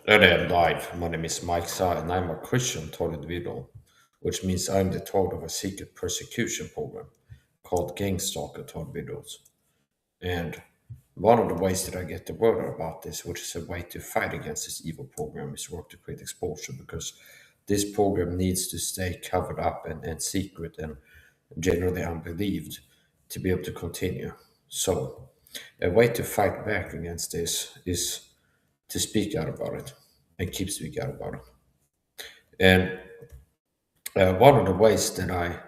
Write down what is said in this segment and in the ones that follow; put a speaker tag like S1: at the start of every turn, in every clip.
S1: And then live. My name is Mike Saha, and I'm a Christian taught individual, which means I'm the target of a secret persecution program called gangstalking taught individuals. And one of the ways that I get the word out about this, which is a way to fight against this evil program, is work to create exposure because this program needs to stay covered up and secret and generally unbelieved to be able to continue. So, a way to fight back against this is to speak out about it and keep speaking out about it. And one of the ways that I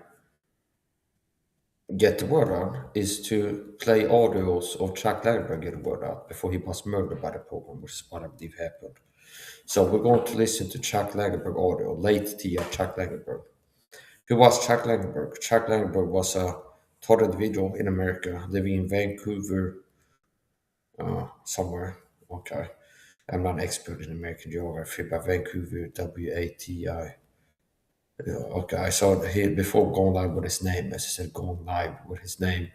S1: get the word out is to play audios of Chuck Langenberg get the word out before he was murdered by the program, which is what I believe happened. So we're going to listen to Chuck Langenberg audio, late Tia Chuck Langenberg. Who was Chuck Langenberg? Chuck Langenberg was a taught individual in America living in Vancouver, somewhere. Okay. I'm not an expert in American geography, but Vancouver, WATI. Yeah, okay, I saw that he before going live with his name, as I said, going live with his name,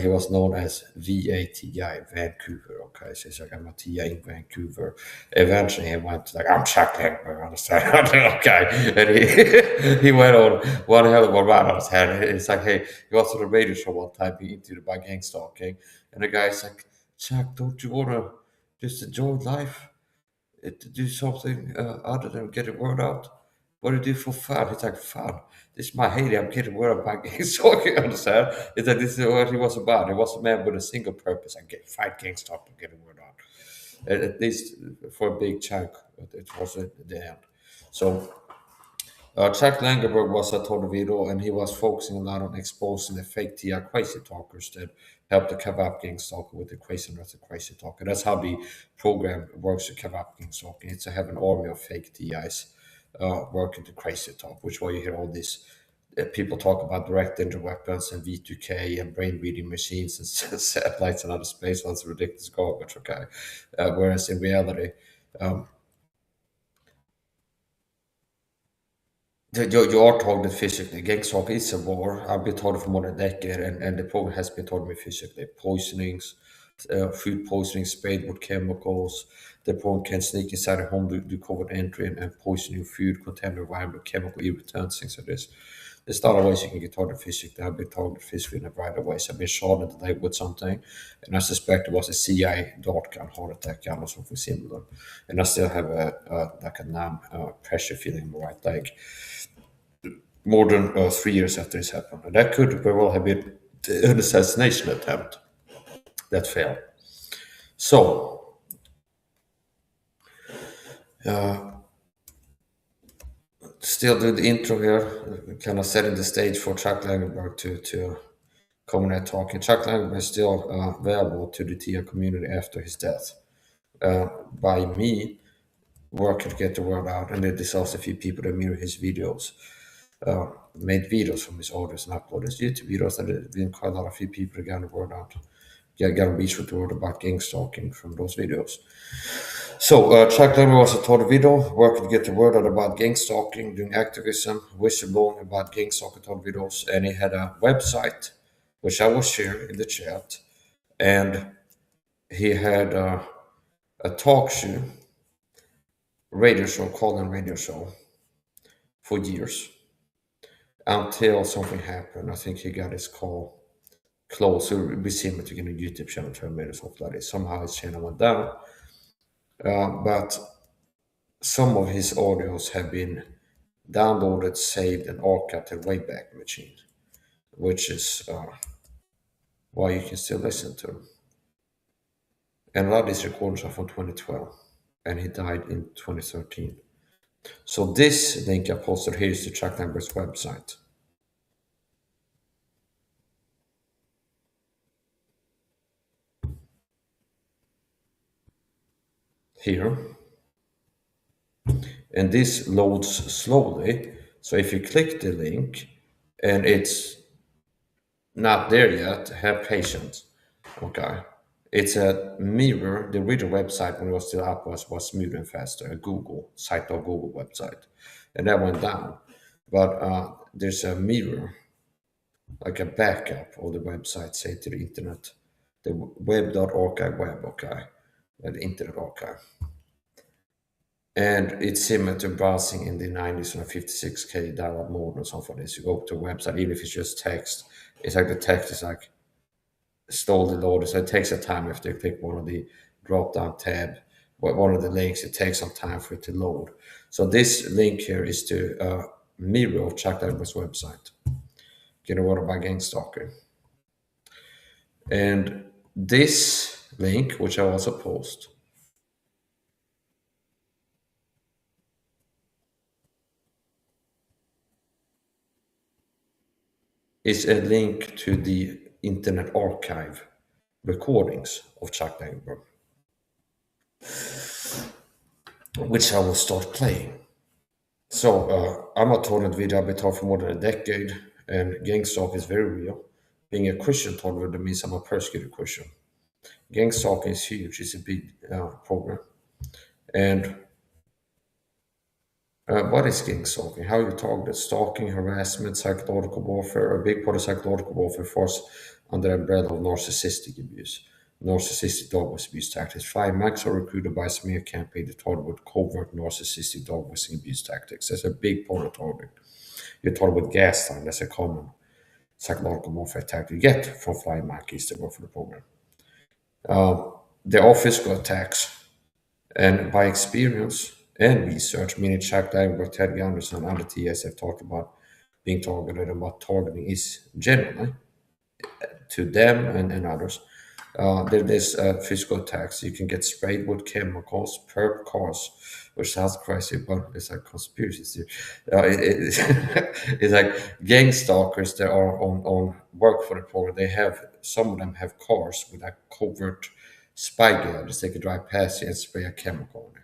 S1: he was known as VATI Vancouver. Okay, so he's like I'm a TI in Vancouver. Eventually, he went to like I'm Chuck Langenberg, understand? Okay, and he went on one hell of a run on his head. It's like hey, he was on the radio show one time, being interviewed by gang stalking, and the guy's like, Chuck, don't you wanna just enjoy life? To do something other than get the word out. What do you do for fun? It's like fun. This is my heyday. I'm getting word out by gang stalking. Understand? It's like this is what he was about. He was a man with a single purpose: and get fight gang stalking, get the word out. At least for a big chunk, it was at the end. So Chuck Langenberg was a tornado, and he was focusing a lot on exposing the fake TI crazy talkers that help to cover up gang stalking with the craziness of crazy talker. That's how the program works to cover up gang stalking. It's to have an army of fake TIs working to crazy talk, which why you hear all these people talk about direct energy weapons and V2K and brain reading machines and satellites and other space. That's ridiculous garbage, okay? Whereas in reality, um, you are targeted physically. Gang stalk is a war. I've been targeted for more than a decade, and the program has been targeting me physically. Poisonings, food poisoning, sprayed with chemicals. The program can sneak inside a home, do covert entry, and poison your food, contaminate the environment, chemical irritants, things like this. There's a lot of ways you can get targeted physically. I've been targeted physically in a variety of ways. I've been shot in the leg with something, and I suspect it was a CIA dart gun, heart attack gun, or something similar. And I still have a numb pressure feeling in my right leg more than 3 years after this happened. And that could very well have been an assassination attempt that failed. So, still doing the intro here, kind of setting the stage for Chuck Langenberg to come and talk. And Chuck Langenberg is still available to the TIA community after his death. By me working to get the word out, and there's also a few people that mirror his videos. Made videos from his audios and uploaded his YouTube videos. And there's been quite a lot of few people that got the word out. Got reached with the word about gang stalking from those videos. So Chuck Langenberg was a taught video working to get the word out about gang stalking, doing activism, whistleblowing about gang stalking taught videos, and he had a website which I will share in the chat, and he had a talk show, radio show, call-in radio show for years until something happened. I think he got his call closed. So we see him to get a YouTube channel terminated or something like this. Somehow his channel went down. But some of his audios have been downloaded, saved, and archived to the Wayback Machine, which is why you can still listen to him. And a lot of these recordings are from 2012, and he died in 2013. So this link I posted here is to Chuck Langenberg's website. Here. And this loads slowly. So if you click the link and it's not there yet, have patience. Okay. It's a mirror. The original website when it was still up was smoother and faster, a Google site or Google website. And that went down. But there's a mirror, like a backup of the website, say to the internet. The web.archive web, okay. The internet archive. And it's similar to browsing in the 90s on a 56K download mode or something like this. You go to a website, even if it's just text, it's like the text is like slowly loaded. So it takes a time if you click one of the drop down tab, one of the links, it takes some time for it to load. So this link here is to mirror of Chuck Edwards' website. You know what about gangstalking? And this link, which I also post, is a link to the Internet Archive recordings of Chuck Langenberg, which I will start playing. So I'm a torrent video I've been taught for more than a decade, and gang stalking is very real. Being a Christian torrent means I'm a persecuted Christian. Gang stalking is huge. It's a big program. And what is gang stalking? How you target stalking, harassment, psychological warfare? A big part of psychological warfare falls under the umbrella of narcissistic abuse. Narcissistic dog abuse tactics. Five max are recruited by a smear campaign to target with covert narcissistic dog abuse tactics. That's a big part of targeting. You're taught with gaslighting. That's a common psychological warfare tactic you get from flying monkeys that work for the program. There are physical attacks, and by experience and research, meaning Chuck Langenberg, Ted Anderson, and other TS have talked about being targeted and what targeting is generally to them and others. There's physical attacks. You can get sprayed with chemicals, perp cars, which sounds crazy, but it's like conspiracy theory. It's like gang stalkers that are on work for the program. They have some of them have cars with like covert spy gadgets. They can drive past you and spray a chemical on it.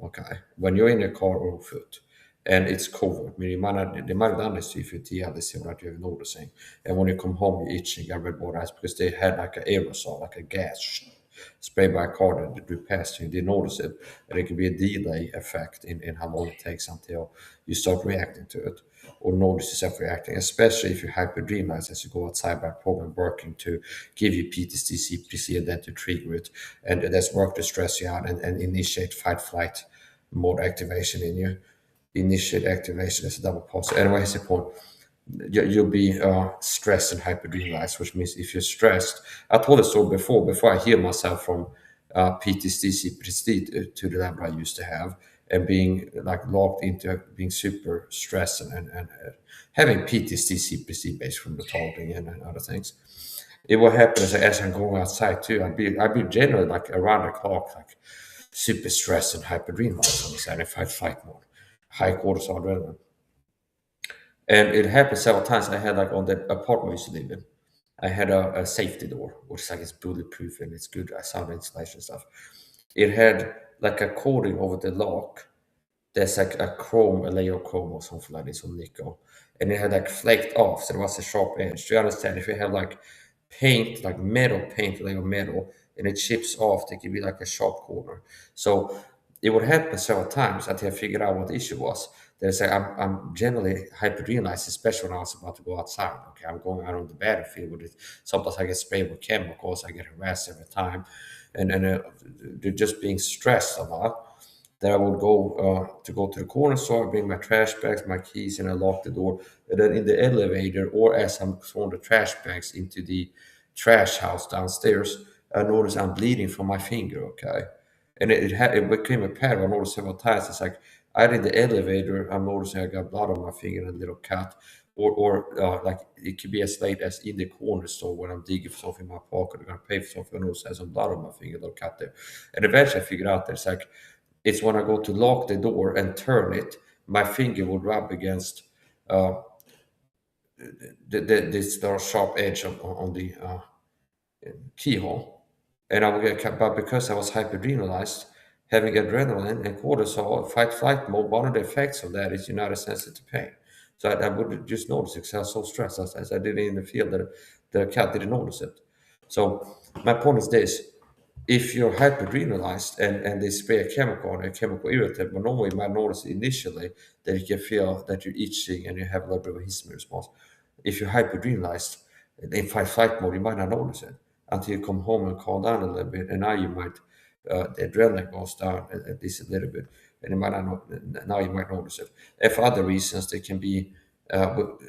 S1: Okay, when you're in a car or foot, and it's covert. I mean, they might have done this to you if you tell this without you even noticing. And when you come home, you're itching, got red water eyes because they had like an aerosol, like a gas sprayed by a car that drew past you. You didn't notice it. And it can be a delay effect in how long it takes until you start reacting to it or notice yourself reacting, especially if you hyperdrenalize as you go outside by program working to give you PTSD, CPC, and then to trigger it. And that's work to stress you out and initiate fight flight mode activation in you. Initiate activation is a double pause. Anyway, here's the point. You'll be stressed and hyperadrenalized, which means if you're stressed, I told the story before I healed myself from PTSD, CPTSD to the level I used to have, and being like locked into being super stressed and having PTSD, CPTSD based from the talking and other things. It will happen as I'm going outside too. I'd be generally like around the clock, like super stressed and hyperadrenalized on the side in fight mode, high cortisol adrenaline. And it happened several times. I had like on the apartment I used to live in, I had a safety door, which is like it's bulletproof and it's good sound insulation stuff. It had like a coating over the lock. There's like a layer of chrome or something like this on nickel. And it had like flaked off, so there was a sharp edge. Do you understand? If you have like paint, like metal paint, layer of metal, and it chips off, there can be like a sharp corner. So it would happen several times until I figured out what the issue was. There's like I'm generally hyperadrenalized, especially when I was about to go outside. Okay, I'm going out on the battlefield with it. Sometimes I get sprayed with chemicals. I get harassed every time, and just being stressed a lot. Then I would go to the corner store, bring my trash bags, my keys, and I lock the door. And then in the elevator, or as I'm throwing the trash bags into the trash house downstairs, I notice I'm bleeding from my finger. Okay, and it became a pattern. I noticed several times. It's like either in the elevator, I'm noticing I got blood on my finger and a little cut, or like it could be as late as in the corner store when I'm digging for something in my pocket, I'm gonna pay for something, I notice I have some blood on my finger, a little cut there. And eventually I figured out there's like it's when I go to lock the door and turn it, my finger would rub against uh, this sharp edge on the keyhole. And I would get cut, but because I was hyperadrenalized, having adrenaline and cortisol, fight flight mode, one of the effects of that is you're not as sensitive to pain. So I would just notice it because I was so stressed as I did in the field that the cat didn't notice it. So my point is this: if you're hyperadrenalized and they spray a chemical on a chemical irritant, well, normally you might notice initially that you can feel that you're itching and you have a little bit of a histamine response. If you're hyperadrenalized in fight flight mode, you might not notice it until you come home and calm down a little bit, and now you might the adrenaline goes down at least a little bit. and you might not now you might notice it. And for other reasons, there can be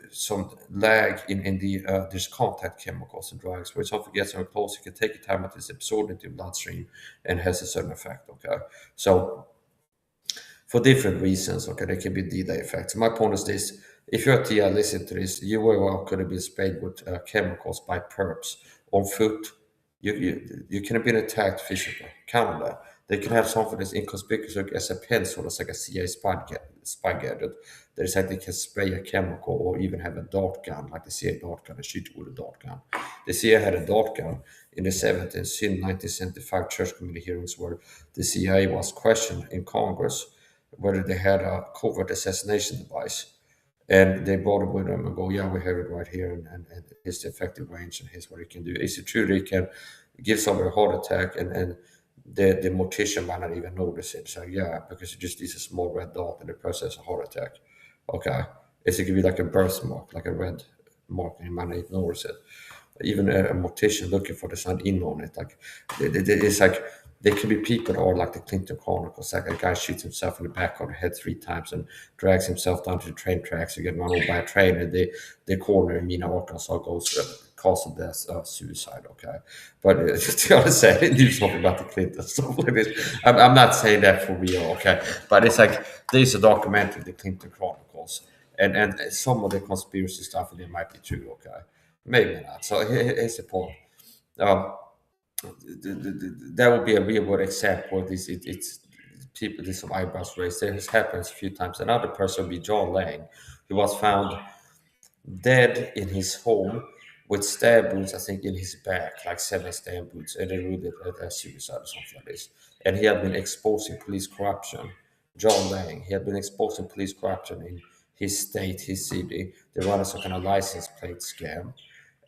S1: some lag in the there's contact chemicals and drugs where something gets so close, it can take a time until it's absorbed into your bloodstream and has a certain effect. Okay, so for different reasons. Okay, there can be delay effects. My point is this: if you're a TI, listen to this. You very well could have been sprayed with chemicals by perps on foot. You can have been attacked physically. Count on that. They can have something that's inconspicuous like as a pencil, it's like a CIA spy gadget. That is like they can spray a chemical or even have a dart gun, like the CIA dart gun, and shoot you with a dart gun. The CIA had a dart gun in the 70s, in 1975 church committee hearings where the CIA was questioned in Congress whether they had a covert assassination device. And they brought it with them and go, yeah, we have it right here, and here's the effective range, and here's what it can do. Is it true that it can give somebody a heart attack, and the mortician might not even notice it? So, yeah, because it just is a small red dot and the person has a heart attack. Okay. Is it could be like a birthmark, like a red mark, and you might not even notice it. Even a mortician looking for the sign in on it. Like, it's like there could be people that are like the Clinton Chronicles, like a guy shoots himself in the back of the head 3 times and drags himself down to the train tracks to get run over by a train, and the corner in Mina, Arkansas goes cause of death, suicide. Okay, but to be honest, I didn't do something about the Clinton stuff like this. I'm not saying that for real. Okay, but it's like there's a documentary, the Clinton Chronicles, and some of the conspiracy stuff in it might be true. Okay, maybe not. So here's the point. Um, that would be a real good example. It's people, there's some eyebrows raised. This happens a few times. Another person would be John Lang, who was found dead in his home with stab wounds, I think, in his back, like 7 stab wounds, and they ruled it as suicide or something like this. And he had been exposing police corruption. John Lang, he had been exposing police corruption in his state, his city. They run some kind of license plate scam,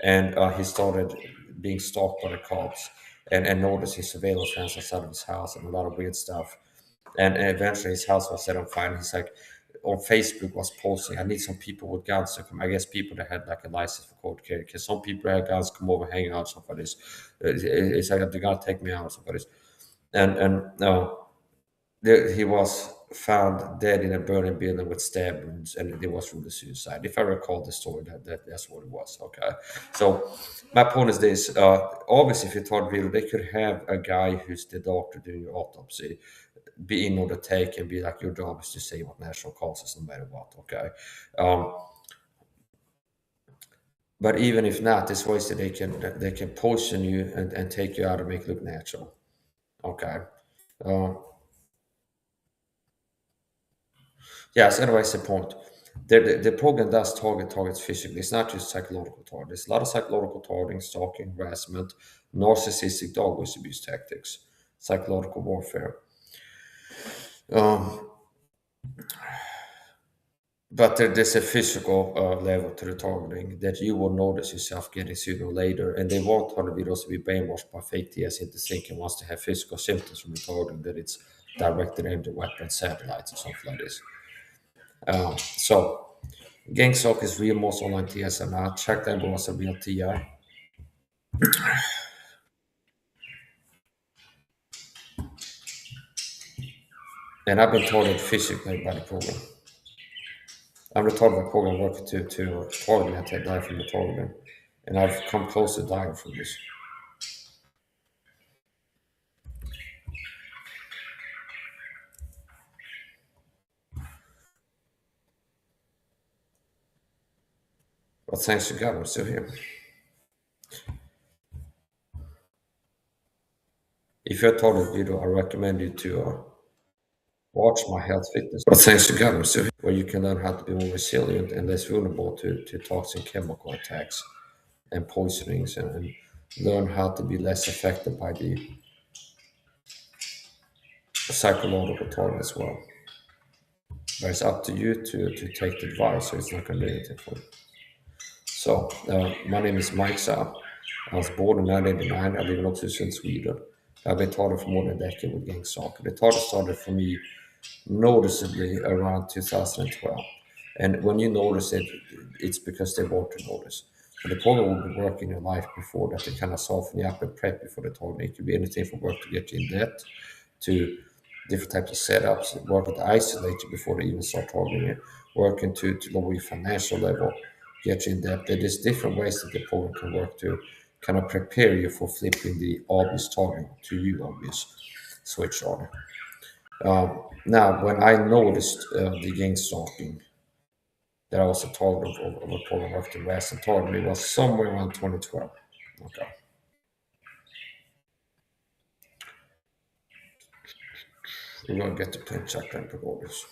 S1: and he started being stalked by the cops and noticed his surveillance fence outside of his house and a lot of weird stuff. And eventually his house was set on fire. And he's like, on Facebook was posting, I need some people with guns to come. I guess people that had like a license for court carry, because some people that had guns come over, hang out, stuff like this. It's like they're gonna take me out, stuff like this. And he was found dead in a burning building with stab wounds, and it was ruled a suicide. If I recall the story, that's what it was. Okay, so my point is this: obviously, if you thought real, they could have a guy who's the doctor doing your autopsy be in on the take and be like, your job is to say what natural causes, no matter what. Okay, um, but even if not, there's ways that they can poison you and take you out and make it look natural. Okay. Um, Yes, anyways, the point. The program does targets physically. It's not just psychological target. There's a lot of psychological targeting, stalking, harassment, narcissistic dog abuse tactics, psychological warfare. Um, but there's a physical level to the targeting that you will notice yourself getting sooner or later, and they want individuals to be brainwashed by fake TS into thinking once they have physical symptoms from the targeting that it's directed aimed at weapon satellites or something like this. So Gangstalk is real most online TS and I checked that was a real TI. And I've been targeted physically by the program. I'm the target program working to target me to die from the targeting. And I've come close to dying from this. But thanks to God, I'm still here. If you're a target video, I recommend you to watch my health fitness. But thanks to God, I'm still here. Where you can learn how to be more resilient and less vulnerable to toxic chemical attacks and poisonings, and learn how to be less affected by the psychological target as well. But it's up to you to take the advice, so it's not going to do anything for you. So, my name is Mike Saha. I was born in 1989. I live in Oxford, Sweden. I've been taught for more than a decade with gang soccer. The thought started for me noticeably around 2012. And when you notice it, it's because they want to notice. So the program will be working in your life before that. They kind of soften you up and prep you for the target. It could be anything from work to get you in debt to different types of setups, working to isolate you before they even start targeting you, working to lower your financial level, get you in debt. There's different ways that the program can work to kind of prepare you for flipping the obvious target to you obvious switch on. Now, when I noticed the gang stalking, that I was a target of a program work the West and target, it was somewhere around 2012. Okay. We're gonna get to print check and orders.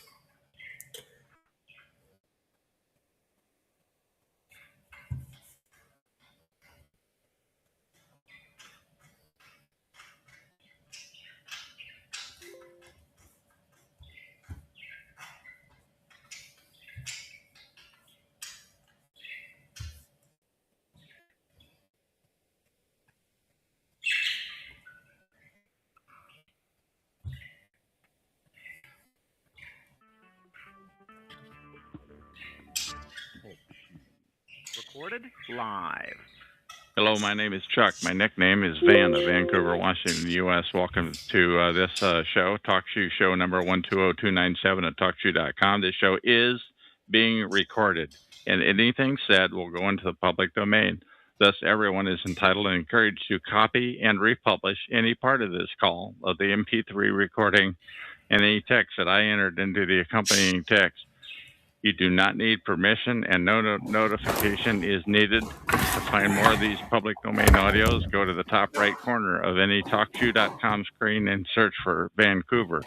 S2: Recorded live. Hello, my name is Chuck. My nickname is Van of Vancouver, Washington, U.S. Welcome to this show, TalkShoe show number 120297 at TalkShoe.com. This show is being recorded, and anything said will go into the public domain. Thus, everyone is entitled and encouraged to copy and republish any part of this call of the MP3 recording and any text that I entered into the accompanying text. You do not need permission, and no notification is needed. To find more of these public domain audios, go to the top right corner of any TalkShoe.com screen and search for Vancouver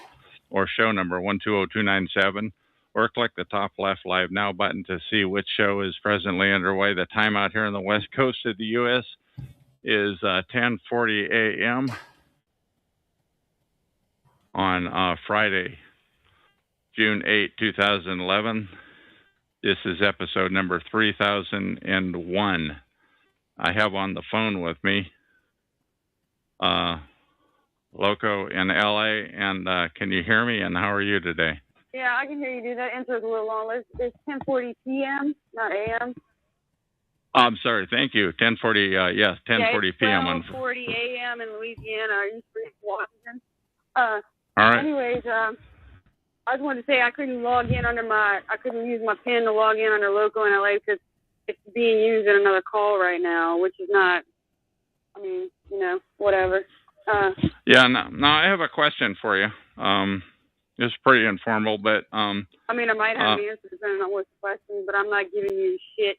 S2: or show number 120297, or click the top left Live Now button to see which show is presently underway. The time out here on the west coast of the U.S. is 10:40 a.m. on Friday, June 8, 2011. This is episode number 3001. I have on the phone with me Loco in LA, and can you hear me, and how are you today?
S3: Yeah, I can hear you. That intro's a little long. It's 10:40 p.m., not a.m.
S2: I'm sorry. Thank you. 10:40. Yes, 10:40 p.m.
S3: on 12:40 a.m. in Louisiana. Are you free, Washington?
S2: All right.
S3: Anyways, I just wanted to say I couldn't use my PIN to log in under Loco in LA because it's being used in another call right now, which is not. I mean, whatever.
S2: Yeah. No, I have a question for you. It's pretty informal, but
S3: I mean, I might have an answer depending on what's the question, but I'm not giving you shit.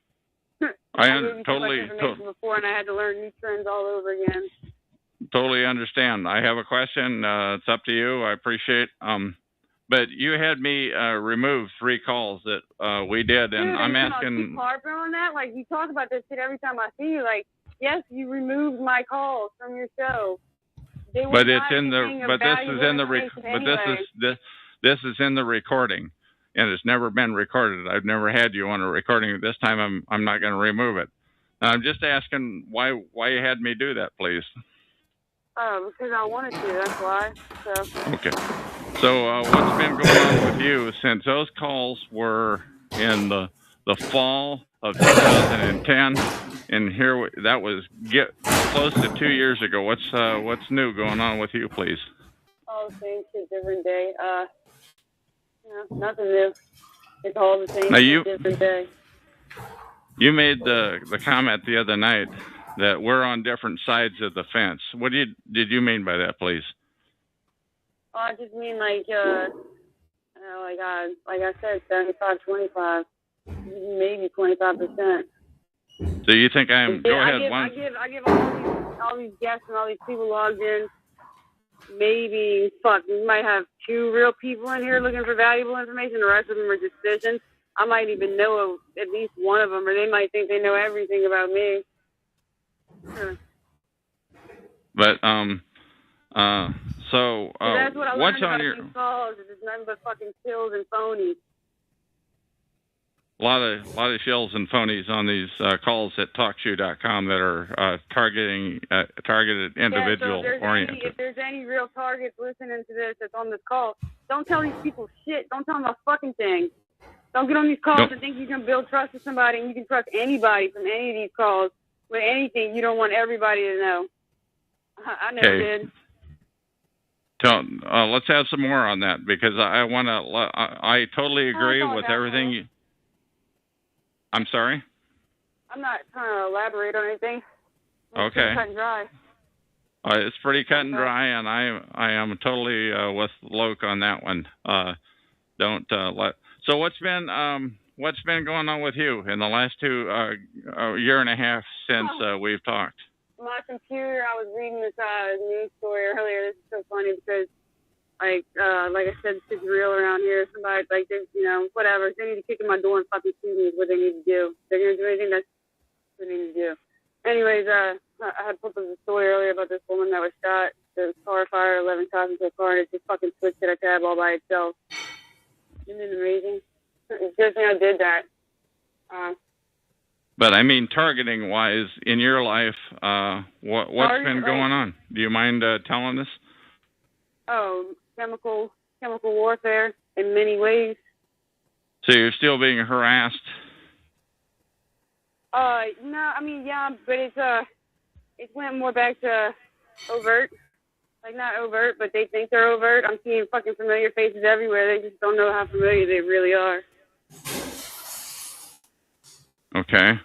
S2: I
S3: gave you too much information before, and I had to learn new trends all over again.
S2: Totally understand. I have a question. It's up to you. I appreciate. But you had me remove 3 calls that we did, and
S3: Dude,
S2: I'm asking.
S3: Keep harping on that. Like, you talk about this shit every time I see you. Like, yes, you removed my calls from your show.
S2: But it's in the. But this is in the. This is in the recording, and it's never been recorded. I've never had you on a recording. This time, I'm not going to remove it. I'm just asking why you had me do that, please.
S3: Because I wanted to. That's why. So.
S2: Okay. So what's been going on with you since those calls were in the fall of 2010, and here that was close to 2 years ago. What's new going on with you, please?
S3: Oh, same shit, different day. Nothing new. It's all the same shit, different day.
S2: You made the comment the other night that we're on different sides of the fence. What did you mean by that, please?
S3: I just mean like I said, 75-25, maybe 25%.
S2: So you think I'm? Go ahead.
S3: I give all these guests and all these people logged in. Maybe we might have 2 real people in here looking for valuable information. The rest of them are just fishing. I might even know at least one of them, or they might think they know everything about me.
S2: But so
S3: that's what I learned
S2: what's
S3: about
S2: on your
S3: these calls. It's nothing but fucking shills and phonies.
S2: A lot of shills and phonies on these calls at TalkShoe.com that are targeted individual oriented.
S3: If there's any real targets listening to this that's on this call, don't tell these people shit. Don't tell them a fucking thing. Don't get on these calls and think you can build trust with somebody and you can trust anybody from any of these calls with anything you don't want everybody to know. I never did.
S2: Let's have some more on that because I want to. I totally agree with everything. I'm sorry.
S3: I'm not trying to elaborate on anything. It's
S2: Okay.
S3: cut and dry.
S2: It's pretty cut and dry, and I am totally with Loke on that one. Don't let. So what's been going on with you in the last year and a half since we've talked?
S3: My computer. I was reading this news story earlier. This is so funny because, like I said, this is real around here. Somebody like they, whatever. They need to kick in my door and fucking shoot me is what they need to do. They're gonna do anything. That's what they need to do. Anyways, I had put up a story earlier about this woman that was shot. The car fired 11 shots into a car and it just fucking switched to a cab all by itself. Isn't it amazing? It's just did that.
S2: But I mean, targeting wise, in your life, what's been going on? Do you mind telling us?
S3: Oh, chemical warfare in many ways.
S2: So you're still being harassed?
S3: No, I mean, yeah, but it went more back to overt. Like, not overt, but they think they're overt. I'm seeing fucking familiar faces everywhere. They just don't know how familiar they really are.
S2: Okay.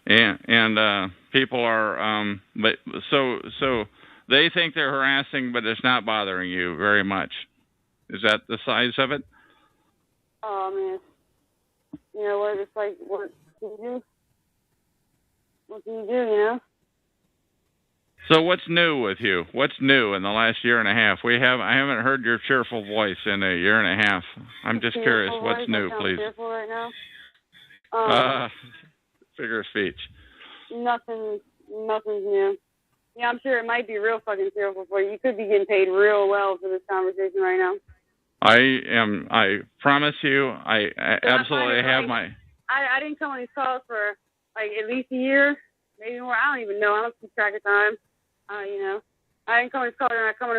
S2: And people are, but so they think they're harassing, but it's not bothering you very much. Is that the size of it?
S3: Oh, man. You know what? It's like, what can you do? What can you do,
S2: So what's new with you? What's new in the last year and a half? I haven't heard your cheerful voice in a year and a half. I'm just curious, what's new, please?
S3: Cheerful right now?
S2: Figure of speech.
S3: Nothing's new. Yeah, I'm sure it might be real fucking cheerful for you. You could be getting paid real well for this conversation right now.
S2: I promise you, I absolutely have my...
S3: I didn't come on these calls for like at least a year, maybe more. I don't even know. I don't keep track of time. I didn't come on this call, and I come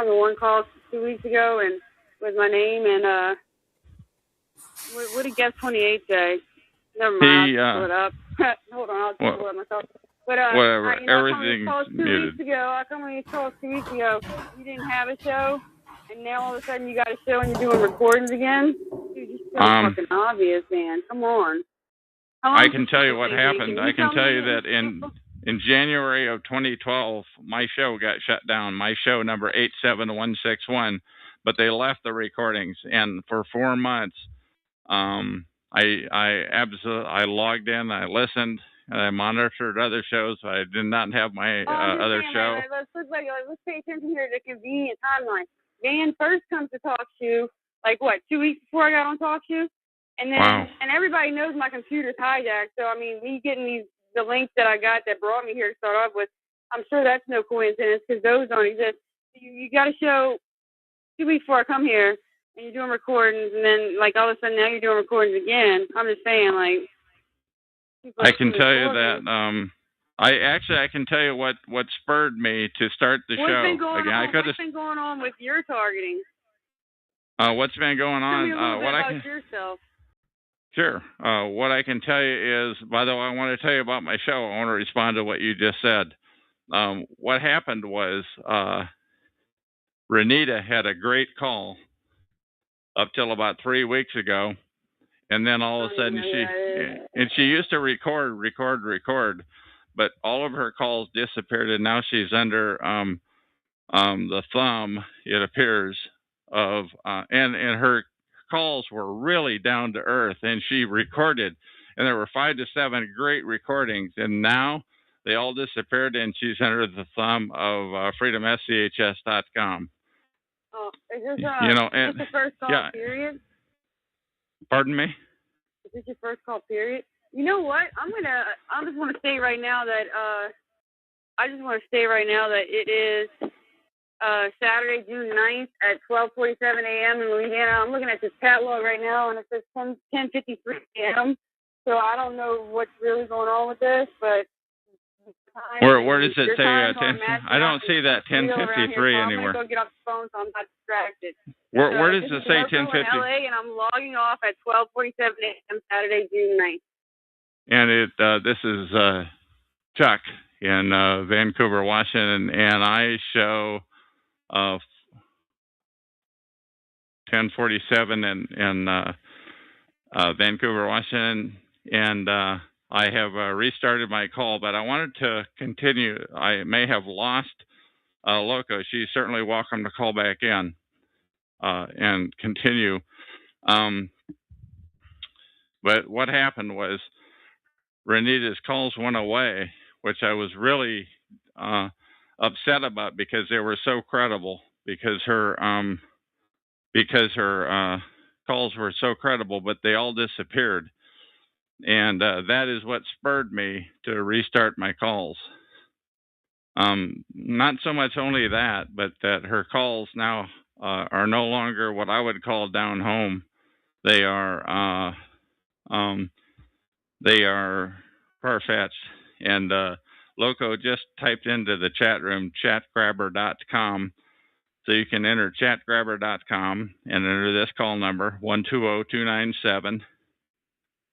S3: to one call 2 weeks ago, and with my name and what did Guest 28 say? Never mind. I'll pull it up. Hold on, I'll pull it up myself. But
S2: whatever.
S3: Everything's
S2: muted.
S3: I come on these calls 2 weeks ago. You didn't have a show, and now all of a sudden you got a show and you're doing recordings again. Dude, you're so fucking obvious, man. Come on.
S2: I can tell you what happened. I can tell you that in January of 2012, my show got shut down. My show number 87161, but they left the recordings, and for 4 months, I logged in, I listened, and I monitored other shows. I did not have my other show.
S3: Let's pay attention here to the convenient timeline. Van first comes to Talk Shoe, 2 weeks before I got on Talk Shoe? And then, and everybody knows my computer's hijacked. So, I mean, me getting the links that I got that brought me here to start off with, I'm sure that's no coincidence because those don't exist. You got a show 2 weeks before I come here, and you're doing recordings, and then, all of a sudden now you're doing recordings again. I'm just saying,
S2: I can tell you that, I can tell you what spurred me to start the show.
S3: What's been going on with your targeting?
S2: What's been going on?
S3: Tell me a little bit about yourself.
S2: Sure. What I can tell you is, by the way, I want to tell you about my show. I want to respond to what you just said. What happened was Renita had a great call up till about 3 weeks ago, and then all of a sudden she used to record, but all of her calls disappeared, and now she's under the thumb, it appears, of and her calls were really down to earth, and she recorded, and there were 5 to 7 great recordings, and now they all disappeared, and she's under the thumb of freedomschs.com.
S3: Oh, is this the first call period?
S2: Pardon me?
S3: Is this your first call period? You know what? I just want to say right now that it is Saturday, June 9th at 12:47 a.m. in Louisiana. I'm looking at this catalog right now, and it says 10:53 a.m. So I don't know what's really going on with this, but
S2: where does it say 10? I don't see that 10:53 anywhere.
S3: I'm gonna go get off the phone, so I'm not distracted.
S2: Where does it say 10:50?
S3: LA, and I'm logging off at 12:47 a.m. Saturday, June 9th.
S2: And this is Chuck in Vancouver, Washington, and I show 1047 in Vancouver, Washington, and I have restarted my call, but I wanted to continue. I may have lost Loco. She's certainly welcome to call back in and continue. But what happened was Renita's calls went away, which I was really upset about because they were so credible. Because her calls were so credible, but they all disappeared, and that is what spurred me to restart my calls. Not so much only that, but that her calls now are no longer what I would call down home. They are far-fetched. And Loco just typed into the chat room chatgrabber.com. So you can enter chatgrabber.com and enter this call number 120297,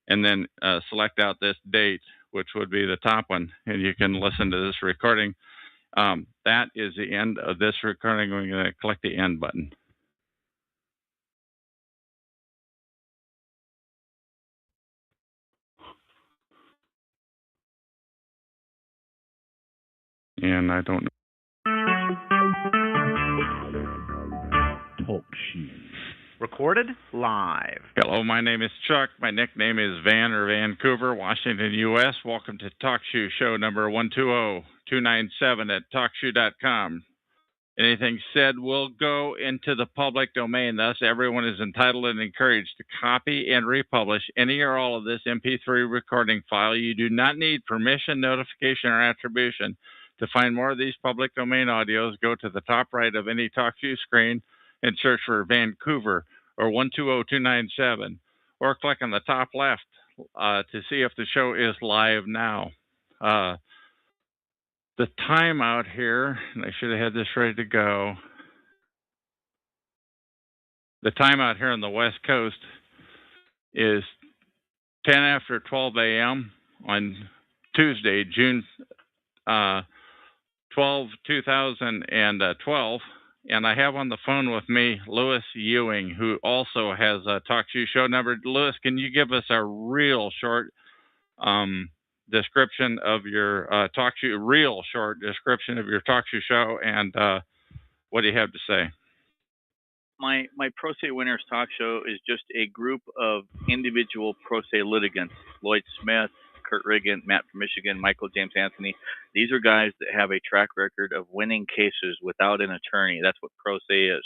S2: and then select out this date, which would be the top one, and you can listen to this recording. That is the end of this recording. We're going to click the end button. And I don't know.
S4: Talk show. Recorded live.
S2: Hello, my name is Chuck. My nickname is Van or Vancouver, Washington, U.S. Welcome to TalkShoe show number 120297 at TalkShoe.com. Anything said will go into the public domain. Thus, everyone is entitled and encouraged to copy and republish any or all of this MP3 recording file. You do not need permission, notification, or attribution. To find more of these public domain audios, go to the top right of any TalkShoe screen and search for Vancouver or 120297, or click on the top left to see if the show is live now. The time out here, and I should have had this ready to go. The time out here on the West Coast is 10 after 12 a.m. on Tuesday, June 12, 2012. And I have on the phone with me Louis Ewing, who also has a TalkShoe show number. Louis, can you give us a real short description of your TalkShoe, real short description of your TalkShoe show, and what do you have to say?
S5: My Pro Se Winners Talk Show is just a group of individual pro se litigants. Lloyd Smith, Kurt Riggin, Matt from Michigan, Michael James Anthony. These are guys that have a track record of winning cases without an attorney. That's what pro se is.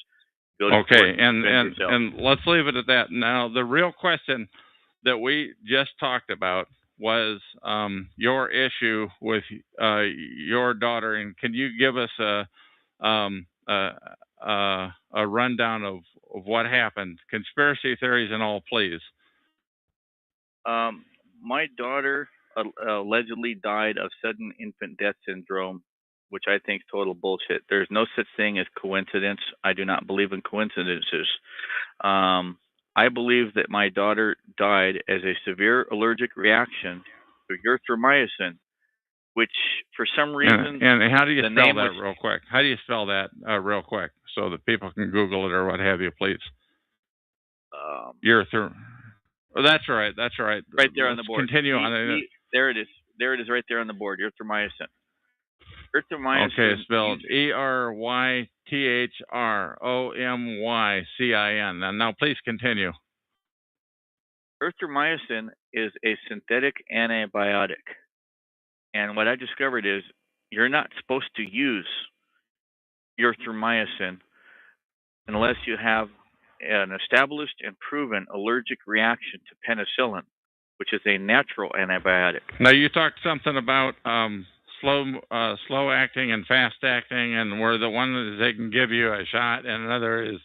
S2: Okay, and let's leave it at that. Now, the real question that we just talked about was your issue with your daughter, and can you give us a rundown of what happened? Conspiracy theories and all, please.
S5: My daughter allegedly died of sudden infant death syndrome, which I think is total bullshit. There's no such thing as coincidence. I do not believe in coincidences. I believe that my daughter died as a severe allergic reaction to erythromycin, which for some reason...
S2: And how do you spell that real quick? How do you spell that real quick so that people can Google it or what have you, please? Oh, that's right. That's right.
S5: Right there on the board.
S2: Continue on it.
S5: There it is. There it is right there on the board. Erythromycin. Erythromycin.
S2: Okay, spelled ERYTHROMYCIN. And now please continue.
S5: Erythromycin is a synthetic antibiotic. And what I discovered is you're not supposed to use erythromycin unless you have an established and proven allergic reaction to penicillin, which is a natural antibiotic.
S2: Now, you talked something about slow acting and fast acting, and where the one is they can give you a shot, and another is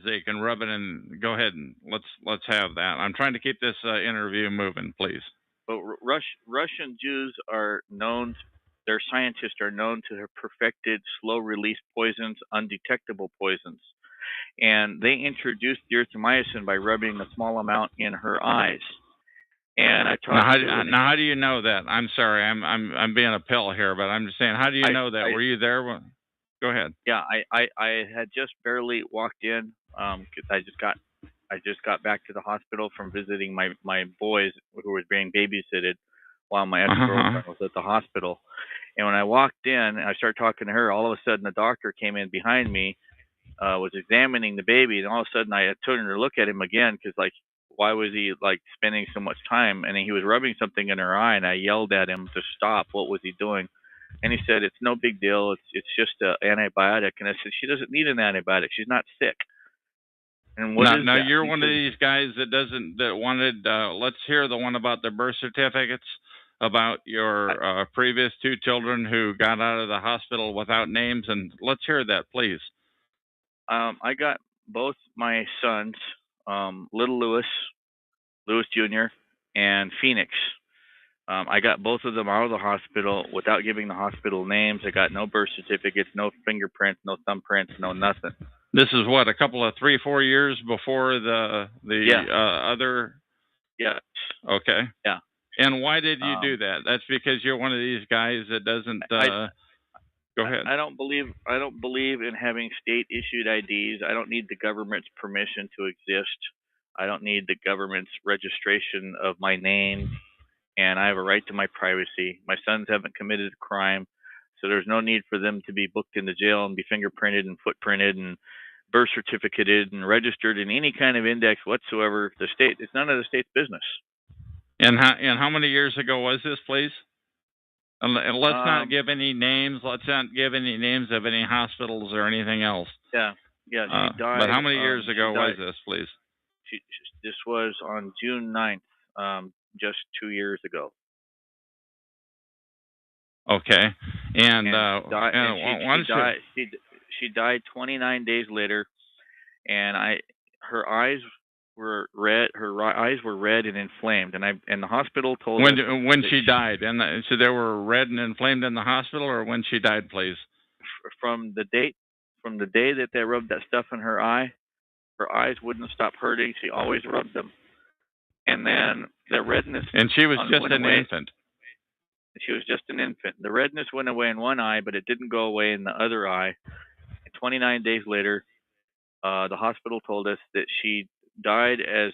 S2: they can rub it in. Go ahead and let's have that. I'm trying to keep this interview moving, please.
S5: But Russian Jews are known. Their scientists are known to have perfected slow-release poisons, undetectable poisons. And they introduced the erythromycin by rubbing a small amount in her eyes. And I talked
S2: now, how do you know that? I'm sorry, I'm being a pill here, but I'm just saying, how do you know that? Were you there? Go Go ahead.
S5: Yeah, I had just barely walked in because I just got back to the hospital from visiting my boys who was being babysitted while my
S2: Uh-huh.
S5: ex-girlfriend was at the hospital. And when I walked in and I started talking to her, all of a sudden the doctor came in behind me, was examining the baby, and all of a sudden I turned to look at him again because like why was he like spending so much time? And he was rubbing something in her eye, and I yelled at him to stop. What was he doing? And he said, "It's no big deal. It's just an antibiotic." And I said, "She doesn't need an antibiotic. She's not sick." And what is
S2: Now
S5: that?
S2: you're
S5: He
S2: one of
S5: said,
S2: these guys that wanted. Let's hear the one about the birth certificates, about your previous two children who got out of the hospital without names, and let's hear that, please.
S5: I got both my sons, little Lewis Jr., and Phoenix. I got both of them out of the hospital without giving the hospital names. I got no birth certificates, no fingerprints, no thumbprints, no nothing.
S2: This is what, a couple of 3-4 years before the other.
S5: Yeah.
S2: Okay.
S5: Yeah.
S2: And why did you do that? That's because you're one of these guys that doesn't. Go ahead.
S5: I don't believe in having state issued IDs. I don't need the government's permission to exist. I don't need the government's registration of my name, and I have a right to my privacy. My sons haven't committed a crime, so there's no need for them to be booked into jail and be fingerprinted and footprinted and birth certificated and registered in any kind of index whatsoever. It's none of the state's business.
S2: And how many years ago was this, please? And let's not give any names. Let's not give any names of any hospitals or anything else.
S5: Yeah. She died.
S2: But how many years ago was this, please?
S5: This was on June 9th, just 2 years ago.
S2: Okay. And
S5: she died 29 days later, and her eyes were red. Her eyes were red and inflamed, and the hospital told us
S2: when she died, and so they were red and inflamed in the hospital, or when she died, please.
S5: From the day that they rubbed that stuff in her eye, her eyes wouldn't stop hurting. She always rubbed them, and then the redness.
S2: And she was just an infant.
S5: She was just an infant. The redness went away in one eye, but it didn't go away in the other eye. And 29 days later, the hospital told us that she died as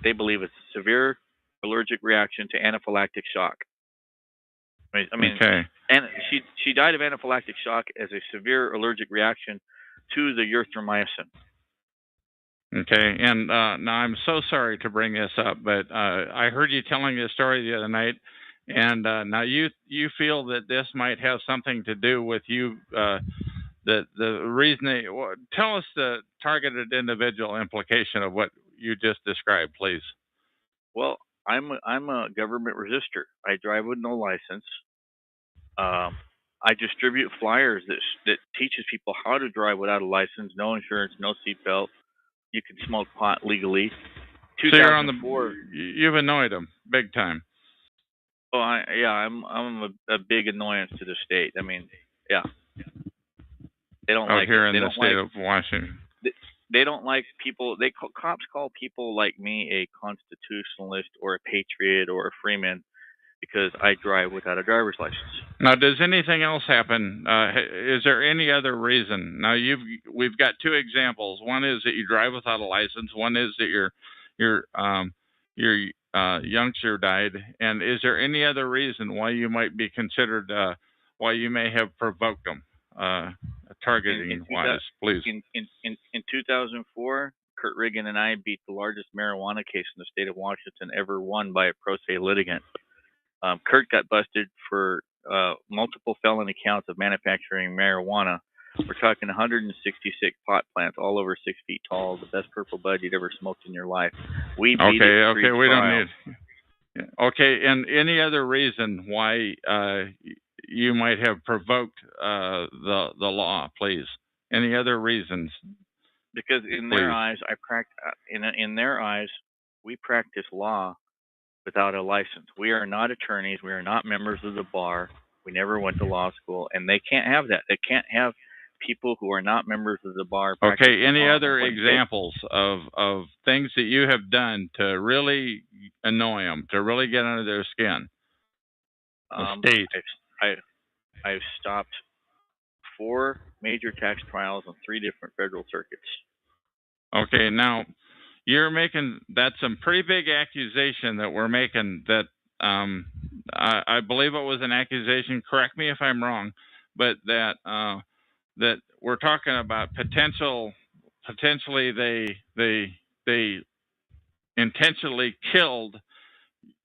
S5: they believe a severe allergic reaction to anaphylactic shock. I mean,
S2: okay.
S5: And she died of anaphylactic shock as a severe allergic reaction to the erythromycin.
S2: Okay, and now I'm so sorry to bring this up, but I heard you telling this story the other night, and now you feel that this might have something to do with you. The reason. Tell us the targeted individual implication of what you just described, please.
S5: Well, I'm a government resistor. I drive with no license. I distribute flyers that teaches people how to drive without a license, no insurance, no seatbelt. You can smoke pot legally.
S2: So you're on the. You've annoyed them big time.
S5: Oh, I'm a big annoyance to the state. I mean, yeah. They don't like
S2: here
S5: it.
S2: in the state of Washington.
S5: They don't like people. Cops call people like me a constitutionalist or a patriot or a freeman because I drive without a driver's license.
S2: Now, does anything else happen? Is there any other reason? Now, we've got two examples. One is that you drive without a license. One is that your youngster died. And is there any other reason why you might be considered? Why you may have provoked them? Targeting wise, please.
S5: In 2004, Kurt Riggin and I beat the largest marijuana case in the state of Washington ever won by a pro se litigant. Kurt got busted for multiple felony counts of manufacturing marijuana. We're talking 166 pot plants, all over 6 feet tall, the best purple bud you'd ever smoked in your life. We beat it.
S2: Okay, we don't need. Okay, and any other reason why you might have provoked the law, please? Any other reasons?
S5: Because in their eyes, in their eyes, we practice law without a license. We are not attorneys. We are not members of the bar. We never went to law school, and they can't have that. They can't have people who are not members of the bar.
S2: Okay. Any other examples of things that you have done to really annoy them, to really get under their skin?
S5: I've stopped 4 major tax trials on 3 different federal circuits.
S2: Okay, now you're making that's some pretty big accusation that we're making. That I believe it was an accusation. Correct me if I'm wrong, but that we're talking about potentially they intentionally killed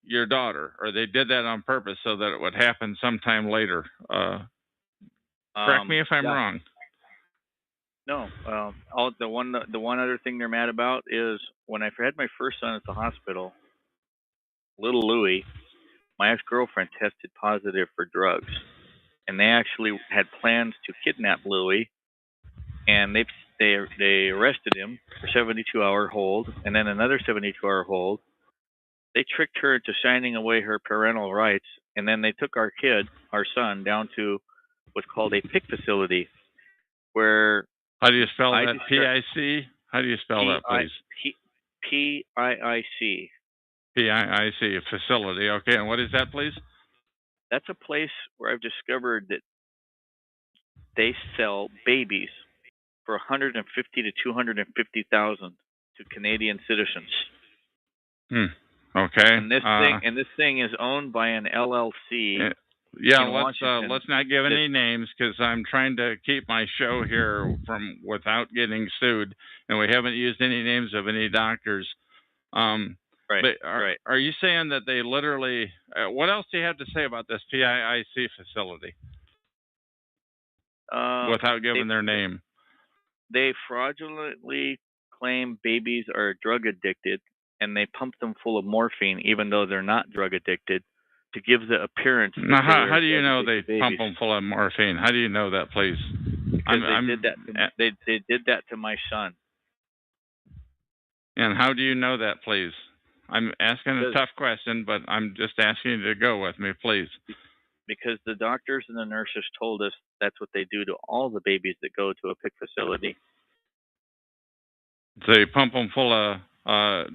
S2: your daughter, or they did that on purpose so that it would happen sometime later. Correct me if I'm wrong.
S5: No, the one other thing they're mad about is when I had my first son at the hospital, little Louie, my ex-girlfriend tested positive for drugs, and they actually had plans to kidnap Louie, and they arrested him for 72-hour hold, and then another 72-hour hold. They tricked her into signing away her parental rights, and then they took our son, down to what's called a PIC facility, where
S2: how do you spell that? PIC? How do you spell that, please?
S5: PIIC.
S2: PIIC, a facility. Okay, and what is that, please?
S5: That's a place where I've discovered that they sell babies for $150,000 to $250,000 to Canadian citizens.
S2: Okay.
S5: And this thing is owned by an LLC.
S2: Yeah, let's not give any names, because I'm trying to keep my show here without getting sued, and we haven't used any names of any doctors.
S5: Right.
S2: But are you saying that they literally? What else do you have to say about this PIIC facility? Without giving their name,
S5: they fraudulently claim babies are drug addicted, and they pump them full of morphine, even though they're not drug addicted, to give the appearance.
S2: Now, how do you know they pump them full of morphine? How do you know that, please?
S5: Because they did that to my son.
S2: And how do you know that, please? I'm asking a tough question, but I'm just asking you to go with me, please.
S5: Because the doctors and the nurses told us that's what they do to all the babies that go to a PIC facility.
S2: They pump them full of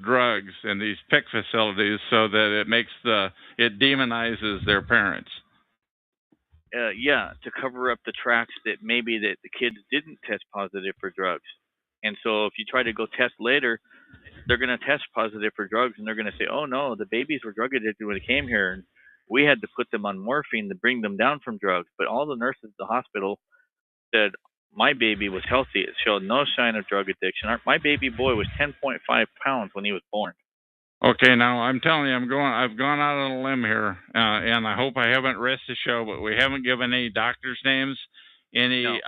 S2: drugs in these PIC facilities so that it demonizes their parents.
S5: Yeah, to cover up the tracks that maybe that the kids didn't test positive for drugs. And so if you try to go test later, they're going to test positive for drugs, and they're going to say, oh, no, the babies were drug addicted when they came here, and we had to put them on morphine to bring them down from drugs. But all the nurses at the hospital said, my baby was healthy. It showed no sign of drug addiction. My baby boy was 10.5 pounds when he was born.
S2: Okay, now I'm telling you, I've gone out on a limb here, and I hope I haven't risked the show, but we haven't given any doctors' names, any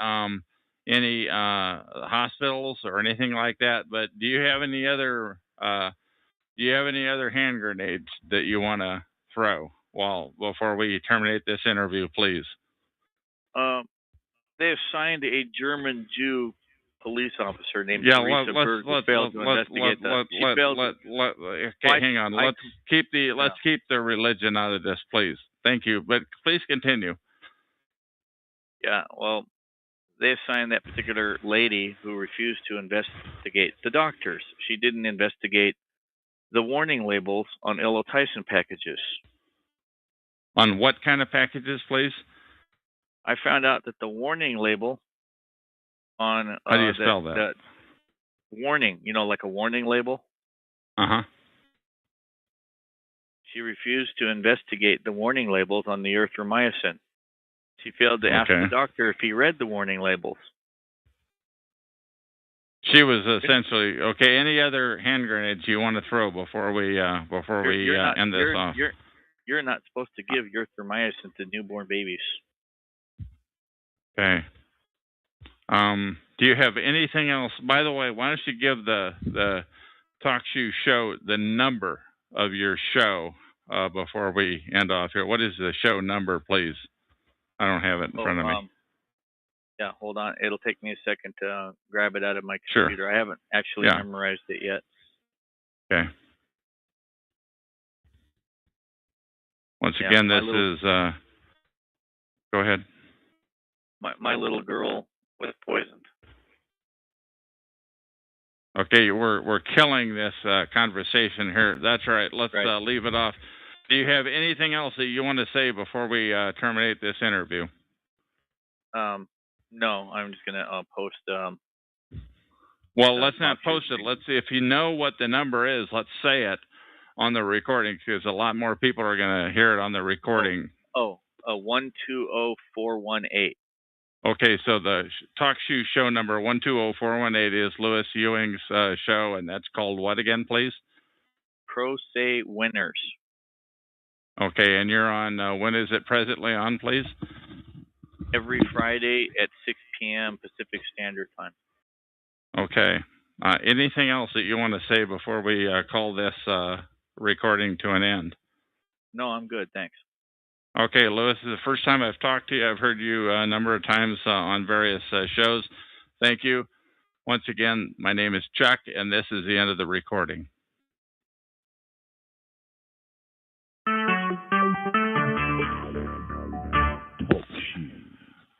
S2: hospitals or anything like that. But do you have any other hand grenades that you want to throw before we terminate this interview, please?
S5: They assigned a German Jew police officer named Teresa Berg who failed to investigate that.
S2: Okay, hang on. Let's keep the religion out of this, please. Thank you. But please continue.
S5: Yeah, well, they assigned that particular lady who refused to investigate the doctors. She didn't investigate the warning labels on Tyson packages.
S2: On what kind of packages, please?
S5: I found out that the warning label on
S2: how do you spell that?
S5: Warning, like a warning label. She refused to investigate the warning labels on the erythromycin. She failed to ask the doctor if he read the warning labels.
S2: She was essentially okay. Any other hand grenades you want to throw before we end this off?
S5: You're not supposed to give erythromycin to newborn babies.
S2: Okay. Do you have anything else? By the way, why don't you give the Talk Show the number of your show before we end off here? What is the show number, please? I don't have it in front of me.
S5: Yeah, hold on. It'll take me a second to grab it out of my computer.
S2: Sure.
S5: I haven't actually memorized it yet.
S2: Okay. Once again, this is... go ahead.
S5: My little girl was poisoned.
S2: Okay, we're killing this conversation here. That's right. Let's leave it off. Do you have anything else that you want to say before we terminate this interview?
S5: No, I'm just gonna post.
S2: Well,
S5: the
S2: let's not
S5: talk show
S2: post it.
S5: screen.
S2: Let's see if you know what the number is. Let's say it on the recording because a lot more people are going to hear it on the recording.
S5: 120418.
S2: Okay, so the Talk Show number 120418 is Louis Ewing's show, and that's called what again, please?
S5: Pro Se Winners.
S2: Okay, and you're on, when is it presently on, please?
S5: Every Friday at 6 p.m. Pacific Standard Time.
S2: Okay. Anything else that you want to say before we call this recording to an end?
S5: No, I'm good. Thanks.
S2: Okay, Louis, this is the first time I've talked to you. I've heard you a number of times on various shows. Thank you. Once again, my name is Chuck, and this is the end of the recording.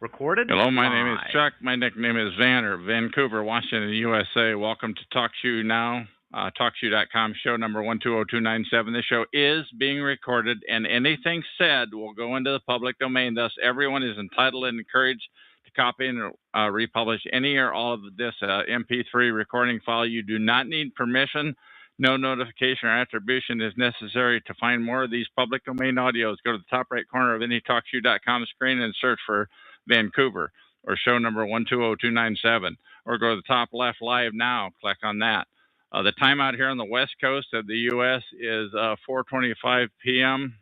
S4: Recorded.
S2: Hello, my
S4: live.
S2: name is Chuck. My nickname is Vancouver, Washington, USA. Welcome to TalkShoe Now, TalkShoe.com, show number 120297. This show is being recorded, and anything said will go into the public domain. Thus, everyone is entitled and encouraged to copy and republish any or all of this MP3 recording file. You do not need permission. No notification or attribution is necessary. To find more of these public domain audios, go to the top right corner of any TalkShoe.com screen and search for Vancouver or show number 120297, or go to the top left live now, click on that. The time out here on the west coast of the U.S. is 4:25 p.m.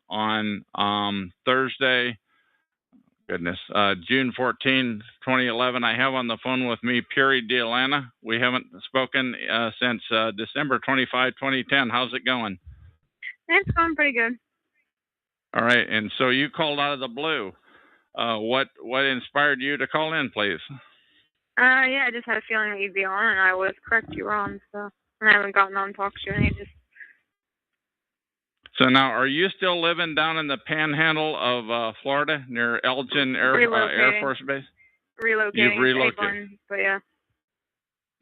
S2: on Thursday, June 14, 2011. I have on the phone with me Puri Dealana. We haven't spoken since December 25, 2010. How's it going?
S3: It's going pretty good.
S2: All right, and so you called out of the blue. What inspired you to call in, please?
S3: Yeah, I just had a feeling that you'd be on, and I was correct. You were on, so and I haven't gotten on talk show in ages.
S2: So now, are you still living down in the panhandle of Florida near Elgin Air Force Base?
S3: Relocating.
S2: You've relocated.
S3: England, but yeah.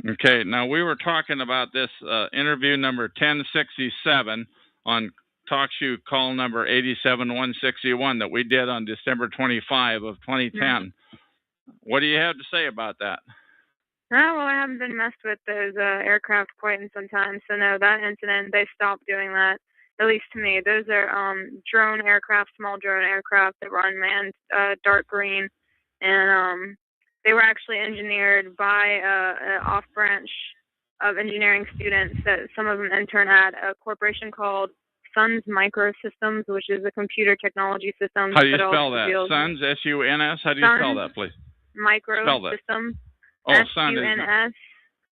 S2: Okay. Now we were talking about this interview number 1067 on TalkShoe call number 87161 that we did on December 25 of 2010. Mm-hmm. What do you have to say about that?
S3: Oh, well, I haven't been messed with those aircraft quite in some time. So no, that incident, they stopped doing that. At least to me, those are drone aircraft, small drone aircraft that were unmanned, dark green, and they were actually engineered by an off branch of engineering students that some of them intern at a corporation called Suns Microsystems, which is a computer technology system.
S2: How do you spell that? Suns, S-U-N-S. How do you spell that, please?
S3: Microsystems.
S2: Oh, Sun is
S3: S,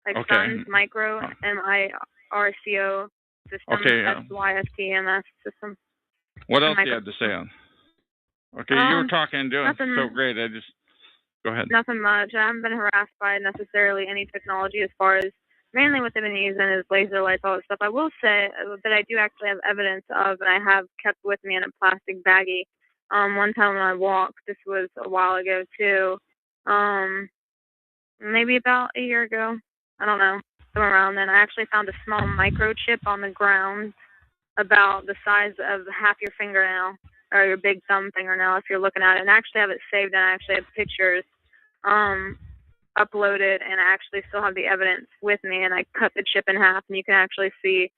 S3: like
S2: okay.
S3: Suns Micro, M-I-R-C-O system,
S2: okay,
S3: S-Y-S-T-M-S system.
S2: What else do you have to say on? Okay, you were talking and doing so great. Go ahead.
S3: Nothing much. I haven't been harassed by necessarily any technology as far as mainly what they've been using is laser lights, all that stuff. I will say that I do actually have evidence of, and I have kept with me in a plastic baggie. One time when I walked, this was a while ago too. Maybe about a year ago. I don't know. Somewhere around then. I actually found a small microchip on the ground about the size of half your fingernail or your big thumb fingernail if you're looking at it. And I actually have it saved and I actually have pictures uploaded and I actually still have the evidence with me and I cut the chip in half and you can actually see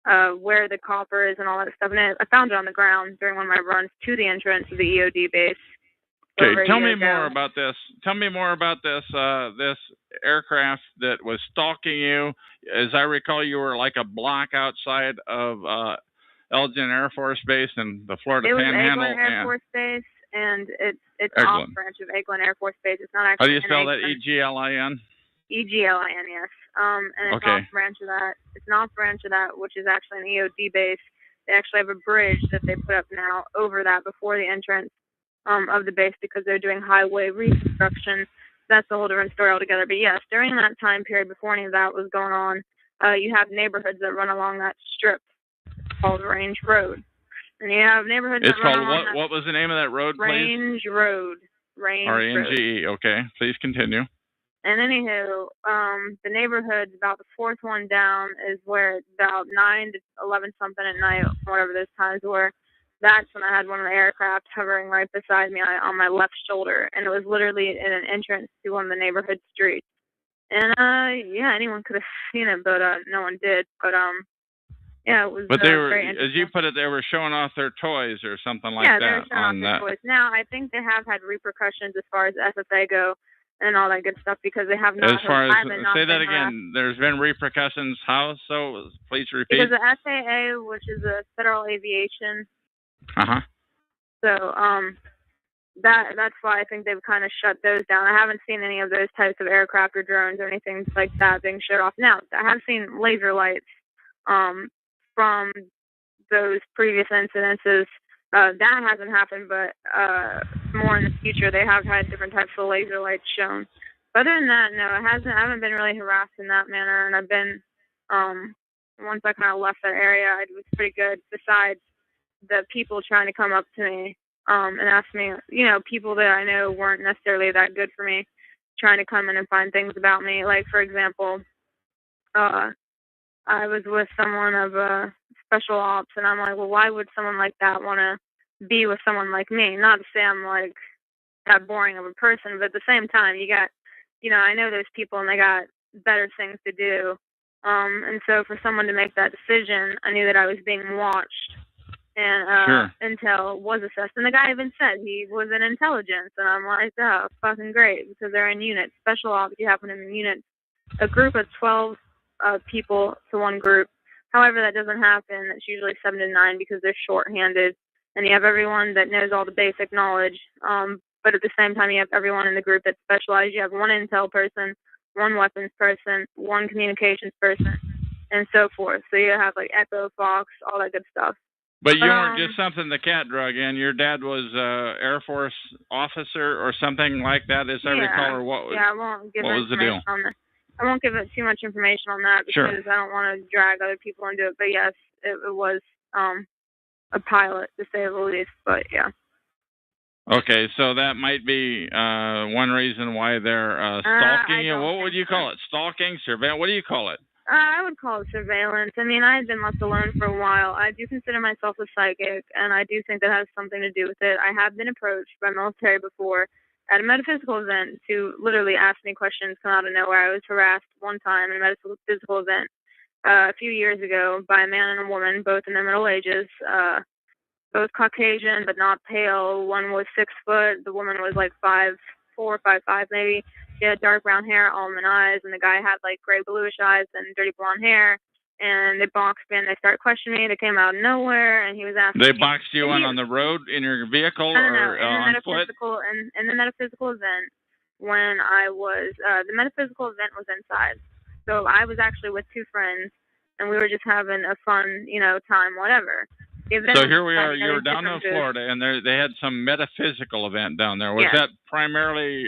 S3: where the copper is and all that stuff. And I found it on the ground during one of my runs to the entrance of the EOD base.
S2: Okay, tell me more about this. Tell me more about this this aircraft that was stalking you. As I recall, you were like a block outside of Elgin Air Force Base in the Florida Panhandle.
S3: It was Eglin Air Force Base, and it's an off branch of Eglin Air Force Base. It's not actually.
S2: How do you spell that? E-G-L-I-N?
S3: E-G-L-I-N, yes. And it's off branch of that. It's an off branch of that, which is actually an EOD base. They actually have a bridge that they put up now over that before the entrance of the base because they're doing highway reconstruction. That's a whole different story altogether. But yes, during that time period, before any of that was going on, you have neighborhoods that run along that strip called Range Road. And you have neighborhoods that run along that.
S2: What was the name of that road, please?
S3: Range Road.
S2: R-A-N-G-E, okay. Please continue.
S3: And anywho, the neighborhoods, about the fourth one down, is where about 9 to 11 something at night, whatever those times were,
S6: that's when I had one of the aircraft hovering right beside me on my left shoulder, and it was literally in an entrance to one of the neighborhood streets. And yeah, anyone could have seen it, but no one did. But yeah, it was
S2: But they were,
S6: very
S2: as
S6: interesting.
S2: you put it, they were showing off their toys or something like
S6: yeah,
S2: that.
S6: they were showing off their toys. Now, I think they have had repercussions as far as FFA go and all that good stuff because they have not.
S2: As far as, say that
S6: harassed.
S2: again, there's been repercussions. How so? Please repeat.
S6: Because the FAA, which is the Federal Aviation.
S2: Uh-huh.
S6: So that's why I think they've kind of shut those down. I haven't seen any of those types of aircraft or drones or anything like that being shut off. Now, I have seen laser lights from those previous incidences. That hasn't happened, but more in the future, they have had different types of laser lights shown. But other than that, no, it hasn't. I haven't been really harassed in that manner, and I've been once I kind of left that area, it was pretty good. Besides the people trying to come up to me and ask me, people that I know weren't necessarily that good for me, trying to come in and find things about me. Like, for example, I was with someone of special ops, and I'm like, well, why would someone like that want to be with someone like me? Not to say I'm like that boring of a person, but at the same time, you got, I know those people and they got better things to do. And so for someone to make that decision, I knew that I was being watched, and
S2: Sure.
S6: intel was assessed. And the guy even said he was in intelligence, and I'm like, oh, fucking great, because they're in units. Special ops, you happen in units. A group of 12 people to one group. However, that doesn't happen. It's usually 7 to 9 because they're short-handed, and you have everyone that knows all the basic knowledge. But at the same time, you have everyone in the group that's specialized. You have one intel person, one weapons person, one communications person, and so forth. So you have like Echo, Fox, all that good stuff.
S2: But you weren't just something the cat drug in. Your dad was Air Force officer or something like that, as I recall, or what was?
S6: Yeah, I won't give
S2: what was the deal?
S6: On that. I won't give it too much information on that because I don't want to drag other people into it. But yes, it was a pilot, to say the least. But yeah.
S2: Okay, so that might be one reason why they're stalking you. What would you call it? Stalking, surveillance? What do you call it?
S6: I would call it surveillance. I mean, I had been left alone for a while. I do consider myself a psychic, and I do think that has something to do with it. I have been approached by military before at a metaphysical event to literally ask me questions, come out of nowhere. I was harassed one time at a metaphysical event a few years ago by a man and a woman, both in their middle ages, both Caucasian but not pale. One was 6 foot. The woman was like 5'4", 5'5" maybe. She had dark brown hair, almond eyes, and the guy had like gray bluish eyes and dirty blonde hair. And they boxed me and they started questioning me. They came out of nowhere, and he was asking.
S2: They boxed you in on the road in your vehicle or on foot?
S6: In the metaphysical event, when I was the metaphysical event was inside, so I was actually with 2 friends, and we were just having a fun, time, whatever.
S2: So here we are. You were down in Florida, and they had some metaphysical event down there. Was that primarily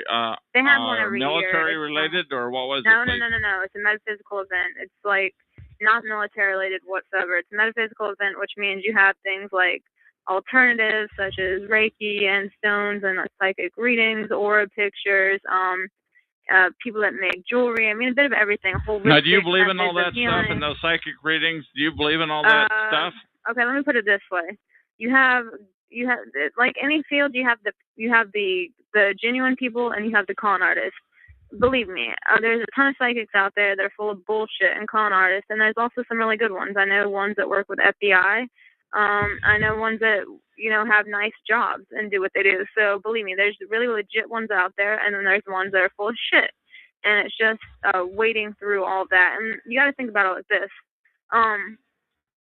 S6: they have one every
S2: military
S6: year.
S2: related, or what was it?
S6: No. It's a metaphysical event. It's like not military related whatsoever. It's a metaphysical event, which means you have things like alternatives such as Reiki and stones and psychic readings, aura pictures, people that make jewelry. I mean, a bit of everything.
S2: Now, do you believe in all that stuff and those psychic readings? Do you believe in all that stuff?
S6: Okay, let me put it this way: you have like any field, you have the genuine people and you have the con artists. Believe me, there's a ton of psychics out there that are full of bullshit and con artists, and there's also some really good ones. I know ones that work with FBI. I know ones that have nice jobs and do what they do. So believe me, there's really legit ones out there, and then there's ones that are full of shit. And it's just wading through all that. And you got to think about it like this.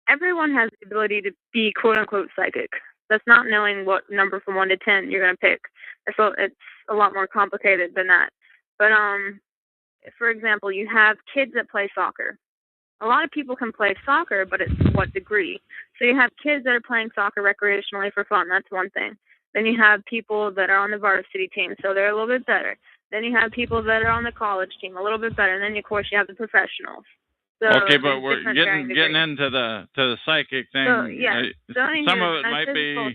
S6: Everyone has the ability to be quote-unquote psychic. That's not knowing what number from 1 to 10 you're going to pick. It's a lot more complicated than that. But, for example, you have kids that play soccer. A lot of people can play soccer, but it's to what degree? So you have kids that are playing soccer recreationally for fun. That's one thing. Then you have people that are on the varsity team, so they're a little bit better. Then you have people that are on the college team, a little bit better. And then, of course, you have the professionals. So
S2: okay, but we're getting into the psychic thing.
S6: So, yeah.
S2: Some of it might be.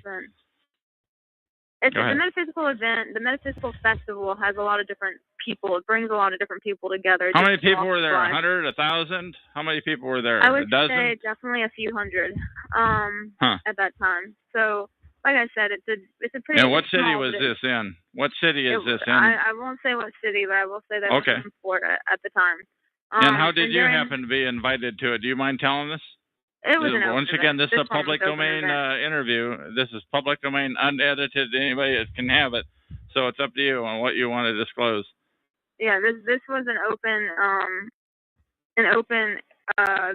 S6: It's the metaphysical event. The metaphysical festival has a lot of different people. It brings a lot of different people together.
S2: How many people were there? 100, 1,000? How many people were there?
S6: I would
S2: a dozen?
S6: say definitely a few hundred at that time. So, like I said, it's a pretty.
S2: And what city
S6: small,
S2: was this in? What city is this in?
S6: I won't say what city, but I will say that it was in Florida at the time.
S2: And how did you happen to be invited to it? Do you mind telling us?
S6: It was
S2: Once again, this is a public domain interview. This is public domain, unedited. Anybody can have it. So it's up to you on what you want to disclose.
S6: Yeah, this was an open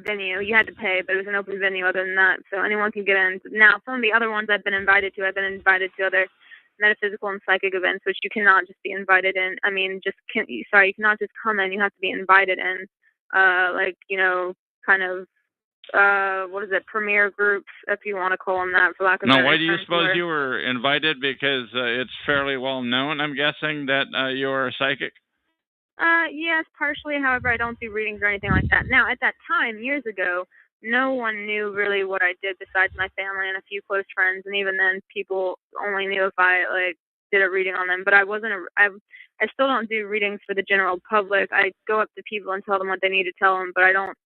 S6: venue. You had to pay, but it was an open venue other than that, so anyone can get in. Now, some of the other ones I've been invited to other metaphysical and psychic events, which you cannot just be invited in. I mean, you cannot just come in. You have to be invited in, premier groups, if you want to call them that, for lack of
S2: Now, why do you suppose you were invited? Because it's fairly well known, I'm guessing, that you're a psychic?
S6: Yes, partially. However, I don't do readings or anything like that. Now, at that time, years ago, no one knew really what I did besides my family and a few close friends, and even then, people only knew if I did a reading on them. But I still don't do readings for the general public. I go up to people and tell them what they need to tell them, but I don't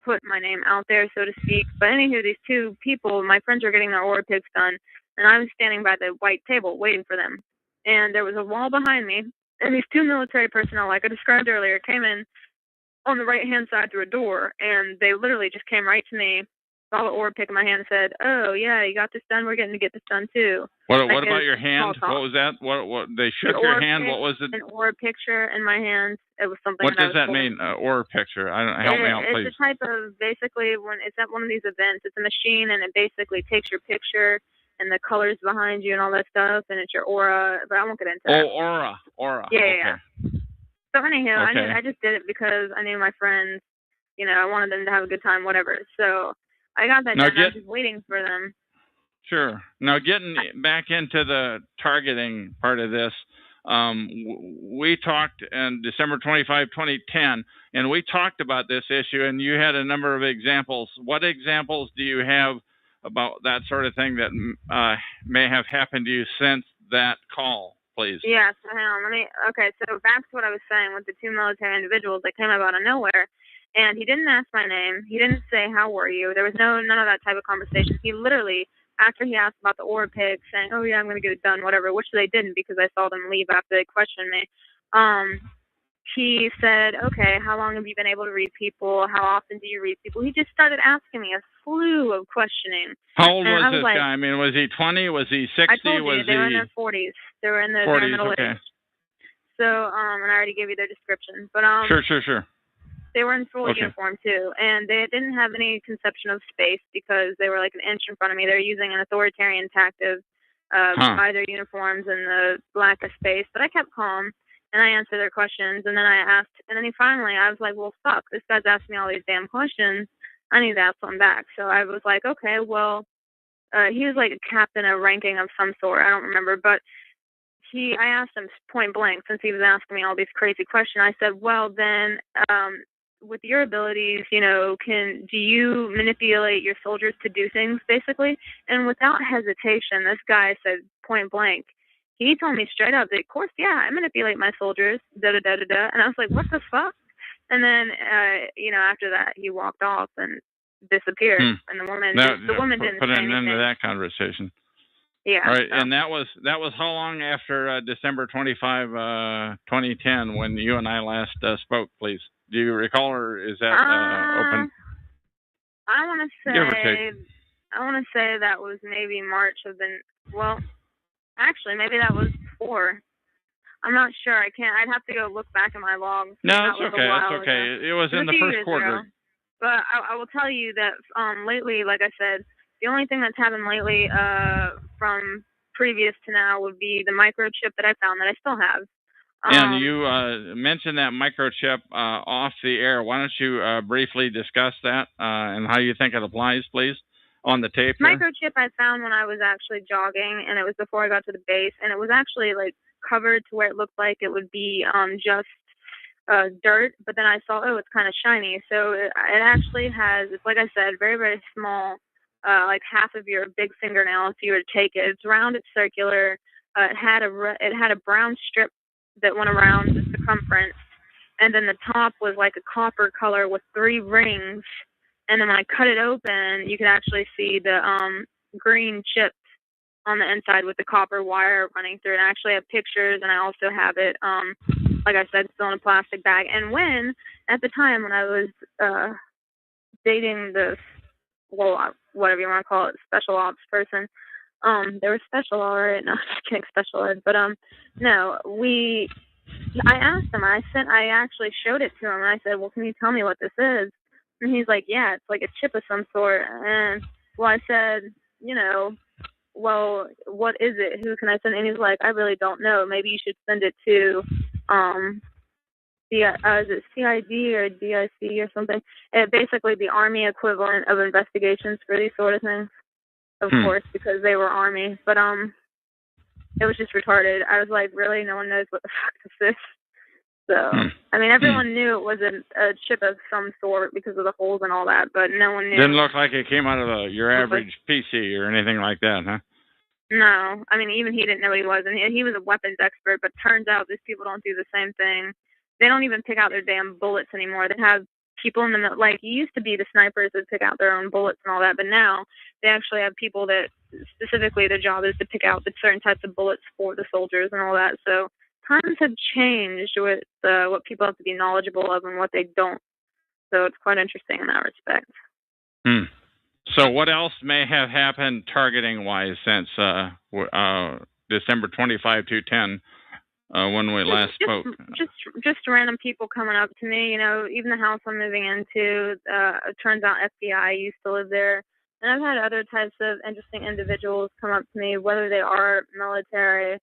S6: put my name out there, so to speak. But anywho, these two people, my friends were getting their aura picks done, and I was standing by the white table waiting for them. And there was a wall behind me, and these two military personnel, like I described earlier, came in on the right-hand side through a door, and they literally just came right to me, saw the aura pick in my hand, and said, "Oh, yeah, you got this done? We're getting to get this done, too."
S2: What about your hand? What was that? What they shook your hand? What was it?
S6: An aura picture in my hand. It was something.
S2: What does that mean? Aura picture? Help me out, please.
S6: It's a type of, basically, when it's at one of these events, it's a machine, and it basically takes your picture and the colors behind you and all that stuff, and it's your aura. But I won't get into that.
S2: Oh, aura.
S6: Yeah,
S2: okay.
S6: yeah. So anyhow,
S2: okay.
S6: I just did it because I knew my friends. I wanted them to have a good time, whatever. So I got that done. I was just waiting for them.
S2: Sure. Now, getting back into the targeting part of this, we talked on December 25, 2010, and we talked about this issue, and you had a number of examples. What examples do you have about that sort of thing that may have happened to you since that call, please?
S6: Yes, hang on. So back to what I was saying with the two military individuals that came up out of nowhere. And he didn't ask my name. He didn't say, "How were you?" There was none of that type of conversation. He literally, after he asked about the aura pick, saying, "Oh yeah, I'm going to get it done," whatever, which they didn't because I saw them leave after they questioned me. He said, "Okay, how long have you been able to read people? How often do you read people?" He just started asking me a slew of questioning.
S2: How old was this guy? I mean, was he 20? Was he 60?
S6: I told you, they were in their 40s. They were in their
S2: 40s,
S6: middle
S2: okay.
S6: age. So, and I already gave you their description. But
S2: Sure.
S6: They were in full uniform too, and they didn't have any conception of space because they were like an inch in front of me. They were using an authoritarian tactic by their uniforms and the lack of space. But I kept calm and I answered their questions, and then I was like, "Well, fuck, this guy's asking me all these damn questions. I need to ask one back." So I was like, "Okay, well," he was like a captain of ranking of some sort. I don't remember, but I asked him point blank, since he was asking me all these crazy questions. I said, "Well, then, with your abilities, do you manipulate your soldiers to do things, basically?" And without hesitation, this guy said point blank. He told me straight up that, "Of course, yeah, I manipulate my soldiers, da-da-da-da-da." And I was like, "What the fuck?" And then, after that, he walked off and disappeared. And the woman didn't
S2: put
S6: say
S2: an end to
S6: anything.
S2: that conversation.
S6: Yeah.
S2: All right, so. And that was how long after December 25, 2010, when you and I last spoke, please? Do you recall, or is that open?
S6: I want to say that was maybe March of maybe that was before. I'm not sure. I can't. I'd have to go look back at my logs.
S2: No, it's okay. It's okay. It was in the first quarter.
S6: Ago. But I will tell you that lately, like I said, the only thing that's happened lately from previous to now would be the microchip that I found that I still have.
S2: And you mentioned that microchip off the air. Why don't you briefly discuss that and how you think it applies, please, on the tape?
S6: Microchip I found when I was actually jogging, and it was before I got to the base, and it was actually like covered to where it looked like it would be just dirt, but then I saw, it's kind of shiny. So it actually has, it's like I said, very, very small, like half of your big fingernail if you were to take it. It's round, it's circular. it had a brown strip that went around the circumference, and then the top was like a copper color with 3 rings. And then when I cut it open, you could actually see the green chips on the inside with the copper wire running through it. And I actually have pictures, and I also have it, like I said, still in a plastic bag. And at the time when I was dating this, well, whatever you want to call it, special ops person, they were special, all right. No, just kidding, special ed. But no, I asked him. I actually showed it to him, and I said, "Well, can you tell me what this is?" And he's like, "Yeah, it's like a chip of some sort." And well, I said, well, what is it? Who can I send? And he's like, "I really don't know. Maybe you should send it to is it CID or DIC or something? Basically, the Army equivalent of investigations for these sort of things, of course, because they were Army. But it was just retarded. I was like, really? No one knows what the fuck this is? So, I mean, everyone knew it was a chip of some sort because of the holes and all that, but no one knew.
S2: Didn't look like it came out of your average PC or anything like that, huh?
S6: No. I mean, even he didn't know what he was, and he was a weapons expert, but turns out these people don't do the same thing. They don't even pick out their damn bullets anymore. They have people in the, like, it used to be the snipers that pick out their own bullets and all that, but now they actually have people that specifically their job is to pick out the certain types of bullets for the soldiers and all that. So times have changed with what people have to be knowledgeable of and what they don't. So it's quite interesting in that respect.
S2: So what else may have happened targeting-wise since December 25, 2010, when we last spoke?
S6: Just random people coming up to me. Even the house I'm moving into, it turns out FBI used to live there. And I've had other types of interesting individuals come up to me, whether they are military,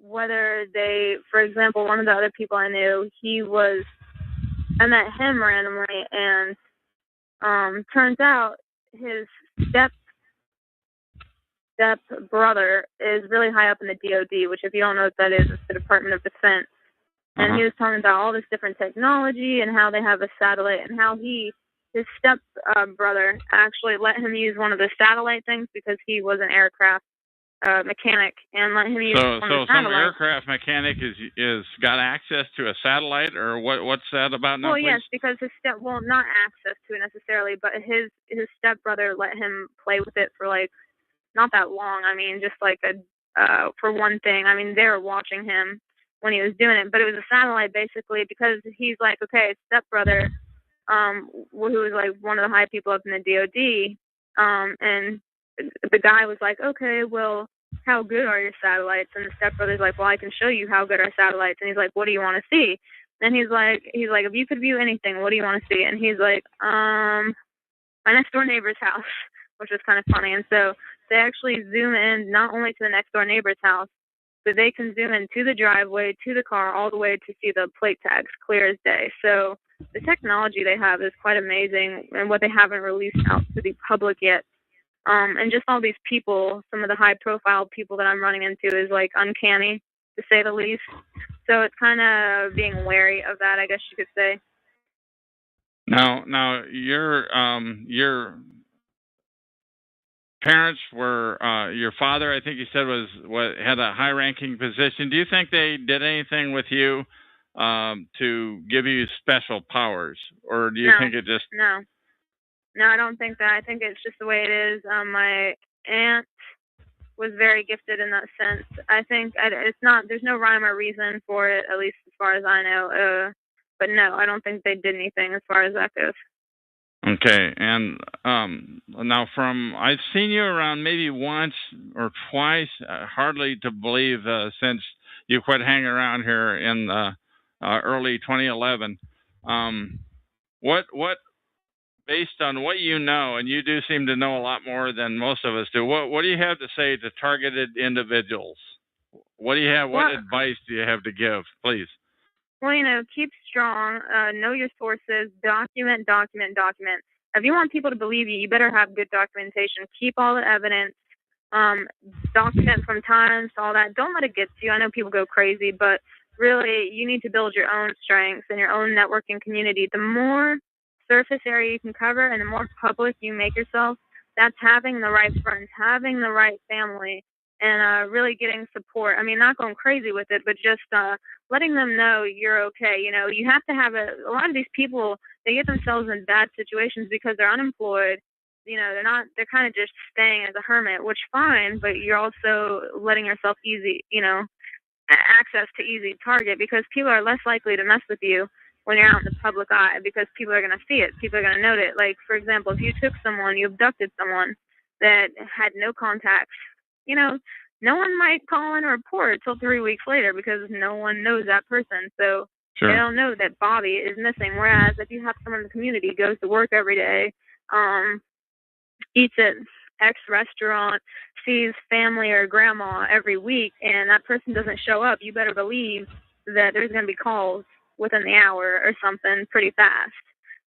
S6: whether they, for example, one of the other people I knew, I met him randomly, and turns out his step brother is really high up in the DOD, which, if you don't know what that is, it's the Department of Defense. And he was talking about all this different technology and how they have a satellite, and how his step brother actually let him use one of the satellite things because he was an aircraft mechanic, and let him use one of the satellites. So some
S2: aircraft mechanic is got access to a satellite, or what's that about now?
S6: Well, yes, because not access to it necessarily, but his stepbrother let him play with it for like not that long. I mean, just like for one thing. I mean, they were watching him when he was doing it, but it was a satellite basically because he's like, okay, stepbrother, who was like one of the high people up in the DOD, and the guy was like, okay, well, how good are your satellites? And the stepbrother's like, well, I can show you how good our satellites. And he's like, what do you want to see? And he's like, if you could view anything, what do you want to see? And he's like, my next door neighbor's house, which was kind of funny. And so they actually zoom in not only to the next door neighbor's house, but they can zoom in to the driveway, to the car, all the way to see the plate tags clear as day. So the technology they have is quite amazing, and what they haven't released out to the public yet. And just all these people, some of the high-profile people that I'm running into is like uncanny, to say the least. So it's kind of being wary of that, I guess you could say.
S2: Now, your parents were your father, I think you said, had a high-ranking position. Do you think they did anything with you to give you special powers, or do you think it just
S6: No, I don't think that. I think it's just the way it is. My aunt was very gifted in that sense. I think there's no rhyme or reason for it, at least as far as I know. But no, I don't think they did anything as far as that goes.
S2: Okay, and now I've seen you around maybe once or twice, hardly to believe, since you quit hanging around here in early 2011. What based on what you know, and you do seem to know a lot more than most of us do, what do you have to say to targeted individuals? What advice do you have to give, please?
S6: Well, keep strong, know your sources, document. If you want people to believe you, you better have good documentation. Keep all the evidence, document from times, all that. Don't let it get to you. I know people go crazy, but really, you need to build your own strengths and your own networking community. The more surface area you can cover and the more public you make yourself, that's having the right friends, having the right family, and really getting support. I mean, not going crazy with it, but just letting them know you're okay. You know, you have to have a lot of these people, they get themselves in bad situations because they're unemployed. You know, they're kind of just staying as a hermit, which fine, but you're also letting yourself access to easy target because people are less likely to mess with you when you're out in the public eye because people are going to see it. People are going to note it. Like, for example, if you you abducted someone that had no contacts, you know, no one might call in a report till 3 weeks later because no one knows that person. So
S2: Sure.
S6: they don't know that Bobby is missing. Whereas if you have someone in the community goes to work every day, eats at X restaurant, sees family or grandma every week, and that person doesn't show up, you better believe that there's going to be calls within the hour or something pretty fast.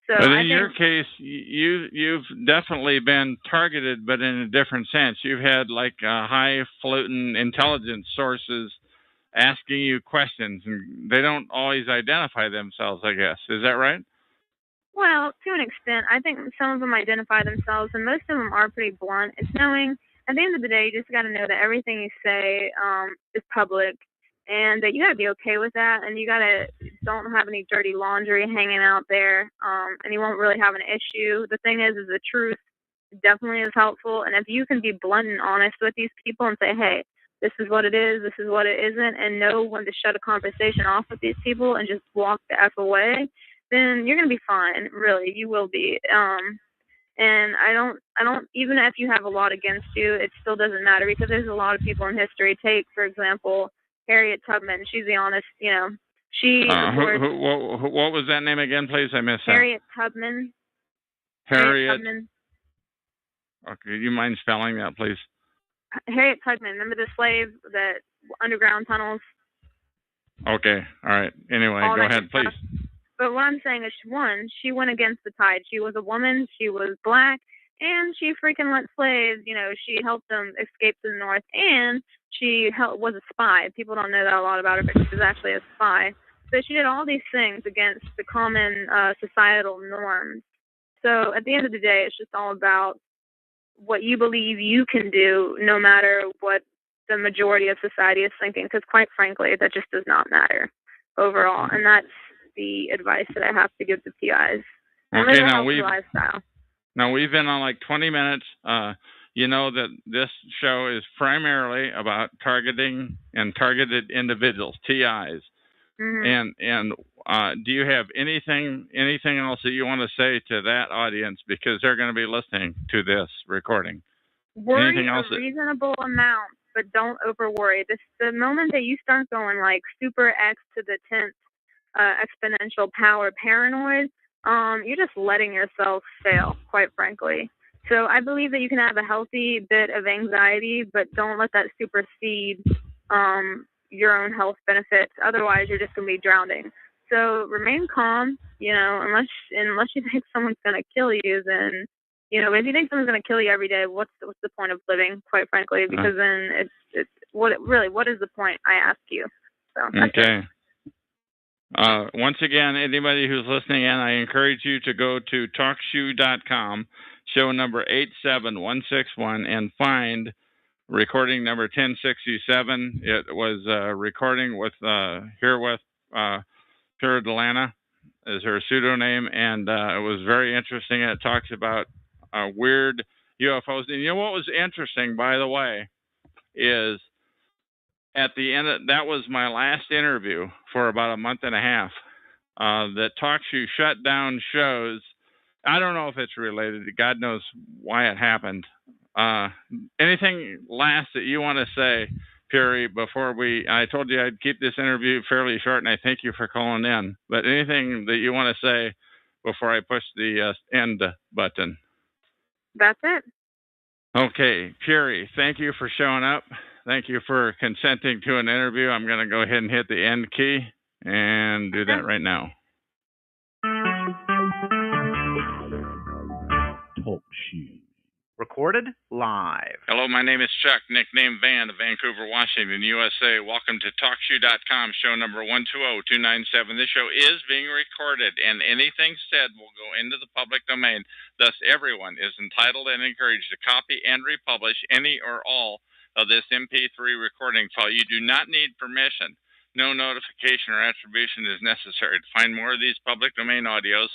S6: So
S2: but in your case, you've definitely been targeted, but in a different sense. You've had like highfalutin intelligence sources asking you questions, and they don't always identify themselves, I guess. Is that right?
S6: Well, to an extent, I think some of them identify themselves, and most of them are pretty blunt. It's knowing, at the end of the day, you just got to know that everything you say is public, and that you got to be okay with that, and you got to don't have any dirty laundry hanging out there, and you won't really have an issue. The thing is the truth definitely is helpful, and if you can be blunt and honest with these people and say, hey, this is what it is, this is what it isn't, and know when to shut a conversation off with these people and just walk the F away, then you're gonna be fine. Really, you will be. And I don't. Even if you have a lot against you, it still doesn't matter because there's a lot of people in history. Take, for example, Harriet Tubman. She's the honest. You know, she.
S2: What was that name again, please? I missed that.
S6: Harriet Tubman.
S2: Harriet
S6: Tubman.
S2: Okay, you mind spelling that, please?
S6: Harriet Tubman. Remember the slave that underground tunnels?
S2: Okay. All right. Anyway, go ahead, please.
S6: But what I'm saying is, one, she went against the tide. She was a woman, she was black, and she freaking let slaves, you know, she helped them escape to the north, and she was a spy. People don't know that a lot about her, but she was actually a spy. So she did all these things against the common societal norms. So at the end of the day, it's just all about what you believe you can do, no matter what the majority of society is thinking, because quite frankly, that just does not matter overall. And that's the advice that I have to give to PIs.
S2: Okay, now we've been on like 20 minutes. You know that this show is primarily about targeting and targeted individuals, TIs. Mm-hmm. And do you have anything else that you want to say to that audience, because they're going to be listening to this recording?
S6: Worry a reasonable amount, but don't over worry. The moment that you start going like super X to the 10th exponential power paranoid, you're just letting yourself fail, quite frankly. So I believe that you can have a healthy bit of anxiety, but don't let that supersede your own health benefits. Otherwise, you're just going to be drowning. So remain calm, you know, unless you think someone's going to kill you, then, you know, if you think someone's going to kill you every day, what's the point of living, quite frankly? Because then what is the point, I ask you? So,
S2: okay. Once again, anybody who's listening in, I encourage you to go to talkshoe.com, show number 87161, and find recording number 1067. It was a recording with Pura Delana is her pseudonym, and it was very interesting. It talks about weird UFOs. And you know what was interesting, by the way, is at the end that was my last interview for about a month and a half. That TalkShoe shut down shows. I don't know if it's related. God knows why it happened. Anything last that you want to say, Puri, before I told you I'd keep this interview fairly short, and I thank you for calling in. But anything that you want to say before I push the end button?
S6: That's it.
S2: Okay, Puri, thank you for showing up. Thank you for consenting to an interview. I'm going to go ahead and hit the end key and do that right now.
S4: TalkShoe. Recorded live.
S2: Hello, my name is Chuck, nickname Van of Vancouver, Washington, USA. Welcome to TalkShoe.com, show number 120297. This show is being recorded, and anything said will go into the public domain. Thus, everyone is entitled and encouraged to copy and republish any or all of this MP3 recording file. You do not need permission. No notification or attribution is necessary. To find more of these public domain audios,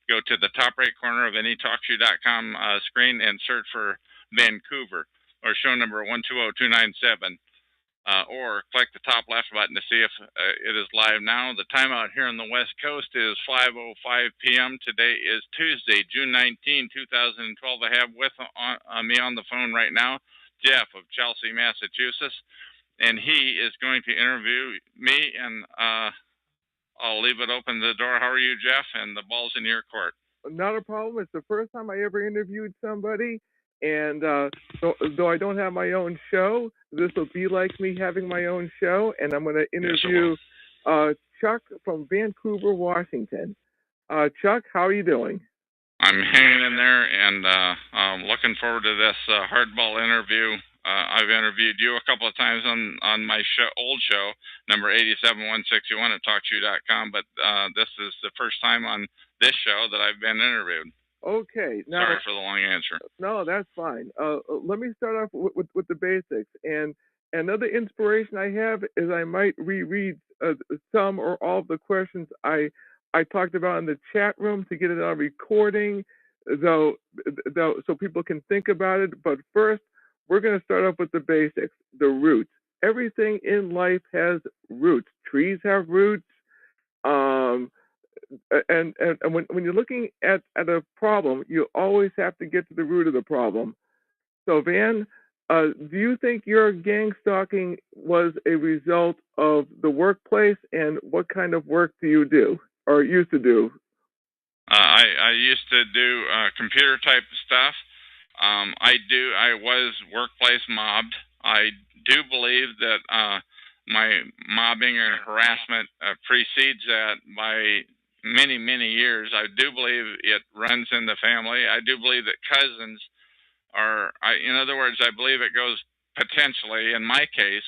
S2: go to the top right corner of any talkshoe.com screen and search for Vancouver or show number 120297. Or click the top left button to see if it is live now. The timeout here on the West Coast is 5:05 p.m. Today is Tuesday, June 19, 2012. I have with me on the phone right now Jeff of Chelsea, Massachusetts, and he is going to interview me, and I'll leave it open the door. How are you, Jeff? And the ball's in your court.
S7: Not a problem. It's the first time I ever interviewed somebody, and though I don't have my own show, this will be like me having my own show, and I'm going to interview Chuck from Vancouver, Washington. Chuck, how are you doing?
S2: I'm hanging in there, and I'm looking forward to this hardball interview. I've interviewed you a couple of times on my old show, number 87161 at talkshoe.com, but this is the first time on this show that I've been interviewed.
S7: Okay. Now,
S2: sorry for the long answer.
S7: No, that's fine. Let me start off with the basics. And another inspiration I have is I might reread some or all of the questions I talked about in the chat room to get it on recording, though, so people can think about it. But first, we're going to start off with the basics, the roots. Everything in life has roots. Trees have roots. And when you're looking at a problem, you always have to get to the root of the problem. So, Van, do you think your gang stalking was a result of the workplace, and what kind of work do you do or used to do?
S2: I used to do computer type stuff. I was workplace mobbed. I do believe that my mobbing or harassment precedes that by many, many years. I do believe it runs in the family. I do believe that cousins are, in other words, I believe it goes potentially, in my case,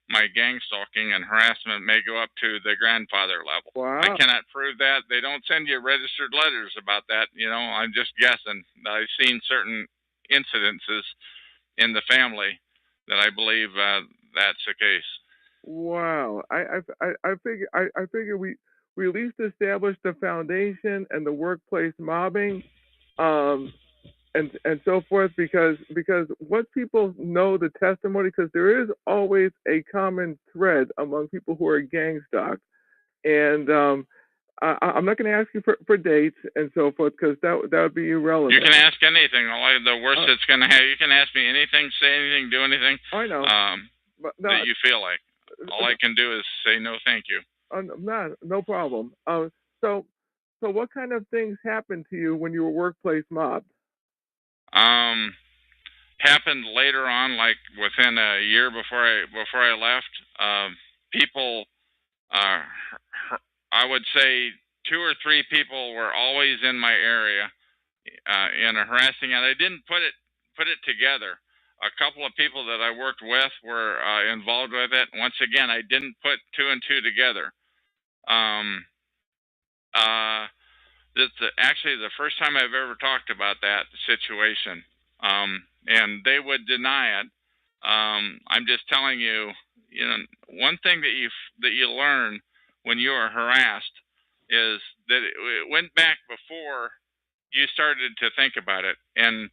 S2: my gang stalking and harassment may go up to the grandfather level.
S7: Wow.
S2: I cannot prove that. They don't send you registered letters about that. I'm just guessing. I've seen certain incidences in the family that I believe that's the case.
S7: Wow. I figure we at least established the foundation and the workplace mobbing, and so forth, because once people know the testimony, because there is always a common thread among people who are gang stalked, and I'm not going to ask you for dates and so forth, because that would be irrelevant.
S2: You can ask anything. The worst it's going to have, you can ask me anything, say anything, do anything.
S7: I know.
S2: But no, that you feel like. All I can do is say no, thank you.
S7: No problem. So what kind of things happened to you when you were workplace mobbed?
S2: Happened later on, like within a year before I left. People, I would say 2 or 3 people were always in my area in a harassing, and I didn't put it together. A couple of people that I worked with were involved with it. Once again, I didn't put 2 and 2 together. This is actually the first time I've ever talked about that situation, and they would deny it. I'm just telling you, one thing that you learn when you are harassed is that it went back before you started to think about it, and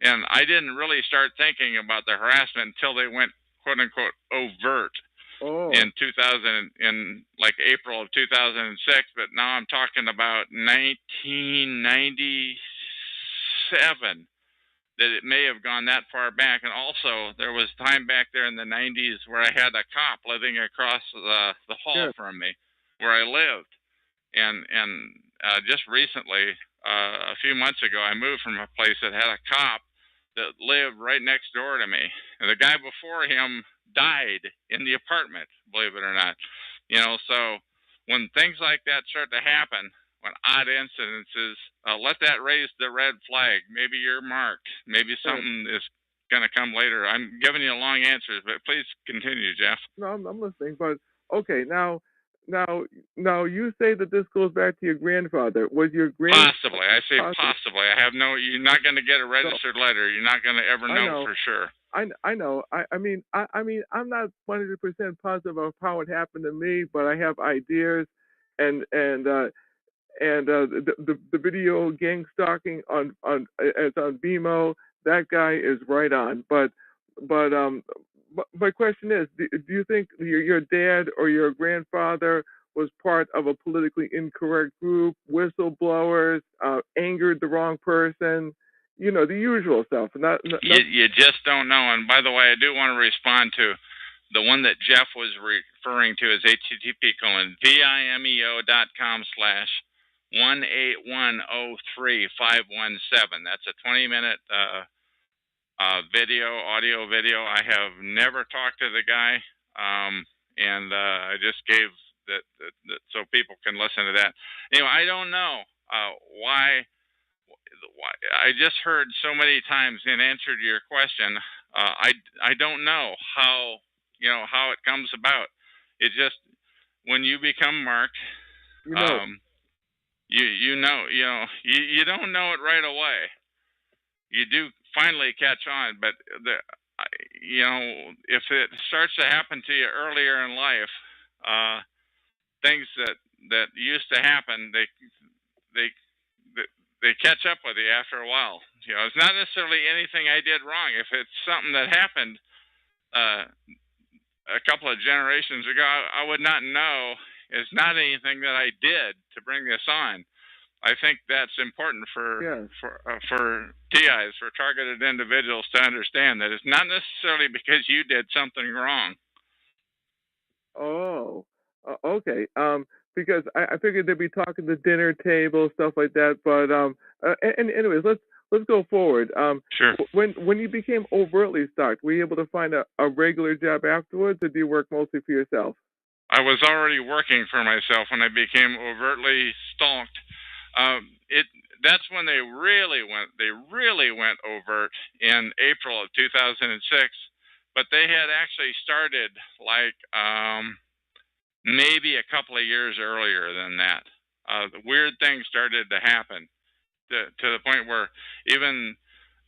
S2: I didn't really start thinking about the harassment until they went quote unquote overt. In 2000, in like April of 2006, but now I'm talking about 1997, that it may have gone that far back. And also, there was time back there in the 90s where I had a cop living across the hall from me, where I lived. And just recently, a few months ago, I moved from a place that had a cop that lived right next door to me. And the guy before him died in the apartment, believe it or not. So when things like that start to happen, when odd incidences, let that raise the red flag. Maybe you're marked. Maybe something is going to come later. I'm giving you long answers, but please continue, Jeff.
S7: No, I'm listening. But okay, now Now you say that this goes back to your grandfather. Was your
S2: Possibly. I say
S7: possibly?
S2: possibly. I have no. You're not going to get a registered letter. You're not going to ever
S7: I
S2: know
S7: know.
S2: for sure.
S7: I know. I mean, I'm not 100% positive of how it happened to me, but I have ideas, and the video gang stalking on it's on BMO. That guy is right on. But my question is, do you think your dad or your grandfather was part of a politically incorrect group, whistleblowers, angered the wrong person? You know, the usual stuff.
S2: You just don't know. And by the way, I do want to respond to the one that Jeff was referring to as http://vimeo.com/18103-517. That's a 20-minute audio video. I have never talked to the guy, and I just gave that so people can listen to that. Anyway, I don't know why. I just heard so many times in answer to your question. I don't know how how it comes about. It just when you become marked,
S7: you know.
S2: you don't know it right away. You do finally catch on, but if it starts to happen to you earlier in life, things that used to happen, they they catch up with you after a while. It's not necessarily anything I did wrong. If it's something that happened a couple of generations ago, I would not know. It's not anything that I did to bring this on. I think that's important for TIs, for targeted individuals, to understand that it's not necessarily because you did something wrong.
S7: Oh, okay. Because I figured they'd be talking the dinner table, stuff like that. But and anyways, let's go forward.
S2: Sure.
S7: When you became overtly stalked, were you able to find a regular job afterwards, or do you work mostly for yourself?
S2: I was already working for myself when I became overtly stalked. That's when they really went overt in April of 2006. But they had actually started like maybe a couple of years earlier than that. The weird things started to happen to the point where even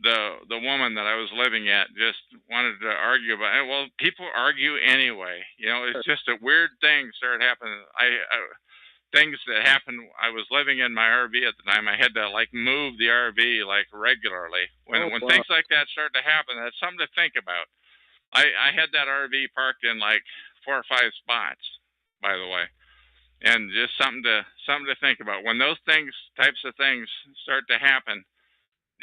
S2: the woman that I was living at just wanted to argue about it. Well, people argue anyway. It's just a weird thing started happening. Things that happened. I was living in my RV at the time. I had to like move the RV like regularly. When things like that start to happen, that's something to think about. I had that RV parked in like 4 or 5 spots, by the way, and just something to think about. When those types of things start to happen,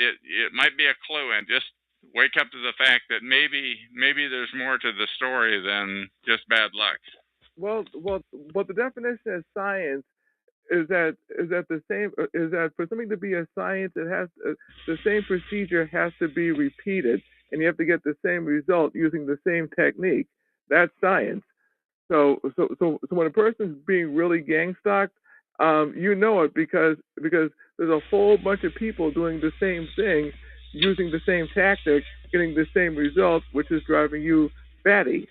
S2: it might be a clue, and just wake up to the fact that maybe there's more to the story than just bad luck.
S7: Well, the definition of science is that for something to be a science, it has the same procedure has to be repeated, and you have to get the same result using the same technique. That's science. So when a person's being really gang stalked, you know it because there's a whole bunch of people doing the same thing, using the same tactic, getting the same result, which is driving you batty.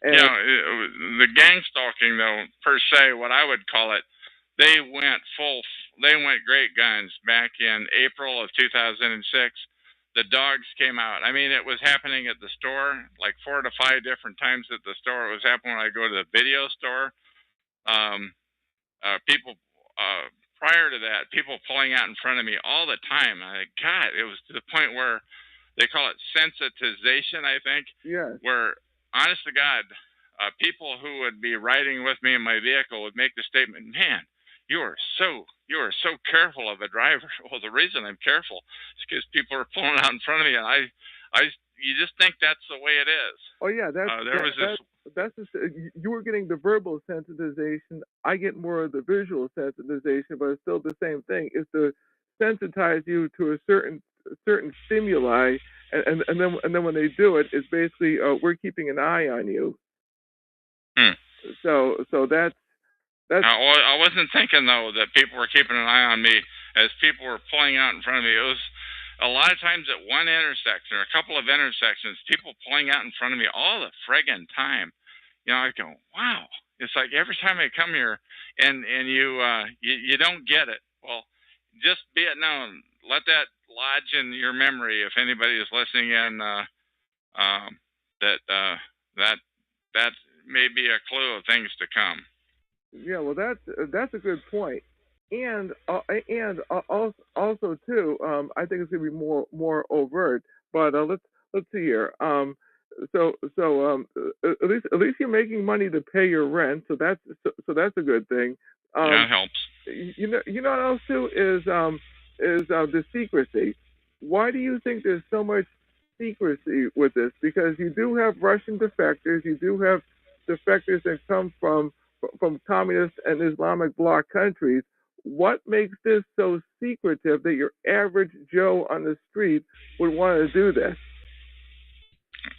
S7: And
S2: the gang stalking, though, per se, what I would call it, they went great guns back in April of 2006. The dogs came out. I mean, it was happening at the store like 4 to 5 different times at the store. It was happening when I go to the video store. People prior to that, people pulling out in front of me all the time. God, it was to the point where they call it sensitization, I think.
S7: Yeah.
S2: Where, honest to God, people who would be riding with me in my vehicle would make the statement, "Man, you are so careful of a driver." Well, the reason I'm careful is because people are pulling out in front of me, and you just think that's the way it is.
S7: Oh yeah, that's just, you were getting the verbal sensitization. I get more of the visual sensitization, but it's still the same thing. It's to sensitize you to a certain stimuli, and then when they do it, it's basically we're keeping an eye on you. So that's.
S2: I wasn't thinking though that people were keeping an eye on me as people were pulling out in front of me. It was a lot of times at one intersection or a couple of intersections, people pulling out in front of me all the friggin' time. I go, wow, It's like every time I come here, and you don't get it. Well, just be it known. Let that lodge in your memory. If anybody is listening in, that that that may be a clue of things to come.
S7: Yeah, well, that's a good point, and also too, I think it's gonna be more overt. But let's see here. At least you're making money to pay your rent, so that's a good thing.
S2: Yeah,
S7: Um,
S2: it helps.
S7: you know what else too is the secrecy. Why do you think there's so much secrecy with this? Because you do have Russian defectors, you do have defectors that come from communist and Islamic bloc countries. What makes this so secretive that your average Joe on the street would want to do this?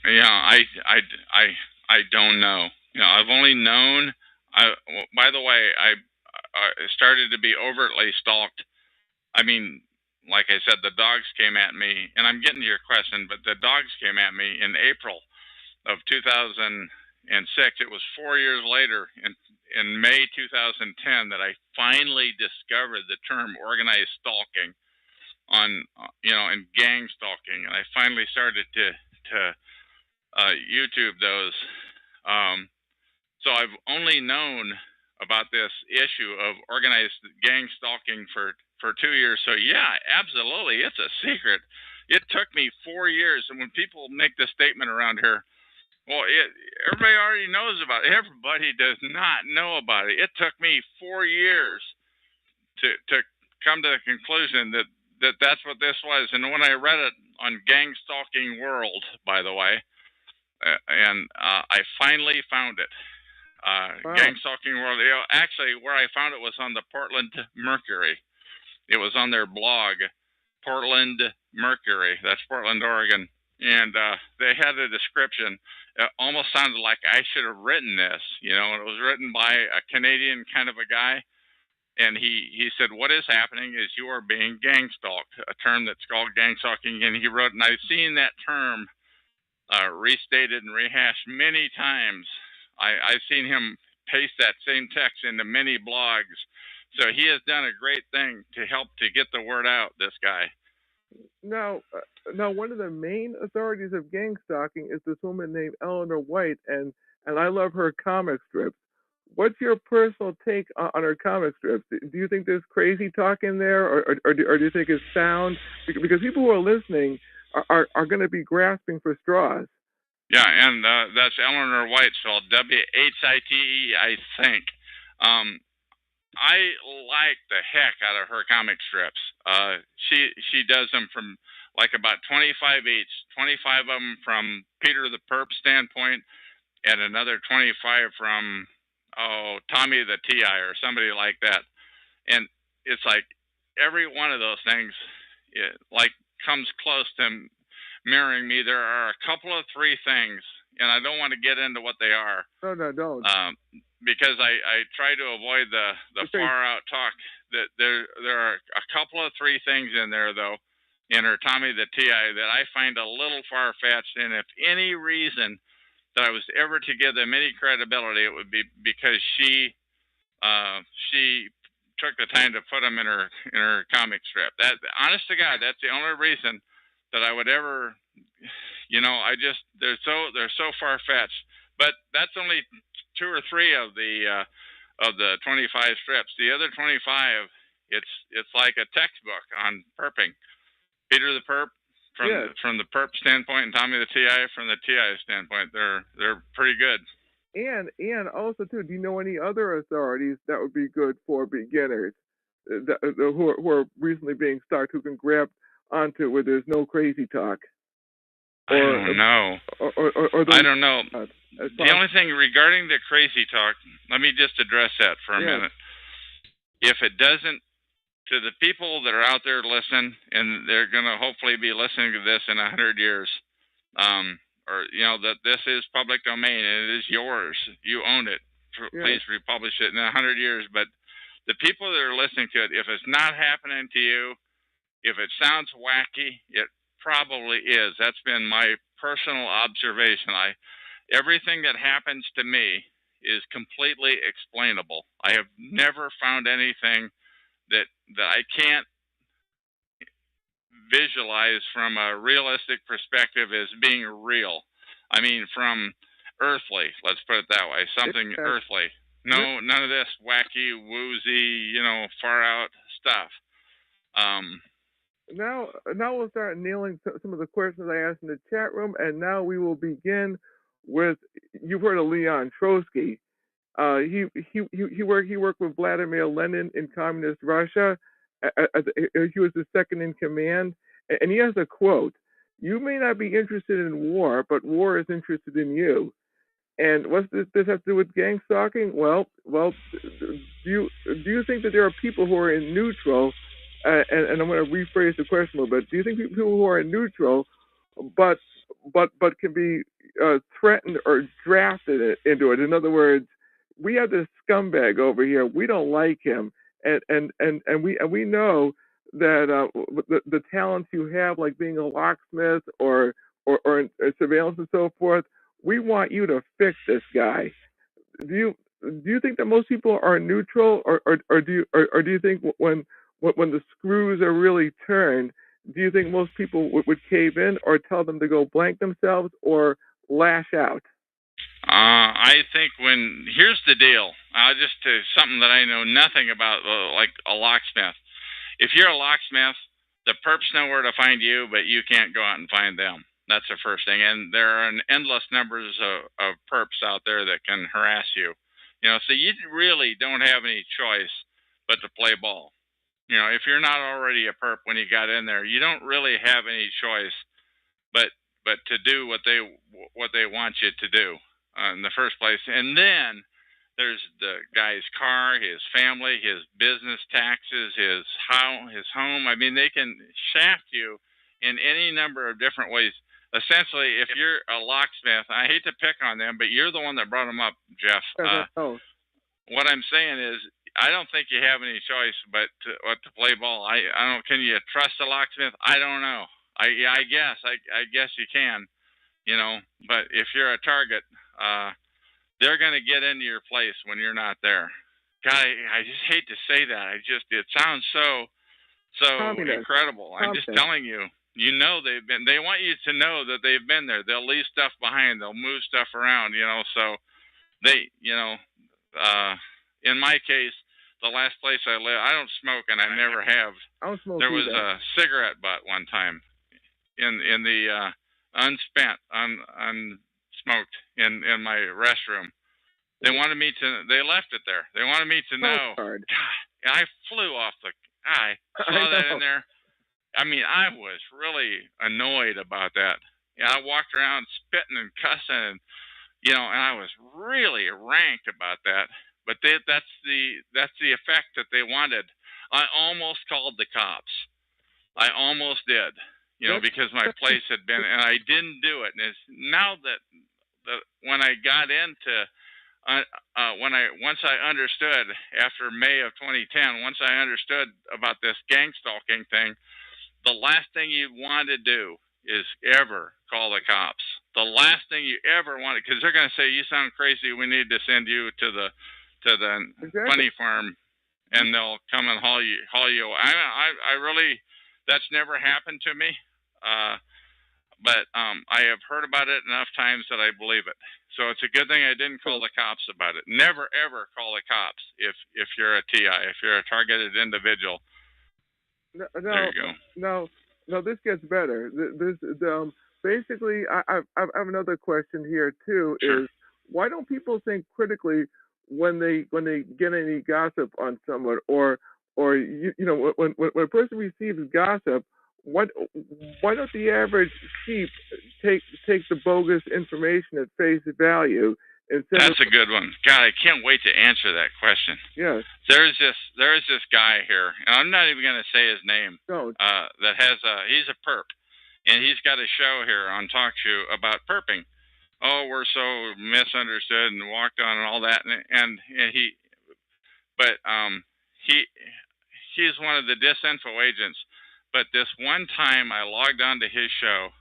S2: Yeah, I don't know. I've only known. By the way, I started to be overtly stalked. I mean, like I said, the dogs came at me, and I'm getting to your question, but the dogs came at me in April of 2006. It was 4 years later, in May 2010, that I finally discovered the term organized stalking and gang stalking, and I finally started to YouTube those. Um, so I've only known about this issue of organized gang stalking for 2 years. So yeah, absolutely, it's a secret. It took me 4 years, and when people make this statement around here, well, everybody already knows about it. Everybody does not know about it. It took me 4 years to come to the conclusion that's what this was. And when I read it on Gang Stalking World, by the way, and I finally found it.
S7: Wow.
S2: Gang Stalking World. Actually, where I found it was on the Portland Mercury. It was on their blog, Portland Mercury. That's Portland, Oregon. And they had a description. It almost sounded like I should have written this. It was written by a Canadian kind of a guy. And he said, what is happening is you are being gang stalked, a term that's called gang stalking. And he wrote, and I've seen that term restated and rehashed many times. I've seen him paste that same text into many blogs. So he has done a great thing to help to get the word out, this guy.
S7: Now, one of the main authorities of gang stalking is this woman named Eleanor White, and I love her comic strips. What's your personal take on her comic strips? Do you think there's crazy talk in there, or do you think it's sound? Because people who are listening are going to be grasping for straws.
S2: Yeah, and that's Eleanor White, spelled White, I think. I like the heck out of her comic strips. She does them from like about 25 each, 25 of them from Peter the Perp standpoint, and another 25 from Tommy the TI or somebody like that. And it's like every one of those things, comes close to mirroring me. There are a couple of three things, and I don't want to get into what they are.
S7: No, don't.
S2: Because I try to avoid the far out talk. That there are a couple of three things in there though, in her Tommy the TI that I find a little far fetched. And if any reason that I was ever to give them any credibility, it would be because she took the time to put them in her comic strip. That, honest to God, that's the only reason that I would ever, they're so far fetched. But that's only 2 or 3 of the 25 strips. The other 25, it's like a textbook on perping. Peter the Perp from the Perp standpoint, and Tommy the TI from the TI standpoint. They're pretty good.
S7: And also too, do you know any other authorities that would be good for beginners who are recently being stalked, who can grab onto it where there's no crazy talk?
S2: I don't know. I don't know. The only thing regarding the crazy talk, let me just address that for a minute. If it doesn't, to the people that are out there listening, and they're going to hopefully be listening to this in 100 years, that this is public domain and it is yours. You own it. Please republish it in 100 years. But the people that are listening to it, if it's not happening to you, if it sounds wacky, it probably is. That's been my personal observation. Everything that happens to me is completely explainable. I have never found anything that I can't visualize from a realistic perspective as being real. I mean, from earthly, let's put it that way, something earthly. No, none of this wacky, woozy, far out stuff.
S7: Now we'll start nailing some of the questions I asked in the chat room, and now we will begin with, you've heard of Leon Trotsky. He worked with Vladimir Lenin in communist Russia. He was the second in command, and he has a quote: "You may not be interested in war, but war is interested in you." And what's this have to do with gang stalking? Well, do you think that there are people who are in neutral? And I'm going to rephrase the question a little bit. Do you think people who are in neutral, but can be threatened or drafted into it? In other words, we have this scumbag over here. We don't like him, and we know that the talents you have, like being a locksmith or surveillance and so forth, we want you to fix this guy. Do you think that most people are neutral, or do you think when the screws are really turned, do you think most people would cave in, or tell them to go blank themselves, or lash out?
S2: I think here's the deal. Just something that I know nothing about, like a locksmith. If you're a locksmith, the perps know where to find you, but you can't go out and find them. That's the first thing. And there are an endless numbers of perps out there that can harass you. So you really don't have any choice but to play ball. If you're not already a perp when you got in there, you don't really have any choice but to do what they want you to do in the first place. And then there's the guy's car, his family, his business taxes, his home. I mean, they can shaft you in any number of different ways. Essentially, if you're a locksmith, I hate to pick on them, but you're the one that brought them up, Jeff. What I'm saying is, I don't think you have any choice but to play ball. I don't. Can you trust a locksmith? I don't know. I guess you can. But if you're a target, they're going to get into your place when you're not there. God, I just hate to say that. It sounds so incredible. I'm just telling you. They want you to know that they've been there. They'll leave stuff behind. They'll move stuff around. So they, in my case, the last place I live, I don't smoke, and I never have.
S7: I don't smoke
S2: there was
S7: either.
S2: a cigarette butt one time in the unsmoked in my restroom. They wanted me to. They left it there. They wanted me to know. God, I flew off the. I saw that in there. I mean, I was really annoyed about that. I walked around spitting and cussing, and and I was really ranked about that. But that's the effect that they wanted. I almost called the cops. I almost did. Because my place had been, and I didn't do it. And it's now that when I got into once I understood after May of 2010, once I understood about this gang stalking thing, the last thing you want to do is ever call the cops. The last thing you ever want, because they're going to say, "You sound crazy. We need to send you to the funny farm," and they'll come and haul you. I really, that's never happened to me, but I have heard about it enough times that I believe it. So it's a good thing I didn't call the cops about it. Never ever call the cops if you're a TI, if you're a targeted individual. There you go.
S7: No, this gets better. Basically, I have another question here too.
S2: Sure.
S7: Is why don't people think critically when they get any gossip on someone, or when a person receives gossip, why don't the average sheep take the bogus information at face value?
S2: That's a good one. God, I can't wait to answer that question.
S7: Yes.
S2: There's this guy here, and I'm not even going to say his name.
S7: No.
S2: That has he's a perp, and he's got a show here on Talk Show about perping. Oh, we're so misunderstood and walked on and all that, he's one of the disinfo agents. But this one time I logged on to his show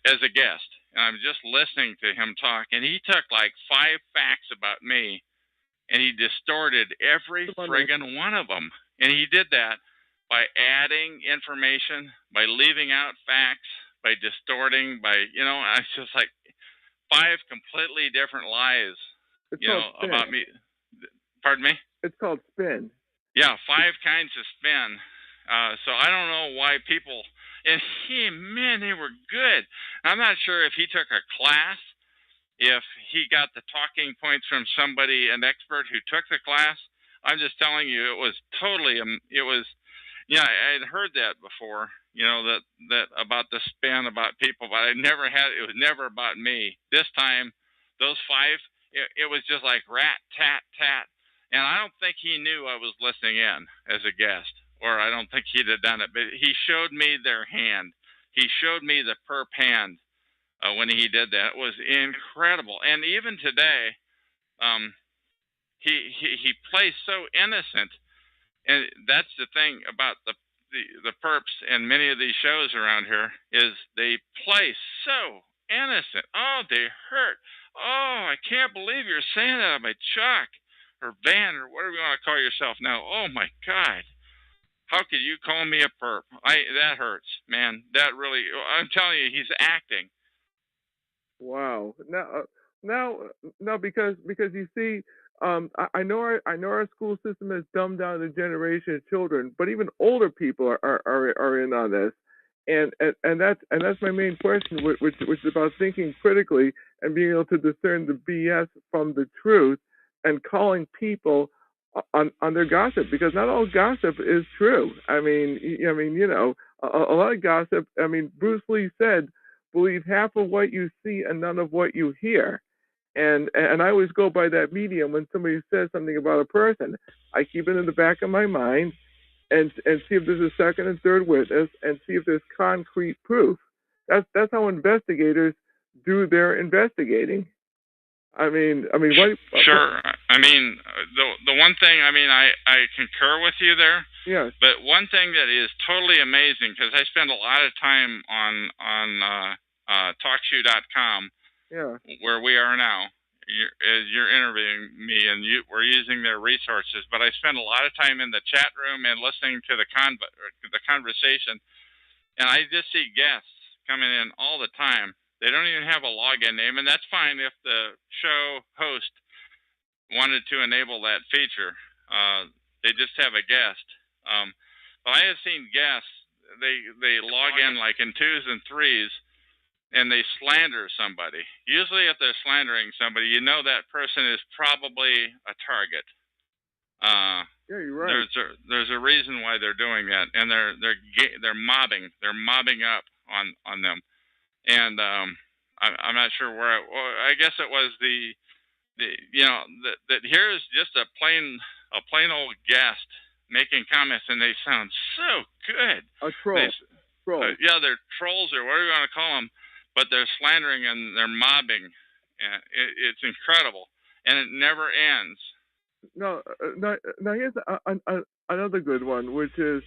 S2: as a guest, and I'm just listening to him talk, and he took like 5 facts about me, and he distorted every friggin' one of them. And he did that by adding information, by leaving out facts, by distorting, by, it's just like 5 completely different lies,
S7: It's called spin.
S2: about me. Pardon me?
S7: It's called spin.
S2: Yeah, 5 kinds of spin. So I don't know why people, and they were good. I'm not sure if he took a class, if he got the talking points from somebody, an expert who took the class. I'm just telling you, it was totally, I had heard that before, that about the spin about people, but it was never about me. This time, those 5, it was just like rat, tat, tat. And I don't think he knew I was listening in as a guest, or I don't think he'd have done it, but he showed me their hand. He showed me the perp hand when he did that. It was incredible. And even today, he plays so innocent. And that's the thing about the perps and many of these shows around here is they play so innocent. Oh, they hurt. Oh, I can't believe you're saying that about Chuck or Van or whatever you want to call yourself now. Oh my God. How could you call me a perp? That hurts, man. That really, I'm telling you, he's acting.
S7: Wow. Now, because you see, I know our school system has dumbed down the generation of children, but even older people are in on this, and that's my main question, which is about thinking critically and being able to discern the BS from the truth, and calling people on their gossip, because not all gossip is true. I mean, a lot of gossip. I mean, Bruce Lee said, believe half of what you see and none of what you hear. And I always go by that medium when somebody says something about a person. I keep it in the back of my mind and see if there's a second and third witness and see if there's concrete proof. That's how investigators do their investigating. I mean, what?
S2: Sure. I mean, the one thing, I concur with you there.
S7: Yes.
S2: But one thing that is totally amazing, because I spend a lot of time on TalkShoe.com,
S7: Yeah.
S2: where we are now. You're interviewing me, and we're using their resources. But I spend a lot of time in the chat room and listening to the conversation, and I just see guests coming in all the time. They don't even have a login name, and that's fine if the show host wanted to enable that feature. They just have a guest. But I have seen guests, they log in like in 2s and 3s, and they slander somebody. Usually if they're slandering somebody, you know that person is probably a target.
S7: Yeah, you're right.
S2: There's a reason why they're doing that, and they're mobbing. They're mobbing up on them. And I'm not sure where. I guess it was that here's just a plain old guest making comments, and they sound so good.
S7: A troll.
S2: Yeah, they're trolls or whatever you want to call them, but they're slandering and they're mobbing. And it's incredible, and it never ends.
S7: No, here's another good one, which is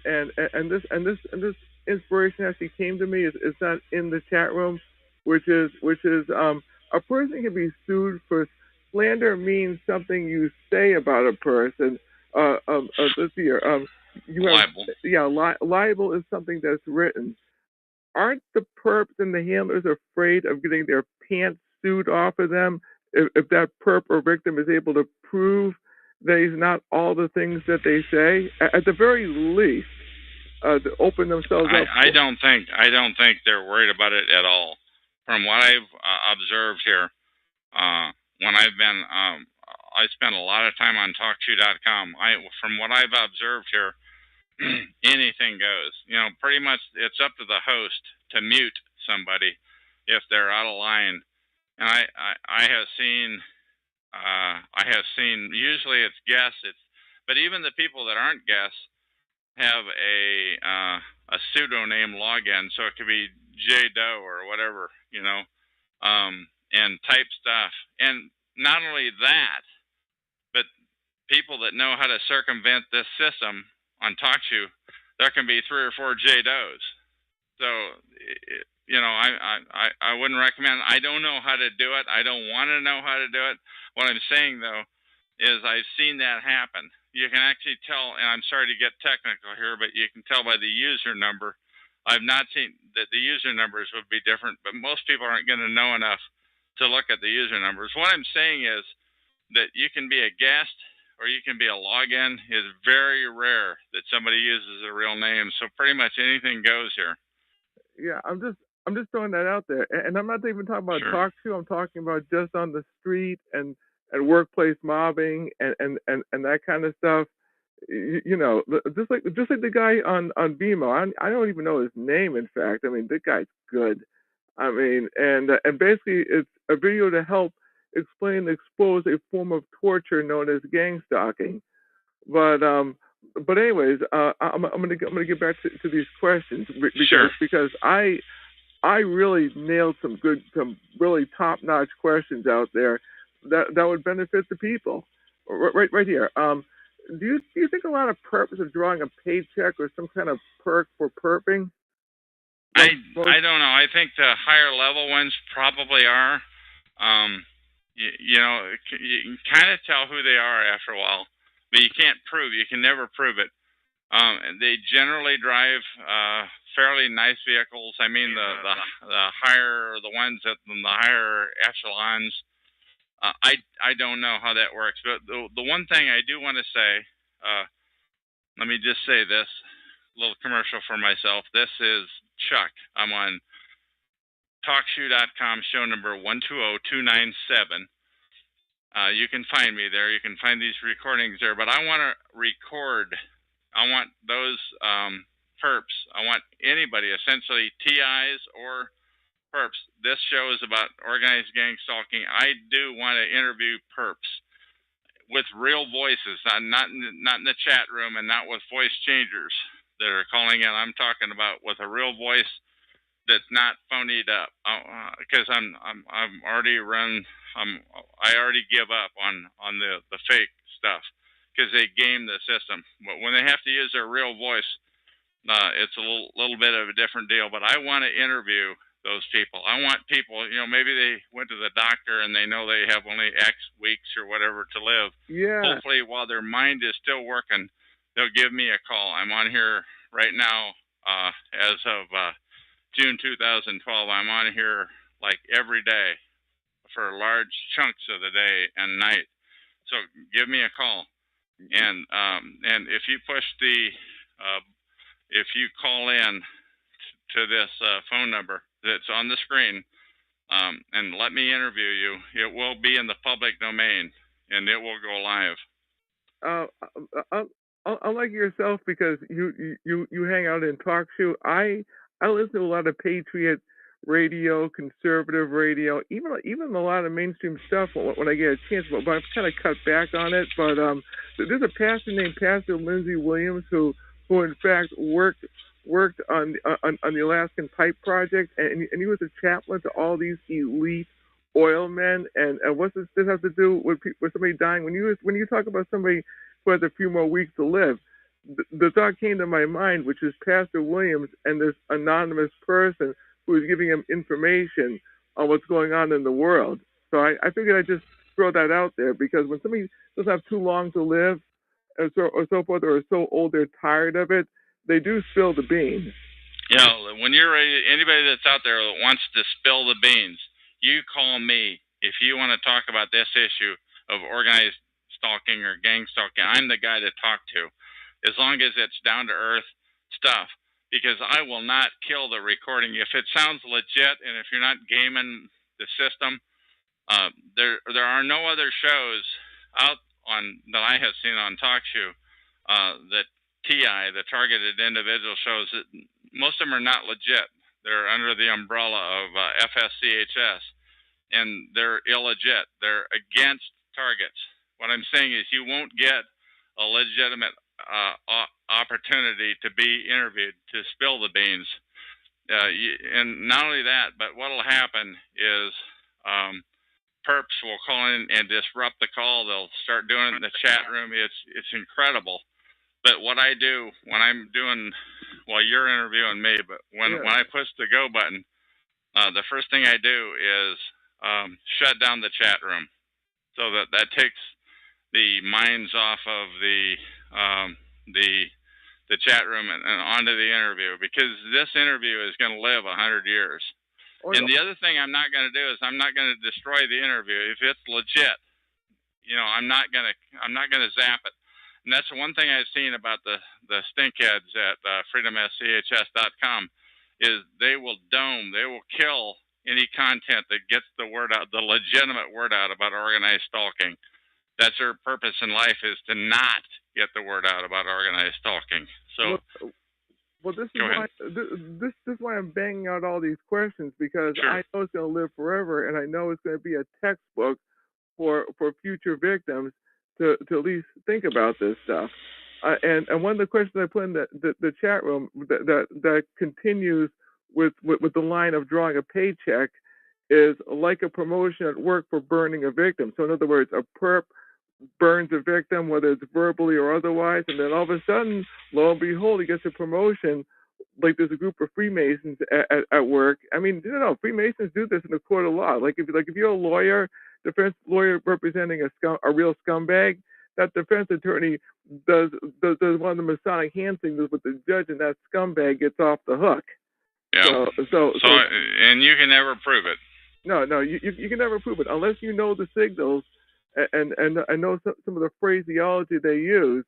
S7: and this inspiration actually came to me. It's not in the chat room, which is a person can be sued for slander. Means something you say about a person. Let's see here.
S2: Libel.
S7: Yeah, libel is something that's written. Aren't the perps and the handlers afraid of getting their pants sued off of them if that perp or victim is able to prove that he's not all the things that they say? At the very least, to open themselves up.
S2: I don't think they're worried about it at all. From what I've observed here, when I've been, I spend a lot of time on TalkShoe.com. From what I've observed here, anything goes. Pretty much it's up to the host to mute somebody if they're out of line. And I have seen usually it's guests. But even the people that aren't guests have a pseudonym login, so it could be J Doe or whatever, and type stuff. And not only that, but people that know how to circumvent this system on TalkShoe, there can be 3 or 4 J Does. So I wouldn't recommend. I don't know how to do it. I don't want to know how to do it. What I'm saying though is I've seen that happen. You can actually tell, and I'm sorry to get technical here, but you can tell by the user number. I've not seen that the user numbers would be different, but most people aren't going to know enough to look at the user numbers. What I'm saying is that you can be a guest or you can be a login. Is very rare that somebody uses a real name. So pretty much anything goes here.
S7: Yeah, I'm just throwing that out there, and I'm not even talking about
S2: Sure.
S7: talk show. I'm talking about just on the street and workplace mobbing and that kind of stuff. Just like the guy on BMO. I don't even know his name. In fact, I mean, the guy's good. I mean, and basically, it's a video to help explain and expose a form of torture known as gangstalking. But anyways, I'm gonna get back to these questions
S2: Sure.
S7: because I really nailed some really top notch questions out there that would benefit the people. Right here. Do you think a lot of perps are drawing a paycheck or some kind of perk for perping?
S2: I don't know. I think the higher level ones probably are. You can kind of tell who they are after a while, but you can't prove. You can never prove it. They generally drive fairly nice vehicles. I mean, the higher the ones at the higher echelons. I don't know how that works, but the one thing I do want to say, let me just say this little commercial for myself. This is Chuck. I'm on TalkShoe.com, show number 120297. You can find me there. You can find these recordings there. But I want to record. I want those perps. I want anybody, essentially TIs or perps. This show is about organized gang stalking. I do want to interview perps with real voices, not in the chat room and not with voice changers that are calling in. I'm talking about with a real voice that's not phonied up, because I'm already run. I already give up on the fake stuff because they game the system. But when they have to use their real voice, it's a little bit of a different deal. But I want to interview those people. I want people, maybe they went to the doctor and they know they have only X weeks or whatever to live.
S7: Yeah.
S2: Hopefully, while their mind is still working, they'll give me a call. I'm on here right now as of June 2012. I'm on here like every day for large chunks of the day and night. So give me a call, and if you push if you call in to this phone number that's on the screen, and let me interview you, it will be in the public domain and it will go live.
S7: Unlike yourself, because you hang out in talk show, I listen to a lot of patriot radio, conservative radio, even a lot of mainstream stuff when I get a chance. But I've kind of cut back on it. But there's a pastor named Pastor Lindsey Williams who in fact worked on the Alaskan Pipe Project, and he was a chaplain to all these elite oil men. And what's this have to do with somebody dying? When you talk about somebody who has a few more weeks to live, the thought came to my mind, which is Pastor Williams and this anonymous person who is giving him information on what's going on in the world. So I figured I'd just throw that out there, because when somebody doesn't have too long to live, or so forth, or are so old they're tired of it, they do spill the beans.
S2: When you're ready, anybody that's out there that wants to spill the beans, you call me if you want to talk about this issue of organized stalking or gang stalking. I'm the guy to talk to, as long as it's down to earth stuff, because I will not kill the recording if it sounds legit and if you're not gaming the system. There are no other shows out on that I have seen on TalkShoe that TI, the targeted individual shows, that most of them are not legit. They're under the umbrella of FSCHS, and they're illegit. They're against targets. What I'm saying is you won't get a legitimate opportunity to be interviewed, to spill the beans. And not only that, but what will happen is perps will call in and disrupt the call. They'll start doing it in the chat room. It's incredible. But what I do when I'm doing, well, you're interviewing me, but when I push the go button, the first thing I do is shut down the chat room, so that takes the minds off of um, the the chat room and onto the interview, because this interview is going to live 100 years. And the other thing I'm not going to do is I'm not going to destroy the interview if it's legit. I'm not gonna zap it. And that's the one thing I've seen about the stinkheads at freedomschs.com is they will kill any content that gets the word out, the legitimate word out about organized stalking. That's their purpose in life, is to not get the word out about organized stalking. So,
S7: well, this is why I'm banging out all these questions, because
S2: sure.
S7: I know it's going to live forever, and I know it's going to be a textbook for future victims to at least think about this stuff. And one of the questions I put in the chat room that continues with the line of drawing a paycheck is like a promotion at work for burning a victim. So in other words, a perp burns a victim, whether it's verbally or otherwise, and then all of a sudden, lo and behold, he gets a promotion. Like there's a group of Freemasons at work. I mean, Freemasons do this in the court of law. Like if you're a lawyer, defense lawyer representing a real scumbag, that defense attorney does one of the Masonic hand signals with the judge, and that scumbag gets off the hook.
S2: Yeah. So and you can never prove it.
S7: No, you can never prove it unless you know the signals and I know some of the phraseology they use.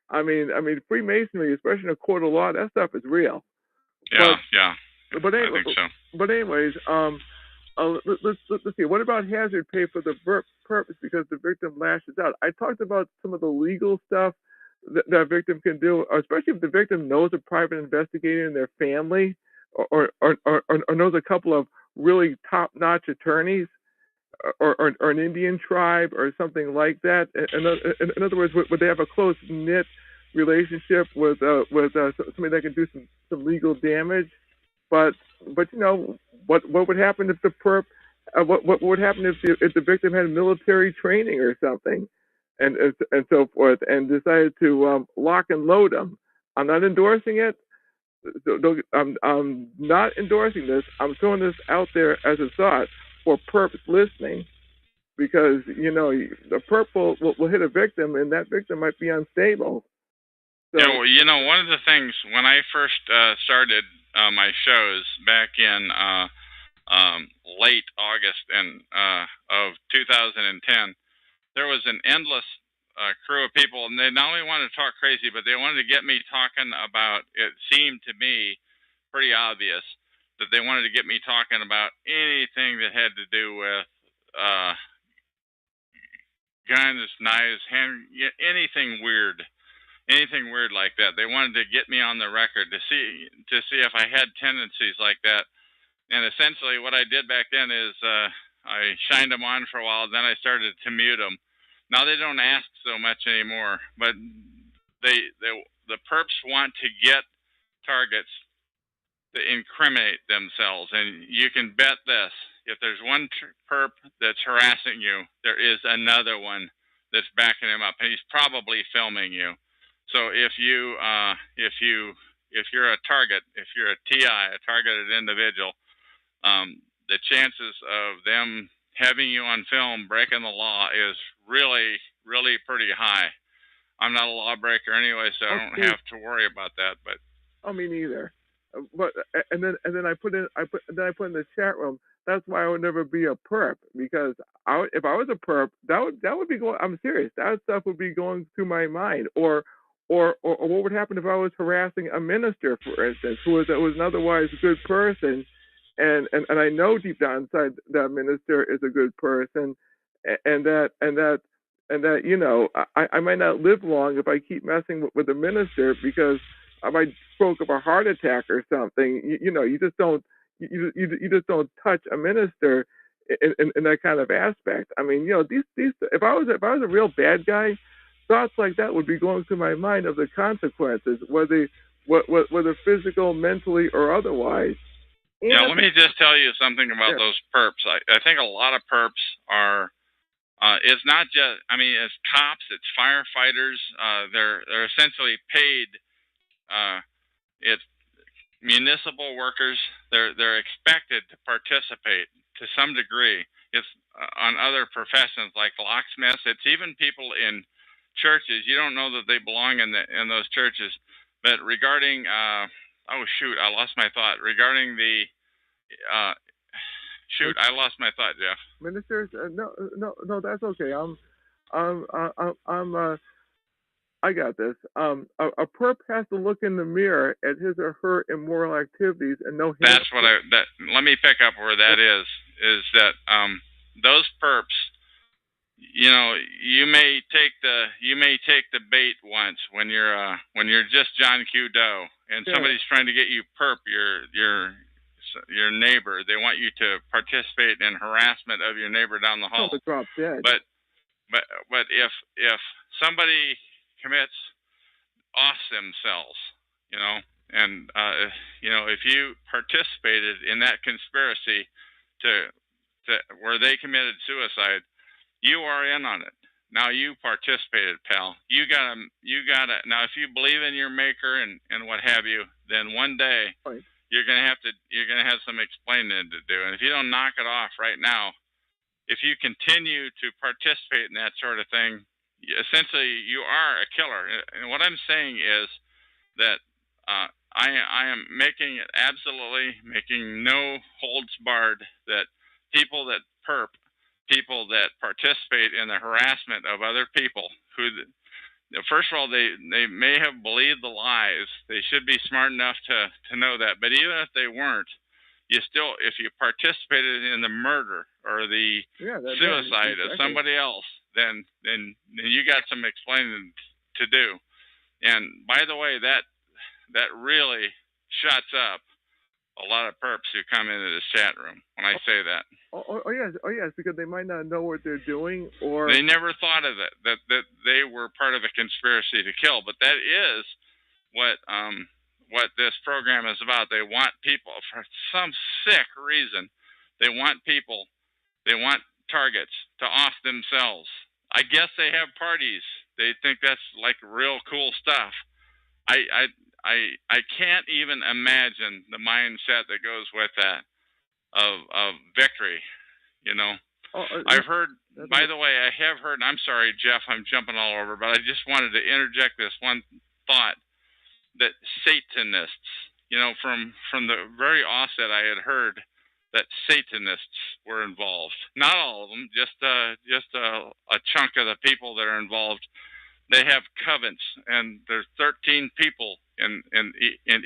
S7: I mean, Freemasonry, especially in a court of law, that stuff is real.
S2: Yeah,
S7: But
S2: I think so.
S7: But anyways, let's see. What about hazard pay for the purpose because the victim lashes out? I talked about some of the legal stuff that victim can do, especially if the victim knows a private investigator in their family, or knows a couple of really top-notch attorneys, or an Indian tribe or something like that. In other words, would they have a close knit relationship with somebody that can do some legal damage? But what would happen if the perp? What would happen if the victim had military training or something, and so forth, and decided to lock and load them? I'm not endorsing it. I'm not endorsing this. I'm throwing this out there as a thought for perps listening, because the perp will hit a victim, and that victim might be unstable.
S2: So, yeah, well, one of the things when I first started my shows back in late August of 2010, there was an endless crew of people, and they not only wanted to talk crazy, but they wanted to get me talking about. It seemed to me pretty obvious that they wanted to get me talking about anything that had to do with guns, knives, anything weird like that. They wanted to get me on the record to see if I had tendencies like that. And essentially, what I did back then is I shined them on for a while. Then I started to mute them. Now they don't ask so much anymore, but the perps want to get targets to incriminate themselves, and you can bet this: if there's one perp that's harassing you, there is another one that's backing him up, and he's probably filming you. So if you're a target, if you're a TI, a targeted individual, the chances of them having you on film breaking the law is really, really pretty high. I'm not a lawbreaker anyway, so I don't have to worry about that. But
S7: I mean, either. But and then I put in the chat room. That's why I would never be a perp, because if I was a perp, that would be going. I'm serious. That stuff would be going through my mind. Or what would happen if I was harassing a minister, for instance, who was an otherwise good person, and I know deep down inside that minister is a good person, and that I might not live long if I keep messing with the minister, because I might stroke of a heart attack or something. You just don't touch a minister in that kind of aspect. I mean, these if I was a real bad guy, thoughts like that would be going through my mind of the consequences, whether physical, mentally, or otherwise.
S2: Yeah, let me just tell you something about those perps. I think a lot of perps are. It's not just. I mean, it's cops, it's firefighters. They're essentially paid. It's municipal workers, they're expected to participate to some degree. It's on other professions like locksmiths. It's even people in churches. You don't know that they belong in those churches. But regarding oh shoot, I lost my thought. Regarding the shoot, I lost my thought, Jeff.
S7: Ministers, no, that's okay. I got this. A perp has to look in the mirror at his or her immoral activities and know.
S2: That's what let me pick up where that is that those perps, you know, you may take the bait once when you're just John Q. Doe and somebody's trying to get you perp your neighbor. They want you to participate in harassment of your neighbor down the hall.
S7: Drop dead.
S2: But if somebody commits off themselves, you know, and you know, if you participated in that conspiracy to where they committed suicide, you are in on it. Now you participated, pal. You gotta. Now, if you believe in your maker and what have you, then one day you're gonna have some explaining to do. And if you don't knock it off right now, if you continue to participate in that sort of thing, essentially you are a killer. And what I'm saying is that I am making it absolutely making no holds barred that people that perp, people that participate in the harassment of other people who, first of all, they may have believed the lies. They should be smart enough to know that. But even if they weren't, you still, if you participated in the murder or the suicide of somebody else, then you got some explaining to do. And by the way, that really shuts up a lot of perps who come into this chat room when I say that.
S7: Oh yes, because they might not know what they're doing, or
S2: they never thought of it, that they were part of a conspiracy to kill. But that is what this program is about. They want people, for some sick reason, they want targets to off themselves. I guess they have parties. They think that's like real cool stuff. I can't even imagine the mindset that goes with that of victory, you know. I've heard, by the way, I have heard, and I'm sorry, Jeff, I'm jumping all over, but I just wanted to interject this one thought, that Satanists, you know, from the very offset, I had heard that Satanists were involved. Not all of them, just a chunk of the people that are involved. They have covens, and there's 13 people in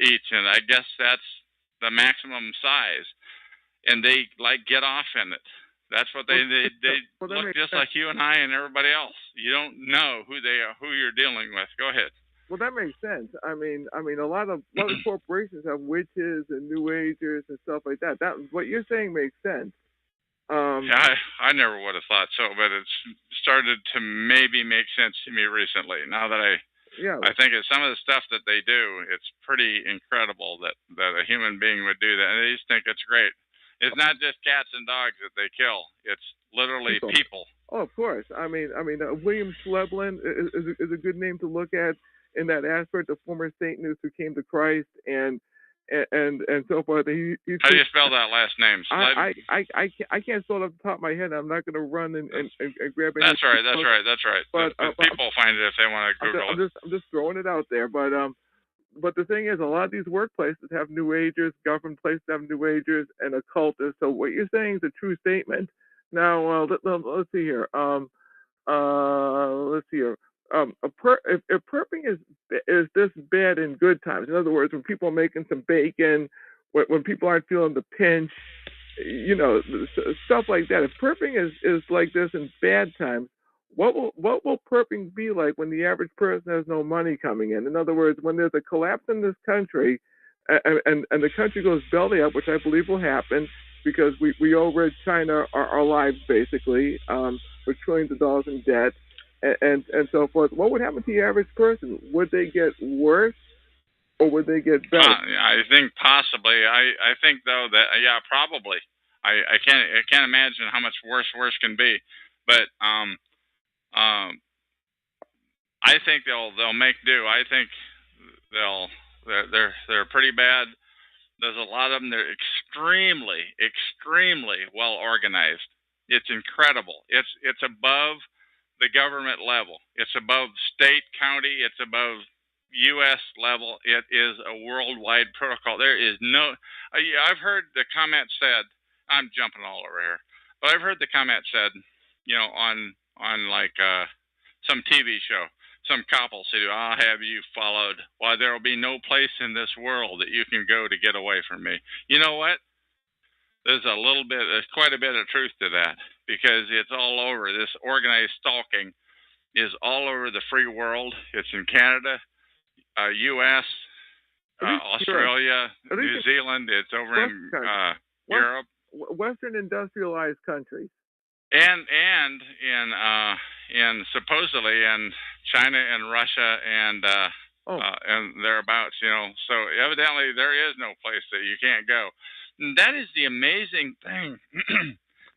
S2: each, and I guess that's the maximum size. And they like get off in it. That's what they look just like you and I and everybody else. You don't know who they are, who you're dealing with. Go ahead.
S7: Well, that makes sense. I mean, a lot of corporations have witches and New Agers and stuff like that. That what you're saying makes sense.
S2: Yeah, I never would have thought so, but it's started to maybe make sense to me recently. Now that I think of some of the stuff that they do, it's pretty incredible that a human being would do that. And I just think it's great. It's not just cats and dogs that they kill. It's literally people.
S7: Oh, of course. I mean, William Schleblin is a good name to look at in that aspect. The former Satanist who came to Christ and so forth.
S2: How do you spell that last name?
S7: I can't spell it off the top of my head. I'm not going to run and grab it.
S2: That's right. But people find it if they want to Google it.
S7: I'm just throwing it out there. But the thing is, a lot of these workplaces have New Agers, government places have New Agers, and occultists. So what you're saying is a true statement. Now, let's see here. If perping is this bad in good times, in other words, when people are making some bacon, when people aren't feeling the pinch, you know, stuff like that. If perping is like this in bad times, what will perping be like when the average person has no money coming in? In other words, when there's a collapse in this country, and the country goes belly up, which I believe will happen because we owe Red China our lives basically, with trillions of dollars in debt. And so forth. What would happen to the average person? Would they get worse, or would they get better?
S2: I think possibly. I think though that probably. I can't imagine how much worse can be, but I think they'll make do. I think they're pretty bad. There's a lot of them. They're extremely, extremely well organized. It's incredible. It's above the government level. It's above state, county. It's above U.S. level. It is a worldwide protocol. There is no. Yeah, I've heard the comment said. I'm jumping all over here, but I've heard the comment said, on like some TV show. Some cop will say, "I'll have you followed. Why, there will be no place in this world that you can go to get away from me." You know what? There's quite a bit of truth to that because it's all over. This organized stalking is all over the free world. It's in Canada, U.S., Australia, New Zealand. It's over in Europe,
S7: Western industrialized countries,
S2: and in supposedly in China and Russia and thereabouts. So evidently there is no place that you can't go. And that is the amazing thing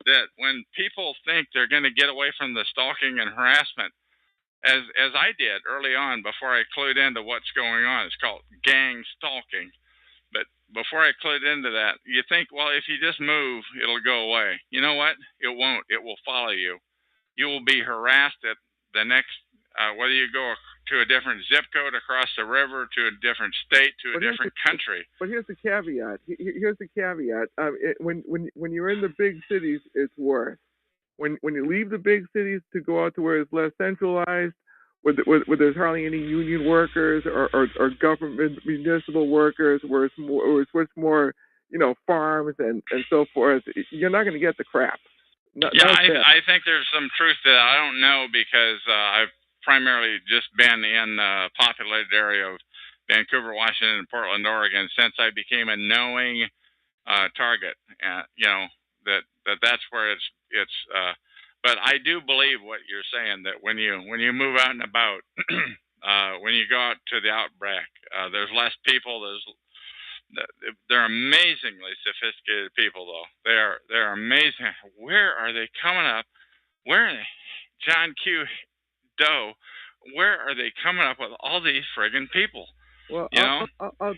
S2: that when people think they're going to get away from the stalking and harassment, as I did early on before I clued into what's going on. It's called gang stalking. But before I clued into that, you think, well, if you just move, it'll go away. You know what? It won't. It will follow you. You will be harassed at the next, whether you go to a different zip code across the river, to a different state, to a different country.
S7: But here's the caveat. Here's the caveat. When you're in the big cities, it's worse. When you leave the big cities to go out to where it's less centralized, where there's hardly any union workers or government municipal workers, where it's more farms and so forth, you're not going to get the crap.
S2: I think there's some truth to that. I don't know because I've primarily just been in the populated area of Vancouver, Washington, and Portland, Oregon since I became a knowing target. That's where it's. But I do believe what you're saying, that when you move out and about, when you go out to the outback, there's less people. They're amazingly sophisticated people, though. They're amazing. Where are they coming up? Where are they? John Q. Doe, where are they coming up with all these friggin' people?
S7: Well, I'll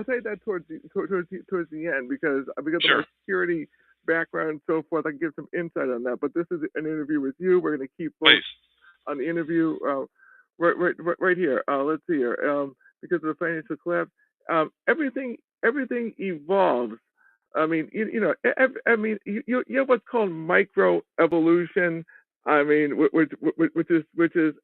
S7: take that towards the end because of my security background and so forth. I can give some insight on that. But this is an interview with you. We're going to keep on the interview right here. Let's see here. Because of the financial collapse, everything evolves. I mean, you have what's called microevolution. I mean, which is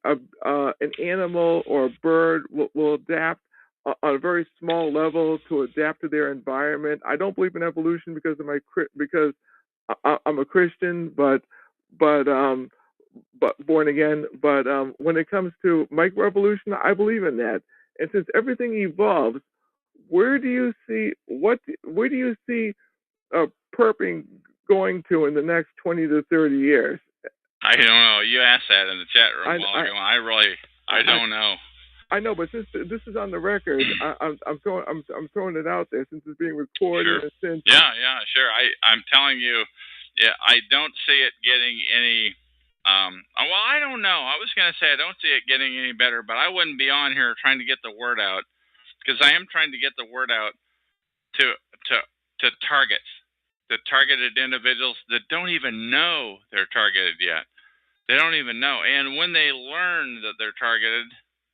S7: an animal or a bird will adapt on a very small level to adapt to their environment. I don't believe in evolution because I'm a Christian, but born again. But when it comes to microevolution, I believe in that. And since everything evolves, where do you see perping going to in the next 20 to 30 years?
S2: I don't know. You asked that in the chat room a while ago. I don't know.
S7: I know, but since this is on the record, I'm throwing it out there since it's being recorded.
S2: Sure. Yeah, sure. I'm telling you, I don't see it getting any. Well, I don't know. I was going to say I don't see it getting any better, but I wouldn't be on here trying to get the word out because I am trying to get the word out to targets, to targeted individuals that don't even know they're targeted yet. They don't even know. And when they learn that they're targeted,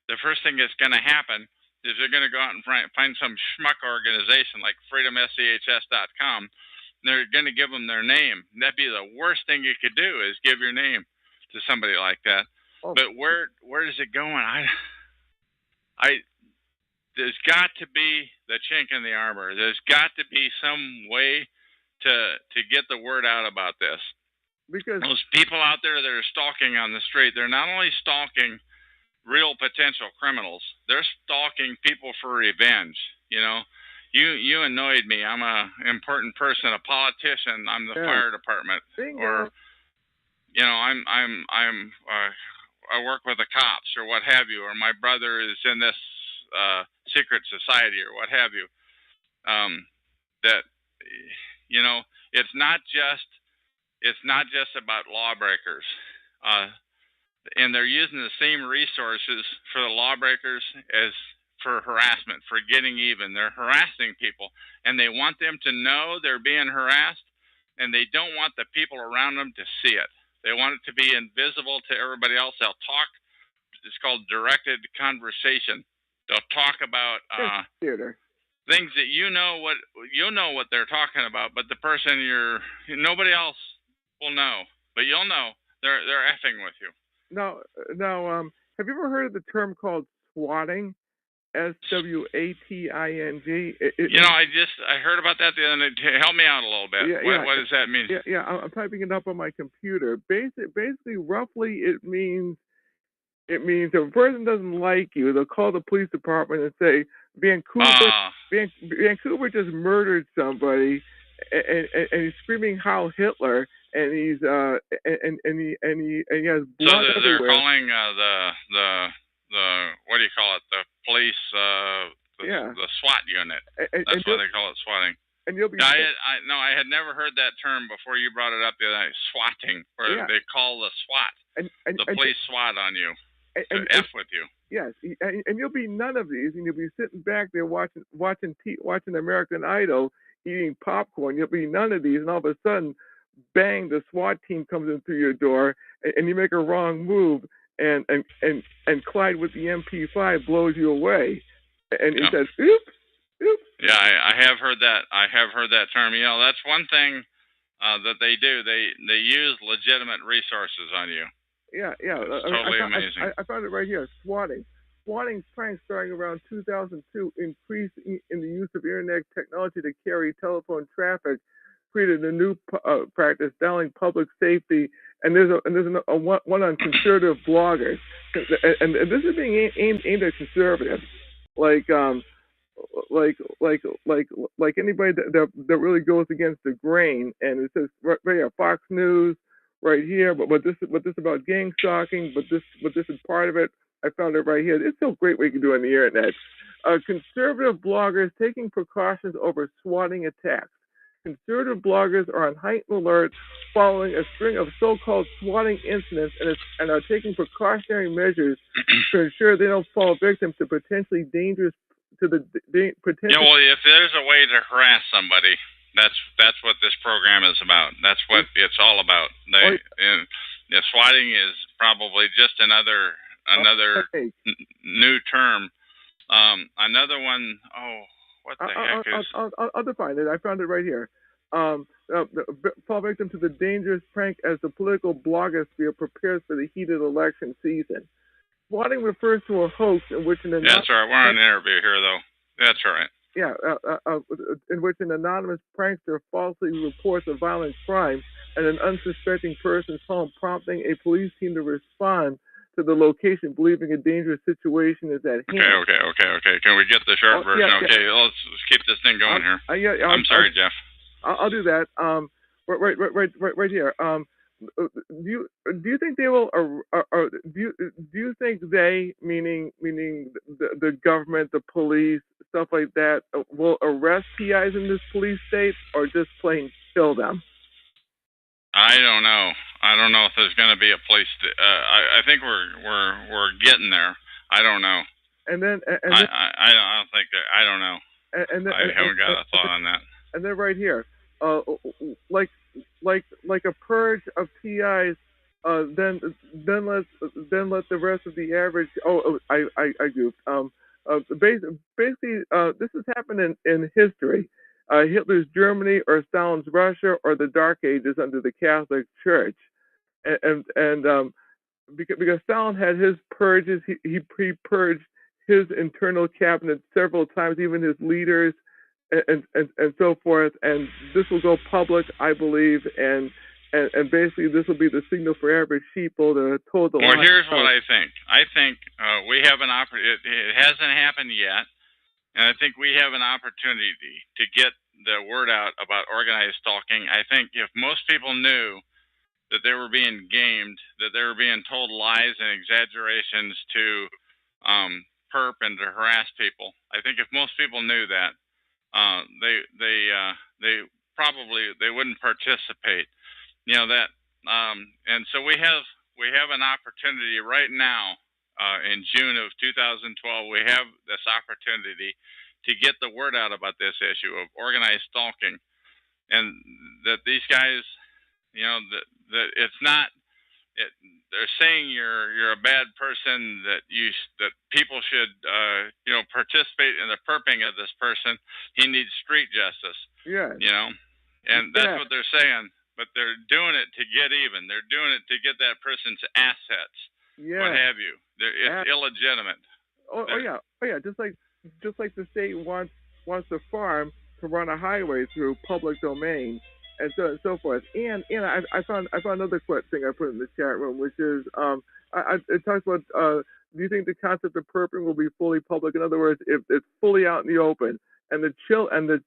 S2: the first thing that's going to happen is they're going to go out and find some schmuck organization like freedomschs.com. They're going to give them their name. That'd be the worst thing you could do is give your name to somebody like that. Oh. But where is it going? There's got to be the chink in the armor. There's got to be some way to get the word out about this. Because those people out there that are stalking on the street, they're not only stalking real potential criminals, they're stalking people for revenge. You annoyed me. I'm a important person, a politician. I'm the fire department, or I work with the cops or what have you, or my brother is in this secret society or what have you. It's not just about lawbreakers, and they're using the same resources for the lawbreakers as for harassment, for getting even. They're harassing people, and they want them to know they're being harassed, and they don't want the people around them to see it. They want it to be invisible to everybody else. They'll talk. It's called directed conversation. They'll talk about
S7: theater.
S2: things that you know what they're talking about, but the person nobody else will know, but you'll know they're effing with you.
S7: Now, have you ever heard of the term called swatting? SWATING.
S2: I heard about that the other day. Help me out a little bit. What does that mean?
S7: Yeah, I'm typing it up on my computer. Basically, roughly, it means if a person doesn't like you, they'll call the police department and say Vancouver just murdered somebody, and he's screaming "Heil Hitler," and he's he has blood
S2: so
S7: everywhere.
S2: They're calling the what do you call it? The police, the SWAT unit. That's why they call it swatting.
S7: And you'll be.
S2: I had never heard that term before you brought it up the other night. Swatting, where they call the SWAT, the police SWAT on you, to F with you.
S7: Yes, and you'll be none of these, and you'll be sitting back there watching American Idol, eating popcorn. You'll be none of these, and all of a sudden, bang! The SWAT team comes in through your door, and you make a wrong move, and Clyde with the MP5 blows you away, and he says, "Oops."
S2: Yeah, I have heard that. I have heard that term. That's one thing that they do. They use legitimate resources on you.
S7: Yeah.
S2: It's totally amazing.
S7: I found it right here. Swatting. Swatting's pranks starting around 2002 increased in the use of internet technology to carry telephone traffic, created a new practice, dialing public safety, and there's a one on conservative bloggers, and this is being aimed at conservatives, like anybody that really goes against the grain. And it says right here, Fox News right here, but this about gang stalking, but this is part of it. I found it right here. It's so great what you can do on the internet. Conservative bloggers taking precautions over swatting attacks. Conservative bloggers are on heightened alert following a string of so-called swatting incidents and are taking precautionary measures to ensure they don't fall victim to potentially dangerous potential.
S2: Well, if there's a way to harass somebody, that's what this program is about. That's what it's all about. Swatting is probably just another new term. Another one. Oh, what the heck is?
S7: I'll define it. I found it right here. Fall victim to the dangerous prank as the political blogosphere prepares for the heated election season. Swatting refers to a hoax in which
S2: That's right. We're on an interview here, though. That's right.
S7: Yeah, in which an anonymous prankster falsely reports a violent crime at an unsuspecting person's home, prompting a police team to respond to the location, believing a dangerous situation is at hand.
S2: Okay. Can we get the short version? Okay, let's keep this thing going here. I'm sorry, Jeff.
S7: I'll do that. Right here. Do you think they will? Do you think they, meaning the government, the police, stuff like that, will arrest PIs in this police state, or just plain kill them?
S2: I don't know. I don't know if there's going to be a place. I think we're getting there. I don't know. I don't think that. I don't know. I haven't got a thought on that.
S7: And then right here, like a purge of PIs. Then let the rest of the average. I goofed. Basically, this has happened in history. Hitler's Germany, or Stalin's Russia, or the Dark Ages under the Catholic Church, and because Stalin had his purges, he purged his internal cabinet several times, even his leaders, and so forth. And this will go public, I believe, and basically this will be the signal for average people to toe the line.
S2: Well, here's what I think. I think we have an opportunity. It hasn't happened yet, and I think we have an opportunity to get the word out about organized stalking. I think if most people knew that they were being gamed, that they were being told lies and exaggerations to perp and to harass people, I think if most people knew that, they probably wouldn't participate. And so we have an opportunity right now in June of 2012, we have this opportunity to get the word out about this issue of organized stalking, and that these guys, that it's not. They're saying you're a bad person, that people should participate in the perping of this person. He needs street justice.
S7: Yeah.
S2: And that's what they're saying. But they're doing it to get even. They're doing it to get that person's assets.
S7: Yeah.
S2: What have you? It's illegitimate.
S7: Oh yeah. Just like the state wants the farm to run a highway through public domain, and so on and so forth. And I found another thing I put in the chat room, which is it talks about do you think the concept of perping will be fully public? In other words, if it's fully out in the open, and the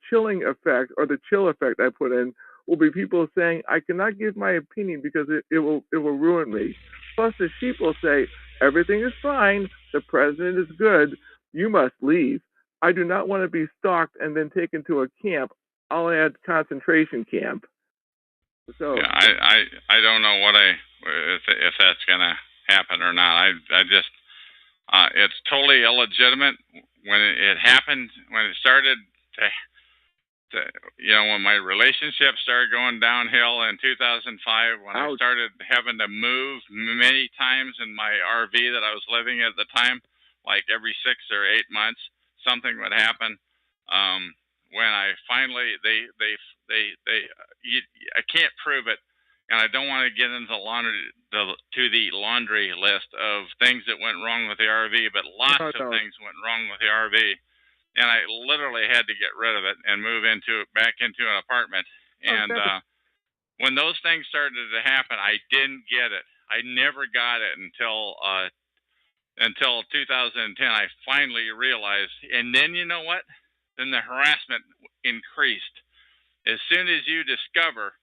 S7: chilling effect, or the chill effect I put in, will be people saying, I cannot give my opinion because it will ruin me. Plus the sheep will say, everything is fine, the president is good, you must leave. I do not want to be stalked and then taken to a camp. I'll add concentration camp. So
S2: yeah, I don't know if that's gonna happen or not. I just it's totally illegitimate. When it happened, when it started when my relationship started going downhill in 2005, when I started having to move many times in my RV that I was living at the time, like every 6 or 8 months, something would happen. When I finally, I can't prove it, and I don't want to get into the laundry list of things that went wrong with the RV, but lots of things went wrong with the RV. And I literally had to get rid of it and move back into an apartment. And when those things started to happen, I didn't get it. I never got it until 2010. I finally realized. And then you know what? Then the harassment increased. As soon as you discover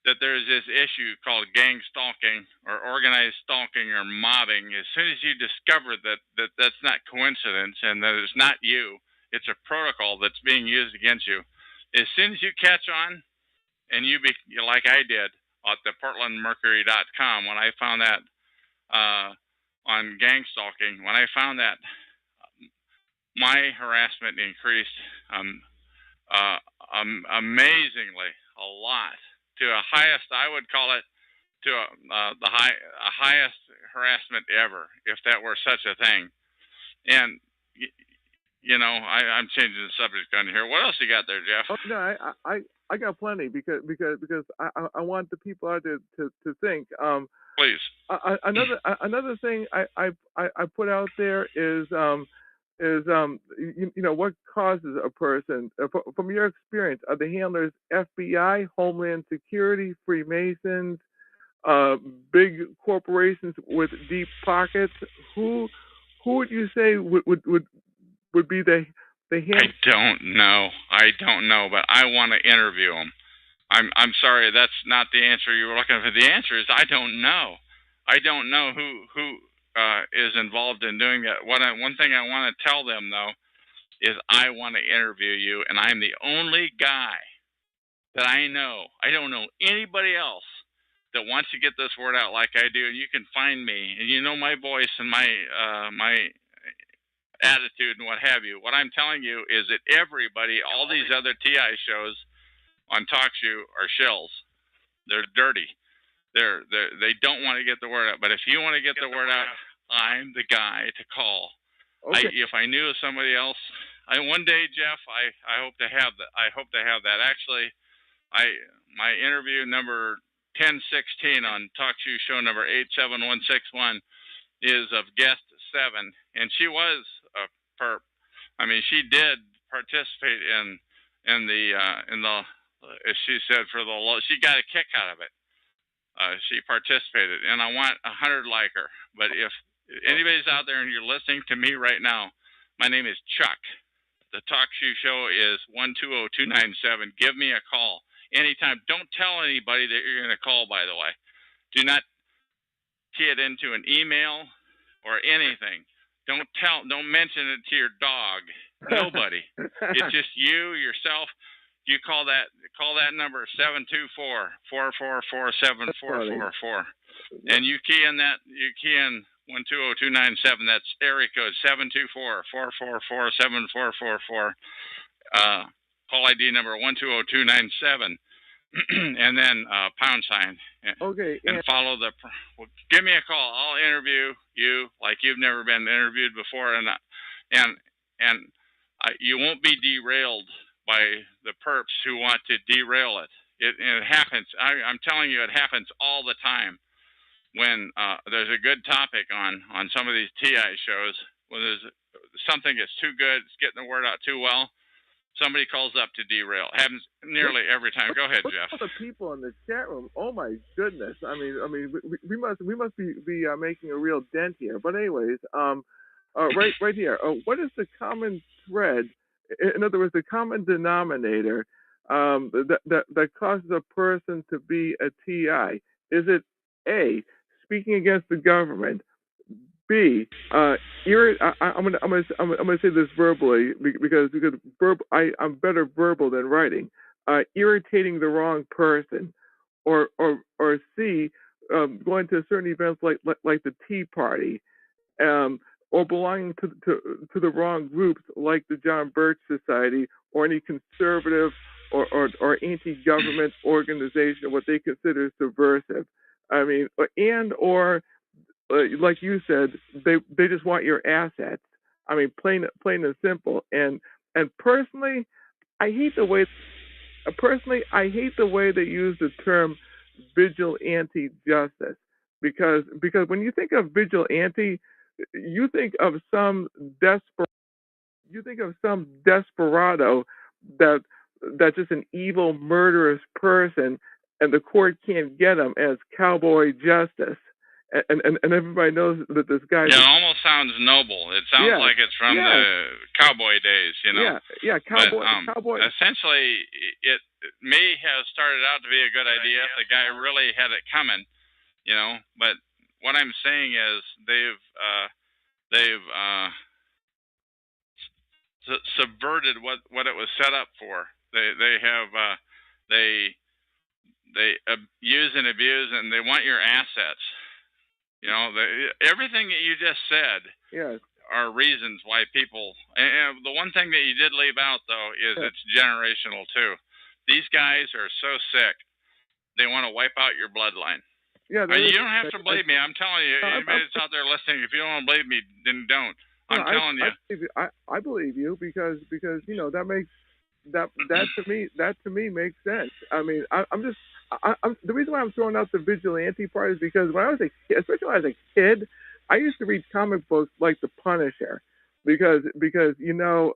S2: that there's this issue called gang stalking or organized stalking or mobbing, as soon as you discover that that's not coincidence and that it's not you, it's a protocol that's being used against you. As soon as you catch on, and like I did at the PortlandMercury.com, when I found that on gang stalking, when I found that, my harassment increased amazingly a lot to a highest. I would call it to the highest harassment ever, if that were such a thing. And I'm changing the subject on here. What else you got there, Jeff?
S7: Oh, no, I got plenty because I want the people out to think.
S2: Please.
S7: Another thing I put out there is what causes a person from your experience, are the handlers FBI, Homeland Security, Freemasons, big corporations with deep pockets? Who would you say would be the
S2: I don't know, but I want to interview them. I'm sorry, that's not the answer you were looking for. The answer is I don't know. I don't know who is involved in doing that. One thing I want to tell them though is I want to interview you, and I'm the only guy that I know. I don't know anybody else that wants to get this word out like I do. And you can find me, and you know my voice and my attitude and what have you. What I'm telling you is that everybody, all these other TI shows on TalkShoe are shills. They're dirty. They don't want to get the word out. But if you want to get the word out, I'm the guy to call. Okay. If I knew of somebody else, one day, Jeff, I hope to have that. I hope to have that. Actually, my interview number 1016 on TalkShoe show number 87161 is of guest 7, and she was a perp. I mean, she did participate in the as she said, she got a kick out of it. She participated, and I want 100 like her. But if anybody's out there and you're listening to me right now, my name is Chuck. The TalkShoe show is 120297. Give me a call anytime. Don't tell anybody that you're going to call, by the way. Do not key it into an email or anything. Don't mention it to your dog. Nobody. It's just you, yourself. You call that number 724-444-7444, and you key in 120297. That's area code 724-444-7444. Call ID number 120297. And then pound sign.
S7: Okay.
S2: And follow the. Well, give me a call. I'll interview you like you've never been interviewed before, and you won't be derailed by the perps who want to derail it. It happens. I'm telling you, it happens all the time. When there's a good topic on some of these TI shows, when there's something that's too good, it's getting the word out too well, somebody calls up to derail. It happens nearly every time. Go ahead, Jeff.
S7: All the people in the chat room. Oh my goodness! I mean, we must be making a real dent here. But anyways, right here. What is the common thread? In other words, the common denominator that causes a person to be a TI? Is it A, speaking against the government? B, I'm gonna say this verbally because I'm better verbal than writing. Irritating the wrong person, or C, going to certain events like the Tea Party, or belonging to the wrong groups like the John Birch Society or any conservative or anti-government organization, what they consider subversive. I mean, or like you said, they just want your assets. I mean, plain and simple. And personally, I hate the way they use the term vigilante justice, because when you think of vigilante, you think of some desperado that's just an evil, murderous person, and the court can't get him as cowboy justice. And everybody knows that this guy.
S2: Yeah, it almost sounds noble. It sounds like it's from the cowboy days, you know.
S7: Cowboy.
S2: Essentially, it may have started out to be a good idea if the guy really had it coming, you know. But what I'm saying is they've subverted what it was set up for. They use and abuse, and they want your assets. You know, everything that you just said are reasons why people. And the one thing that you did leave out, though, is it's generational too. These guys are so sick, they want to wipe out your bloodline.
S7: Yeah,
S2: you don't have to believe me. I'm telling you. Anybody that's out there listening, if you don't believe me, then don't. I'm telling you.
S7: I believe you because you know that makes that to me makes sense. I mean, I'm the reason why I'm throwing out the vigilante part is because when I was a kid, especially when I was a kid, I used to read comic books like The Punisher, because you know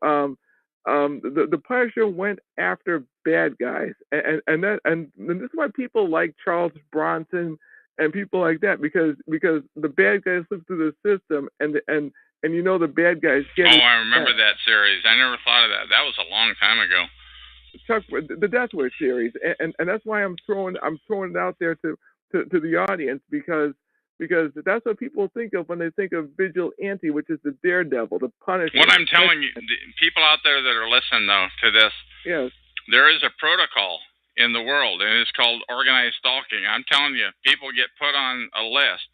S7: the Punisher went after bad guys, and this is why people like Charles Bronson and people like that, because the bad guys slip through the system, and you know the bad guys get.
S2: Oh, I remember that series. I never thought of that. That was a long time ago.
S7: Chuck, the Death Wish series, and that's why I'm throwing it out there to the audience, because that's what people think of when they think of vigilante, which is the daredevil, the Punisher.
S2: What I'm telling you, people out there that are listening though to this, there is a protocol in the world, and it's called organized stalking. I'm telling you, people get put on a list.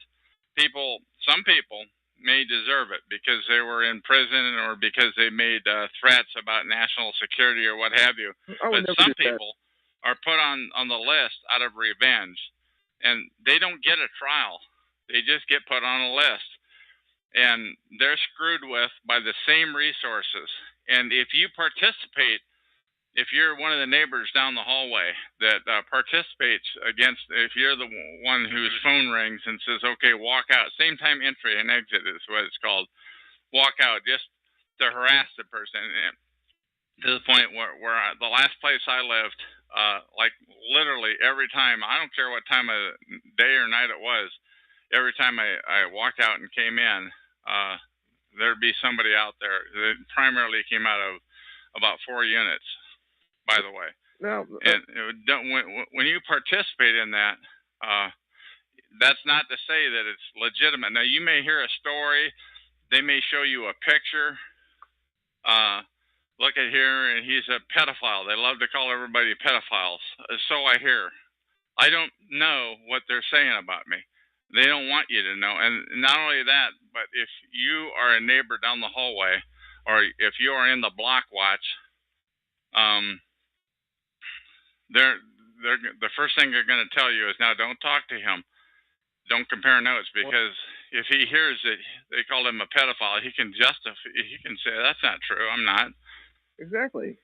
S2: Some people may deserve it because they were in prison or because they made threats about national security or what have you. But some people are put on the list out of revenge, and they don't get a trial. They just get put on a list, and they're screwed with by the same resources. And if you participate, if you're one of the neighbors down the hallway that participates against, if you're the one whose phone rings and says, okay, walk out, same time entry and exit is what it's called, walk out, just to harass the person, to the point where the last place I lived, like literally every time, I don't care what time of day or night it was, every time I walked out and came in, there'd be somebody out there that primarily came out of about 4 units. By the way, and when you participate in that, that's not to say that it's legitimate. Now, you may hear a story, they may show you a picture. Look at here, and he's a pedophile. They love to call everybody pedophiles. So I hear. I don't know what they're saying about me. They don't want you to know. And not only that, but if you are a neighbor down the hallway, or if you are in the block watch, um, they're the first thing they're going to tell you is, now don't talk to him, don't compare notes, because if he hears that they called him a pedophile, he can say that's not true. I'm not.
S7: Exactly.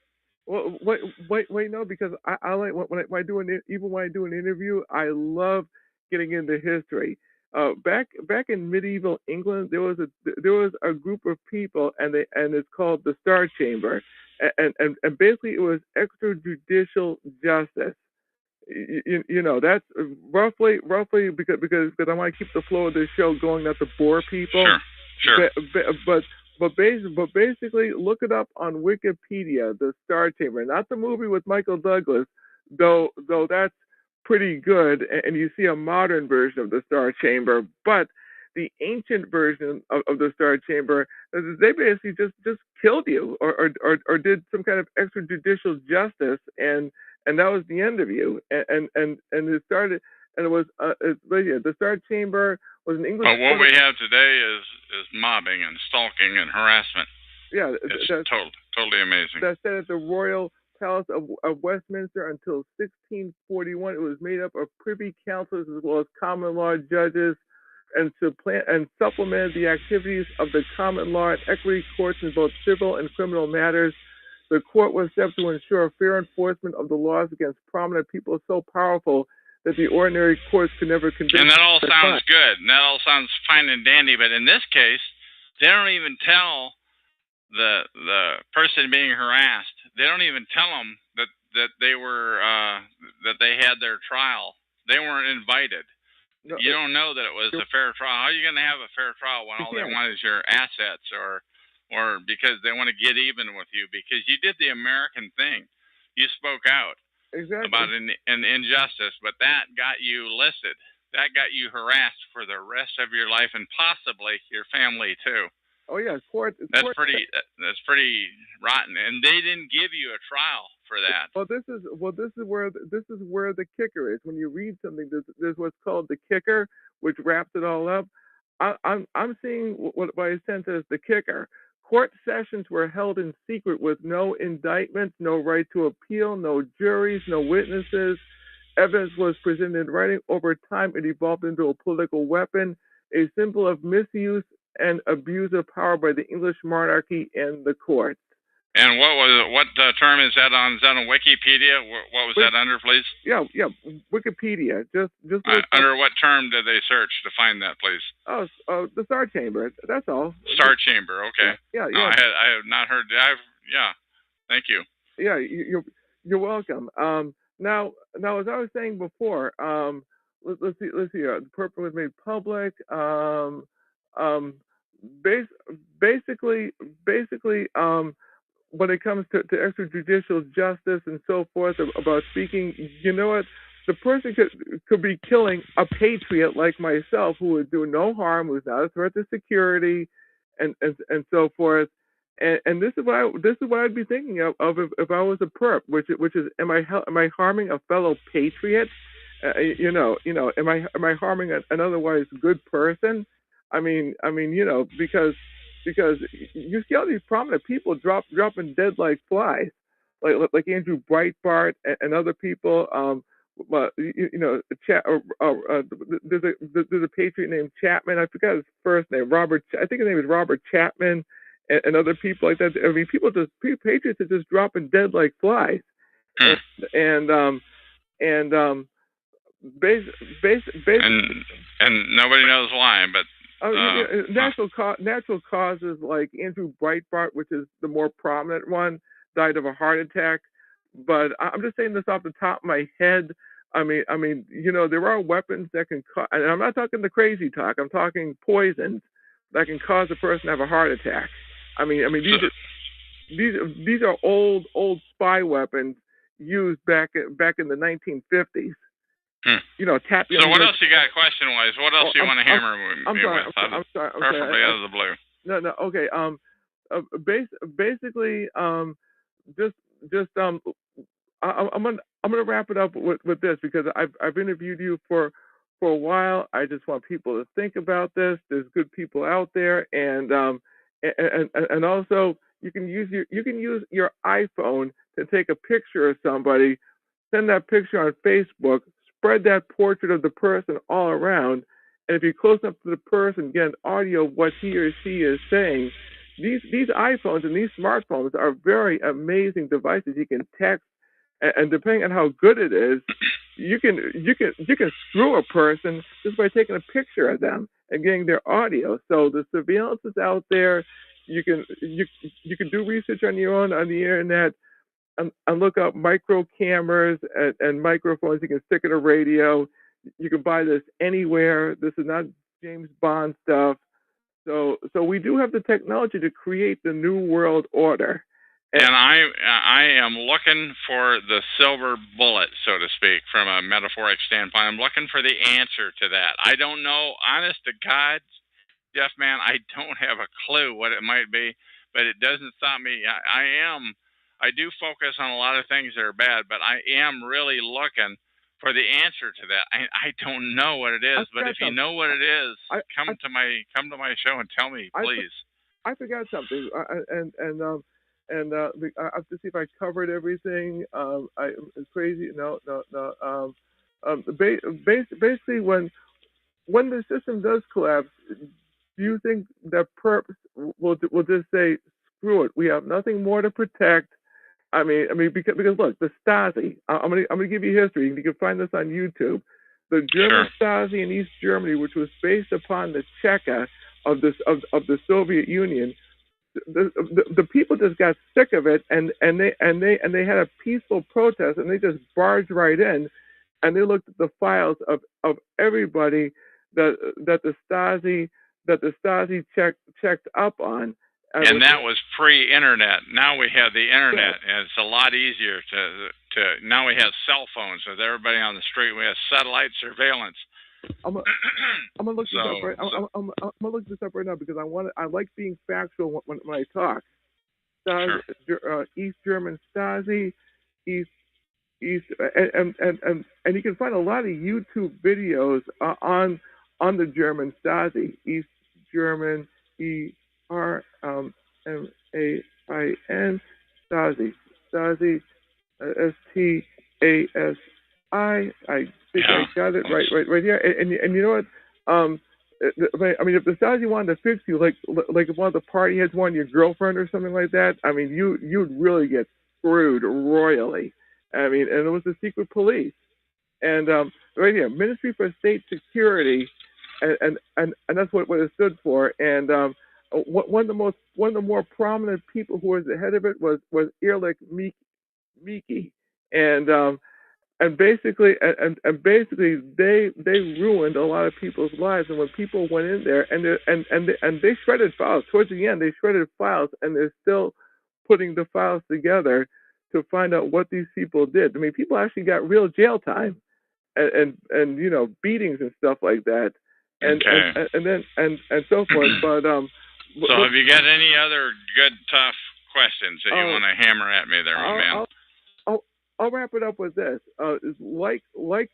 S7: Well, wait, no, because I like when I do even when I do an interview, I love getting into history. Back in medieval England, there was a group of people, and it's called the Star Chamber, and basically it was extrajudicial justice. That's roughly because I want to keep the flow of this show going, not to bore people.
S2: Sure.
S7: But basically, look it up on Wikipedia, the Star Chamber, not the movie with Michael Douglas, though that's pretty good, and you see a modern version of the Star Chamber, but the ancient version of the Star Chamber, they basically just killed you, or did some kind of extrajudicial justice, and that was the end of you. And it started, and it was the Star Chamber was an English.
S2: But what we have today is mobbing and stalking and harassment.
S7: Yeah,
S2: it's totally amazing.
S7: That said, at the Royal Palace of Westminster until 1641, it was made up of privy councillors as well as common law judges, and supplemented the activities of the common law and equity courts in both civil and criminal matters. The court was set to ensure fair enforcement of the laws against prominent people so powerful that the ordinary courts could never convict.
S2: And that all sounds good, and that all sounds fine and dandy, but in this case, they don't even tell the person being harassed. They don't even tell them that they were that they had their trial. They weren't invited. No, you don't know that it was a fair trial. How are you going to have a fair trial when all they want is your assets, or because they want to get even with you because you did the American thing? You spoke out about an injustice, but that got you listed. That got you harassed for the rest of your life, and possibly your family too.
S7: Oh yeah,
S2: That's pretty rotten, and they didn't give you a trial for that.
S7: Well, this is where the kicker is. When you read something, there's what's called the kicker, which wraps it all up. I'm seeing what I sense as the kicker. Court sessions were held in secret with no indictments, no right to appeal, no juries, no witnesses. Evidence was presented in writing. Over time, it evolved into a political weapon, a symbol of misuse and abuse of power by the English monarchy and the courts.
S2: And what term is that on? Is that on Wikipedia? What was that under, please?
S7: Yeah, Wikipedia. Just
S2: under what term did they search to find that, please?
S7: Oh, the Star Chamber. That's all.
S2: Star Chamber. Okay.
S7: Yeah.
S2: No, I have not heard. Thank you.
S7: Yeah, you're welcome. Now, as I was saying before, let's see. The purpose was made public. Basically, when it comes to extrajudicial justice and so forth about speaking, you know what? The person could be killing a patriot like myself who would do no harm, who's not a threat to security, and so forth. And this is what I'd be thinking of if I was a perp, which is am I harming a fellow patriot? Am I harming an otherwise good person? I mean, because you see all these prominent people dropping dead like flies, like Andrew Breitbart and other people. There's a patriot named Chapman. I forgot his first name. I think his name is Robert Chapman, and other people like that. I mean, patriots are just dropping dead like flies, and
S2: nobody knows why, but.
S7: Natural causes like Andrew Breitbart, which is the more prominent one, died of a heart attack. But I'm just saying this off the top of my head. I mean, there are weapons that can cause, and I'm not talking the crazy talk. I'm talking poisons that can cause a person to have a heart attack. I mean, these are old spy weapons used back in the 1950s.
S2: So what else you got question-wise? What else do you want to hammer me with?
S7: I'm sorry.
S2: Preferably out of the blue.
S7: No. Okay. Basically, I'm gonna wrap it up with this because I've interviewed you for for a while. I just want people to think about this. There's good people out there, and also you can use your iPhone to take a picture of somebody, send that picture on Facebook, spread that portrait of the person all around, and if you're close up to the person, get an audio of what he or she is saying. These iPhones and these smartphones are very amazing devices. You can text, and depending on how good it is, you can screw a person just by taking a picture of them and getting their audio. So the surveillance is out there. You can do research on your own on the internet and look up micro cameras and microphones. You can stick in a radio. You can buy this anywhere. This is not James Bond stuff. So we do have the technology to create the new world order.
S2: And I am looking for the silver bullet, so to speak, from a metaphoric standpoint. I'm looking for the answer to that. I don't know, honest to God, Jeff, man, I don't have a clue what it might be, but it doesn't stop me. I do focus on a lot of things that are bad, but I am really looking for the answer to that. I don't know what it is, but if you know what it is, come to my show and tell me, please.
S7: I forgot something, and I have to see if I covered everything. It's crazy. No. Basically, when the system does collapse, do you think that perps will just say, screw it? We have nothing more to protect. I mean, because look, the Stasi. I'm gonna give you history. You can find this on YouTube. The German Stasi in East Germany, which was based upon the Cheka of the Soviet Union. The people just got sick of it, and they had a peaceful protest, and they just barged right in, and they looked at the files of everybody that the Stasi checked up on.
S2: And that was pre-internet. Now we have the internet, and it's a lot easier to. Now we have cell phones with everybody on the street. We have satellite surveillance.
S7: I'm gonna look this up right. I'm gonna look this up right now because I like being factual when I talk. Stasi, East German Stasi, East, and you can find a lot of YouTube videos on the German Stasi, East German ERMAIN Stasi STASI. I think I got it right here. And you know what? I mean, if the Stasi wanted to fix you, like if one of the party heads wanted your girlfriend or something like that, I mean, you'd really get screwed royally. I mean, and it was the secret police. And right here, Ministry for State Security, and that's what it stood for. And one of the more prominent people who was the head of it was Erlich Miki, and basically they ruined a lot of people's lives. And when people went in there and they shredded files towards the end, they shredded files, and they're still putting the files together to find out what these people did. I mean, people actually got real jail time and you know, beatings and stuff like that, and so forth. But
S2: so have you got any other good tough questions that you want to hammer at me there, my man?
S7: I'll wrap it up with this. Like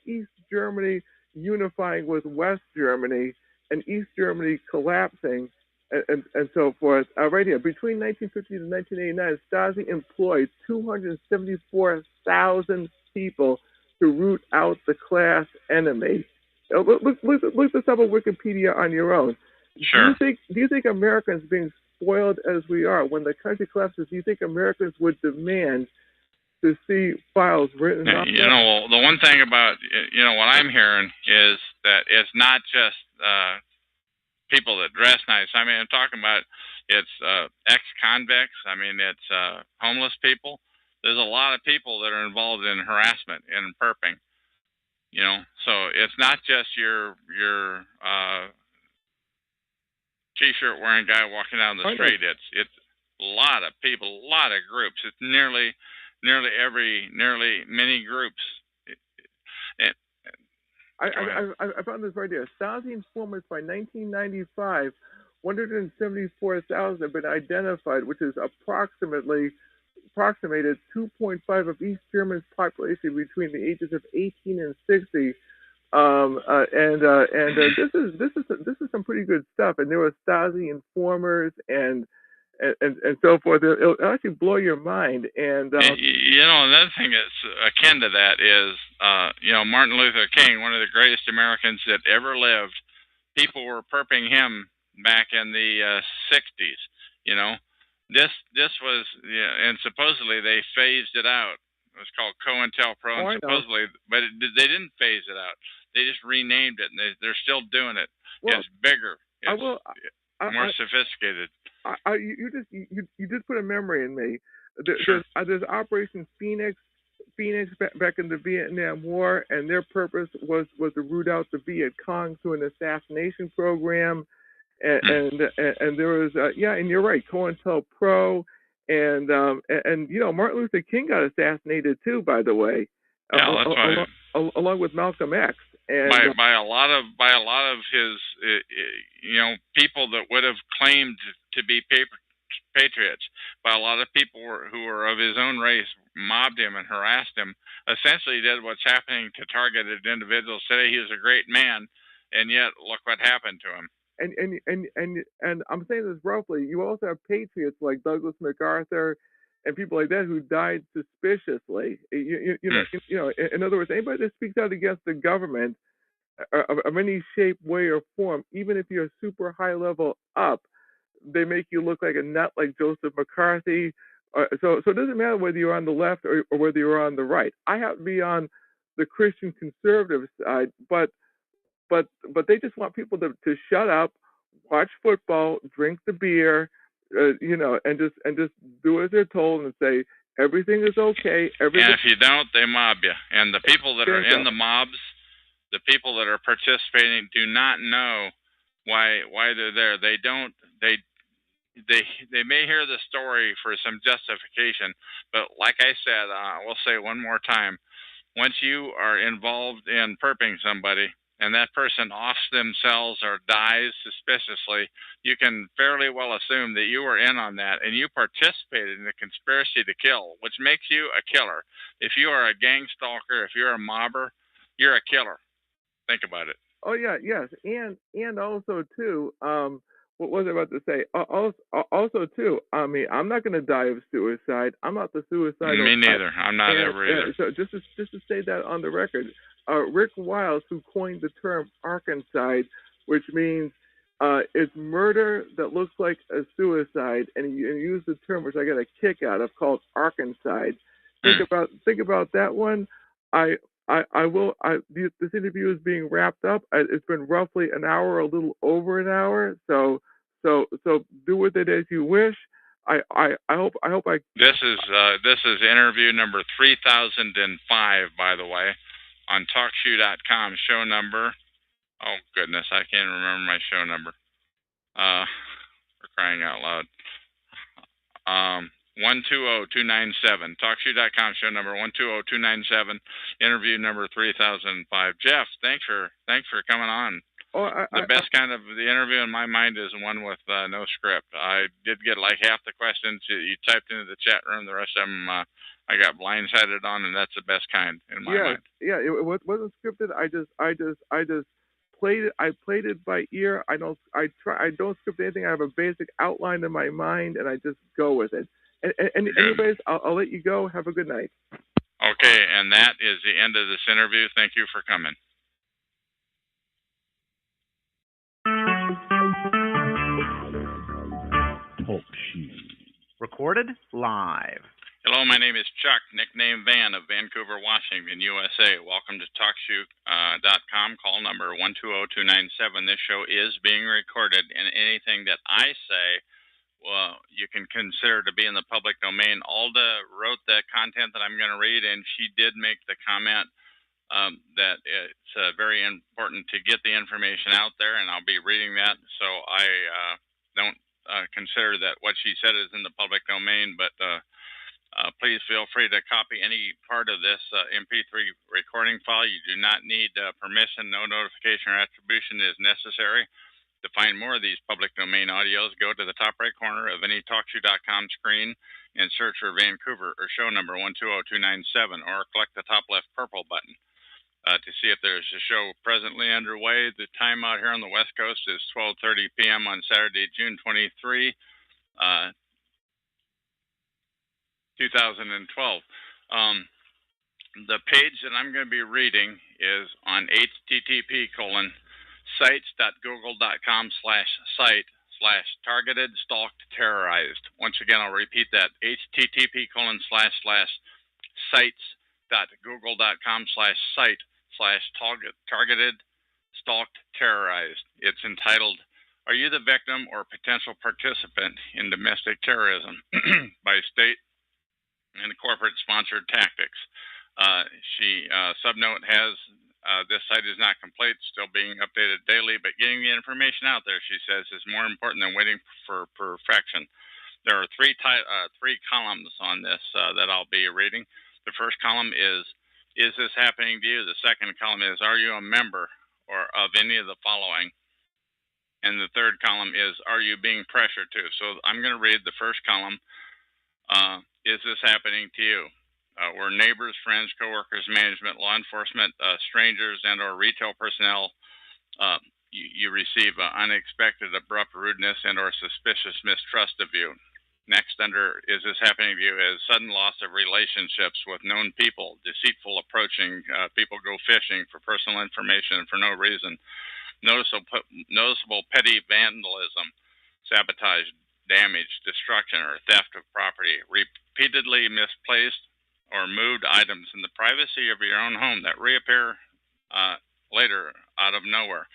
S7: East Germany unifying with West Germany and East Germany collapsing and so forth. Right here, between 1950 and 1989, Stasi employed 274,000 people to root out the class enemy. Look this up on Wikipedia on your own.
S2: Sure.
S7: Do you think Americans, being spoiled as we are, when the country collapses, do you think Americans would demand to see files written up?
S2: You know, the one thing about, you know, what I'm hearing is that it's not just people that dress nice. I mean, I'm talking about it's ex-convicts. I mean, it's homeless people. There's a lot of people that are involved in harassment and perping. You know, so it's not just your t-shirt wearing guy walking down the street. It's a lot of people, a lot of groups. It's nearly many groups.
S7: I found this right here. Stasi informants by 1995, 174,000 have been identified, which is approximated 2.5 of East Germany's population between the ages of 18 and 60. This is some pretty good stuff. And there were Stasi informers and so forth. It'll actually blow your mind. And
S2: another thing that's akin to that is, Martin Luther King, one of the greatest Americans that ever lived. People were perping him back in the 60s. This was, and supposedly they phased it out. It was called COINTELPRO, and supposedly, but they didn't phase it out. They just renamed it, and they're still doing it. Well, it's bigger. It's more sophisticated.
S7: You just put a memory in me.
S2: Sure.
S7: There's Operation Phoenix back in the Vietnam War, and their purpose was to root out the Viet Cong through an assassination program. And there was and you're right, COINTELPRO, and Martin Luther King got assassinated too, by the way.
S2: Yeah, that's right.
S7: Along with Malcolm X. And
S2: by a lot of his people that would have claimed to be patriots, by a lot of people who were of his own race, mobbed him and harassed him. Essentially, did what's happening to targeted individuals today. He was a great man, and yet look what happened to him.
S7: And I'm saying this roughly. You also have patriots like Douglas MacArthur and people like that who died suspiciously. In other words, anybody that speaks out against the government of any shape, way, or form, even if you're super high level up, they make you look like a nut, like Joseph McCarthy. So it doesn't matter whether you're on the left or whether you're on the right. I have to be on the Christian conservative side, but they just want people to shut up, watch football, drink the beer, and just do as they're told and say everything is okay.
S2: And if you don't, they mob you. And the people that are in the mobs, the people that are participating, do not know why they're there. They don't. They may hear the story for some justification, but like I said, we'll say one more time: once you are involved in perping somebody, and that person offs themselves or dies suspiciously, you can fairly well assume that you were in on that and you participated in the conspiracy to kill, which makes you a killer. If you are a gang stalker, if you're a mobber, you're a killer. Think about it.
S7: Oh yeah, yes, and also too, what was I about to say? Also too, I mean, I'm not going to die of suicide. I'm not the suicidal.
S2: Me neither. I'm not ever either.
S7: So just to say that on the record, Rick Wiles, who coined the term Arkancide, which means it's murder that looks like a suicide, and he used the term which I got a kick out of called Arkancide. Think about that one. This interview is being wrapped up. It's been roughly an hour, a little over an hour. So do with it as you wish. I hope I.
S2: This is interview number 3005, by the way, on TalkShoe.com. Show number. Oh goodness, I can't remember my show number. For crying out loud. 120297. TalkShoe.com, show number 120297, interview number 3005. Jeff, thanks for coming on. The best kind of the interview in my mind is one with no script. I did get like half the questions you typed into the chat room. The rest of them I got blindsided on, and that's the best kind in my mind.
S7: Yeah, it wasn't scripted. I just played it. I played it by ear. I don't script anything. I have a basic outline in my mind, and I just go with it. And anyways, I'll let you go. Have a good night.
S2: Okay, and that is the end of this interview. Thank you for coming.
S4: Talk Shoe. Recorded live.
S2: Hello, my name is Chuck, nickname Van of Vancouver, Washington, USA. Welcome to TalkShoe.com, call number 120297. This show is being recorded, and anything that I say, well, you can consider to be in the public domain. Alda wrote the content that I'm going to read, and she did make the comment that it's very important to get the information out there, and I'll be reading that. So I don't consider that what she said is in the public domain, but please feel free to copy any part of this MP3 recording file. You do not need permission. No notification or attribution is necessary. To find more of these public domain audios, go to the top right corner of any TalkShoe.com screen and search for Vancouver or show number 120297, or click the top left purple button. to see if there's a show presently underway. The time out here on the West Coast is 12:30 p.m. on Saturday, June 23, 2012. The page that I'm going to be reading is on http://sites.google.com/site/targeted stalked terrorized. Once again, I'll repeat that: http://sites.google.com/site/targeted stalked terrorized. It's entitled, "Are You the Victim or Potential Participant in Domestic Terrorism?" by state and corporate sponsored tactics. She subnote has this site is not complete, still being updated daily, but getting the information out there, she says, is more important than waiting for perfection. There are three columns on this that I'll be reading. The first column is this happening to you? The second column is, are you a member or of any of the following? And the third column is, are you being pressured to? So I'm going to read the first column. Is this happening to you? Where neighbors, friends, coworkers, management, law enforcement, strangers, and or retail personnel, you receive unexpected, abrupt rudeness and or suspicious mistrust of you. Next, under is this happening to you, is sudden loss of relationships with known people, deceitful approaching, people go fishing for personal information for no reason, noticeable petty vandalism, sabotage, damage, destruction, or theft of property, repeatedly misplaced or moved items in the privacy of your own home that reappear later out of nowhere.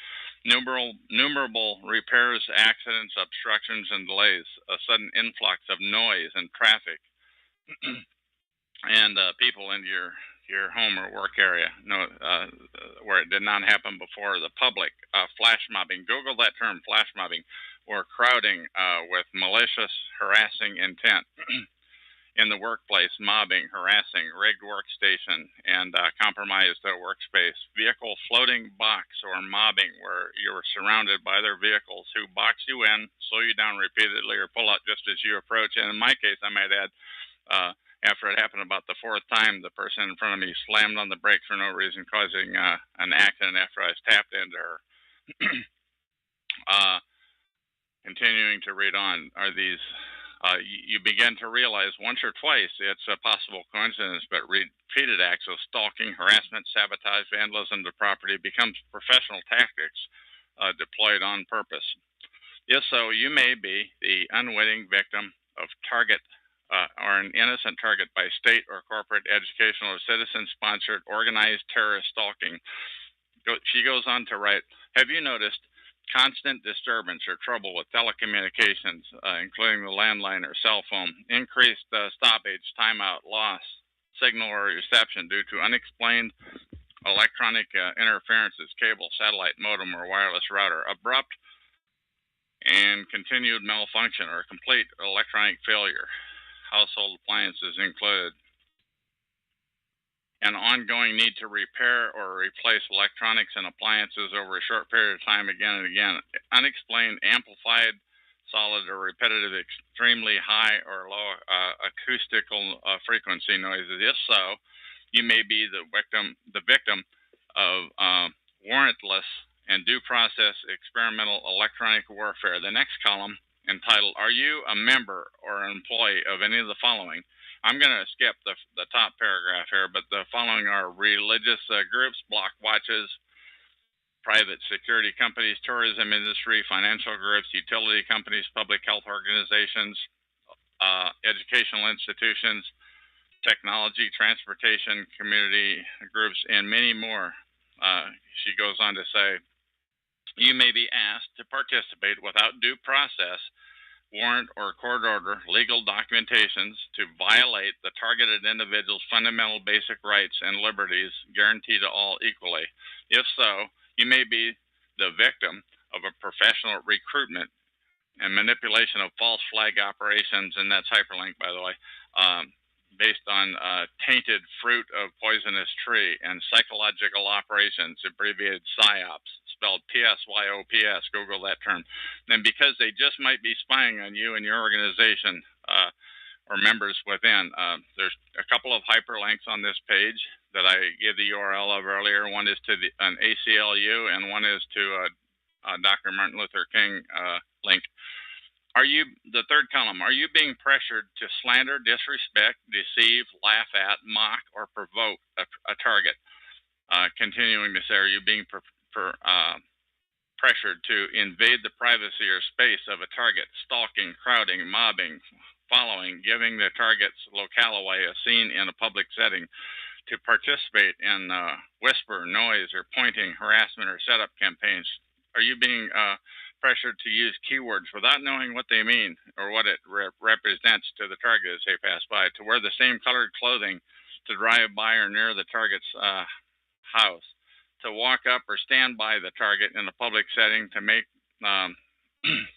S2: Numerable repairs, accidents, obstructions, and delays. A sudden influx of noise and traffic and people into your home or work area, where it did not happen before. The public, flash mobbing. Google that term, flash mobbing, or crowding with malicious, harassing intent. In the workplace, mobbing, harassing, rigged workstation, and compromised workspace. Vehicle floating box or mobbing, where you're surrounded by their vehicles who box you in, slow you down repeatedly, or pull out just as you approach. And in my case, I might add, after it happened about the fourth time, the person in front of me slammed on the brakes for no reason, causing an accident after I was tapped into her. Continuing to read on, are these... you begin to realize once or twice it's a possible coincidence, but repeated acts of stalking, harassment, sabotage, vandalism to property becomes professional tactics deployed on purpose. If so, you may be the unwitting victim of target or an innocent target by state or corporate, educational, or citizen-sponsored organized terrorist stalking. She goes on to write, have you noticed constant disturbance or trouble with telecommunications, including the landline or cell phone, increased stoppage, timeout, loss, signal or reception due to unexplained electronic interferences, cable, satellite, modem, or wireless router, abrupt and continued malfunction or complete electronic failure, household appliances included, an ongoing need to repair or replace electronics and appliances over a short period of time again and again, unexplained, amplified, solid, or repetitive, extremely high or low acoustical frequency noises. If so, you may be the victim of warrantless and due process experimental electronic warfare. The next column, entitled, are you a member or an employee of any of the following? I'm going to skip the top paragraph here, but the following are religious groups, block watches, private security companies, tourism industry, financial groups, utility companies, public health organizations, educational institutions, technology, transportation, community groups, and many more. She goes on to say, you may be asked to participate without due process, warrant, or court order, legal documentations to violate the targeted individual's fundamental basic rights and liberties guaranteed to all equally. If so, you may be the victim of a professional recruitment and manipulation of false flag operations, and that's hyperlink, by the way, based on tainted fruit of poisonous tree, and psychological operations, abbreviated PSYOPs, spelled PSYOPS, Google that term. And because they just might be spying on you and your organization or members within, there's a couple of hyperlinks on this page that I gave the URL of earlier. One is to an ACLU, and one is to Dr. Martin Luther King link. The third column, are you being pressured to slander, disrespect, deceive, laugh at, mock, or provoke a target? Continuing to say, are you being pressured to invade the privacy or space of a target, stalking, crowding, mobbing, following, giving the target's locale away, a scene in a public setting, to participate in whisper, noise, or pointing, harassment, or setup campaigns? Are you being pressured to use keywords without knowing what they mean or what it represents to the target as they pass by, to wear the same colored clothing, to drive by or near the target's house, to walk up or stand by the target in a public setting, to make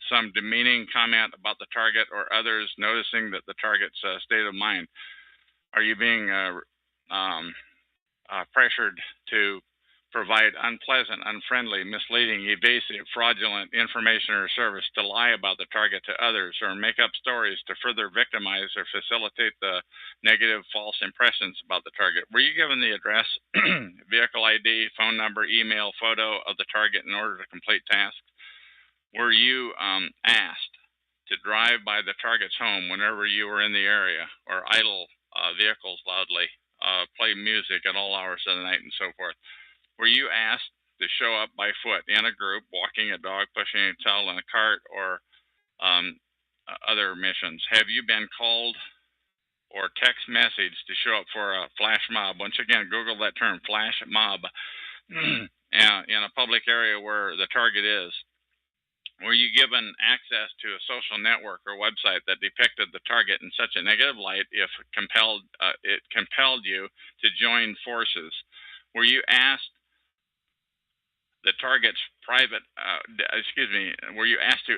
S2: some demeaning comment about the target or others, noticing that the target's state of mind? Are you being pressured to provide unpleasant, unfriendly, misleading, evasive, fraudulent information or service, to lie about the target to others, or make up stories to further victimize or facilitate the negative, false impressions about the target? Were you given the address, vehicle ID, phone number, email, photo of the target in order to complete tasks? Were you asked to drive by the target's home whenever you were in the area, or idle vehicles loudly, play music at all hours of the night, and so forth? Were you asked to show up by foot in a group, walking a dog, pushing a child in a cart, or other missions? Have you been called or text messaged to show up for a flash mob? Once again, Google that term, flash mob, in a public area where the target is. Were you given access to a social network or website that depicted the target in such a negative light it compelled you to join forces? Were you asked the target's private, were you asked to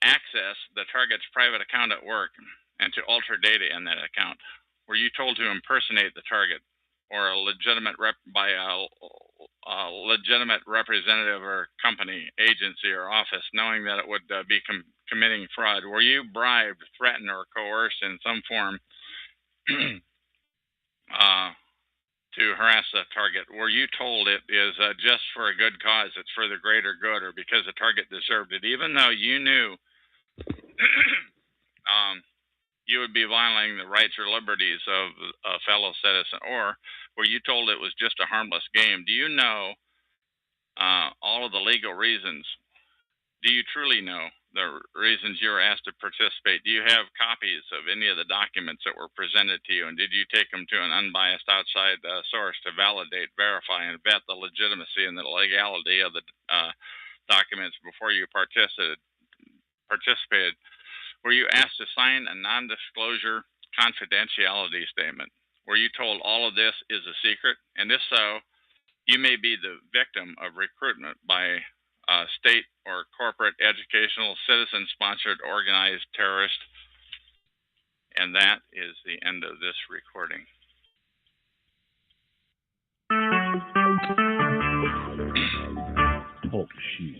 S2: access the target's private account at work and to alter data in that account? Were you told to impersonate the target or a legitimate legitimate representative or company, agency, or office, knowing that it would be committing fraud? Were you bribed, threatened, or coerced in some form to harass the target? Were you told it is just for a good cause, it's for the greater good, or because the target deserved it, even though you knew you would be violating the rights or liberties of a fellow citizen? Or were you told it was just a harmless game? Do you know all of the legal reasons? Do you truly know the reasons you were asked to participate? Do you have copies of any of the documents that were presented to you? And did you take them to an unbiased outside source to validate, verify, and vet the legitimacy and the legality of the documents before you participated? Were you asked to sign a non-disclosure confidentiality statement? Were you told all of this is a secret? And if so, you may be the victim of recruitment by state or corporate, educational, citizen-sponsored, organized terrorist. And that is the end of this recording.
S4: Talk show.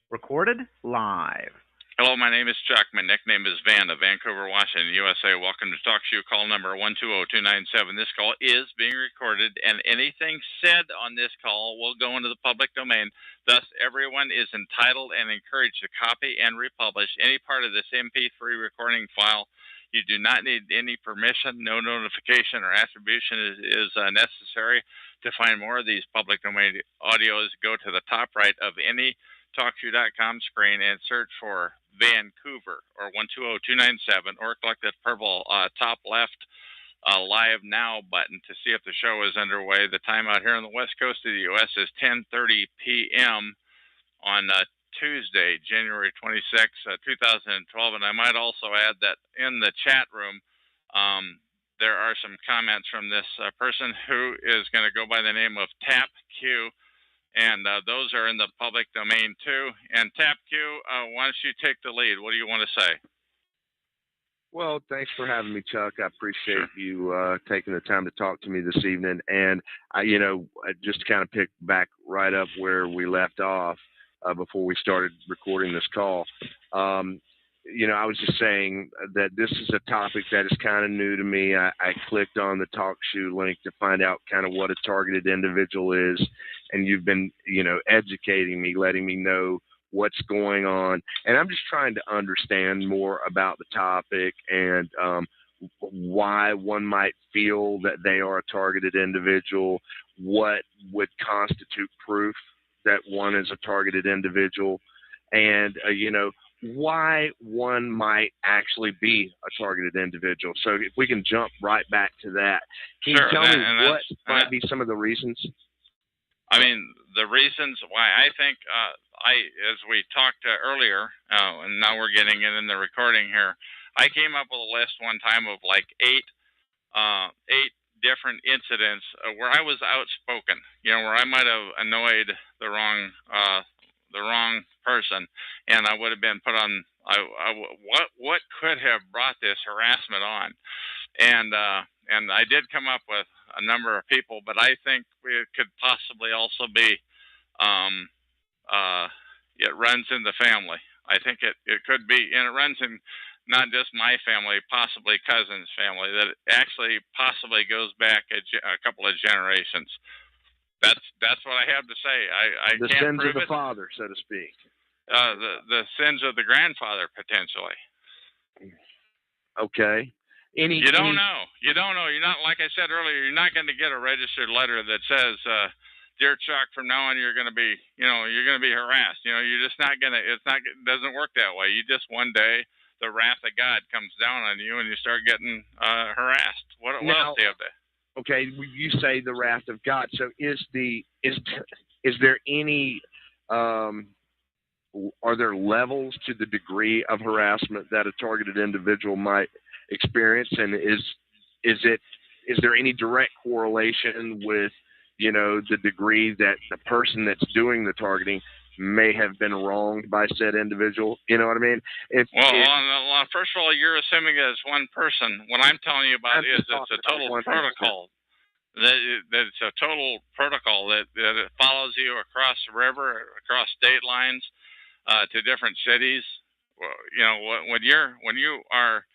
S4: Recorded live.
S2: Hello, my name is Chuck. My nickname is Van of Vancouver, Washington, USA. Welcome to Talk Show call number 120297. This call is being recorded, and anything said on this call will go into the public domain. Thus, everyone is entitled and encouraged to copy and republish any part of this MP3 recording file. You do not need any permission. No notification or attribution is necessary. To find more of these public domain audios, go to the top right of any TalkShoe.com screen and search for Vancouver or 120297, or click that purple top left live now button to see if the show is underway. The time out here on the west coast of the U.S. is 10:30 p.m. on Tuesday, January 26, 2012. And I might also add that in the chat room, there are some comments from this person who is going to go by the name of Tap Q. And those are in the public domain, too. And Tap Q, why don't you take the lead? What do you want to say?
S8: Well, thanks for having me, Chuck. I appreciate you taking the time to talk to me this evening. And, just to kind of pick back right up where we left off before we started recording this call, I was just saying that this is a topic that is kind of new to me. I clicked on the TalkShoe link to find out kind of what a targeted individual is, and you've been, educating me, letting me know what's going on, and I'm just trying to understand more about the topic and why one might feel that they are a targeted individual, what would constitute proof that one is a targeted individual, and why one might actually be a targeted individual. So if we can jump right back to that, can
S2: Sure,
S8: you tell me what might
S2: that,
S8: be some of the reasons?
S2: I mean, the reasons why I think as we talked earlier, and now we're getting it in the recording here, I came up with a list one time of like eight different incidents where I was outspoken, where I might have annoyed the wrong person, and I would have been put on. What could have brought this harassment on? And I did come up with a number of people, but I think it could possibly also be it runs in the family. I think it could be, and it runs in not just my family, possibly cousin's family, that it actually possibly goes back a couple of generations. That's what I have to say. I
S8: the
S2: can't
S8: sins
S2: prove
S8: of the
S2: it.
S8: father, so to speak.
S2: The sins of the grandfather, potentially.
S8: Okay.
S2: You don't know. You don't know. You're not, like I said earlier, you're not going to get a registered letter that says, "Dear Chuck, from now on you're going to be, you're going to be harassed." You're just not going to. It doesn't work that way. You just one day the wrath of God comes down on you and you start getting harassed. What else do you have to?
S8: Okay, you say the wrath of God. So is there any are there levels to the degree of harassment that a targeted individual might experience, and is there any direct correlation with the degree that the person that's doing the targeting may have been wronged by said individual? You know what I mean?
S2: First of all, you're assuming it's one person. What I'm telling you about is it's a total protocol. That it's a total protocol that it follows you across the river, across state lines, to different cities. When you are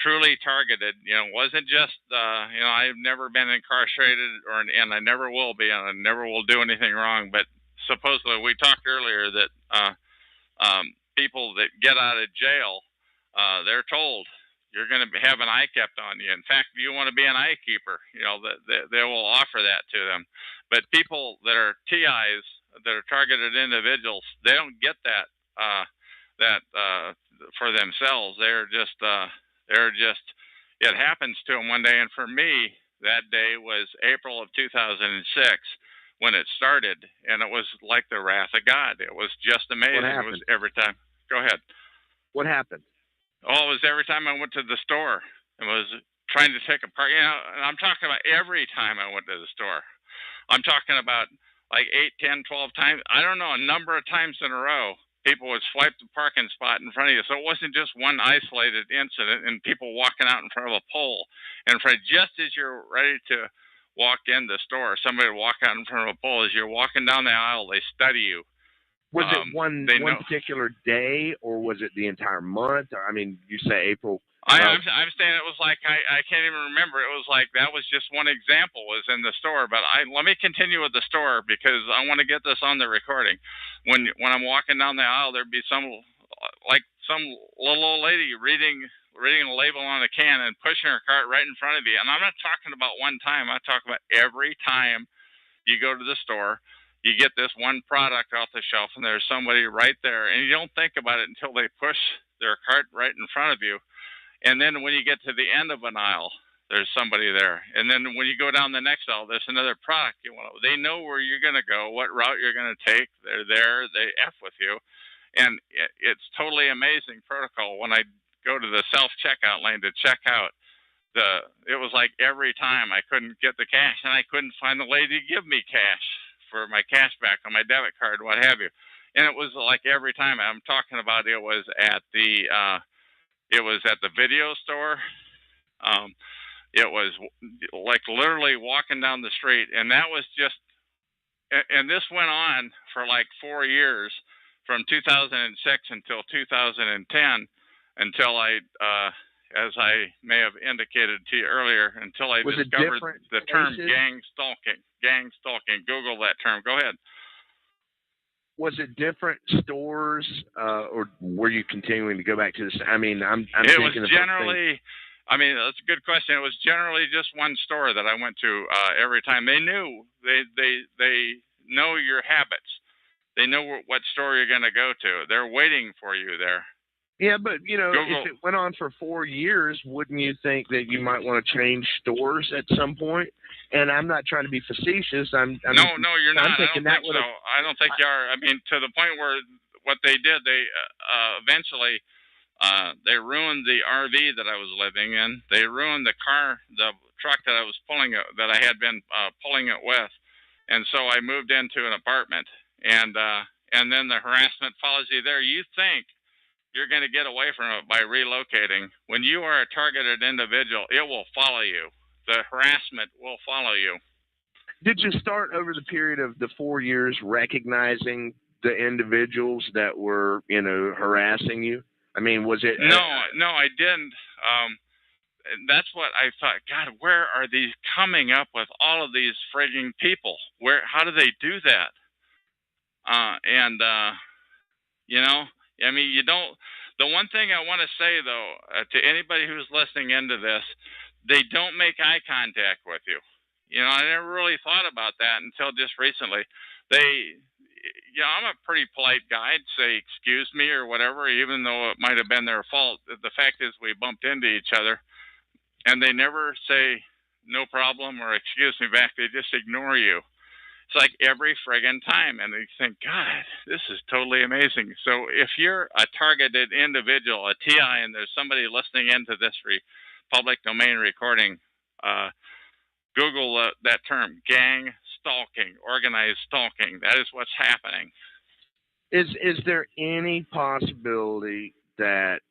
S2: truly targeted, wasn't just I've never been incarcerated and I never will be, and I never will do anything wrong. But supposedly, we talked earlier that people that get out of jail, they're told you're going to have an eye kept on you. In fact, if you want to be an eye keeper, they will offer that to them. But people that are TIs, that are targeted individuals, they don't get that for themselves. They're just it happens to them one day. And for me, that day was April of 2006 when it started, and it was like the wrath of God. It was just amazing.
S8: What happened?
S2: It was every time. Go ahead.
S8: What happened?
S2: Oh, it was every time I went to the store and was trying to take a part. And I'm talking about every time I went to the store. I'm talking about like 8, 10, 12 times. I don't know, a number of times in a row. People would swipe the parking spot in front of you. So it wasn't just one isolated incident and people walking out in front of a pole. And just as you're ready to walk in the store, somebody would walk out in front of a pole. As you're walking down the aisle, they study you.
S8: Was it one particular day, or was it the entire month? I mean, you say April.
S2: I'm saying it was like I can't even remember. It was like that was just one example was in the store. But let me continue with the store because I want to get this on the recording. When I'm walking down the aisle, there'd be some little old lady reading a label on a can and pushing her cart right in front of you. And I'm not talking about one time. I'm talking about every time you go to the store. You get this one product off the shelf, and there's somebody right there, and you don't think about it until they push their cart right in front of you. And then when you get to the end of an aisle, there's somebody there. And then when you go down the next aisle, there's another product you want. They know where you're going to go, what route you're going to take. They're there. They F with you. And it's totally amazing protocol. When I go to the self-checkout lane to check out, it was like every time I couldn't get the cash, and I couldn't find the lady to give me cash for my cash back on my debit card, what have you. And it was like every time I'm talking about it was at the video store. It was like literally walking down the street, and that was just, and this went on for like 4 years, from 2006 until 2010. until as I may have indicated to you earlier, until I discovered the term gang stalking. Google that term. Go ahead.
S8: Was it different stores, or were you continuing to go back to this? I mean, I'm
S2: it
S8: thinking
S2: was generally. I mean, that's a good question. It was generally just one store that I went to every time. They knew they know your habits. They know what store you're going to go to. They're waiting for you there.
S8: Yeah, but if it went on for 4 years, wouldn't you think that you might want to change stores at some point? And I'm not trying to be facetious.
S2: No, you're not. I don't think so. I don't think you are. I mean, to the point where what they did, they eventually they ruined the RV that I was living in. They ruined the truck that I was pulling that I had been pulling it with, and so I moved into an apartment, and then the harassment follows you there. You think you're going to get away from it by relocating. When you are a targeted individual, it will follow you. The harassment will follow you.
S8: Did you start over the period of the 4 years recognizing the individuals that were, harassing you? I mean, was it?
S2: No, I didn't. That's what I thought. God, where are these coming up with all of these frigging people? How do they do that? I mean, you don't. The one thing I want to say, though, to anybody who's listening into this, they don't make eye contact with you. I never really thought about that until just recently. I'm a pretty polite guy. I'd say, excuse me or whatever, even though it might have been their fault. The fact is we bumped into each other, and they never say no problem or excuse me back. They just ignore you. It's like every friggin' time, and they think, God, this is totally amazing. So if you're a targeted individual, a TI, and there's somebody listening into this public domain recording, Google that term, gang stalking, organized stalking. That is what's happening.
S8: Is there any possibility that,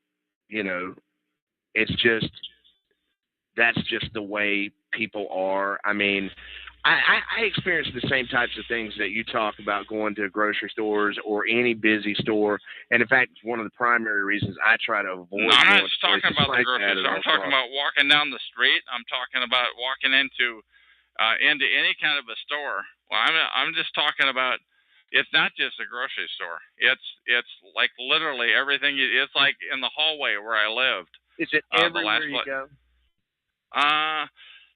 S8: that's just the way people are? I mean, I experience the same types of things that you talk about going to grocery stores or any busy store. And in fact, it's one of the primary reasons I try to avoid.
S2: No, I'm not just talking about the grocery store. I'm talking about walking down the street. I'm talking about walking into any kind of a store. Well, I'm just talking about. It's not just a grocery store. It's like literally everything. It's like in the hallway where I lived.
S8: Is it everywhere you go?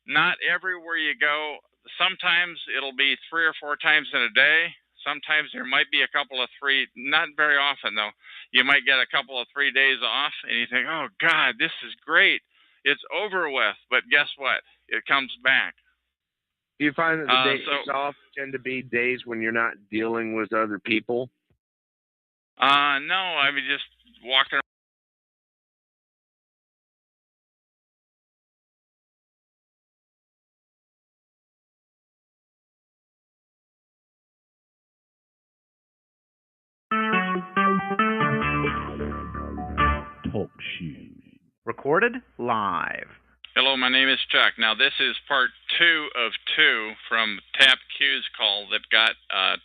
S2: Not everywhere you go. Sometimes it'll be 3 or 4 times in a day. Sometimes there might be a couple of 3, not very often though. You might get a couple of 3 days off and you think, oh God, this is great. It's over with. But guess what? It comes back.
S8: Do you find that the days off tend to be days when you're not dealing with other people?
S2: No, I mean just walking around.
S4: Talk show. Recorded live.
S2: Hello, my name is Chuck. Now, this is part 2 of 2 from Tap Q's call that got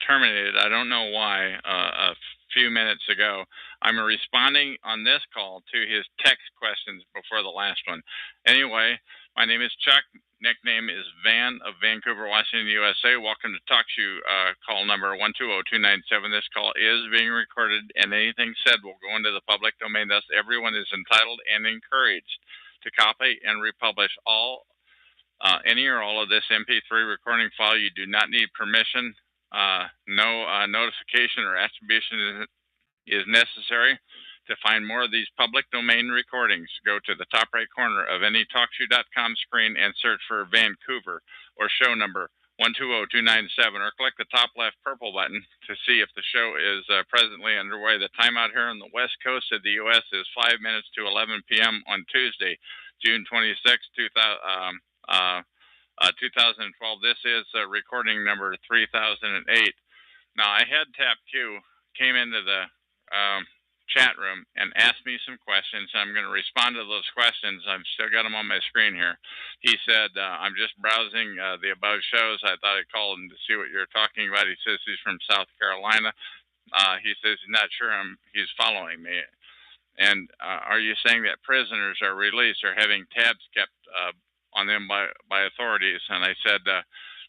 S2: terminated. I don't know why a few minutes ago. I'm responding on this call to his text questions before the last one. Anyway, my name is Chuck. Nickname is Van of Vancouver, Washington, USA. Welcome to TalkShoe call number 120297. This call is being recorded, and anything said will go into the public domain. Thus, everyone is entitled and encouraged to copy and republish any or all of this MP3 recording file. You do not need permission. No notification or attribution is necessary. To find more of these public domain recordings, go to the top right corner of any TalkShoe.com screen and search for Vancouver or show number 120297, or click the top left purple button to see if the show is presently underway. The time out here on the west coast of the U.S. is 5 minutes to 11 p.m. on Tuesday, June 26, 2012. This is recording number 3008. Now, I had Tap Q came into the chat room and asked me some questions. I'm going to respond to those questions. I've still got them on my screen here. He said, I'm just browsing the above shows. I thought I'd call him to see what you're talking about. He says he's from South Carolina. He says he's not sure he's following me. And are you saying that prisoners are released or having tabs kept on them by authorities? And I said,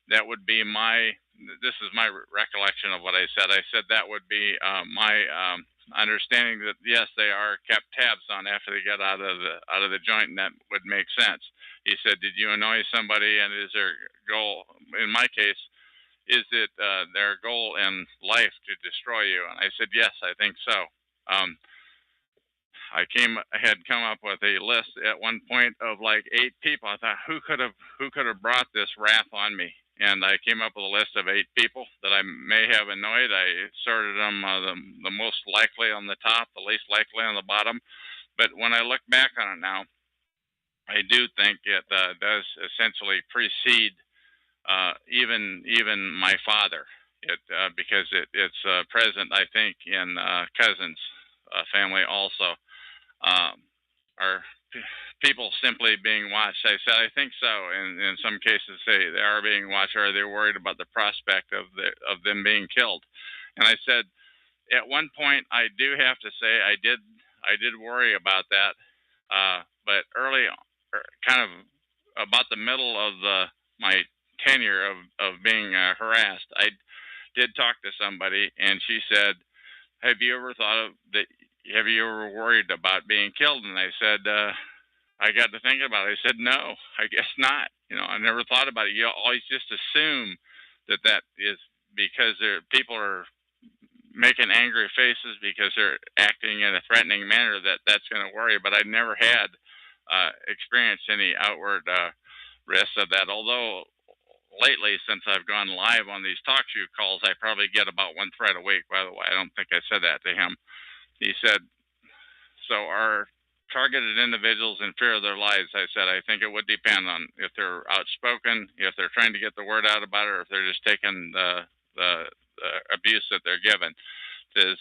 S2: that would be my, this is my recollection of what I said. I said that would be my understanding that yes, they are kept tabs on after they get out of the joint, and that would make sense. He said, did you annoy somebody, and is their goal, in my case, is it their goal in life to destroy you? And I said, yes, I think so. Um, I had come up with a list at one point of like 8 people. I thought, who could have brought this wrath on me? And I came up with a list of 8 people that I may have annoyed. I sorted them the most likely on the top, the least likely on the bottom. But when I look back on it now, I do think it does essentially precede even my father. Because it's present, I think, in cousins' family also. Are people simply being watched? I said, I think so. And in some cases, they are being watched, or they're worried about the prospect of them being killed. And I said, at one point, I do have to say, I did worry about that. But early, kind of about the middle of my tenure of being harassed, I did talk to somebody, and she said, have you ever thought of that? Have you ever worried about being killed? And I said, I got to thinking about it. I said, no, I guess not. I never thought about it. You always just assume that is because people are making angry faces because they're acting in a threatening manner, that's going to worry. But I never had experienced any outward risks of that. Although lately, since I've gone live on these talk show calls, I probably get about 1 threat a week. By the way, I don't think I said that to him. He said, so are targeted individuals in fear of their lives? I said, I think it would depend on if they're outspoken, if they're trying to get the word out about it, or if they're just taking the abuse that they're given. Because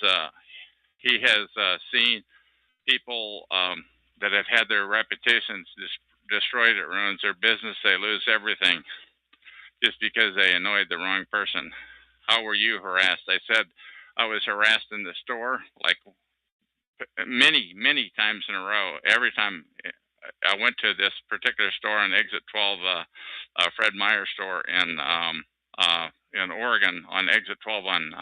S2: he has seen people that have had their reputations destroyed. It ruins their business. They lose everything just because they annoyed the wrong person. How were you harassed? I said, I was harassed in the store, like many times in a row. Every time I went to this particular store on exit 12, Fred Meyer store in Oregon, on exit 12 on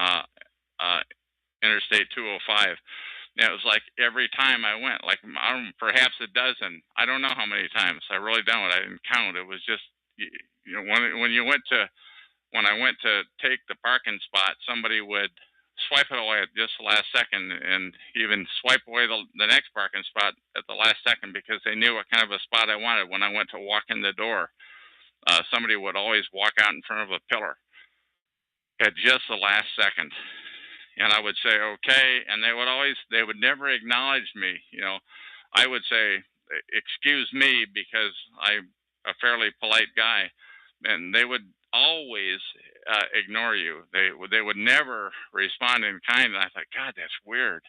S2: Interstate 205. And it was like every time I went, like perhaps a dozen. I don't know how many times. I really don't. I didn't count. It was just, when I went to take the parking spot, somebody would swipe it away at just the last second, and even swipe away the next parking spot at the last second, because they knew what kind of a spot I wanted. When I went to walk in the door, somebody would always walk out in front of a pillar at just the last second. And I would say, okay. And they would never acknowledge me. I would say, excuse me, because I'm a fairly polite guy. And they would always ignore you. They would never respond in kind. And I thought, God, that's weird.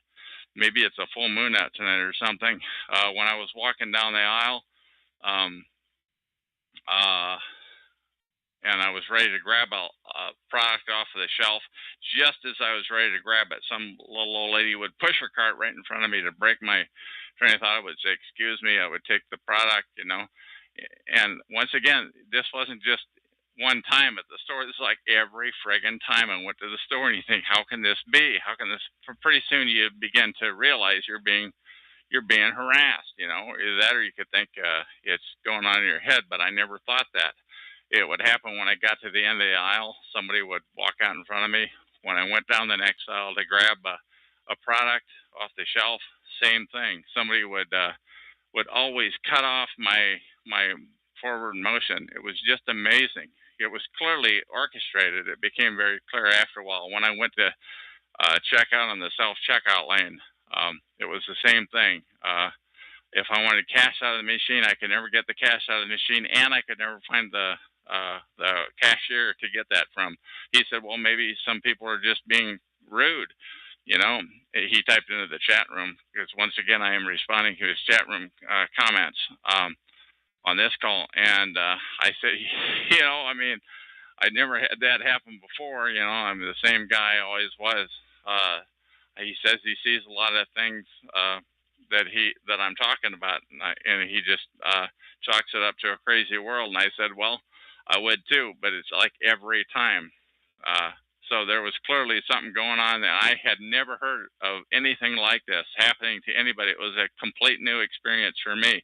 S2: Maybe it's a full moon out tonight or something. When I was walking down the aisle, and I was ready to grab a product off of the shelf. Just as I was ready to grab it, some little old lady would push her cart right in front of me to break my train of thought. I would say, excuse me. I would take the product, And once again, this wasn't just one time at the store. This is like every friggin' time I went to the store, and you think, how can this be? How can this? Pretty soon you begin to realize you're being harassed, Either that, or you could think it's going on in your head. But I never thought that. It would happen when I got to the end of the aisle. Somebody would walk out in front of me. When I went down the next aisle to grab a product off the shelf, same thing. Somebody would always cut off my forward motion. It was just amazing. It was clearly orchestrated. It became very clear after a while. When I went to check out on the self-checkout lane, it was the same thing. If I wanted cash out of the machine, I could never get the cash out of the machine, and I could never find the cashier to get that from. He said, well, maybe some people are just being rude. He typed into the chat room, because once again, I am responding to his chat room comments on this call. And I said, I never had that happen before. I'm the same guy I always was. He says he sees a lot of things that I'm talking about, and he just chalks it up to a crazy world. And I said, well, I would too, but it's like every time. So there was clearly something going on that I had never heard of anything like this happening to anybody. It was a complete new experience for me.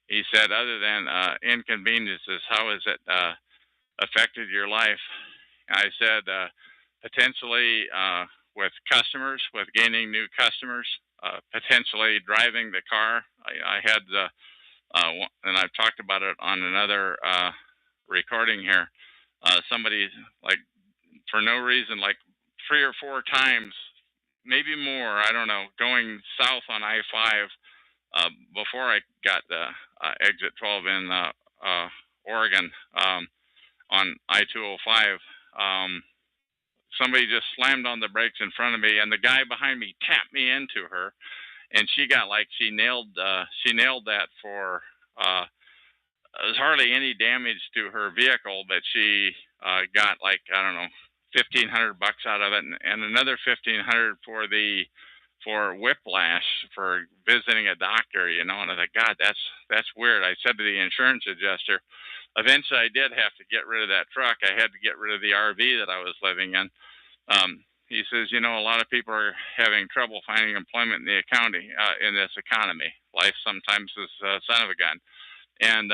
S2: He said, other than inconveniences, how has it affected your life? I said, potentially with customers, with gaining new customers, potentially driving the car. I had, and I've talked about it on another recording here. Somebody, like, for no reason, like 3 or 4 times, maybe more, I don't know, going south on I-5 before I got the exit 12 in Oregon on I-205. Somebody just slammed on the brakes in front of me, and the guy behind me tapped me into her, and she got like she nailed that for. There's hardly any damage to her vehicle, but she got like, I don't know, $1,500 out of it, and another $1,500 for whiplash for visiting a doctor. You know, and I thought, God, that's weird. I said to the insurance adjuster, eventually I did have to get rid of that truck. I had to get rid of the RV that I was living in. He says, you know, a lot of people are having trouble finding employment in the economy, in this economy. Life sometimes is a son of a gun. And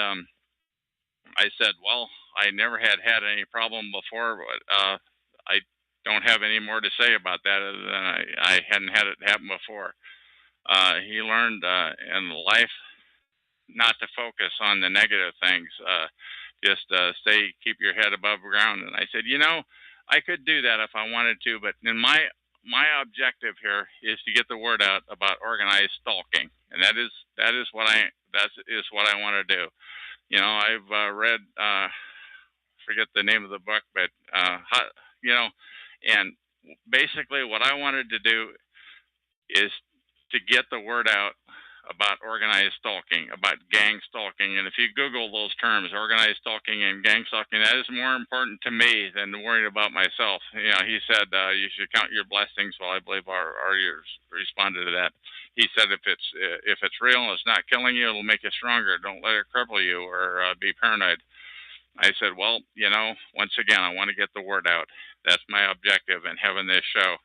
S2: I said, well, I never had any problem before, but I don't have any more to say about that other than I hadn't had it happen before. He learned in life not to focus on the negative things. Just keep your head above ground. And I said, you know, I could do that if I wanted to, but in my objective here is to get the word out about organized stalking, and that is what I want to do. You know, I've read, forget the name of the book, but you know, and basically what I wanted to do is to get the word out about organized stalking, about gang stalking. And if you Google those terms, organized stalking and gang stalking, that is more important to me than worrying about myself. You know, he said you should count your blessings. Well, I believe our ears responded to that. He said if it's real and it's not killing you, it'll make you stronger. Don't let it cripple you or be paranoid. I said, well, you know, once again, I want to get the word out. That's my objective in having this show.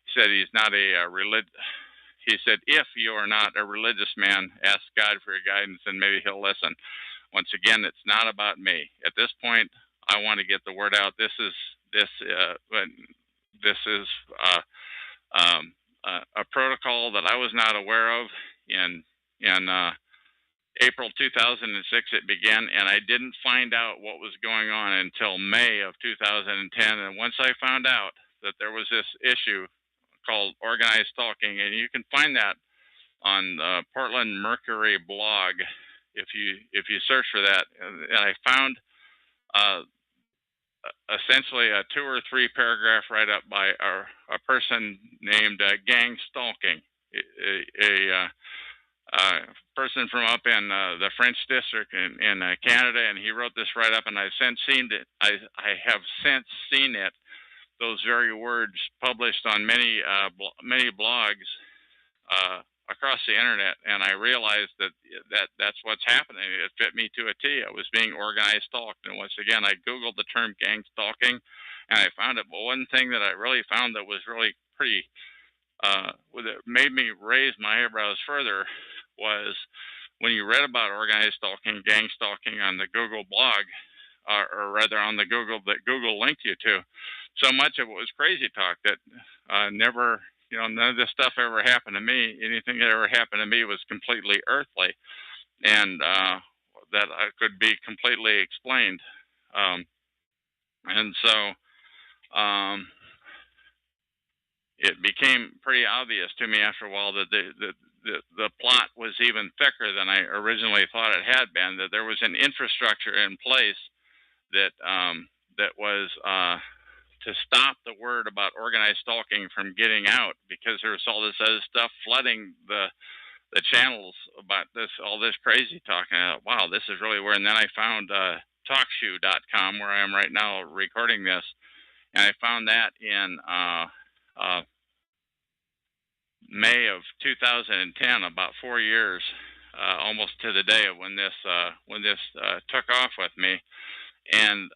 S2: He said he's not a He said, if you are not a religious man, ask God for your guidance and maybe he'll listen. Once again, it's not about me. At this point, I want to get the word out. This is a protocol that I was not aware of. In April 2006, it began, and I didn't find out what was going on until May of 2010. And once I found out that there was this issue called organized stalking, and you can find that on the Portland Mercury blog if you search for that. And I found essentially a 2 or 3 paragraph write up by a person named Gang Stalking, a person from up in the French district in Canada, and he wrote this write up, and I have since seen it. Those very words published on many blogs across the internet, and I realized that's what's happening. It fit me to a T. I was being organized stalked, and once again, I googled the term gang stalking, and I found it. But one thing that I really found that was really pretty, that made me raise my eyebrows further, was when you read about organized stalking, gang stalking on the Google blog, or rather on the that Google linked you to. So much of it was crazy talk that never, you know, none of this stuff ever happened to me. Anything that ever happened to me was completely earthly, and that could be completely explained. And so it became pretty obvious to me after a while that the plot was even thicker than I originally thought it had been. That there was an infrastructure in place that was to stop the word about organized stalking from getting out, because there was all this other stuff flooding the channels about all this crazy talk. And I thought, wow, this is really weird. And then I found talkshoe.com, where I am right now recording this, and I found that in May of 2010, about 4 years, almost to the day of when this took off with me, and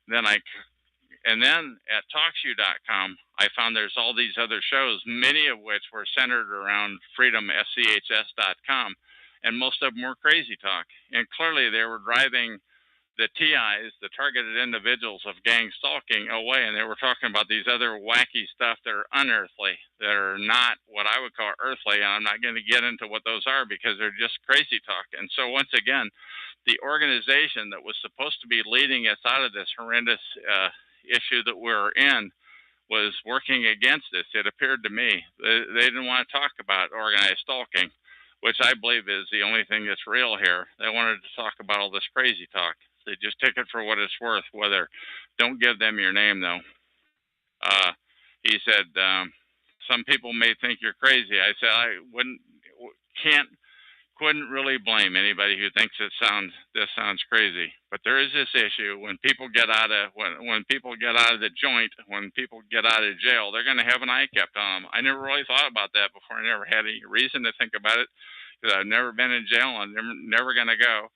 S2: then at TalkShoe.com, I found there's all these other shows, many of which were centered around freedomschs.com, and most of them were crazy talk, and clearly they were driving the TIs, the targeted individuals of gang stalking, away, and they were talking about these other wacky stuff that are unearthly, that are not what I would call earthly, and I'm not going to get into what those are because they're just crazy talk. And so once again, the organization that was supposed to be leading us out of this horrendous issue that we're in was working against us. It appeared to me they didn't want to talk about organized stalking, which I believe is the only thing that's real here. They wanted to talk about all this crazy talk. They just take it for what it's worth. Whether, don't give them your name though. He said some people may think you're crazy. I said I couldn't really blame anybody who thinks this sounds crazy. But there is this issue when people get out of when people get out of the joint, when people get out of jail, they're going to have an eye kept on them. I never really thought about that before. I never had any reason to think about it because I've never been in jail and I'm never going to go.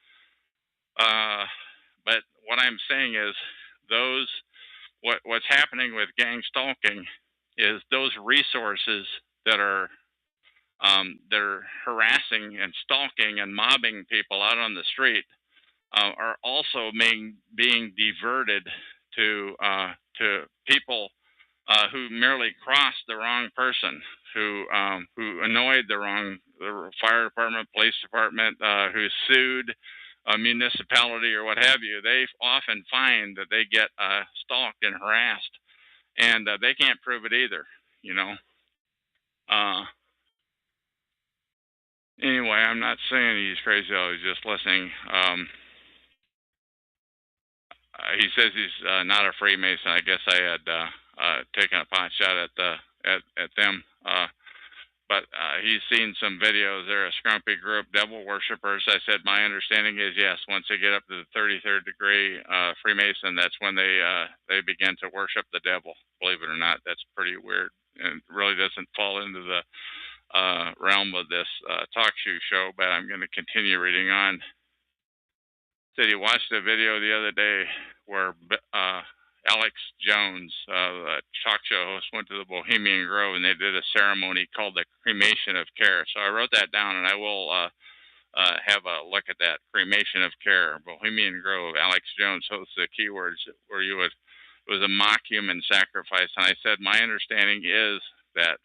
S2: But what I'm saying is what's happening with gang stalking is those resources that are they're harassing and stalking and mobbing people out on the street are also being diverted to people who merely crossed the wrong person, who annoyed the fire department, police department, who sued a municipality or what have you. They often find that they get stalked and harassed, and they can't prove it either. You know. Anyway, I'm not saying he's crazy. I was just listening. He says he's not a Freemason. I guess I had taken a pot shot at them. But he's seen some videos. They're a scrumpy group, devil worshippers. I said my understanding is yes. Once they get up to the 33rd degree Freemason, that's when they begin to worship the devil. Believe it or not, that's pretty weird, and really doesn't fall into the realm of this talk show. But I'm going to continue reading on. Said he watched a video the other day where Alex Jones, the talk show host, went to the Bohemian Grove and they did a ceremony called the cremation of care. So I wrote that down and I will have a look at that. Cremation of care, Bohemian Grove. Alex Jones hosts the keywords where it was a mock human sacrifice. And I said my understanding is that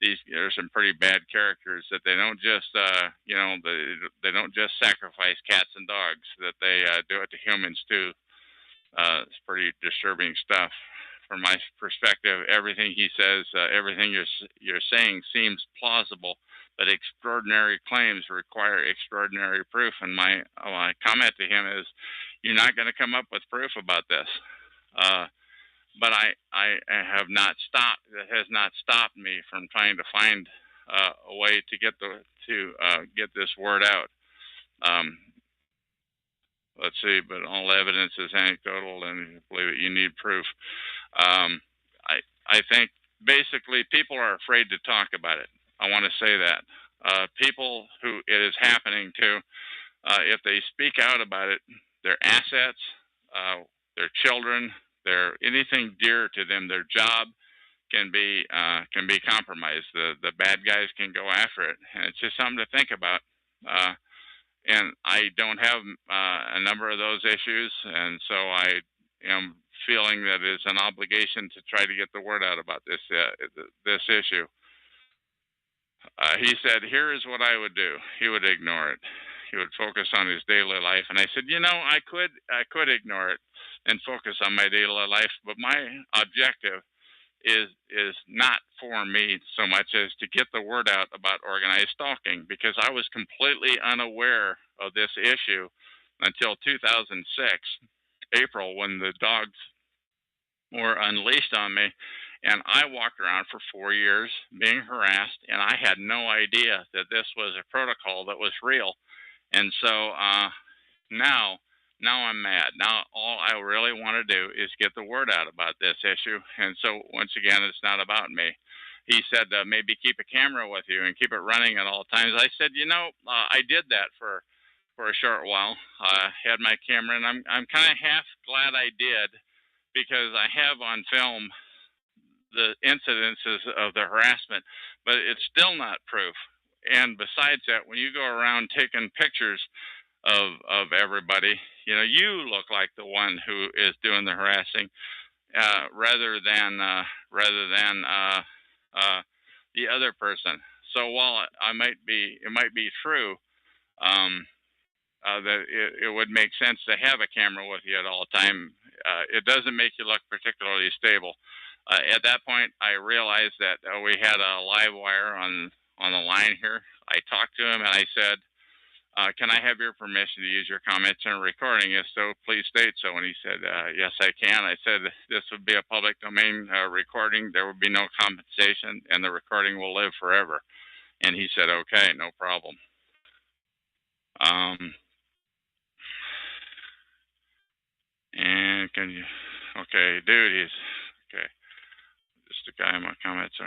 S2: there's some pretty bad characters, that they don't just they don't just sacrifice cats and dogs, that they do it to humans too. It's pretty disturbing stuff. From my perspective, everything he says, everything you're saying seems plausible, but extraordinary claims require extraordinary proof. And my comment to him is, you're not going to come up with proof about this. But I have not stopped. It has not stopped me from trying to find a way to get this word out. Let's see, but all evidence is anecdotal, and believe it, you need proof. I think basically people are afraid to talk about it. I want to say that people who it is happening to, if they speak out about it, their assets, their children, their anything dear to them, their job can be compromised. The bad guys can go after it, and it's just something to think about. And I don't have a number of those issues, and so I am feeling that it's an obligation to try to get the word out about this issue. He said, "Here is what I would do." He would ignore it. He would focus on his daily life, and I said, I could ignore it and focus on my daily life, but my objective is not for me so much as to get the word out about organized stalking, because I was completely unaware of this issue until 2006, April, when the dogs were unleashed on me. And I walked around for 4 years being harassed, and I had no idea that this was a protocol that was real. And so now I'm mad. Now all I really want to do is get the word out about this issue. And so once again, it's not about me. he said, maybe keep a camera with you and keep it running at all times. I said, I did that for a short while. Had my camera, and I'm kind of half glad I did, because I have on film the incidences of the harassment, but it's still not proof. And besides that, when you go around taking pictures of everybody, you look like the one who is doing the harassing, rather than the other person. So while it might be true, um, that it would make sense to have a camera with you at all time. It doesn't make you look particularly stable. At that point, I realized that we had a live wire on the line here. I talked to him and I said, "Can I have your permission to use your comments in a recording? If so, please state so." And he said, "Yes, I can." I said, "This would be a public domain recording. There would be no compensation, and the recording will live forever." And he said, "Okay, no problem." Um, And can you? Okay, dude, he's okay. Just a guy in my comments.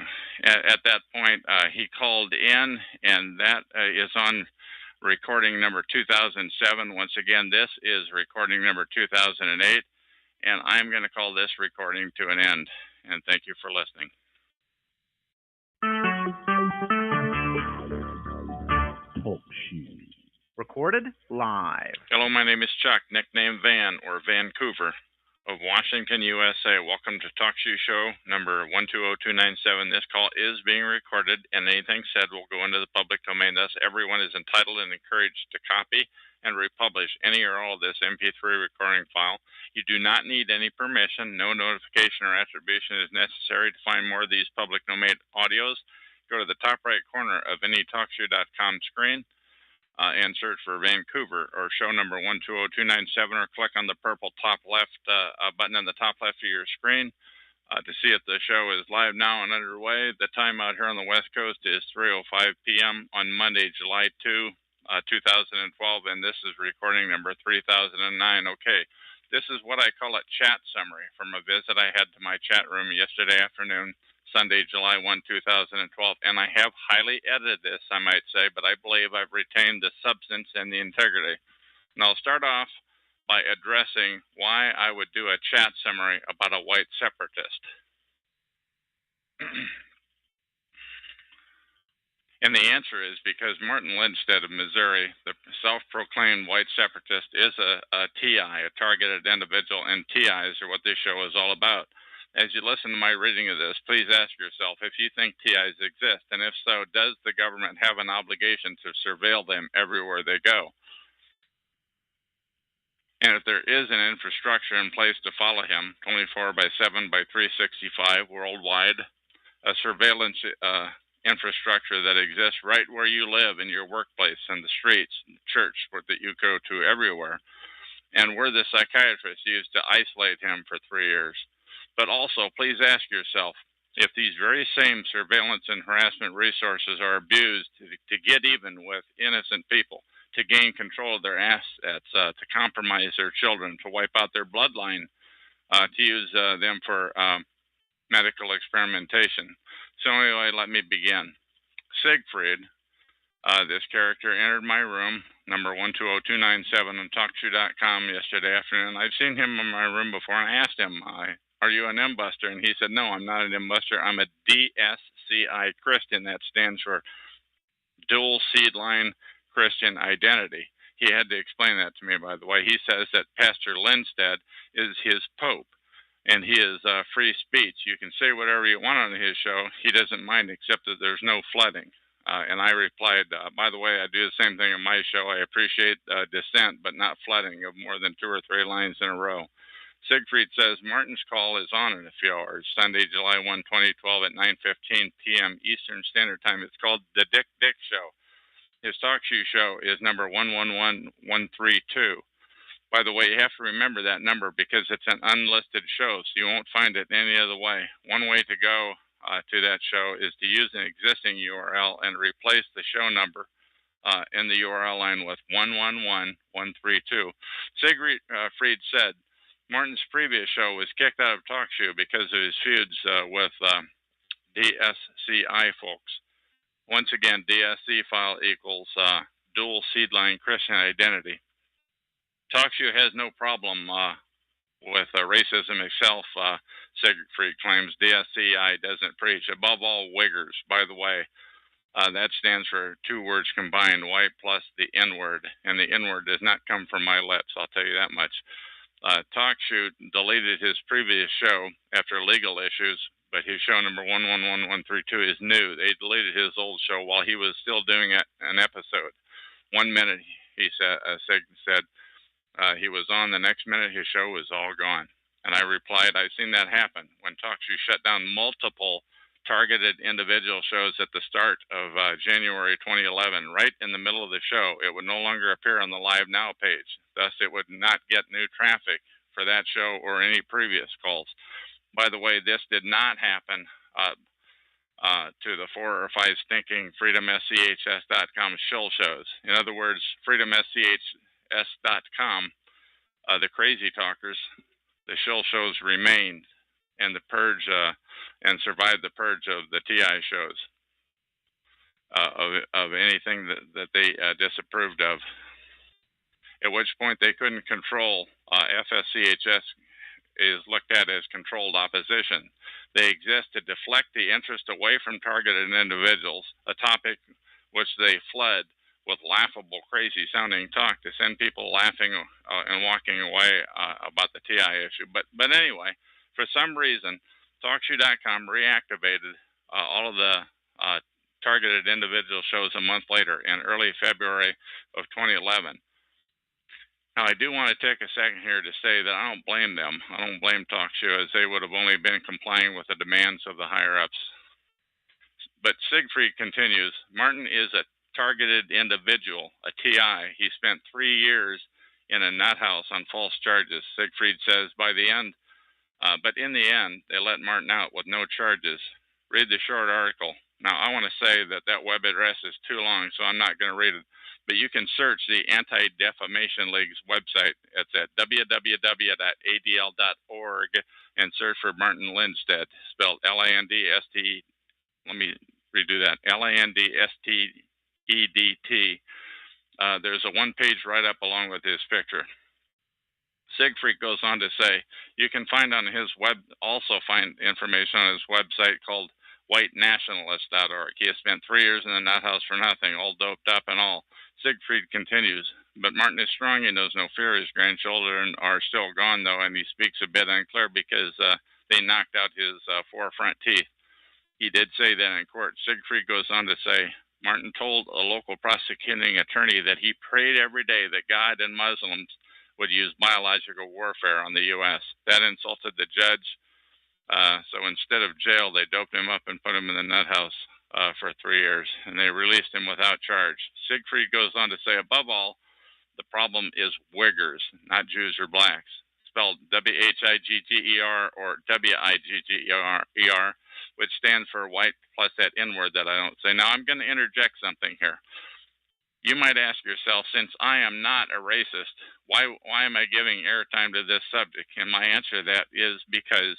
S2: At that point, he called in, and that is on recording number 2007. Once again, this is recording number 2008, and I'm going to call this recording to an end. And thank you for listening.
S4: Talk show. Recorded live.
S2: Hello, my name is Chuck, nickname Van or Vancouver, of Washington, USA. Welcome to Talk Show number 120297. This call is being recorded, and anything said will go into the public domain. Thus, everyone is entitled and encouraged to copy and republish any or all of this MP3 recording file. You do not need any permission. No notification or attribution is necessary. To find more of these public domain audios, go to the top right corner of any TalkShoe.com screen. And search for Vancouver or show number 120297, or click on the purple top left button on the top left of your screen to see if the show is live now and underway. The time out here on the West Coast is 3:05 p.m. on Monday, July 2, 2012, and this is recording number 3009. Okay, this is what I call a chat summary from a visit I had to my chat room yesterday afternoon, Sunday, July 1, 2012, and I have highly edited this, I might say, but I believe I've retained the substance and the integrity. And I'll start off by addressing why I would do a chat summary about a white separatist. And the answer is because Martin Lindstedt of Missouri, the self-proclaimed white separatist, is a TI, a targeted individual, and TIs are what this show is all about. As you listen to my reading of this, please ask yourself if you think TIs exist, and if so, does the government have an obligation to surveil them everywhere they go? And if there is an infrastructure in place to follow him, 24/7 by 365 worldwide, a surveillance infrastructure that exists right where you live, in your workplace, in the streets, in the church that you go to, everywhere, and where the psychiatrist used to isolate him for 3 years. But also, please ask yourself if these very same surveillance and harassment resources are abused to get even with innocent people, to gain control of their assets, to compromise their children, to wipe out their bloodline, to use them for medical experimentation. So anyway, let me begin. Siegfried, this character, entered my room, number 120297 on TalkShoe.com yesterday afternoon. I've seen him in my room before, and I asked him, "Are you an M-Buster?" And he said, "No, I'm not an M-Buster. I'm a DSCI Christian." That stands for Dual Seed Line Christian Identity. He had to explain that to me, by the way. He says that Pastor Lindstedt is his pope, and he is free speech. You can say whatever you want on his show. He doesn't mind, except that there's no flooding. And I replied, by the way, I do the same thing on my show. I appreciate dissent, but not flooding of more than 2 or 3 lines in a row. Siegfried says, Martin's call is on in a few hours, Sunday, July 1, 2012 at 9:15 p.m. Eastern Standard Time. It's called The Dick Dick Show. His talk show is number 111132. By the way, you have to remember that number because it's an unlisted show, so you won't find it any other way. One way to go to that show is to use an existing URL and replace the show number in the URL line with 111132. Siegfried said Martin's previous show was kicked out of TalkShoe because of his feuds with DSCI, folks. Once again, DSC file equals dual seed line Christian identity. TalkShoe has no problem with racism itself. Siegfried claims DSCI doesn't preach. Above all, Wiggers, by the way. That stands for two words combined, white plus the N-word. And the N-word does not come from my lips, I'll tell you that much. TalkShoe deleted his previous show after legal issues, but his show number 111132 is new. They deleted his old show while he was still doing an episode. 1 minute, he said he was on. The next minute, his show was all gone. And I replied, I've seen that happen when TalkShoe shut down multiple targeted individual shows at the start of January 2011. Right in the middle of the show, it would no longer appear on the Live Now page. Thus, it would not get new traffic for that show or any previous calls. By the way, this did not happen to the 4 or 5 stinking freedomschs.com shill shows. In other words, freedomschs.com, the crazy talkers, the shill shows remained, and the purge and survived the purge of the TI shows of anything that they disapproved of. At which point they couldn't control. FSCHS is looked at as controlled opposition. They exist to deflect the interest away from targeted individuals, a topic which they fled with laughable, crazy-sounding talk to send people laughing and walking away about the TI issue. But anyway, for some reason, TalkShoe.com reactivated all of the targeted individual shows a month later in early February of 2011. Now, I do want to take a second here to say that I don't blame them. I don't blame TalkShoe, as they would have only been complying with the demands of the higher-ups. But Siegfried continues, Martin is a targeted individual, a TI. He spent 3 years in a nut house on false charges. Siegfried says but in the end, they let Martin out with no charges. Read the short article. Now, I want to say that web address is too long, so I'm not going to read it. But you can search the Anti-Defamation League's website. It's at www.adl.org and search for Martin Lindstedt, spelled L-A-N-D-S-T. Let me redo that. L-A-N-D-S-T-E-D-T. There's a one-page write-up along with his picture. Siegfried goes on to say, you can find also find information on his website called whitenationalist.org. He has spent 3 years in the nut house for nothing, all doped up and all. Siegfried continues, but Martin is strong. He knows no fear. His grandchildren are still gone, though, and he speaks a bit unclear because they knocked out his 4 front teeth. He did say that in court. Siegfried goes on to say, Martin told a local prosecuting attorney that he prayed every day that God and Muslims would use biological warfare on the U.S. That insulted the judge. So instead of jail, they doped him up and put him in the nut house for 3 years, and they released him without charge. Siegfried goes on to say, above all, the problem is Wiggers, not Jews or blacks, spelled W-H-I-G-G-E-R or W-I-G-G-E-R, which stands for white plus that N-word that I don't say. Now, I'm going to interject something here. You might ask yourself, since I am not a racist, why am I giving airtime to this subject? And my answer to that is because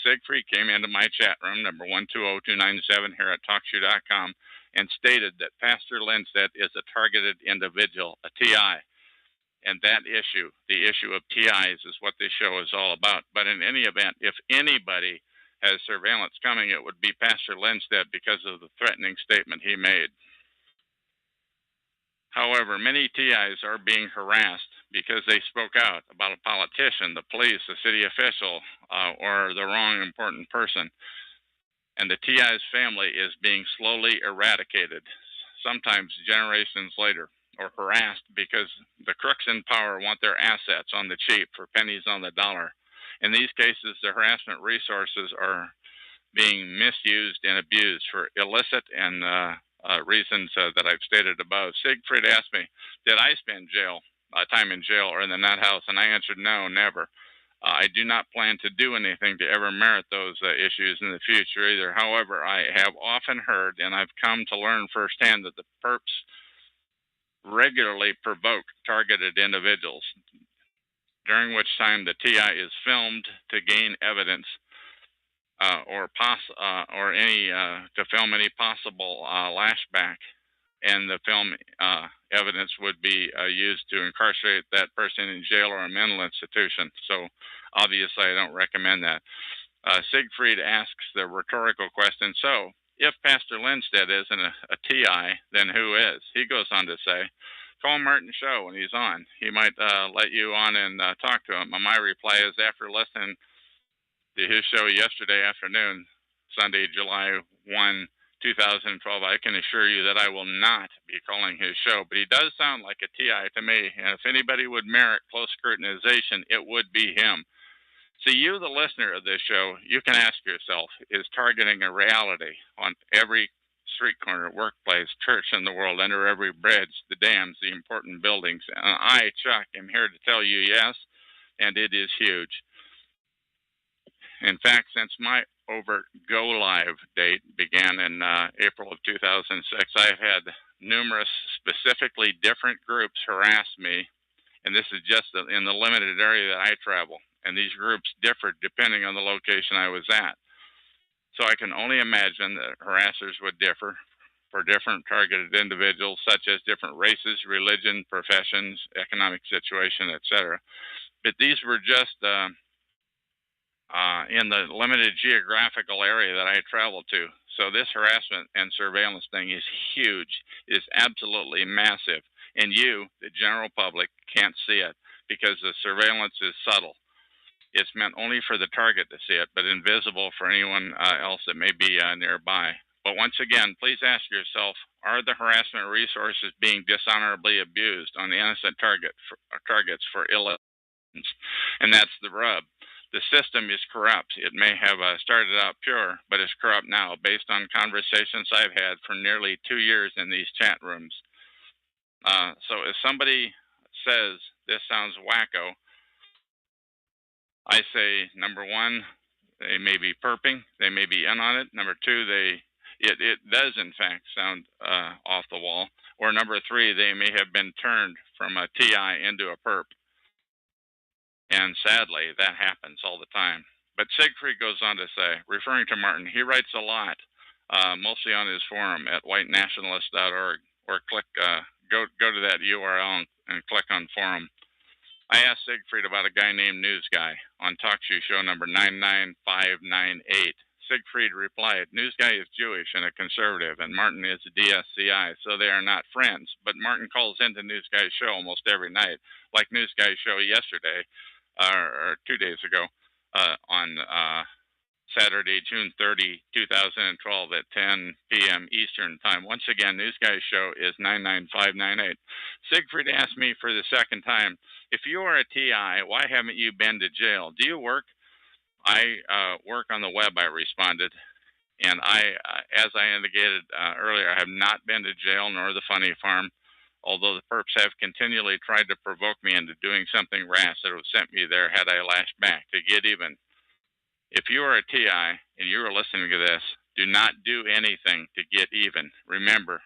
S2: Siegfried came into my chat room, number 120297 here at TalkShoe.com, and stated that Pastor Lindstedt is a targeted individual, a TI. And that issue, the issue of TIs, is what this show is all about. But in any event, if anybody has surveillance coming, it would be Pastor Lindstedt because of the threatening statement he made. However, many TIs are being harassed because they spoke out about a politician, the police, a city official, or the wrong important person. And the TI's family is being slowly eradicated, sometimes generations later, or harassed because the crooks in power want their assets on the cheap for pennies on the dollar. In these cases, the harassment resources are being misused and abused for illicit and reasons that I've stated above. Siegfried asked me, did I spend time in jail or in the nut house? And I answered, no, never. I do not plan to do anything to ever merit those issues in the future either. However, I have often heard, and I've come to learn firsthand, that the perps regularly provoke targeted individuals, during which time the TI is filmed to gain evidence or any to film any possible lashback, and the film evidence would be used to incarcerate that person in jail or a mental institution. So obviously, I don't recommend that. Siegfried asks the rhetorical question, so if Pastor Lindstedt isn't a TI, then who is? He goes on to say, call Martin Show when he's on. He might let you on and talk to him. And my reply is, after listening to his show yesterday afternoon, Sunday, July 1, 2012, I can assure you that I will not be calling his show. But he does sound like a TI to me. And if anybody would merit close scrutinization, it would be him. See, you, the listener of this show, you can ask yourself, is targeting a reality on every street corner, workplace, church in the world, under every bridge, the dams, the important buildings? And I, Chuck, am here to tell you yes, and it is huge. In fact, since my overt go live date began in April of 2006, I've had numerous specifically different groups harass me, and this is just in the limited area that I travel. And these groups differed depending on the location I was at. So I can only imagine that harassers would differ for different targeted individuals, such as different races, religion, professions, economic situation, etc. But these were just in the limited geographical area that I traveled to. So this harassment and surveillance thing is huge, is absolutely massive. And you, the general public, can't see it because the surveillance is subtle. It's meant only for the target to see it, but invisible for anyone else that may be nearby. But once again, please ask yourself, are the harassment resources being dishonorably abused on the innocent targets for ill ends? And that's the rub. The system is corrupt. It may have started out pure, but it's corrupt now based on conversations I've had for nearly 2 years in these chat rooms. So if somebody says this sounds wacko, I say, number one, they may be perping, they may be in on it. Number two, it does in fact sound off the wall. Or number three, they may have been turned from a TI into a perp. And sadly, that happens all the time. But Siegfried goes on to say, referring to Martin, he writes a lot, mostly on his forum at whitenationalist.org, or go to that URL and click on forum. I asked Siegfried about a guy named News Guy on TalkShoe show number 99598. Siegfried replied, News Guy is Jewish and a conservative, and Martin is a DSCI, so they are not friends. But Martin calls into News Guy's show almost every night, like News Guy's show yesterday, or 2 days ago, on Saturday, June 30, 2012 at 10 p.m. Eastern Time. Once again, News Guy's show is 99598. Siegfried asked me for the second time, if you are a TI, why haven't you been to jail? Do you work? I work on the web, I responded. And as I indicated earlier, I have not been to jail nor the funny farm, although the perps have continually tried to provoke me into doing something rash that would have sent me there had I lashed back to get even. If you are a TI and you are listening to this, do not do anything to get even. Remember,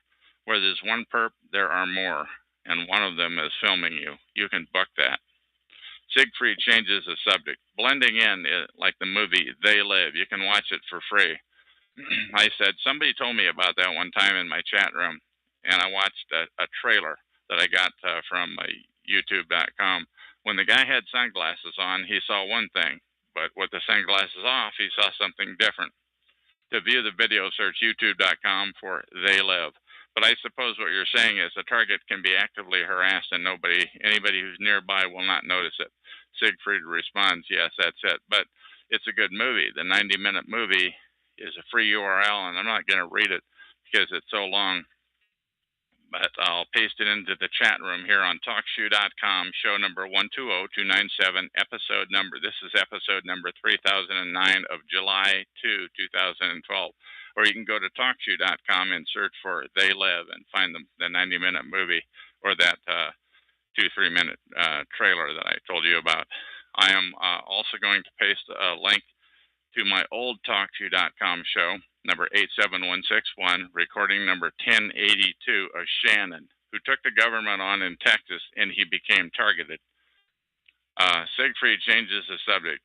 S2: where there's one perp, there are more, and one of them is filming you. You can book that. Siegfried changes the subject. Blending in, like the movie They Live. You can watch it for free. I said, somebody told me about that one time in my chat room, and I watched a trailer that I got from youtube.com. When the guy had sunglasses on, he saw one thing. But with the sunglasses off, he saw something different. To view the video, search youtube.com for They Live. But I suppose what you're saying is the target can be actively harassed and anybody who's nearby will not notice it. Siegfried responds, yes, that's it. But it's a good movie. The 90-minute movie is a free URL, and I'm not going to read it because it's so long. But I'll paste it into the chat room here on TalkShoe.com, show number 120297, this is episode number 3009 of July 2, 2012. Or you can go to TalkShoe.com and search for They Live and find the 90-minute movie or that 2-3 minute trailer that I told you about. I am also going to paste a link to my old TalkShoe.com show, number 87161, recording number 1082 of Shannon, who took the government on in Texas and he became targeted. Siegfried changes the subject.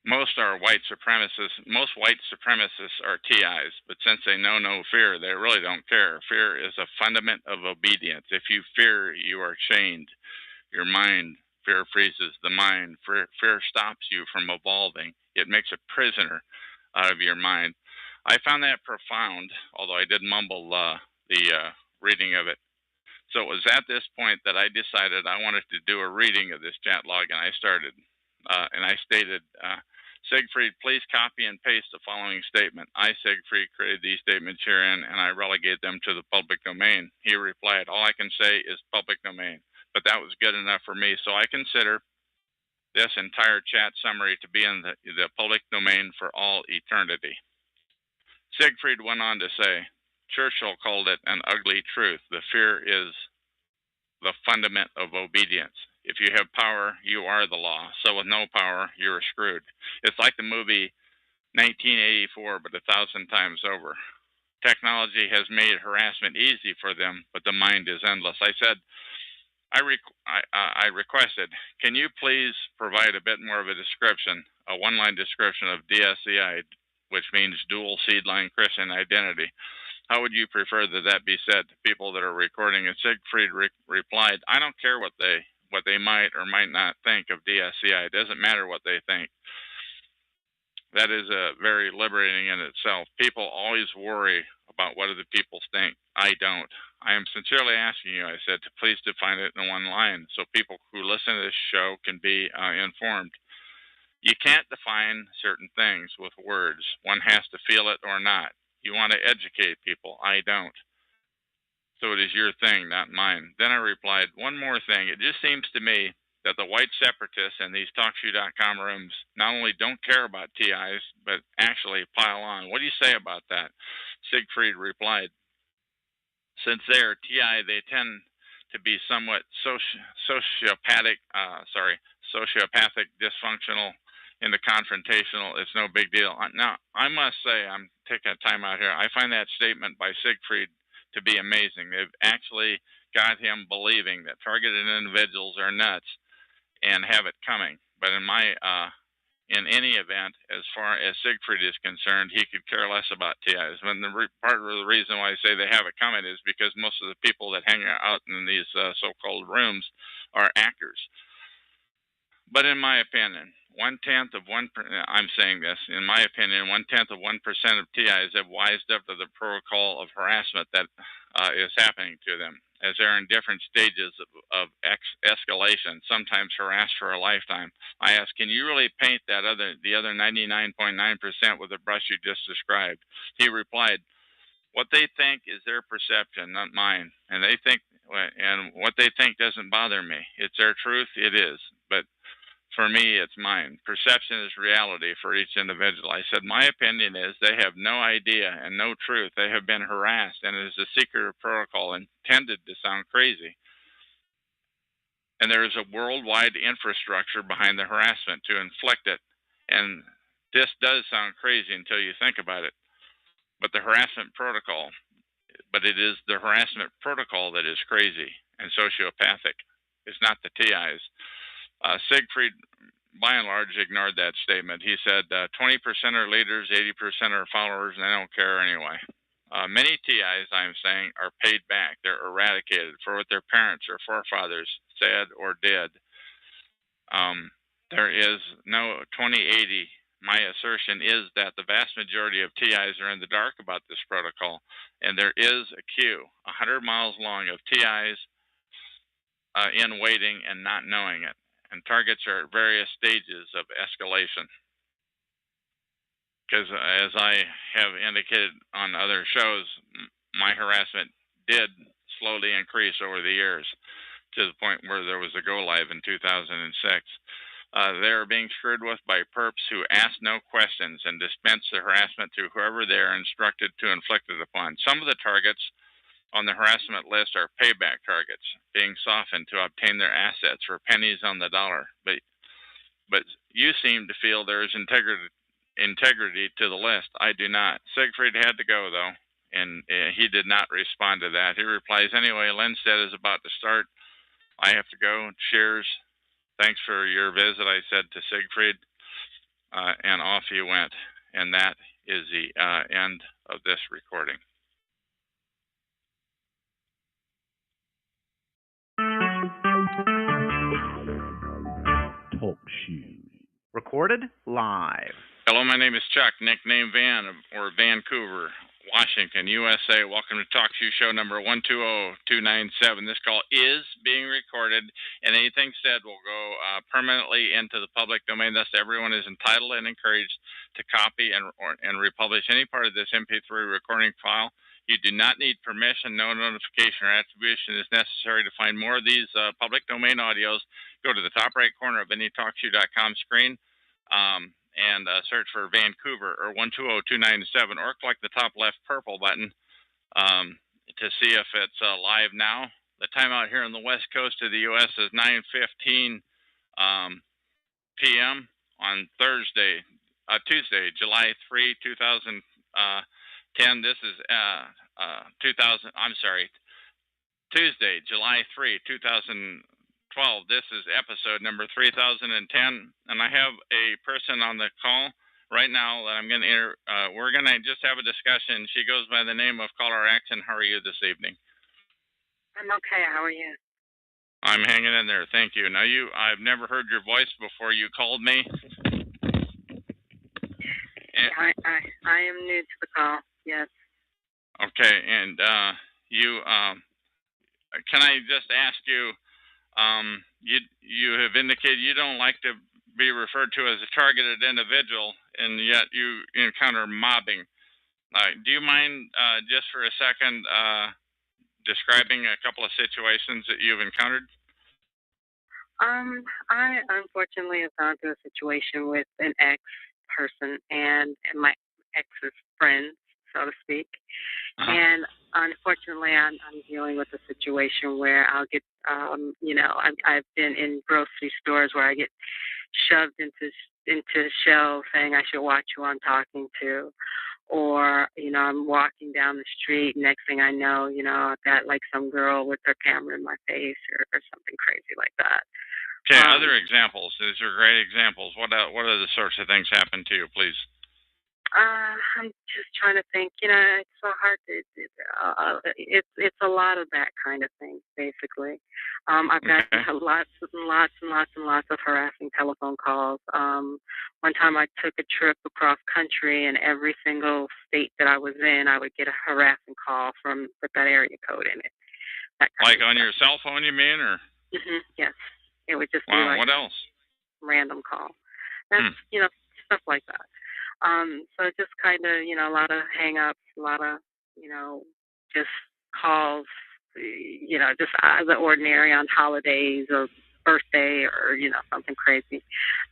S2: Most are white supremacists. Most white supremacists are TIs, but since they know no fear, they really don't care. Fear is a fundament of obedience. If you fear, you are chained. Your mind, fear freezes the mind. Fear stops you from evolving. It makes a prisoner out of your mind. I found that profound, although I did mumble the reading of it. So it was at this point that I decided I wanted to do a reading of this chat log, and I started. And I stated, Siegfried, please copy and paste the following statement. I, Siegfried, created these statements herein, and I relegate them to the public domain. He replied, all I can say is public domain. But that was good enough for me. So I consider this entire chat summary to be in the public domain for all eternity. Siegfried went on to say, Churchill called it an ugly truth. The fear is the fundament of obedience. If you have power, you are the law. So with no power, you're screwed. It's like the movie 1984, but 1,000 times over. Technology has made harassment easy for them, but the mind is endless. I said, I requested, can you please provide a bit more of a description, a one-line description of DSCI, which means dual seed-line Christian identity? How would you prefer that be said to people that are recording? And Siegfried replied, I don't care what they might or might not think of DSCI. It doesn't matter what they think. That is very liberating in itself. People always worry about what other people think. I don't. I am sincerely asking you, I said, to please define it in one line so people who listen to this show can be informed. You can't define certain things with words. One has to feel it or not. You want to educate people. I don't. So it is your thing, not mine. Then I replied, one more thing. It just seems to me that the white separatists in these TalkShoe.com rooms not only don't care about TIs, but actually pile on. What do you say about that? Siegfried replied, since they are TI, they tend to be somewhat sociopathic, dysfunctional, in the confrontational. It's no big deal. Now, I must say, I'm taking a time out here. I find that statement by Siegfried to be amazing. They've actually got him believing that targeted individuals are nuts and have it coming. But in any event, as far as Siegfried is concerned, he could care less about TIs. And part of the reason why I say they have it coming is because most of the people that hang out in these so-called rooms are actors. But in my opinion, I'm saying this, in my opinion, 1/10 of 1% of TIs have wised up to the protocol of harassment that is happening to them, as they're in different stages of escalation, sometimes harassed for a lifetime. I ask, can you really paint the other 99.9% with the brush you just described? He replied, what they think is their perception, not mine. And what they think doesn't bother me. It's their truth, it is. But for me, it's mine. Perception is reality for each individual. I said, my opinion is they have no idea and no truth. They have been harassed, and it is a secret protocol intended to sound crazy. And there is a worldwide infrastructure behind the harassment to inflict it. And this does sound crazy until you think about it. But it is the harassment protocol that is crazy and sociopathic. It's not the TIs. Siegfried, by and large, ignored that statement. He said 20% are leaders, 80% are followers, and they don't care anyway. Many TIs, I'm saying, are paid back. They're eradicated for what their parents or forefathers said or did. There is no 2080. My assertion is that the vast majority of TIs are in the dark about this protocol, and there is a queue 100 miles long of TIs in waiting and not knowing it. And targets are at various stages of escalation. Because as I have indicated on other shows, my harassment did slowly increase over the years to the point where there was a go live in 2006. They are being screwed with by perps who ask no questions and dispense the harassment to whoever they are instructed to inflict it upon. Some of the targets on the harassment list are payback targets, being softened to obtain their assets for pennies on the dollar. But you seem to feel there is integrity to the list. I do not. Siegfried had to go, though, and he did not respond to that. He replies, anyway, Lindstedt is about to start. I have to go. Cheers. Thanks for your visit, I said to Siegfried. and off he went. And that is the end of this recording.
S4: Talk shoe. Recorded live.
S2: Hello, my name is Chuck, nickname Van, or Vancouver, Washington, USA. Welcome to Talk Shoe Show number 120297. This call is being recorded, and anything said will go permanently into the public domain. Thus, everyone is entitled and encouraged to copy and republish any part of this MP3 recording file. You do not need permission. No notification or attribution is necessary. To find more of these public domain audios, go to the top right corner of any TalkShoe.com screen and search for Vancouver or 120297, or click the top left purple button to see if it's live now. The time out here on the west coast of the U.S. is 9:15 p.m. on Tuesday, July 3, 2010. This is Tuesday, July 3, 2012. This is episode number 3010, and I have a person on the call right now that I'm going to we're going to just have a discussion. She goes by the name of Caller Action. How are you this evening?
S9: I'm okay. How are you?
S2: I'm hanging in there. Thank you. Now, I've never heard your voice before you called me.
S9: I am new to the call. Yes.
S2: Okay, and you can I just ask you? You have indicated you don't like to be referred to as a targeted individual, and yet you encounter mobbing. Do you mind just for a second describing a couple of situations that you've encountered?
S9: I unfortunately have gone through a situation with an ex-person and my ex's friends, so to speak.
S2: Uh-huh.
S9: And unfortunately, I'm dealing with a situation where I'll get, I've been in grocery stores where I get shoved into shelves saying I should watch who I'm talking to. Or, I'm walking down the street. Next thing I know, I've got like some girl with her camera in my face or something crazy like that.
S2: Okay, other examples. These are great examples. What other sorts of things happen to you, please?
S9: I'm just trying to think. It's so hard to. It's a lot of that kind of thing, basically. I've got lots and lots of harassing telephone calls. One time I took a trip across country, and every single state that I was in, I would get a harassing call with that area code in it.
S2: Like on your cell phone, you mean, or?
S9: Mm-hmm, yes, it would just be
S2: Wow.
S9: like
S2: What else?
S9: Random call. That's stuff like that. So just kind of, a lot of hang-ups, a lot of, just calls, just out of the ordinary on holidays or birthday or, something crazy.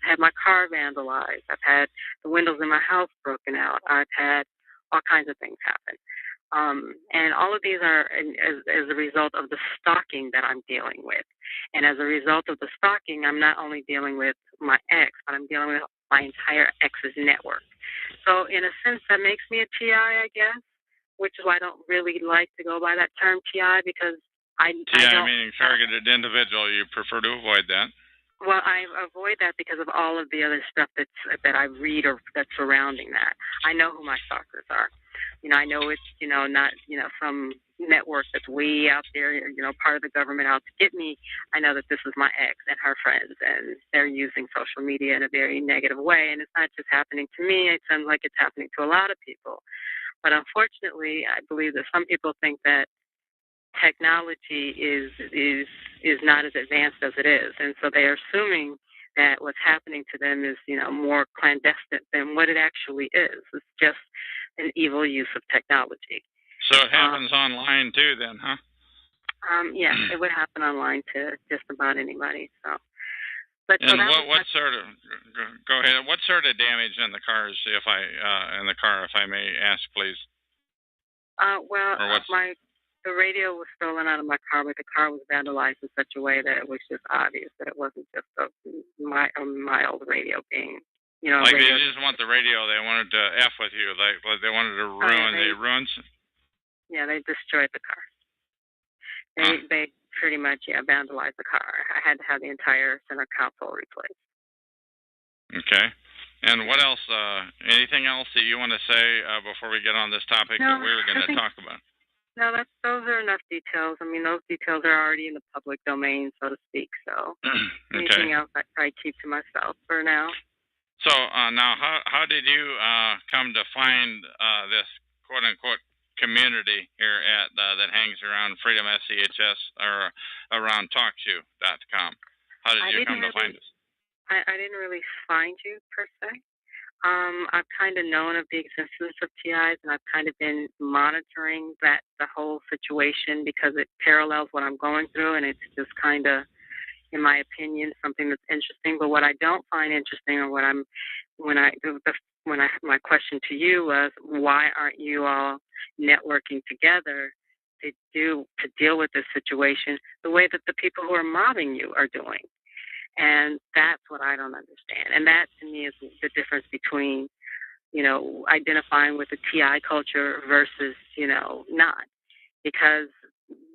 S9: I had my car vandalized. I've had the windows in my house broken out. I've had all kinds of things happen. And all of these are as a result of the stalking that I'm dealing with. And as a result of the stalking, I'm not only dealing with my ex, but I'm dealing with my entire ex's network. So in a sense, that makes me a TI, I guess, which is why I don't really like to go by that term TI because I don't.
S2: Meaning targeted individual. You prefer to avoid that.
S9: Well, I avoid that because of all of the other stuff that I read or that's surrounding that. I know who my stalkers are. I know it's, not, some network that's way out there, part of the government out to get me. I know that this is my ex and her friends, and they're using social media in a very negative way. And it's not just happening to me. It sounds like it's happening to a lot of people. But unfortunately, I believe that some people think that technology is not as advanced as it is, and so they're assuming that what's happening to them is more clandestine than what it actually is. It's just an evil use of technology.
S2: So it happens online too, then, huh?
S9: Yeah, it would happen online to just about anybody. So,
S2: and so what sort of go ahead? What sort of damage in the cars, if I may ask, please?
S9: The radio was stolen out of my car, but the car was vandalized in such a way that it was just obvious that it wasn't just a mild radio being,
S2: Like they just want the radio, they wanted to F with you, like they wanted to ruin the ruins.
S9: Yeah, they destroyed the car. They pretty much vandalized the car. I had to have the entire center console replaced.
S2: Okay. And what else? Anything else that you want to say before we get on this topic
S9: No,
S2: that we were going
S9: I
S2: to
S9: think
S2: talk about?
S9: no, those are enough details. I mean, those details are already in the public domain, so to speak. So
S2: Okay.
S9: anything else I keep to myself for now.
S2: So now, how did you come to find this quote unquote community here at that hangs around Freedom SCHS or around TalkShoe.com? How did you come to find us?
S9: I didn't really find you per se. I've kind of known of the existence of TIs, and I've kind of been monitoring the whole situation because it parallels what I'm going through, and it's just kind of, in my opinion, something that's interesting. But what I don't find interesting, or my question to you was, why aren't you all networking together to deal with this situation the way that the people who are mobbing you are doing? And that's what I don't understand. And that to me is the difference between, identifying with the TI culture versus, not. Because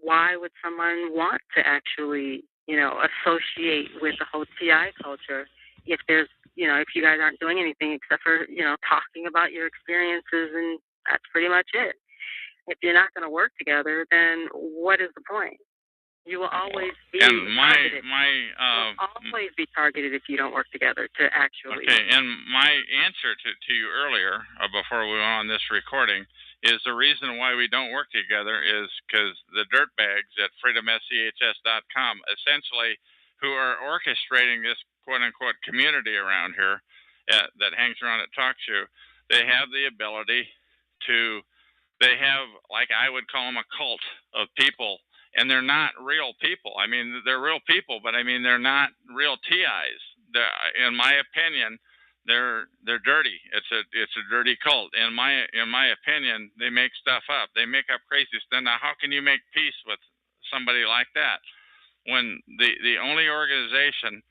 S9: why would someone want to actually, associate with the whole TI culture if if you guys aren't doing anything except for, talking about your experiences, and that's pretty much it. If you're not going to work together, then what is the point? You will always be targeted. You will always be targeted if you don't work together to actually.
S2: Okay, and my answer to you earlier, before we went on this recording, is the reason why we don't work together is because the dirtbags at freedomschs.com, essentially, who are orchestrating this quote-unquote community around here that hangs around at TalkShoe, they have the ability to, they have, like I would call them, a cult of people. And they're not real people. I mean, they're real people, but I mean, they're not real TIs. In my opinion, they're dirty. It's a dirty cult. In my opinion, they make stuff up. They make up crazy stuff. Now, how can you make peace with somebody like that when the only organization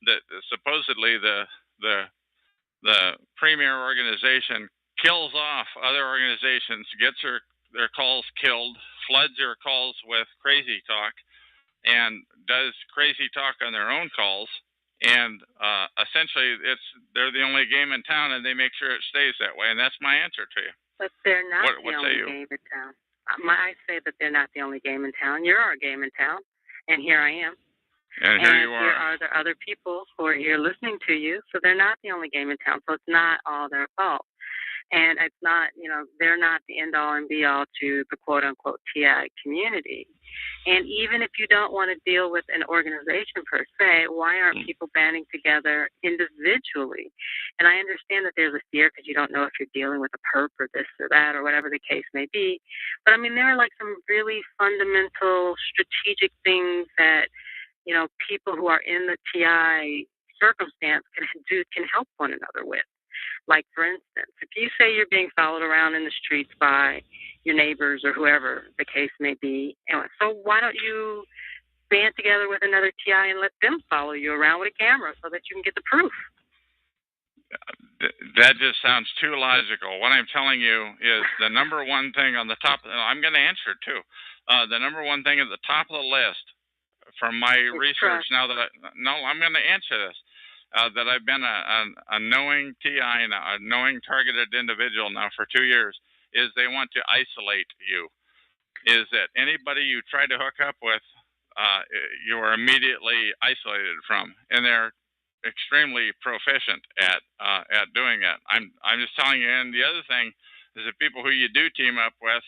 S2: that supposedly the premier organization kills off other organizations, gets their calls killed, floods their calls with crazy talk, and does crazy talk on their own calls. And essentially, they're the only game in town, and they make sure it stays that way. And that's my answer to you.
S9: But they're not the only game in town. I say that they're not the only game in town. You're our game in town, and here I am.
S2: And here you are.
S9: Here are the other people who are here listening to you, so they're not the only game in town. So it's not all their fault. And it's not, they're not the end all and be all to the quote unquote TI community. And even if you don't want to deal with an organization per se, why aren't people banding together individually? And I understand that there's a fear because you don't know if you're dealing with a perp or this or that or whatever the case may be. But I mean, there are like some really fundamental strategic things that, people who are in the TI circumstance can help one another with. Like, for instance, if you say you're being followed around in the streets by your neighbors or whoever the case may be, so why don't you band together with another TI and let them follow you around with a camera so that you can get the proof?
S2: That just sounds too logical. What I'm telling you is the number one thing on the top, I'm going to answer too. The number one thing at the top of the list from my research, I'm going to answer this. That I've been a knowing TI and a knowing targeted individual now for 2 years, is they want to isolate you. Is that anybody you try to hook up with, you are immediately isolated from, and they're extremely proficient at doing that. I'm just telling you. And the other thing is that people who you do team up with,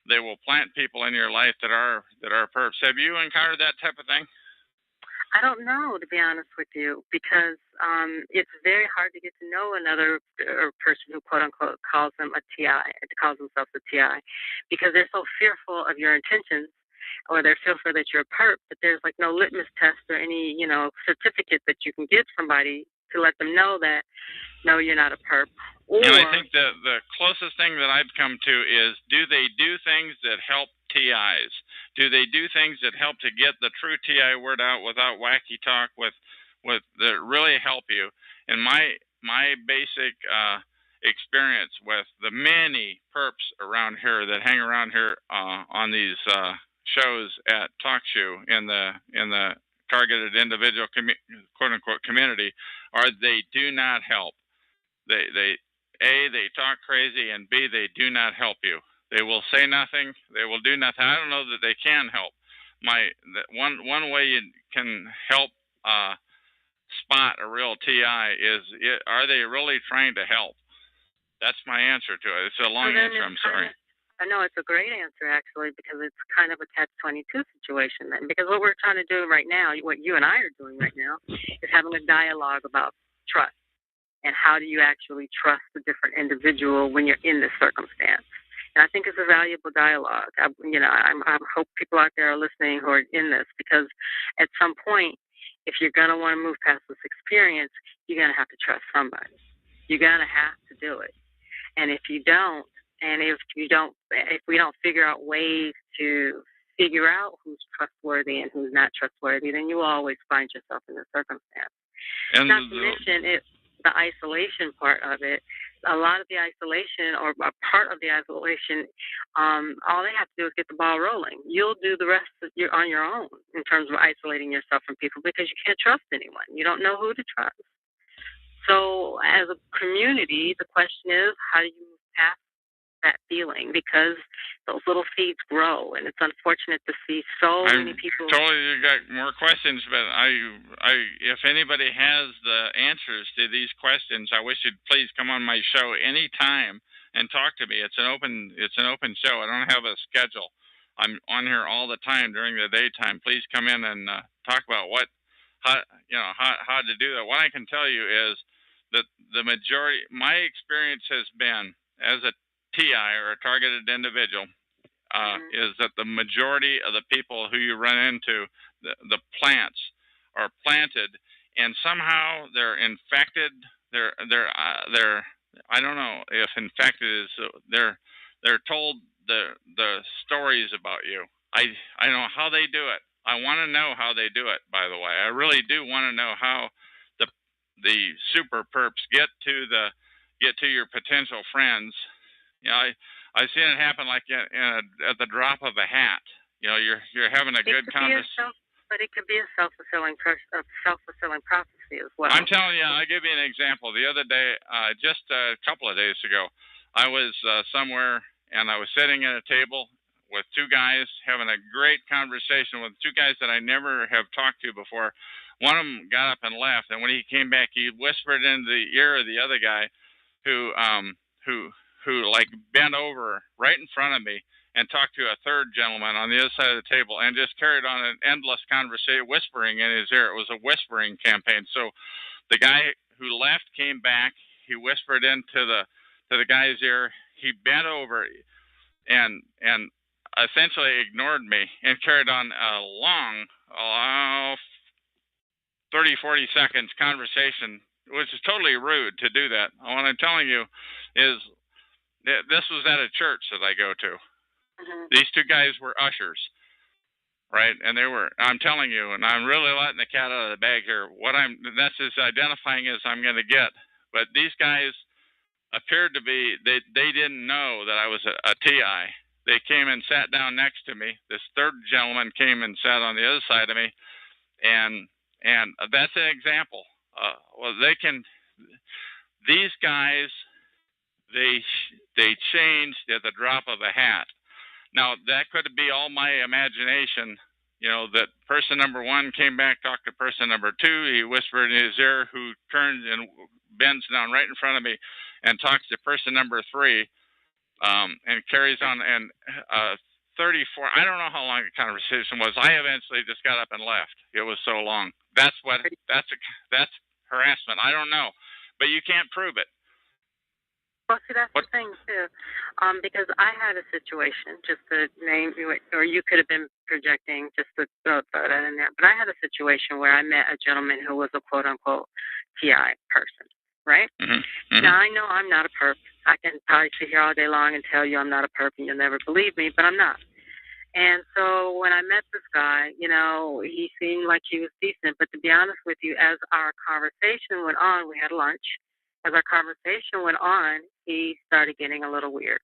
S2: they will plant people in your life that are perps. Have you encountered that type of thing?
S9: I don't know, to be honest with you, because it's very hard to get to know another person who, quote unquote, calls them a TI, calls themselves a TI, because they're so fearful of your intentions, or they're fearful that you're a perp, but there's like no litmus test or any, certificate that you can give somebody to let them know that, no, you're not a perp.
S2: And I think the closest thing that I've come to is, do they do things that help TIs? Do they do things that help to get the true TI word out without wacky talk, with that really help you? And my basic experience with the many perps around here that hang around here on these shows at TalkShoe in the targeted individual quote unquote community, are they do not help. they talk crazy, and B, they do not help you. They will say nothing. They will do nothing. I don't know that they can help. One way you can help spot a real TI is, are they really trying to help? That's my answer to it. It's a long answer. I'm sorry.
S9: I know it's a great answer, actually, because it's kind of a catch-22 situation then. Because what we're trying to do right now, what you and I are doing right now, is having a dialogue about trust and how do you actually trust a different individual when you're in this circumstance. And I think it's a valuable dialogue. I hope people out there are listening who are in this, because at some point, if you're going to want to move past this experience, you're going to have to trust somebody. You're going to have to do it. And if you don't, and if we don't figure out ways to figure out who's trustworthy and who's not trustworthy, then you will always find yourself in this circumstance.
S2: And
S9: not to mention the isolation part of it. A lot of the isolation, or a part of the isolation, all they have to do is get the ball rolling. You'll do the rest on your own in terms of isolating yourself from people, because you can't trust anyone. You don't know who to trust. So as a community, the question is, how do you move past that feeling? Because those little seeds grow, and it's unfortunate to see many people.
S2: Totally got more questions, but if anybody has the answers to these questions, I wish you'd please come on my show anytime and talk to me. It's an open show. I don't have a schedule. I'm on here all the time during the daytime. Please come in and talk about how to do that. What I can tell you is that the majority, my experience has been as a TI, or a targeted individual, is that the majority of the people who you run into, the plants are planted, and somehow they're infected. They're I don't know if infected is they're told the stories about you. I don't know how they do it. I want to know how they do it. By the way, I really do want to know how the super perps get to your potential friends. You know, I've seen it happen like at the drop of a hat. You know, you're having a good conversation.
S9: But it could be a self-fulfilling prophecy as well.
S2: I'm telling you, I'll give you an example. The other day, just a couple of days ago, I was somewhere, and I was sitting at a table with two guys having a great conversation with two guys that I never have talked to before. One of them got up and left, and when he came back, he whispered into the ear of the other guy, who like bent over right in front of me and talked to a third gentleman on the other side of the table, and just carried on an endless conversation, whispering in his ear. It was a whispering campaign. So the guy who left came back. He whispered into the guy's ear. He bent over and essentially ignored me and carried on a long 30, 40 seconds conversation, which is totally rude to do that. What I'm telling you is this was at a church that I go to.
S9: Mm-hmm.
S2: These two guys were ushers, right? And I'm telling you, and I'm really letting the cat out of the bag here. That's as identifying as I'm going to get. But these guys appeared to be, they didn't know that I was a TI. They came and sat down next to me. This third gentleman came and sat on the other side of me. And that's an example. These guys, they changed at the drop of a hat. Now, that could be all my imagination, you know, that person number one came back, talked to person number two. He whispered in his ear, who turns and bends down right in front of me and talks to person number three, and carries on. And 34, I don't know how long the conversation was. I eventually just got up and left. It was so long. That's harassment. I don't know, but you can't prove it.
S9: Well, see, that's the thing, too, because I had a situation, just to name you, or you could have been projecting, just to throw that in there, but I had a situation where I met a gentleman who was a quote-unquote TI person, right?
S2: Mm-hmm. Mm-hmm.
S9: Now, I know I'm not a perp. I can probably sit here all day long and tell you I'm not a perp, and you'll never believe me, but I'm not. And so when I met this guy, you know, he seemed like he was decent, but to be honest with you, as our conversation went on, we had lunch. As our conversation went on, he started getting a little weird.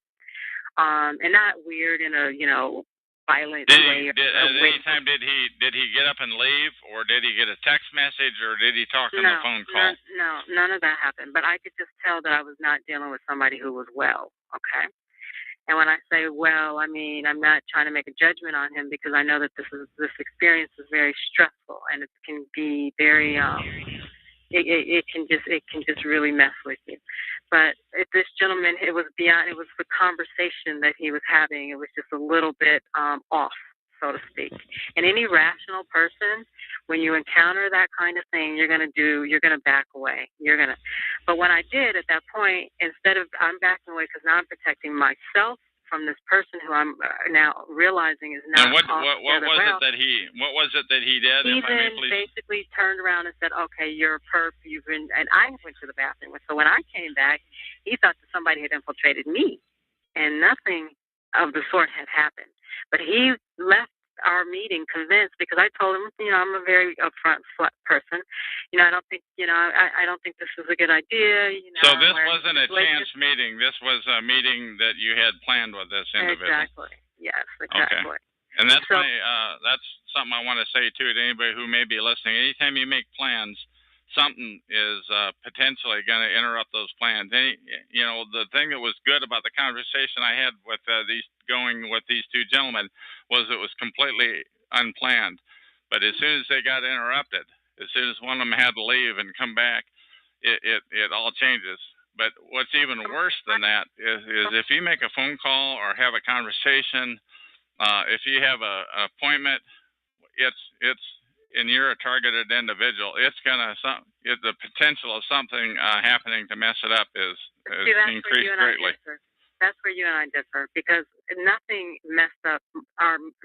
S9: And not weird in a, you know, violent
S2: Did
S9: way.
S2: he, did, at any time did he get up and leave, or did he get a text message, or did he talk on the phone call?
S9: No, none of that happened. But I could just tell that I was not dealing with somebody who was well. Okay. And when I say well, I mean I'm not trying to make a judgment on him because I know that this experience is very stressful and it can be very it can just really mess with you. But this gentleman, it was the conversation that he was having. It was just a little bit off, so to speak. And any rational person, when you encounter that kind of thing, you're gonna back away. But when I did at that point, instead of I'm backing away because now I'm protecting myself from this person who I'm now realizing is not.
S2: And what was it that he did?
S9: He
S2: if I may,
S9: then
S2: please?
S9: basically turned around and said, "Okay, you're a perp. And I went to the bathroom. So when I came back, he thought that somebody had infiltrated me, and nothing of the sort had happened. But he left our meeting convinced because I told him, I'm a very upfront person. I don't think, I don't think this is a good idea.
S2: So this wasn't a chance meeting. This was a meeting that you had planned with this individual.
S9: Exactly. Yes, exactly.
S2: Okay. And that's that's something I want to say too to anybody who may be listening. Anytime you make plans, something is potentially going to interrupt those plans. The thing that was good about the conversation I had with these two gentlemen was it was completely unplanned. But as soon as they got interrupted, as soon as one of them had to leave and come back, it all changes. But what's even worse than that is if you make a phone call or have a conversation, if you have an appointment, it's and you're a targeted individual, the potential of something happening to mess it up is increased greatly.
S9: That's where you and I differ because nothing messed up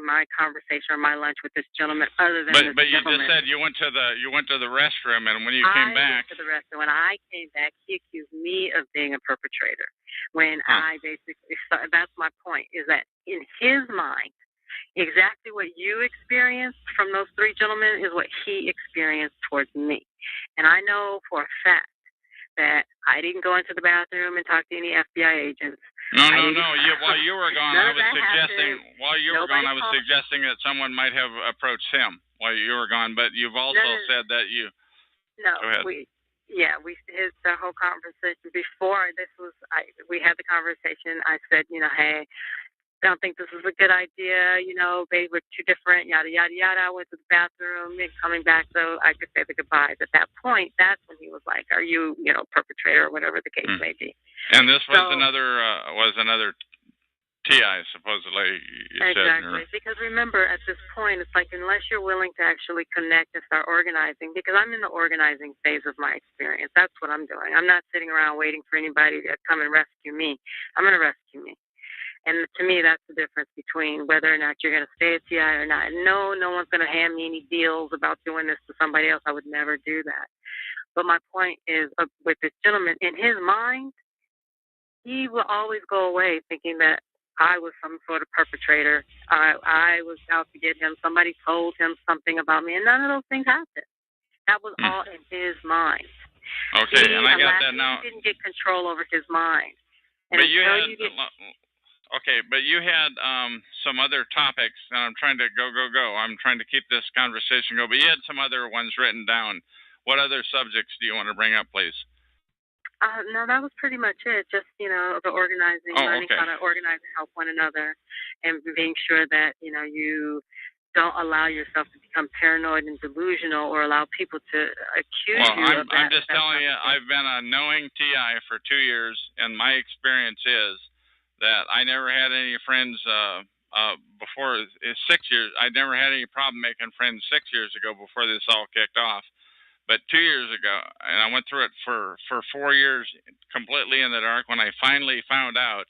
S9: my conversation or my lunch with this gentleman other than
S2: But you just said you went to the restroom, and when you came back,
S9: I went to the restroom. When I came back, he accused me of being a perpetrator. When I that's my point, is that in his mind, exactly what you experienced from those three gentlemen is what he experienced towards me. And I know for a fact that I didn't go into the bathroom and talk to any FBI agents.
S2: No. While you were gone, I was suggesting that someone might have approached him while you were gone. But you've also said that you.
S9: No.
S2: Go ahead.
S9: The whole conversation before this was. We had the conversation. I said, hey, I don't think this is a good idea. They were too different, yada, yada, yada. I went to the bathroom and coming back so I could say the goodbyes. At that point, that's when he was like, are you, perpetrator or whatever the case may be.
S2: And this was another TI, supposedly, you
S9: exactly.
S2: said.
S9: Because remember, at this point, it's like unless you're willing to actually connect and start organizing, because I'm in the organizing phase of my experience. That's what I'm doing. I'm not sitting around waiting for anybody to come and rescue me. I'm going to rescue me. And to me, that's the difference between whether or not you're going to stay at TI or not. No one's going to hand me any deals about doing this to somebody else. I would never do that. But my point is, with this gentleman, in his mind, he will always go away thinking that I was some sort of perpetrator. I was out to get him. Somebody told him something about me, and none of those things happened. That was all in his mind.
S2: Okay, and I got that now.
S9: He didn't get control over his mind. And
S2: but you had... Okay, but you had some other topics, and I'm trying to go. I'm trying to keep this conversation going, but you had some other ones written down. What other subjects do you want to bring up, please?
S9: No, that was pretty much it. Just, the organizing, learning how to organize and help one another, and being sure that, you don't allow yourself to become paranoid and delusional or allow people to accuse you of that.
S2: I'm just telling you, I've been a knowing TI for 2 years, and my experience is that I never had any friends before 6 years. I never had any problem making friends 6 years ago before this all kicked off. But 2 years ago, and I went through it for 4 years completely in the dark when I finally found out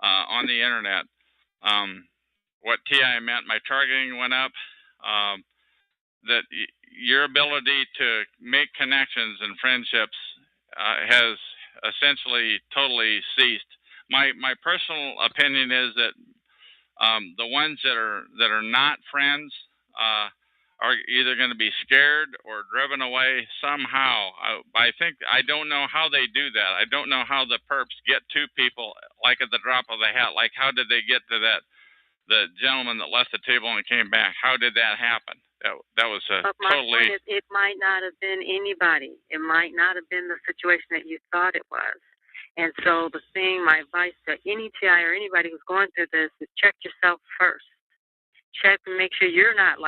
S2: on the internet what TI meant. My targeting went up. That your ability to make connections and friendships has essentially totally ceased. My personal opinion is that the ones that are not friends are either going to be scared or driven away somehow. I don't know how they do that. I don't know how the perps get to people like at the drop of a hat. Like how did they get to that the gentleman that left the table and came back. How did that happen? That was a
S9: But my
S2: totally.
S9: point is, it might not have been anybody. It might not have been the situation that you thought it was. And so my advice to any TI or anybody who's going through this is check yourself first. Check and make sure you're not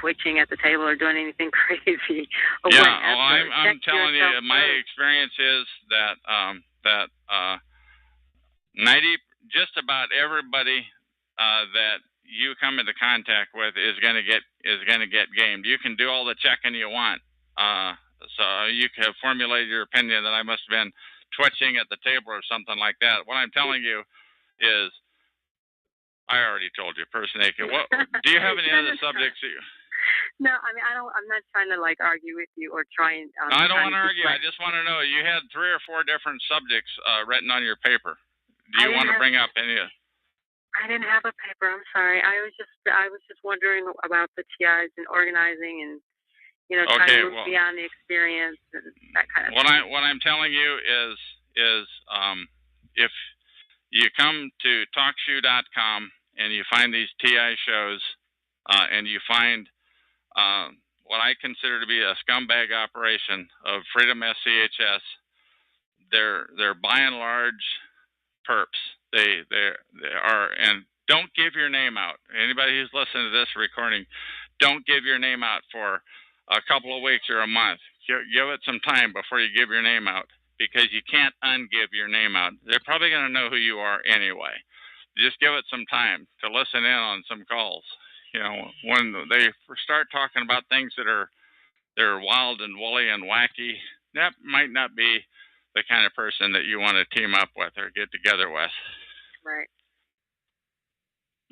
S9: twitching at the table or doing anything crazy or
S2: Yeah,
S9: whatever.
S2: I'm telling you, my
S9: first.
S2: experience is that just about everybody that you come into contact with is going to get gamed. You can do all the checking you want, so you can formulate your opinion that I must have been twitching at the table or something like that. What I'm telling you is, I already told you, personation. What do you have any other subjects?
S9: No, I mean I'm not trying to argue with you or try and.
S2: I don't want to argue. I just want to know. You had 3 or 4 different subjects written on your paper. Do you want to bring up any?
S9: I didn't have a paper. I'm sorry. I was just wondering about the TIs and organizing and trying to move beyond the experience and that kind of thing.
S2: What I'm telling you is if you come to talkshoe.com and you find these TI shows and you find what I consider to be a scumbag operation of Freedom SCHS, they're by and large perps. They are, and don't give your name out. Anybody who's listening to this recording, don't give your name out for a couple of weeks or a month. Give it some time before you give your name out, because you can't ungive your name out. They're probably going to know who you are anyway. Just give it some time to listen in on some calls. When they start talking about things they're wild and woolly and wacky, that might not be the kind of person that you want to team up with or get together with.
S9: Right.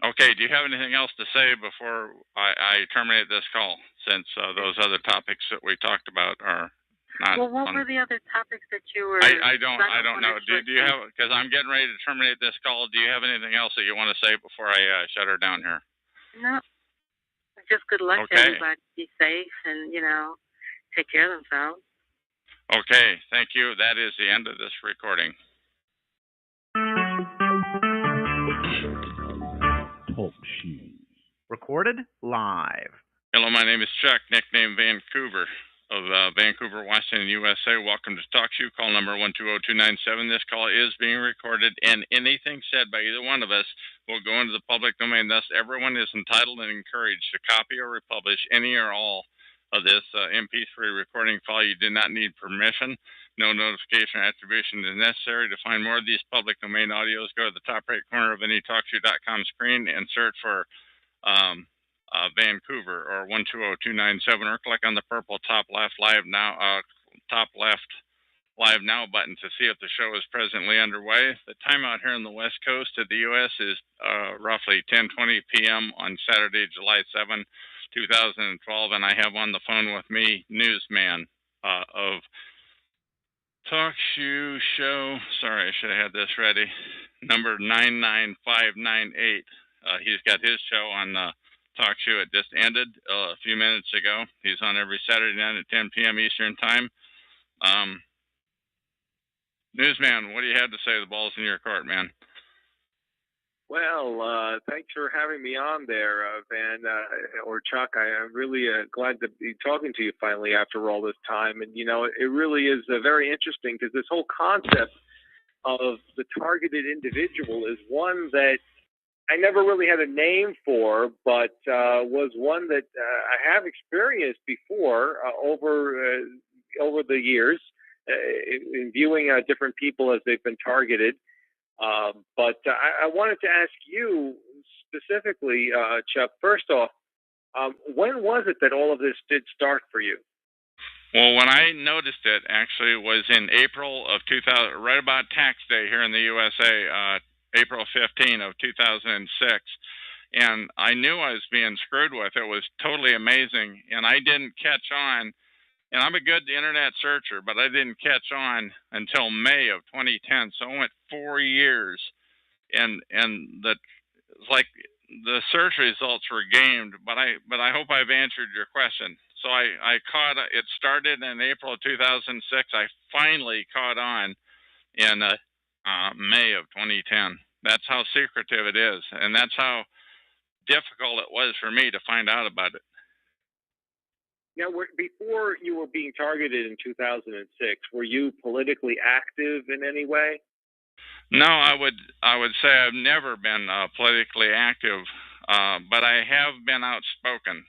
S2: Okay, do you have anything else to say before I terminate this call, since those other topics that we talked about are not?
S9: Well, what were the other topics that you were?
S2: I don't know. Do you have, because I'm getting ready to terminate this call, do you have anything else that you want to say before I shut her down here?
S9: No. Just good luck to everybody. Be safe and, take care of themselves.
S2: Okay, thank you. That is the end of this recording.
S4: Talk shoes. Recorded live.
S2: Hello, my name is Chuck, nickname Vancouver, of Vancouver, Washington, USA. Welcome to Talk Shoe, call number 120297. This call is being recorded, and anything said by either one of us will go into the public domain. Thus, everyone is entitled and encouraged to copy or republish any or all of this MP3 recording file. You do not need permission. No notification or attribution is necessary. To find more of these public domain audios, go to the top right corner of any TalkShoe.com screen and search for Vancouver or 120297, or click on the purple top left live now button to see if the show is presently underway. The time out here on the west coast of the U.S. is roughly 10:20 p.m. on Saturday, July 7, 2012, and I have on the phone with me Newsman of Talk Shoe Show. Sorry, I should have had this ready. Number 99598. He's got his show on Talk Show. It just ended a few minutes ago. He's on every Saturday night at 10 p.m. Eastern Time. Newsman, what do you have to say? The ball's in your court, man.
S7: Well, thanks for having me on there, Van, or Chuck. I'm really glad to be talking to you finally after all this time. And, it really is very interesting, because this whole concept of the targeted individual is one that I never really had a name for, but was one that I have experienced before over the years in viewing different people as they've been targeted. But I wanted to ask you specifically, Chuck, first off, when was it that all of this did start for you?
S2: Well, when I noticed it, actually, was in April of 2000, right about tax day here in the USA, April 15 of 2006. And I knew I was being screwed with. It was totally amazing. And I didn't catch on. And I'm a good internet searcher, but I didn't catch on until May of 2010. So it went 4 years. And it's like the search results were gamed, but I hope I've answered your question. So I caught it. Started in April of 2006. I finally caught on in May of 2010. That's how secretive it is, and that's how difficult it was for me to find out about it.
S10: Now, before you were being targeted in 2006, were you politically active in any way?
S2: No, I would say I've never been politically active, but I have been outspoken.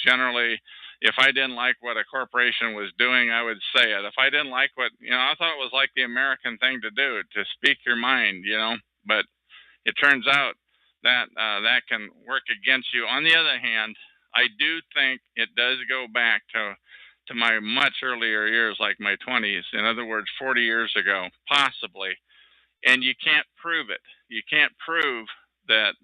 S2: Generally, if I didn't like what a corporation was doing, I would say it. If I didn't like what, I thought it was like the American thing to do, to speak your mind, but it turns out that that can work against you. On the other hand, I do think it does go back to my much earlier years, like my 20s. In other words, 40 years ago, possibly. And you can't prove it. You can't prove that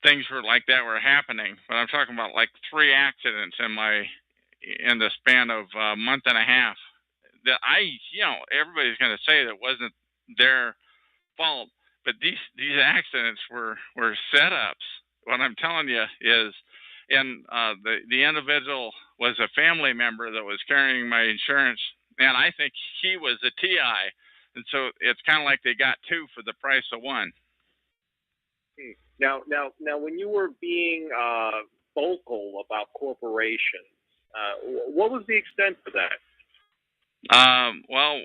S2: things were like that were happening. But I'm talking about like 3 accidents in the span of a month and a half. That everybody's going to say that wasn't their fault, but these accidents were setups. What I'm telling you is, and the individual was a family member that was carrying my insurance, and I think he was a TI. And so it's kind of like they got 2 for the price of 1.
S10: Now, when you were being vocal about corporations, what was the extent of that?
S2: Well,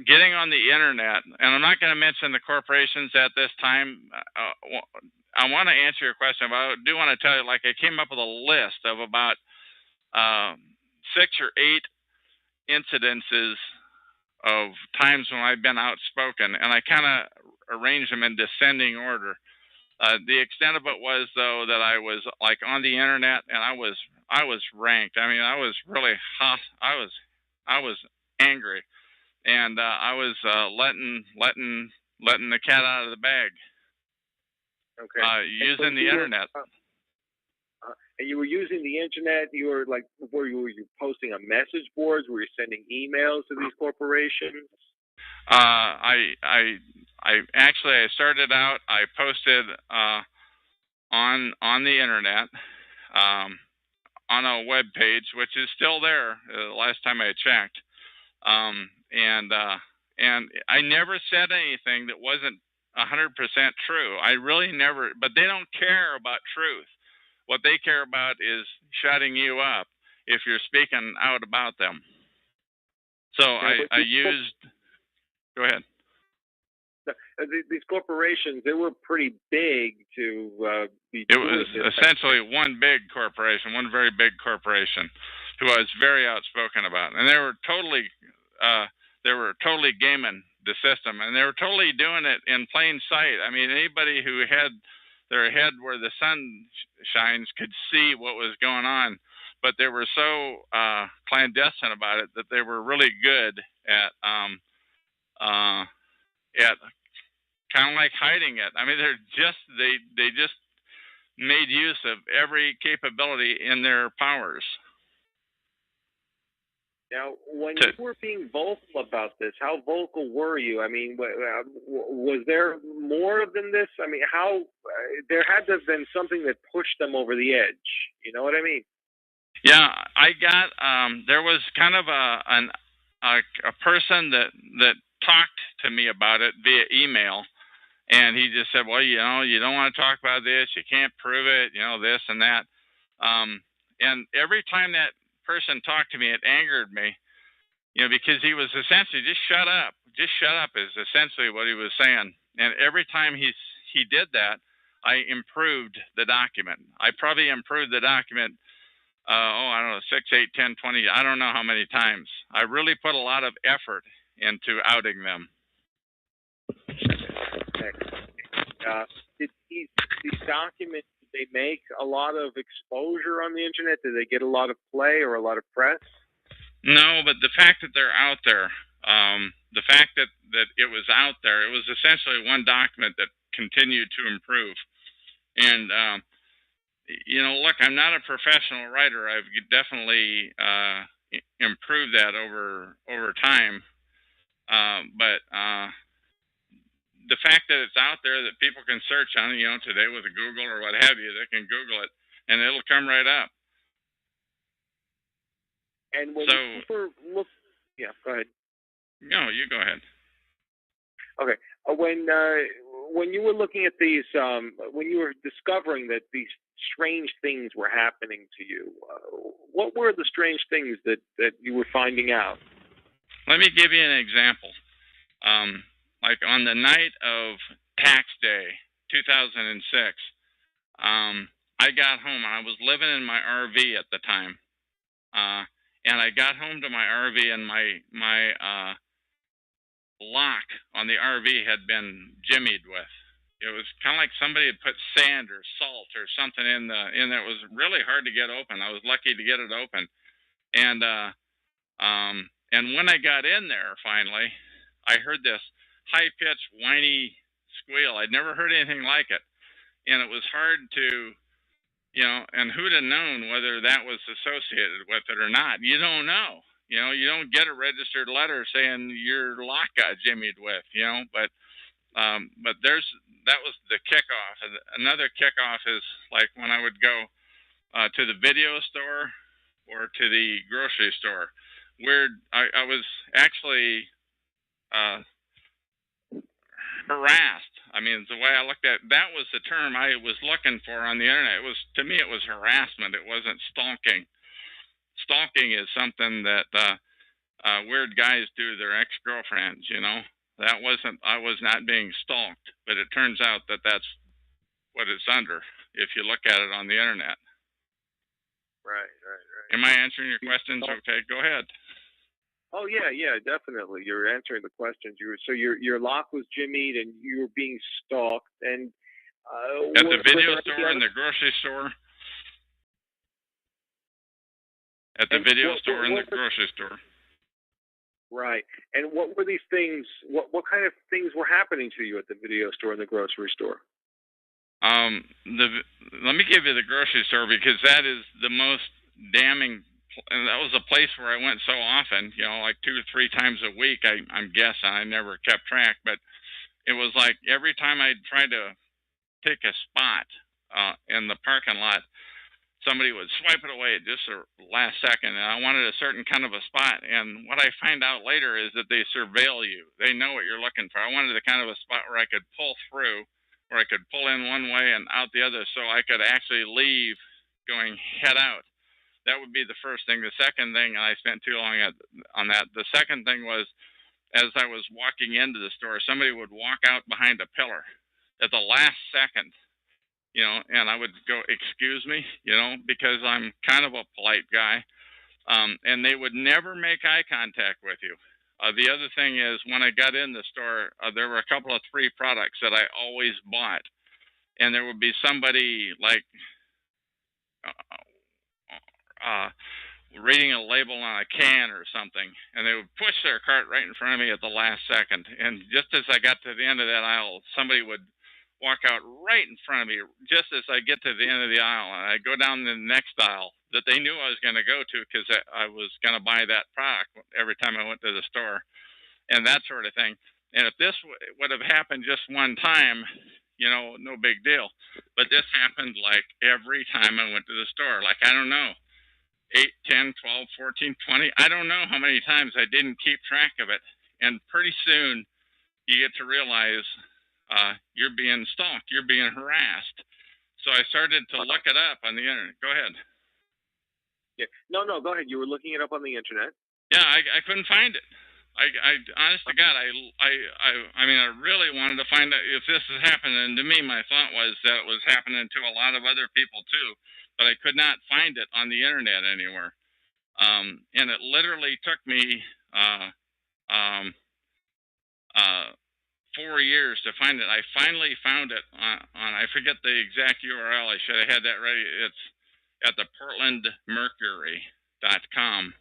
S2: getting on the internet, and I'm not going to mention the corporations at this time. I want to answer your question, but I do want to tell you, like, I came up with a list of about 6 or 8 incidences of times when I've been outspoken, and I kind of arranged them in descending order. The extent of it was, though, that I was like on the internet, and I was ranked. I mean, I was really hot. I was angry, and I was letting the cat out of the bag.
S10: Okay.
S2: Using the internet.
S10: And you were using the internet. You were like, were you posting on message boards? Were you sending emails to these corporations?
S2: I started out. I posted on the internet on a web page, which is still there. The last time I checked, and I never said anything that wasn't 100% true. I really never. But they don't care about truth. What they care about is shutting you up if you're speaking out about them. So I used. Go ahead.
S10: These corporations, they were pretty big to be.
S2: It was essentially one big corporation, one very big corporation, who I was very outspoken about, and they were totally gaming the system, and they were totally doing it in plain sight. I mean, anybody who had their head where the sun shines could see what was going on, but they were so clandestine about it that they were really good at kind of like hiding it. I mean, they just made use of every capability in their powers.
S10: Now, when you were being vocal about this, how vocal were you? I mean, was there more than this? I mean, there had to have been something that pushed them over the edge. You know what I mean?
S2: Yeah, I got. There was kind of a person that talked to me about it via email, and he just said, "Well, you don't want to talk about this. You can't prove it. This and that." And every time that person talked to me, it angered me, because he was essentially just shut up is essentially what he was saying. And every time he did that, I improved the document. I probably improved the document, I don't know, 6, 8, 10, 20, I don't know how many times. I really put a lot of effort into outing them.
S10: Did these documents, did they make a lot of exposure on the internet? Did they get a lot of play or a lot of press?
S2: No, but the fact that they're out there, the fact that it was out there, it was essentially one document that continued to improve. And, look, I'm not a professional writer. I've definitely improved that over time. But the fact that it's out there that people can search on, today with a Google or what have you, they can Google it and it'll come right up.
S10: And when people look, yeah, go ahead.
S2: No, you go ahead.
S10: Okay. When you were looking at these, when you were discovering that these strange things were happening to you. What were the strange things that you were finding out?
S2: Let me give you an example. Like on the night of tax day, 2006, I got home. I was living in my RV at the time, and I got home to my RV, and my lock on the RV had been jimmied with. It was kind of like somebody had put sand or salt or something in it was really hard to get open. I was lucky to get it open, and when I got in there finally, I heard this high-pitched, whiny squeal. I'd never heard anything like it, and it was hard to, and who'd have known whether that was associated with it or not? You don't know. You don't get a registered letter saying your lock got jimmied with, but that was the kickoff. Another kickoff is like when I would go to the video store or to the grocery store, where I was actually harassed. I mean, the way I looked at it, that was the term I was looking for on the internet. To me, it was harassment. It wasn't stalking. Stalking is something that weird guys do to their ex-girlfriends, That wasn't, I was not being stalked, but it turns out that that's what it's under if you look at it on the internet.
S10: Right.
S2: Am I answering your questions? Okay, go ahead.
S10: Oh yeah, definitely. You're answering the questions. Your lock was jimmied and you were being stalked. And
S2: at the video store and the grocery store. At the video store and the grocery store.
S10: Right. And what were these things? What kind of things were happening to you at the video store and the grocery store?
S2: Let me give you the grocery store, because that is the most damning. And that was a place where I went so often, like 2 or 3 times a week. I'm guessing. I never kept track, but it was like every time I tried to pick a spot in the parking lot, somebody would swipe it away at just the last second, and I wanted a certain kind of a spot. And what I find out later is that they surveil you. They know what you're looking for. I wanted the kind of a spot where I could pull through, where I could pull in one way and out the other, so I could actually leave going head out. That would be the first thing. The second thing, and I spent too long on that, the second thing was, as I was walking into the store, somebody would walk out behind a pillar at the last second, and I would go, excuse me, because I'm kind of a polite guy, and they would never make eye contact with you. The other thing is, when I got in the store, there were a couple of 3 products that I always bought, and there would be somebody like reading a label on a can or something, and they would push their cart right in front of me at the last second. And just as I got to the end of that aisle, somebody would walk out right in front of me just as I get to the end of the aisle, and I go down the next aisle that they knew I was going to go to, because I was going to buy that product every time I went to the store, and that sort of thing. And if this would have happened just one time, no big deal. But this happened like every time I went to the store. Like, I don't know, 8, 10, 12, 14, 20. I don't know how many times I didn't keep track of it. And pretty soon you get to realize you're being stalked, you're being harassed. So I started to look it up on the internet. Go ahead.
S10: Yeah. No, go ahead. You were looking it up on the internet.
S2: Yeah, I couldn't find it. I honest to God, I mean, I really wanted to find out if this is happening. And to me, my thought was that it was happening to a lot of other people too, but I could not find it on the internet anywhere. And it literally took me 4 years to find it. I finally found it on I forget the exact URL. I should have had that ready. It's at the portlandmercury.com.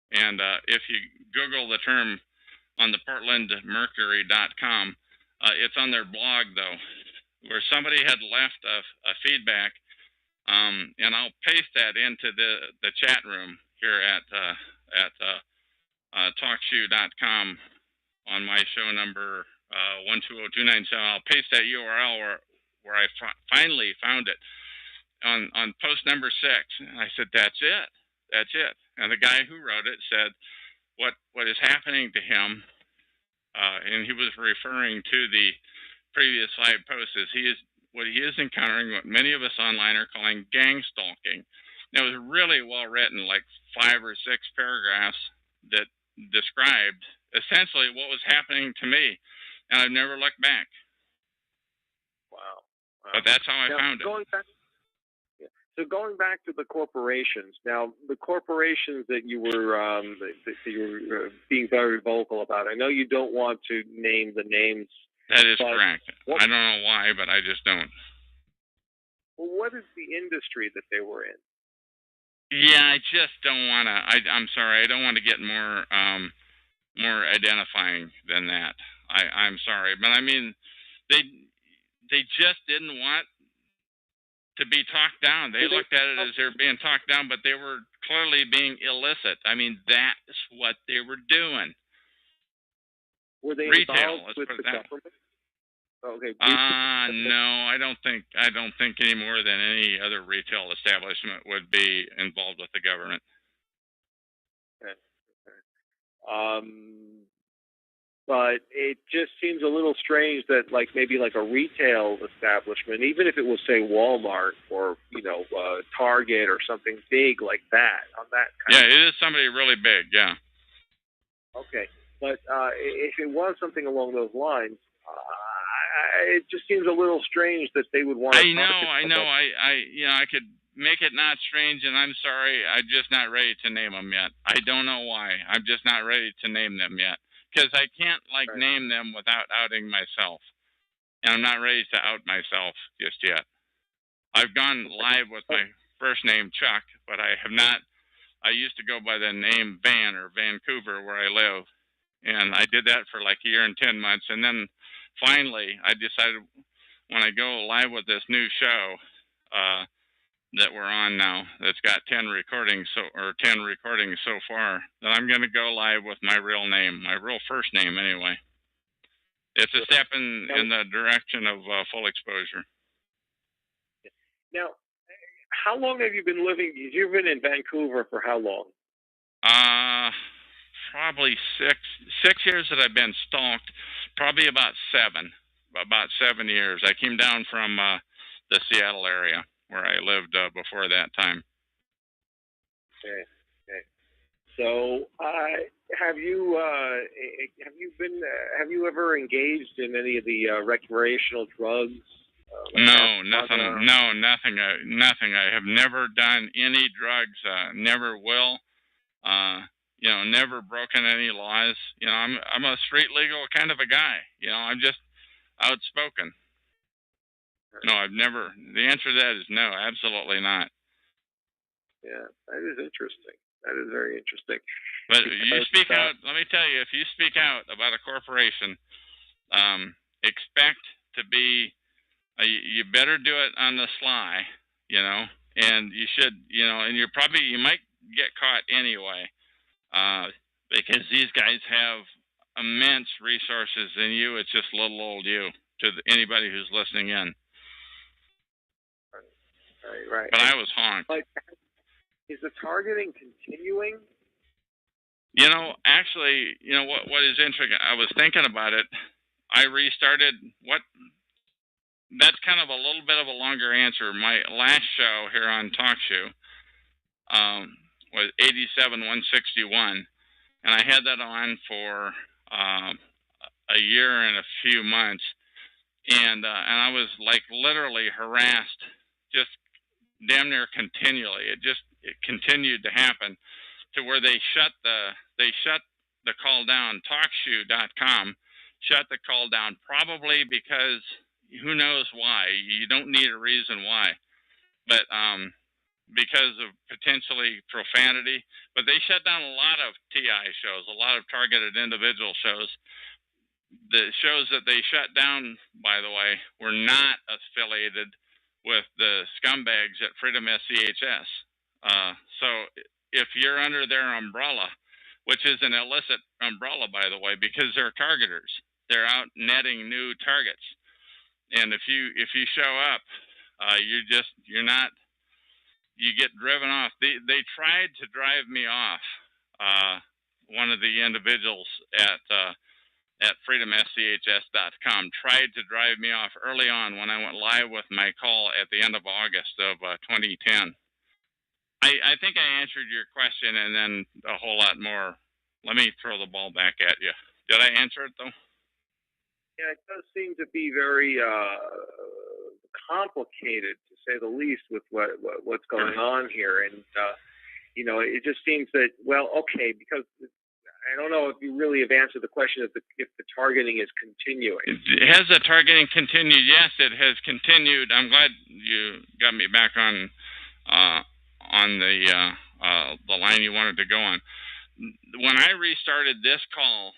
S2: And if you Google the term on the portlandmercury.com, it's on their blog, though, where somebody had left a feedback, and I'll paste that into the chat room here at talkshoe.com on my show number 120297. I'll paste that URL where I finally found it on post number 6. And I said, that's it. And the guy who wrote it said what is happening to him, and he was referring to the previous 5 posts, is what he is encountering, what many of us online are calling gangstalking. It was really well written, like 5 or 6 paragraphs that described essentially what was happening to me, and I've never looked back.
S10: Wow.
S2: But that's how I found it.
S10: So going back to the corporations, now the corporations that you were being very vocal about. I know you don't want to name the names.
S2: That is correct. I don't know why, but I just don't.
S10: Well, what is the industry that they were in?
S2: Yeah, I just don't want to. I'm sorry, I don't want to get more identifying than that. I'm sorry, but I mean, they just didn't want to be talked down. They looked at it as they're being talked down, but they were clearly being illicit. I mean, that's what they were doing.
S10: Were they
S2: retail?
S10: involved with the government? Okay.
S2: No, I don't think any more than any other retail establishment would be involved with the government.
S10: Okay. But it just seems a little strange that maybe a retail establishment, even if it was say Walmart or Target or something big like that, on that kind
S2: it is somebody really big, yeah.
S10: Okay, but if it was something along those lines, it just seems a little strange that they would want to.
S2: I know. I could make it not strange, and I'm sorry, I'm just not ready to name them yet. I don't know why. I'm just not ready to name them yet. Because I can't name them without outing myself, and I'm not ready to out myself just yet. I've gone live with my first name Chuck, but I have not. I used to go by the name Van or Vancouver where I live, and I did that for like a year and 10 months, and then finally I decided when I go live with this new show that we're on now, that's got 10 recordings so far, that I'm going to go live with my real name, my real first name anyway. It's a step in the direction of full exposure.
S10: Now, how long have you been living? You've been in Vancouver for how long?
S2: Probably six years that I've been stalked. Probably about 7 years. I came down from the Seattle area where I lived before that time.
S10: Okay. So, have you ever engaged in any of the recreational drugs?
S2: No, nothing. No, nothing. Nothing. I have never done any drugs. Never will. Never broken any laws. I'm a street legal kind of a guy. I'm just outspoken. No, I've never. The answer to that is no, absolutely not.
S10: Yeah, that is interesting. That is very interesting.
S2: But you speak out. Let me tell you, if you speak out about a corporation, expect to be. You better do it on the sly, and you should, and you might get caught anyway, because these guys have immense resources, and it's just little old you to anybody who's listening in.
S10: Right.
S2: But I was honked.
S10: Is the targeting continuing?
S2: Actually, what is interesting, I was thinking about it. I restarted that's kind of a little bit of a longer answer. My last show here on TalkShoe was 87-161, and I had that on for a year and a few months, and I was literally harassed, just damn near continually. It continued to happen to where they shut the call down. TalkShoe.com shut the call down, probably because who knows why. You don't need a reason why, but because of potentially profanity. But they shut down a lot of TI shows, a lot of targeted individual shows. The shows that they shut down, by the way, were not affiliated with the scumbags at Freedom SCHS. So if you're under their umbrella, which is an illicit umbrella, by the way, because they're targeters, they're out netting new targets. And if you show up, you get driven off. They tried to drive me off. One of the individuals at at freedomschs.com tried to drive me off early on when I went live with my call at the end of August of 2010. I think I answered your question and then a whole lot more. Let me throw the ball back at you. Did I answer it, though?
S10: Yeah, it does seem to be very complicated, to say the least, with what's going on here. And, it just seems that, well, okay, because I don't know if you really have answered the question if the targeting is continuing.
S2: Has the targeting continued? Yes, it has continued. I'm glad you got me back on the line you wanted to go on. When I restarted this call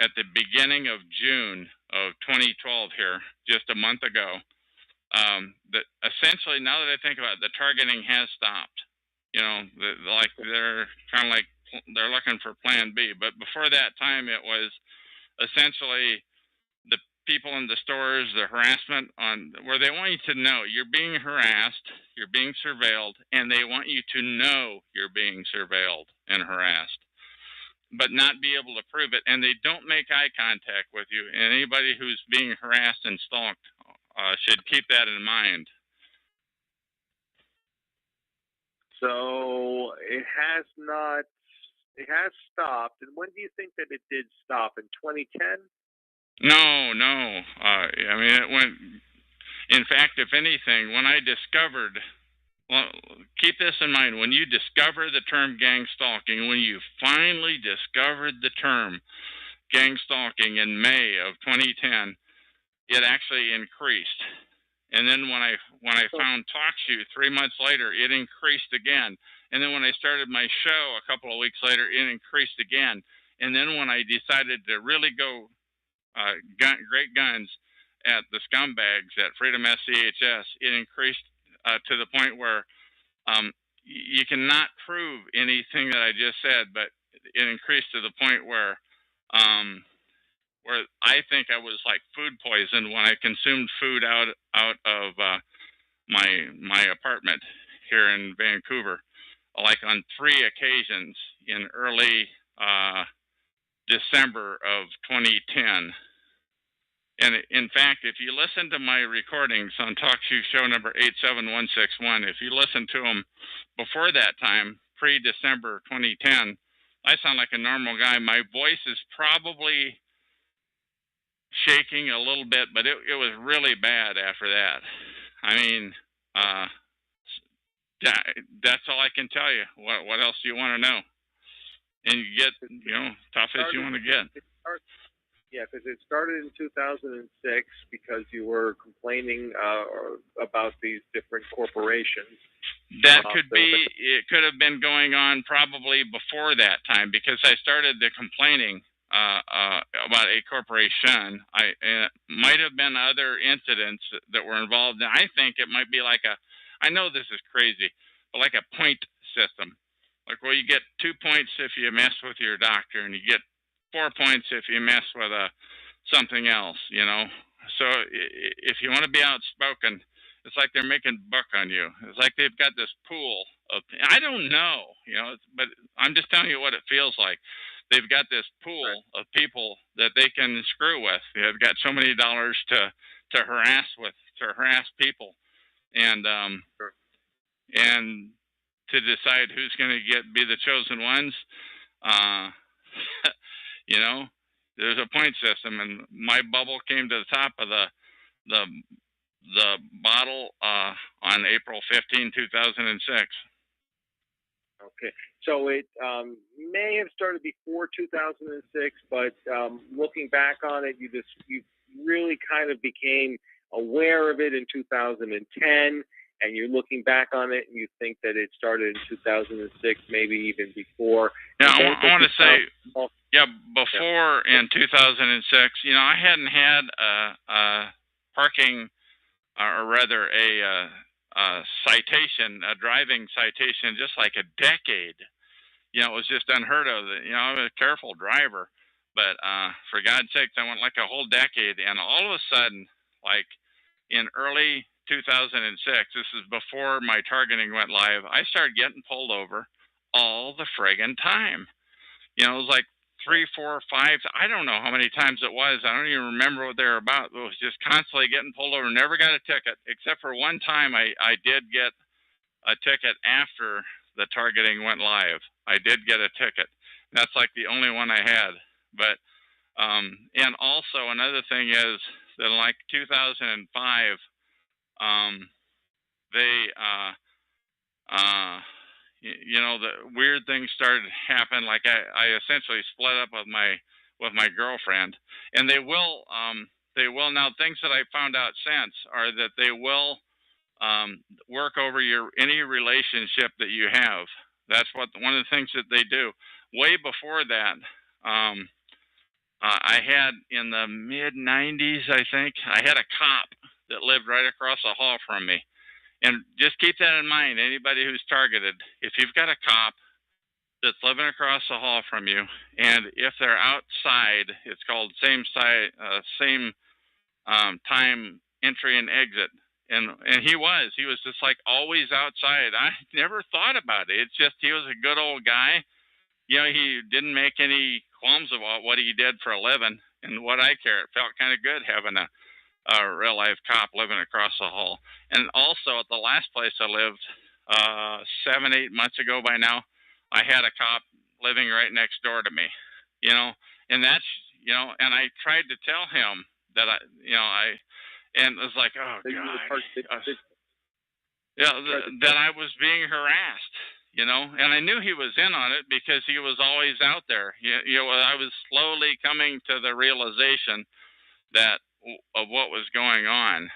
S2: at the beginning of June of 2012 here, just a month ago, that essentially, now that I think about it, the targeting has stopped. They're kind of like they're looking for Plan B. But before that time, it was essentially the people in the stores, the harassment where they want you to know you're being harassed, you're being surveilled, and they want you to know you're being surveilled and harassed, but not be able to prove it. And they don't make eye contact with you. And anybody who's being harassed and stalked should keep that in mind.
S10: So it has stopped. And when do you think that it did stop? In 2010?
S2: No. I mean, it went. In fact, if anything, when I discovered, well, keep this in mind, when you discover the term gang stalking, when you finally discovered the term gang stalking in May of 2010, it actually increased. And then when I found TalkShoe 3 months later, it increased again. And then when I started my show a couple of weeks later, it increased again. And then when I decided to really go great guns at the scumbags at Freedom SCHS, it increased to the point where you cannot prove anything that I just said, but it increased to the point where I think I was like food poisoned when I consumed food out of my apartment here in Vancouver, like on 3 occasions in early December of 2010. And in fact, if you listen to my recordings on TalkShoe show number 87161, if you listen to them before that time, pre-December 2010, I sound like a normal guy. My voice is probably shaking a little bit, but it was really bad after that. I mean, that's all I can tell you. What else do you want to know? And you get, tough as you want to get.
S10: Yeah, because it started in 2006 because you were complaining about these different corporations.
S2: That could be. It could have been going on probably before that time because I started the complaining about a corporation. It might have been other incidents that were involved. And I think it might be like I know this is crazy, but like a point system. Like, well, you get 2 points if you mess with your doctor, and you get 4 points if you mess with something else, So if you want to be outspoken, it's like they're making buck on you. It's like they've got this pool of, I don't know, but I'm just telling you what it feels like. They've got this pool of people that they can screw with. They've got so many dollars to harass people, and to decide who's going to be the chosen ones. There's a point system, and my bubble came to the top of the bottle on April 15, 2006.
S10: Okay, so it may have started before 2006, but looking back on it, you really kind of became aware of it in 2010, and you're looking back on it and you think that it started in 2006, maybe even before.
S2: Yeah, I want to say, before in 2006, I hadn't had a parking, or rather a citation, a driving citation, just like a decade. It was just unheard of. I was a careful driver, but for God's sakes, I went like a whole decade, and all of a sudden, like in early 2006, this is before my targeting went live, I started getting pulled over all the friggin' time. It was like 3, 4, 5. I don't know how many times it was. I don't even remember what they were about. It was just constantly getting pulled over. Never got a ticket, except for one time I did get a ticket after the targeting went live. I did get a ticket. That's like the only one I had. But and also another thing is that in like 2005, they the weird things started to happen. Like I essentially split up with my girlfriend, and they will now, things that I found out since are that they will work over any relationship that you have. That's one of the things that they do. Way before that, I had in the mid '90s, I think, I had a cop that lived right across the hall from me. And just keep that in mind, anybody who's targeted, if you've got a cop that's living across the hall from you, and if they're outside, it's called same time entry and exit. And he was just like always outside. I never thought about it. It's just he was a good old guy. He didn't make any qualms about what he did for a living and what I care. It felt kind of good having a real life cop living across the hall. And also at the last place I lived, 7, 8 months ago by now, I had a cop living right next door to me, and that's, and I tried to tell him that and it was like, oh God, that I was being harassed, and I knew he was in on it because he was always out there. I was slowly coming to the realization that of what was going on,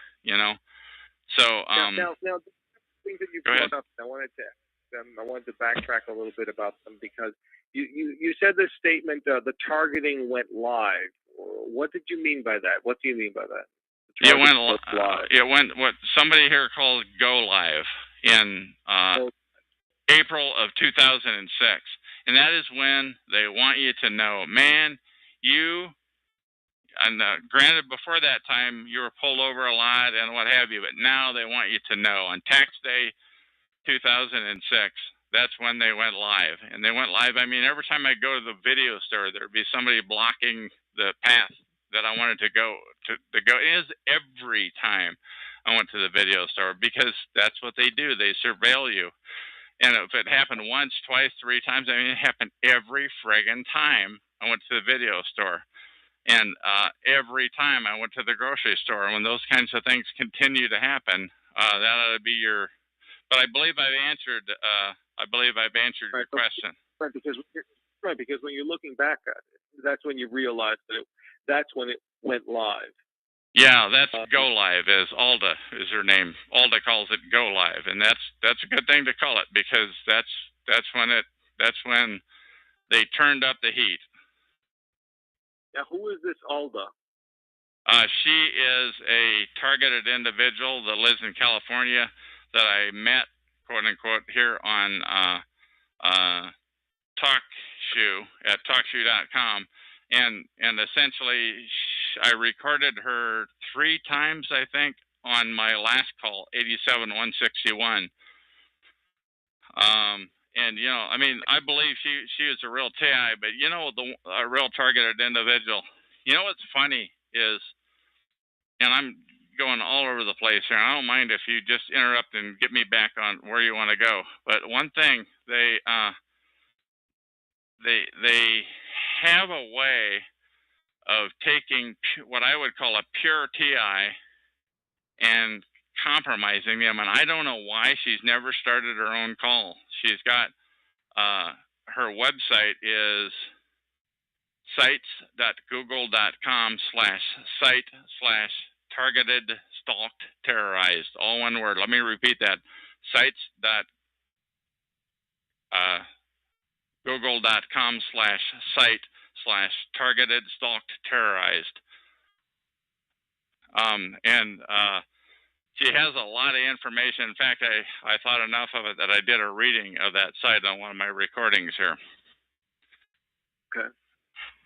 S2: So
S10: now things that you brought up, I wanted to backtrack a little bit about them because you said this statement, the targeting went live. What did you mean by that? What do you mean by that?
S2: It went what somebody here calls go live in April of 2006, and that is when they want you to know, man, and granted, before that time, you were pulled over a lot and what have you, but now they want you to know. On tax day 2006, that's when they went live. And they went live, I mean, every time I go to the video store, there'd be somebody blocking the path that I wanted to go. It is every time I went to the video store because that's what they do. They surveil you. And if it happened once, twice, 3 times, I mean, it happened every friggin' time I went to the video store. And every time I went to the grocery store, when those kinds of things continue to happen, that ought to be your. But I believe I've answered. Your question.
S10: Right, because when you're looking back at it, that's when you realize that's when it went live.
S2: Yeah, that's go live. As Alda is her name. Alda calls it go live, and that's a good thing to call it because that's when they turned up the heat.
S10: Now, who is this Alda?
S2: She is a targeted individual that lives in California that I met, quote unquote, here on TalkShoe at TalkShoe.com, and essentially I recorded her 3 times, I think, on my last call, 87-161. And I mean, I believe she is a real TI, but a real targeted individual. What's funny is, and I'm going all over the place here. I don't mind if you just interrupt and get me back on where you want to go. But one thing, they have a way of taking what I would call a pure TI and compromising them, and I don't know why she's never started her own call. She's got her website is sites.google.com/site/targeted stalked terrorized, all one word. Let me repeat that. Sites.google.com/site/targeted stalked terrorized. And she has a lot of information. In fact, I thought enough of it that I did a reading of that site on one of my recordings here.
S10: Okay.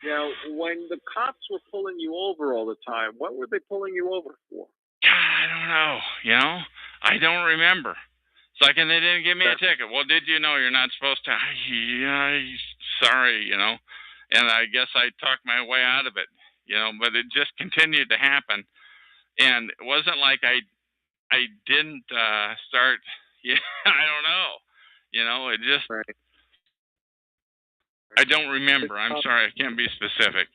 S10: Now, when the cops were pulling you over all the time, what were they pulling you over for?
S2: I don't know. I don't remember. It's like, and they didn't give me a ticket. Well, did you know you're not supposed to? Yeah, sorry, and I guess I talked my way out of it, but it just continued to happen. And it wasn't like I didn't start. Yeah, I don't know. It just.
S10: Right.
S2: I don't remember. I'm sorry. I can't be specific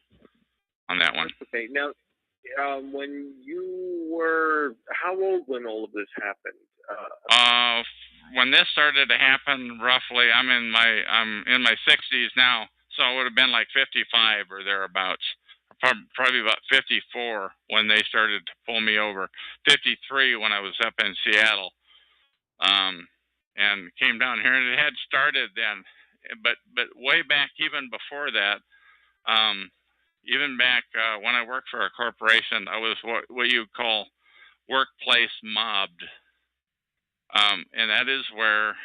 S2: on that one.
S10: Okay. Now, when you were how old when all of this happened?
S2: When this started to happen, roughly, I'm in my 60s now, so I would have been like 55 or thereabouts. Probably about 54 when they started to pull me over. 53 when I was up in Seattle, and came down here, and it had started then, but way back even before that, even back when I worked for a corporation, I was what you call workplace mobbed, and that is where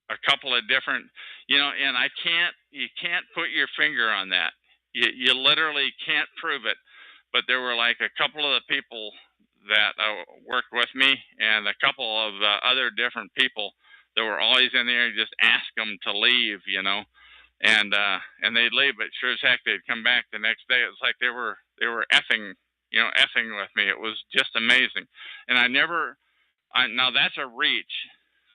S2: a couple of different, and you can't put your finger on that. You literally can't prove it. But there were like a couple of the people that worked with me, and a couple of other different people that were always in there. Just ask them to leave, and they'd leave, but sure as heck they'd come back the next day. It was like they were effing, effing with me. It was just amazing, and now that's a reach.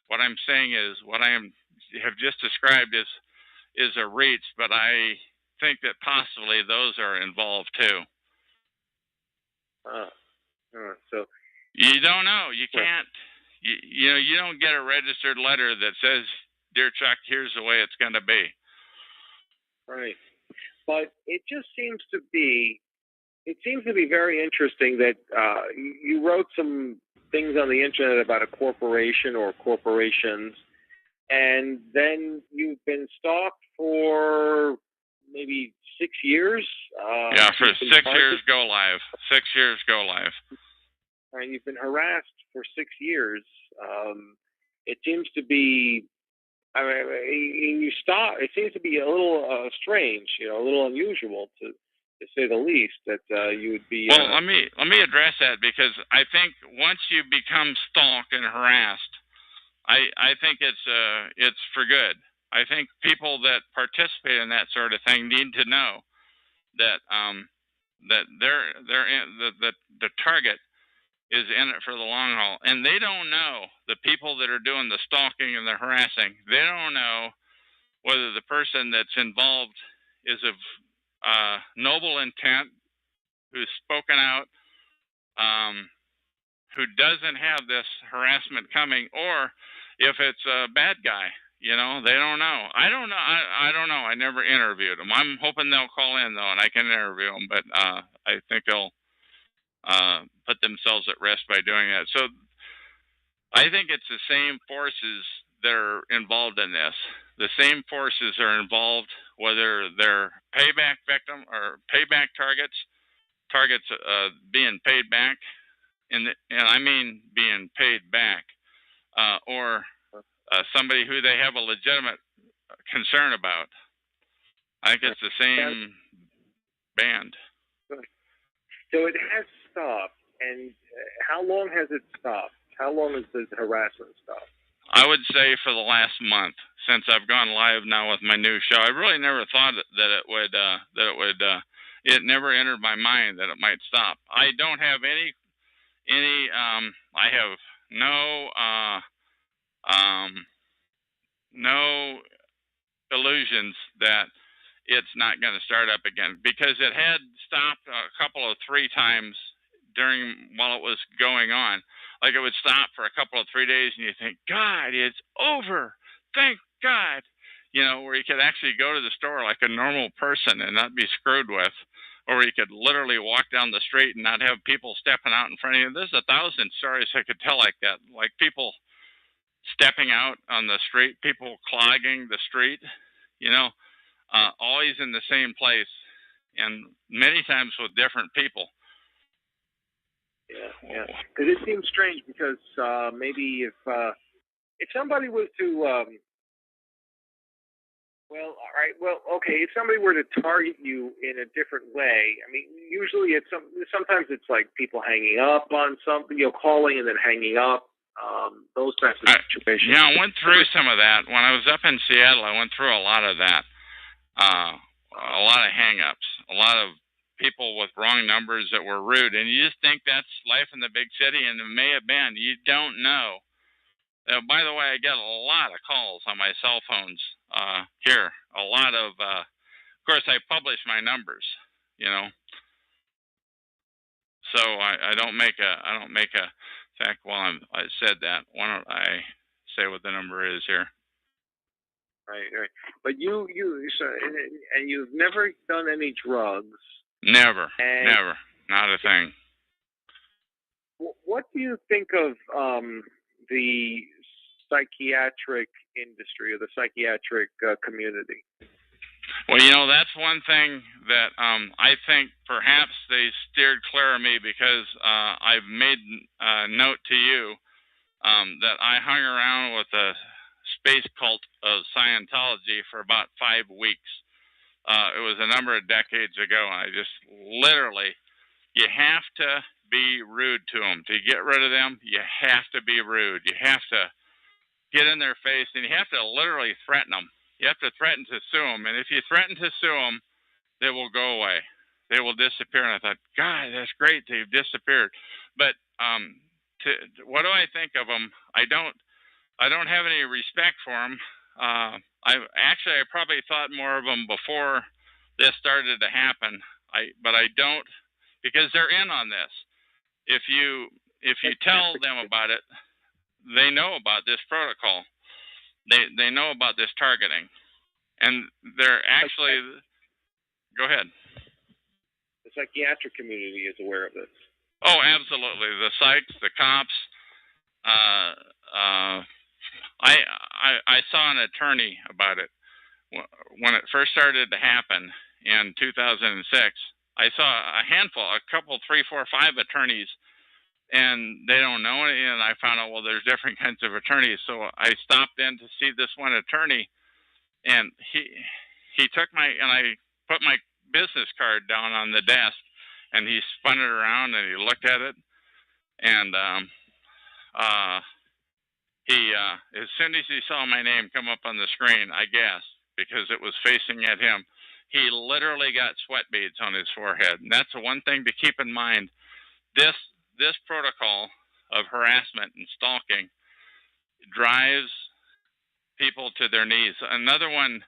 S2: What I'm saying is what have just described is a reach, but I think that possibly those are involved too.
S10: So
S2: you don't know. You can't. You don't get a registered letter that says, "Dear Chuck, here's the way it's going to be."
S10: Right, but it just seems to be. It seems to be very interesting that you wrote some things on the internet about a corporation or corporations, and then you've been stalked for maybe 6 years.
S2: Yeah, for 6 years go live. 6 years go live.
S10: And you've been harassed for 6 years. It seems to be. I mean, it seems to be a little strange, a little unusual to say the least, that you would be.
S2: Well, let me address that, because I think once you become stalked and harassed, I think it's for good. I think people that participate in that sort of thing need to know that that the target is in it for the long haul, and they don't know, the people that are doing the stalking and the harassing. They don't know whether the person that's involved is of noble intent, who's spoken out, who doesn't have this harassment coming, or if it's a bad guy. They don't know. I don't know. I don't know. I never interviewed them. I'm hoping they'll call in, though, and I can interview them, but I think they'll put themselves at rest by doing that. So I think it's the same forces that are involved in this. The same forces are involved, whether they're payback victim or payback targets being paid back, and I mean being paid back, or somebody who they have a legitimate concern about. I think it's the same band.
S10: So it has stopped, and how long has it stopped? How long has the harassment stopped?
S2: I would say for the last month, since I've gone live now with my new show. I really never thought that it would. It never entered my mind that it might stop. I don't have any. I have no illusions that it's not going to start up again, because it had stopped a couple of 3 times while it was going on. Like, it would stop for a couple of 3 days, and you think, God, it's over. Thank God. Where you could actually go to the store like a normal person and not be screwed with, or you could literally walk down the street and not have people stepping out in front of you. There's 1,000 stories I could tell like that, like people stepping out on the street, people clogging the street, always in the same place, and many times with different people.
S10: Yeah. Because it seems strange, because maybe if somebody was to if somebody were to target you in a different way, I mean, usually sometimes it's like people hanging up on something, calling and then hanging up, those types of situations.
S2: I went through some of that when I was up in Seattle. I went through a lot of that. a lot of hang-ups, a lot of people with wrong numbers that were rude, and you just think that's life in the big city, and it may have been. You don't know. By the way, I get a lot of calls on my cell phones here. A lot of course, I publish my numbers, you know, so I don't make a. In fact, while I said that, why don't I say what the number is here?
S10: Right. But you so and you've never done any drugs.
S2: Never, not a thing.
S10: What do you think of the psychiatric industry or the psychiatric community?
S2: Well, you know, that's one thing that I think perhaps they steered clear of me because I've made a note to you that I hung around with the space cult of Scientology for about 5 weeks. It was a number of decades ago, and I just literally, you have to be rude to them. To get rid of them, you have to be rude. You have to get in their face, and you have to literally threaten them. You have to threaten to sue them, and if you threaten to sue them, they will go away. They will disappear. And I thought, God, that's great. They've disappeared. But what do I think of them? I don't have any respect for them. I probably thought more of them before this started to happen. But I don't, because they're in on this. If you tell them about it, they know about this protocol. They know about this targeting, and they're actually. Go ahead.
S10: The psychiatric community is aware of this.
S2: Oh, absolutely. The psychs, the cops. I saw an attorney about it when it first started to happen in 2006. I saw a couple, 3, 4, 5 attorneys, and they don't know it. And I found out, well, there's different kinds of attorneys. So I stopped in to see this one attorney, and he took I put my business card down on the desk, and he spun it around and he looked at it, and as soon as he saw my name come up on the screen, I guessed because it was facing at him. He literally got sweat beads on his forehead, and that's the one thing to keep in mind. This protocol of harassment and stalking drives people to their knees. Another one,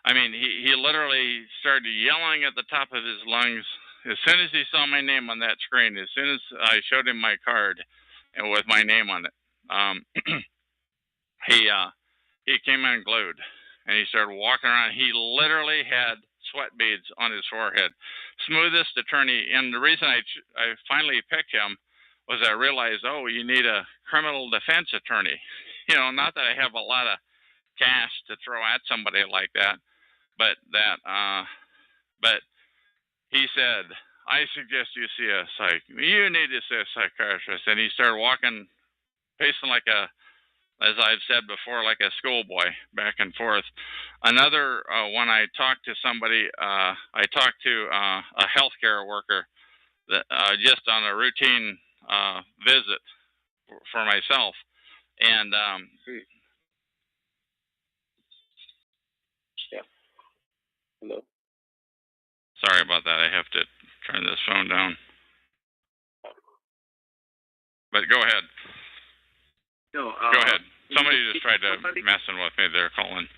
S2: I mean, he literally started yelling at the top of his lungs as soon as he saw my name on that screen. As soon as I showed him my card and with my name on it, he came unglued and he started walking around. He literally had sweat beads on his forehead. Smoothest attorney, and the reason I finally picked him was I realized, oh, you need a criminal defense attorney. You know, not that I have a lot of cash to throw at somebody like that, but he said, I suggest you see a you need to see a psychiatrist. And he started walking, pacing like as I've said before, like a schoolboy, back and forth. Another when I talked to somebody, I talked to a healthcare worker that just on a routine visit for myself, and
S10: yeah. Hello.
S2: Sorry about that. I have to turn this phone down. But go ahead.
S10: No.
S2: Go ahead. Somebody just tried to messing with me. They're calling,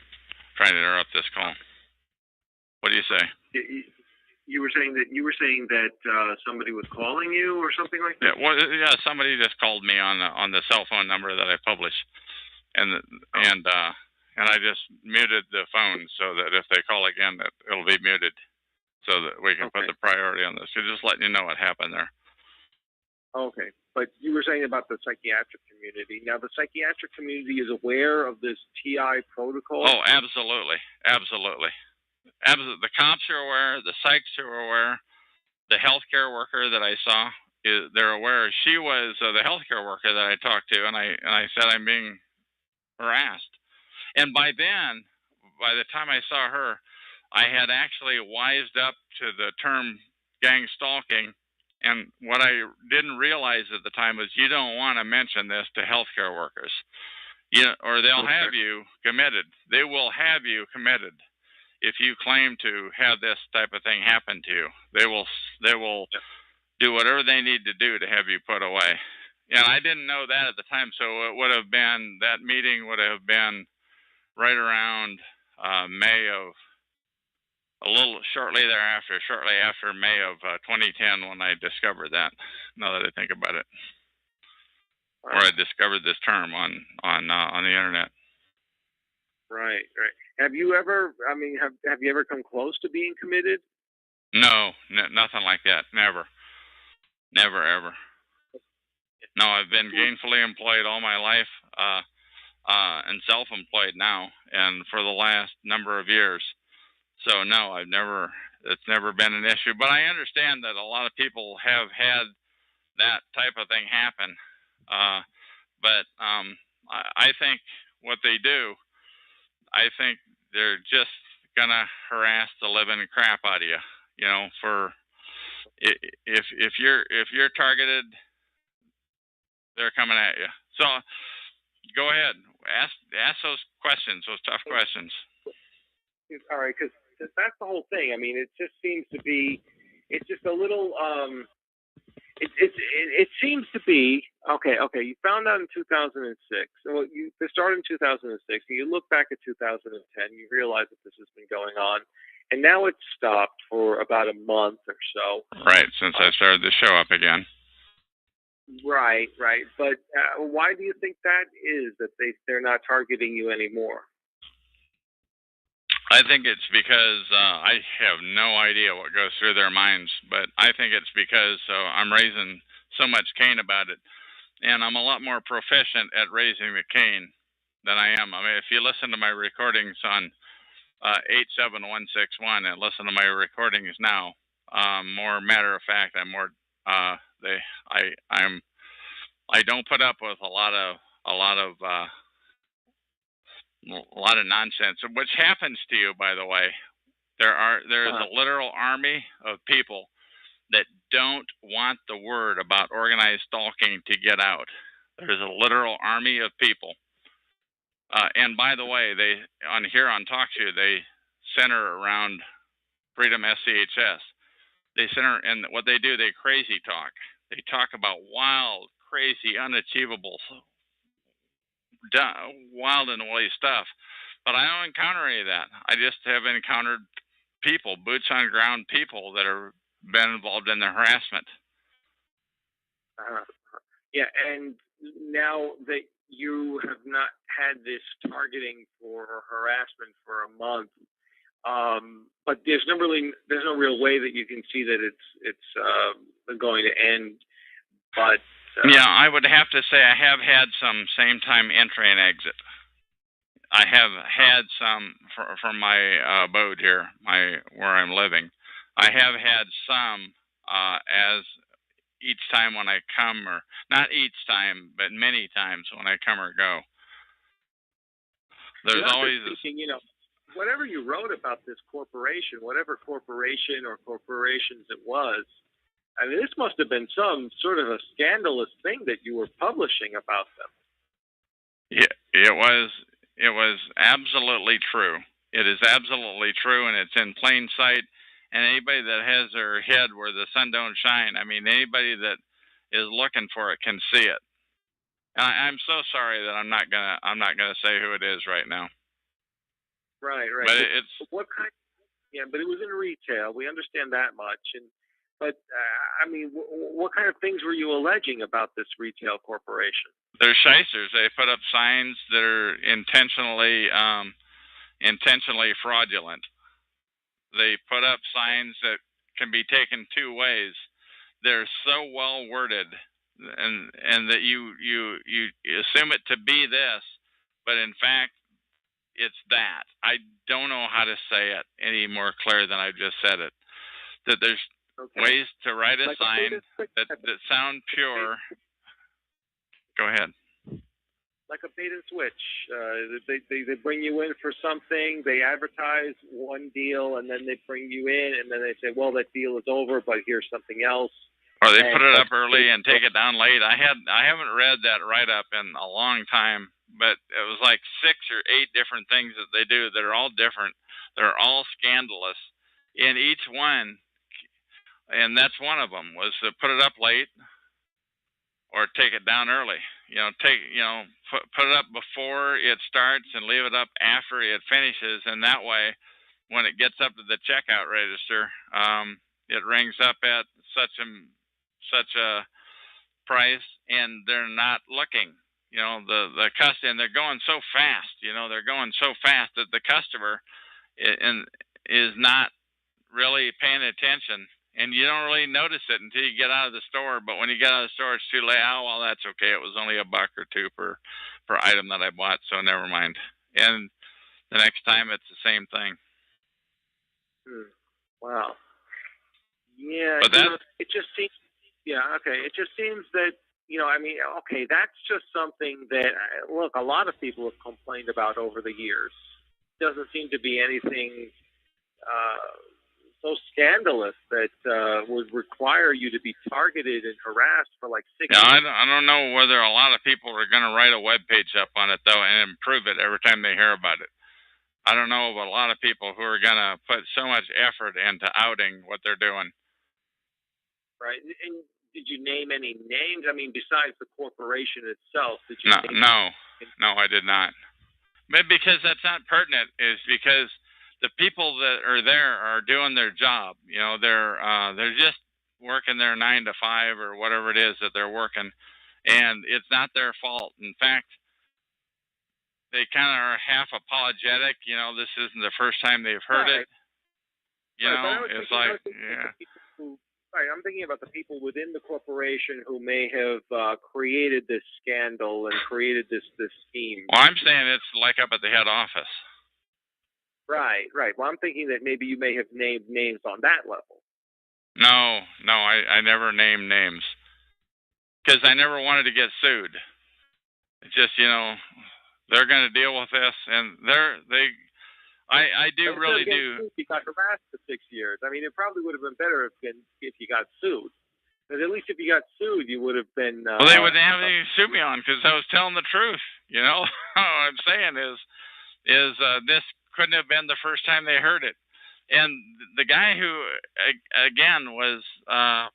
S2: trying to interrupt this call. What do you say?
S10: You were saying that somebody was calling you or something like that.
S2: Yeah. Somebody just called me on the cell phone number that I publish, and I just muted the phone so that if they call again, that it'll be muted, so that we can put the priority on this. So just letting you know what happened there.
S10: Okay, but you were saying about the psychiatric community. Now, the psychiatric community is aware of this TI protocol?
S2: Oh, absolutely. The cops are aware. The psychs are aware. The healthcare worker that I saw, they're aware. She was the healthcare worker that I talked to, and I said, I'm being harassed. And by the time I saw her, I had actually wised up to the term gang stalking. And what I didn't realize at the time was you don't want to mention this to healthcare workers, or they'll have you committed. They will have you committed if you claim to have this type of thing happen to you, they will do whatever they need to do to have you put away. And I didn't know that at the time, so it would have been, that meeting would have been right around May of, a little shortly thereafter, shortly after May of 2010, when I discovered that. Now that I think about it, or I discovered this term on the internet.
S10: Right, right. Have you ever? I mean, have you ever come close to being committed?
S2: No, nothing like that. Never, never, ever. No, I've been gainfully employed all my life, and self-employed now, and for the last number of years. So no, it's never been an issue. But I understand that a lot of people have had that type of thing happen. But I think what they do, I think they're just gonna harass the living crap out of you. You know, for if you're targeted, they're coming at you. So go ahead, ask those questions, those tough questions.
S10: All right, because that's the whole thing. I mean, it just seems to be, it's just a little, it seems to be, okay, you found out in 2006, well, you started in 2006, and you look back at 2010, you realize that this has been going on, and now it's stopped for about a month or so.
S2: Right, since I started the show up again.
S10: Right, but why do you think that is, that they're not targeting you anymore?
S2: I think it's because I have no idea what goes through their minds, but I think it's because I'm raising so much cane about it, and I'm a lot more proficient at raising the cane than I am. I mean, if you listen to my recordings on 87161 and listen to my recordings now, more matter of fact, I'm more I don't put up with a lot of nonsense, which happens to you, by the way. There is a literal army of people that don't want the word about organized stalking to get out. There's a literal army of people. And by the way, they on TalkShoe, they center around Freedom SCHS. They center, and what they do, they crazy talk. They talk about wild, crazy, unachievable, wild and woolly stuff. But I don't encounter any of that. I just have encountered people, boots on ground people that have been involved in the harassment.
S10: Yeah, and now that you have not had this targeting for harassment for a month, but there's no real way that you can see that it's going to end. But
S2: yeah, I would have to say I have had some same time entry and exit. I have had some from my abode here, where I'm living. I have had some as each time when I come, or not each time, but many times when I come or go. There's always
S10: thinking, whatever you wrote about this corporation, whatever corporation or corporations it was, I mean, this must have been some sort of a scandalous thing that you were publishing about them.
S2: Yeah, it was absolutely true. It is absolutely true, and it's in plain sight. And anybody that has their head where the sun don't shine, I mean, anybody that is looking for it can see it. And I'm so sorry that I'm not gonna say who it is right now.
S10: Right.
S2: But
S10: what kind? Yeah, but it was in retail. We understand that much. But I mean, what kind of things were you alleging about this retail corporation?
S2: They're shysters. They put up signs that are intentionally fraudulent. They put up signs that can be taken two ways. They're so well worded, and that you assume it to be this, but in fact, it's that. I don't know how to say it any more clear than I just said it. That there's ways to write a sign that sound pure. Go ahead.
S10: Like a bait and switch. They bring you in for something, they advertise one deal, and then they bring you in, and then they say, well, that deal is over, but here's something else.
S2: Or they put it up early and take it down late. I haven't read that write-up in a long time, but it was like 6 or 8 different things that they do that are all different. They're all scandalous in each one, and that's one of them, was to put it up late or take it down early. Put it up before it starts and leave it up after it finishes, and that way, when it gets up to the checkout register, it rings up at such a price, and they're not looking. The customer, and they're going so fast. They're going so fast that the customer is not really paying attention, and you don't really notice it until you get out of the store. But when you get out of the store, it's too late. Oh, well, that's okay. It was only $1 or $2 per item that I bought, so never mind. And the next time, it's the same thing.
S10: Wow. Yeah,
S2: but
S10: it just seems. Yeah, okay. It just seems that okay, that's just something that look, a lot of people have complained about over the years. Doesn't seem to be anything so scandalous that would require you to be targeted and harassed for like 6
S2: years.
S10: Yeah,
S2: I don't know whether a lot of people are going to write a web page up on it though and improve it every time they hear about it. I don't know about a lot of people who are going to put so much effort into outing what they're doing.
S10: Right. And did you name any names? I mean, besides the corporation itself, did you?
S2: No, I did not. But because that's not pertinent, is because the people that are there are doing their job. They're just working their 9 to 5 or whatever it is that they're working, and it's not their fault. In fact, they kind of are half apologetic. This isn't the first time they've heard it. It's like, yeah.
S10: Right, I'm thinking about the people within the corporation who may have created this scandal and created this scheme.
S2: Well, I'm saying it's like up at the head office.
S10: Right. Well, I'm thinking that maybe you may have named names on that level.
S2: No, I never named names because I never wanted to get sued. It's just, they're going to deal with this, and I do really do.
S10: You got harassed for 6 years. I mean, it probably would have been better if you got sued. Because at least if you got sued, you would have been.
S2: Well, they wouldn't have anything to sue me on because I was telling the truth. What I'm saying is this couldn't have been the first time they heard it. And the guy who, again, was I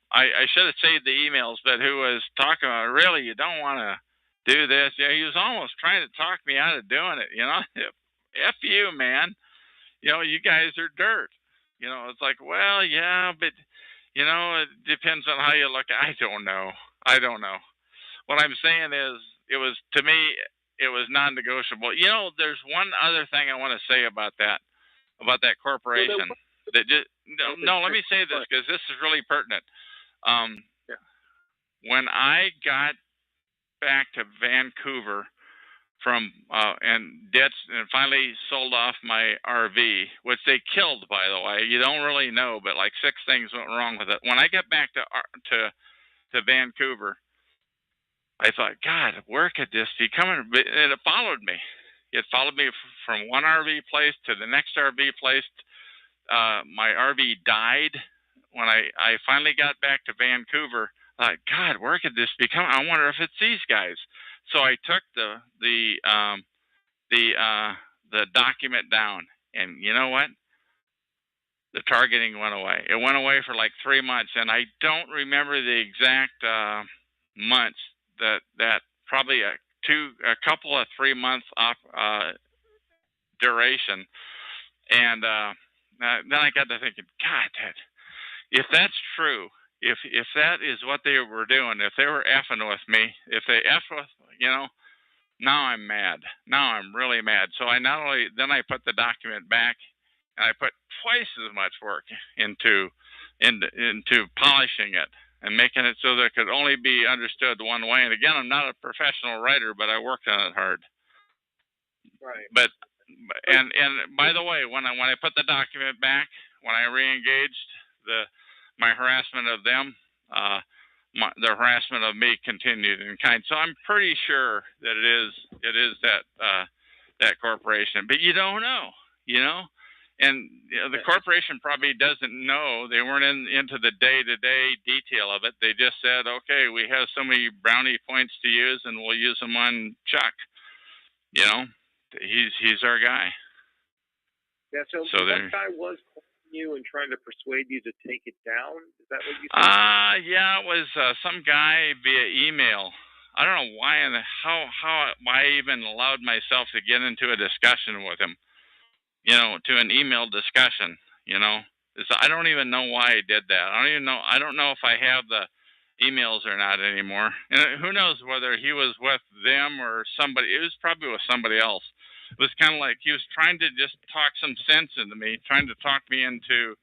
S2: should have saved the emails, but who was talking about, really, you don't want to do this. He was almost trying to talk me out of doing it. F you, man. You guys are dirt. It's like, well, yeah, but, it depends on how you look at it. I don't know. What I'm saying is, to me, it was non-negotiable. There's one other thing I want to say about that corporation. Let me say this because this is really pertinent. When I got back to Vancouver and finally sold off my RV, which they killed, by the way. You don't really know, but like 6 things went wrong with it. When I got back to Vancouver, I thought, God, where could this be coming? And it followed me. It followed me from one RV place to the next RV place. My RV died when I finally got back to Vancouver. I thought, God, where could this be coming? I wonder if it's these guys. So I took the document down, and you know what? The targeting went away. It went away for like 3 months, and I don't remember the exact months. That probably a couple of 3 months off duration, and then I got to thinking, God, if that's true. If that is what they were doing, if they were effing with me, if they effed with, now I'm mad. Now I'm really mad. So then I put the document back, and I put twice as much work into polishing it and making it so that it could only be understood one way. And again, I'm not a professional writer, but I worked on it hard.
S10: Right.
S2: And by the way, when I put the document back, when I reengaged my harassment of them, the harassment of me continued in kind. So I'm pretty sure that it is that corporation, but you don't know, And the corporation probably doesn't know. They weren't into the day-to-day detail of it. They just said, okay, we have so many brownie points to use, and we'll use them on Chuck. You know, he's our guy.
S10: Yeah, so that guy was calling you and trying to persuade you to take it down? Is that what you said?
S2: Yeah, it was some guy via email. I don't know why and why I even allowed myself to get into a discussion with him. You know, to an email discussion. You know, I don't even know why I did that. I don't know if I have the emails or not anymore. And who knows whether he was with them or somebody. It was probably with somebody else. It was kind of like he was trying to just talk some sense into me, trying to talk me into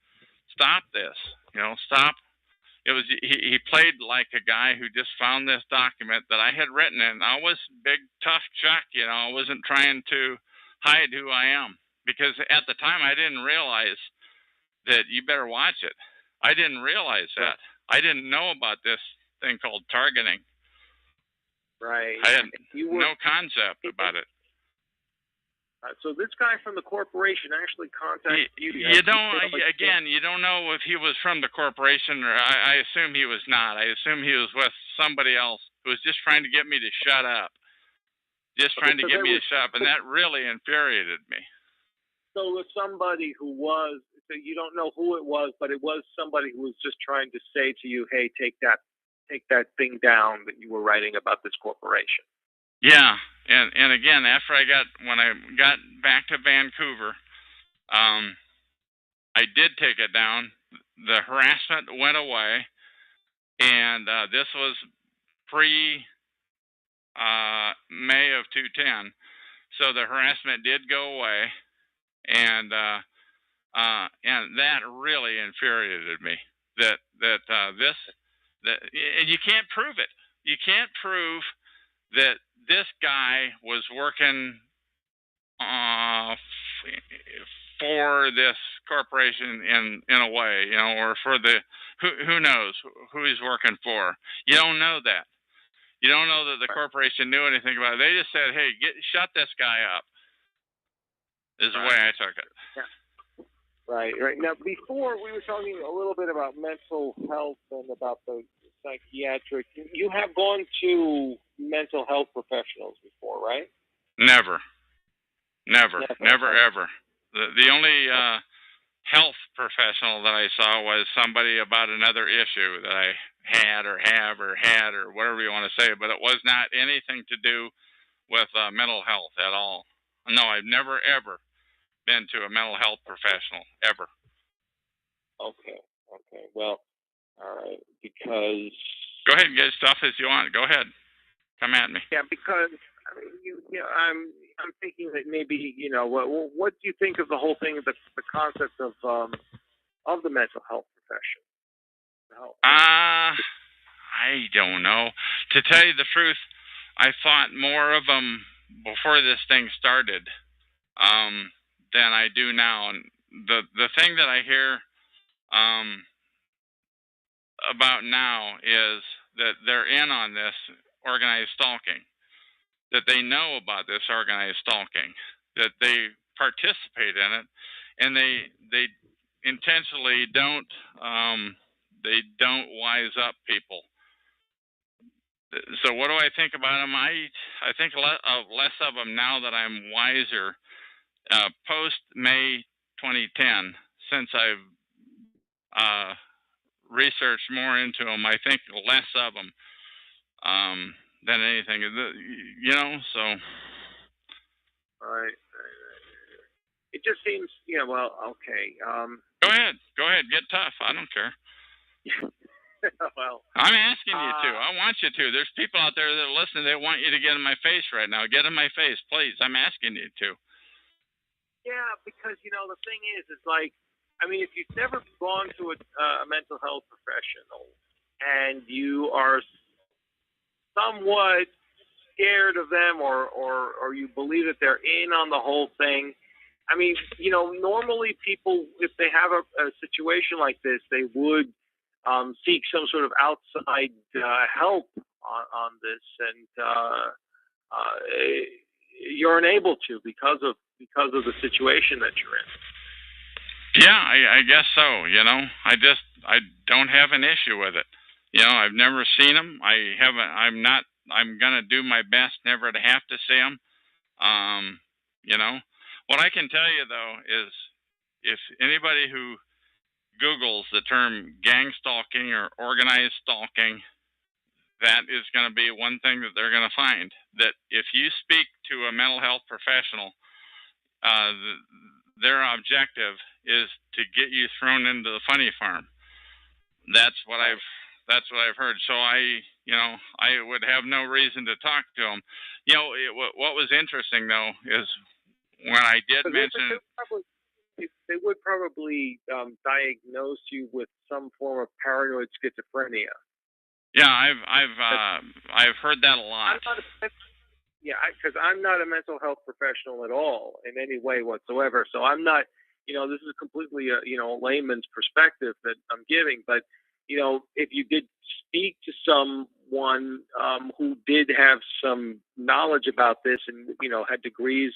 S2: stop this. You know, stop. It was he played like a guy who just found this document that I had written, and I was big tough Chuck. You know, I wasn't trying to hide who I am because at the time I didn't realize that you better watch it. I didn't realize that. I didn't know about this thing called targeting.
S10: Right.
S2: I had no concept about it.
S10: So this guy from the corporation actually contacted you.
S2: You don't know if he was from the corporation, or I assume he was not. I assume he was with somebody else who was just trying to get me to shut up. Just trying to get me to shut up, and that really infuriated me.
S10: So it was somebody who was, so you don't know who it was, but it was somebody who was just trying to say to you, hey, take that thing down that you were writing about this corporation.
S2: Yeah, and again, when I got back to Vancouver, I did take it down. The harassment went away, and this was pre May of 2010, so the harassment did go away, and that really infuriated me. And you can't prove it. You can't prove that this guy was working for this corporation in a way, you know, or for the who knows who he's working for. You don't know that. You don't know that the corporation knew anything about it. They just said, "Hey, shut this guy up." Is the way I took it.
S10: Yeah. Right. Now, before we were talking a little bit about mental health and about the psychiatric. You have gone to mental health professionals before, right?
S2: Never, ever. The only health professional that I saw was somebody about another issue that I had or whatever you want to say, but it was not anything to do with mental health at all. No, I've never ever been to a mental health professional ever.
S10: Okay. Well, all right. Because
S2: go ahead and get as tough as you want. Go ahead, come at me.
S10: Yeah, because I'm thinking that maybe what do you think of the whole thing, the concept of the mental health profession?
S2: I don't know. To tell you the truth, I thought more of them before this thing started than I do now. And the thing that I hear about now is that they're in on this organized stalking, that they know about this organized stalking, that they participate in it, and they intentionally don't wise up people. So what do I think about them? I think less of them now that I'm wiser. Post May 2010, since I've researched more into them, I think less of them than anything. So.
S10: All right. It just seems, okay.
S2: Go ahead. Get tough. I don't care.
S10: Well,
S2: I'm asking you to. I want you to. There's people out there that are listening. They want you to get in my face right now. Get in my face, please. I'm asking you to.
S10: Yeah, because the thing is like, if you've never gone to a mental health professional and you are somewhat scared of them or you believe that they're in on the whole thing, normally people, if they have a situation like this, they would seek some sort of outside help on this, and you're unable to because of the situation that you're in.
S2: Yeah, I guess so. I don't have an issue with it. I've never seen them. I haven't. I'm not. I'm gonna do my best never to have to see them. Um, you know, what I can tell you though is, if anybody who Googles the term gang stalking or organized stalking, that is going to be one thing that they're going to find. That if you speak to a mental health professional, uh, their objective is to get you thrown into the funny farm. That's what I've that's what I've heard. So I would have no reason to talk to them. What was interesting though is when I did mention.
S10: They would probably diagnose you with some form of paranoid schizophrenia.
S2: Yeah, I've heard that a lot.
S10: Because I'm not a mental health professional at all in any way whatsoever. So I'm not, this is completely a layman's perspective that I'm giving. But if you did speak to someone who did have some knowledge about this and had degrees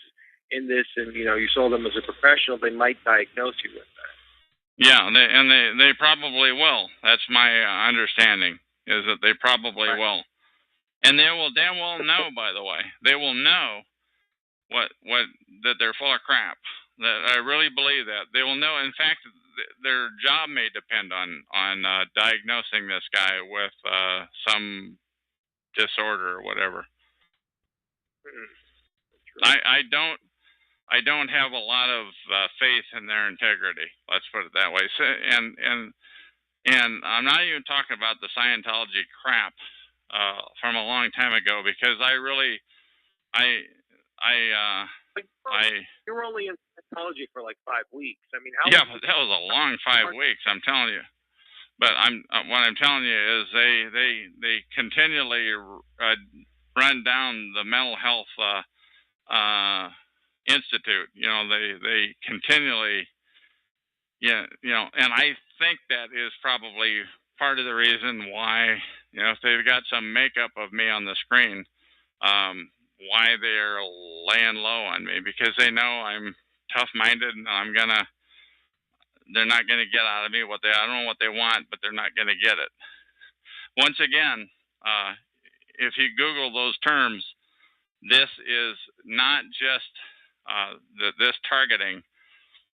S10: in this, and you saw them as a professional, they might diagnose you with that.
S2: Yeah, they probably will. That's my understanding, is that they probably will. And they will damn well know, by the way. They will know what that they're full of crap. That I really believe that. They will know. In fact, their job may depend on diagnosing this guy with some disorder or whatever. I don't have a lot of faith in their integrity. Let's put it that way. So, and I'm not even talking about the Scientology crap from a long time ago, because
S10: you were only in Scientology for like 5 weeks. I mean,
S2: yeah, but that was a long 5 weeks. I'm telling you. But what I'm telling you is they continually run down the mental health institute. They continually, and I think that is probably part of the reason why, if they've got some makeup of me on the screen, why they're laying low on me, because they know I'm tough-minded and they're not going to get out of me I don't know what they want, but they're not going to get it. Once again, if you Google those terms, this is not just this targeting.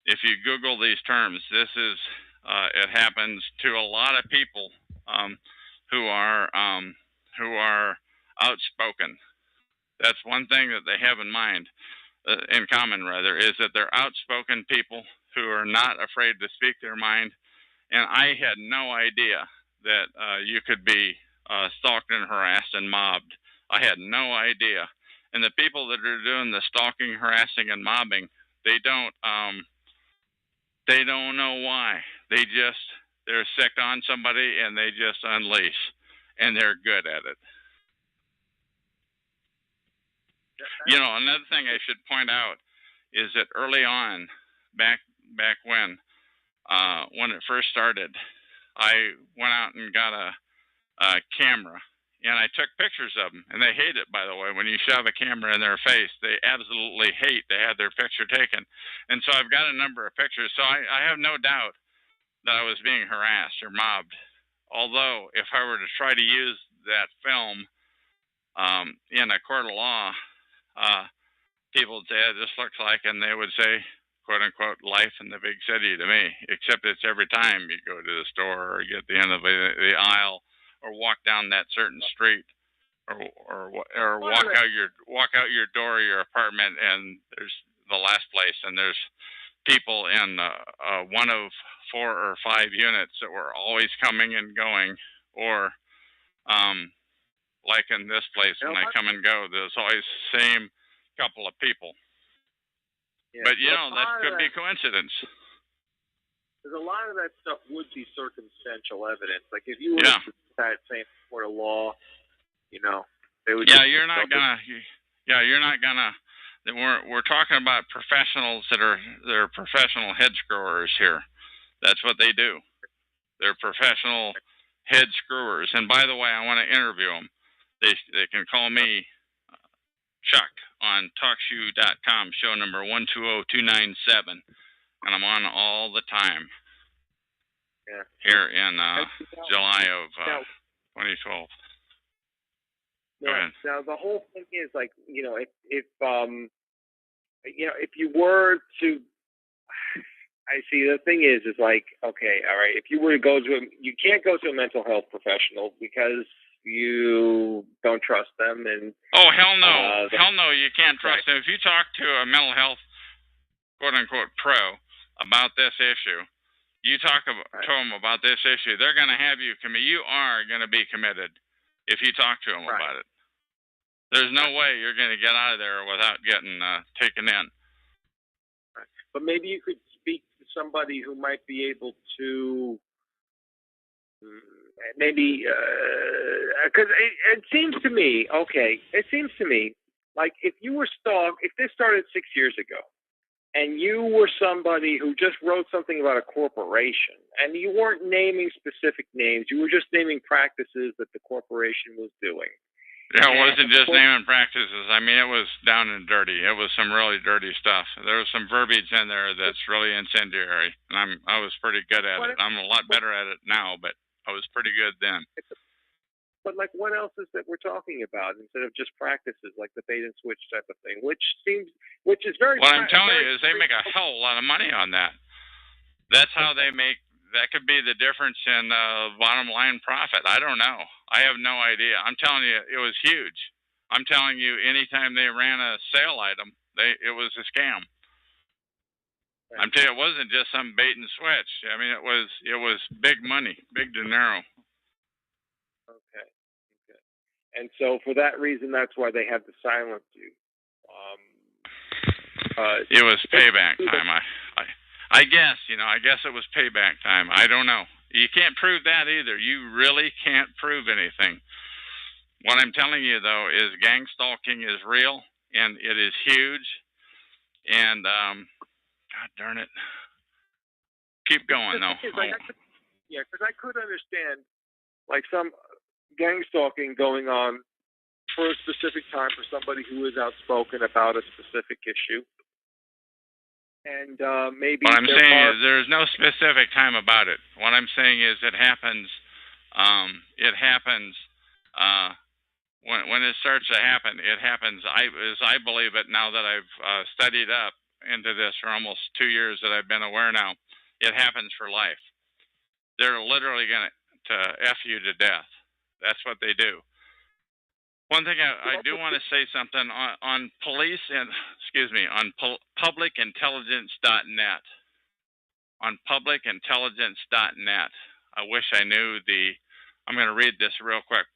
S2: If you Google these terms, it happens to a lot of people who are outspoken. That's one thing that they have in common, is that they're outspoken people who are not afraid to speak their mind. And I had no idea that you could be stalked and harassed and mobbed. I had no idea. And the people that are doing the stalking, harassing, and mobbing, they don't know why. They're sick on somebody and they just unleash, and they're good at it. Another thing I should point out is that early on, back when it first started, I went out and got a camera, and I took pictures of them. And they hate it, by the way. When you shove a camera in their face, they absolutely hate to have their picture taken. And so I've got a number of pictures. So I have no doubt that I was being harassed or mobbed. Although, if I were to try to use that film in a court of law, people would say, this looks like, and they would say, quote unquote, life in the big city to me, except it's every time you go to the store or get to the end of the aisle or walk down that certain street or walk out your door of your apartment, and there's the last place, and there's people in one of 4 or 5 units that were always coming and going, or like in this place, when I come and go, there's always the same couple of people. Yeah, but that could be coincidence.
S10: Because a lot of that stuff would be circumstantial evidence. Like if you were to that same court of law, they would. Yeah,
S2: you're not gonna. We're talking about professionals they're professional head screwers here. That's what they do. They're professional head screwers. And by the way, I want to interview them. They can call me Chuck on TalkShoe.com, show number 120297. and I'm on all the time.
S10: Yeah.
S2: Here in July of 2012. Go ahead.
S10: Now the whole thing is like, if you were to, I see. The thing is like, okay, all right. If you were to go to, you can't go to a mental health professional because you don't trust them. And
S2: oh, hell no, hell no, you can't trust them. If you talk to a mental health, quote unquote, pro about this issue, you talk to them about this issue, they're going to have you commit. You are going to be committed if you talk to them about it. There's no way you're going to get out of there without getting taken in.
S10: But maybe you could speak to somebody who might be able to, maybe, because it seems to me, like if you were stalked, if this started 6 years ago, and you were somebody who just wrote something about a corporation, and you weren't naming specific names, you were just naming practices that the corporation was doing.
S2: Yeah, it wasn't just naming practices. I mean, it was down and dirty. It was some really dirty stuff. There was some verbiage in there that's really incendiary, and I was pretty good at it. I'm a lot better at it now, but I was pretty good then.
S10: But like, what else is that we're talking about instead of just practices like the bait and switch type of thing, which is very.
S2: What I'm telling you is they make a hell of a lot of money on that. That's how they make. That could be the difference in bottom line profit. I don't know. I have no idea. I'm telling you, it was huge. I'm telling you, anytime they ran a sale item, it was a scam. I'm telling you, it wasn't just some bait and switch. I mean, it was big money, big dinero.
S10: Okay. And so for that reason, that's why they had to silence you.
S2: It was payback time. I guess, I guess it was payback time. I don't know. You can't prove that either. You really can't prove anything. What I'm telling you, though, is gangstalking is real, and it is huge. And, God darn it. Keep going, though.
S10: Because I could understand, like, some gangstalking going on for a specific time for somebody who is outspoken about a specific issue. And maybe
S2: what I'm saying is there's no specific time about it. What I'm saying is it happens. When it starts to happen. It happens. As I believe it now that I've studied up into this for almost 2 years that I've been aware now. It happens for life. They're literally going to F you to death. That's what they do. One thing I do want to say something on police and on publicintelligence.net. On publicintelligence.net. I wish I knew I'm going to read this real quick.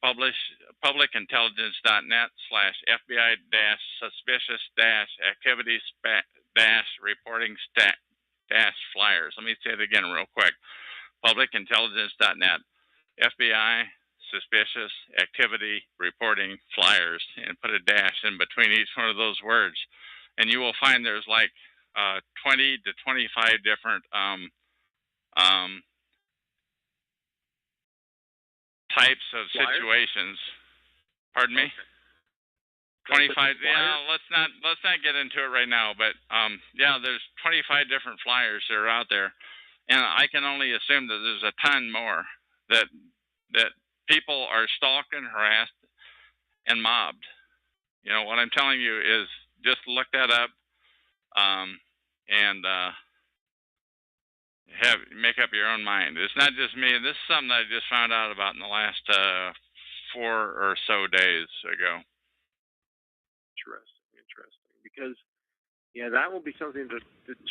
S2: publicintelligence.net/FBI-suspicious-activities-reporting-flyers. Let me say it again real quick. publicintelligence.net. FBI suspicious activity reporting flyers, and put a dash in between each one of those words, and you will find there's like 20 to 25 different types of situations. Pardon me? Okay. 25. Yeah, let's not get into it right now, but there's 25 different flyers that are out there, and I can only assume that there's a ton more that people are stalked and harassed and mobbed. What I'm telling you is just look that up and make up your own mind. It's not just me. This is something that I just found out about in the last 4 or so days ago.
S10: Interesting. Because that will be something to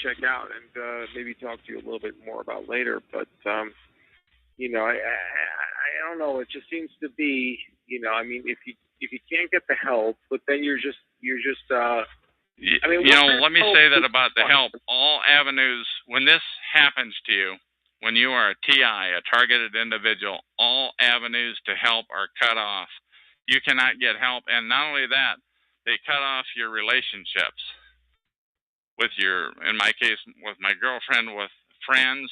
S10: check out and maybe talk to you a little bit more about later. But I don't know. It just seems to be, I mean, if you can't get the help, but then you're just. I mean,
S2: let me say that about the help. All avenues, when this happens to you, when you are a TI, a targeted individual, all avenues to help are cut off. You cannot get help, and not only that, they cut off your relationships with in my case, with my girlfriend, with friends,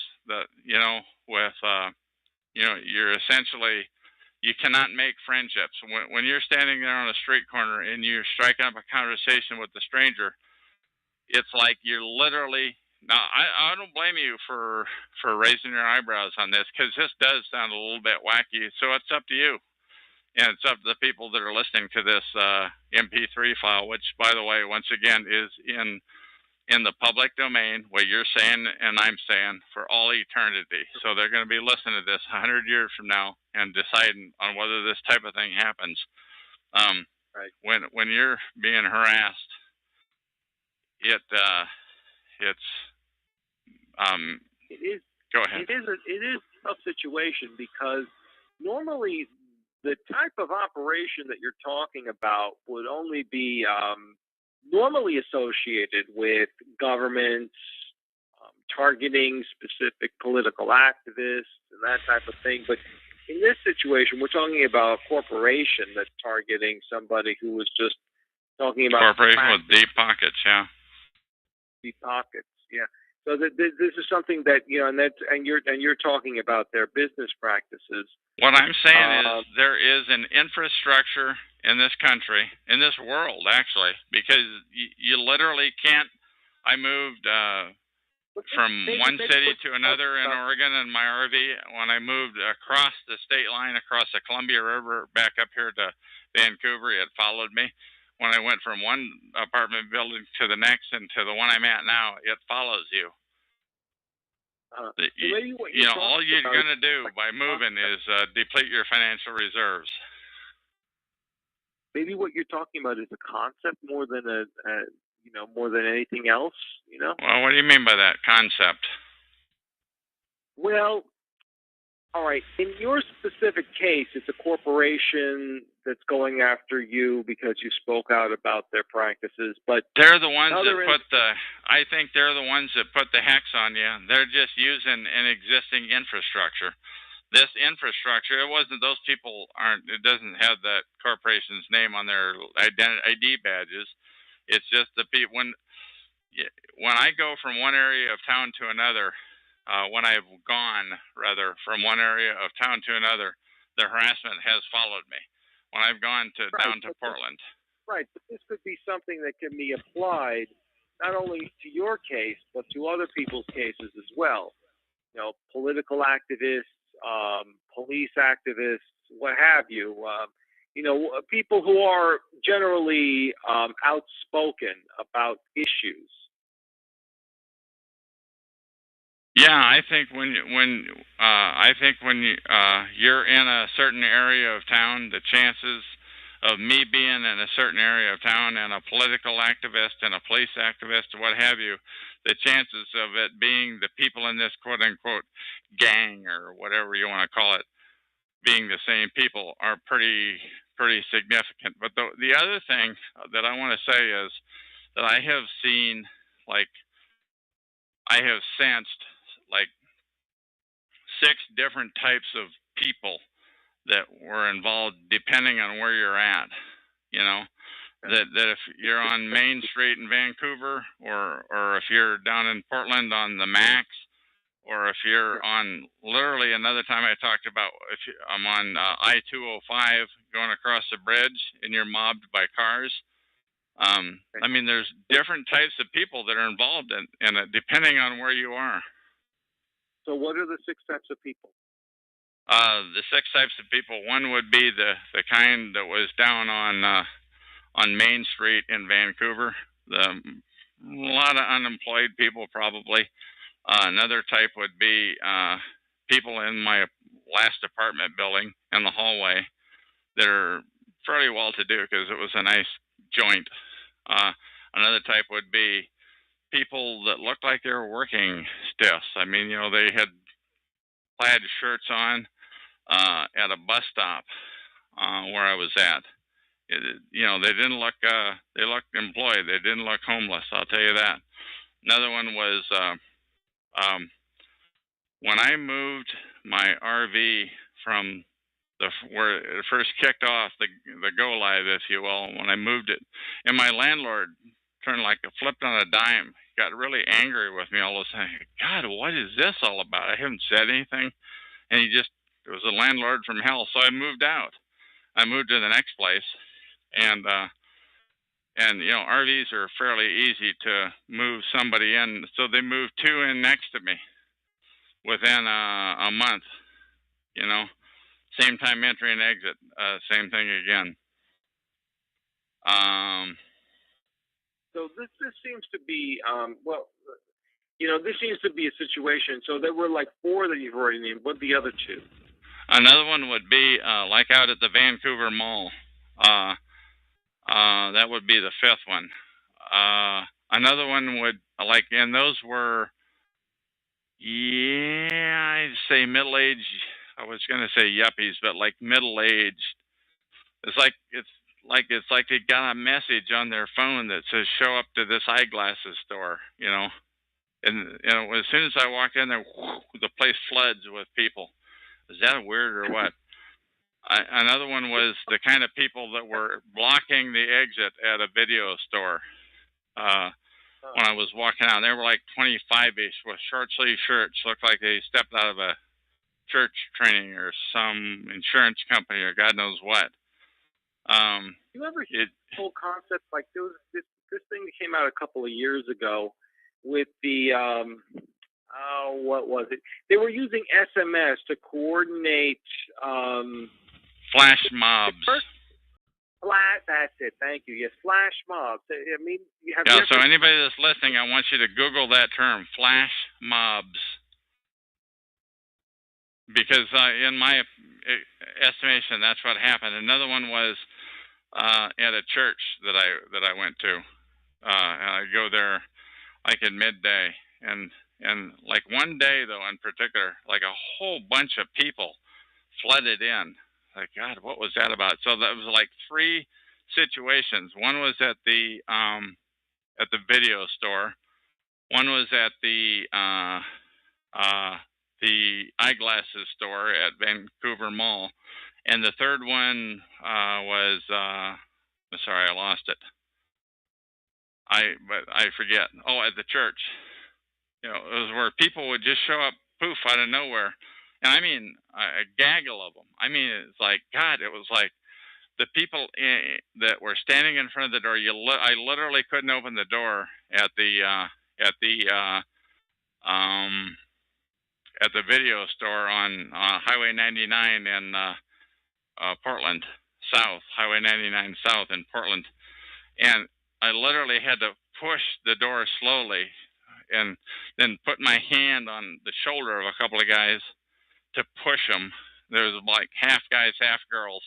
S2: you're essentially, you cannot make friendships. When you're standing there on a street corner and you're striking up a conversation with a stranger, it's like you're literally Now, I don't blame you for raising your eyebrows on this, because this does sound a little bit wacky. So it's up to you, and it's up to the people that are listening to this MP3 file, which, by the way, once again, is in the public domain, what you're saying and I'm saying, for all eternity. So they're going to be listening to this 100 years from now and deciding on whether this type of thing happens.
S10: Right.
S2: When you're being harassed, it's
S10: It is.
S2: Go ahead.
S10: It is a tough situation, because normally the type of operation that you're talking about would only be normally associated with governments targeting specific political activists and that type of thing. But in this situation, we're talking about a corporation that's targeting somebody who was just talking about
S2: corporation with deep pockets, yeah.
S10: Deep pockets, yeah. So this is something that, you know, and you're talking about their business practices.
S2: What I'm saying is there is an infrastructure in this country, in this world, actually, because you literally can't. I moved from one city to another in Oregon in my RV. When I moved across the state line, across the Columbia River, back up here to Vancouver, it followed me. When I went from one apartment building to the next and to the one I'm at now, it follows you. You know, all you're going to do by moving is deplete your financial reserves.
S10: Maybe what you're talking about is a concept more than more than anything else, you know?
S2: Well, what do you mean by that concept?
S10: Well, all right. In your specific case, it's a corporation that's going after you because you spoke out about their practices. But
S2: they're the ones that put I think they're the ones that put the hex on you. They're just using an existing infrastructure. This infrastructure, it wasn't, those people aren't, it doesn't have that corporation's name on their ID badges. It's just the people, when I go from one area of town to another, when I've gone, rather, from one area of town to another, the harassment has followed me. When I've gone down to Portland.
S10: Right, but this could be something that can be applied not only to your case, but to other people's cases as well. You know, political activists, police activists, what have you. You know, people who are generally outspoken about issues.
S2: Yeah, I think when you're in a certain area of town, the chances of me being in a certain area of town and a political activist and a police activist or what have you, the chances of it being the people in this quote unquote gang or whatever you want to call it being the same people are pretty significant. But the other thing that I want to say is that I have seen, like, I have sensed like 6 different types of people that were involved depending on where you're at. You know, that if you're on Main Street in Vancouver, or if you're down in Portland on the Max, or if you're on, literally another time I talked about, if I'm on I-205 going across the bridge and you're mobbed by cars. I mean, there's different types of people that are involved in it depending on where you are.
S10: So what are the 6 types of people?
S2: The 6 types of people. One would be the kind that was down on Main Street in Vancouver. A lot of unemployed people, probably. Another type would be people in my last apartment building in the hallway that are fairly well-to-do because it was a nice joint. Another type would be people that looked like they were working stiffs. I mean, you know, they had plaid shirts on at a bus stop where I was at. You know, they didn't look, they looked employed. They didn't look homeless, I'll tell you that. Another one was when I moved my RV from where it first kicked off, the go live, if you will, when I moved it, and my landlord turned like a flipped on a dime, got really angry with me all of a sudden. God, what is this all about? I haven't said anything. And it was a landlord from hell. So I moved out. I moved to the next place, and And RVs are fairly easy to move somebody in, so they moved 2 in next to me within a month. Same time entry and exit, same thing again.
S10: So this seems to be this seems to be a situation. So there were like 4 that you've already named. What the other 2?
S2: Another one would be like out at the Vancouver Mall. That would be the 5th one. Another one would and those were, I'd say middle-aged. I was gonna say yuppies, but like middle-aged. It's like they got a message on their phone that says "Show up to this eyeglasses store," And as soon as I walk in there, the place floods with people. Is that weird or what? Another one was the kind of people that were blocking the exit at a video store. When I was walking out, they were like 25-ish with short sleeve shirts, looked like they stepped out of a church training or some insurance company or God knows what.
S10: You ever hear the whole concept? Like there was this thing that came out a couple of years ago with the what was it? They were using SMS to coordinate
S2: flash mobs.
S10: That's it. Thank you. Yes, flash mobs. I mean,
S2: so anybody that's listening, I want you to Google that term, flash mobs, because in my estimation, that's what happened. Another one was at a church that I went to, and I go there like at midday, and like one day though in particular, like a whole bunch of people flooded in. Like, God, what was that about? So that was like 3 situations. One was at the video store. One was at the eyeglasses store at Vancouver Mall, and the third one was sorry, I lost it. But I forget. Oh, at the church. It was where people would just show up, poof, out of nowhere. And I mean, a gaggle of them. I mean, it's like, God, it was like the people that were standing in front of the door. I literally couldn't open the door at the video store on Highway 99 in Portland South, Highway 99 South in Portland. And I literally had to push the door slowly and then put my hand on the shoulder of a couple of guys to push them. There was like half guys, half girls,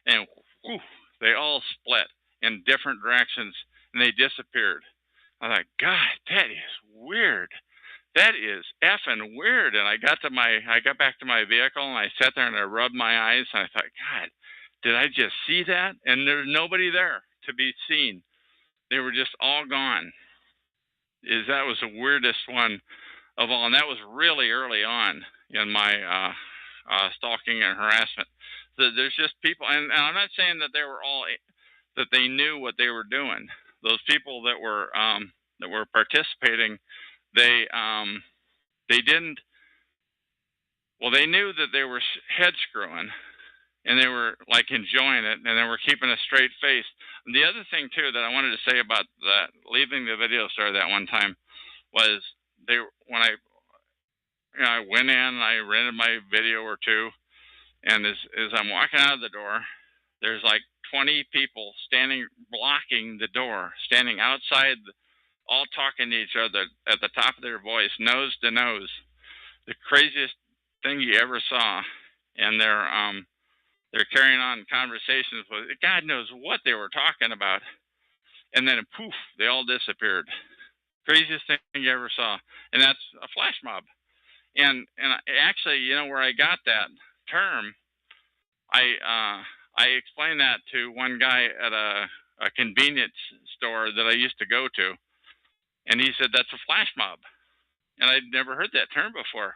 S2: and whew, they all split in different directions, and they disappeared. I thought, God, that is weird. That is effing weird. And I got back to my vehicle, and I sat there and I rubbed my eyes, and I thought, God, did I just see that? And there's nobody there to be seen. They were just all gone. That was the weirdest one of all, and that was really early on in my stalking and harassment. So there's just people, and I'm not saying that they were all that they knew what they were doing. Those people that were participating, they didn't. Well, they knew that they were head screwing, and they were like enjoying it, and they were keeping a straight face. And the other thing too that I wanted to say about that leaving the video store that one time was when I went in, I rented my video or 2, and as I'm walking out of the door, there's like 20 people blocking the door, standing outside, all talking to each other at the top of their voice, nose to nose. The craziest thing you ever saw, and they're carrying on conversations with God knows what they were talking about, and then poof, they all disappeared. Craziest thing you ever saw, and that's a flash mob. And actually, where I got that term, I explained that to one guy at a convenience store that I used to go to, and he said that's a flash mob, and I'd never heard that term before.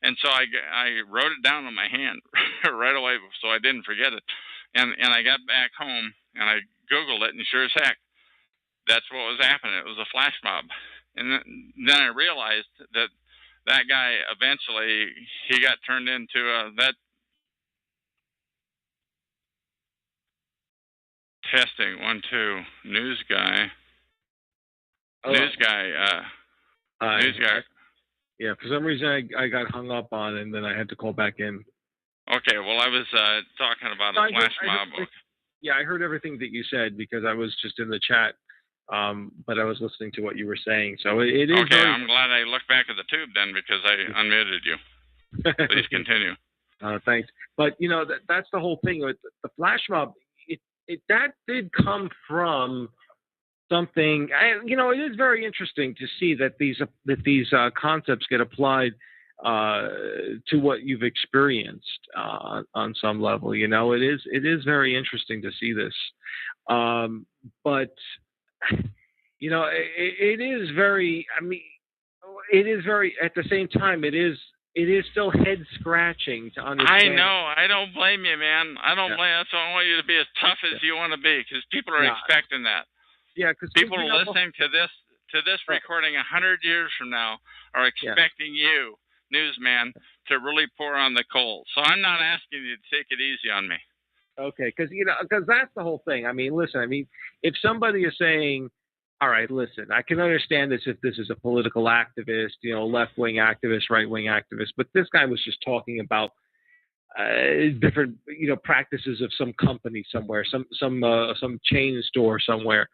S2: And so I wrote it down on my hand right away so I didn't forget it. And I got back home and I Googled it, and sure as heck, that's what was happening. It was a flash mob. And then I realized that guy eventually, he got turned into that Testing 1 2. News guy.
S11: Hello.
S2: News guy. News guy.
S11: Yeah, for some reason I got hung up on, and then I had to call back in.
S2: Okay, well, I was talking about a flash mob.
S11: Yeah, I heard everything that you said because I was just in the chat, but I was listening to what you were saying. So it is.
S2: Okay, I'm glad I looked back at the tube then because I unmuted you. Please continue.
S11: Thanks. But that's the whole thing with the flash mob. That did come from something. It is very interesting to see that these concepts get applied to what you've experienced on some level. It is very interesting to see this, but it is very. I mean, it is very. At the same time, it is still head scratching to understand.
S2: I know. I don't blame you, man. I don't blame. That's why I want you to be as tough as you want to be, because people are expecting that.
S11: Yeah, because
S2: people listening to this recording 100 years from now are expecting you, newsman, to really pour on the coal. So I'm not asking you to take it easy on me.
S11: Okay, because that's the whole thing. I mean, listen. I mean, if somebody is saying, "All right, listen, I can understand this if this is a political activist, left-wing activist, right-wing activist," but this guy was just talking about different, practices of some company somewhere, some chain store somewhere.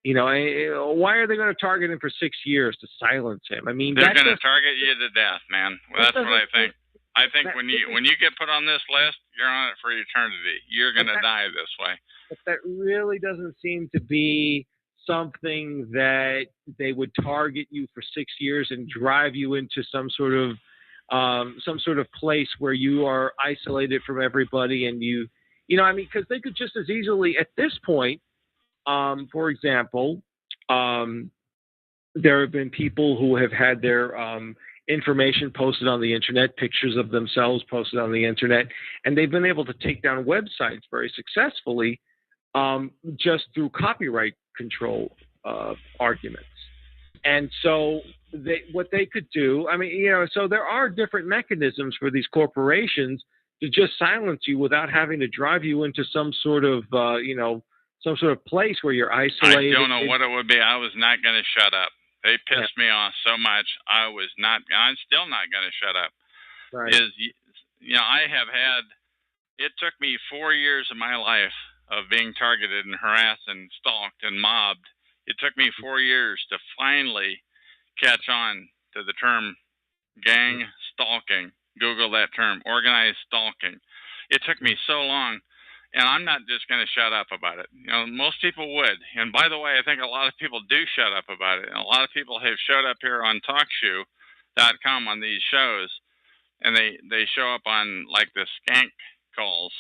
S11: Why are they going to target him for 6 years to silence him? I mean,
S2: they're going to target you to death, man. Well, that's what I think. I think when you get put on this list, you're on it for eternity. You're going to die this way.
S11: But that really doesn't seem to be something that they would target you for 6 years and drive you into some sort of place where you are isolated from everybody, and because they could just as easily at this point. For example, there have been people who have had their information posted on the internet, pictures of themselves posted on the internet, and they've been able to take down websites very successfully just through copyright control arguments. And so what they could do, so there are different mechanisms for these corporations to just silence you without having to drive you into some sort of, some sort of place where you're isolated.
S2: I don't know what it would be. I was not going to shut up. They pissed me off so much. I'm still not going to shut up.
S11: Right.
S2: I have had, it took me 4 years of my life of being targeted and harassed and stalked and mobbed. It took me 4 years to finally catch on to the term gang stalking. Google that term, organized stalking. It took me so long. And I'm not just going to shut up about it. Most people would. And by the way, I think a lot of people do shut up about it. And a lot of people have showed up here on TalkShoe.com on these shows, and they show up on like the skank calls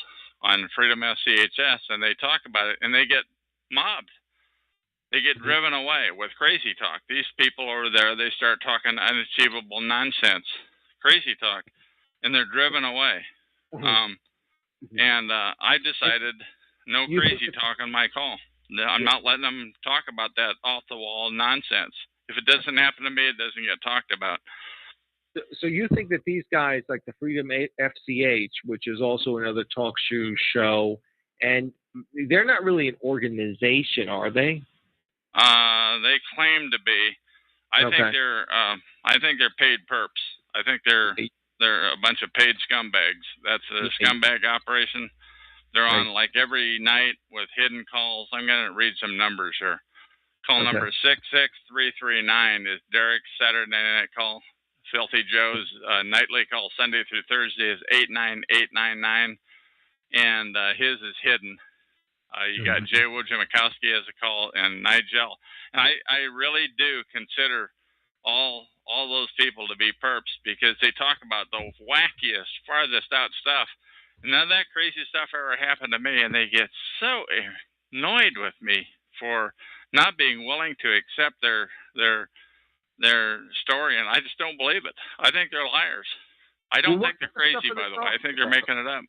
S2: on Freedom SCHS, and they talk about it, and they get mobbed. They get driven away with crazy talk. These people over there, they start talking unachievable nonsense, crazy talk, and they're driven away. And I decided no crazy talk on my call. I'm not letting them talk about that off-the-wall nonsense. If it doesn't happen to me, it doesn't get talked about.
S11: So you think that these guys, like the Freedom FCH, which is also another talk show, and they're not really an organization, are they?
S2: They claim to be. I think they're paid perps. I think they're a bunch of paid scumbags. That's a scumbag operation. They're on like every night with hidden calls. I'm going to read some numbers here. Call number 66339 is Derek's Saturday night call. Filthy Joe's nightly call Sunday through Thursday is 89899, and his is hidden. You got Jay Wojciechowski as a call, and Nigel. And I really do consider all those people to be perps, because they talk about the wackiest, farthest out stuff. None of that crazy stuff ever happened to me, and they get so annoyed with me for not being willing to accept their story, and I just don't believe it. I think they're liars. I don't think they're crazy, by the way. I think they're making it up.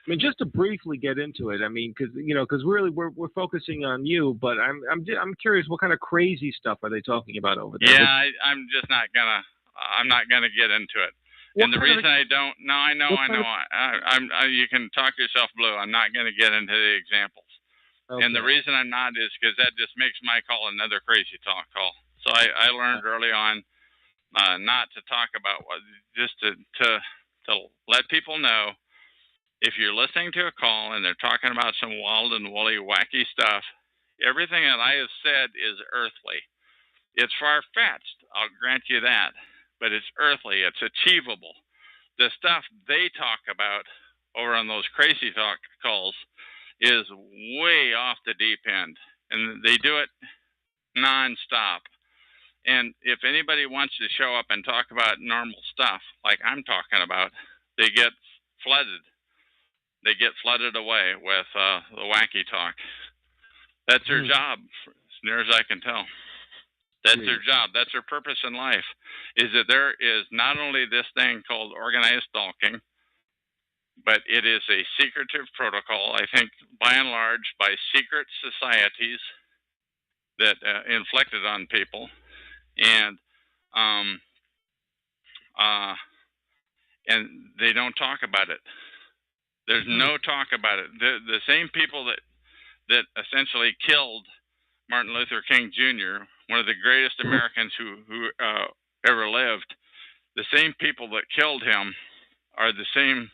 S11: I mean, just to briefly get into it, I mean, because really we're focusing on you, but I'm curious, what kind of crazy stuff are they talking about over there?
S2: Yeah, I'm just not gonna. I'm not gonna get into it. And the reason I don't, no, I know. You can talk yourself blue. I'm not gonna get into the examples.
S11: Okay.
S2: And the reason I'm not is because that just makes my call another crazy talk call. So I learned early on not to talk about just to let people know if you're listening to a call and they're talking about some wild and woolly, wacky stuff, everything that I have said is earthly. It's far-fetched, I'll grant you that, but it's earthly. It's achievable. The stuff they talk about over on those crazy talk calls is way off the deep end, and they do it nonstop. And if anybody wants to show up and talk about normal stuff like I'm talking about, they get flooded. They get flooded away with the wacky talk. That's their job, as near as I can tell. That's their job. That's their purpose in life, is that there is not only this thing called organized stalking, but it is a secretive protocol, I think, by and large, by secret societies that inflicted on people. And and they don't talk about it. There's no talk about it. The same people that essentially killed Martin Luther King Jr., one of the greatest Americans who ever lived, the same people that killed him are the same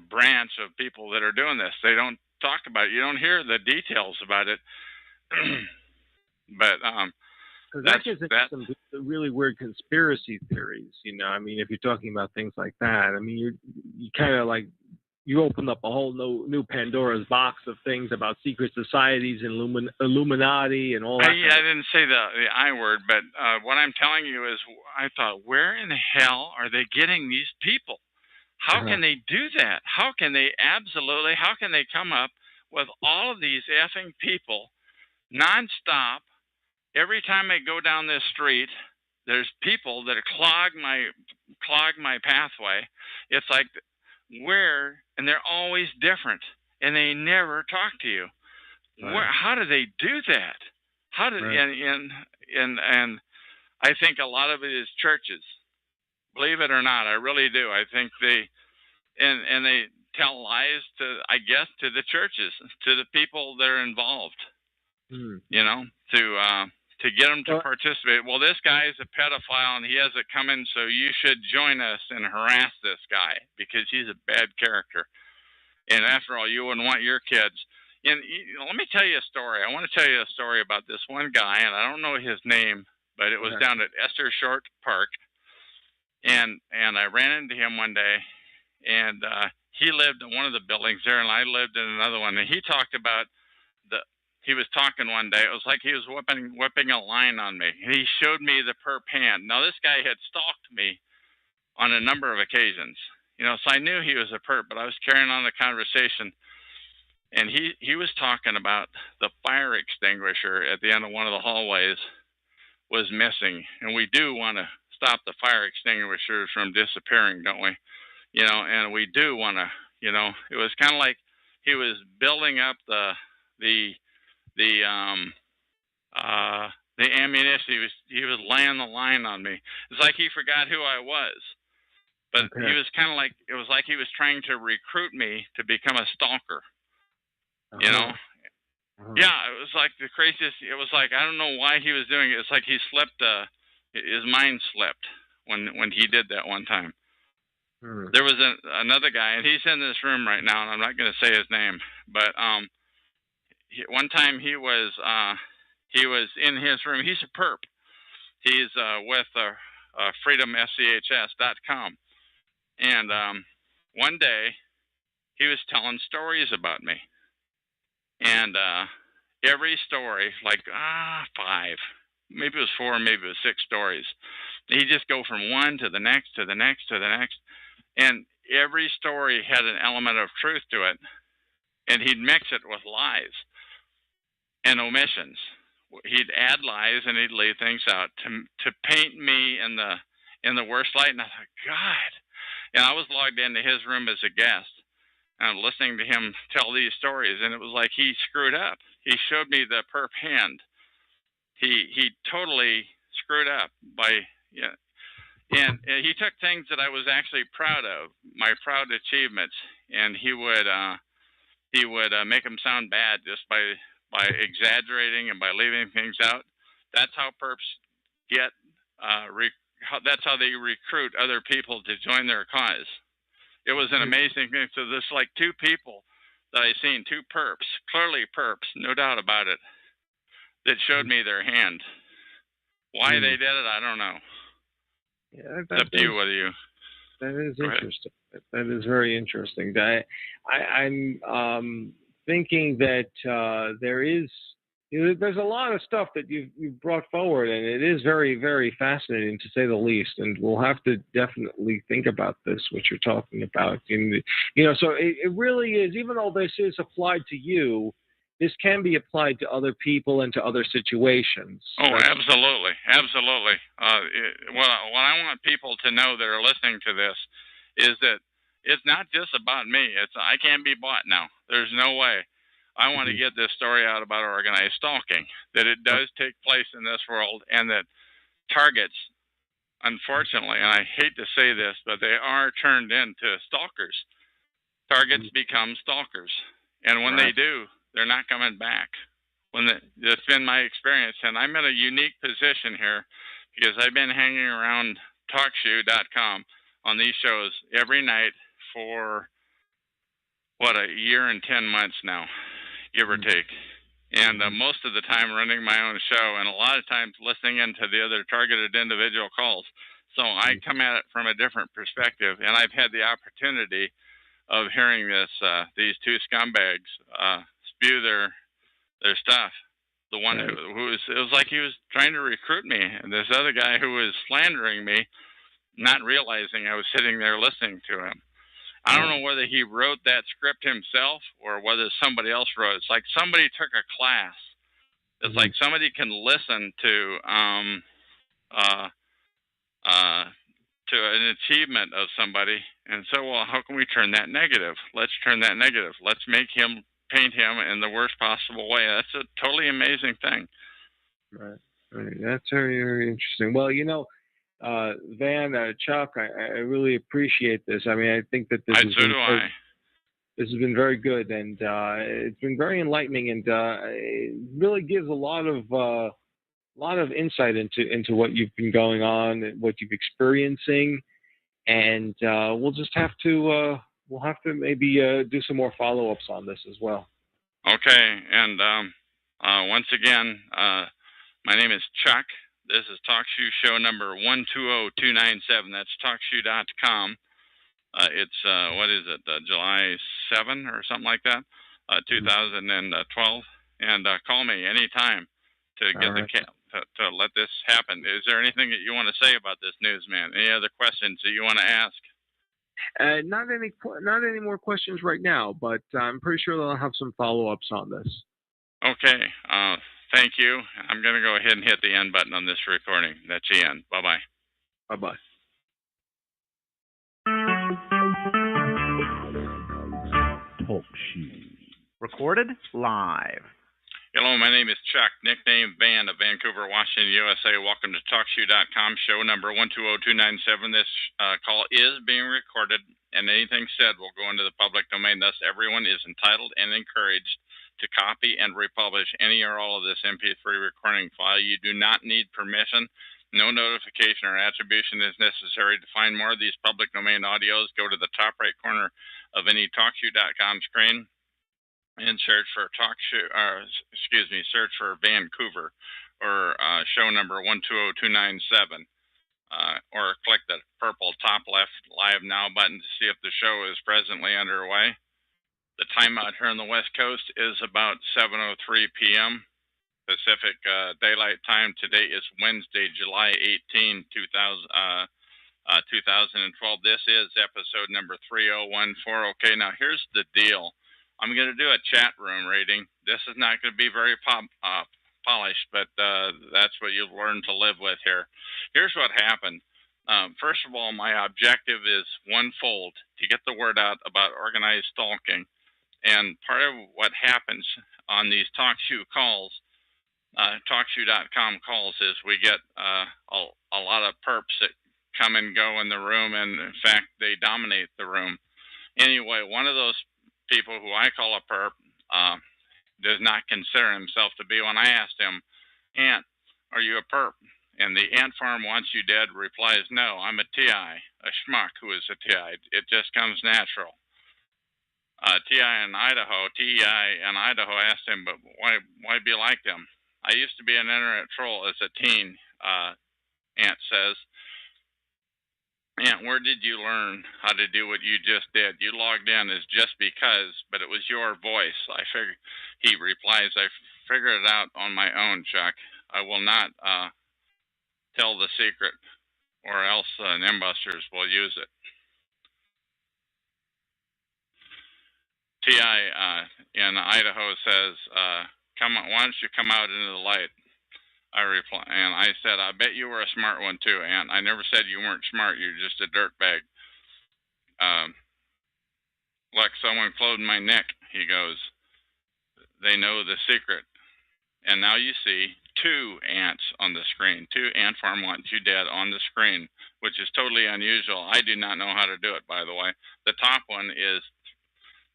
S2: branch of people that are doing this. They don't talk about it. You don't hear the details about it. But
S11: that gets into some really weird conspiracy theories. I mean, if you're talking about things like that, I mean, you kind of like, you open up a whole new Pandora's box of things about secret societies and Illuminati and all that.
S2: I didn't say the I word, but what I'm telling you is, I thought, where in the hell are they getting these people? How can they do that? How can they come up with all of these effing people nonstop? Every time I go down this street, there's people that clog my pathway. It's like, and they're always different, and they never talk to you. Right. How do they do that? And I think a lot of it is churches. Believe it or not, I really do. I think they tell lies to the churches, to the people that are involved. To get them to participate. Well, this guy is a pedophile and he has it coming, so you should join us and harass this guy because he's a bad character. And after all, you wouldn't want your kids. And let me tell you a story. I want to tell you a story about this one guy, and I don't know his name, but it was down at Esther Short Park. And I ran into him one day, and he lived in one of the buildings there, and I lived in another one. And he talked about he was talking one day. It was like he was whipping a line on me. He showed me the perp hand. Now, this guy had stalked me on a number of occasions, so I knew he was a perp, but I was carrying on the conversation. And he was talking about the fire extinguisher at the end of one of the hallways was missing. And we do want to stop the fire extinguishers from disappearing, don't we? And we do want to, it was kind of like he was building up the ammunition. He was laying the line on me. It's like he forgot who I was, but he was kind of like, it was like he was trying to recruit me to become a stalker. Yeah, it was like the craziest. It was like, I don't know why he was doing it. It's like he slipped. His mind slipped when he did that one time. There was another guy, and he's in this room right now, and I'm not going to say his name, but one time he was in his room. He's a perp. He's with freedomschs.com. And one day he was telling stories about me. And every story, like 5, maybe it was 4, maybe it was 6 stories. He'd just go from one to the next, to the next, to the next. And every story had an element of truth to it. And he'd mix it with lies and omissions. He'd add lies and he'd leave things out to paint me in the worst light. And I thought, God. And I was logged into his room as a guest and listening to him tell these stories. And it was like he screwed up. He showed me the perp hand. He totally screwed up by, and he took things that I was actually proud of, my proud achievements. And he would he would make them sound bad just by exaggerating and by leaving things out. That's how perps get. That's how they recruit other people to join their cause. It was an amazing thing. So there's like two people that I seen, two perps, clearly perps, no doubt about it, that showed me their hand. Why they did it, I don't know.
S11: Yeah,
S2: it's up to you whether you.
S11: That is
S2: Go ahead.
S11: interesting. That is very interesting. I'm thinking that there's a lot of stuff that you've brought forward, and it is very, very fascinating to say the least. And we'll have to definitely think about this, what you're talking about. So it really is. Even though this is applied to you, this can be applied to other people and to other situations.
S2: Oh, absolutely, absolutely. What I want people to know that are listening to this is that it's not just about me. I can't be bought now. There's no way. I want to get this story out about organized stalking, that it does take place in this world, and that targets, unfortunately, and I hate to say this, but they are turned into stalkers. Targets become stalkers, and when they do, they're not coming back. That's been my experience, and I'm in a unique position here because I've been hanging around TalkShoe.com on these shows every night for a year and 10 months now, give or take. And most of the time running my own show, and a lot of times listening into the other targeted individual calls. So I come at it from a different perspective, and I've had the opportunity of hearing these two scumbags spew their stuff. The one who was, it was like he was trying to recruit me, and this other guy who was slandering me, not realizing I was sitting there listening to him. I don't know whether he wrote that script himself or whether somebody else wrote it. It's like somebody took a class. It's like somebody can listen to an achievement of somebody and say, well, how can we turn that negative? Let's turn that negative. Let's paint him in the worst possible way. That's a totally amazing thing.
S11: Right. That's very, very interesting. Well, Van, Chuck, I really appreciate this. I mean, I think that this has been very good, and it's been very enlightening, and it really gives a lot of insight into what you've been going on and what you've experiencing, and we'll just have to maybe do some more follow-ups on this as well.
S2: Okay, and once again, my name is Chuck. This is TalkShoe show number 120297. That's TalkShoe.com. It's what is it? July 7 or something like that, 2012. And call me anytime to get to let this happen. Is there anything that you want to say about this news, man? Any other questions that you want to ask?
S11: Not any more questions right now, but I'm pretty sure they'll have some follow-ups on this.
S2: Okay. Thank you. I'm going to go ahead and hit the end button on this recording. That's the end. Bye-bye.
S11: Bye-bye.
S4: Talk Shoe. Recorded live.
S2: Hello, my name is Chuck, nickname Van of Vancouver, Washington, USA. Welcome to TalkShoe.com, show number 120297. This call is being recorded, and anything said will go into the public domain. Thus, everyone is entitled and encouraged to copy and republish any or all of this MP3 recording file. You do not need permission. No notification or attribution is necessary. To find more of these public domain audios, go to the top right corner of any TalkShoe.com screen and search for search for Vancouver or show number 120297, or click the purple top left live now button to see if the show is presently underway. The time out here on the West Coast is about 7:03 p.m. Pacific Daylight Time. Today is Wednesday, July 18, 2012. This is episode number 3014. Okay, now here's the deal. I'm going to do a chat room rating. This is not going to be very polished, but that's what you've learned to live with here. Here's what happened. First of all, my objective is onefold: to get the word out about organized stalking. And part of what happens on these TalkShoe calls, TalkShoe.com calls, is we get a lot of perps that come and go in the room, and in fact, they dominate the room. Anyway, one of those people who I call a perp does not consider himself to be. When I asked him, Ant, are you a perp? And the ant farm wants you dead replies, no, I'm a TI, a schmuck who is a TI. It just comes natural. TI in Idaho, TEI in Idaho asked him, but why be like them? I used to be an internet troll as a teen, Ant says. Ant, where did you learn how to do what you just did? You logged in as just because, but it was your voice. He replies, I figured it out on my own, Chuck. I will not tell the secret, or else Nimbusters will use it. TI in Idaho says, "Come on, why don't you come out into the light?" I reply, and I said, "I bet you were a smart one too, Ant. I never said you weren't smart. You're just a dirtbag." Like someone closed my neck, he goes. They know the secret. And now you see 2 ants on the screen. 2 ant farm want you dead on the screen, which is totally unusual. I do not know how to do it, by the way. The top one is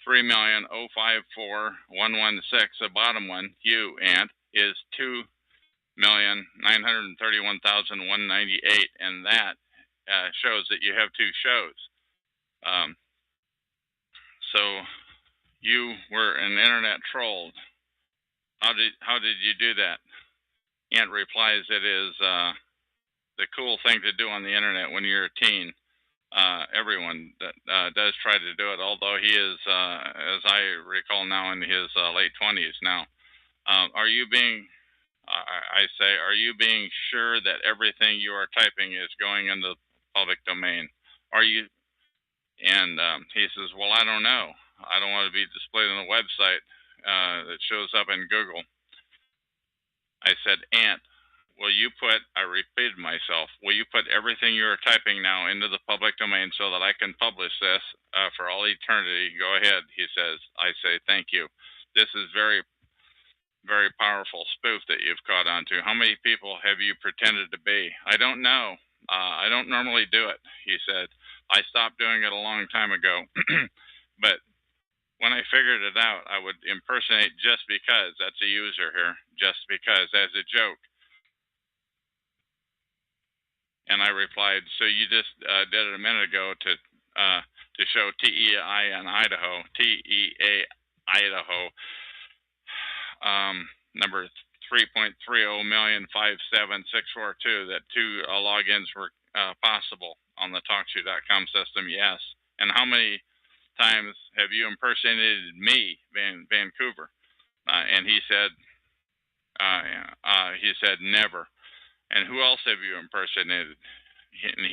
S2: 3,054,116. The bottom one, you, ant, is 2,931,198. And that shows that you have 2 shows. So you were an internet troll. How did you do that? Ant replies, it is the cool thing to do on the internet when you're a teen. Everyone does try to do it, although he is, as I recall now, in his late 20s now. Are you being sure that everything you are typing is going into the public domain? Are you? And he says, well, I don't know. I don't want to be displayed on a website that shows up in Google. I said, Ant, I repeated myself, will you put everything you're typing now into the public domain so that I can publish this for all eternity? Go ahead, he says. I say, thank you. This is very, very powerful spoof that you've caught onto. How many people have you pretended to be? I don't know. I don't normally do it, he said. I stopped doing it a long time ago. But when I figured it out, I would impersonate just because. That's a user here. Just because, as a joke. And I replied, so you just did it a minute ago to show TEI in Idaho, TEA Idaho, number 3.30,057,642, that 2 logins were possible on the TalkShoe.com system. Yes. And how many times have you impersonated me, Vancouver? And he said never. And who else have you impersonated? And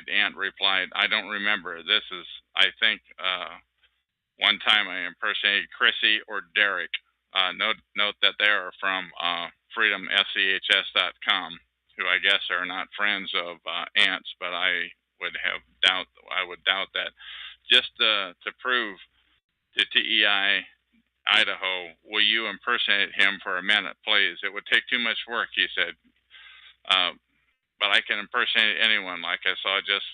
S2: Ant replied, I don't remember. This is, I think, one time I impersonated Chrissy or Derek. Note that they are from freedomschs.com, who I guess are not friends of Ant's, but I would doubt that. Just to prove to TEI Idaho, will you impersonate him for a minute, please? It would take too much work, he said. But I can impersonate anyone, like I saw, just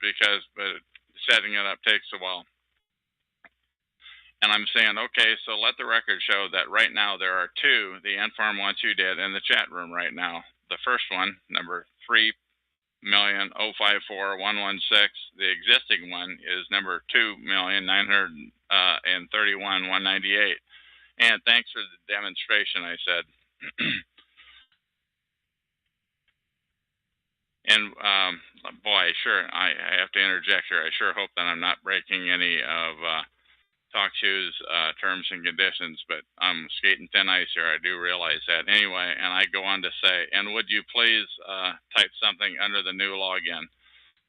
S2: because, but setting it up takes a while. And I'm saying, okay, so let the record show that right now there are 2, the Ant Farm wants you dead, in the chat room right now. The first one, number 3,054,116. The existing one is number 2,931,198. And thanks for the demonstration, I said. And boy, I have to interject here. I sure hope that I'm not breaking any of TalkShoe's terms and conditions, but I'm skating thin ice here. I do realize that. Anyway, and I go on to say, and would you please type something under the new login?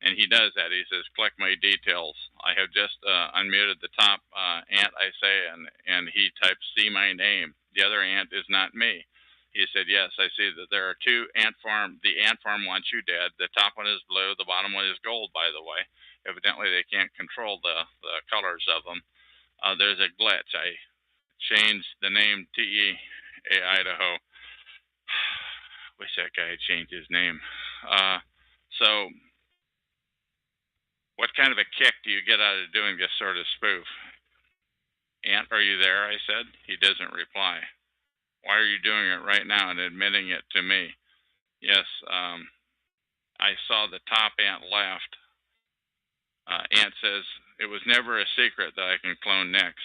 S2: And he does that. He says, click my details. I have just unmuted the top ant, I say, and he types, see my name. The other ant is not me. He said, yes, I see that there are 2 ant farm. The ant farm wants you dead. The top one is blue. The bottom one is gold, by the way. Evidently, they can't control the colors of them. There's a glitch. I changed the name TEA Idaho. Wish that guy had changed his name. So what kind of a kick do you get out of doing this sort of spoof? Ant, are you there? I said. He doesn't reply. Why are you doing it right now and admitting it to me? Yes, I saw the top ant left. Ant says, it was never a secret that I can clone next.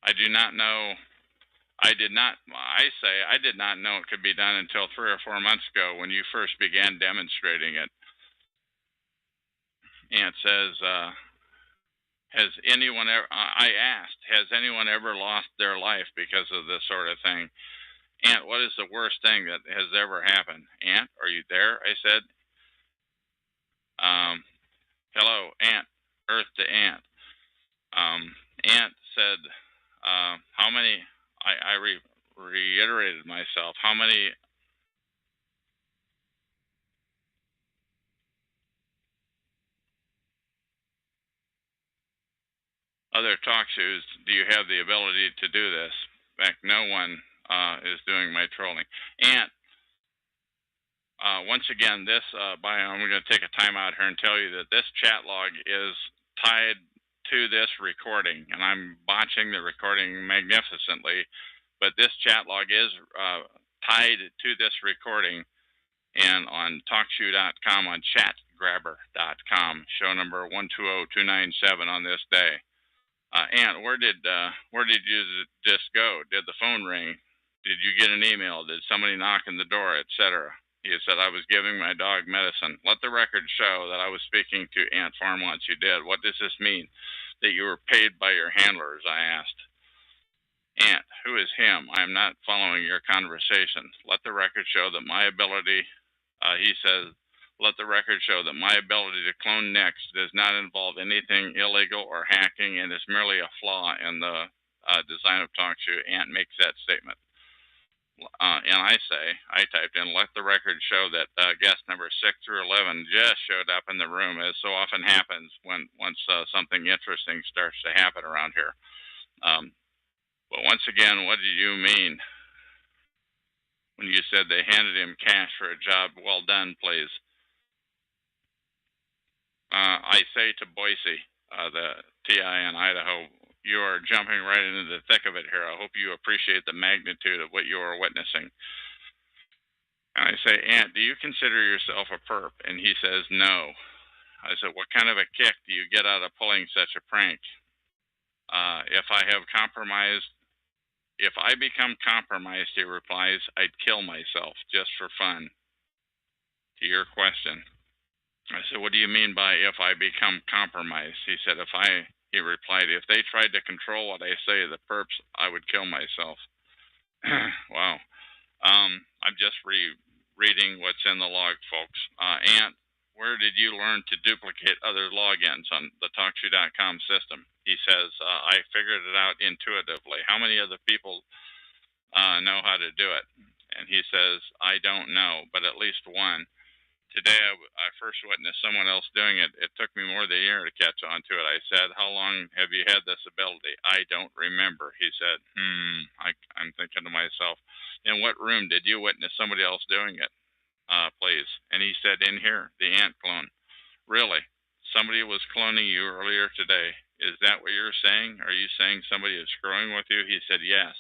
S2: I did not know it could be done until 3 or 4 months ago when you first began demonstrating it. Ant says, I asked, has anyone ever lost their life because of this sort of thing? Ant, what is the worst thing that has ever happened? Ant, are you there? I said. Hello, Ant, Earth to Ant. Ant said, how many, I reiterated myself, how many other talk shows do you have the ability to do this? In fact, no one is doing my trolling. Ant, once again, I'm going to take a time out here and tell you that this chat log is tied to this recording, and I'm botching the recording magnificently, but this chat log is tied to this recording, and on talkshoe.com, on chatgrabber.com, show number 120297 on this day. Ant, where did you just go? Did the phone ring? Did you get an email? Did somebody knock on the door, etc.? He said, I was giving my dog medicine. Let the record show that I was speaking to Ant Farm once you did. What does this mean? That you were paid by your handlers, I asked. Ant, who is him? I am not following your conversation. Let the record show that my ability, he says, let the record show that my ability to clone next does not involve anything illegal or hacking and is merely a flaw in the design of TalkShoe. Ant makes that statement. And I typed in, let the record show that guest number 6 through 11 just showed up in the room, as so often happens once something interesting starts to happen around here. But once again, what did you mean when you said they handed him cash for a job well done, please? I say to Boise, the TI in Idaho, you are jumping right into the thick of it here. I hope you appreciate the magnitude of what you are witnessing. And I say, Ant, do you consider yourself a perp? And he says, no. I said, what kind of a kick do you get out of pulling such a prank? If I become compromised, he replies, I'd kill myself just for fun. To your question. I said, what do you mean by if I become compromised? He said, he replied, if they tried to control what I say, the perps, I would kill myself. Wow. I'm just reading what's in the log, folks. Ant, where did you learn to duplicate other logins on the TalkShoe.com system? He says, I figured it out intuitively. How many other people know how to do it? And he says, I don't know, but at least one. Today, I first witnessed someone else doing it. It took me more than a year to catch on to it. I said, how long have you had this ability? I don't remember. He said, I'm thinking to myself, in what room did you witness somebody else doing it, please? And he said, in here, the ant clone. Really? Somebody was cloning you earlier today. Is that what you're saying? Are you saying somebody is screwing with you? He said, yes.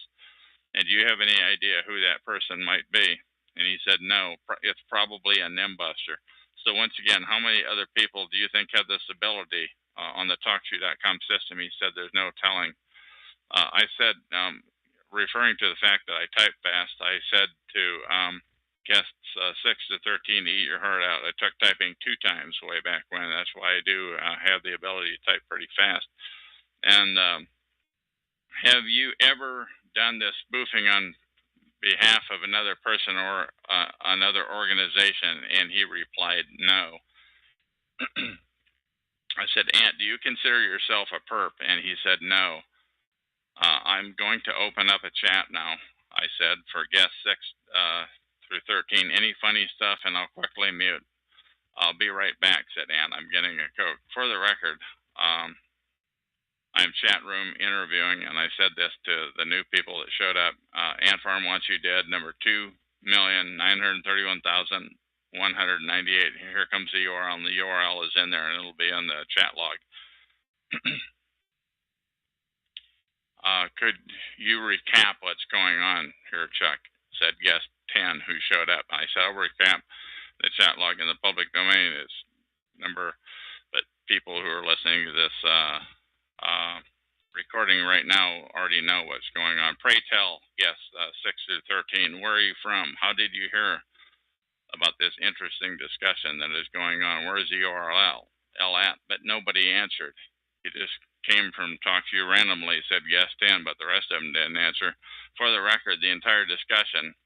S2: And do you have any idea who that person might be? And he said, no, it's probably a nimbuster. So once again, how many other people do you think have this ability on the TalkShoe.com system? He said, there's no telling. I said, referring to the fact that I type fast, I said to guests 6 to 13 to eat your heart out. I took typing 2 times way back when. That's why I do have the ability to type pretty fast. And have you ever done this spoofing on behalf of another person or another organization? And he replied, no. I said, Ant, do you consider yourself a perp? And he said, no. I'm going to open up a chat now, I said, for guests 6 through 13. Any funny stuff, and I'll quickly mute. I'll be right back, said Ant. I'm getting a Coke. For the record, I'm chat room interviewing, and I said this to the new people that showed up. Ant Farm wants you dead, number 2,931,198. Here comes the URL, and the URL is in there, and it'll be on the chat log. Could you recap what's going on here, Chuck? Said guest 10 who showed up. I said, I'll recap the chat log in the public domain. Is number, but people who are listening to this recording right now already know what's going on. Pray tell guests 6 through 13, where are you from? How did you hear about this interesting discussion that is going on? Where's the URL at? But nobody answered. He just came from talk to you randomly, said guest 10, but the rest of them didn't answer. For the record, the entire discussion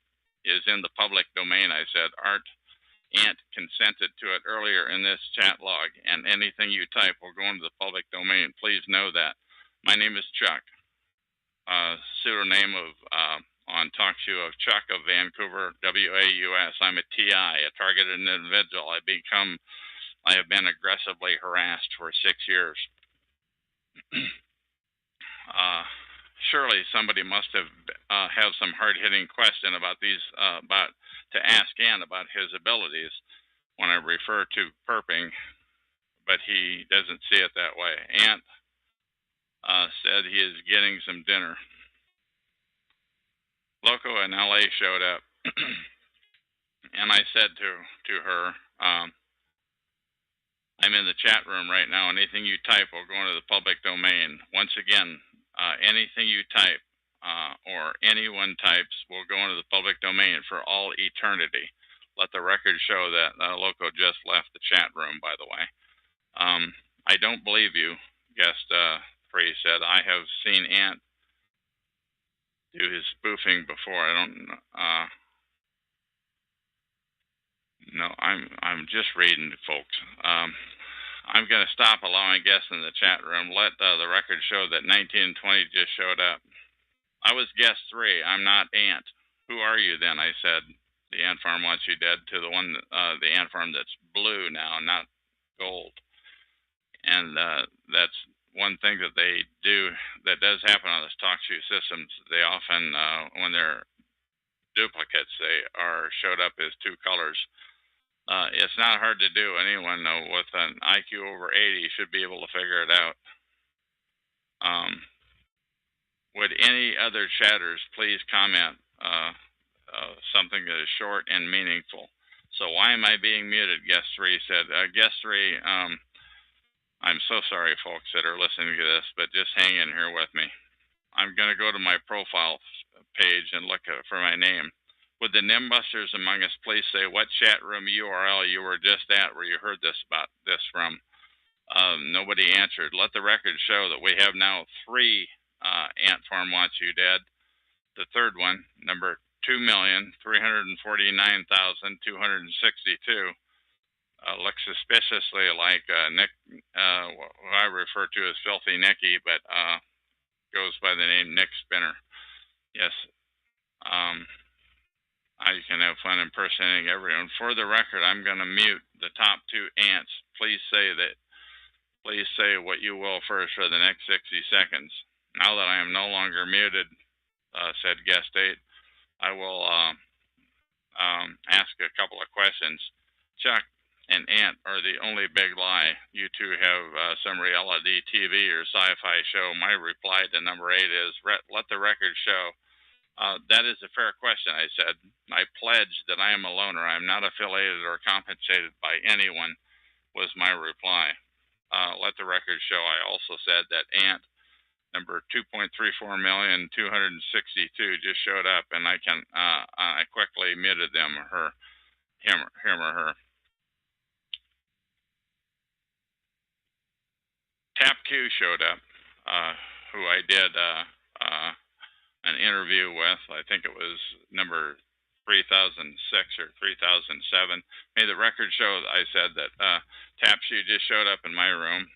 S2: is in the public domain. I said Art Ant consented to it earlier in this chat log, and anything you type will go into the public domain. Please know that. My name is Chuck. Pseudonym of on TalkShoe of Chuck of Vancouver, WAUS. I'm a TI, a targeted individual. I have been aggressively harassed for 6 years. Surely somebody must have some hard-hitting question about these to ask Ant about his abilities when I refer to perping, but he doesn't see it that way. Ant said he is getting some dinner. Loco in LA showed up, and I said to her, I'm in the chat room right now. Anything you type will go into the public domain. Once again, anything you type or anyone types will go into the public domain for all eternity. Let the record show that Loco just left the chat room, by the way. I don't believe you, guest 3 said. I have seen Ant do his spoofing before. I don't no, I'm just reading, folks. I'm going to stop allowing guests in the chat room. Let the record show that 19 and 20 just showed up. I was guest 3. I'm not Ant. Who are you then? I said. The ant farm wants you dead, to the one, the ant farm that's blue now, not gold. And that's one thing that they do that does happen on this TalkShoe systems. They often, when they're duplicates, they are showed up as 2 colors. It's not hard to do. Anyone with an IQ over 80 should be able to figure it out. Would any other chatters please comment something that is short and meaningful? So why am I being muted? Guest 3 said. Guest 3, I'm so sorry, folks that are listening to this, but just hang in here with me. I'm going to go to my profile page and look for my name. Would the Nimbusters among us please say what chat room URL you were just at where you heard this from? Nobody answered. Let the record show that we have now 3 Ant Farm Wants You Dead. The third one, number 2,349,262, looks suspiciously like Nick, who I refer to as Filthy Nicky, but goes by the name Nick Spinner. Yes. I can have fun impersonating everyone. For the record, I'm going to mute the top 2 ants. Please say what you will first for the next 60 seconds. Now that I am no longer muted, said guest 8, I will ask a couple of questions. Chuck and Ant are the only big lie. You two have some reality TV or sci-fi show. My reply to number 8 is, let the record show. That is a fair question, I said. I pledge that I am a loner. I am not affiliated or compensated by anyone, was my reply. Let the record show. I also said that Ant, number 2.34,262, just showed up, and I quickly muted him or her. Tap Q showed up, who I did an interview with. I think it was number 3006 or 3007. May the record show that I said that Tapshoe just showed up in my room.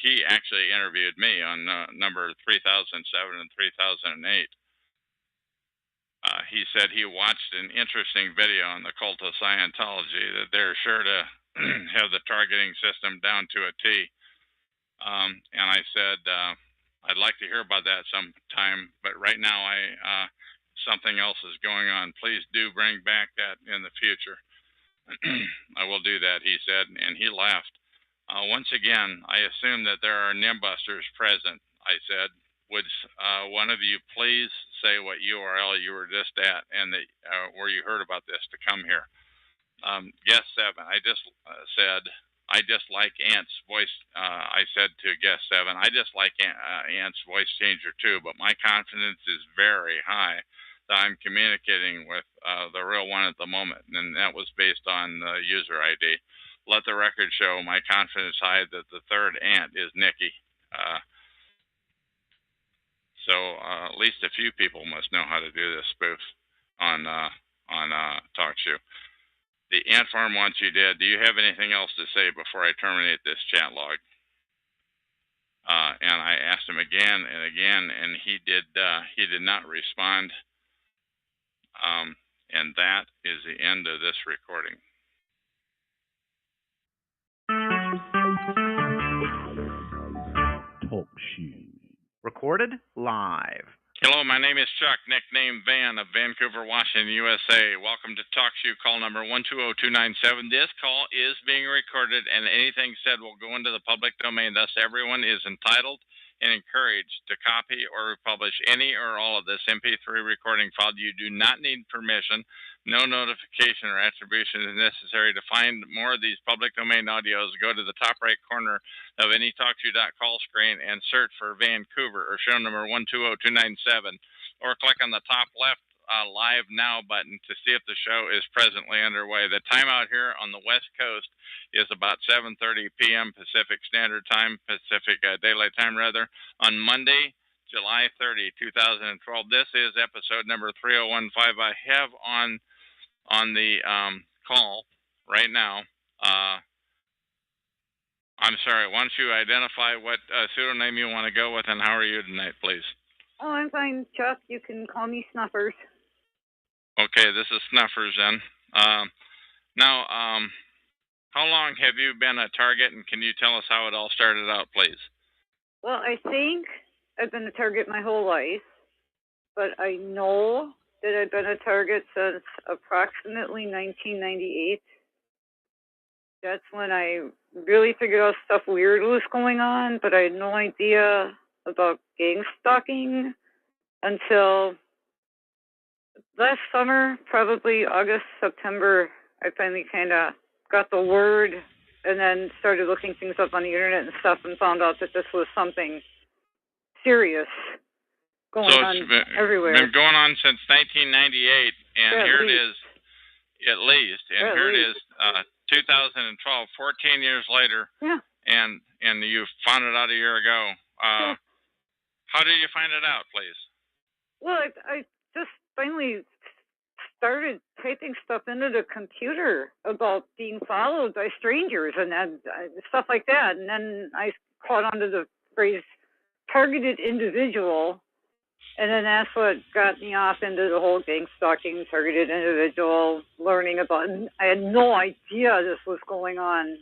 S2: He actually interviewed me on number 3007 and 3008. He said he watched an interesting video on the cult of Scientology, that they're sure to have the targeting system down to a T. And I said, I'd like to hear about that sometime, but right now something else is going on. Please do bring back that in the future. I will do that, he said, and he left. Once again, I assume that there are nimbusters present. I said, would one of you please say what URL you were just at and where you heard about this to come here? Guest 7, I just said, I just like Ant's voice. I said to guest 7, I just like Ant's voice changer too, but my confidence is very high that I'm communicating with the real one at the moment. And that was based on the user ID. Let the record show my confidence high that the third Ant is Nikki. So at least a few people must know how to do this spoof on TalkShoe. The Ant Farm wants you dead. Do you have anything else to say before I terminate this chat log? And I asked him again and again, and he did not respond. And that is the end of this recording.
S4: TalkShoe. Recorded live.
S2: Hello, my name is Chuck, nickname Van of Vancouver, Washington, USA. Welcome to TalkShoe call number 120297. This call is being recorded, and anything said will go into the public domain. Thus, everyone is entitled and encouraged to copy or republish any or all of this MP3 recording file. You do not need permission. No notification or attribution is necessary. To find more of these public domain audios, go to the top right corner of any TalkShoe.call screen and search for Vancouver or show number 120297, or click on the top left Live Now button to see if the show is presently underway. The time out here on the West Coast is about 7:30 p.m. Pacific Standard Time, Pacific Daylight Time rather, on Monday, July 30, 2012. This is episode number 3015. I have on the call right now. I'm sorry, why don't you identify what pseudonym you want to go with, and how are you tonight, please?
S12: Oh, I'm fine, Chuck. You can call me Snuffers.
S2: Okay, this is Snuffers then. Now, how long have you been a target, and can you tell us how it all started out, please?
S12: Well, I think I've been a target my whole life, but I know that I've been a target since approximately 1998. That's when I really figured out stuff weird was going on, but I had no idea about gang stalking until last summer, probably August, September. I finally kind of got the word and then started looking things up on the internet and stuff and found out that this was something serious going on everywhere.
S2: It's been going on since 1998, and here it is, at least, and here it is, 2012, 14 years later, and you found it out a year ago. How did you find it out, please?
S12: Well, I just finally started typing stuff into the computer about being followed by strangers and stuff like that. And then I caught onto the phrase targeted individual. And then that's what got me off into the whole gang stalking, targeted individual, learning about it. I had no idea this was going on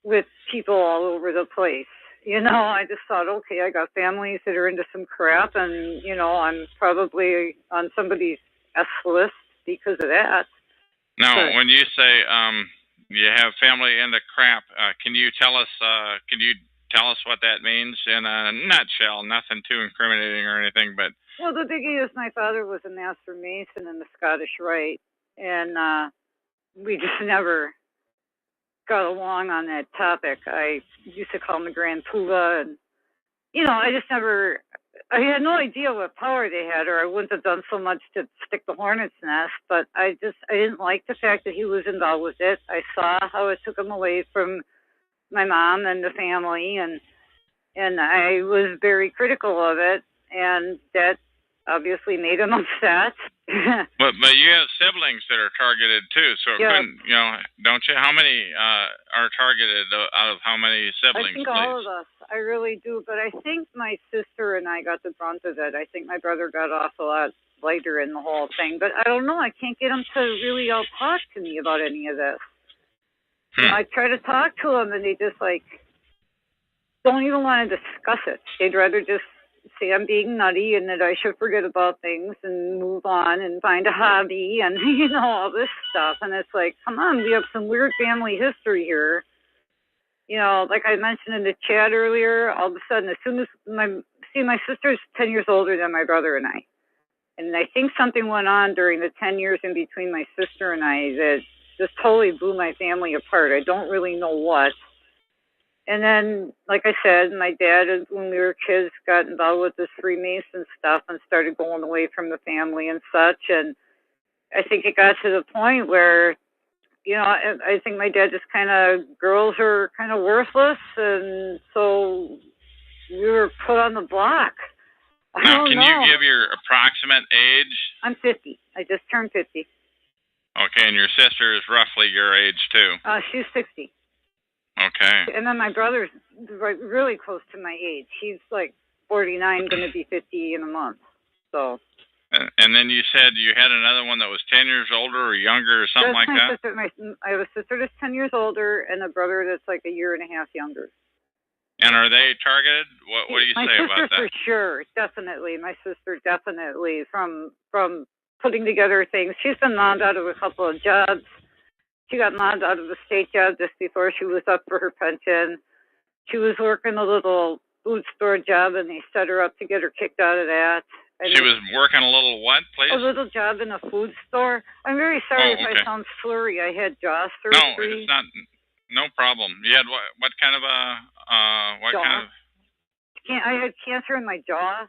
S12: with people all over the place. You know, I just thought, okay, I got families that are into some crap, and, you know, I'm probably on somebody's S list because of that.
S2: Now, when you say you have family into crap, can you tell us what that means in a nutshell? Nothing too incriminating or anything, but...
S12: Well, the biggie is my father was a master mason in the Scottish Rite, and we just never got along on that topic. I used to call him the Grand Poobah, and, you know, I had no idea what power they had, or I wouldn't have done so much to stick the hornet's nest, but I didn't like the fact that he was involved with it. I saw how it took him away from my mom and the family, and I was very critical of it, and that obviously made him upset.
S2: But you have siblings that are targeted too, so it couldn't, you know, don't you? How many are targeted out of how many siblings?
S12: I think all of us. I really do, but I think my sister and I got the brunt of it. I think my brother got off a lot lighter in the whole thing, but I don't know. I can't get him to really all talk to me about any of this. You know, I try to talk to them, and they just don't even want to discuss it. They'd rather just say I'm being nutty and that I should forget about things and move on and find a hobby and, you know, all this stuff. And it's like, come on, we have some weird family history here. you know, like I mentioned in the chat earlier, all of a sudden, as soon as my sister's 10 years older than my brother and I. And I think something went on during the 10 years in between my sister and I that just totally blew my family apart. I don't really know what. And then, like I said, my dad, when we were kids, got involved with this Freemason stuff and started going away from the family and such. And I think it got to the point where, you know, I think my dad just kind of, girls are kind of worthless. And so we were put on the block.
S2: Now, can you give your approximate age?
S12: I'm 50. I just turned 50.
S2: Okay, and your sister is roughly your age, too?
S12: She's 60.
S2: Okay.
S12: And then my brother's really close to my age. He's like 49, going to be 50 in a month. So.
S2: And then you said you had another one that was 10 years older or younger or something like that?
S12: I have a sister that's 10 years older and a brother that's like a year and a half younger.
S2: And are they targeted? What do you say about that?
S12: My sister, for sure, definitely. My sister, definitely. From putting together things. She's been mobbed out of a couple of jobs. She got mobbed out of a state job just before she was up for her pension. She was working a little food store job, and they set her up to get her kicked out of that. And
S2: she was working a little what, please?
S12: A little job in a food store. I'm very sorry if I sound slurry. I had jaw surgery.
S2: No, it's not. No problem. You had what kind of
S12: jaw.
S2: kind of?
S12: I had cancer in my jaw.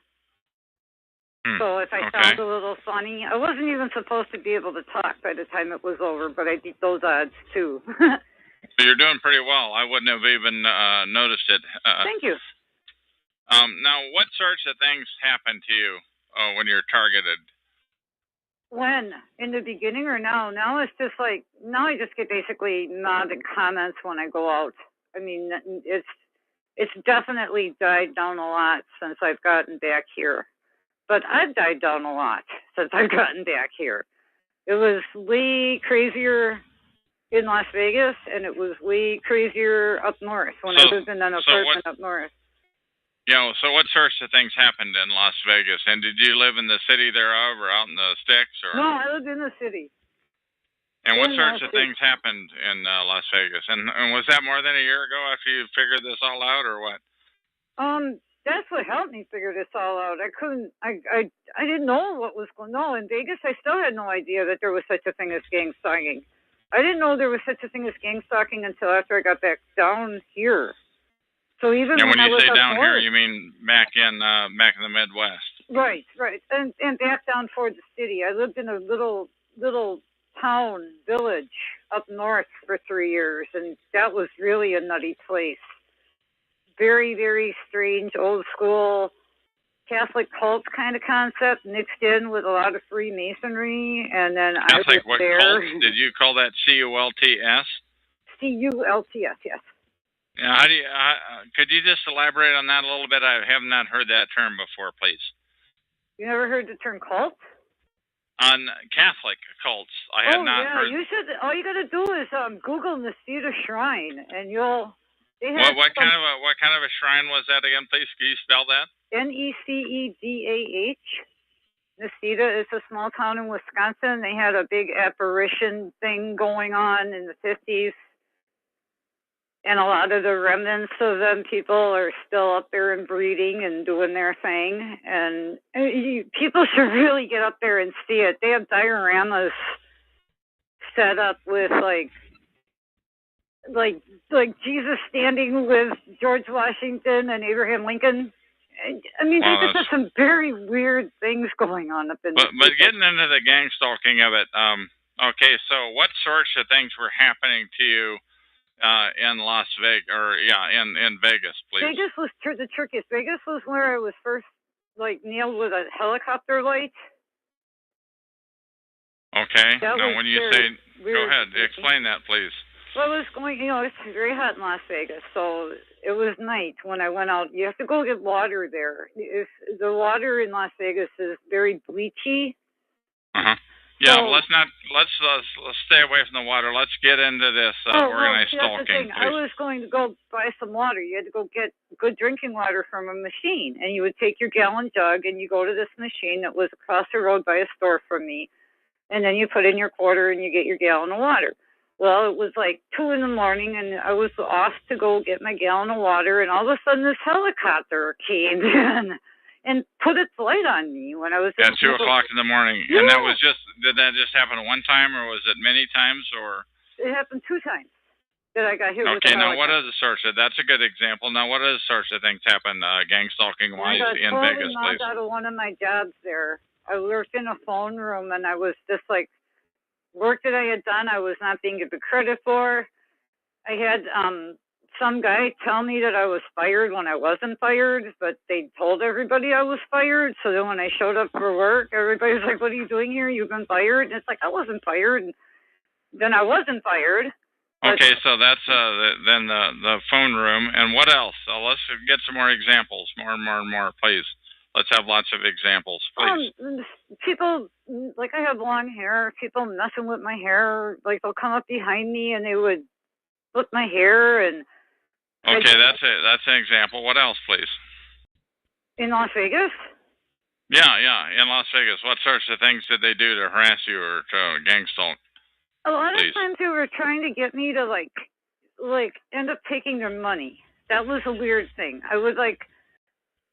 S12: So if I sound a little funny, I wasn't even supposed to be able to talk by the time it was over, but I beat those odds too.
S2: So you're doing pretty well. I wouldn't have even noticed it.
S12: Thank you.
S2: Now, what sorts of things happen to you when you're targeted?
S12: When? In the beginning or now? Now it's just like, now I just get basically nods and comments when I go out. I mean, it's definitely died down a lot since I've gotten back here. But I've died down a lot since I've gotten back here. It was way crazier in Las Vegas, and it was way crazier up north when I lived in an apartment up north.
S2: Yeah, so what sorts of things happened in Las Vegas? And did you live in the city thereof or out in the sticks? Or?
S12: No, I lived in the city.
S2: And what sorts of things happened in Las Vegas? And was that more than a year ago after you figured this all out, or what?
S12: That's what helped me figure this all out. I didn't know what was going on. In Vegas, I still had no idea that there was such a thing as gang stalking. I didn't know there was such a thing as gang stalking until after I got back down here. So even
S2: when
S12: I
S2: you
S12: was
S2: say down
S12: north,
S2: here, you mean back in the Midwest?
S12: Right, and back down toward the city. I lived in a little town village up north for 3 years, and that was really a nutty place. Very, very strange, old school Catholic cult kind of concept mixed in with a lot of Freemasonry, and then
S2: Catholic,
S12: I was there.
S2: Cult? Did you call that CULTS?
S12: CULTS, yes.
S2: Yeah, how do you? Could you just elaborate on that a little bit? I have not heard that term before, please.
S12: You never heard the term cult?
S2: On Catholic cults, I had not heard.
S12: You should. All you got to do is Google Nesita Shrine, and you'll.
S2: What kind of a shrine was that again, please? Can you spell that?
S12: Necdah. Nesita is a small town in Wisconsin. They had a big apparition thing going on in the 50s. And a lot of the remnants of them people are still up there and breeding and doing their thing. And people should really get up there and see it. They have dioramas set up with like Jesus standing with George Washington and Abraham Lincoln. I mean, there's just some very weird things going on up in
S2: But getting into the gang stalking of it, okay, so what sorts of things were happening to you in Las Vegas, in Vegas, please?
S12: Vegas was the trickiest. Vegas was where I was first nailed with a helicopter light.
S2: Okay. Now, when you say, go ahead, explain that, please.
S12: Well, it was going, it's very hot in Las Vegas, so it was night when I went out. You have to go get water there. The water in Las Vegas is very bleachy.
S2: Yeah, so, let's stay away from the water. Let's get into this organized stalking.
S12: I was going to go buy some water. You had to go get good drinking water from a machine, and you would take your gallon jug and you go to this machine that was across the road by a store from me, and then you put in your quarter and you get your gallon of water. Well, it was like 2 in the morning, and I was off to go get my gallon of water, and all of a sudden this helicopter came in and put its light on me when I was
S2: at 2:00 in the morning.
S12: Yeah.
S2: And did that just happen one time, or was it many times, or?
S12: It happened 2 times that I got hit with a
S2: Okay, now
S12: helicopter.
S2: what other sorts of, that's a good example. Now what other sorts of things happen gang stalking wise in Vegas,
S12: I
S2: please?
S12: got out of one of my jobs there. I worked in a phone room, and I was just like, work that I had done, I was not being given credit for. I had some guy tell me that I was fired when I wasn't fired, but they told everybody I was fired. So then when I showed up for work, everybody was like, "What are you doing here? You've been fired." And it's like, I wasn't fired. And then I wasn't fired.
S2: Okay, so that's then the phone room. And what else? Let's get some more examples. More, please. Let's have lots of examples, please.
S12: People, like, I have long hair. People messing with my hair. Like, they'll come up behind me and they would flip my hair. And
S2: okay, that's it. That's an example. What else, please?
S12: In Las Vegas?
S2: Yeah, in Las Vegas. What sorts of things did they do to harass you or to gang stalk?
S12: A lot of times they were trying to get me to like end up taking their money. That was a weird thing. I was like,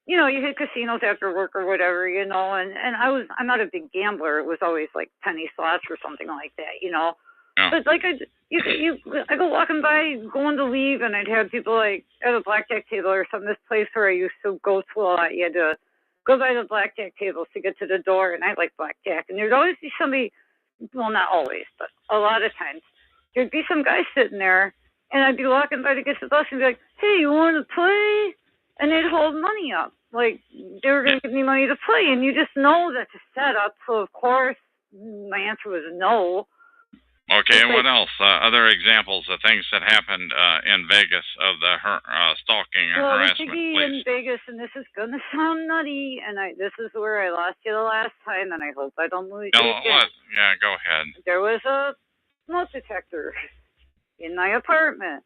S12: you know, you hit casinos after work or whatever, you know, and I'm not a big gambler. It was always like penny slots or something like that, you know.
S2: Yeah.
S12: But like I go walking by, going to leave, and I'd have people like at a blackjack table or something. This place where I used to go to a lot, you had to go by the blackjack tables to get to the door, and I like blackjack, and there'd always be somebody. Well, not always, but a lot of times, there'd be some guy sitting there, and I'd be walking by to get the bus and be like, "Hey, you want to play?" And they'd hold money up, like they were going to give me money to play, and you just know that's a setup. So of course, my answer was no.
S2: Okay, and what else? Other examples of things that happened in Vegas of the stalking and harassment, please.
S12: In Vegas, and this is going to sound nutty, and this is where I lost you the last time, and I hope I don't lose you again.
S2: What? Yeah, go ahead.
S12: There was a smoke detector in my apartment,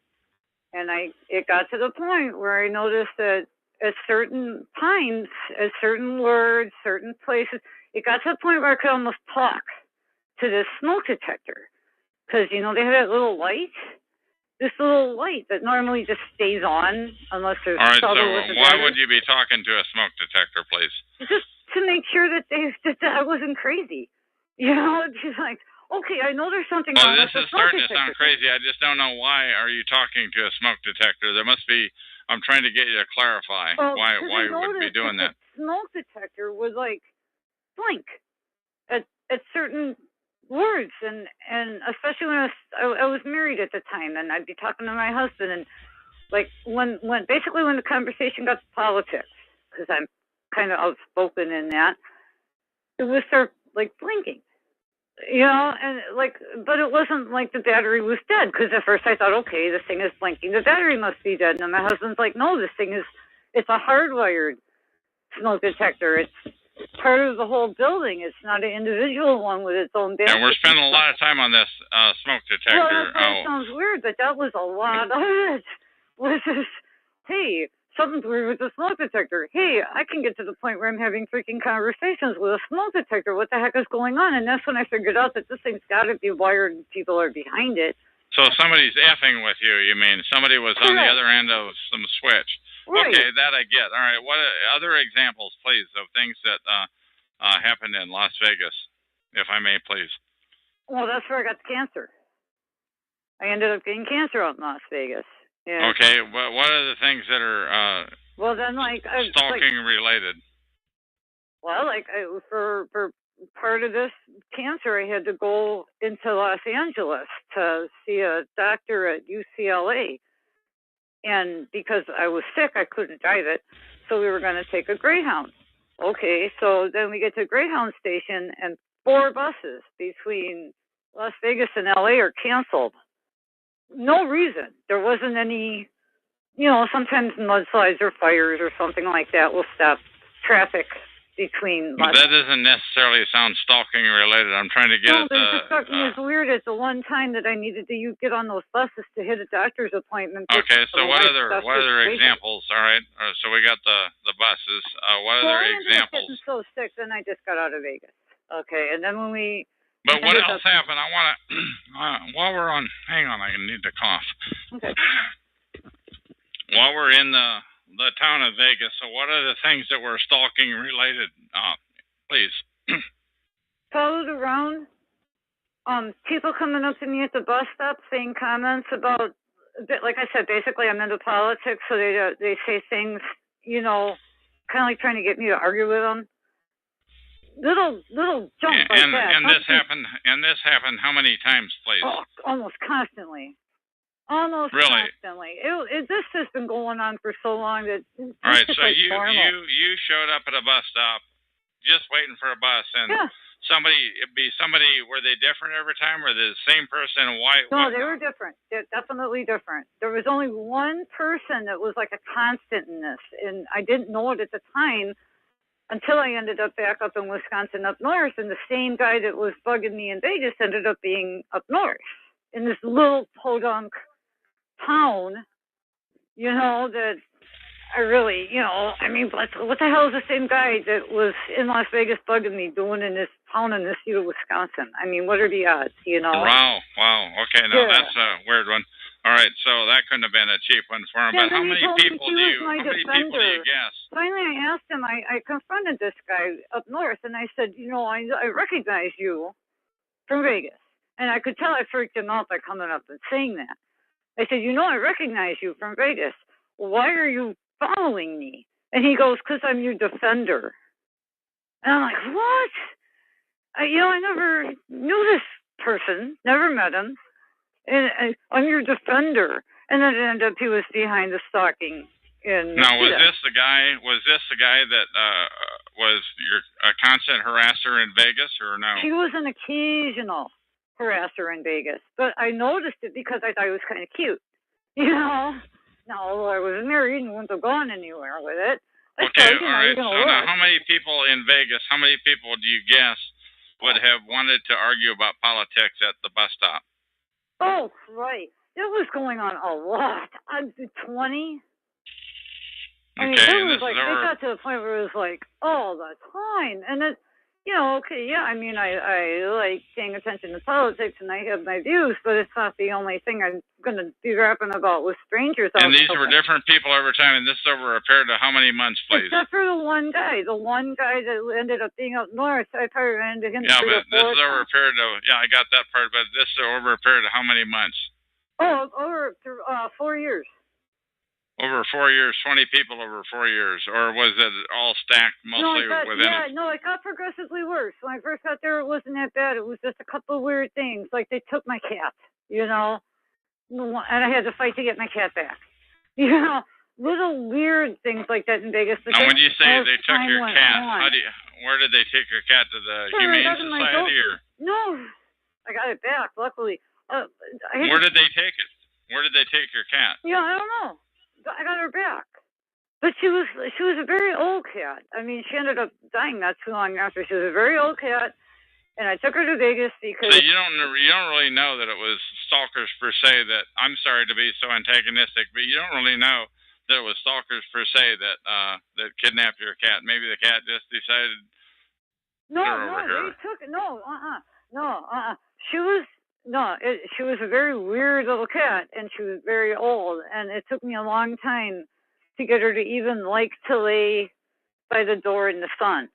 S12: and it got to the point where I noticed that at certain times, at certain words, certain places, it got to the point where I could almost talk to this smoke detector. Because, you know, they have that little light. This little light that normally just stays on unless there's
S2: trouble. All
S12: right,
S2: so why would you be talking to a smoke detector, please?
S12: Just to make sure that I wasn't crazy. You know, just like, okay, I know there's something wrong with the smoke detector.
S2: This is starting to sound crazy. I just don't know why are you talking to a smoke detector. There must be, I'm trying to get you to clarify why you would be doing that.
S12: The smoke detector would, like, blink at certain words, and especially when I was married at the time, and I'd be talking to my husband, and like when the conversation got to politics, because I'm kind of outspoken in that, it would start like blinking, you know, and like, but it wasn't like the battery was dead, because at first I thought, okay, this thing is blinking, the battery must be dead, and my husband's like, no, it's a hardwired smoke detector. It's part of the whole building. It's not an individual one with its own battery.
S2: And we're spending a lot of time on this smoke detector.
S12: Well, that sounds weird, but that was a lot of it. Was just, hey, something's weird with the smoke detector. Hey, I can get to the point where I'm having freaking conversations with a smoke detector. What the heck is going on? And that's when I figured out that this thing's got to be wired and people are behind it.
S2: So somebody's effing with you, you mean? Somebody was on the other end of some switch.
S12: Right.
S2: Okay, that I get. All right, what other examples, please, of things that happened in Las Vegas, if I may, please?
S12: Well, that's where I got the cancer. I ended up getting cancer out in Las Vegas. Yeah.
S2: Okay, well, what are the things that are stalking related?
S12: Well, like for part of this cancer, I had to go into Los Angeles to see a doctor at UCLA. And because I was sick, I couldn't drive it. So we were going to take a Greyhound. Okay, so then we get to Greyhound station, and 4 buses between Las Vegas and LA are canceled. No reason. There wasn't any, you know, sometimes mudslides or fires or something like that will stop traffic between.
S2: But that doesn't necessarily sound stalking related. I'm trying to get
S12: it was weird. It's the one time that I needed to get on those buses to hit a doctor's appointment.
S2: Okay, so what other examples? All right, so we got the buses. What other examples?
S12: I was getting so sick, then I just got out of Vegas. Okay, and then when we.
S2: But what else happened? I want to, while we're on, hang on, I need to cough.
S12: Okay.
S2: While we're in the town of Vegas, so what are the things that were stalking related? Please.
S12: Followed around. People coming up to me at the bus stop saying comments about, like I said, basically I'm into politics, so they say things, you know, kind of like trying to get me to argue with them. Little junk like that.
S2: And this happened how many times, please?
S12: Oh, almost constantly. Almost
S2: really?
S12: Constantly. This has been going on for so long that.
S2: All right, so
S12: like
S2: you showed up at a bus stop, just waiting for a bus, and
S12: yeah.
S2: Somebody. Were they different every time, or the same person? Why?
S12: No, they were different. They're definitely different. There was only one person that was like a constant in this, and I didn't know it at the time until I ended up back up in Wisconsin, up north, and the same guy that was bugging me in Vegas ended up being up north in this little podunk town, you know, that I really, you know, I mean, what the hell is the same guy that was in Las Vegas bugging me doing in this town in this state of Wisconsin? I mean, what are the odds, you know?
S2: Wow. Okay, now that's a weird one. All right, so that couldn't have been a cheap one for him. But how many people do you guess?
S12: Finally, I asked him. I confronted this guy up north, and I said, you know, I recognize you from Vegas, and I could tell I freaked him out by coming up and saying that. I said, you know, I recognize you from Vegas. Why are you following me? And he goes, because I'm your defender. And I'm like, what? I never knew this person, never met him. And I'm your defender. And then it ended up he was behind the stalking.
S2: Now, was this the guy that was a constant harasser in Vegas, or no?
S12: He was an occasional harasser in Vegas, but I noticed it because I thought he was kind of cute. You know? Now, although I was married and wouldn't have gone anywhere with it.
S2: Okay, all right. So now, how many people in Vegas, how many people do you guess would have wanted to argue about politics at the bus stop?
S12: Oh, right. It was going on a lot. 20. I mean, it was like, it got to the point where it was like all the time. And it, you know, okay, yeah, I mean, I like paying attention to politics and I have my views, but it's not the only thing I'm going to be rapping about with strangers.
S2: And these were different people every time, and this is over a period of how many months, please?
S12: Except for the one guy that ended up being up north. I probably ran into him.
S2: Yeah, but this is over a period of, I got that part, but this is over a period of how many months?
S12: Oh, over 4 years.
S2: Over 4 years, 20 people over 4 years, or was it all stacked mostly within it?
S12: No, it got progressively worse. When I first got there, it wasn't that bad. It was just a couple of weird things, like they took my cat, you know, and I had to fight to get my cat back. You know, little weird things like that in Vegas.
S2: Now, when you say they took your cat, where did they take your cat? To the Humane Society, or?
S12: No, I got it back, luckily.
S2: Where did they take it? Where did they take your cat?
S12: Yeah, I don't know. I got her back, but she was a very old cat. I mean, she ended up dying not too long after. She was a very old cat, and I took her to Vegas because.
S2: So you don't really know that it was stalkers per se. That I'm sorry to be so antagonistic, but you don't really know that it was stalkers per se that kidnapped your cat. Maybe the cat just decided.
S12: They took it. She was. She was a very weird little cat, and she was very old, and it took me a long time to get her to even like to lay by the door in the sun.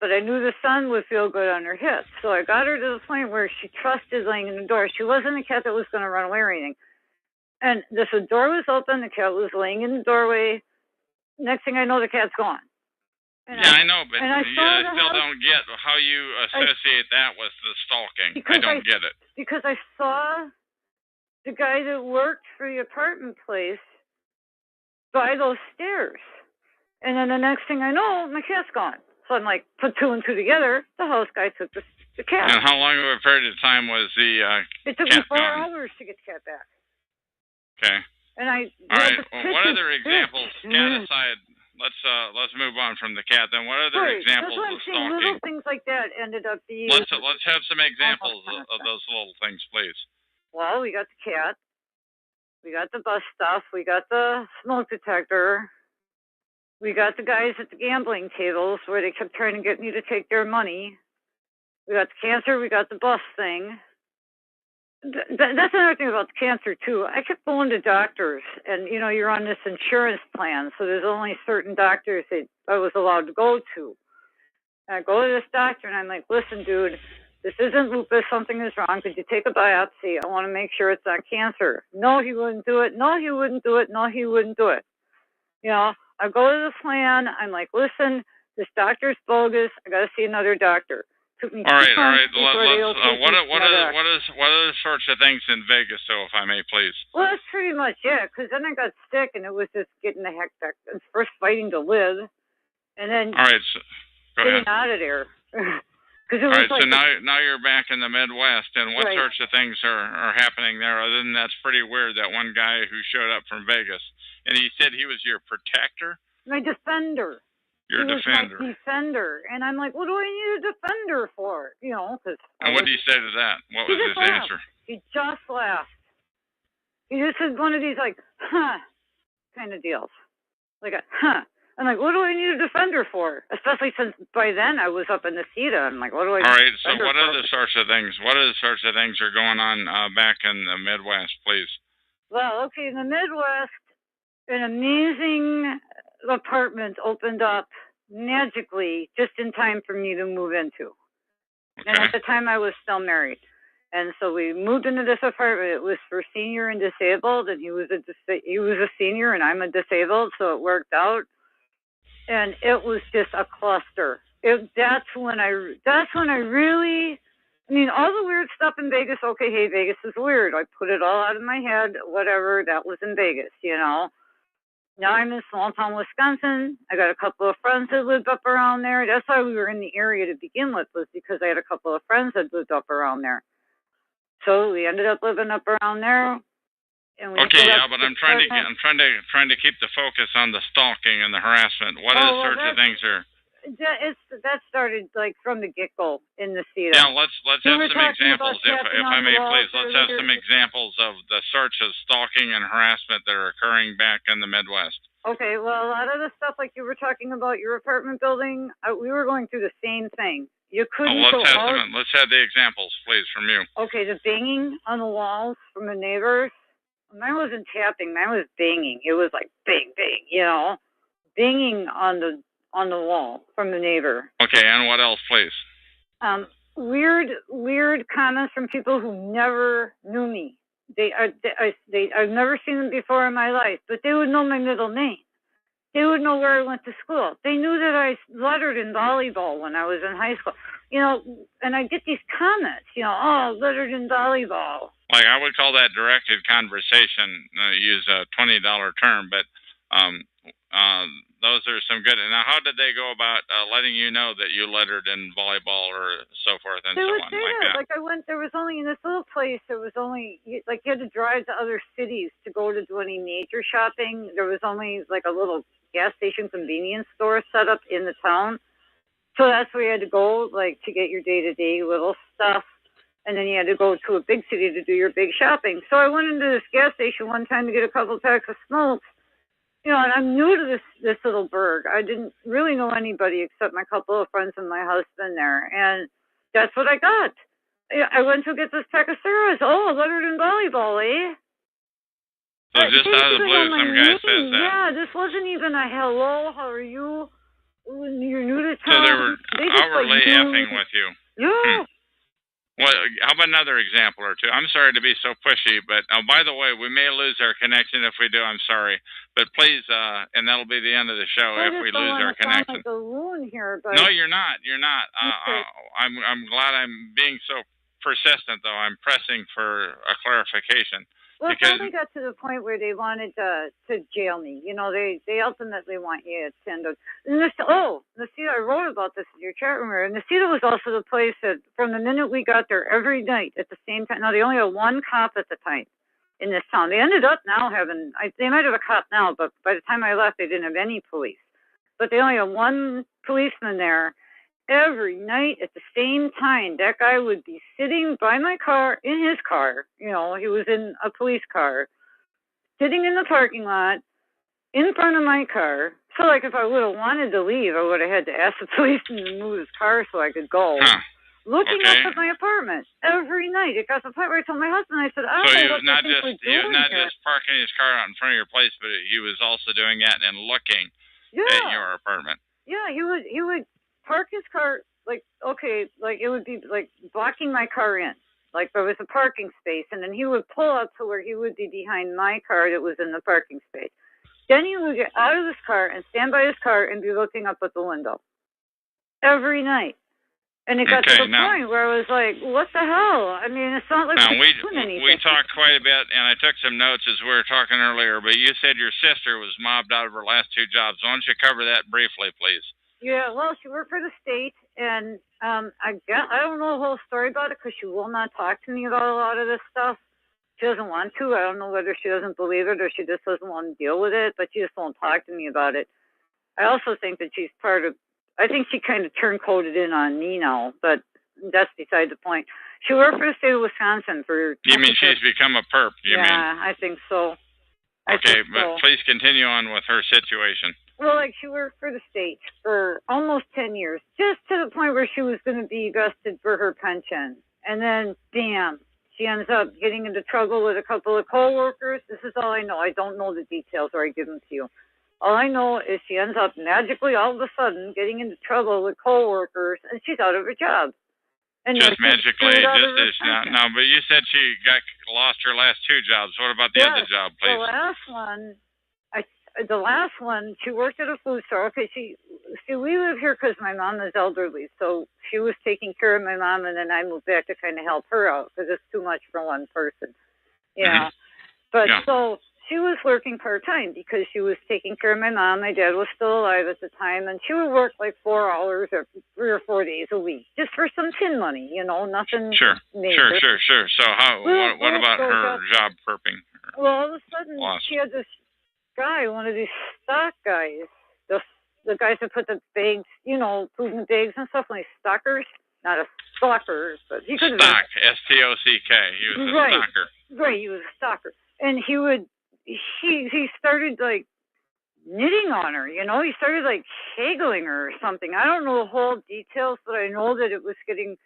S12: But I knew the sun would feel good on her hips, so I got her to the point where she trusted laying in the door. She wasn't a cat that was going to run away or anything. And the door was open, the cat was laying in the doorway. Next thing I know, the cat's gone.
S2: I know, but I still don't get how you associate that with the stalking. I don't get it.
S12: Because I saw the guy that worked for the apartment place by those stairs. And then the next thing I know, my cat's gone. So I'm like, put two and two together, the house guy took the cat.
S2: And how long of a period of time was the
S12: It took me 4 hours to get the cat back.
S2: Okay.
S12: And
S2: all right. Well, what other examples, cat aside, let's move on from the cat. Then, what other examples of stalking?
S12: Little things like that ended up being.
S2: Let's have some examples of those little things, please.
S12: Well, we got the cat, we got the bus stuff, we got the smoke detector, we got the guys at the gambling tables where they kept trying to get me to take their money. We got the cancer, we got the bus thing. That's another thing about cancer, too. I kept going to doctors, and, you're on this insurance plan, so there's only certain doctors that I was allowed to go to. And I go to this doctor, and I'm like, listen, dude, this isn't lupus. Something is wrong. Could you take a biopsy? I want to make sure it's not cancer. No, he wouldn't do it. No, he wouldn't do it. No, he wouldn't do it. I go to the plan. I'm like, listen, this doctor's bogus. I got to see another doctor. Took me
S2: all right. What are the sorts of things in Vegas, though, if I may, please?
S12: Well, that's pretty much it. Because then I got sick, and it was just getting the heck back. First fighting to live, and then
S2: all right, so, go
S12: getting
S2: ahead.
S12: out of there.
S2: All right, so now you're back in the Midwest, and what sorts of things are happening there? Other than that's pretty weird, that one guy who showed up from Vegas, and he said he was your protector?
S12: My defender.
S2: Your defender.
S12: My defender. And I'm like, what do I need a defender for? Cause
S2: and what did he say to that? What was his answer?
S12: He just laughed. He just said one of these like, kind of deals. Like a, I'm like, what do I need a defender for? Especially since by then I was up in the CETA. I'm like, what do I need
S2: All right, so what are the sorts of things? What are the sorts of things are going on back in the Midwest, please?
S12: Well, okay, in the Midwest, an amazing apartment opened up magically just in time for me to move into. Okay. And at the time I was still married. And so we moved into this apartment. It was for senior and disabled, and he was a senior and I'm a disabled, so it worked out. And it was just a cluster. That's when I really, all the weird stuff in Vegas, okay, hey, Vegas is weird. I put it all out of my head, whatever, that was in Vegas, Now I'm in small town Wisconsin. I got a couple of friends that lived up around there. That's why we were in the area to begin with, was because I had a couple of friends that lived up around there. So we ended up living up around there. And we
S2: okay, yeah, but I'm trying to keep the focus on the stalking and the harassment. What sorts of things are?
S12: That started like from the get-go in the CETA.
S2: Yeah, let's have some examples, if I may, please. Let's have some examples of the sorts of stalking and harassment that are occurring back in the Midwest.
S12: Okay, well, a lot of the stuff like you were talking about your apartment building, we were going through the same thing. You couldn't
S2: let's have the examples, please, from you.
S12: Okay, the banging on the walls from the neighbors. Mine wasn't tapping. Mine was banging. It was like bang, bang, banging on the wall from the neighbor.
S2: Okay, and what else, please?
S12: Weird comments from people who never knew me. I've never seen them before in my life, but they would know my middle name. They would know where I went to school. They knew that I lettered in volleyball when I was in high school. And I get these comments, lettered in volleyball.
S2: Like, I would call that directed conversation, use a $20 term, but those are some good. Now, how did they go about letting you know that you lettered in volleyball or so forth and so on like that?
S12: Like I went, there was only in this little place, there was only, like you had to drive to other cities to go to do any major shopping. There was only like a little gas station convenience store set up in the town. So that's where you had to go, like to get your day-to-day little stuff. And then you had to go to a big city to do your big shopping. So I went into this gas station one time to get a couple packs of smokes. And I'm new to this little burg. I didn't really know anybody except my couple of friends and my husband there. And that's what I got. I went to get this pack of cigarettes. Oh, lettered in volleyball, eh?
S2: So just out of the blue, some guy says that.
S12: Yeah, this wasn't even a hello, how are you? You're new to town.
S2: So they were outwardly effing with you.
S12: Yeah.
S2: Well, how about another example or two? I'm sorry to be so pushy, but by the way, we may lose our connection. If we do, I'm sorry. But please, and that'll be the end of the show if we lose our connection.
S12: Like a loon here, but...
S2: No, you're not. You're not.
S12: Okay.
S2: I'm glad I'm being so persistent, though. I'm pressing for a clarification.
S12: Well, it finally got to the point where they wanted to jail me. They ultimately want you to end up. The CETA, I wrote about this in your chat room, and the CETA was also the place that from the minute we got there every night at the same time. Now, they only had one cop at the time in this town. They ended up now having, they might have a cop now, but by the time I left, they didn't have any police. But they only had one policeman there. Every night at the same time, that guy would be sitting by my car, in his car. He was in a police car, sitting in the parking lot, in front of my car. So, like, if I would have wanted to leave, I would have had to ask the policeman to move his car so I could go. looking up at my apartment every night. It got to the point where I told my husband, I said, I don't know what they think we're doing
S2: he was not
S12: here.
S2: just parking his car out in front of your place, but he was also doing that and looking at your apartment.
S12: Yeah, he would park his car like it would be like blocking my car in. Like there was a parking space, and then he would pull up to where he would be behind my car that was in the parking space. Then he would get out of his car and stand by his car and be looking up at the window every night. And it got to the point where I was like, what the hell? I mean, it's not like we're doing anything.
S2: We talked quite a bit, and I took some notes as we were talking earlier, but you said your sister was mobbed out of her last 2 jobs. Why don't you cover that briefly, please?
S12: Yeah, well, she worked for the state, and I don't know the whole story about it because she will not talk to me about a lot of this stuff. She doesn't want to. I don't know whether she doesn't believe it or she just doesn't want to deal with it, but she just won't talk to me about it. I also think that she's I think she kind of turncoated in on me now, but that's beside the point. She worked for the state of Wisconsin for...
S2: You mean she's become a perp, you mean?
S12: Yeah, I think so.
S2: Please continue on with her situation.
S12: Well, like she worked for the state for almost 10 years, just to the point where she was going to be vested for her pension. And then, bam, she ends up getting into trouble with a couple of coworkers. This is all I know. I don't know the details, or I give them to you. All I know is she ends up magically, all of a sudden, getting into trouble with coworkers, and she's out of her job. And
S2: just magically, no. But you said she lost her last 2 jobs. What about the other job, please?
S12: The last one, she worked at a food store. Okay, we live here because my mom is elderly, so she was taking care of my mom, and then I moved back to kind of help her out because it's too much for one person. Yeah. So she was working part-time because she was taking care of my mom. My dad was still alive at the time, and she would work like 4 hours or 3 or 4 days a week just for some tin money, nothing major.
S2: Sure. So what about her job perping?
S12: Well, all of a sudden, she had this guy, one of these stock guys, the guys that put the bags, food in bags and stuff, like stalkers. Not a stalker, but he could have been.
S2: Stock, S-T-O-C-K. He was a stalker.
S12: Right, he was a stalker. And he started, like, knitting on her, He started, like, haggling her or something. I don't know the whole details, but I know that it was getting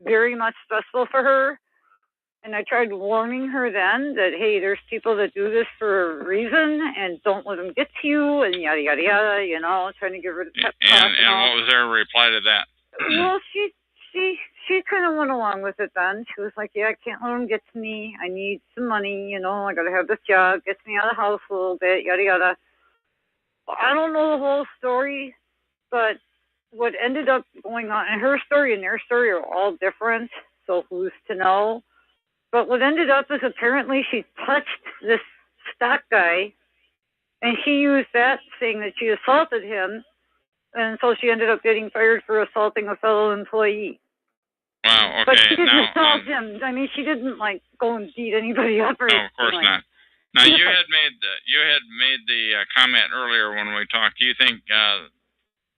S12: very much stressful for her. And I tried warning her then that, hey, there's people that do this for a reason, and don't let them get to you, and yada, yada, yada, trying to give her the pep talk.
S2: And what was their reply to that?
S12: Well, she kind of went along with it then. She was like, yeah, I can't let them get to me. I need some money, I got to have this job. Gets me out of the house a little bit, yada, yada. I don't know the whole story, but what ended up going on, and her story and their story are all different, so who's to know? But what ended up is apparently she touched this stock guy, and he used that saying that she assaulted him, and so she ended up getting fired for assaulting a fellow employee.
S2: Wow, okay.
S12: But she didn't assault him. I mean, she didn't, go and beat anybody up or anything.
S2: No, of course not. Now, you had made the comment earlier when we talked. Do you think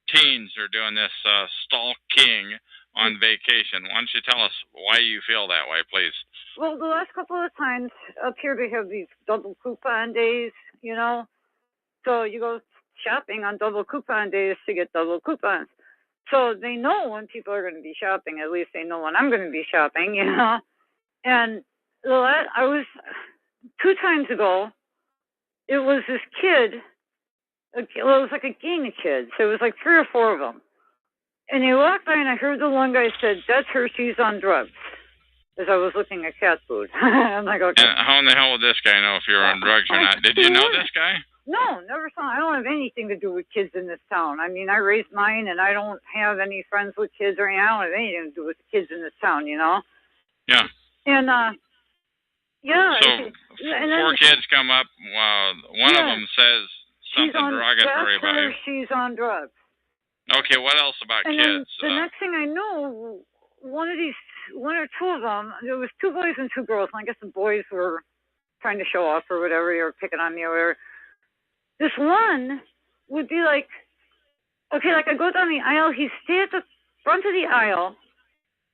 S2: teens are doing this stalking on vacation? Why don't you tell us why you feel that way, please?
S12: Well, the last couple of times up here, they have these double coupon days, So you go shopping on double coupon days to get double coupons. So they know when people are going to be shopping. At least they know when I'm going to be shopping, And I was 2 times ago, it was this kid. It was like a gang of kids. So it was like 3 or 4 of them. And they walked by, and I heard the one guy said, "That's her, she's on drugs," as I was looking at cat food. I'm like, okay.
S2: And how in the hell would this guy know if you're on drugs or not? Did you know this guy?
S12: No, never saw. I don't have anything to do with kids in this town. I mean, I raised mine, and I don't have any friends with kids or anything. I don't have anything to do with kids in this town,
S2: Yeah.
S12: And, yeah.
S2: So, 4 kids come up. One of them says something derogatory about you.
S12: She's on drugs.
S2: Okay, what else about
S12: and
S2: kids?
S12: The next thing I know, one or two of them, there was 2 boys and 2 girls, and I guess the boys were trying to show off or whatever, or picking on me or whatever. This one would be like, okay, like I go down the aisle, he'd stay at the front of the aisle,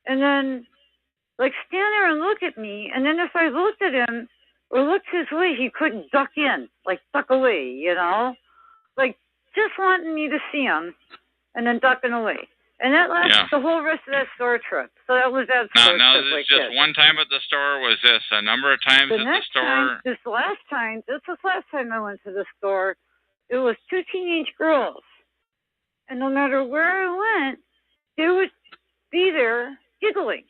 S12: and then like stand there and look at me, and then if I looked at him or looked his way, he couldn't duck in, like duck away, like just wanting me to see him. And then ducking away. And that lasted the whole rest of that store trip. So that was that store
S2: now
S12: trip.
S2: This
S12: like
S2: is just one time at the store? Was this a number of times at the store?
S12: This last time I went to the store, it was 2 teenage girls. And no matter where I went, they would be there giggling.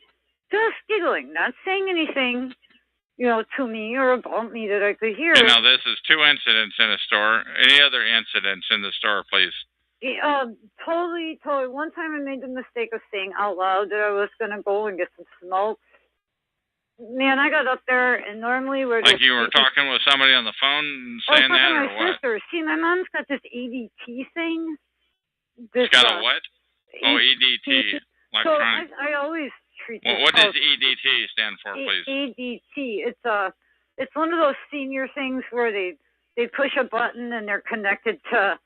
S12: Just giggling, not saying anything, to me or about me that I could hear.
S2: Now, this is 2 incidents in a store. Any other incidents in the store, please?
S12: Totally. One time I made the mistake of saying out loud that I was going to go and get some smoke. Man, I got up there, and normally where...
S2: Like you were talking with somebody on the phone saying that, or what?
S12: Sister. See, my mom's got this EDT thing.
S2: It's got a what? EDT. Electronic.
S12: So I always treat this...
S2: What does EDT stand for, please?
S12: EDT. It's one of those senior things where they push a button and they're connected to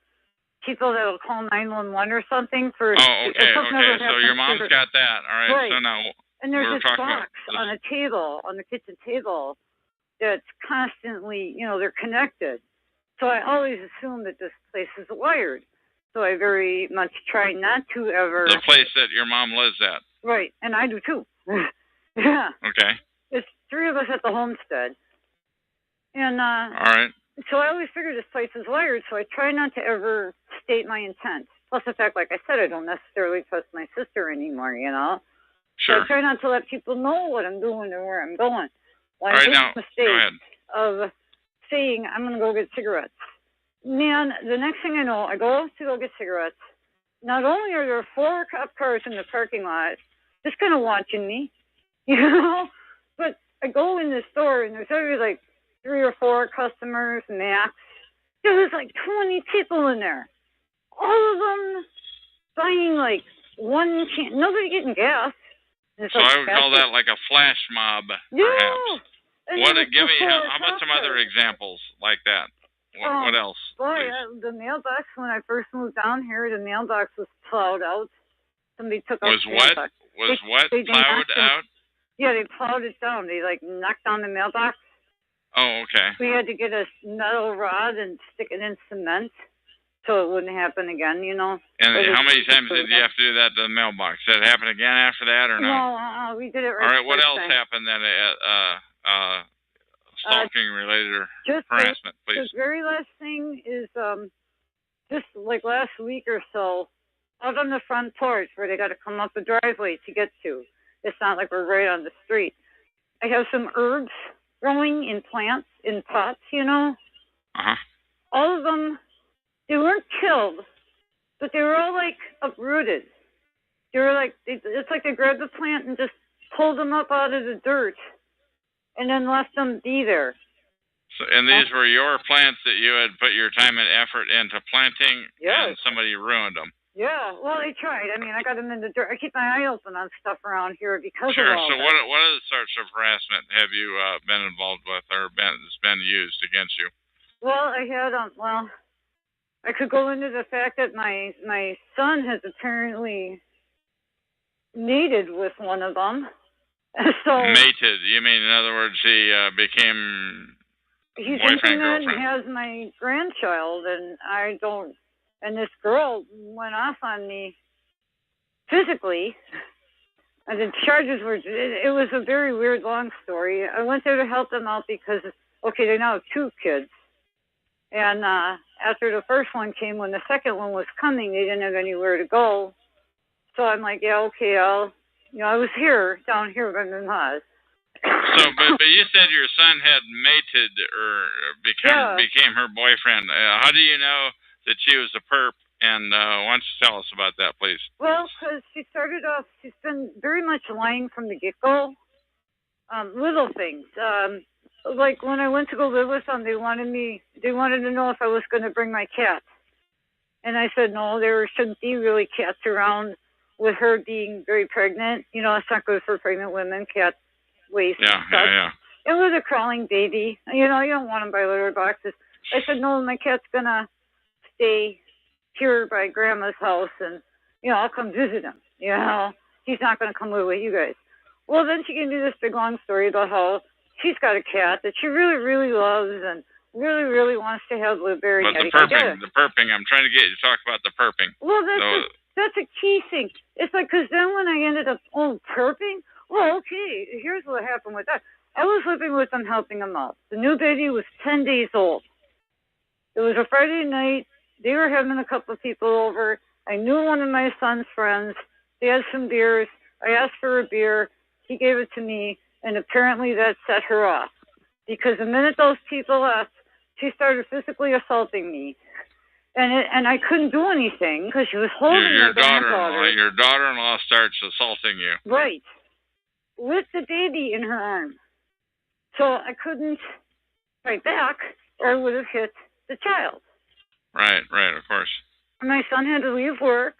S12: people that will call 911 or something for...
S2: okay. So your mom's got that. All right. So now...
S12: And there's this box on a table, on the kitchen table, that's constantly, they're connected. So I always assume that this place is wired. So I very much try not to ever...
S2: The place that your mom lives at.
S12: Right, and I do too. Yeah.
S2: Okay.
S12: It's 3 of us at the homestead. And,
S2: all right.
S12: So I always figure this place is wired, so I try not to ever state my intent. Plus the fact, like I said, I don't necessarily trust my sister anymore,
S2: Sure.
S12: So I try not to let people know what I'm doing or where I'm going. Well,
S2: all right,
S12: I made the mistake
S2: of
S12: saying I'm going to go get cigarettes. Man, the next thing I know, I go to go get cigarettes. Not only are there 4 cop cars in the parking lot, just kind of watching me, but I go in the store and there's already like 3 or 4 customers max. There was like 20 people in there. All of them buying like 1 can. Nobody getting gas.
S2: So I would call that like a flash mob, perhaps. Give me, how about some other examples like that? What else?
S12: Boy, the mailbox, when I first moved down here, the mailbox was plowed out. Somebody took out the mailbox.
S2: Was what? Plowed out?
S12: Yeah, they plowed it down. They knocked down the mailbox.
S2: Oh, okay.
S12: We had to get a metal rod and stick it in cement so it wouldn't happen again,
S2: And how many times did you have to do that to the mailbox? Did it happen again after that or no?
S12: No, we did it right.
S2: All right, what else happened then? Stalking related or harassment, please.
S12: The very last thing is just like last week or so, out on the front porch where they got to come up the driveway to get to. It's not like we're right on the street. I have some herbs growing in plants, in pots,
S2: Uh-huh.
S12: All of them, they weren't killed, but they were all like uprooted. They were like, it's like they grabbed the plant and just pulled them up out of the dirt and then left them be there.
S2: So, and these were your plants that you had put your time and effort into planting, and somebody ruined them.
S12: Yeah, well, they tried. I mean, I got them in the dirt. I keep my eye open on stuff around here because
S2: of
S12: all
S2: so
S12: that.
S2: What other sorts of harassment have you been involved with or has been used against you?
S12: Well, I had, I could go into the fact that my son has apparently mated with one of them. So
S2: mated? You mean, in other words, he became
S12: he's
S2: boyfriend,
S12: intimate
S2: girlfriend?
S12: And has my grandchild, and I don't. And this girl went off on me physically. And the charges were. It was a very weird, long story. I went there to help them out because, okay, they now have 2 kids. And after the first one came, when the second one was coming, they didn't have anywhere to go. So I'm like, yeah, okay, I was down here with my mom.
S2: So, but you said your son had mated or became her boyfriend. How do you know that she was a perp? And why don't you tell us about that, please?
S12: Well, because she started off, she's been very much lying from the get-go. Little things. Like when I went to go live with them, they wanted to know if I was going to bring my cat. And I said, no, there shouldn't be really cats around with her being very pregnant. It's not good for pregnant women, cat waste and stuff.
S2: Yeah.
S12: And with a crawling baby, you don't want them by litter boxes. I said, no, my cat's going to stay here by Grandma's house, and, I'll come visit him. He's not going to come live with you guys. Well, then she gave me this big, long story about how she's got a cat that she really, really loves and really, really wants to have live there.
S2: But the perping, I'm trying to get you to talk about the perping.
S12: Well, that's That's a key thing. It's like, because then when I ended up, perping, well, okay, here's what happened with that. I was living with them, helping them out. The new baby was 10 days old. It was a Friday night. They were having a couple of people over. I knew one of my son's friends. They had some beers. I asked for a beer. He gave it to me, and apparently that set her off. Because the minute those people left, she started physically assaulting me. And I couldn't do anything because she was holding my granddaughter.
S2: Your daughter-in-law starts assaulting you.
S12: Right. With the baby in her arm. So I couldn't fight back or I would have hit the child.
S2: Right, of course.
S12: My son had to leave work.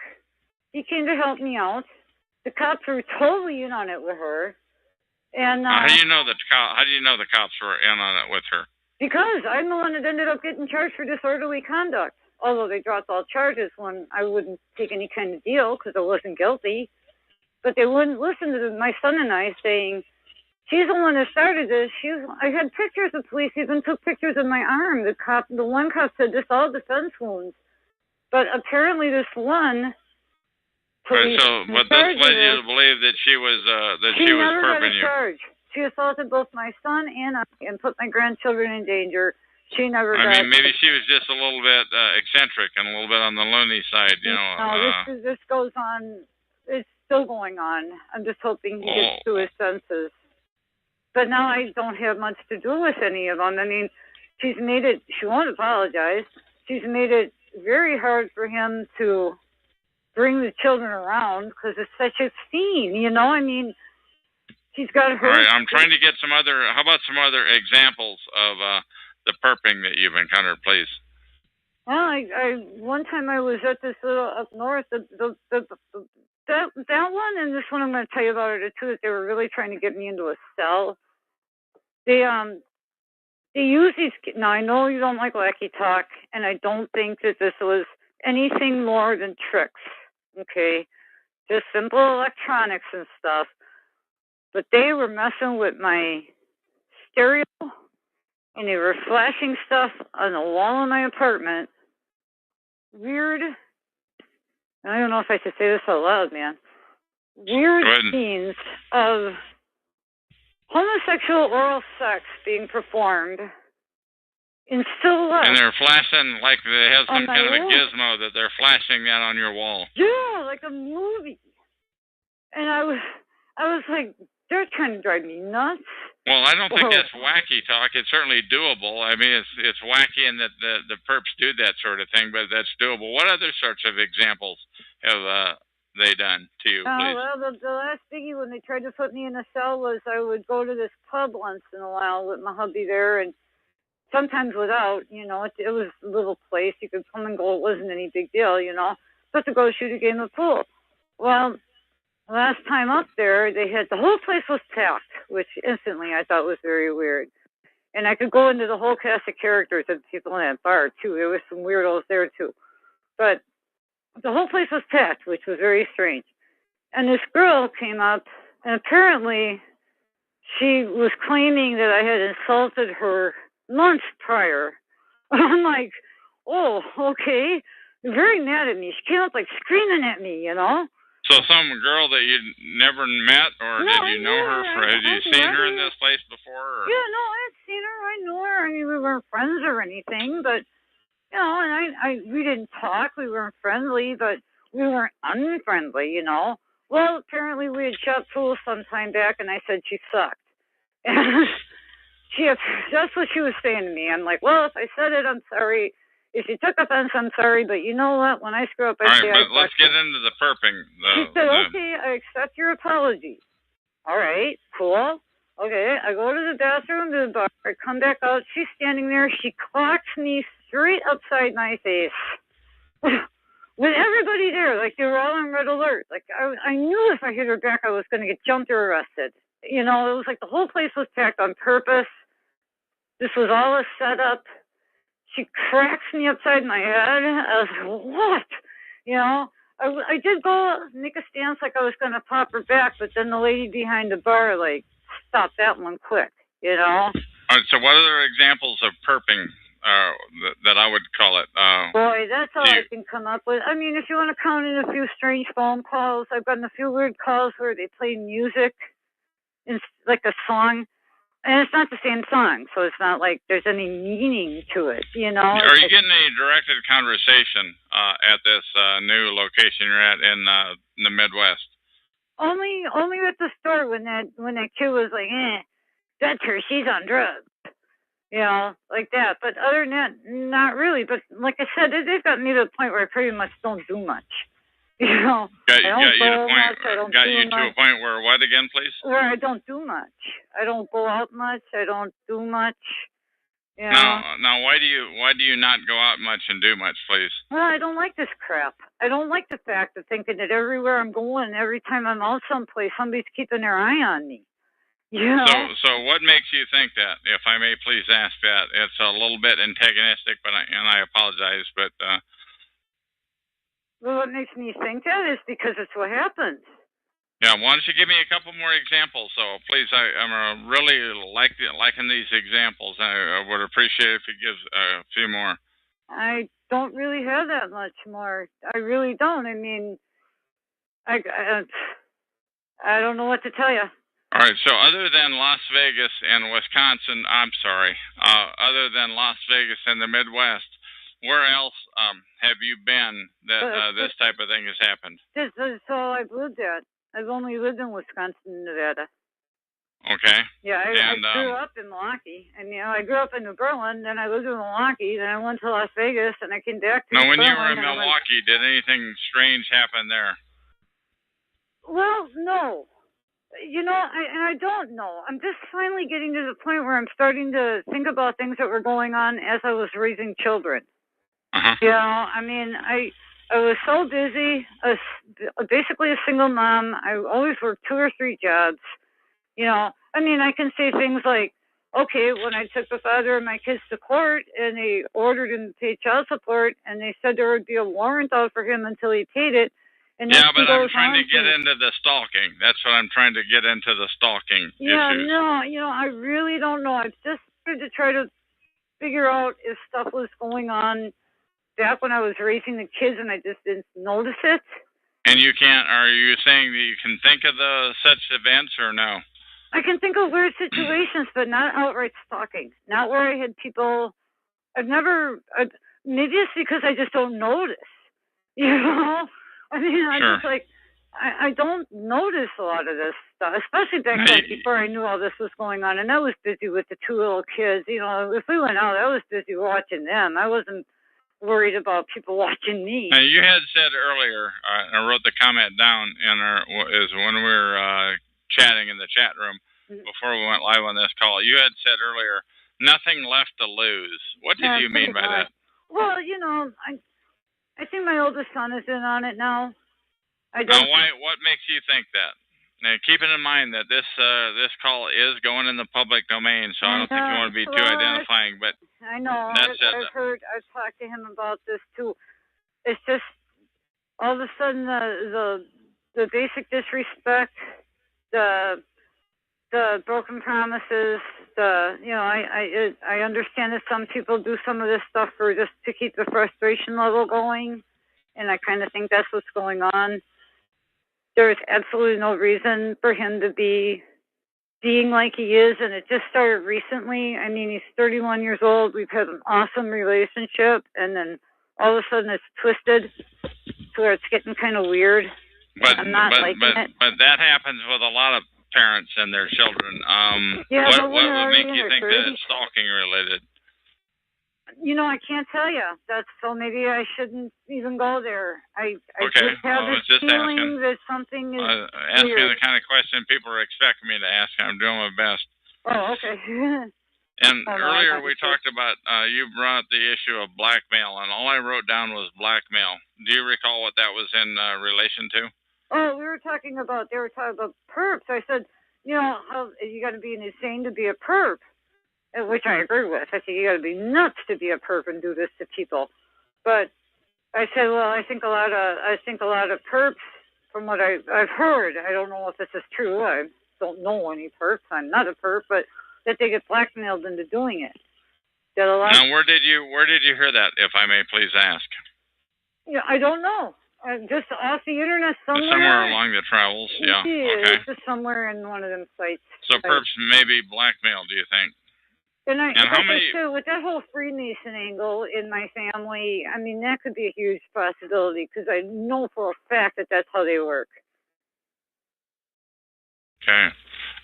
S12: He came to help me out. The cops were totally in on it with her. And
S2: how do you know the cops were in on it with her?
S12: Because I'm the one that ended up getting charged for disorderly conduct. Although they dropped all charges when I wouldn't take any kind of deal because I wasn't guilty. But they wouldn't listen to my son and I saying, she's the one that started this. I had pictures of police, even took pictures of my arm. The one cop said, this all defense wounds. But apparently this one police...
S2: But this led you to believe that she was perping you.
S12: Charge. She assaulted both my son and I and put my grandchildren in danger. She never got...
S2: I mean, maybe she was just a little bit eccentric and a little bit on the loony side, you know.
S12: No, this goes on. It's still going on. I'm just hoping he gets to his senses. But now I don't have much to do with any of them. I mean, she's made it... She won't apologize. She's made it very hard for him to bring the children around because it's such a scene, you know? I mean, she's got her...
S2: All right, I'm trying to get some other... How about some other examples of... the perping that you've encountered, please.
S12: Well, I one time I was at this little up north, that one and this one I'm going to tell you about it too. That they were really trying to get me into a cell. They use these. Now I know you don't like wacky talk, and I don't think that this was anything more than tricks. Okay, just simple electronics and stuff. But they were messing with my stereo. And they were flashing stuff on the wall of my apartment. Weird. I don't know if I should say this out loud, man. Weird scenes of homosexual oral sex being performed in silhouette.
S2: And they're flashing, like they have some kind of a gizmo that they're flashing that on your wall.
S12: Yeah, like a movie. And I was like, they're trying to drive me nuts.
S2: Well, I don't think that's wacky talk. It's certainly doable. I mean, it's wacky in that the perps do that sort of thing, but that's doable. What other sorts of examples have they done to you, please?
S12: Well, the last biggie when they tried to put me in a cell was I would go to this pub once in a while with my hubby there, and sometimes without, you know, it was a little place. You could come and go. It wasn't any big deal, you know, but to go shoot a game of pool. Well, last time up there, the whole place was packed, which instantly I thought was very weird. And I could go into the whole cast of characters of people in that bar, too. There was some weirdos there, too. But the whole place was packed, which was very strange. And this girl came up, and apparently she was claiming that I had insulted her months prior. I'm like, oh, okay. Very mad at me. She came up like screaming at me, you know?
S2: So some girl that you never met, or did you know her? Had you seen her in this place before? Or?
S12: Yeah, no, I had seen her. I knew her. I mean, we weren't friends or anything, but, you know, and we didn't talk. We weren't friendly, but we weren't unfriendly, you know. Well, apparently we had shot pool some time back, and I said she sucked. And that's what she was saying to me. I'm like, well, if I said it, I'm sorry. If you took offense, I'm sorry, but you know what? When I screw up, I say I sucked.
S2: But let's get into the perping.
S12: She said, okay, I accept your apology. All right, cool. Okay, I go to the bathroom, to the bar. I come back out. She's standing there. She clocks me straight upside my face. With everybody there, like they were all on red alert. Like I knew if I hit her back, I was going to get jumped or arrested. You know, it was like the whole place was packed on purpose. This was all a setup. She cracks me upside my head. I was like, what? You know, I did go make a stance like I was going to pop her back, but then the lady behind the bar, like, stopped that one quick, you know?
S2: All right, so what other examples of perping that I would call it.
S12: Boy, that's all I can come up with. I mean, if you want to count in a few strange phone calls, I've gotten a few weird calls where they play music, like a song, and it's not the same song, so it's not like there's any meaning to it, you know?
S2: Are you getting any directed conversation at this new location you're at in the Midwest?
S12: Only at the store when that kid was like, that's her, she's on drugs. You know, like that. But other than that, not really. But like I said, they've got me to the point where I pretty much don't do much. You know,
S2: got you to a point where what again, please?
S12: Where I don't do much. I don't go out much. I don't do much. You know?
S2: Now, why do you not go out much and do much, please?
S12: Well, I don't like this crap. I don't like the fact of thinking that everywhere I'm going, every time I'm out someplace, somebody's keeping their eye on me. You know?
S2: So what makes you think that? If I may please ask that. It's a little bit antagonistic, and I apologize, but.
S12: Well, what makes me think that is because it's what happens.
S2: Yeah, why don't you give me a couple more examples? So please, I'm really liking these examples. I would appreciate if you give a few more.
S12: I don't really have that much more. I really don't. I mean, I don't know what to tell you.
S2: All right, so other than Las Vegas and Wisconsin, other than Las Vegas and the Midwest, where else have you been that this type of thing has happened?
S12: This is all I've lived at. I've only lived in Wisconsin and Nevada.
S2: Okay.
S12: Yeah, I grew up in Milwaukee. And, you know, I grew up in New Berlin, then I lived in Milwaukee, then I went to Las Vegas, and I came back to
S2: Now, when
S12: Berlin,
S2: you were in Milwaukee, did anything strange happen there?
S12: Well, no. You know, I don't know. I'm just finally getting to the point where I'm starting to think about things that were going on as I was raising children.
S2: Uh-huh.
S12: You know, I mean, I was so busy, basically a single mom. I always worked 2 or 3 jobs. You know, I mean, I can say things like, okay, when I took the father of my kids to court and they ordered him to pay child support and they said there would be a warrant out for him until he paid it. And
S2: yeah, but I'm trying to get into the stalking. That's what I'm trying to get into, the stalking issues.
S12: No, you know, I really don't know. I've just started to try to figure out if stuff was going on back when I was raising the kids and I just didn't notice it.
S2: And you can't, are you saying that you can think of such events or no?
S12: I can think of weird situations, but not outright stalking. Not where I had people, maybe it's because I just don't notice, you know? I mean, I'm just like, I don't notice a lot of this stuff, especially back then before I knew all this was going on. And I was busy with the 2 little kids. You know, if we went out, I was busy watching them. I wasn't worried about people watching me.
S2: Now, you had said earlier, I wrote the comment down is when we were chatting in the chat room before we went live on this call, you had said earlier, nothing left to lose. What did you mean by that?
S12: Well, you know, I think my oldest son is in on it now.
S2: Now, what makes you think that? Now, keeping in mind that this call is going in the public domain, so I don't think you want to be too identifying. But
S12: I know. I've talked to him about this too. It's just all of a sudden the basic disrespect, the broken promises. I understand that some people do some of this stuff for just to keep the frustration level going, and I kind of think that's what's going on. There's absolutely no reason for him to be being like he is, and it just started recently. I mean, he's 31 years old. We've had an awesome relationship, and then all of a sudden it's twisted to where it's getting kind of weird. I'm not liking it.
S2: But that happens with a lot of parents and their children. What would make you think that it's stalking related?
S12: You know, I can't tell you. So maybe I shouldn't even go there. I
S2: okay.
S12: just have this feeling that something is
S2: asking
S12: weird.
S2: The kind of question people are expecting me to ask. I'm doing my best.
S12: Oh, okay.
S2: And earlier we talked about, you brought up the issue of blackmail, and all I wrote down was blackmail. Do you recall what that was in relation to?
S12: Oh, they were talking about perps. I said, you know, you got to be insane to be a perp. Which I agree with. I think you got to be nuts to be a perp and do this to people. But I said, well, I think a lot of perps, from what I've heard, I don't know if this is true. I don't know any perps. I'm not a perp, but that they get blackmailed into doing it.
S2: Now, where did you hear that, if I may please ask?
S12: Yeah, I don't know. Just off the internet somewhere.
S2: Somewhere along the travels, yeah. Okay.
S12: It's just somewhere in one of them sites.
S2: So perps may be blackmailed, do you think?
S12: And
S2: how many?
S12: With that whole Freemason angle in my family, I mean, that could be a huge possibility because I know for a fact that that's how they work.
S2: Okay.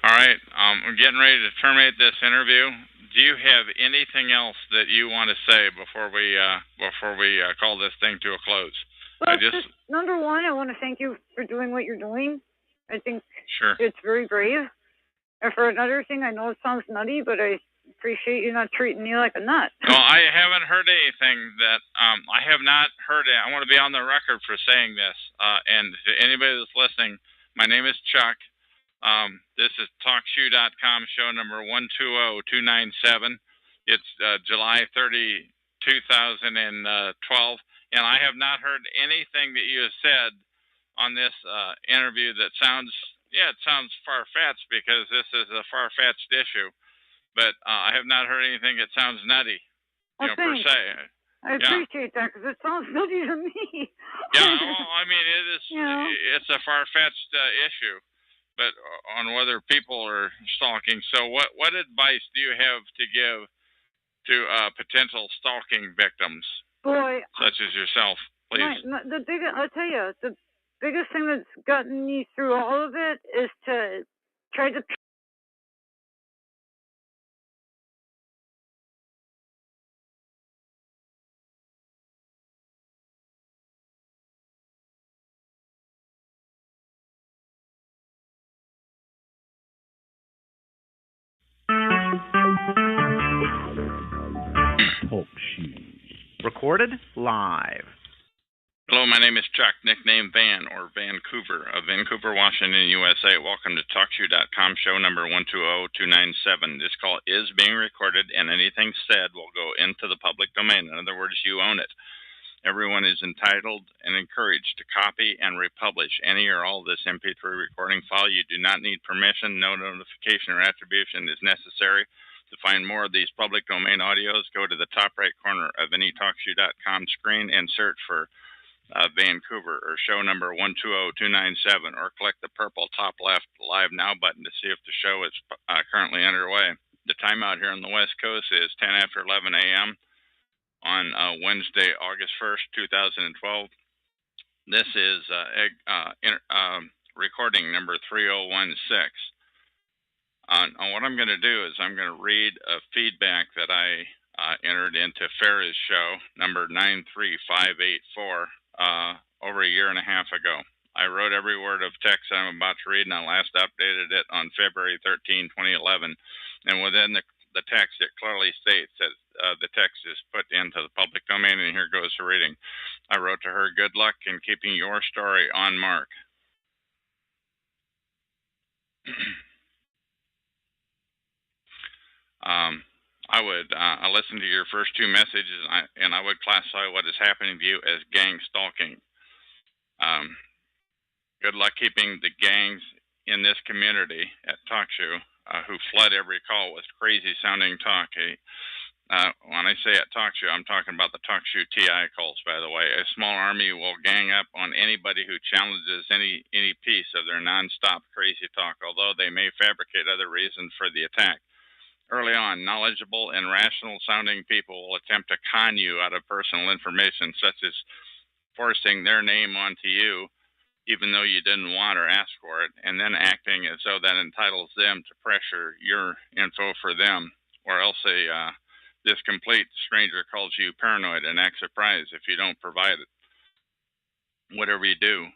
S2: All right. We're getting ready to terminate this interview. Do you have anything else that you want to say before we call this thing to a close?
S12: Well, just number one, I want to thank you for doing what you're doing. I think it's very brave. And for another thing, I know it sounds nutty, but I appreciate you not treating me like a nut.
S2: Well, I haven't heard anything that I have not heard it. I want to be on the record for saying this. And to anybody that's listening, my name is Chuck. This is TalkShoe.com, show number 120297. It's July 30, 2012, and I have not heard anything that you have said on this interview that sounds far-fetched, because this is a far-fetched issue, but I have not heard anything that sounds nutty, per se.
S12: I appreciate that, because it sounds nutty to me.
S2: Yeah, well, I mean, it is. It's a far-fetched issue, but on whether people are stalking. So what advice do you have to give to potential stalking victims, such as yourself, please?
S12: I'll tell you, the biggest thing that's gotten me through all of it is to try to
S4: Talk Shoe. Recorded live.
S2: Hello, my name is Chuck, nickname Van, or Vancouver, of Vancouver, Washington, USA. Welcome to TalkShoe.com, show number 120297. This call is being recorded, and anything said will go into the public domain. In other words, you own it. Everyone is entitled and encouraged to copy and republish any or all of this MP3 recording file. You do not need permission. No notification or attribution is necessary. To find more of these public domain audios, go to the top right corner of any TalkShoe.com screen and search for Vancouver, or show number 120297, or click the purple top left Live Now button to see if the show is currently underway. The time out here on the West Coast is 10 after 11 a.m. on Wednesday, August 1st, 2012. This is recording number 3016. What I'm going to do is I'm going to read a feedback that I entered into Farah's show, number 93584, over a year and a half ago. I wrote every word of text I'm about to read, and I last updated it on February 13, 2011. And within the text, it clearly states that the text is put into the public domain, and here goes the reading. I wrote to her, "Good luck in keeping your story on mark." I would listen to your first two messages, and I would classify what is happening to you as gang stalking. Good luck keeping the gangs in this community at TalkShoe who flood every call with crazy-sounding talk. When I say at TalkShoe, I'm talking about the TalkShoe TI calls, by the way. A small army will gang up on anybody who challenges any piece of their nonstop crazy talk, although they may fabricate other reasons for the attack. Early on, knowledgeable and rational-sounding people will attempt to con you out of personal information, such as forcing their name onto you, even though you didn't want or ask for it, and then acting as though that entitles them to pressure your info for them, or else this complete stranger calls you paranoid and acts surprised if you don't provide it. Whatever you do,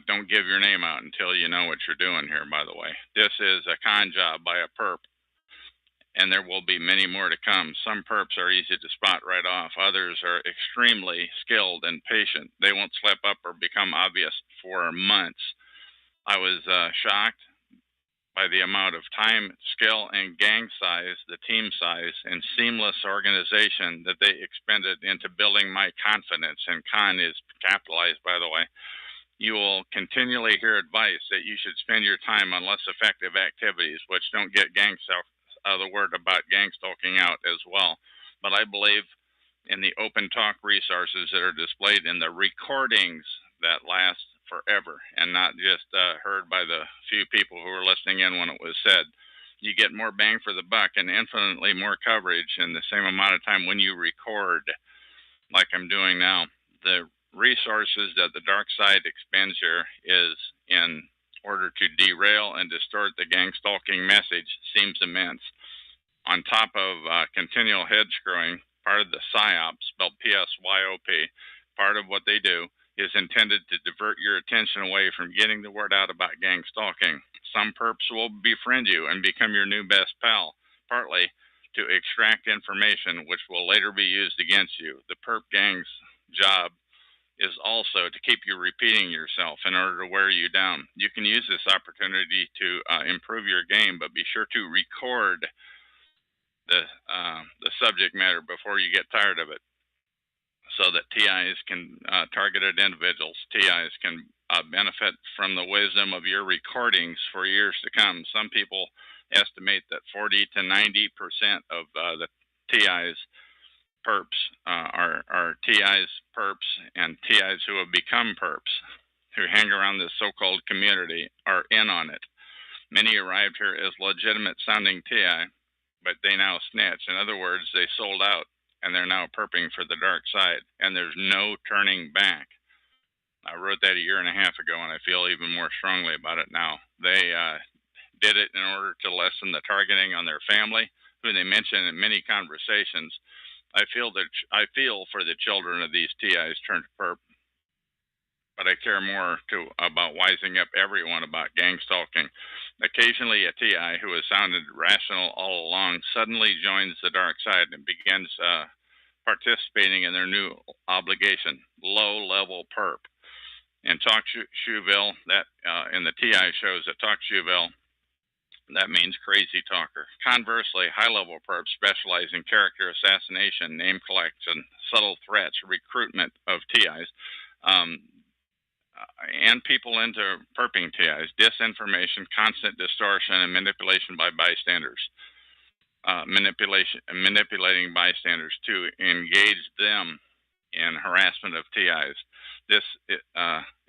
S2: don't give your name out until you know what you're doing here, by the way. This is a con job by a perp, and there will be many more to come. Some perps are easy to spot right off. Others are extremely skilled and patient. They won't slip up or become obvious for months. I was shocked by the amount of time, skill, and gang size, the team size, and seamless organization that they expended into building my confidence. And con is capitalized, by the way. You will continually hear advice that you should spend your time on less effective activities, which don't get gang the word about gang stalking out as well. but I believe in the open talk resources that are displayed in the recordings that last forever and not just heard by the few people who were listening in when it was said. You get more bang for the buck and infinitely more coverage in the same amount of time when you record, like I'm doing now. The resources that the dark side expends here is in order to derail and distort the gang stalking message seems immense. On top of continual head screwing, part of the PSYOP, spelled PSYOP, part of what they do is intended to divert your attention away from getting the word out about gang stalking. Some perps will befriend you and become your new best pal, partly to extract information which will later be used against you. The perp gang's job is also to keep you repeating yourself in order to wear you down. You can use this opportunity to improve your game, but be sure to record the subject matter before you get tired of it, so that TIs can targeted individuals. TIs can benefit from the wisdom of your recordings for years to come. Some people estimate that 40 to 90% of the TIs perps are TIs perps and TIs who have become perps, who hang around this so-called community, are in on it. Many arrived here as legitimate sounding TI, but they now snitch. In other words, they sold out and they're now perping for the dark side, and there's no turning back. I wrote that a year and a half ago, and I feel even more strongly about it now. They did it in order to lessen the targeting on their family, who they mention in many conversations. I feel for the children of these TIs turned perp, but I care more about wising up everyone about gang stalking. Occasionally, a TI who has sounded rational all along suddenly joins the dark side and begins participating in their new obligation, low-level perp. In Talk Shoeville, that in the TI shows at Talk Shoeville, that means crazy talker. Conversely, high-level perps specialize in character assassination, name collection, subtle threats, recruitment of TIs, and people into perping TIs, disinformation, constant distortion, and manipulation by bystanders. Manipulating bystanders to engage them in harassment of TIs. This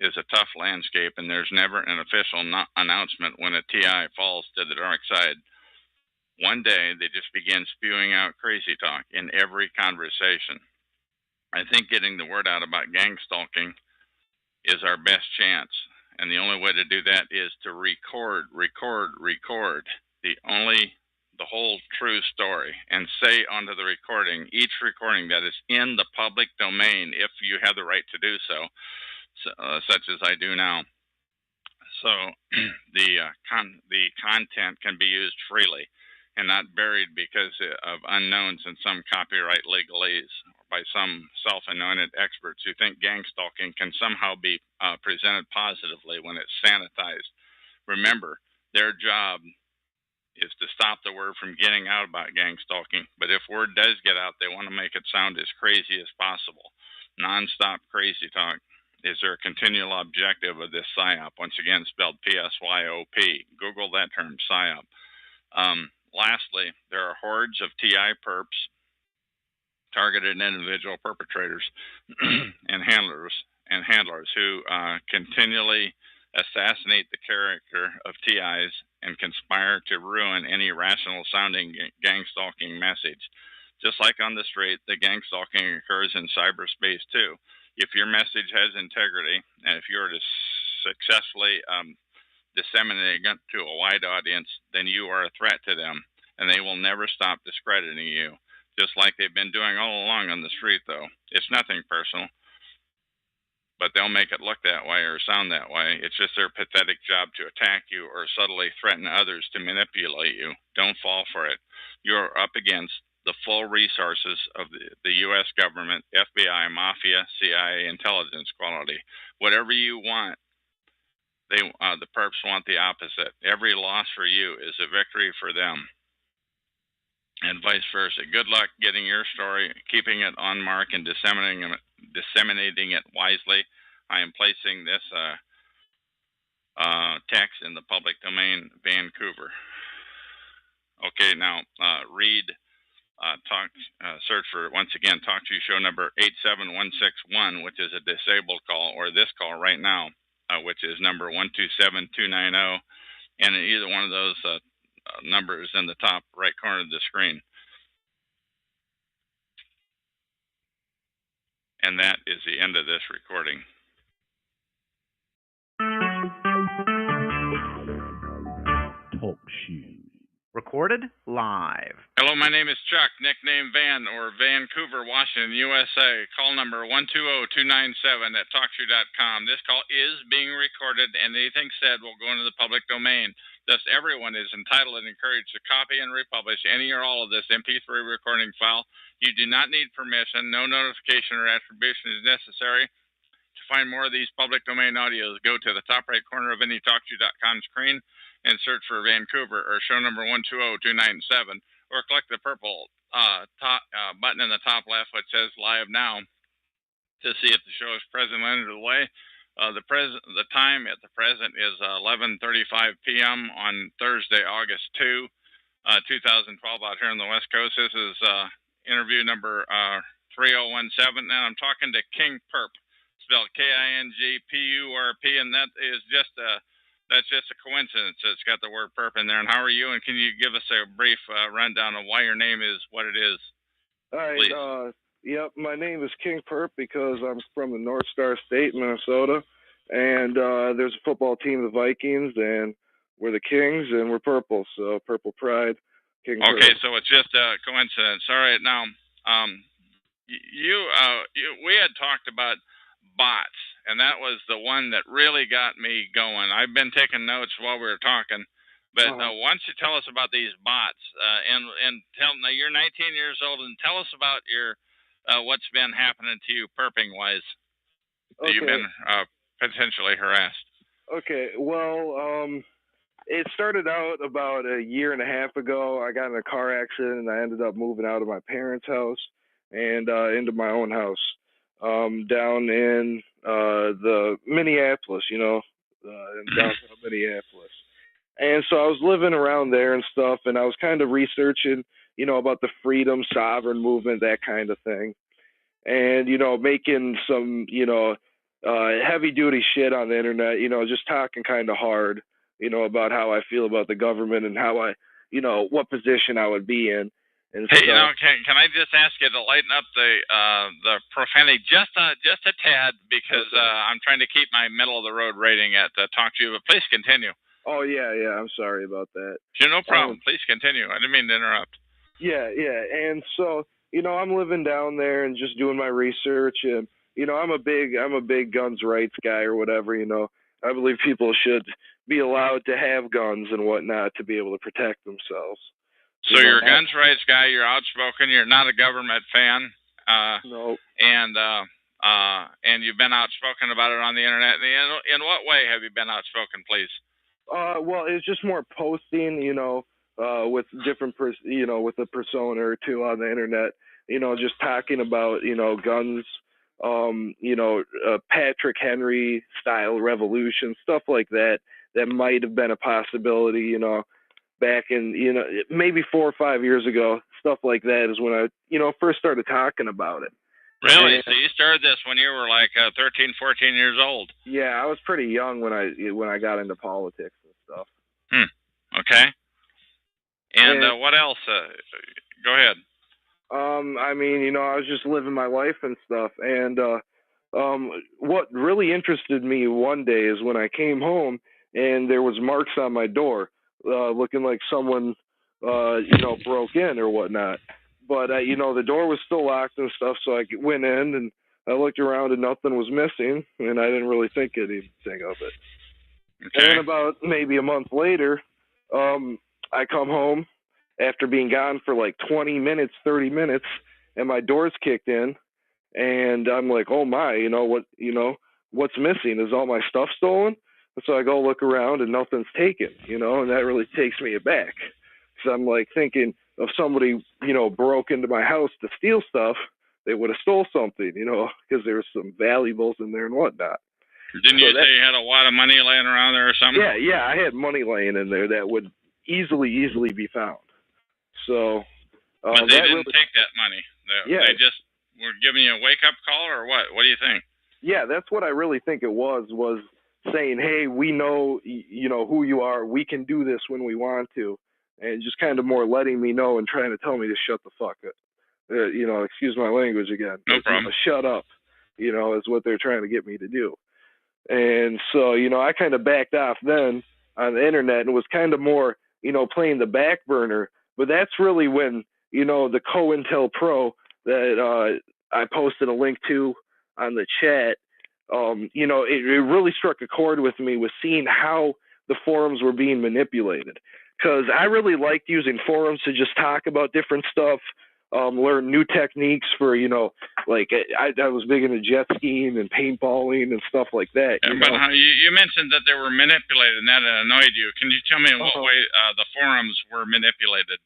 S2: is a tough landscape, and there's never an official announcement when a TI falls to the dark side. One day, they just begin spewing out crazy talk in every conversation. I think getting the word out about gang stalking is our best chance, and the only way to do that is to record the whole true story, and say onto the recording, each recording that is in the public domain, if you have the right to do so, such as I do now. So the content can be used freely and not buried because of unknowns and some copyright legalese, or by some self-anointed experts who think gang stalking can somehow be presented positively when it's sanitized. Remember, their job is to stop the word from getting out about gang stalking. But if word does get out, they want to make it sound as crazy as possible. Non-stop crazy talk is their continual objective of this PSYOP, once again spelled PSYOP. Google that term, PSYOP. Lastly, there are hordes of TI perps, targeted individual perpetrators and handlers who continually assassinate the character of TIs and conspire to ruin any rational sounding gang stalking message. Just like on the street, the gang stalking occurs in cyberspace too. If your message has integrity, and if you're to successfully disseminating it to a wide audience, then you are a threat to them, and they will never stop discrediting you, just like they've been doing all along on the street, though. It's nothing personal, but they'll make it look that way or sound that way. It's just their pathetic job to attack you or subtly threaten others to manipulate you. Don't fall for it. You're up against the full resources of the U.S. government, FBI, mafia, CIA, intelligence quality. Whatever you want, the perps want the opposite. Every loss for you is a victory for them, and vice versa. Good luck getting your story, keeping it on mark, and disseminating it wisely. I am placing this text in the public domain, Vancouver. Okay, now read search for, once again, TalkShoe show number 87161, which is a disabled call, or this call right now, which is number 127290, and either one of those numbers in the top right corner of the screen. And that is the end of this recording.
S4: TalkShoe. Recorded live.
S2: Hello, my name is Chuck, nickname Van, or Vancouver, Washington, USA. Call number 120297 at TalkShoe.com. This call is being recorded, and anything said will go into the public domain. Thus, everyone is entitled and encouraged to copy and republish any or all of this MP3 recording file. You do not need permission. No notification or attribution is necessary. To find more of these public domain audios, go to the top right corner of any TalkShoe.com screen and search for Vancouver or show number 120297, or click the purple button in the top left which says Live Now to see if the show is presently underway. The time at the present is 11:35 p.m. on Thursday, August 2, 2012, out here on the West Coast. This is interview number 3017, and I'm talking to King Perp, spelled KINGPURP, and that is that's just a coincidence. It's got the word perp in there. And how are you? And can you give us a brief rundown of why your name is what it is?
S13: All right. Yep, my name is King Perp because I'm from the North Star State, Minnesota, and there's a football team, the Vikings, and we're the Kings, and we're purple, so Purple Pride. King
S2: okay,
S13: Perp.
S2: so it's just a coincidence. All right, now we had talked about bots, and that was the one that really got me going. I've been taking notes while we were talking, but why don't you tell us about these bots? And tell now you're 19 years old, and tell us about your what's been happening to you perping wise. Okay. You've been potentially harassed.
S13: Okay, well, it started out about a year and a half ago. I got in a car accident, and I ended up moving out of my parents' house and into my own house. Down in the Minneapolis, in downtown Minneapolis. And so I was living around there and stuff, and I was kind of researching, about the freedom, sovereign movement, that kind of thing. And, making some, heavy duty shit on the internet, just talking kind of hard, about how I feel about the government and how I, what position I would be in. And
S2: hey, can I just ask you to lighten up the profanity just a tad, because I'm trying to keep my middle of the road rating at TalkShoe, but please continue.
S13: Oh yeah, I'm sorry about that.
S2: Sure, no problem. Please continue. I didn't mean to interrupt.
S13: Yeah, and so I'm living down there and just doing my research, and I'm a big guns rights guy or whatever. I believe people should be allowed to have guns and whatnot to be able to protect themselves.
S2: So you're a guns rights guy. You're outspoken. You're not a government fan.
S13: No.
S2: And you've been outspoken about it on the internet. In what way have you been outspoken, please?
S13: Well, it's just more posting, with different, with a persona or two on the internet, just talking about, guns, Patrick Henry style revolution, stuff like that might have been a possibility, back in, maybe 4 or 5 years ago. Stuff like that is when I, first started talking about it.
S2: Really? So you started this when you were like 13, 14 years old?
S13: Yeah, I was pretty young when I got into politics and stuff.
S2: Okay. And what else? Go ahead.
S13: I mean, I was just living my life and stuff. And what really interested me one day is when I came home and there was marks on my door, looking like someone, broke in or whatnot. But, the door was still locked and stuff, so I went in and I looked around and nothing was missing, and I didn't really think anything of it. Okay. And then about maybe a month later, I come home after being gone for like 20 minutes, 30 minutes, and my door's kicked in, and I'm like, oh my, what's missing? Is all my stuff stolen? And so I go look around and nothing's taken, and that really takes me aback. So I'm like thinking if somebody, broke into my house to steal stuff, they would have stole something, because there was some valuables in there and whatnot.
S2: Didn't you say you had a lot of money laying around there or something?
S13: Yeah, I had money laying in there that would easily be found. So,
S2: But they didn't take that money.
S13: Yeah.
S2: They just were giving you a wake-up call, or what? What do you think?
S13: Yeah, that's what I really think it was saying, hey, we know, who you are. We can do this when we want to. And just kind of more letting me know and trying to tell me to shut the fuck up. Excuse my language again.
S2: No problem.
S13: Shut up, is what they're trying to get me to do. And so, I kind of backed off then on the internet and was kind of more, playing the back burner. But that's really when, the COINTELPRO that I posted a link to on the chat, it really struck a chord with me with seeing how the forums were being manipulated. Because I really liked using forums to just talk about different stuff, learn new techniques for, like I was big into jet skiing and paintballing and stuff like that.
S2: But you mentioned that they were manipulated and that annoyed you. Can you tell me in what way the forums were manipulated?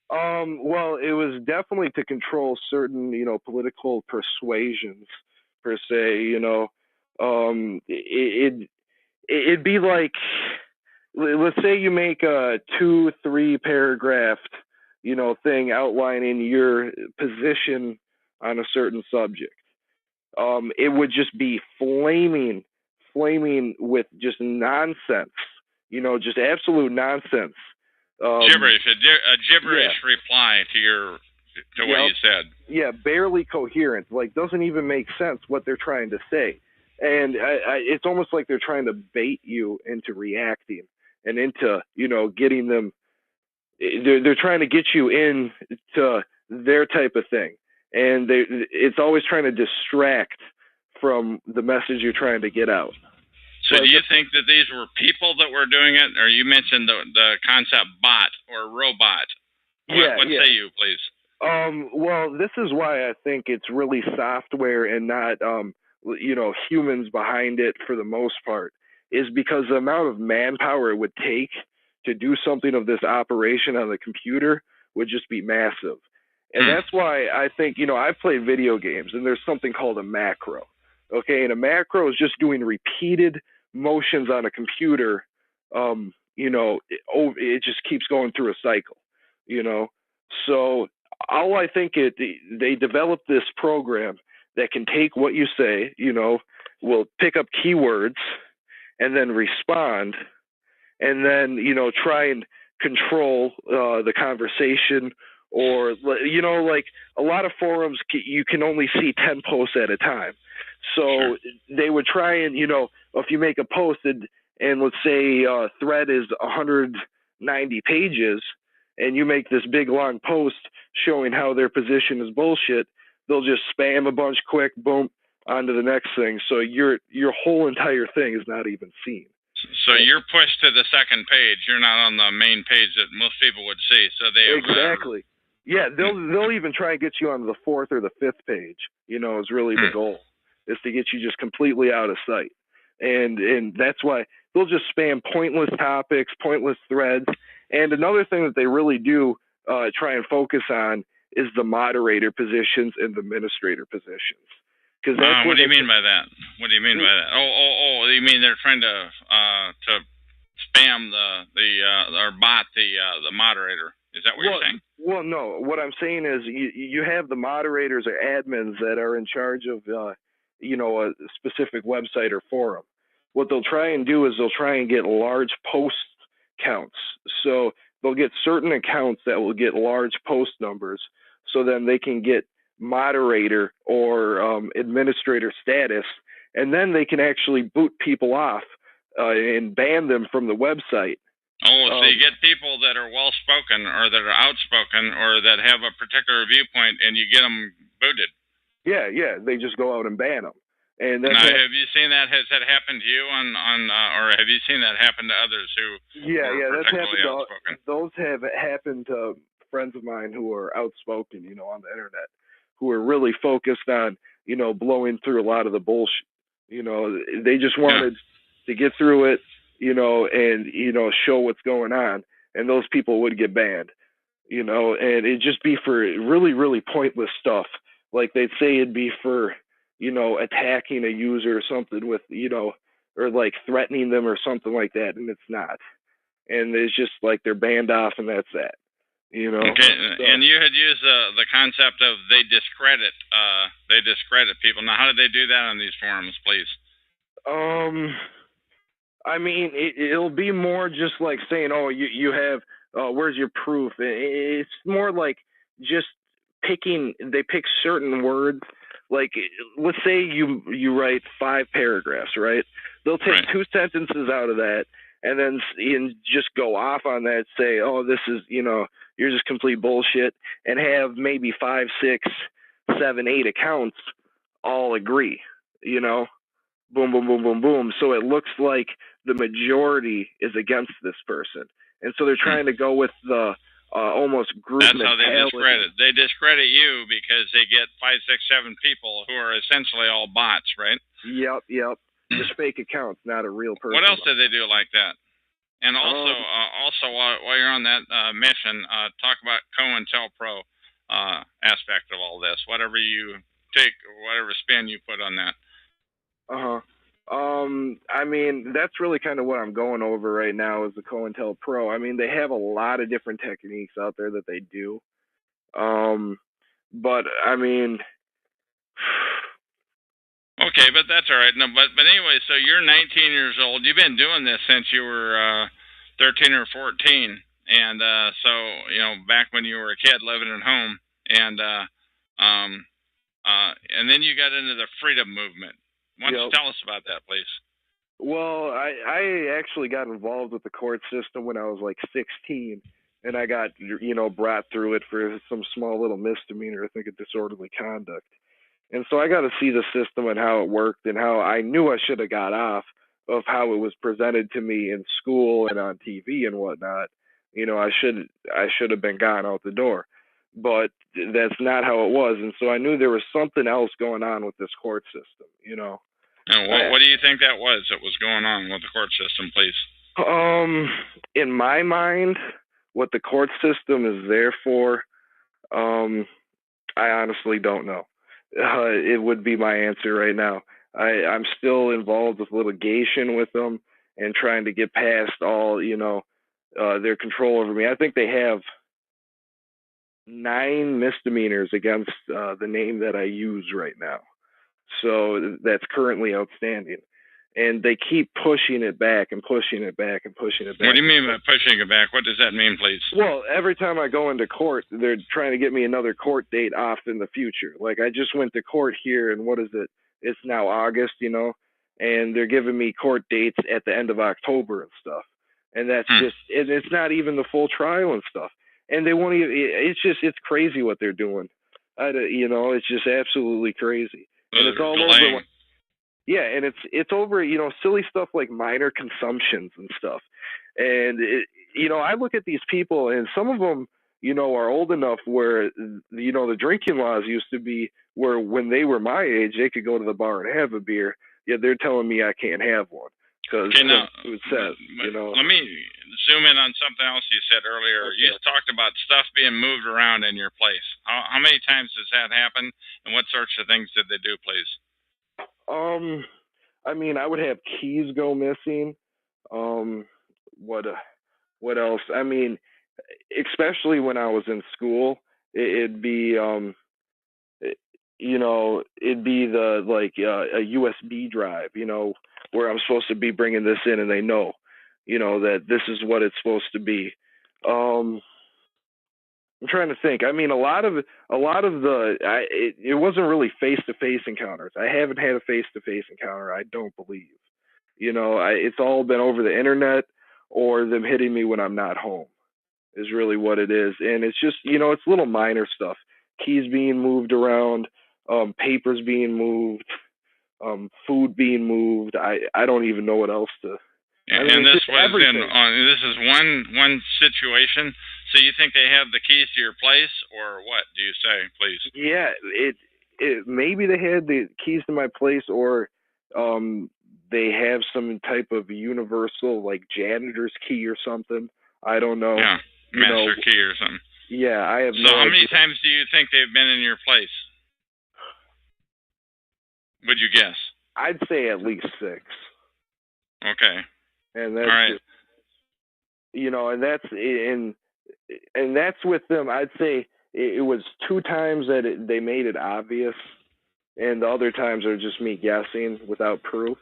S13: Well, it was definitely to control certain, political persuasions per se, it'd be like, let's say you make a 2-3 paragraph, thing outlining your position on a certain subject. It would just be flaming with just nonsense, just absolute nonsense.
S2: Gibberish, a gibberish reply to what you said.
S13: Yeah, barely coherent. Like, doesn't even make sense what they're trying to say. And it's almost like they're trying to bait you into reacting and into, getting them. They're trying to get you into their type of thing. And it's always trying to distract from the message you're trying to get out.
S2: So do you think that these were people that were doing it? Or you mentioned the concept bot or robot. What say you, please?
S13: Well, this is why I think it's really software and not, humans behind it for the most part, is because the amount of manpower it would take to do something of this operation on the computer would just be massive. And that's why I think, I've played video games and there's something called a macro. Okay, and a macro is just doing repeated motions on a computer. It just keeps going through a cycle, So all I think they developed this program that can take what you say, will pick up keywords and then respond and then, try and control the conversation. Or, like a lot of forums, you can only see 10 posts at a time. So they would try and, if you make a post and let's say a thread is 190 pages and you make this big long post showing how their position is bullshit, they'll just spam a bunch quick, boom, onto the next thing. So your whole entire thing is not even seen.
S2: So you're pushed to the second page. You're not on the main page that most people would see. So they
S13: exactly. Yeah, they'll even try and get you on the 4th or the 5th page. Is really the goal, is to get you just completely out of sight. And that's why they'll just spam pointless topics, pointless threads. And another thing that they really do try and focus on is the moderator positions and the administrator positions.
S2: What do you mean by that? What do you mean by that? Oh! You mean they're trying to spam or bot the moderator? Is that what you're saying?
S13: Well, no. What I'm saying is you have the moderators or admins that are in charge of a specific website or forum. What they'll try and do is they'll try and get large post counts. So they'll get certain accounts that will get large post numbers, so then they can get moderator or administrator status, and then they can actually boot people off and ban them from the website.
S2: So you get people that are well-spoken or that are outspoken or that have a particular viewpoint, and you get them booted.
S13: Yeah, they just go out and ban them. And
S2: now, have you seen that? Has that happened to you or have you seen that happen to others who were
S13: that's
S2: particularly
S13: happened
S2: outspoken?
S13: Those have happened to friends of mine who are outspoken, on the internet, who are really focused on, blowing through a lot of the bullshit. They just wanted to get through it, and, show what's going on. And those people would get banned, and it'd just be for really, really pointless stuff. Like they'd say it'd be for, attacking a user or something with, or like threatening them or something like that. And it's not. And it's just like they're banned off and that's that. You know.
S2: Okay,
S13: So,
S2: and you had used the concept of they discredit people. Now, how did they do that on these forums, please?
S13: I mean, it'll be more just like saying, "Oh, you have, where's your proof?" It's more like just picking. They pick certain words. Like, let's say you write 5 paragraphs, right? They'll take 2 sentences out of that, and then just go off on that. Say, "Oh, this is, you're just complete bullshit," and have maybe 5, 6, 7, 8 accounts all agree. Boom, boom, boom, boom, boom. So it looks like the majority is against this person, and so they're trying to go with the almost group
S2: That's
S13: mentality.
S2: how they discredit. They discredit you because they get 5, 6, 7 people who are essentially all bots, right?
S13: Yep. Just fake accounts, not a real person.
S2: What else did they do like that? And also, while you're on that mission, talk about COINTELPRO aspect of all this. Whatever you take, whatever spin you put on that.
S13: I mean, that's really kind of what I'm going over right now is the COINTELPRO. I mean, they have a lot of different techniques out there that they do. But I mean,
S2: okay, but that's all right. No, but anyway, so you're 19 years old. You've been doing this since you were 13 or 14, and so back when you were a kid living at home, and then you got into the freedom movement. Why don't you tell us about that, please?
S13: Well, I actually got involved with the court system when I was like 16, and I got brought through it for some small little misdemeanor, I think, of disorderly conduct. And so I got to see the system and how it worked and how I knew I should have got off of how it was presented to me in school and on TV and whatnot. I should have been gone out the door, but that's not how it was. And so I knew there was something else going on with this court system.
S2: And what do you think that was going on with the court system, please?
S13: In my mind, what the court system is there for, I honestly don't know. It would be my answer right now. I'm still involved with litigation with them and trying to get past all, their control over me. I think they have 9 misdemeanors against the name that I use right now. So that's currently outstanding. And they keep pushing it back and pushing it back and pushing it back.
S2: What do you mean by pushing it back? What does that mean, please?
S13: Well, every time I go into court, they're trying to get me another court date off in the future. Like, I just went to court here, and what is it? It's now August, and they're giving me court dates at the end of October and stuff. And that's it's not even the full trial and stuff. And they won't even, it's crazy what they're doing. It's just absolutely crazy. And it's all over. Yeah, and it's over, silly stuff like minor consumptions and stuff. And I look at these people, and some of them, are old enough where the drinking laws used to be where when they were my age, they could go to the bar and have a beer. Yet they're telling me I can't have one because it says.
S2: Let me zoom in on something else you said earlier. Okay. You talked about stuff being moved around in your place. How many times does that happen, and what sorts of things did they do, please?
S13: I mean, I would have keys go missing. What else? I mean, especially when I was in school, it'd be it'd be a USB drive, where I'm supposed to be bringing this in, and they know, that this is what it's supposed to be. I'm trying to think. I mean, a lot of it wasn't really face-to-face encounters. I haven't had a face-to-face encounter, I don't believe. It's all been over the internet or them hitting me when I'm not home is really what it is. And it's just, it's little minor stuff. Keys being moved around, papers being moved, food being moved. I don't even know what else to.
S2: And this was this is one situation. So you think they have the keys to your place, or what do you say, please?
S13: Yeah, it maybe they had the keys to my place, or they have some type of universal like janitor's key or something. I don't know.
S2: Yeah, master key or something.
S13: Yeah, I have.
S2: So how many times do you think they've been in your place? Would you guess?
S13: I'd say at least 6.
S2: Okay.
S13: And that's
S2: all right.
S13: just, and that's in and that's with them. I'd say it was 2 times that they made it obvious, and the other times are just me guessing without proof.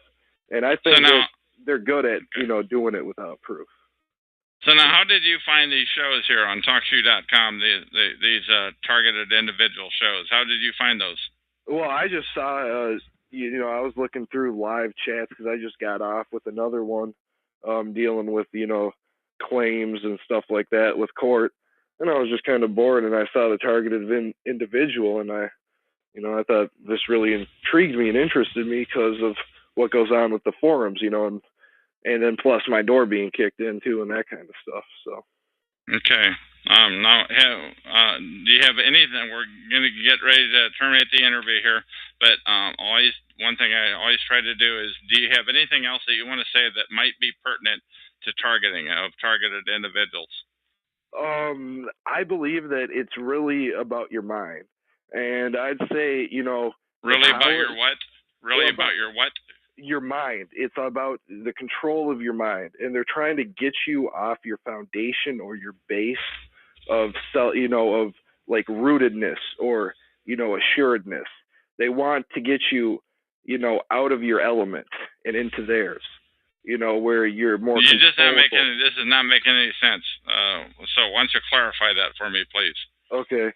S13: And I think that they're good at doing it without proof.
S2: So now, how did you find these shows here on TalkShoe.com? These targeted individual shows. How did you find those?
S13: Well, I just saw, I was looking through live chats because I just got off with another one, dealing with claims and stuff like that with court, and I was just kind of bored, and I saw the targeted individual, and I thought this really intrigued me and interested me because of what goes on with the forums, and then plus my door being kicked in too and that kind of stuff. So.
S2: Okay. Now, do you have anything? We're going to get ready to terminate the interview here, but one thing I always try to do is, do you have anything else that you want to say that might be pertinent to targeting of targeted individuals?
S13: I believe that it's really about your mind, and I'd say
S2: really about your what? Really about your what?
S13: Your mind. It's about the control of your mind, and they're trying to get you off your foundation or your base of of like rootedness or assuredness. They want to get you out of your element and into theirs, where you're more.
S2: This is not making any sense. So why don't you clarify that for me, please?
S13: Okay.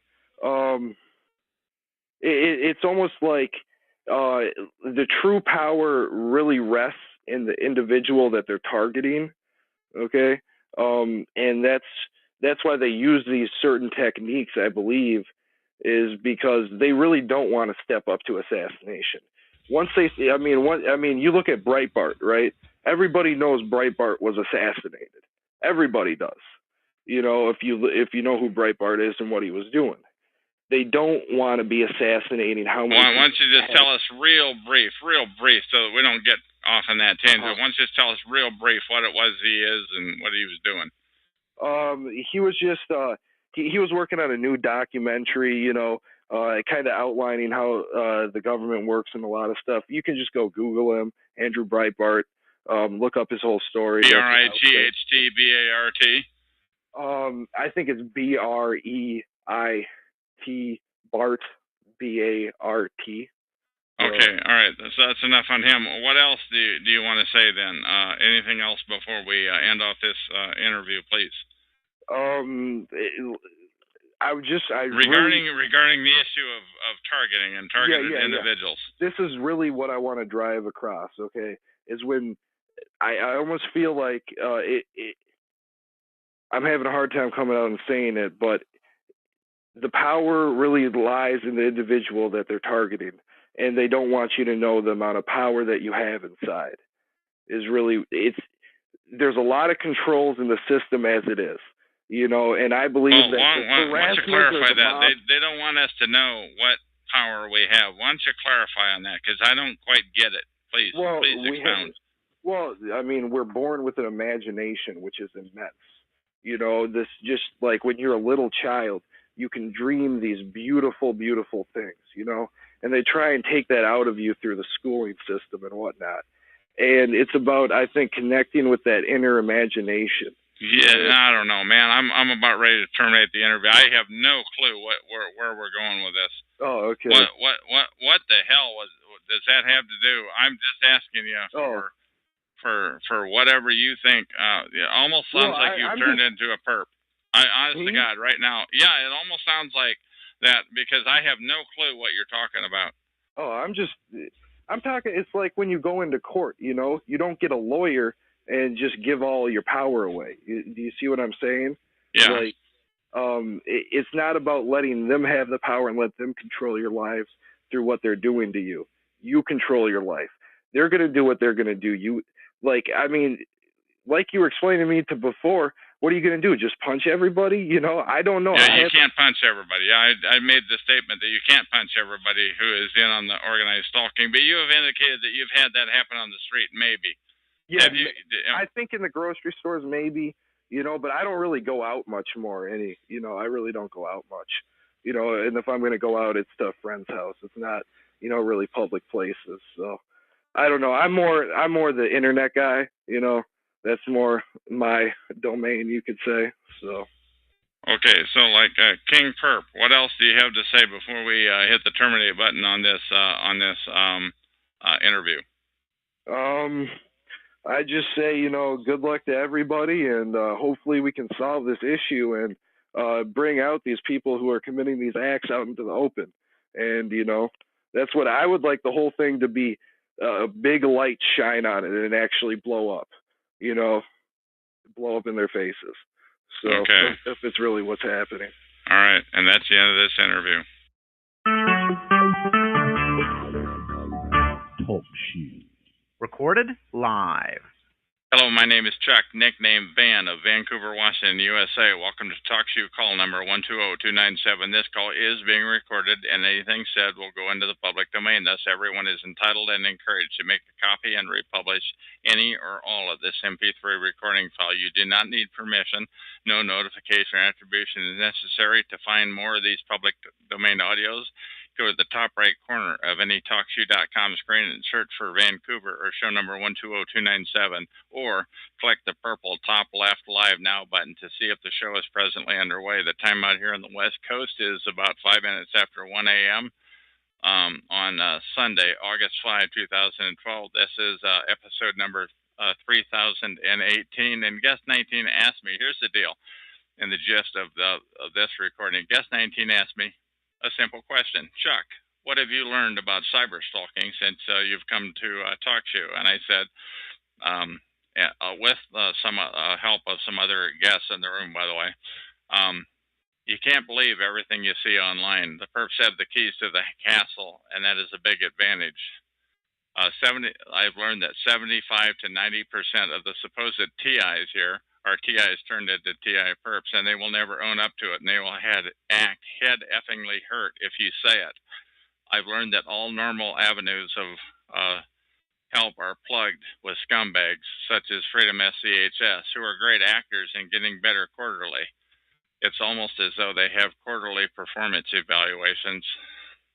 S13: It's almost like the true power really rests in the individual that they're targeting. Okay. And that's why they use these certain techniques, I believe, is because they really don't want to step up to assassination. Once you look at Breitbart, right? Everybody knows Breitbart was assassinated. Everybody does. If you know who Breitbart is and what he was doing. They don't want to be assassinating how many.
S2: Why don't you just tell us real brief, so that we don't get off on that tangent. Why don't you just tell us real brief what it was he is and what he was doing?
S13: He was just he was working on a new documentary, kind of outlining how the government works and a lot of stuff. You can just go Google him, Andrew Breitbart, look up his whole story.
S2: BRIGHTBART?
S13: I think it's BREIT Bart, BART.
S2: Okay, all right. So that's enough on him. What else do you want to say then? Anything else before we end off this interview, please?
S13: Regarding
S2: the issue of targeting and targeted individuals.
S13: Yeah. This is really what I want to drive across. Okay, is when I almost feel like I'm having a hard time coming out and saying it, but the power really lies in the individual that they're targeting, and they don't want you to know the amount of power that you have inside. There's a lot of controls in the system as it is, and I believe that.
S2: Why don't you clarify that? They don't want us to know what power we have. Why don't you clarify on that? Because I don't quite get it. Please expound.
S13: We're born with an imagination which is immense. This just like when you're a little child. You can dream these beautiful, beautiful things, and they try and take that out of you through the schooling system and whatnot. And it's about, I think, connecting with that inner imagination.
S2: Yeah, I don't know, man. I'm about ready to terminate the interview. I have no clue where we're going with this.
S13: Oh, okay.
S2: What the hell does that have to do? I'm just asking you for whatever you think. It almost sounds like you've turned into a perp. Honest to God, right now, it almost sounds like that because I have no clue what you're talking about.
S13: Oh, I'm talking. It's like when you go into court, you don't get a lawyer and just give all your power away. Do you see what I'm saying?
S2: Yeah.
S13: It's not about letting them have the power and let them control your lives through what they're doing to you. You control your life. They're going to do what they're going to do. Like you were explaining to me before. What are you going to do? Just punch everybody? I don't know.
S2: Yeah, you can't punch everybody. I made the statement that you can't punch everybody who is in on the organized stalking, but you have indicated that you've had that happen on the street, maybe.
S13: Yeah, I think in the grocery stores, maybe, but I don't really go out much more. I really don't go out much, and if I'm going to go out, it's to a friend's house. It's not, really public places. So I don't know. I'm more the internet guy, That's more my domain, you could say. So.
S2: Okay, so like King Perp, what else do you have to say before we hit the terminate button on this interview?
S13: I just say, good luck to everybody, and hopefully we can solve this issue and bring out these people who are committing these acts out into the open. And, that's what I would like the whole thing to be, a big light shine on it and actually blow up, blow up in their faces. So
S2: Okay.
S13: if it's really what's happening.
S2: All right, and that's the end of this interview.
S4: Talk show. Recorded live.
S2: Hello, my name is Chuck, nickname Van of Vancouver, Washington, USA. Welcome to Talk Show call number 120297. This call is being recorded, and anything said will go into the public domain. Thus, everyone is entitled and encouraged to make a copy and republish any or all of this MP3 recording file. You do not need permission. No notification or attribution is necessary. To find more of these public domain audios, go to the top right corner of any TalkShoe.com screen and search for Vancouver or show number 120297, or click the purple top left Live Now button to see if the show is presently underway. The time out here on the West Coast is about 5 minutes after 1 a.m. On Sunday, August 5, 2012. This is episode number 3018, and guest 19 asked me, here's the deal, and the gist of this recording. Guest 19 asked me a simple question. Chuck, what have you learned about cyber stalking since you've come to Talk Show? And I said, with some help of some other guests in the room, by the way, you can't believe everything you see online. The perps have the keys to the castle, and that is a big advantage. I've learned that 75 to 90% of the supposed TIs here are TIs turned into TI perps, and they will never own up to it, and they will act head effingly hurt if you say it. I've learned that all normal avenues of help are plugged with scumbags such as Freedom SCHS, who are great actors and getting better quarterly. It's almost as though they have quarterly performance evaluations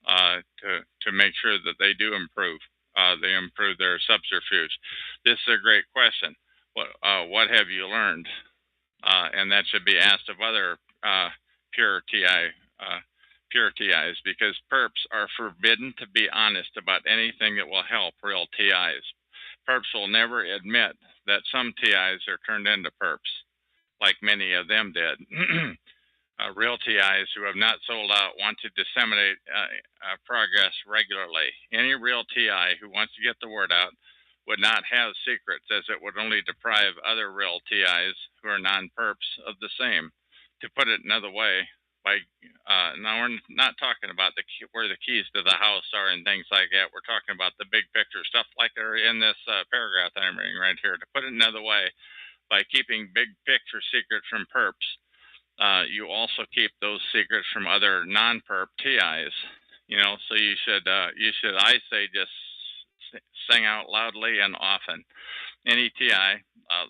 S2: to make sure that they do improve. They improve their subterfuge. This is a great question. What have you learned? And that should be asked of other pure TIs, because perps are forbidden to be honest about anything that will help real TIs. Perps will never admit that some TIs are turned into perps, like many of them did. Real TIs who have not sold out want to disseminate progress regularly. Any real TI who wants to get the word out would not have secrets, as it would only deprive other real TIs who are non-perps of the same. To put it another way, now we're not talking about where the keys to the house are and things like that. We're talking about the big picture stuff like they're in this paragraph that I'm reading right here. To put it another way, by keeping big picture secrets from perps, you also keep those secrets from other non-perp TIs. So you should, I say, just sing out loudly and often. Any TI,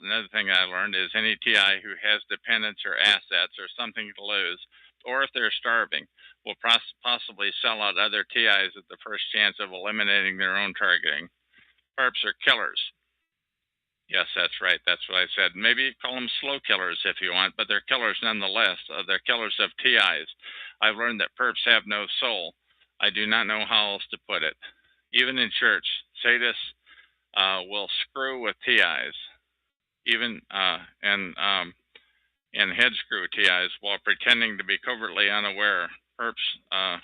S2: another thing I learned is any TI who has dependents or assets or something to lose, or if they're starving, will possibly sell out other TIs at the first chance of eliminating their own targeting. Perps are killers. Yes, that's right. That's what I said. Maybe call them slow killers if you want, but they're killers nonetheless. They're killers of TIs. I've learned that perps have no soul. I do not know how else to put it. Even in church, sadists will screw with TIs, even and head screw TIs while pretending to be covertly unaware. Perps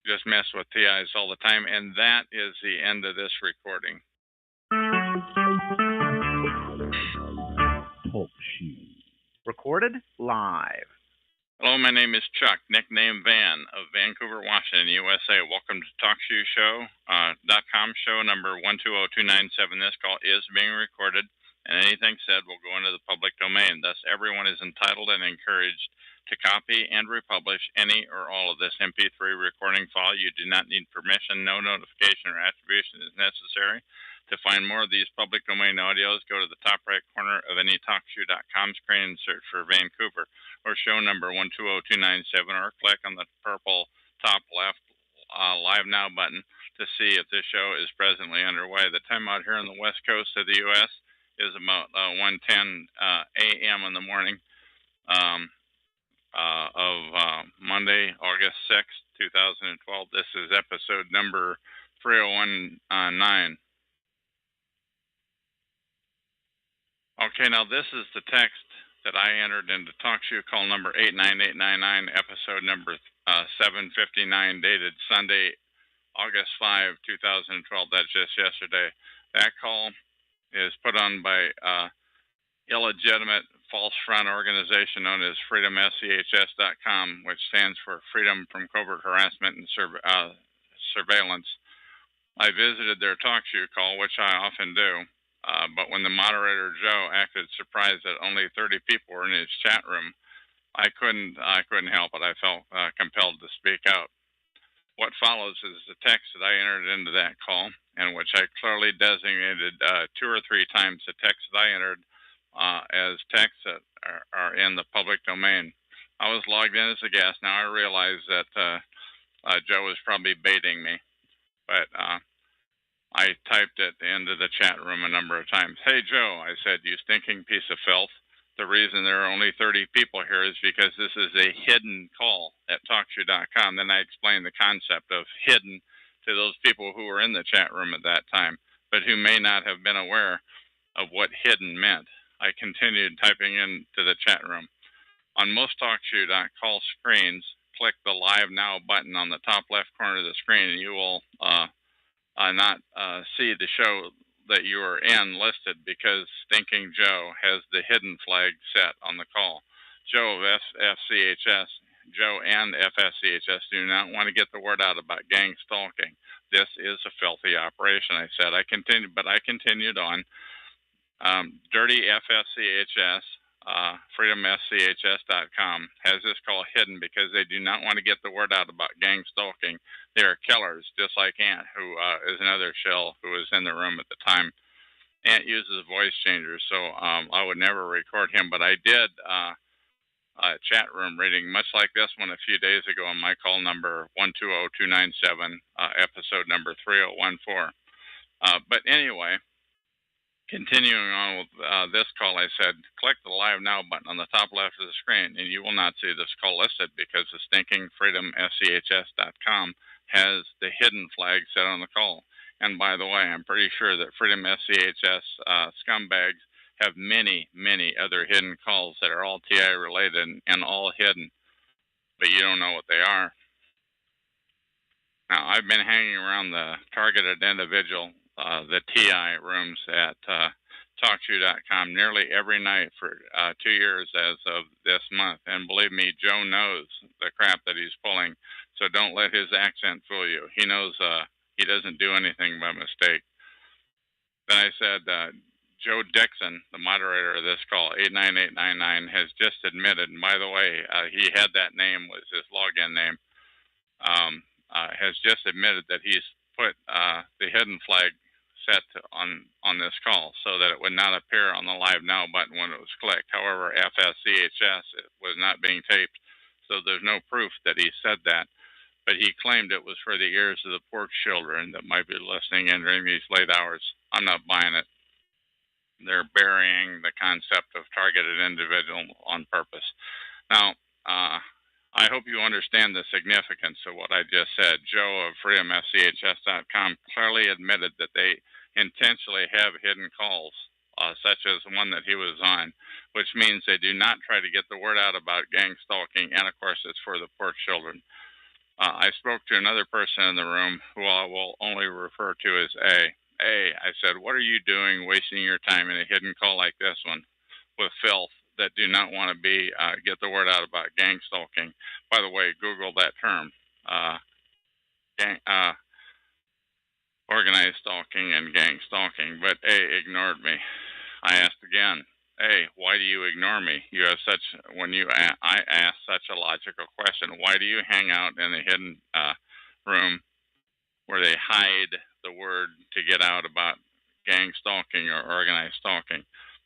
S2: just mess with TIs all the time, and that is the end of this recording.
S4: Talk show. Recorded live.
S2: Hello, my name is Chuck, nickname Van of Vancouver, Washington, USA. Welcome to TalkShoeShow.com show number 120297. This call is being recorded, and anything said will go into the public domain. Thus, everyone is entitled and encouraged to copy and republish any or all of this MP3 recording file. You do not need permission. No notification or attribution is necessary. To find more of these public domain audios, go to the top right corner of any TalkShoe.com screen and search for Vancouver or show number 120297, or click on the purple top left Live Now button to see if this show is presently underway. The time out here on the west coast of the U.S. is about 1:10 a.m. in the morning. of Monday, August 6th, 2012. This is episode number 3019. Okay, now this is the text that I entered into TalkShoe call number 89899, episode number 759, dated Sunday, August 5, 2012. That's just yesterday. That call is put on by illegitimate false front organization known as freedomschs.com, which stands for Freedom from Covert Harassment and Surveillance. I visited their TalkShoe call, which I often do, but when the moderator, Joe, acted surprised that only 30 people were in his chat room, I couldn't help it. I felt compelled to speak out. What follows is the text that I entered into that call, in which I clearly designated 2 or 3 times the text that I entered as texts that are in the public domain. I was logged in as a guest. Now I realize that Joe was probably baiting me, but I typed it into the chat room a number of times. Hey, Joe, I said, you stinking piece of filth. The reason there are only 30 people here is because this is a hidden call at TalkShoe.com. Then I explained the concept of hidden to those people who were in the chat room at that time, but who may not have been aware of what hidden meant. I continued typing into the chat room. On most TalkShoe.call screens, click the Live Now button on the top left corner of the screen, and you will not see the show that you are in listed because Stinking Joe has the hidden flag set on the call. Joe of FCHS, Joe and FSCHS do not want to get the word out about gang stalking. This is a filthy operation, I said. I continued on. Dirty FSCHS, freedomschs.com, has this call hidden because they do not want to get the word out about gang stalking. They are killers, just like Ant, who is another shell who was in the room at the time. Ant uses voice changers, so I would never record him, but I did a chat room reading, much like this one a few days ago on my call number 120297, episode number 3014. But anyway, continuing on with this call, I said, click the Live Now button on the top left of the screen, and you will not see this call listed because the stinking freedomschs.com has the hidden flag set on the call. And by the way, I'm pretty sure that Freedom SCHS scumbags have many, many other hidden calls that are all TI related and all hidden, but you don't know what they are. Now, I've been hanging around the targeted individual, the TI rooms at TalkShoe.com nearly every night for 2 years as of this month. And believe me, Joe knows the crap that he's pulling, so don't let his accent fool you. He knows he doesn't do anything by mistake. Then I said, Joe Dixon, the moderator of this call, 89899, has just admitted, and by the way, he had that name, was his login name, has just admitted that he's put the hidden flag set on this call so that it would not appear on the Live Now button when it was clicked. However, FSCHS was not being taped, so there's no proof that he said that. But he claimed it was for the ears of the poor children that might be listening in during these late hours. I'm not buying it. They're burying the concept of targeted individual on purpose. Now, I hope you understand the significance of what I just said. Joe of freedomschs.com clearly admitted that they intentionally have hidden calls, such as the one that he was on, which means they do not try to get the word out about gang stalking, and of course it's for the poor children. I spoke to another person in the room who I will only refer to as A. I said, what are you doing wasting your time in a hidden call like this one with filth that do not want to be get the word out about gang stalking? By the way, Google that term, organized stalking and gang stalking. But A ignored me. I asked again, hey, why do you ignore me? You have such, I asked such a logical question. Why do you hang out in a hidden room where they hide the word to get out about gang stalking or organized stalking?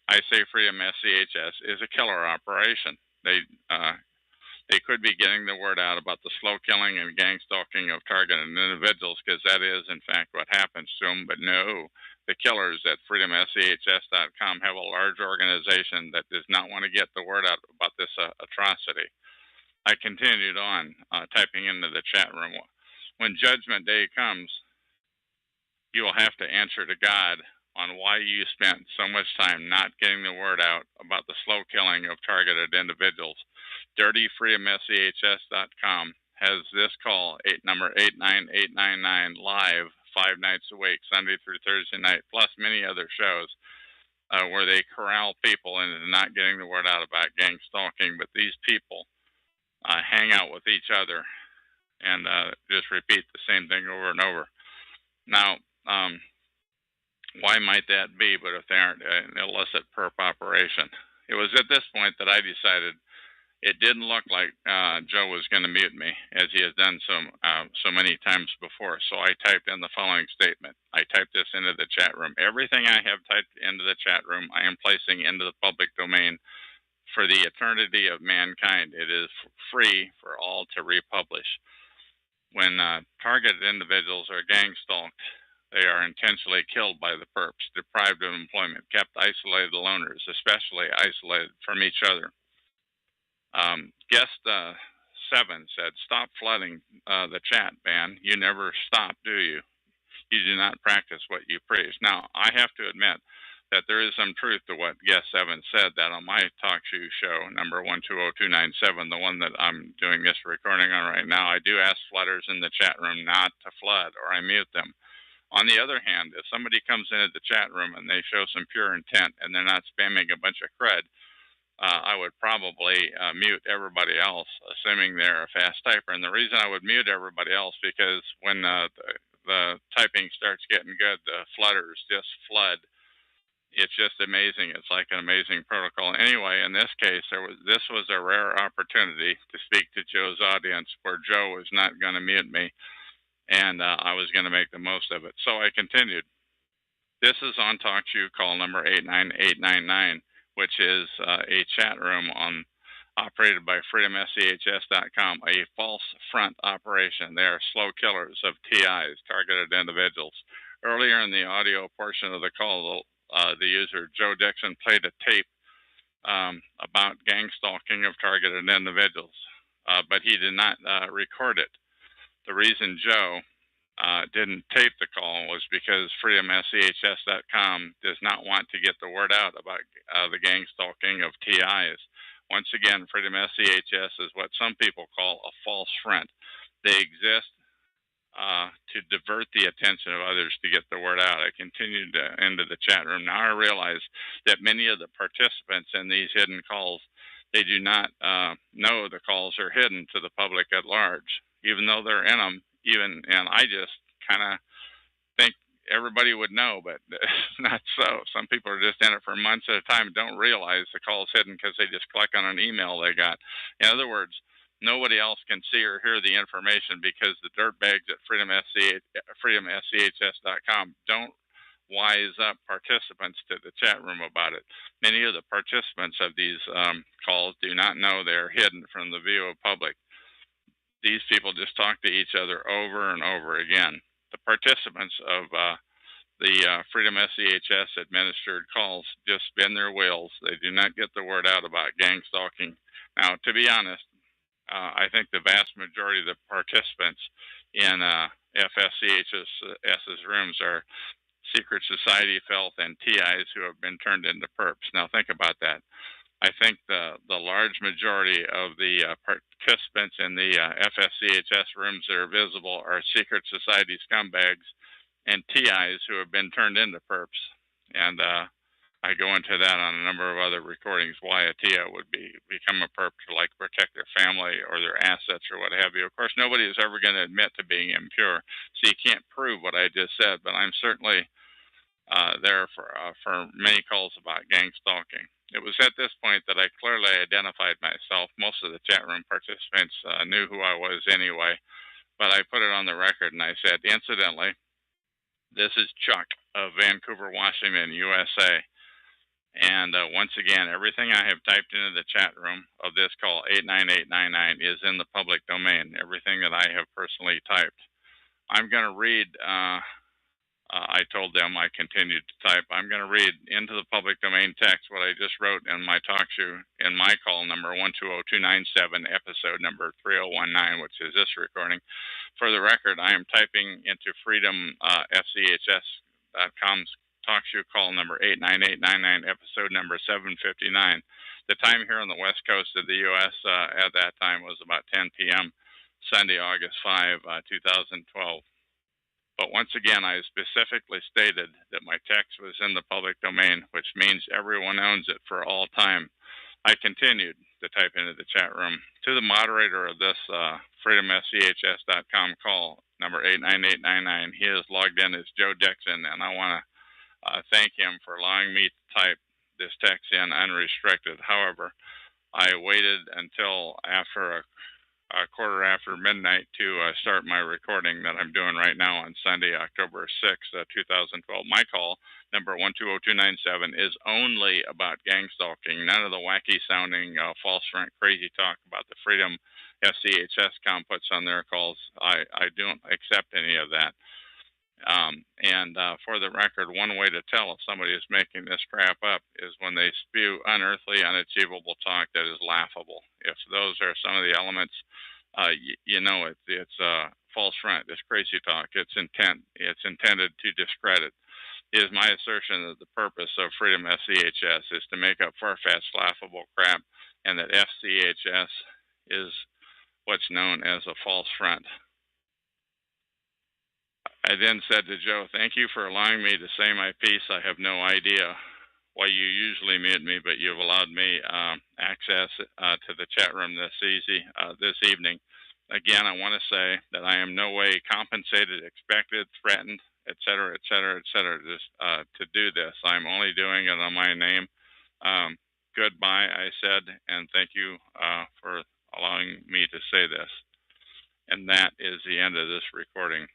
S2: I say Freedom SCHS is a killer operation. They could be getting the word out about the slow killing and gang stalking of targeted individuals, because that is, in fact, what happens to them. But no, the killers at freedomschs.com have a large organization that does not want to get the word out about this atrocity. I continued on typing into the chat room. When Judgment Day comes, you will have to answer to God on why you spent so much time not getting the word out about the slow killing of targeted individuals. DirtyFreedomSCHS.com has this call, number 89899, live 5 nights a week, Sunday through Thursday night, plus many other shows where they corral people into not getting the word out about gang stalking. But these people hang out with each other and just repeat the same thing over and over. Now, why might that be? But if they aren't an illicit perp operation, it was at this point that I decided it didn't look like Joe was going to mute me, as he has done so many times before. So I typed in the following statement. I typed this into the chat room. Everything I have typed into the chat room, I am placing into the public domain for the eternity of mankind. It is free for all to republish. When targeted individuals are gang stalked, they are intentionally killed by the perps, deprived of employment, kept isolated loners, especially isolated from each other. Guest 7 said, "Stop flooding the chat, man. You never stop, do you? You do not practice what you preach." Now, I have to admit that there is some truth to what Guest 7 said, that on my talk show, number 120297, the one that I'm doing this recording on right now, I do ask flooders in the chat room not to flood, or I mute them. On the other hand, if somebody comes into the chat room and they show some pure intent and they're not spamming a bunch of crud, I would probably mute everybody else, assuming they're a fast typer. And the reason I would mute everybody else, because when the typing starts getting good, the flooders just flood. It's just amazing. It's like an amazing protocol. Anyway, in this case, this was a rare opportunity to speak to Joe's audience where Joe was not going to mute me, and I was going to make the most of it. So I continued. This is on TalkShoe call number 89899, which is a chat room operated by freedomschs.com, a false front operation. They are slow killers of TIs, targeted individuals. Earlier in the audio portion of the call, the user Joe Dixon played a tape about gang stalking of targeted individuals, but he did not record it. The reason Joe didn't tape the call was because freedomschs.com does not want to get the word out about the gang stalking of TIs. Once again, Freedom SCHS is what some people call a false front. They exist to divert the attention of others to get the word out. I continued into the chat room. Now I realize that many of the participants in these hidden calls, they do not know the calls are hidden to the public at large, even though they're in them. And I just kind of think everybody would know, but not so. Some people are just in it for months at a time and don't realize the call's hidden because they just click on an email they got. In other words, nobody else can see or hear the information because the dirtbags at freedomschs.com don't wise up participants to the chat room about it. Many of the participants of these calls do not know they're hidden from the view of public. These people just talk to each other over and over again. The participants of the Freedom SCHS administered calls just spin their wheels. They do not get the word out about gang stalking. Now, to be honest, I think the vast majority of the participants in FSCHS's rooms are secret society filth and TIs who have been turned into perps. Now, think about that. I think the large majority of the participants in the FSCHS rooms that are visible are secret society scumbags and TIs who have been turned into perps. And I go into that on a number of other recordings, why a TI would become a perp to like protect their family or their assets or what have you. Of course, nobody is ever going to admit to being impure, so you can't prove what I just said, but I'm certainly there for many calls about gang stalking. It was at this point that I clearly identified myself. Most of the chat room participants knew who I was anyway, but I put it on the record and I said, incidentally, this is Chuck of Vancouver, Washington, USA. And once again, everything I have typed into the chat room of this call, 89899, is in the public domain, everything that I have personally typed. I'm going to read I told them I continued to type. I'm going to read into the public domain text what I just wrote in my talk show in my call number 120297, episode number 3019, which is this recording. For the record, I am typing into freedomfchs.com's talk show call number 89899, episode number 759. The time here on the west coast of the U.S. At that time was about 10 p.m. Sunday, August 5, 2012. But once again, I specifically stated that my text was in the public domain, which means everyone owns it for all time. I continued to type into the chat room. To the moderator of this freedomschs.com call, number 89899, he is logged in as Joe Dixon, and I want to thank him for allowing me to type this text in unrestricted. However, I waited until after a quarter after midnight to start my recording that I'm doing right now on Sunday, October 6th, 2012. My call, number 120297, is only about gangstalking. None of the wacky sounding false front crazy talk about the Freedom FCHS puts on their calls. I don't accept any of that. For the record, one way to tell if somebody is making this crap up is when they spew unearthly, unachievable talk that is laughable. If those are some of the elements, you know it's false front, it's crazy talk. It's intended to discredit. It is my assertion that the purpose of Freedom FCHS is to make up far-fetched, laughable crap, and that FCHS is what's known as a false front. I then said to Joe, thank you for allowing me to say my piece. I have no idea why you usually mute me, but you've allowed me access to the chat room this evening. Again, I want to say that I am no way compensated, expected, threatened, et cetera, to do this. I'm only doing it on my name. Goodbye, I said, and thank you for allowing me to say this. And that is the end of this recording.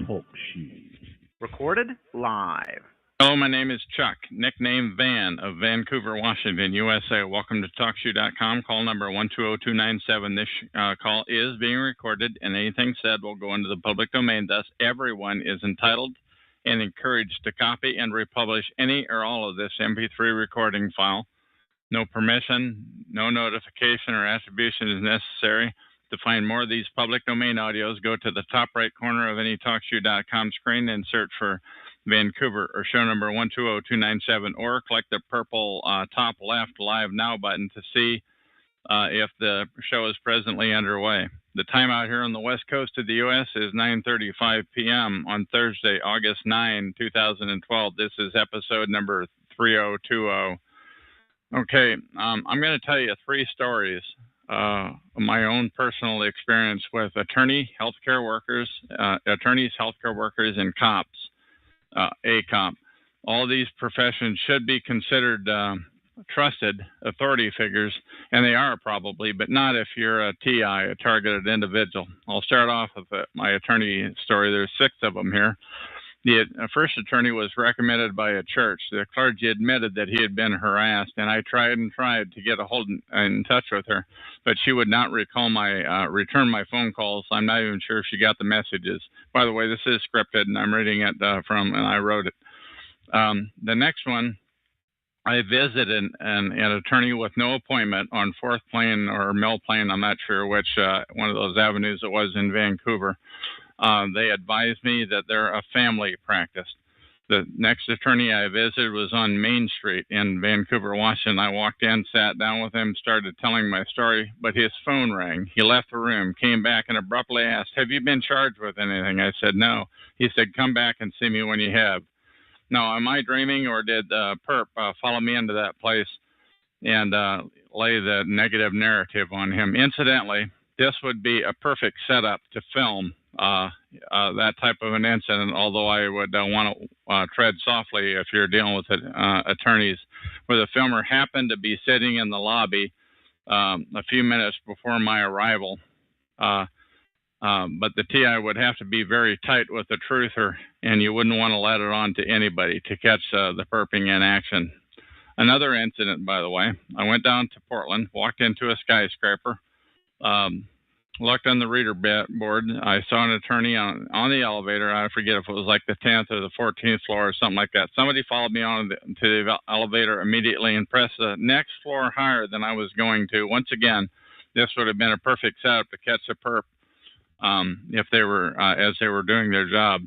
S4: Talk show. Recorded live.
S2: Hello, my name is Chuck, nickname Van of Vancouver, Washington, USA. Welcome to TalkShoe.com, call number 120297. This call is being recorded, and anything said will go into the public domain. Thus, everyone is entitled and encouraged to copy and republish any or all of this MP3 recording file. No permission, no notification or attribution is necessary. To find more of these public domain audios, go to the top right corner of any TalkShoe.com screen and search for Vancouver or show number 120297, or click the purple top left Live Now button to see if the show is presently underway. The time out here on the west coast of the U.S. is 9:35 p.m. on Thursday, August 9, 2012. This is episode number 3020. Okay, I'm going to tell you 3 stories. My own personal experience with attorneys, healthcare workers, and cops, a cop. All these professions should be considered trusted authority figures, and they are probably, but not if you're a TI, a targeted individual. I'll start off with my attorney story. There's 6 of them here. The first attorney was recommended by a church. The clergy admitted that he had been harassed, and I tried to get in touch with her, but she would not return my phone calls. I'm not even sure if she got the messages. By the way, this is scripted, and I'm reading it and I wrote it. The next one, I visited an attorney with no appointment on 4th Plain or Mill Plain. I'm not sure which one of those avenues it was in Vancouver. They advised me that they're a family practice. The next attorney I visited was on Main Street in Vancouver, Washington. I walked in, sat down with him, started telling my story, but his phone rang. He left the room, came back, and abruptly asked, "Have you been charged with anything?" I said, "No." He said, "Come back and see me when you have." Now, am I dreaming, or did Perp follow me into that place and lay the negative narrative on him? Incidentally, this would be a perfect setup to film that type of an incident, although I would want to tread softly if you're dealing with attorneys, where the filmer happened to be sitting in the lobby a few minutes before my arrival. But the TI would have to be very tight with the truther, and you wouldn't want to let it on to anybody to catch the perping in action. Another incident, by the way, I went down to Portland, walked into a skyscraper, looked on the reader board. I saw an attorney on the elevator. I forget if it was like the 10th or the 14th floor or something like that. Somebody followed me on to the elevator immediately and pressed the next floor higher than I was going to. Once again, this would have been a perfect setup to catch a perp if they were as they were doing their job.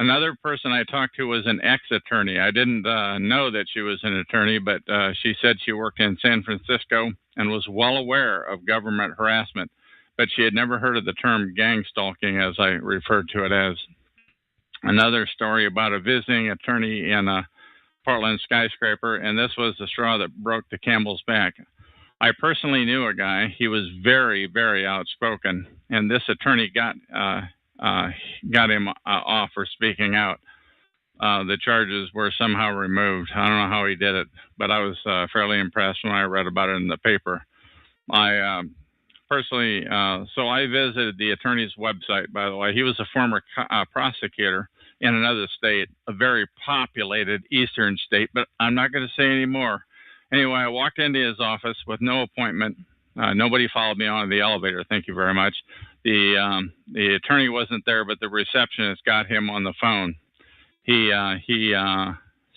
S2: Another person I talked to was an ex-attorney. I didn't know that she was an attorney, but she said she worked in San Francisco and was well aware of government harassment, but she had never heard of the term gang stalking, as I referred to it as. Another story about a visiting attorney in a Portland skyscraper, and this was the straw that broke the camel's back. I personally knew a guy. He was very, very outspoken, and this attorney got him off for speaking out. The charges were somehow removed. I don't know how he did it, but I was fairly impressed when I read about it in the paper. I personally, so I visited the attorney's website, by the way. He was a former prosecutor in another state, a very populated eastern state, but I'm not going to say any more. Anyway, I walked into his office with no appointment. Nobody followed me on the elevator. Thank you very much. The attorney wasn't there, but the receptionist got him on the phone. He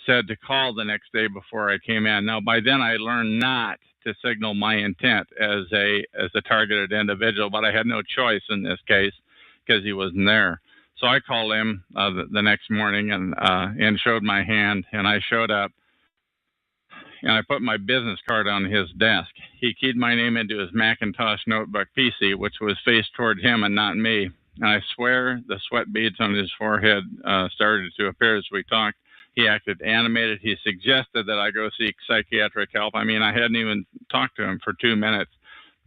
S2: said to call the next day before I came in. Now, by then, I learned not to signal my intent as a targeted individual, but I had no choice in this case because he wasn't there. So I called him the next morning and showed my hand, and I showed up. And I put my business card on his desk. He keyed my name into his Macintosh notebook PC, which was faced toward him and not me. And I swear the sweat beads on his forehead started to appear as we talked. He acted animated. He suggested that I go seek psychiatric help. I mean, I hadn't even talked to him for 2 minutes.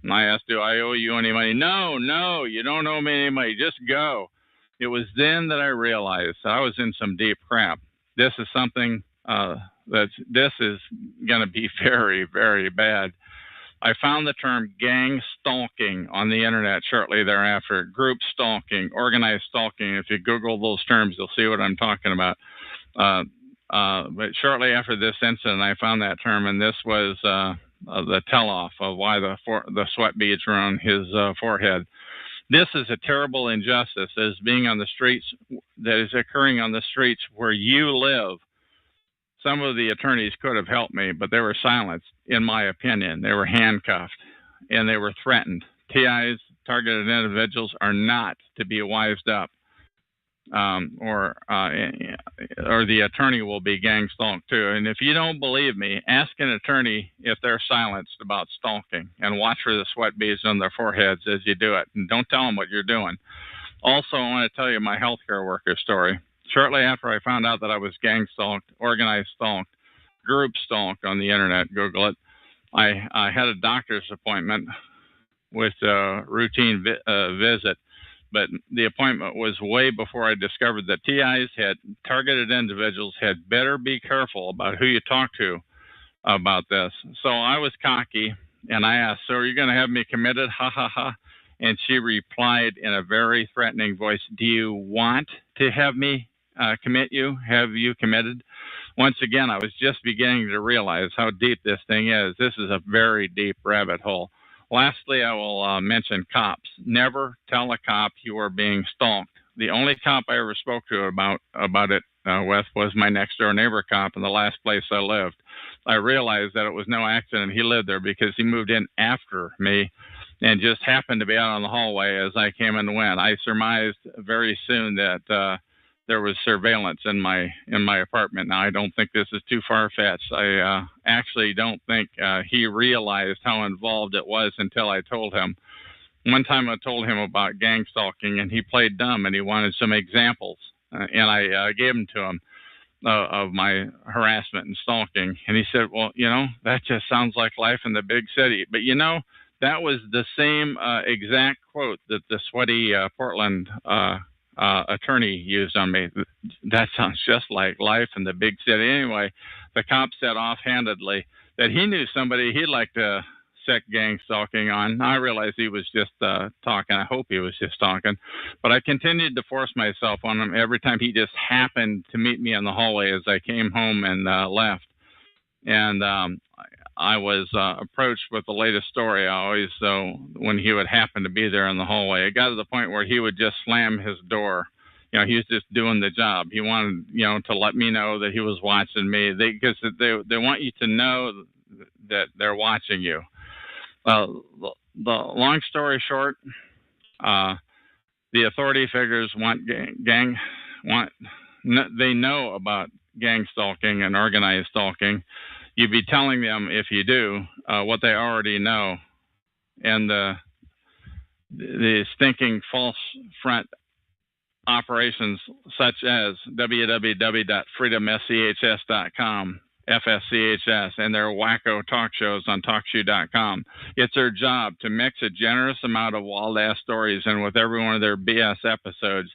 S2: And I asked, do I owe you any money? No, you don't owe me any money. Just go. It was then that I realized I was in some deep crap. This is something... this is going to be very, very bad. I found the term gang stalking on the internet shortly thereafter. Group stalking, organized stalking. If you Google those terms, you'll see what I'm talking about. But shortly after this incident, I found that term, and this was the tell-off of why the sweat beads were on his forehead. This is a terrible injustice that is being on the streets, that is occurring on the streets where you live. Some of the attorneys could have helped me, but they were silenced, in my opinion. They were handcuffed, and they were threatened. TIs, targeted individuals, are not to be wised up, or the attorney will be gang stalked too. And if you don't believe me, ask an attorney if they're silenced about stalking, and watch for the sweat beads on their foreheads as you do it. And don't tell them what you're doing. Also, I want to tell you my healthcare worker story. Shortly after I found out that I was gang stalked, organized stalked, group stalked on the internet, Google it, I had a doctor's appointment with a routine visit, but the appointment was way before I discovered that TIs had targeted individuals had better be careful about who you talk to about this. So I was cocky, and I asked, so are you going to have me committed? Ha, ha, ha. And she replied in a very threatening voice, do you want to have me commit you? Have you committed? Once again, I was just beginning to realize how deep this thing is. This is a very deep rabbit hole. Lastly, I will mention cops. Never tell a cop you are being stalked. The only cop I ever spoke to about it with was my next door neighbor cop in the last place I lived. I realized that it was no accident he lived there because he moved in after me and just happened to be out on the hallway as I came and went. I surmised very soon that there was surveillance in my apartment. Now, I don't think this is too far-fetched. I actually don't think he realized how involved it was until I told him. One time I told him about gang stalking, and he played dumb, and he wanted some examples. And I gave them to him of my harassment and stalking. And he said, well, that just sounds like life in the big city. But, that was the same exact quote that the sweaty Portland attorney used on me. That sounds just like life in the big city. Anyway, the cop said offhandedly that he knew somebody he'd like to set gang stalking on. I realized he was just talking. I hope he was just talking. But I continued to force myself on him every time he just happened to meet me in the hallway as I came home and left. And I was approached with the latest story. I always, when he would happen to be there in the hallway, it got to the point where he would just slam his door. He was just doing the job. He wanted, to let me know that he was watching me. Because they want you to know that they're watching you. The long story short, the authority figures they know about gang stalking and organized stalking. You'd be telling them, if you do, what they already know. And the stinking false front operations such as www.freedomschs.com, FSCHS, and their wacko talk shows on TalkShoe.com. It's their job to mix a generous amount of wild-ass stories in with every one of their BS episodes.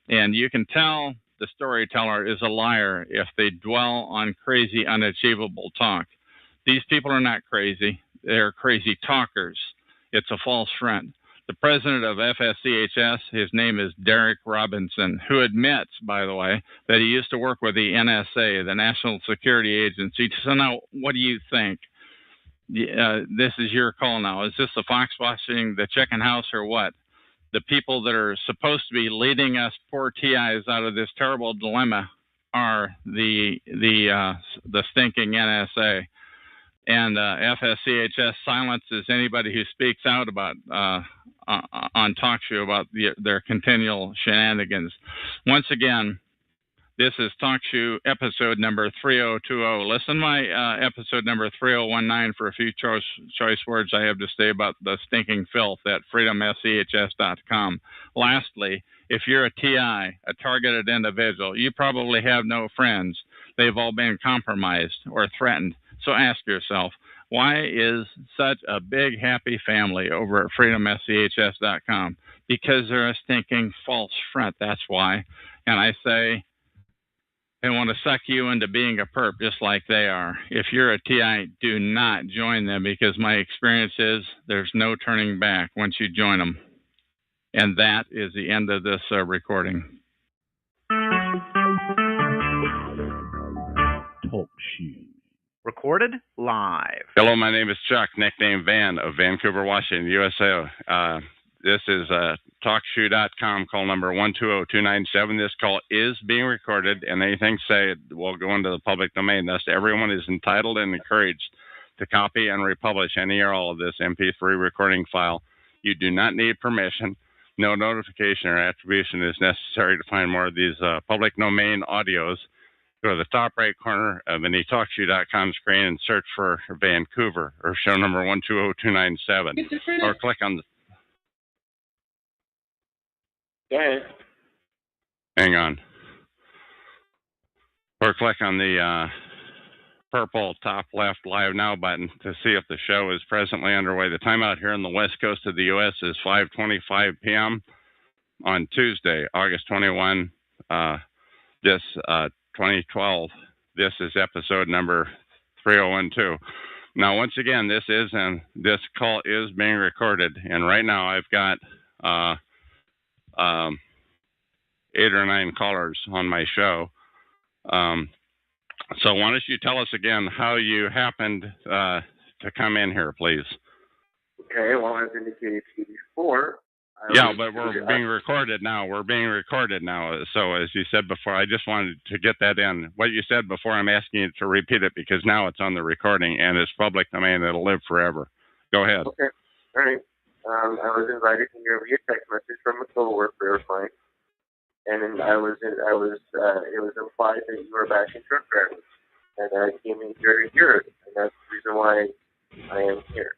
S2: And you can tell the storyteller is a liar if they dwell on crazy, unachievable talk. These people are not crazy. They're crazy talkers. It's a false front. The president of FSCHS, his name is Derek Robinson, who admits, by the way, that he used to work with the NSA, the National Security Agency. So now, what do you think? This is your call now. Is this the fox watching the chicken house or what? The people that are supposed to be leading us poor TIs out of this terrible dilemma are the stinking NSA. And FSCHS silences anybody who speaks out about on TalkShoe about their continual shenanigans. Once again, this is TalkShoe episode number 3020. Listen to my episode number 3019 for a few choice words I have to say about the stinking filth at freedomschs.com. Lastly, if you're a TI, a targeted individual, you probably have no friends. They've all been compromised or threatened. So ask yourself, why is such a big, happy family over at freedomschs.com? Because they're a stinking false front. That's why. And I say, they want to suck you into being a perp just like they are. If you're a TI, do not join them, because my experience is there's no turning back once you join them. And that is the end of this recording.
S4: Talk shoe. Recorded live.
S2: Hello, my name is Chuck, nickname Van of Vancouver, Washington, USA. This is TalkShoe.com, call number 120297. This call is being recorded, and anything said will go into the public domain. Thus, everyone is entitled and encouraged to copy and republish any or all of this MP3 recording file. You do not need permission. No notification or attribution is necessary to find more of these public domain audios. Go to the top right corner of any TalkShoe.com screen and search for Vancouver or show number 120297, or click on the... Hang on. Or click on the purple top left Live Now button to see if the show is presently underway. The time out here on the west coast of the U.S. is 5:25 p.m. on Tuesday, August 21, 2012. This is episode number 3012. Now, once again, this call is being recorded, and right now I've got 8 or 9 callers on my show. So why don't you tell us again how you happened to come in here, please?
S14: Okay, well, as indicated to you before.
S2: Yeah, but we're being recorded now. So as you said before, I just wanted to get that in. What you said before, I'm asking you to repeat it because now it's on the recording and it's public domain. It'll live forever. Go ahead.
S14: Okay, all right. I was invited here via text message from a coworker of mine, and it was implied that you were bashing truck drivers, and I came in here to hear it, and that's the reason why I am here.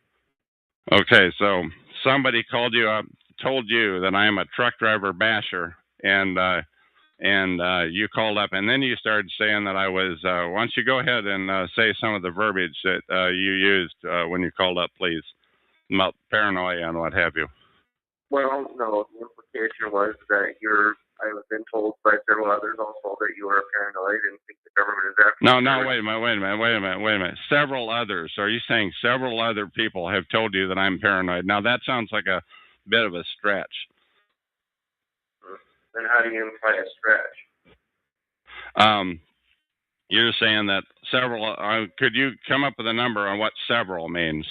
S2: Okay, so somebody called you up, told you that I am a truck driver basher, and you called up, and then you started saying that I was. Why don't you go ahead and say some of the verbiage that you used when you called up, please, about paranoia and what have you.
S14: Well, no, the implication was that I've been told by several others also that you are paranoid and think the government is after you.
S2: No, wait a minute. Several others. Are you saying several other people have told you that I'm paranoid? Now, that sounds like a bit of a stretch.
S14: Then how do you imply a stretch?
S2: You're saying that several? Could you come up with a number on what several means?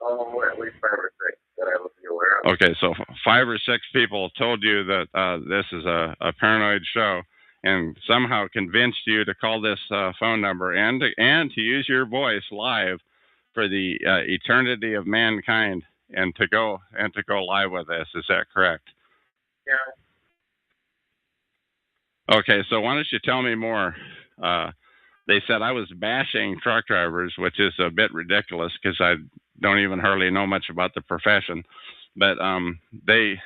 S14: Oh, at least 5 or 6 that I would be aware of.
S2: Okay, so 5 or 6 people told you that this is a paranoid show, and somehow convinced you to call this phone number and to use your voice live for the eternity of mankind, and to go live with this. Is that correct?
S14: Yeah.
S2: Okay, so why don't you tell me more? They said I was bashing truck drivers, which is a bit ridiculous because I don't even hardly know much about the profession. But they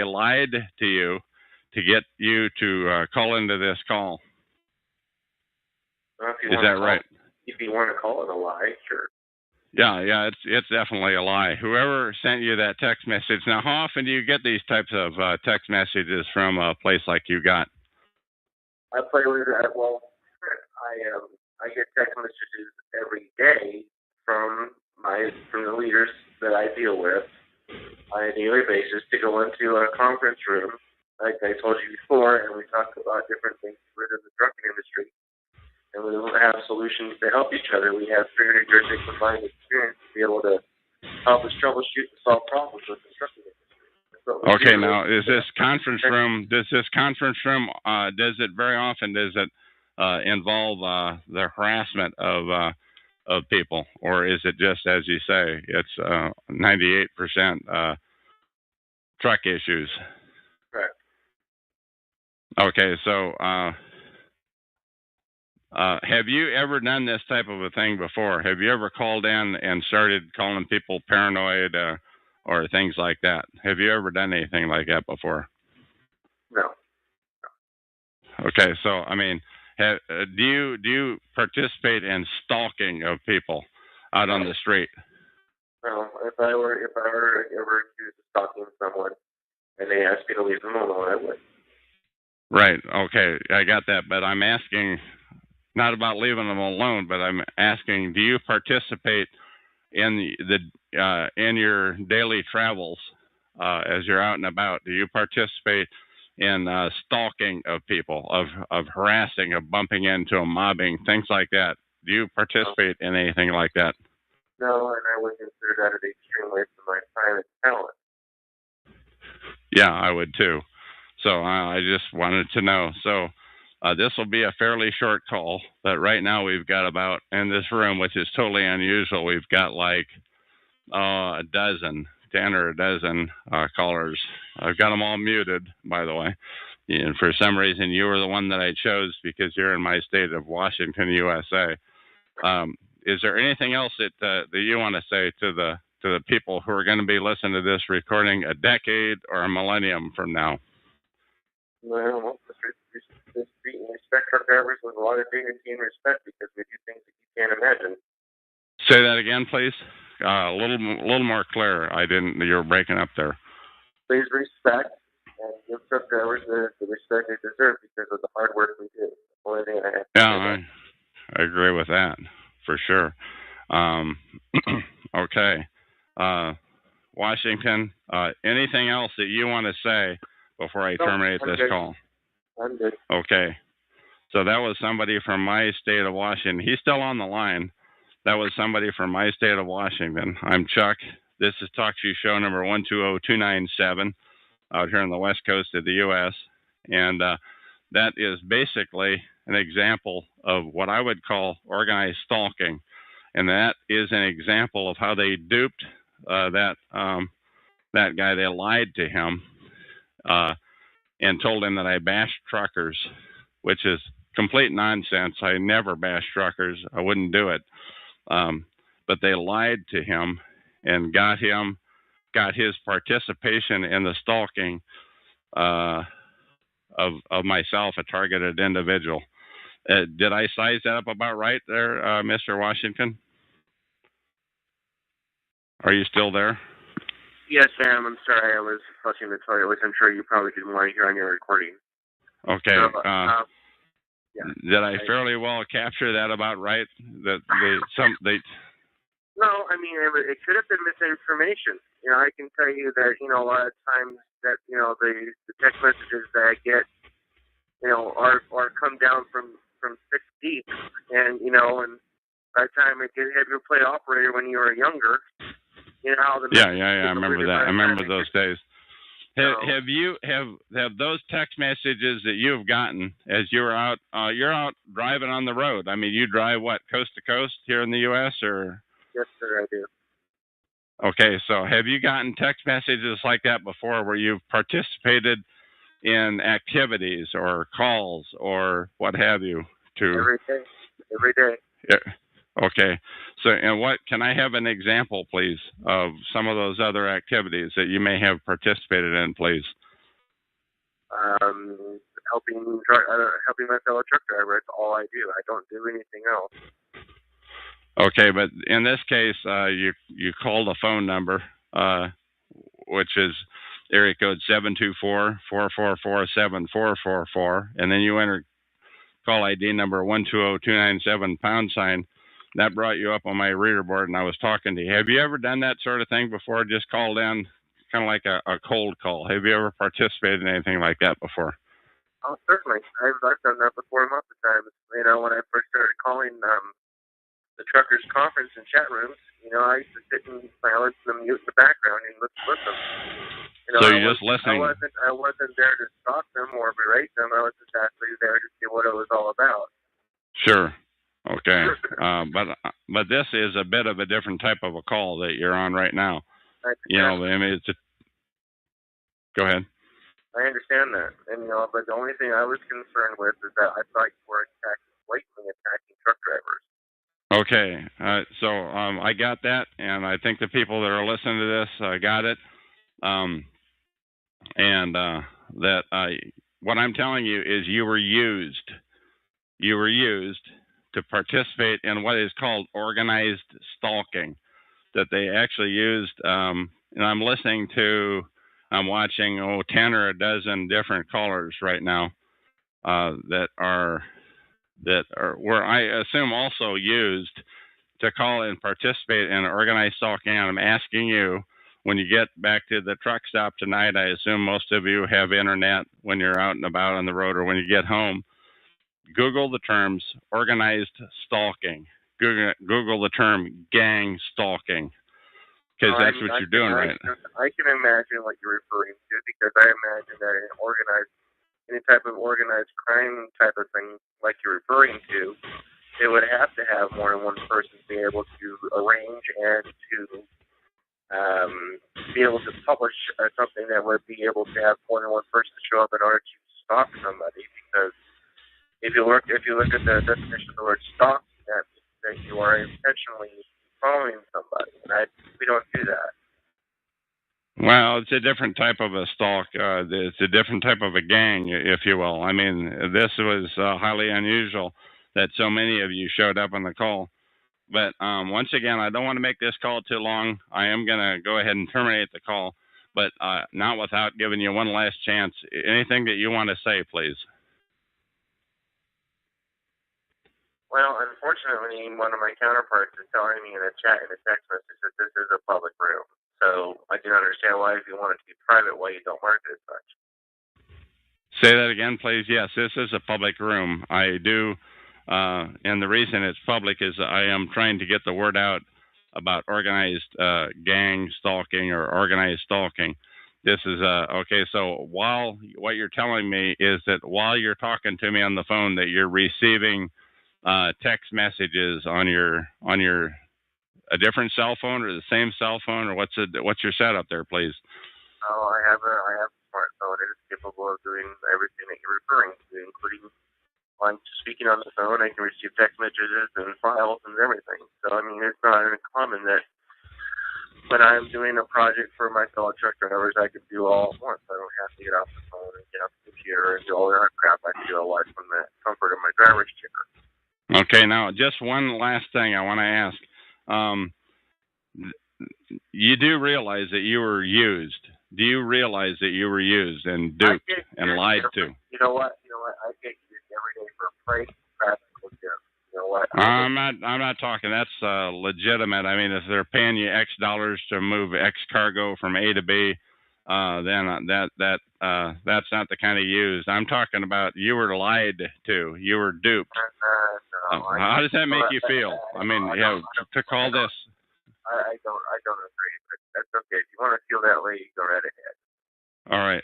S2: lied to you to get you to call into this call.
S14: Well,
S2: is that right?
S14: If you want to call it a lie, sure.
S2: Yeah, it's definitely a lie. Whoever sent you that text message. Now, how often do you get these types of text messages from a place like you got?
S14: I play with that. Well, I get text messages every day from the leaders that I deal with on a daily basis to go into a conference room, like I told you before, and we talk about different things within the trucking industry. And we don't have solutions to help each other. We have 300 years of combined experience to be able to help us troubleshoot and solve problems with the trucking industry.
S2: Okay, now does it very often involve the harassment of people, or is it just, as you say, it's 98% truck issues?
S14: Correct.
S2: Okay, so have you ever done this type of a thing before? Have you ever called in and started calling people paranoid or things like that? Have you ever done anything like that before?
S14: No.
S2: Okay, so I mean, do you participate in stalking of people out on the street?
S14: No. If I were ever accused of stalking someone and they asked me to leave them alone, I would.
S2: Right. Okay, I got that, but I'm asking not about leaving them alone, but I'm asking, do you participate in in your daily travels as you're out and about? Do you participate in stalking of people, of harassing, of bumping into them, mobbing, things like that? Do you participate in anything like that?
S14: No, and I would consider that an extreme waste of my time and talent.
S2: Yeah, I would too. So I just wanted to know. So this will be a fairly short call, but right now we've got about, in this room, which is totally unusual, we've got like 10 or a dozen callers. I've got them all muted, by the way. And for some reason, you were the one that I chose because you're in my state of Washington, USA. Is there anything else that you want to say to the people who are going to be listening to this recording a decade or a millennium from now?
S14: Well, respect truck drivers with a lot of dignity and respect because we do things that you can't imagine.
S2: Say that again, please. A little more clear. You were breaking up there.
S14: Please respect and give truck drivers the respect they deserve because of the hard work we do. That's the only thing I have to say.
S2: I agree with that for sure. Okay. Washington, anything else that you want to say before I terminate this call?
S14: I'm good.
S2: Okay. So that was somebody from my state of Washington. He's still on the line. That was somebody from my state of Washington. I'm Chuck. This is Talk Show number 120297 out here on the west coast of the U.S. And that is basically an example of what I would call organized stalking. And that is an example of how they duped that guy. They lied to him and told him that I bashed truckers, which is complete nonsense. I never bash truckers. I wouldn't do it. But they lied to him and got his participation in the stalking of myself, a targeted individual. Did I size that up about right there, Mr. Washington? Are you still there?
S14: Yes, Sam. I'm sorry. I was flushing the toilet, which I'm sure you probably didn't want to hear on your recording.
S2: Okay.
S14: Yeah.
S2: Did I fairly well capture that about right? That
S14: No, I mean it could have been misinformation. I can tell you that a lot of times that the text messages that I get are come down from from 6 deep, and and by the time it get have your plate operator when you were younger, how the
S2: Yeah. I remember that. I remember those days. Have those text messages that you've gotten as you're out driving on the road? I mean, you drive what, coast to coast here in the U.S. or?
S14: Yes, sir, I do.
S2: Okay, so have you gotten text messages like that before, where you've participated in activities or calls or what have you?
S14: Every day.
S2: Yeah. Okay. So, and what can I have an example, please, of some of those other activities that you may have participated in, please?
S14: Helping my fellow truck driver. That's all I do. I don't do anything else.
S2: Okay, but in this case, you called a phone number, which is area code 724-444-7444, and then you entered call ID number 120297 #. That brought you up on my reader board, and I was talking to you. Have you ever done that sort of thing before? Just called in, kind of like a cold call. Have you ever participated in anything like that before?
S14: Oh, certainly. I've done that before lots of times. When I first started calling the truckers' conference and chat rooms, I used to sit and silence the mute in the background and listen.
S2: So you're just listening.
S14: I wasn't there to stalk them or berate them. I was just actually there to see what it was all about.
S2: Sure. Okay. But this is a bit of a different type of a call that you're on right now. Go ahead.
S14: I understand that, but the only thing I was concerned with is that I thought you were blatantly attacking truck drivers.
S2: Okay, so I got that, and I think the people that are listening to this got it. What I'm telling you is you were used. You were used to participate in what is called organized stalking. That they actually used, and I'm watching 10 or a dozen different callers right now that were, I assume, also used to call and participate in organized stalking. And I'm asking you, when you get back to the truck stop tonight, I assume most of you have internet when you're out and about on the road, or when you get home, Google the terms organized stalking. Google the term gang stalking, because that's what you're doing right now.
S14: I can imagine what you're referring to, because I imagine that any type of organized crime type of thing like you're referring to, they would have to have more than one person be able to arrange and to be able to publish something that would be able to have more than one person show up in order to stalk somebody. Because if you look at the definition of the word stalk, that means that you are intentionally following somebody, and we don't do that.
S2: Well, it's a different type of a stalk. It's a different type of a gang, if you will. I mean, this was highly unusual that so many of you showed up on the call. But once again, I don't want to make this call too long. I am going to go ahead and terminate the call, but not without giving you one last chance. Anything that you want to say, please?
S14: Well, unfortunately, one of my counterparts is telling me in a text message that this is a public room. So I do not understand why, if you want it to be private, why you don't mark it as such.
S2: Say that again, please. Yes, this is a public room. I do, and the reason it's public is I am trying to get the word out about organized gang stalking or organized stalking. This is okay. So what you're telling me is that while you're talking to me on the phone, that you're receiving text messages on your a different cell phone or the same cell phone, or what's your setup there, please?
S14: Oh, I have a smartphone. It is capable of doing everything that you're referring to, including on speaking on the phone. I can receive text messages and files and everything. So I mean, it's not uncommon that when I'm doing a project for my fellow truck drivers, I can do all at once. I don't have to get off the phone and get off the computer and do all that crap. I can do it live from the comfort of my driver's chair.
S2: Okay, now just one last thing I want to ask. You do realize that you were used? Do you realize that you were used and duped and lied to?
S14: You know what? I get used every day for freight traffic. You know what?
S2: I'm not talking. That's legitimate. I mean, if they're paying you X dollars to move X cargo from A to B, then that's not the kind of used. I'm talking about you were lied to, you were duped. How does that make you feel? I mean, to call this.
S14: I don't agree, but that's okay. If you want to feel that way, you go right ahead.
S2: All right.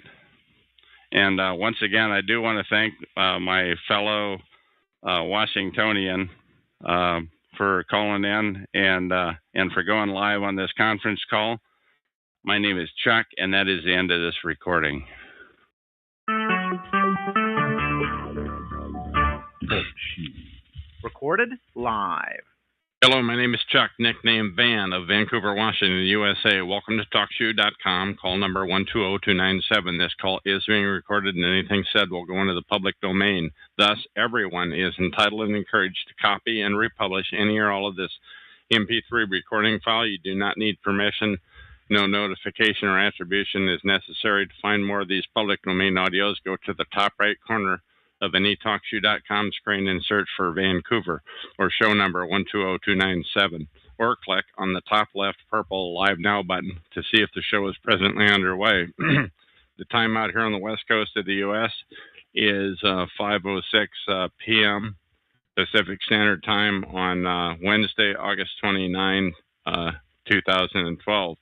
S2: And once again, I do want to thank my fellow Washingtonian for calling in and for going live on this conference call. My name is Chuck, and that is the end of this recording.
S4: Recorded live.
S2: Hello, my name is Chuck, nickname Van of Vancouver, Washington, USA. Welcome to TalkShoe.com, call number 120297. This call is being recorded, and anything said will go into the public domain. Thus, everyone is entitled and encouraged to copy and republish any or all of this MP3 recording file. You do not need permission. No notification or attribution is necessary. To find more of these public domain audios, go to the top right corner of any TalkShoe.com screen and search for Vancouver or show number 120297, or click on the top left purple Live Now button to see if the show is presently underway. The time out here on the west coast of the U.S. is 5:06 p.m. Pacific Standard Time on Wednesday, August 29, 2012.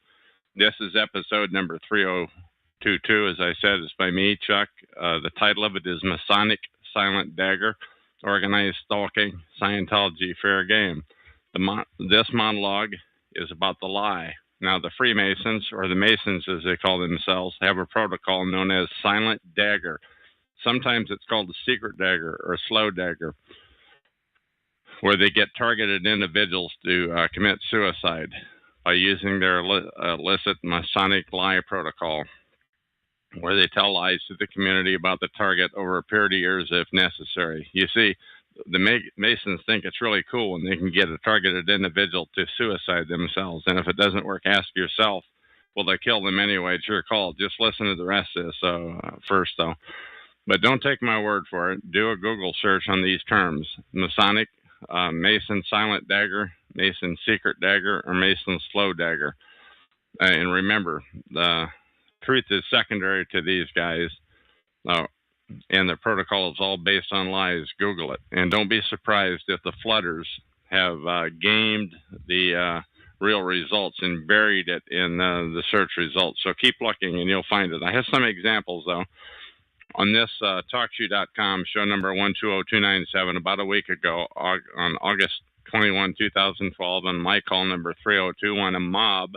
S2: This is episode number 3022, as I said, is by me, Chuck. The title of it is Masonic Silent Dagger, Organized Stalking, Scientology Fair Game. This monologue is about the lie. Now, the Freemasons, or the Masons as they call themselves, have a protocol known as Silent Dagger. Sometimes it's called the Secret Dagger or Slow Dagger, where they get targeted individuals to commit suicide by using their illicit Masonic lie protocol, where they tell lies to the community about the target over a period of years if necessary. You see, the Masons think it's really cool when they can get a targeted individual to suicide themselves. And if it doesn't work, ask yourself, will they kill them anyway? It's your call. Just listen to the rest of this first, though. But don't take my word for it. Do a Google search on these terms: Masonic, Mason Silent Dagger, Mason Secret Dagger, or Mason Slow Dagger. And remember, the truth is secondary to these guys, and the protocol is all based on lies. Google it. And don't be surprised if the flooders have gamed the real results and buried it in the search results. So keep looking and you'll find it. I have some examples, though. On this TalkShoe.com, show number 120297, about a week ago, on August 21, 2012, on my call number 3021, a mob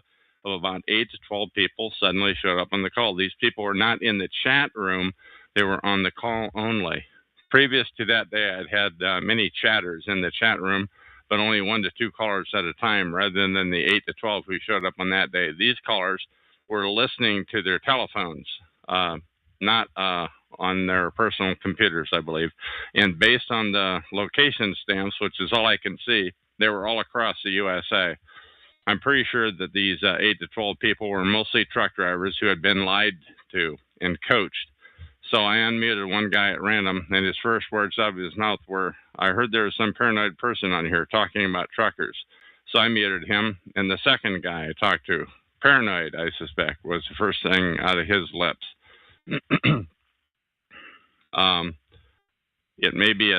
S2: of about 8 to 12 people suddenly showed up on the call. These people were not in the chat room. They were on the call only. Previous to that, they had many chatters in the chat room, but only 1 to 2 callers at a time, rather than the 8 to 12 who showed up on that day. These callers were listening to their telephones, not on their personal computers, I believe. And based on the location stamps, which is all I can see, they were all across the USA. I'm pretty sure that these 8 to 12 people were mostly truck drivers who had been lied to and coached. So I unmuted one guy at random, and his first words out of his mouth were, "I heard there was some paranoid person on here talking about truckers." So I muted him, and the second guy I talked to, paranoid, I suspect, was the first thing out of his lips. It may be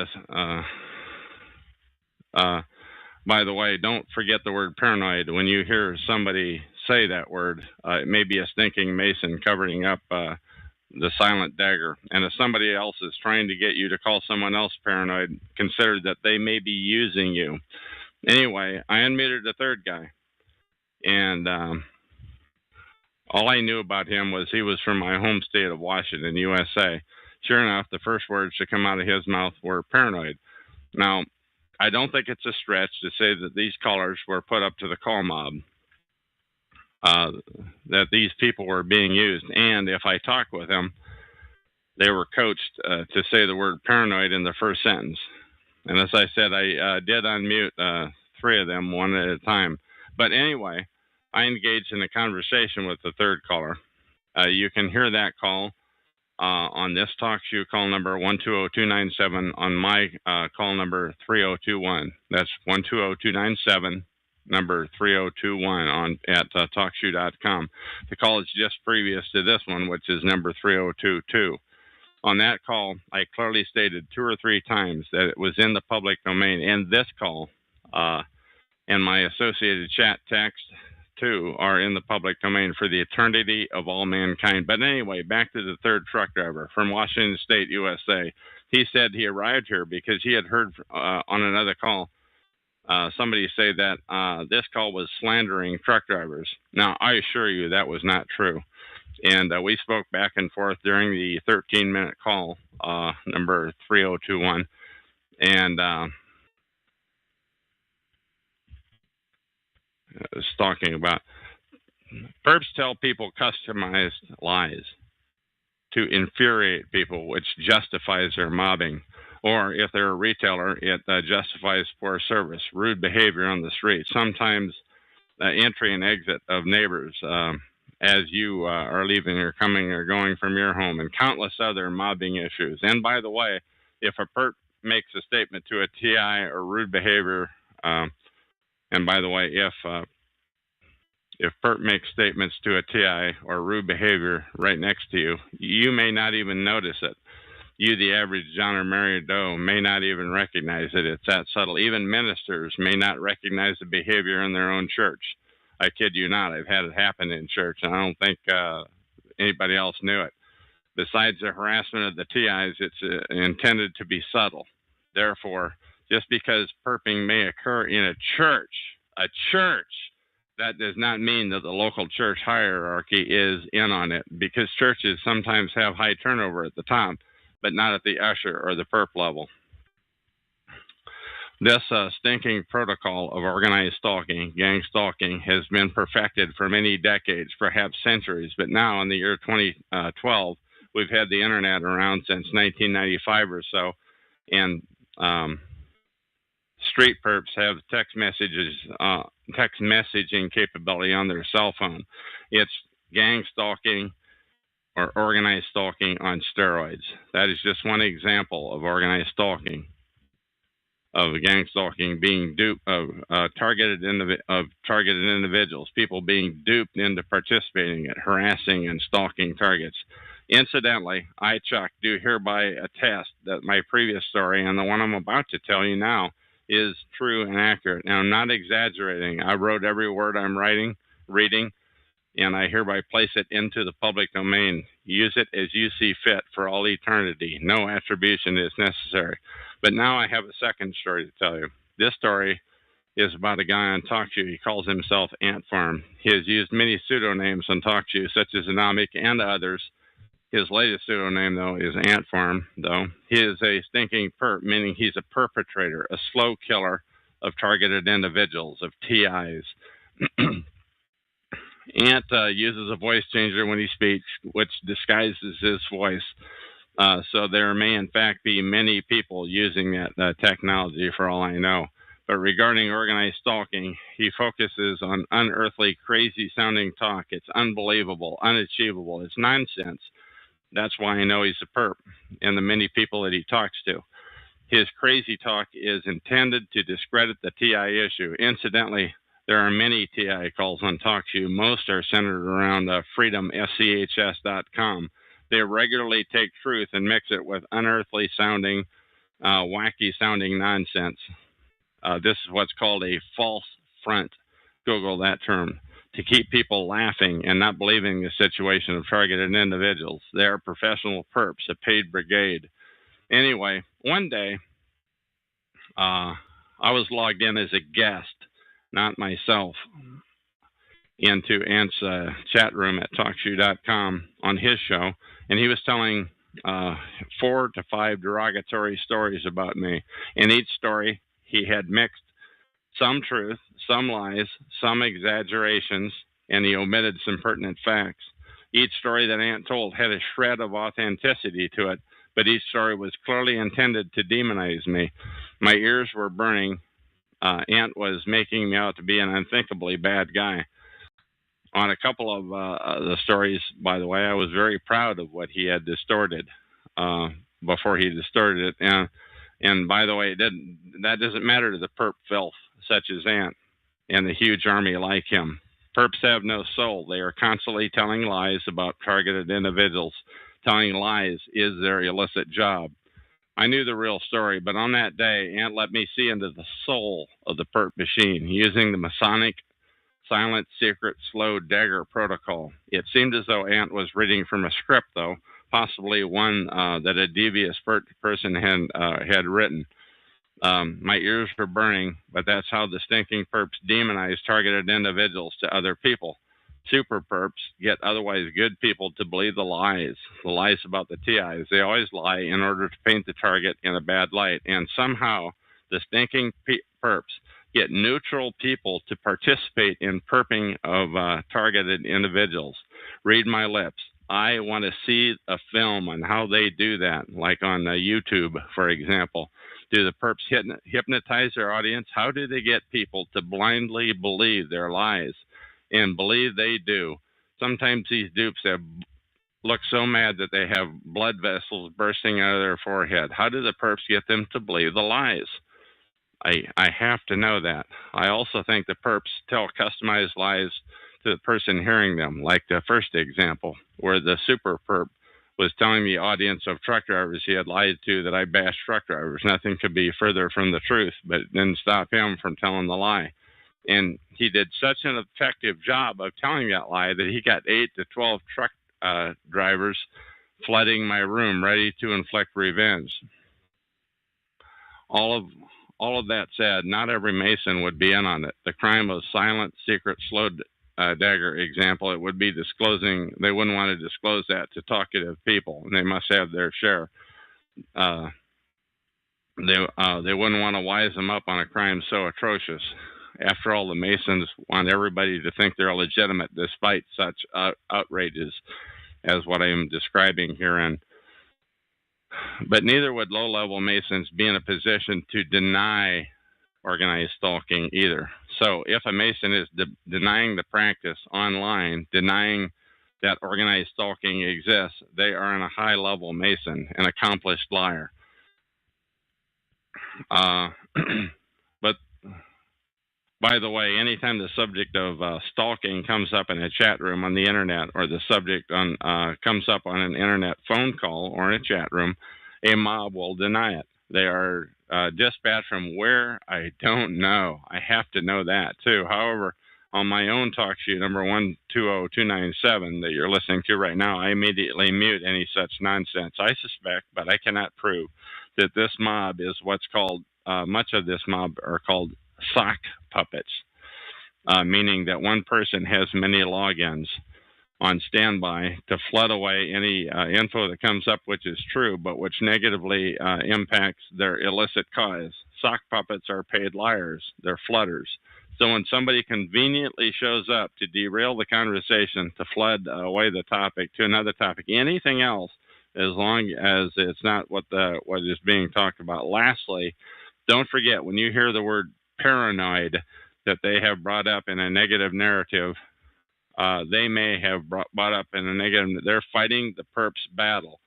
S2: by the way, don't forget the word paranoid. When you hear somebody say that word, it may be a stinking Mason covering up the silent dagger. And if somebody else is trying to get you to call someone else paranoid, consider that they may be using you. Anyway, I unmuted the third guy. And all I knew about him was he was from my home state of Washington, USA. Sure enough, the first words to come out of his mouth were paranoid. Now, I don't think it's a stretch to say that these callers were put up to the call mob, that these people were being used. And if I talk with them, they were coached to say the word paranoid in the first sentence. And as I said, I did unmute 3 of them one at a time. But anyway, I engaged in a conversation with the third caller. You can hear that call on this talk show, call number 120297, on my call number 3021. That's 120297, number 3021 at talkshoe.com. The call is just previous to this one, which is number 3022. On that call, I clearly stated 2 or 3 times that it was in the public domain. And this call and my associated chat text, too, are in the public domain for the eternity of all mankind. But anyway, back to the third truck driver from Washington State, USA. He said he arrived here because he had heard on another call somebody say that this call was slandering truck drivers. Now, I assure you that was not true. And we spoke back and forth during the 13-minute call, number 3021. And was talking about perps tell people customized lies to infuriate people, which justifies their mobbing. Or if they're a retailer, it justifies poor service, rude behavior on the street, sometimes entry and exit of neighbors as you are leaving or coming or going from your home, and countless other mobbing issues. And by the way, if a perp makes a statement to a TI or rude behavior, and by the way, if perp makes statements to a TI or rude behavior right next to you, you may not even notice it. You, the average John or Mary Doe, may not even recognize it. It's that subtle. Even ministers may not recognize the behavior in their own church. I kid you not. I've had it happen in church, and I don't think anybody else knew it. Besides the harassment of the TIs, it's intended to be subtle. Therefore, just because perping may occur in a church, that does not mean that the local church hierarchy is in on it, because churches sometimes have high turnover at the top, but not at the usher or the perp level. This stinking protocol of organized stalking, gang stalking, has been perfected for many decades, perhaps centuries, but now in the year 2012, we've had the internet around since 1995 or so, and street perps have text messaging capability on their cell phone. It's gang stalking or organized stalking on steroids. That is just one example of organized stalking, of gang stalking being duped of targeted individuals, people being duped into participating in harassing and stalking targets. Incidentally, I, Chuck, do hereby attest that my previous story and the one I'm about to tell you now is true and accurate. Now, I'm not exaggerating. I wrote every word I'm reading, and I hereby place it into the public domain. Use it as you see fit for all eternity. No attribution is necessary. But now I have a second story to tell you. This story is about a guy on TalkShoe. He calls himself Ant Farm. He has used many pseudonyms on TalkShoe, such as Anomic and others. His latest pseudonym, though, is Ant Farm, though. He is a stinking perp, meaning he's a perpetrator, a slow killer of targeted individuals, of TIs. Ant uses a voice changer when he speaks, which disguises his voice. So there may, in fact, be many people using that technology, for all I know. But regarding organized stalking, he focuses on unearthly, crazy-sounding talk. It's unbelievable, unachievable. It's nonsense. That's why I know he's a perp, and the many people that he talks to. His crazy talk is intended to discredit the TI issue. Incidentally, there are many TI calls on TalkShoe. Most are centered around freedomschs.com. They regularly take truth and mix it with unearthly sounding, wacky sounding nonsense. This is what's called a false front. Google that term. To keep people laughing and not believing the situation of targeted individuals. They are professional perps, a paid brigade. Anyway, one day, I was logged in as a guest, not myself, into Ant's chat room at TalkShoe.com on his show, and he was telling 4 to 5 derogatory stories about me. In each story, he had mixed some truth, some lies, some exaggerations, and he omitted some pertinent facts. Each story that Ant told had a shred of authenticity to it, but each story was clearly intended to demonize me. My ears were burning. Ant was making me out to be an unthinkably bad guy. On a couple of the stories, by the way, I was very proud of what he had distorted before he distorted it. And by the way, that doesn't matter to the perp filth such as Ant. and the huge army like him. Perps have no soul. They are constantly telling lies about targeted individuals. Telling lies is their illicit job. I knew the real story, but on that day, Ant let me see into the soul of the perp machine using the Masonic silent, secret, slow dagger protocol. It seemed as though Ant was reading from a script, though, possibly one that a devious person had written. My ears were burning, but that's how the stinking perps demonize targeted individuals to other people. Super perps get otherwise good people to believe the lies about the TIs. They always lie in order to paint the target in a bad light, and somehow the stinking perps get neutral people to participate in perping of targeted individuals. Read my lips. I want to see a film on how they do that, like on YouTube, for example. Do the perps hypnotize their audience? How do they get people to blindly believe their lies? And believe they do. Sometimes these dupes look so mad that they have blood vessels bursting out of their forehead. How do the perps get them to believe the lies? I have to know that. I also think the perps tell customized lies to the person hearing them, like the first example, where the super perp was telling the audience of truck drivers he had lied to that I bashed truck drivers. Nothing could be further from the truth, but it didn't stop him from telling the lie. And he did such an effective job of telling that lie that he got 8 to 12 truck drivers flooding my room ready to inflict revenge. All of that said, not every Mason would be in on it. The crime of silent, secret, slow dagger example, it would be disclosing. They wouldn't want to disclose that to talkative people, and they must have their share. They wouldn't want to wise them up on a crime so atrocious. After all, the Masons want everybody to think they're legitimate despite such outrages as what I am describing herein. But neither would low-level Masons be in a position to deny organized stalking either. So if a Mason is denying the practice online, denying that organized stalking exists, they are a high-level Mason, an accomplished liar. But by the way, anytime the subject of stalking comes up in a chat room on the internet, or the subject comes up on an internet phone call or in a chat room, a mob will deny it. They are dispatched from where? I don't know. I have to know that too. However, on my own talk show number 120297 that you're listening to right now, I immediately mute any such nonsense. I suspect, but I cannot prove, that this mob is what's called, much of this mob are called sock puppets, meaning that one person has many logins on standby to flood away any info that comes up which is true, but which negatively impacts their illicit cause. Sock puppets are paid liars. They're flooders. So when somebody conveniently shows up to derail the conversation, to flood away the topic to another topic, anything else, as long as it's not what is being talked about. Lastly, don't forget, when you hear the word paranoid that they have brought up in a negative narrative, they may have brought up in a negative, they're fighting the perp's battle.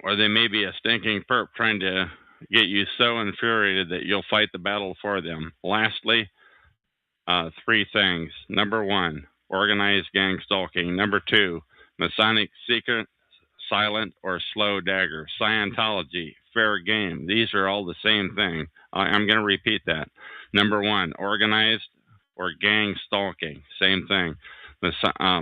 S2: Or they may be a stinking perp trying to get you so infuriated that you'll fight the battle for them. Lastly, 3 things. Number 1, organized gang stalking. Number 2, Masonic secret, silent, or slow dagger. Scientology, fair game. These are all the same thing. I'm going to repeat that. Number 1, organized or gang stalking. Same thing.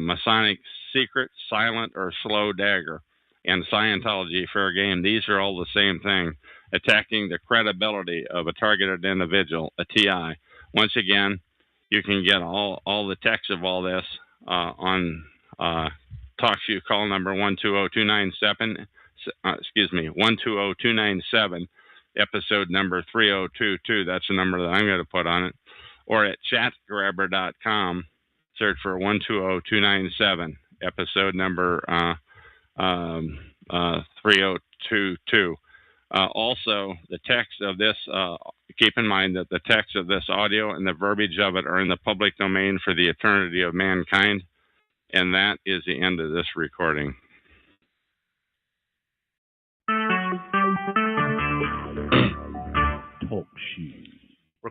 S2: Masonic secret, silent, or slow dagger. And Scientology, fair game. These are all the same thing. Attacking the credibility of a targeted individual, a TI. Once again, you can get all the text of all this on talk show call number 120297. 120297, episode number 3022. That's the number that I'm going to put on it. Or at chatgrabber.com, search for 120297, episode number 3022. Also, the text of this, keep in mind that the text of this audio and the verbiage of it are in the public domain for the eternity of mankind. And that is the end of this recording.
S4: Talk show.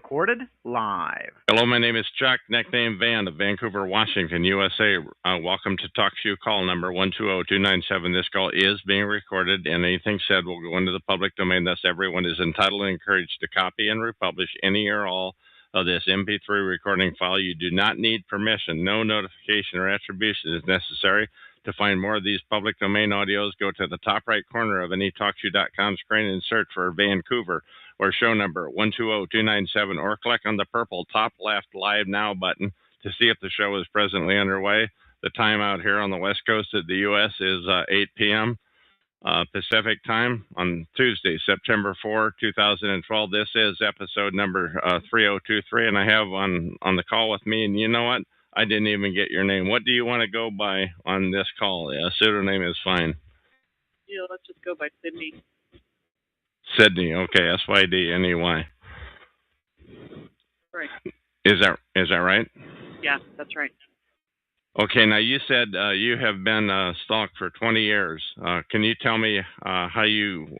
S4: Recorded live.
S2: Hello, my name is Chuck, nickname Van of Vancouver, Washington, USA. Welcome to Talk Show call number 120297. This call is being recorded, and anything said will go into the public domain. Thus, everyone is entitled and encouraged to copy and republish any or all of this MP3 recording file. You do not need permission. No notification or attribution is necessary. To find more of these public domain audios, go to the top right corner of any TalkShoe.com screen and search for Vancouver or show number 120297, or click on the purple top left Live Now button to see if the show is presently underway. The time out here on the west coast of the U.S. is 8 p.m. Pacific time on Tuesday, September 4, 2012. This is episode number 3023, and I have on the call with me, and you know what? I didn't even get your name. What do you want to go by on this call? A pseudonym is fine.
S15: Yeah, let's just go by Sydney.
S2: Sydney, okay, SYDNEY.
S15: Right.
S2: Is that right?
S15: Yeah, that's right.
S2: Okay, now you said you have been stalked for 20 years. Can you tell me how you,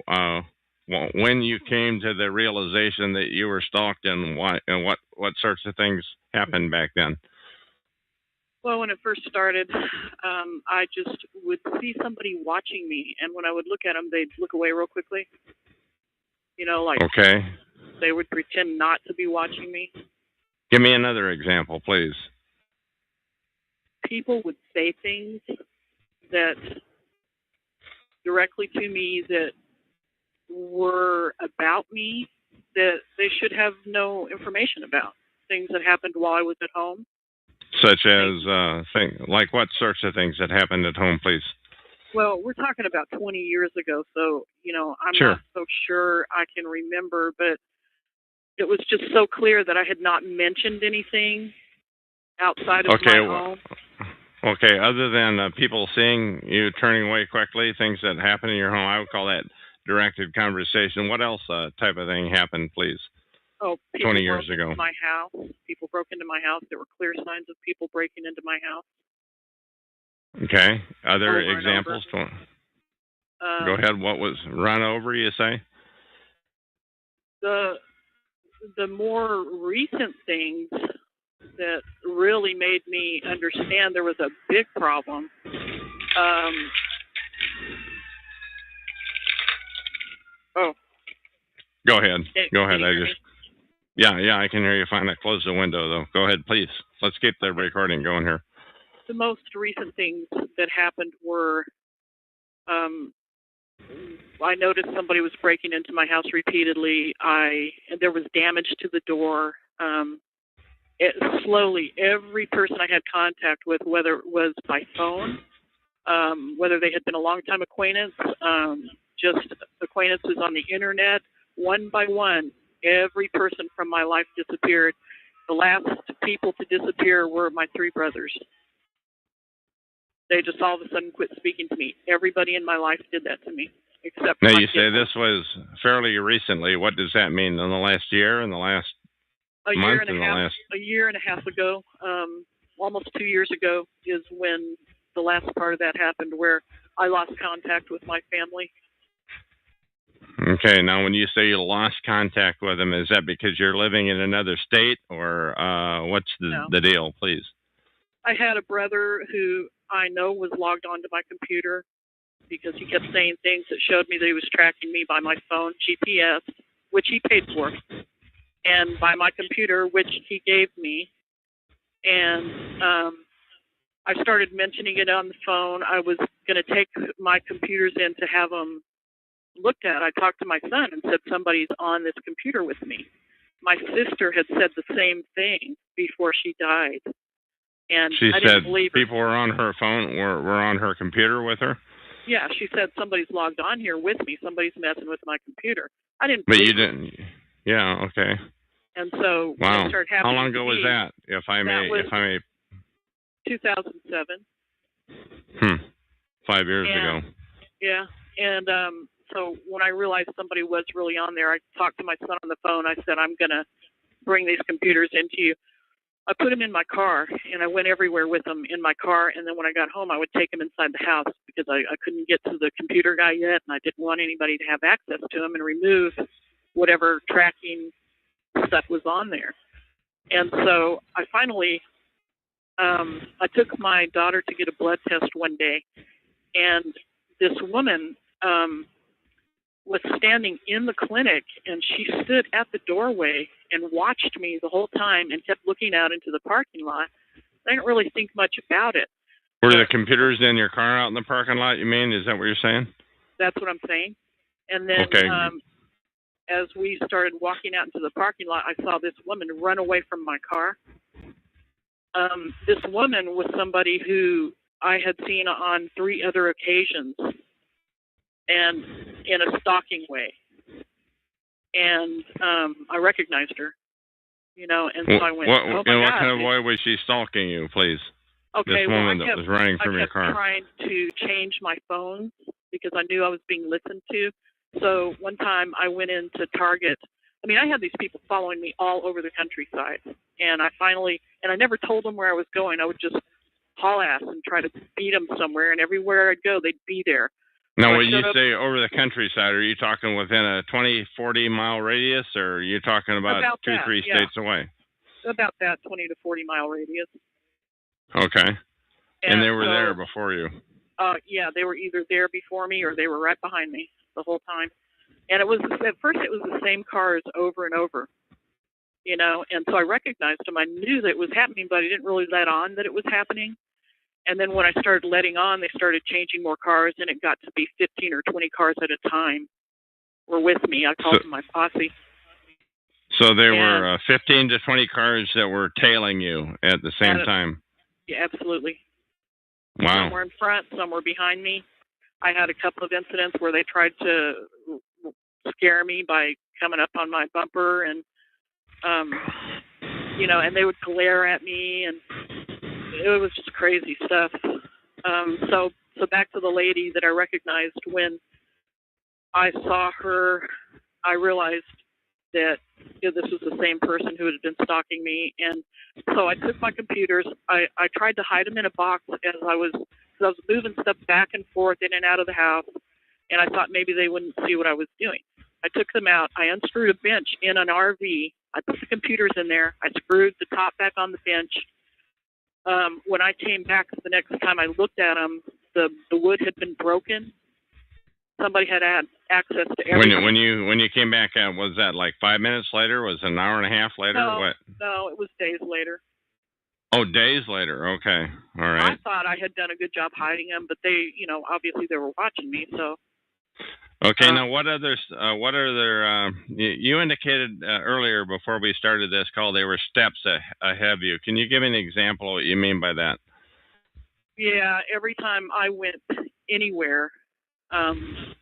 S2: when you came to the realization that you were stalked, and why, and what sorts of things happened back then?
S15: Well, when it first started, I just would see somebody watching me, and when I would look at them, they'd look away real quickly. You know, like
S2: okay.
S15: They would pretend not to be watching me.
S2: Give me another example, please.
S15: People would say things that directly to me that were about me that they should have no information about. Things that happened while I was at home.
S2: Such as, like what sorts of things that happened at home, please?
S15: Well, we're talking about 20 years ago, so, you know, I'm
S2: sure.
S15: Not so sure I can remember, but it was just so clear that I had not mentioned anything outside of my home.
S2: Okay, other than people seeing you turning away quickly, things that happen in your home, I would call that directed conversation. What else type of thing happened, please?
S15: Oh, people
S2: 20 years
S15: broke
S2: ago.
S15: Into my house. People broke into my house. There were clear signs of people breaking into my house.
S2: Okay. Other
S15: Over
S2: examples? Go ahead. What was run over, you say?
S15: The more recent things that really made me understand there was a big problem.
S2: Go ahead. Go ahead.
S15: Can you hear me?
S2: Yeah, I can hear you fine. I closed the window, though. Go ahead, please. Let's keep the recording going here.
S15: The most recent things that happened were I noticed somebody was breaking into my house repeatedly. There was damage to the door. Slowly, every person I had contact with, whether it was by phone, whether they had been a long-time acquaintance, just acquaintances on the internet, one by one, every person from my life disappeared. The last people to disappear were my three brothers. They just all of a sudden quit speaking to me. Everybody in my life did that to me, except
S2: now
S15: my
S2: you say
S15: kids.
S2: this was fairly recently. What does that mean? In the last year? In the last month?
S15: A year and a half ago, almost 2 years ago, is when the last part of that happened, where I lost contact with my family.
S2: Okay, now when you say you lost contact with them, is that because you're living in another state, or what's the deal, please?
S15: I had a brother who I know was logged onto my computer because he kept saying things that showed me that he was tracking me by my phone, GPS, which he paid for, and by my computer, which he gave me. And I started mentioning it on the phone. I was going to take my computers in to have them looked at. I talked to my son and said, somebody's on this computer with me. My sister had said the same thing before she died. And
S2: she
S15: I
S2: said
S15: didn't believe her.
S2: People were on her phone, were on her computer with her?
S15: Yeah, she said, somebody's logged on here with me. Somebody's messing with my computer. I didn't
S2: But
S15: believe
S2: you
S15: her.
S2: didn't. Yeah, okay.
S15: And so
S2: wow.
S15: when it started happening,
S2: how long ago was that? If I may,
S15: 2007.
S2: 5 years ago.
S15: Yeah, and so when I realized somebody was really on there, I talked to my son on the phone. I said, I'm going to bring these computers into you. I put them in my car, and I went everywhere with them in my car, and then when I got home, I would take them inside the house because I couldn't get to the computer guy yet, and I didn't want anybody to have access to them and remove whatever tracking stuff was on there. And so I finally, I took my daughter to get a blood test one day, and this woman was standing in the clinic, and she stood at the doorway and watched me the whole time and kept looking out into the parking lot. I didn't really think much about it.
S2: Were the computers in your car out in the parking lot, you mean? Is that what you're saying?
S15: That's what I'm saying. And then
S2: Okay.
S15: as we started walking out into the parking lot, I saw this woman run away from my car. This woman was somebody who I had seen on 3 other occasions, and in a stalking way. And I recognized her, and so I went, oh my God.
S2: What kind of way was she stalking you, please?
S15: Okay,
S2: this woman that was running from your car.
S15: I kept trying to change my phone because I knew I was being listened to. So one time I went into Target. I mean, I had these people following me all over the countryside. And I never told them where I was going. I would just haul ass and try to beat them somewhere. And everywhere I'd go, they'd be there.
S2: Now, when you say over the countryside, are you talking within a 20, 40-mile radius, or are you talking about 2-3 states away?
S15: About that 20 to 40-mile radius.
S2: Okay. And they were there before you?
S15: Yeah, they were either there before me or they were right behind me the whole time. And at first it was the same cars over and over, and so I recognized them. I knew that it was happening, but I didn't really let on that it was happening. And then when I started letting on, they started changing more cars, and it got to be 15 or 20 cars at a time were with me. I called them my posse.
S2: So there were 15 to 20 cars that were tailing you at the same time?
S15: Yeah, absolutely.
S2: Wow.
S15: Some were in front, some were behind me. I had a couple of incidents where they tried to scare me by coming up on my bumper and, and they would glare at me, and it was just crazy stuff. So back to the lady that I recognized. When I saw her, I realized that this was the same person who had been stalking me. And so I took my computers. I tried to hide them in a box as I was moving stuff back and forth in and out of the house, and I thought maybe they wouldn't see what I was doing. I took them out. I unscrewed a bench in an RV. I put the computers in there. I screwed the top back on the bench. When I came back the next time I looked at them, the wood had been broken. Somebody had access to everything.
S2: When you came back out, was that like 5 minutes later? Was it an hour and a half later?
S15: No, it was days later.
S2: Oh, days later. Okay, all right.
S15: I thought I had done a good job hiding them, but they, obviously they were watching me. So.
S2: Okay. Now, what other? You indicated earlier before we started this call, they were steps ahead of you. Can you give me an example of what you mean by that?
S15: Yeah. Every time I went anywhere,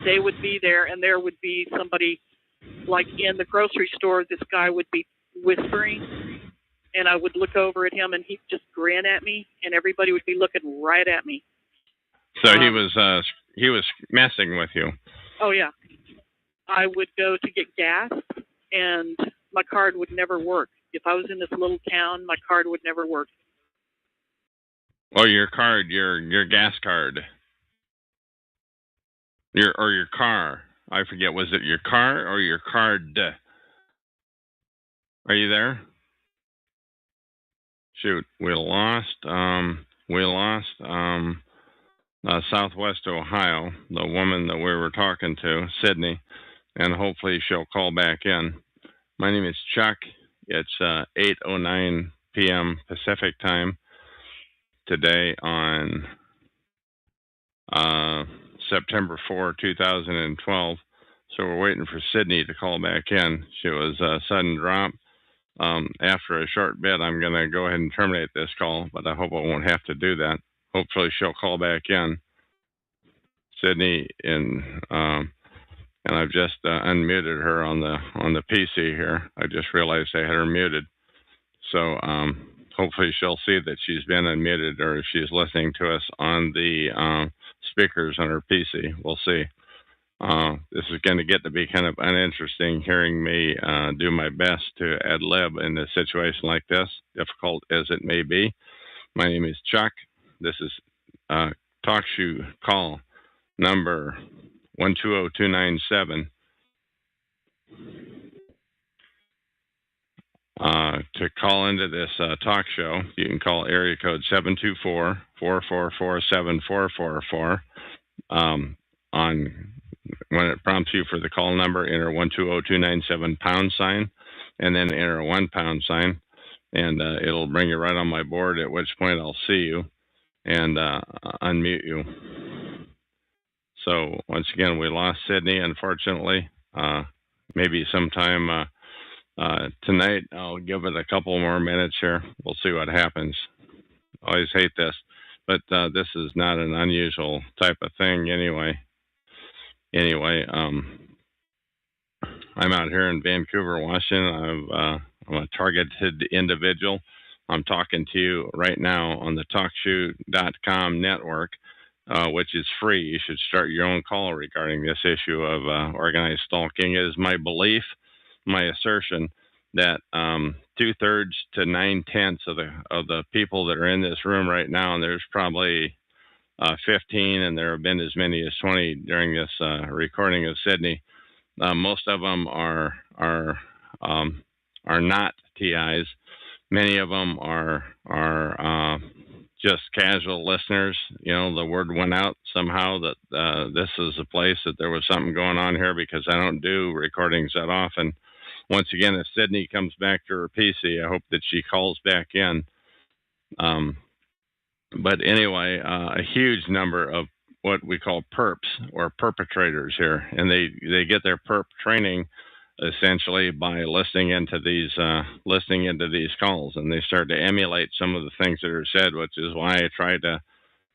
S15: they would be there, and there would be somebody, like in the grocery store. This guy would be whispering, and I would look over at him, and he'd just grin at me, and everybody would be looking right at me.
S2: So he was messing with you.
S15: Oh yeah. I would go to get gas, and my card would never work. If I was in this little town, my card would never work.
S2: Oh, your card, your gas card. Your car. I forget, was it your car or your card? Are you there? Shoot, we lost Southwest Ohio, the woman that we were talking to, Sydney, and hopefully she'll call back in. My name is Chuck. It's 8:09 p.m. Pacific time today on September 4, 2012. So we're waiting for Sydney to call back in. She was a sudden drop. After a short bit, I'm going to go ahead and terminate this call, but I hope I won't have to do that. Hopefully she'll call back in. Sydney, and I've just unmuted her on the PC here. I just realized I had her muted. So hopefully she'll see that she's been unmuted, or if she's listening to us on the speakers on her PC. We'll see. This is going to get to be kind of uninteresting, hearing me do my best to ad lib in a situation like this, difficult as it may be. My name is Chuck. This is TalkShoe call number 120297. To call into this talk show, you can call area code 724-444-7444. On when it prompts you for the call number, enter 120297 pound sign, and then enter a 1 pound sign, and it'll bring you right on my board. At which point I'll see you and unmute you. So once again, we lost Sydney, unfortunately. Maybe sometime tonight, I'll give it a couple more minutes here. We'll see what happens. Always hate this, but this is not an unusual type of thing anyway. I'm out here in Vancouver, Washington. I'm a targeted individual. I'm talking to you right now on the TalkShoe.com network, which is free. You should start your own call regarding this issue of organized stalking. It is my belief, my assertion, that 2/3 to 9/10 of the people that are in this room right now, and there's probably 15, and there have been as many as 20 during this recording of Sydney. Most of them are not TIs. Many of them are just casual listeners. You know, the word went out somehow that this is a place that there was something going on here, because I don't do recordings that often. Once again, if Sydney comes back to her PC, I hope that she calls back in. But anyway, a huge number of what we call perps or perpetrators here, and they get their perp training essentially by listening into these calls, and they start to emulate some of the things that are said, which is why I try to.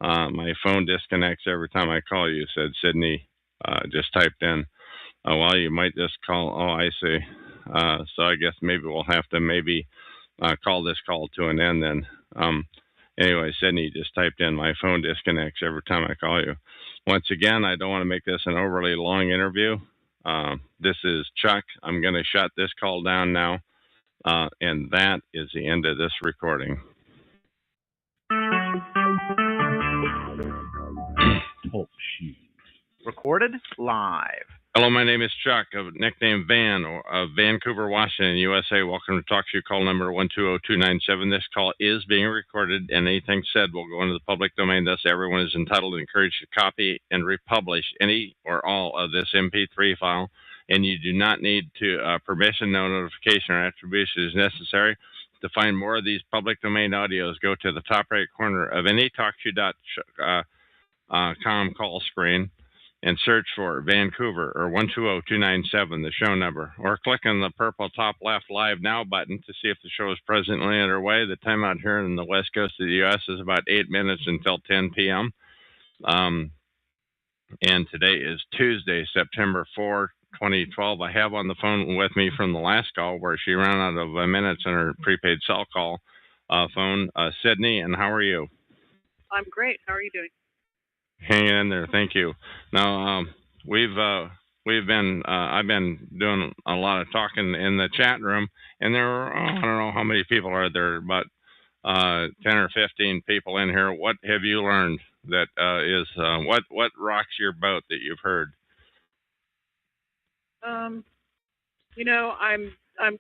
S2: My phone disconnects every time I call you, said Sydney. Just typed in. Well, you might just call. Oh, I see. So I guess maybe we'll have to call this call to an end then. Anyway, Sydney just typed in, my phone disconnects every time I call you. Once again, I don't want to make this an overly long interview. This is Chuck. I'm going to shut this call down now. And that is the end of this recording.
S4: Talk shoe. Recorded live.
S2: Hello, my name is Chuck, nickname Van, of Vancouver, Washington, USA. Welcome to Talk Shoe, call number 120297. This call is being recorded, and anything said will go into the public domain. Thus, everyone is entitled and encouraged to copy and republish any or all of this MP3 file, and you do not need to permission, no notification, or attribution is necessary. To find more of these public domain audios, go to the top right corner of any TalkShoe.com call screen and search for Vancouver or 120297, the show number, or click on the purple top left Live Now button to see if the show is presently underway. The time out here in the west coast of the U.S. is about 8 minutes until 10 p.m. And today is Tuesday, September 4, 2012. I have on the phone with me from the last call where she ran out of minutes on her prepaid cell call phone, Sydney, and how are you?
S15: I'm great. How are you doing?
S2: Hanging in there, thank you. Now, I've been doing a lot of talking in the chat room, and there are, I don't know how many people are there, but 10 or 15 people in here. What have you learned that what rocks your boat that you've heard?
S15: I'm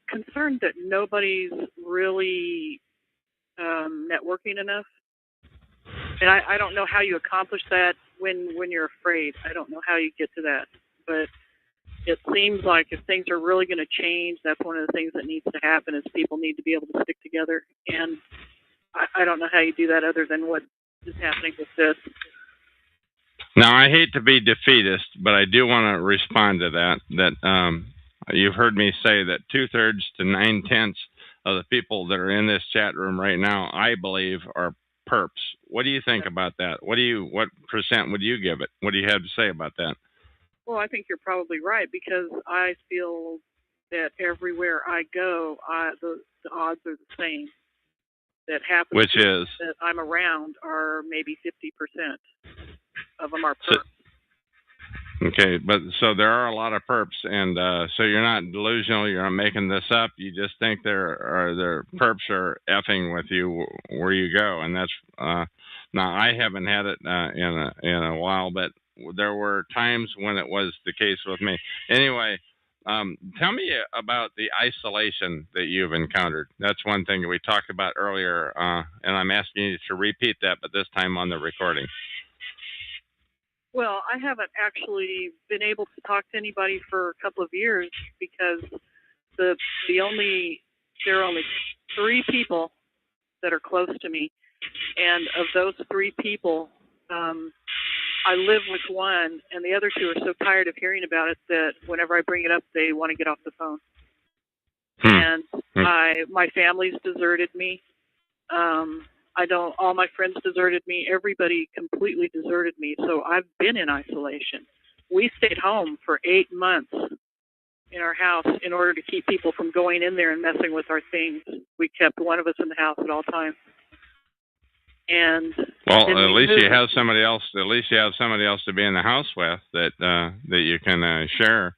S15: concerned that nobody's really networking enough. And I don't know how you accomplish that when you're afraid. I don't know how you get to that. But it seems like if things are really going to change, that's one of the things that needs to happen is people need to be able to stick together. And I don't know how you do that other than what is happening with this.
S2: Now, I hate to be defeatist, but I do want to respond to that you've heard me say that 2/3 to 9/10 of the people that are in this chat room right now, I believe, are perps. What do you think about that? What percent would you give it? What do you have to say about that?
S15: Well, I think you're probably right because I feel that everywhere I go, the odds are the same. That happens.
S2: Which is
S15: that I'm around are maybe 50% of them are perps.
S2: Okay, but so there are a lot of perps, and so you're not delusional. You're not making this up. You just think their perps are effing with you where you go, and that's now I haven't had it in a while, but there were times when it was the case with me. Anyway, Tell me about the isolation that you've encountered. That's one thing that we talked about earlier, and I'm asking you to repeat that, but this time on the recording.
S15: Well, I haven't actually been able to talk to anybody for a couple of years because there are only 3 people that are close to me, and of those 3 people, I live with one, and the other 2 are so tired of hearing about it that whenever I bring it up, they want to get off the phone. And my family's deserted me. All my friends deserted me. Everybody completely deserted me. So I've been in isolation. We stayed home for 8 months in our house in order to keep people from going in there and messing with our things. We kept one of us in the house at all times. And
S2: well, at least you have somebody else. At least you have somebody else to be in the house with that you can share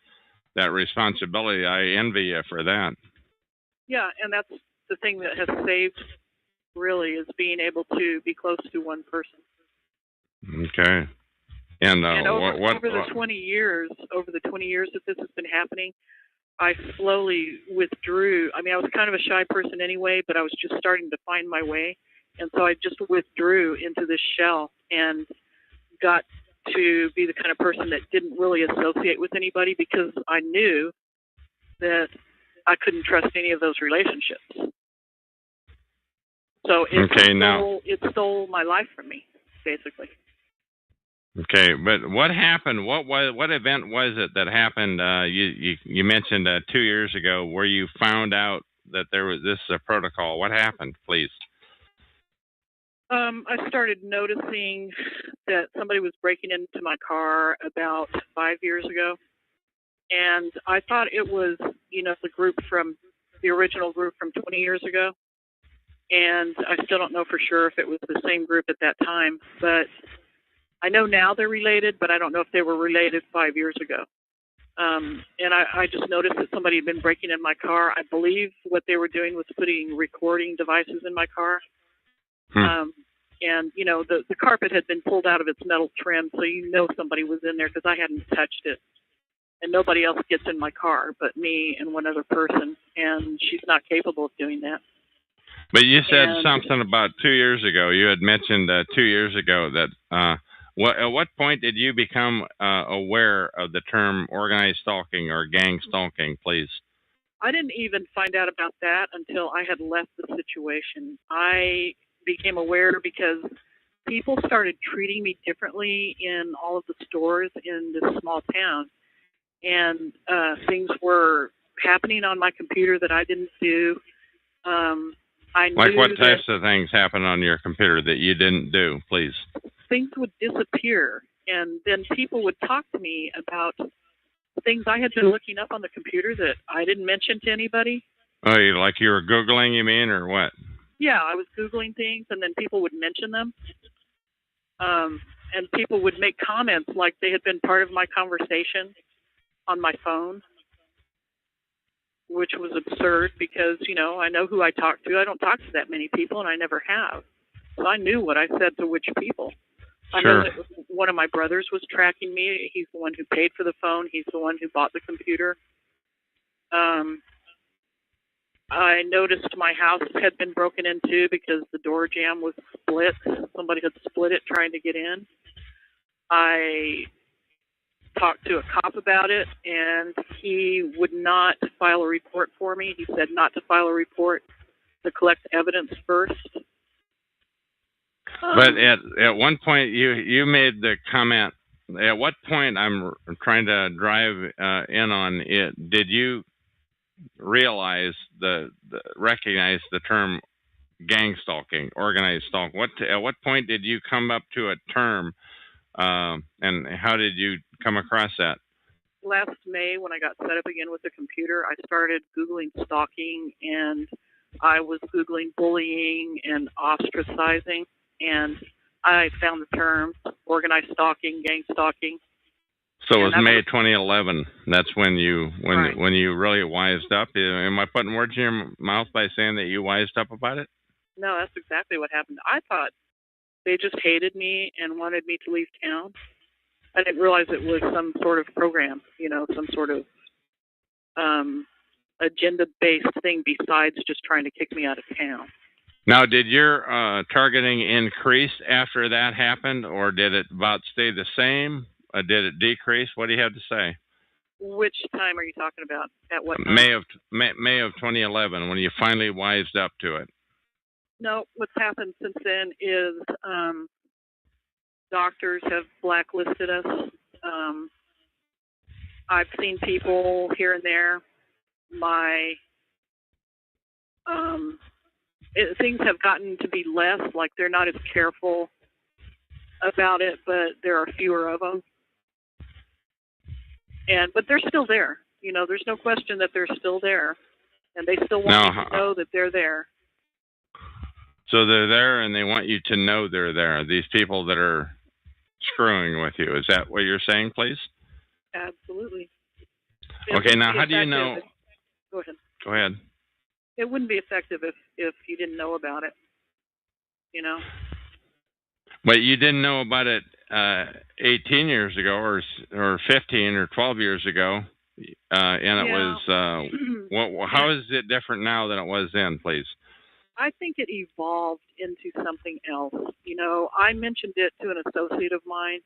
S2: that responsibility. I envy you for that.
S15: Yeah, and that's the thing that has saved, really, is being able to be close to one person.
S2: Okay. And
S15: over the 20 years that this has been happening, I slowly withdrew. I mean, I was kind of a shy person anyway, but I was just starting to find my way. And so I just withdrew into this shell and got to be the kind of person that didn't really associate with anybody because I knew that I couldn't trust any of those relationships. So it stole my life from me, basically.
S2: Okay, but what happened? What event was it that happened? You mentioned 2 years ago where you found out that there was this protocol. What happened, please?
S15: I started noticing that somebody was breaking into my car about 5 years ago, and I thought it was, the original group from 20 years ago, and I still don't know for sure if it was the same group at that time, but I know now they're related, but I don't know if they were related 5 years ago. And I just noticed that somebody had been breaking in my car. I believe what they were doing was putting recording devices in my car. And, the carpet had been pulled out of its metal trim, so somebody was in there because I hadn't touched it. And nobody else gets in my car but me and one other person, and she's not capable of doing that.
S2: But you said something about 2 years ago. You had mentioned 2 years ago that at what point did you become aware of the term organized stalking or gang stalking, please?
S15: I didn't even find out about that until I had left the situation. I became aware because people started treating me differently in all of the stores in this small town. And things were happening on my computer that I didn't do.
S2: Like what types of things happened on your computer that you didn't do, please?
S15: Things would disappear, and then people would talk to me about things I had been looking up on the computer that I didn't mention to anybody.
S2: Oh, like you were Googling, you mean, or what?
S15: Yeah, I was Googling things, and then people would mention them. And people would make comments like they had been part of my conversation on my phone, which was absurd because, I know who I talk to. I don't talk to that many people, and I never have. So I knew what I said to which people. I know that one of my brothers was tracking me. He's the one who paid for the phone. He's the one who bought the computer. I noticed my house had been broken into because the door jamb was split. Somebody had split it trying to get in. I talked to a cop about it, and he would not file a report for me. He said not to file a report, to collect evidence first.
S2: But at one point, you made the comment. At what point, I'm trying to drive in on it, did you realize recognize the term gang stalking, organized stalking? At what point did you come up to a term, and how did you come across that?
S15: Last May, when I got set up again with the computer, I started Googling stalking, and I was Googling bullying and ostracizing, and I found the term organized stalking, gang stalking.
S2: So it was May 2011. That's when you really wised up. Am I putting words in your mouth by saying that you wised up about it?
S15: No, that's exactly what happened. I thought they just hated me and wanted me to leave town. I didn't realize it was some sort of program, some sort of agenda-based thing besides just trying to kick me out of town.
S2: Now, did your targeting increase after that happened, or did it about stay the same? Did it decrease? What do you have to say?
S15: Which time are you talking about? At what time?
S2: May of 2011, when you finally wised up to it.
S15: No, what's happened since then is doctors have blacklisted us. I've seen people here and there. Things have gotten to be less, like they're not as careful about it, but there are fewer of them. But they're still there. You know, there's no question that they're still there, and they still want you to know that they're there.
S2: So they're there, and they want you to know they're there. These people that are screwing with you. Is that what you're saying, please?
S15: Absolutely.
S2: Okay, now how do you know?
S15: Go ahead.
S2: Go ahead.
S15: It wouldn't be effective if you didn't know about it, you know?
S2: But you didn't know about it 18 years ago or 15 or 12 years ago, and it was, how is it different now than it was then, please?
S15: I think it evolved into something else. You know, I mentioned it to an associate of mine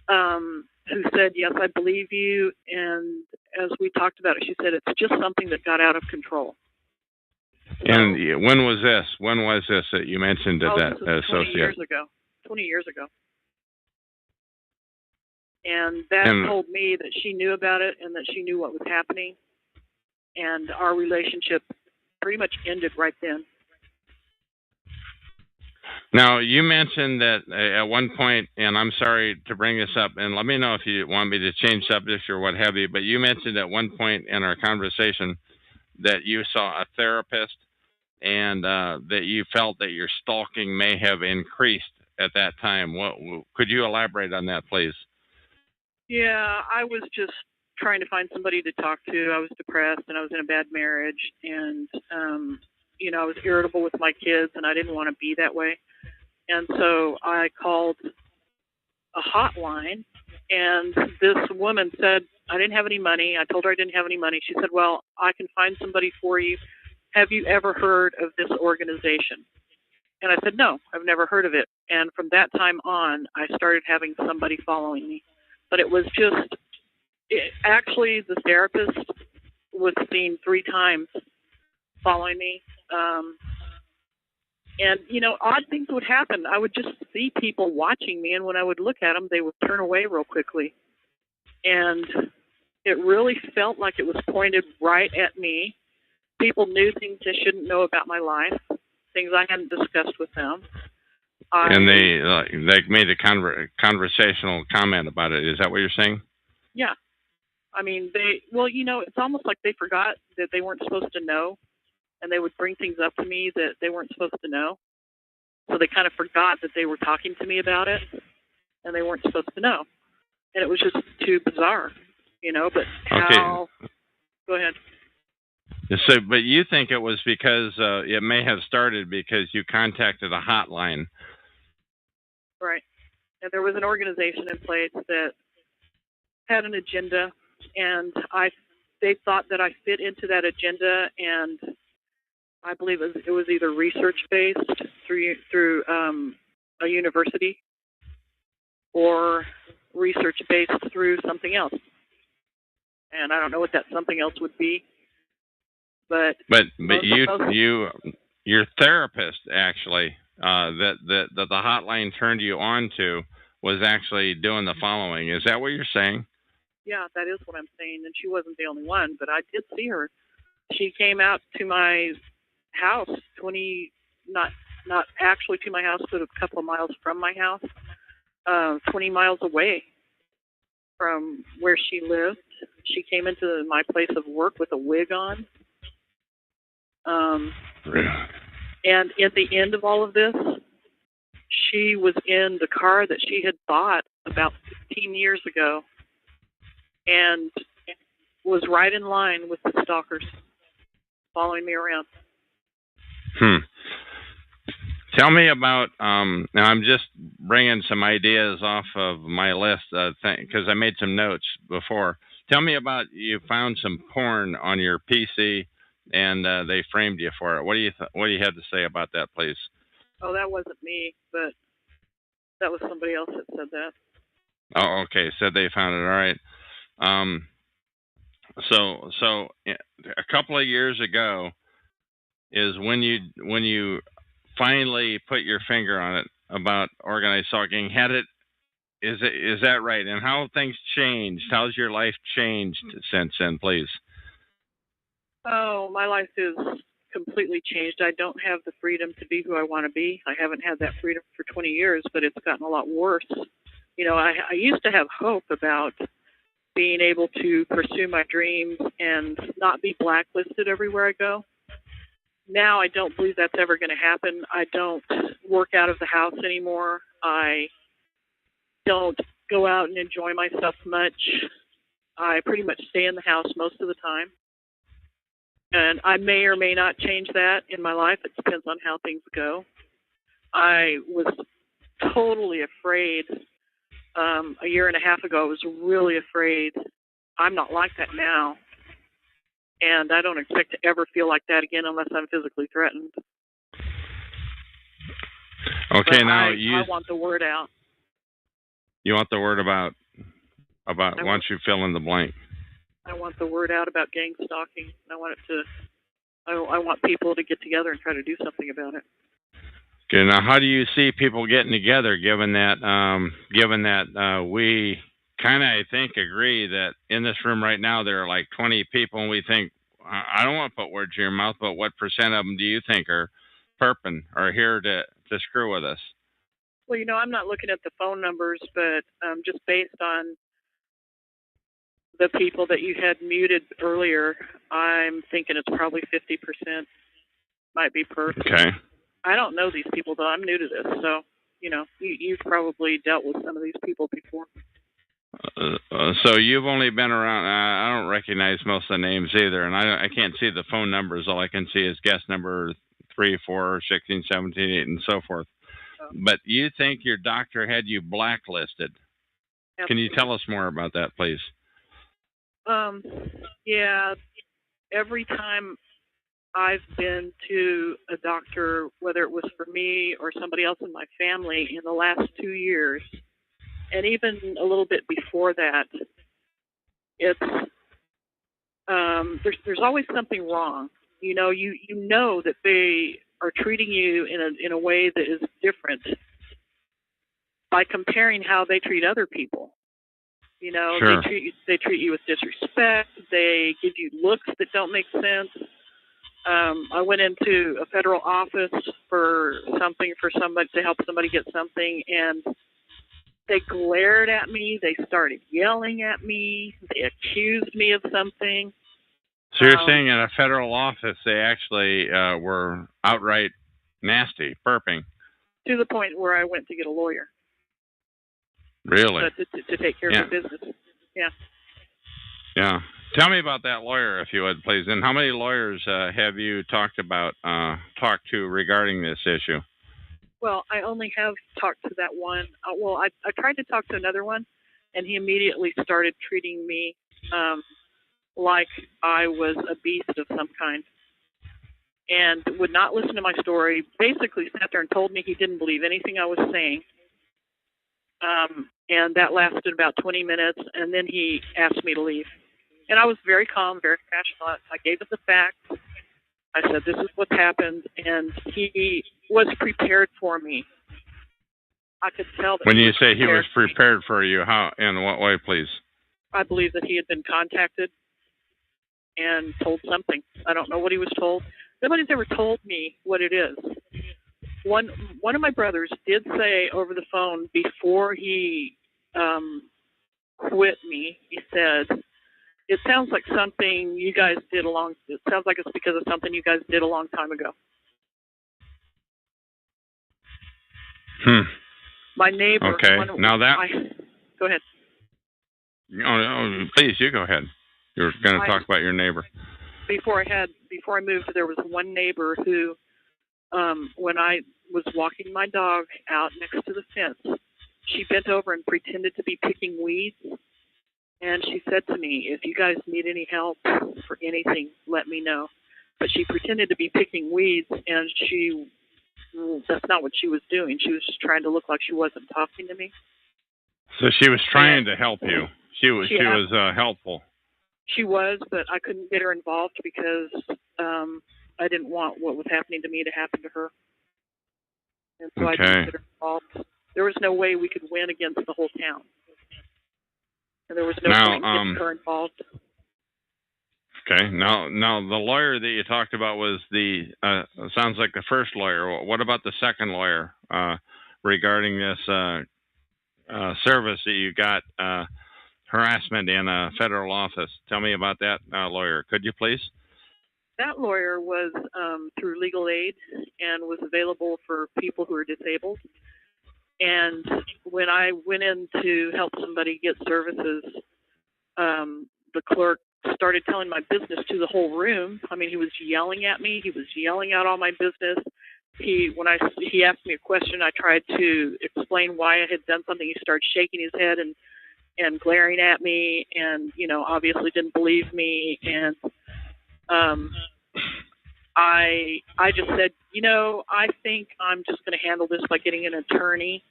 S15: who said, yes, I believe you, and as we talked about it, she said it's just something that got out of control.
S2: And when was this? When was this that you mentioned to that associate?
S15: 20 years ago. And that told me that she knew about it and that she knew what was happening. And our relationship pretty much ended right then.
S2: Now, you mentioned that at one point, and I'm sorry to bring this up, and let me know if you want me to change subjects or what have you, but you mentioned at one point in our conversation that you saw a therapist and that you felt that your stalking may have increased at that time. Could you elaborate on that, please?
S15: Yeah, I was just trying to find somebody to talk to. I was depressed, and I was in a bad marriage, and, you know, I was irritable with my kids, and I didn't want to be that way. And so I called a hotline, and this woman said, I didn't have any money. I told her I didn't have any money. She said, well, I can find somebody for you. Have you ever heard of this organization? And I said, no, I've never heard of it. And from that time on, I started having somebody following me. But it was just, actually, the therapist was seen 3 times following me. And, you know, odd things would happen. I would just see people watching me, and when I would look at them, they would turn away real quickly. And it really felt like it was pointed right at me. People knew things they shouldn't know about my life, things I hadn't discussed with them.
S2: And they made a conversational comment about it. Is that what you're saying?
S15: Yeah. I mean, well, you know, it's almost like they forgot that they weren't supposed to know, and they would bring things up to me that they weren't supposed to know. So they kind of forgot that they were talking to me about it, and they weren't supposed to know. And it was just too bizarre, you know, but how... Okay. Go ahead.
S2: So, but you think it was because it may have started because you contacted a hotline.
S15: Right. And there was an organization in place that had an agenda, and they thought that I fit into that agenda, and I believe it was either research-based through a university or research-based through something else. And I don't know what that something else would be. But your therapist actually that the hotline turned you on to was actually doing the following. Is that what you're saying? Yeah, that is what I'm saying. And she wasn't the only one, but I did see her. She came out to my house, not actually to my house, but a couple of miles from my house, 20 miles away from where she lived. She came into my place of work with a wig on. And at the end of all of this, she was in the car that she had bought about 15 years ago and was right in line with the stalkers following me around.
S2: Tell me about, now I'm just bringing some ideas off of my list because I made some notes before. Tell me about you found some porn on your PC, and they framed you for it. What do you have to say about that, please?
S15: Oh, that wasn't me, but that was somebody else that said that.
S2: Oh, okay. Said they found it. All right. So a couple of years ago is when you finally put your finger on it about organized stalking. Is that right? And how have things changed? How's your life changed since then, please?
S15: Oh, my life is completely changed. I don't have the freedom to be who I want to be. I haven't had that freedom for 20 years, but it's gotten a lot worse. You know, I used to have hope about being able to pursue my dreams and not be blacklisted everywhere I go. Now I don't believe that's ever going to happen. I don't work out of the house anymore. I don't go out and enjoy myself much. I pretty much stay in the house most of the time. And I may or may not change that in my life. It depends on how things go. I was totally afraid a year and a half ago. I was really afraid. I'm not like that now. And I don't expect to ever feel like that again unless I'm physically threatened.
S2: Okay,
S15: but
S2: now
S15: I want the word out.
S2: You want the word about why don't you fill in the blank?
S15: I want the word out about gang stalking. I want it to. I want people to get together and try to do something about it.
S2: Okay, now how do you see people getting together, given that we kind of, I think, agree that in this room right now there are like 20 people, and we think, I don't want to put words in your mouth, but what percent of them do you think are perping or here to screw with us?
S15: Well, you know, I'm not looking at the phone numbers, but just based on the people that you had muted earlier, I'm thinking it's probably 50% might be perp.
S2: Okay.
S15: I don't know these people, though. I'm new to this, so, you know, you've probably dealt with some of these people before.
S2: So you've only been around. I don't recognize most of the names either, and I can't see the phone numbers. All I can see is guest number 3, 4, 16, 17, 8, and so forth. Oh. But you think your doctor had you blacklisted? Absolutely. Can you tell us more about that, please?
S15: Yeah. Every time I've been to a doctor, whether it was for me or somebody else in my family in the last 2 years, and even a little bit before that, it's there's always something wrong. You know, you know that they are treating you in a way that is different by comparing how they treat other people. You know,
S2: sure.
S15: they treat you with disrespect. They give you looks that don't make sense. I went into a federal office for something for somebody to help somebody get something, and they glared at me. They started yelling at me. They accused me of something.
S2: So you're saying in a federal office they actually were outright nasty, burping?
S15: To the point where I went to get a lawyer.
S2: Really?
S15: To take care of the business. Yeah.
S2: Yeah. Tell me about that lawyer, if you would, please. And how many lawyers have you talked to regarding this issue?
S15: Well, I only have talked to that one. I tried to talk to another one, and he immediately started treating me like I was a beast of some kind, and would not listen to my story. Basically sat there and told me he didn't believe anything I was saying. And that lasted about 20 minutes, and then he asked me to leave. And I was very calm, very rational. I gave him the facts. I said, this is what's happened, and he was prepared for me. I could tell that.
S2: When you say he was prepared for you, how, in what way, please?
S15: I believe that he had been contacted and told something. I don't know what he was told. Nobody's ever told me what it is. One of my brothers did say over the phone before he quit me, he said, it sounds like something you guys did it sounds like it's because of something you guys did a long time ago. My neighbor.
S2: Okay. Now that.
S15: Go ahead.
S2: Oh, please, you go ahead. You're going to talk about your neighbor.
S15: Before I moved, there was one neighbor who, when I was walking my dog out next to the fence, she bent over and pretended to be picking weeds. And she said to me, if you guys need any help for anything, let me know. But she pretended to be picking weeds, and that's not what she was doing. She was just trying to look like she wasn't talking to me.
S2: So she was trying to help you. She was helpful.
S15: She was, but I couldn't get her involved because I didn't want what was happening to me to happen to her. And so I didn't get her involved. There was no way we could win against the whole town. And there was no point in getting her involved.
S2: Okay. Now the lawyer that you talked about was sounds like the first lawyer. What about the second lawyer regarding this service that you got, harassment in a federal office? Tell me about that lawyer, could you please?
S15: That lawyer was through legal aid and was available for people who are disabled. And when I went in to help somebody get services, the clerk started telling my business to the whole room. I mean, he was yelling at me. He was yelling out all my business. He asked me a question, I tried to explain why I had done something. He started shaking his head and glaring at me, and obviously didn't believe me. And I just said, I think I'm just going to handle this by getting an attorney.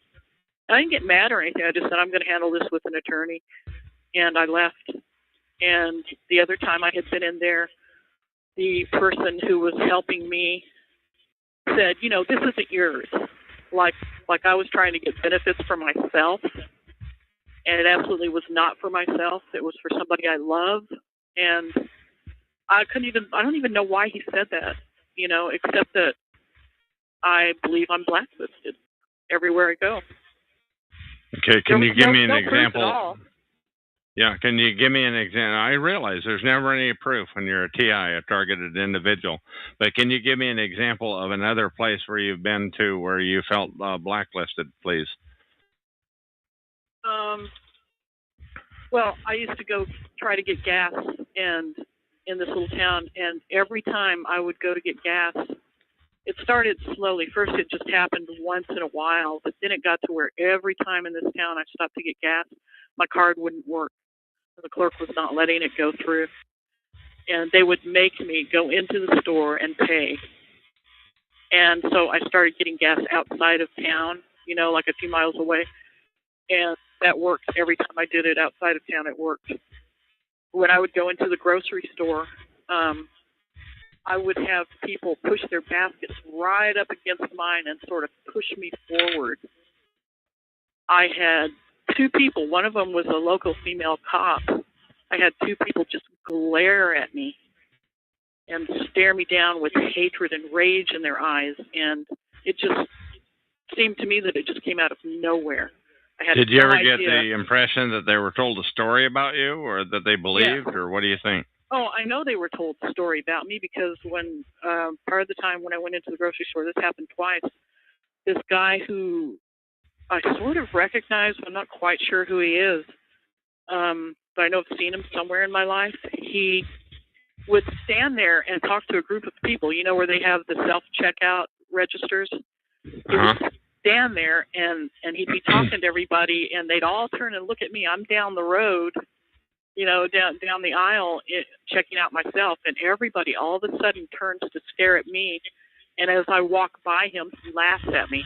S15: I didn't get mad or anything. I just said, I'm going to handle this with an attorney. And I left. And the other time I had been in there, the person who was helping me said, this isn't yours. Like I was trying to get benefits for myself. And it absolutely was not for myself. It was for somebody I love. And I don't even know why he said that, except that I believe I'm blacklisted everywhere I go.
S2: Okay, can you give me an
S15: example?
S2: example? Yeah, can you give me an example? I realize there's never any proof when you're a TI, a targeted individual, but can you give me an example of another place where you've been to where you felt blacklisted, please?
S15: Well, I used to go try to get gas in this little town, and every time I would go to get gas, it started slowly. First, it just happened once in a while, but then it got to where every time in this town I stopped to get gas, my card wouldn't work. The clerk was not letting it go through. And they would make me go into the store and pay. And so I started getting gas outside of town, like a few miles away. And that worked. Every time I did it outside of town, it worked. When I would go into the grocery store, I would have people push their baskets right up against mine and sort of push me forward. I had two people. One of them was a local female cop. I had two people just glare at me and stare me down with hatred and rage in their eyes. And it just seemed to me that it just came out of nowhere.
S2: Did you ever get the impression that they were told a story about you, or that they believed, or what do you think?
S15: Oh, I know they were told a story about me, because when part of the time when I went into the grocery store, this happened twice. This guy who I sort of recognize, I'm not quite sure who he is, but I know I've seen him somewhere in my life. He would stand there and talk to a group of people, where they have the self-checkout registers. He would stand there and he'd be talking to everybody, and they'd all turn and look at me. I'm down the road, down the aisle, checking out myself, and everybody all of a sudden turns to stare at me. And as I walk by him, he laughs at me.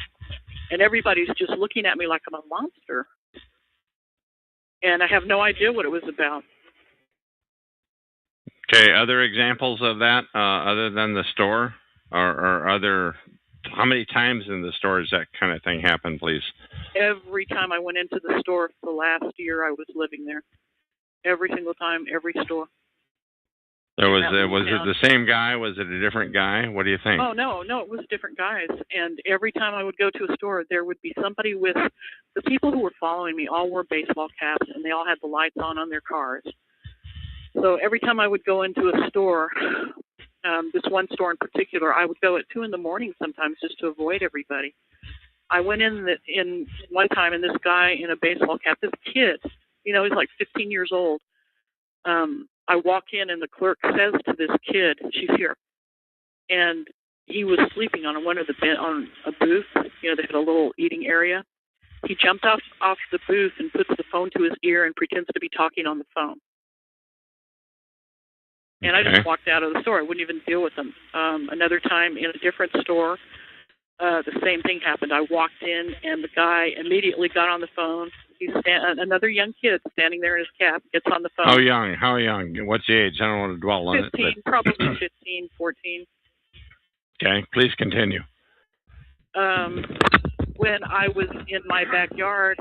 S15: And everybody's just looking at me like I'm a monster. And I have no idea what it was about.
S2: Okay, other examples of that, other than the store, or other, how many times in the store does that kind of thing happen, please?
S15: Every time I went into the store for the last year I was living there. Every single time, every store.
S2: So was it the same guy? Was it a different guy? What do you think?
S15: Oh, no, it was different guys. And every time I would go to a store, there would be somebody with, the people who were following me all wore baseball caps, and they all had the lights on their cars. So every time I would go into a store, this one store in particular, I would go at 2 a.m. sometimes just to avoid everybody. I went in one time, and this guy in a baseball cap, this kid, he's like 15 years old. I walk in, and the clerk says to this kid, she's here. And he was sleeping on one of on a booth. They had a little eating area. He jumped off the booth and puts the phone to his ear and pretends to be talking on the phone. And I just walked out of the store. I wouldn't even deal with him. Another time in a different store, the same thing happened. I walked in, and the guy immediately got on the phone. He's another young kid standing there in his cap, gets on the phone.
S2: How young? How young? What's the age? I don't want to dwell on
S15: 15,
S2: it.
S15: probably 15, 14.
S2: Okay, please continue.
S15: When I was in my backyard,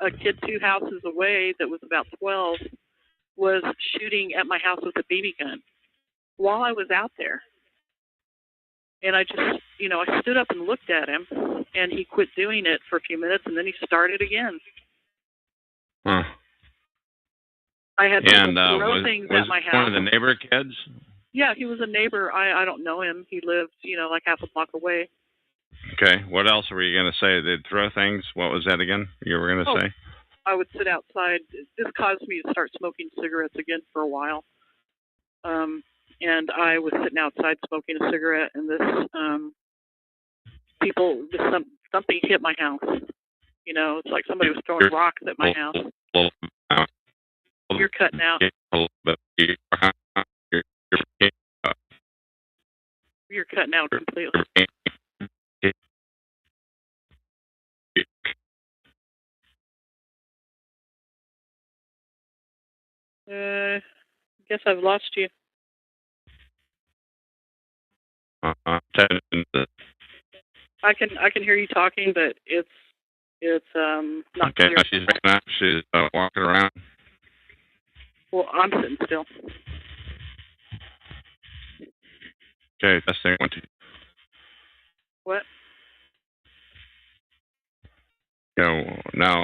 S15: a kid 2 houses away that was about 12 was shooting at my house with a BB gun while I was out there. And I just, I stood up and looked at him, and he quit doing it for a few minutes, and then he started again.
S2: Huh.
S15: I had to throw things at my house.
S2: One of the neighbor kids?
S15: Yeah, he was a neighbor. I don't know him. He lived, like half a block away.
S2: Okay. What else were you going to say? They'd throw things? What was that again you were going to say?
S15: I would sit outside. This caused me to start smoking cigarettes again for a while. And I was sitting outside smoking a cigarette, and something hit my house. It's like somebody was throwing rocks at my house. You're cutting out. You're cutting out completely. Guess I've lost you. I can hear you talking, but it's not clear.
S2: She's walking around.
S15: Well, I'm sitting still.
S2: Okay, testing 1, 2.
S15: What?
S2: Now,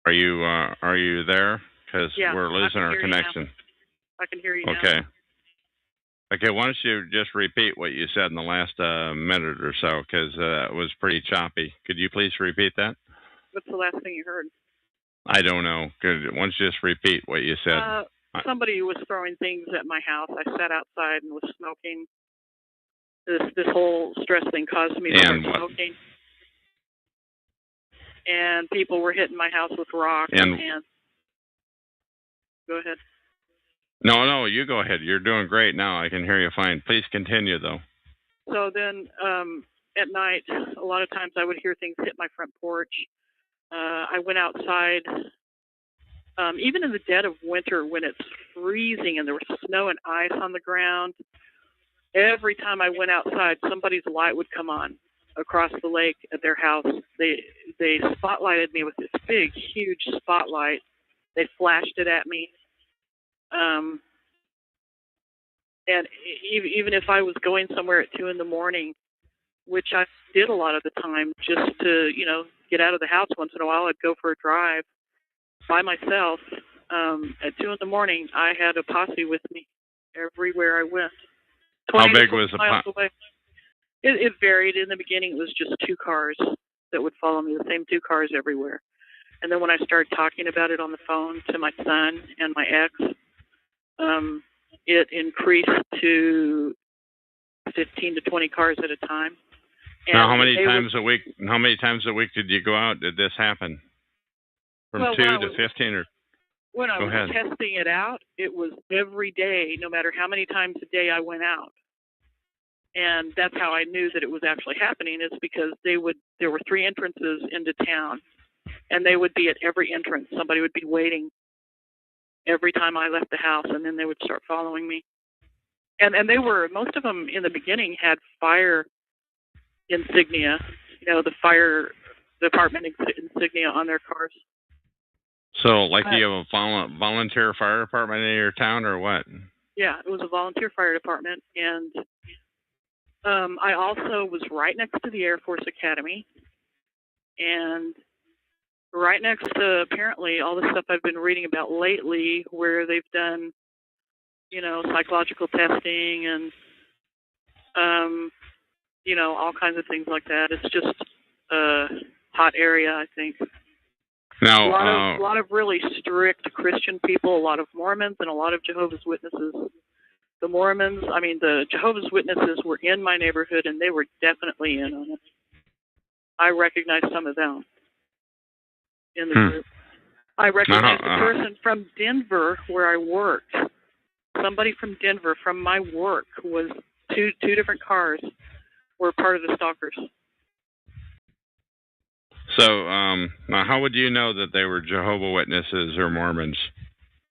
S2: are you there? Because we're losing our connection.
S15: I can hear you now.
S2: Okay. Okay, why don't you just repeat what you said in the last minute or so, because it was pretty choppy. Could you please repeat that?
S15: What's the last thing you heard?
S2: I don't know. Why don't you just repeat what you said?
S15: Somebody was throwing things at my house. I sat outside and was smoking. This whole stress thing caused me to start smoking. And people were hitting my house with rocks. And go ahead.
S2: No, you go ahead. You're doing great now. I can hear you fine. Please continue, though.
S15: So then at night, a lot of times I would hear things hit my front porch. I went outside, even in the dead of winter when it's freezing and there was snow and ice on the ground. Every time I went outside, somebody's light would come on across the lake at their house. They spotlighted me with this big, huge spotlight. They flashed it at me. And even if I was going somewhere at 2 a.m, which I did a lot of the time just to, get out of the house once in a while, I'd go for a drive by myself. At 2 a.m, I had a posse with me everywhere I went.
S2: How big was the posse?
S15: It varied. In the beginning, it was just 2 cars that would follow me, the same 2 cars everywhere. And then when I started talking about it on the phone to my son and my ex, it increased to 15 to 20 cars at a time. And
S2: now, how many times a week did you go out? Did this happen? From 2 to 15 or?
S15: When I was testing it out, it was every day, no matter how many times a day I went out. And that's how I knew that it was actually happening, is because there were 3 entrances into town, and they would be at every entrance. Somebody would be waiting every time I left the house, and then they would start following me. And most of them in the beginning had fire insignia, the fire department insignia on their cars.
S2: So, like you have a volunteer fire department in your town, or what?
S15: Yeah, it was a volunteer fire department, and I also was right next to the Air Force Academy, and right next to, apparently, all the stuff I've been reading about lately, where they've done, psychological testing and, all kinds of things like that. It's just a hot area, I think.
S2: Now,
S15: a lot of really strict Christian people, a lot of Mormons, and a lot of Jehovah's Witnesses. The Jehovah's Witnesses were in my neighborhood, and they were definitely in on it. I recognize some of them in the group. I recognize the person from Denver where I worked. Somebody from Denver from my work was two different cars were part of the stalkers.
S2: So, now how would you know that they were Jehovah's Witnesses or Mormons?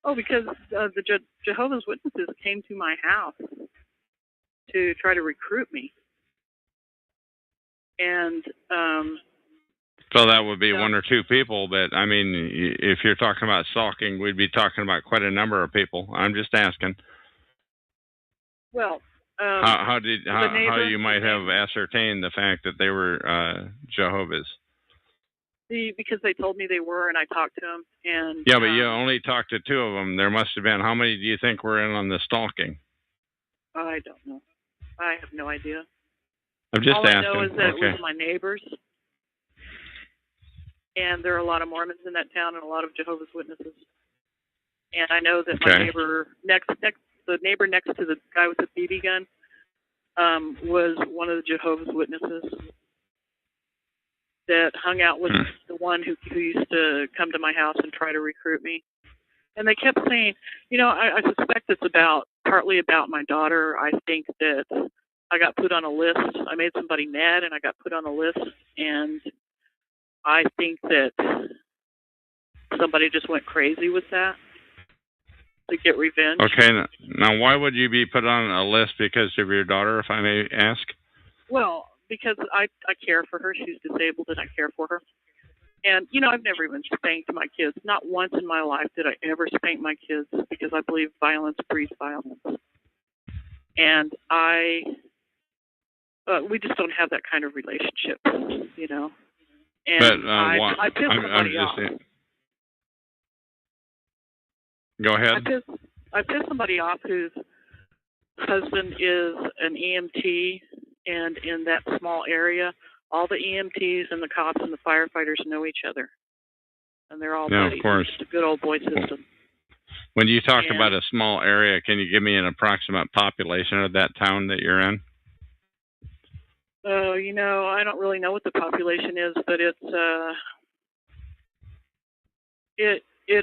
S15: Oh, because the Jehovah's Witnesses came to my house to try to recruit me. And
S2: so that would be one or two people, but I mean, if you're talking about stalking, we'd be talking about quite a number of people. I'm just asking.
S15: Well,
S2: how you might have ascertained the fact that they were Jehovah's?
S15: Because they told me they were, and I talked to them. And
S2: yeah, but you only talked to two of them. There must have been. How many do you think were in on the stalking?
S15: I don't know. I have no idea.
S2: I'm just asking.
S15: All I know is that it was my neighbors, and there are a lot of Mormons in that town and a lot of Jehovah's Witnesses. And I know that my neighbor the neighbor next to the guy with the BB gun, was one of the Jehovah's Witnesses that hung out with the one who used to come to my house and try to recruit me. And they kept saying, I suspect it's partly about my daughter. I think that I got put on a list. I made somebody mad and I got put on a list. And I think that somebody just went crazy with that to get revenge.
S2: Okay. Now, why would you be put on a list because of your daughter, if I may ask?
S15: Well, because I care for her. She's disabled and I care for her. And, I've never even spanked my kids. Not once in my life did I ever spank my kids because I believe violence breeds violence. And we just don't have that kind of relationship, And I pissed somebody off.
S2: Go ahead.
S15: I pissed somebody off whose husband is an EMT, and in that small area, all the EMTs and the cops and the firefighters know each other. And they're all buddies.
S2: Of course.
S15: It's a good old boy system.
S2: When you talk about a small area, can you give me an approximate population of that town that you're in?
S15: I don't really know what the population is, but it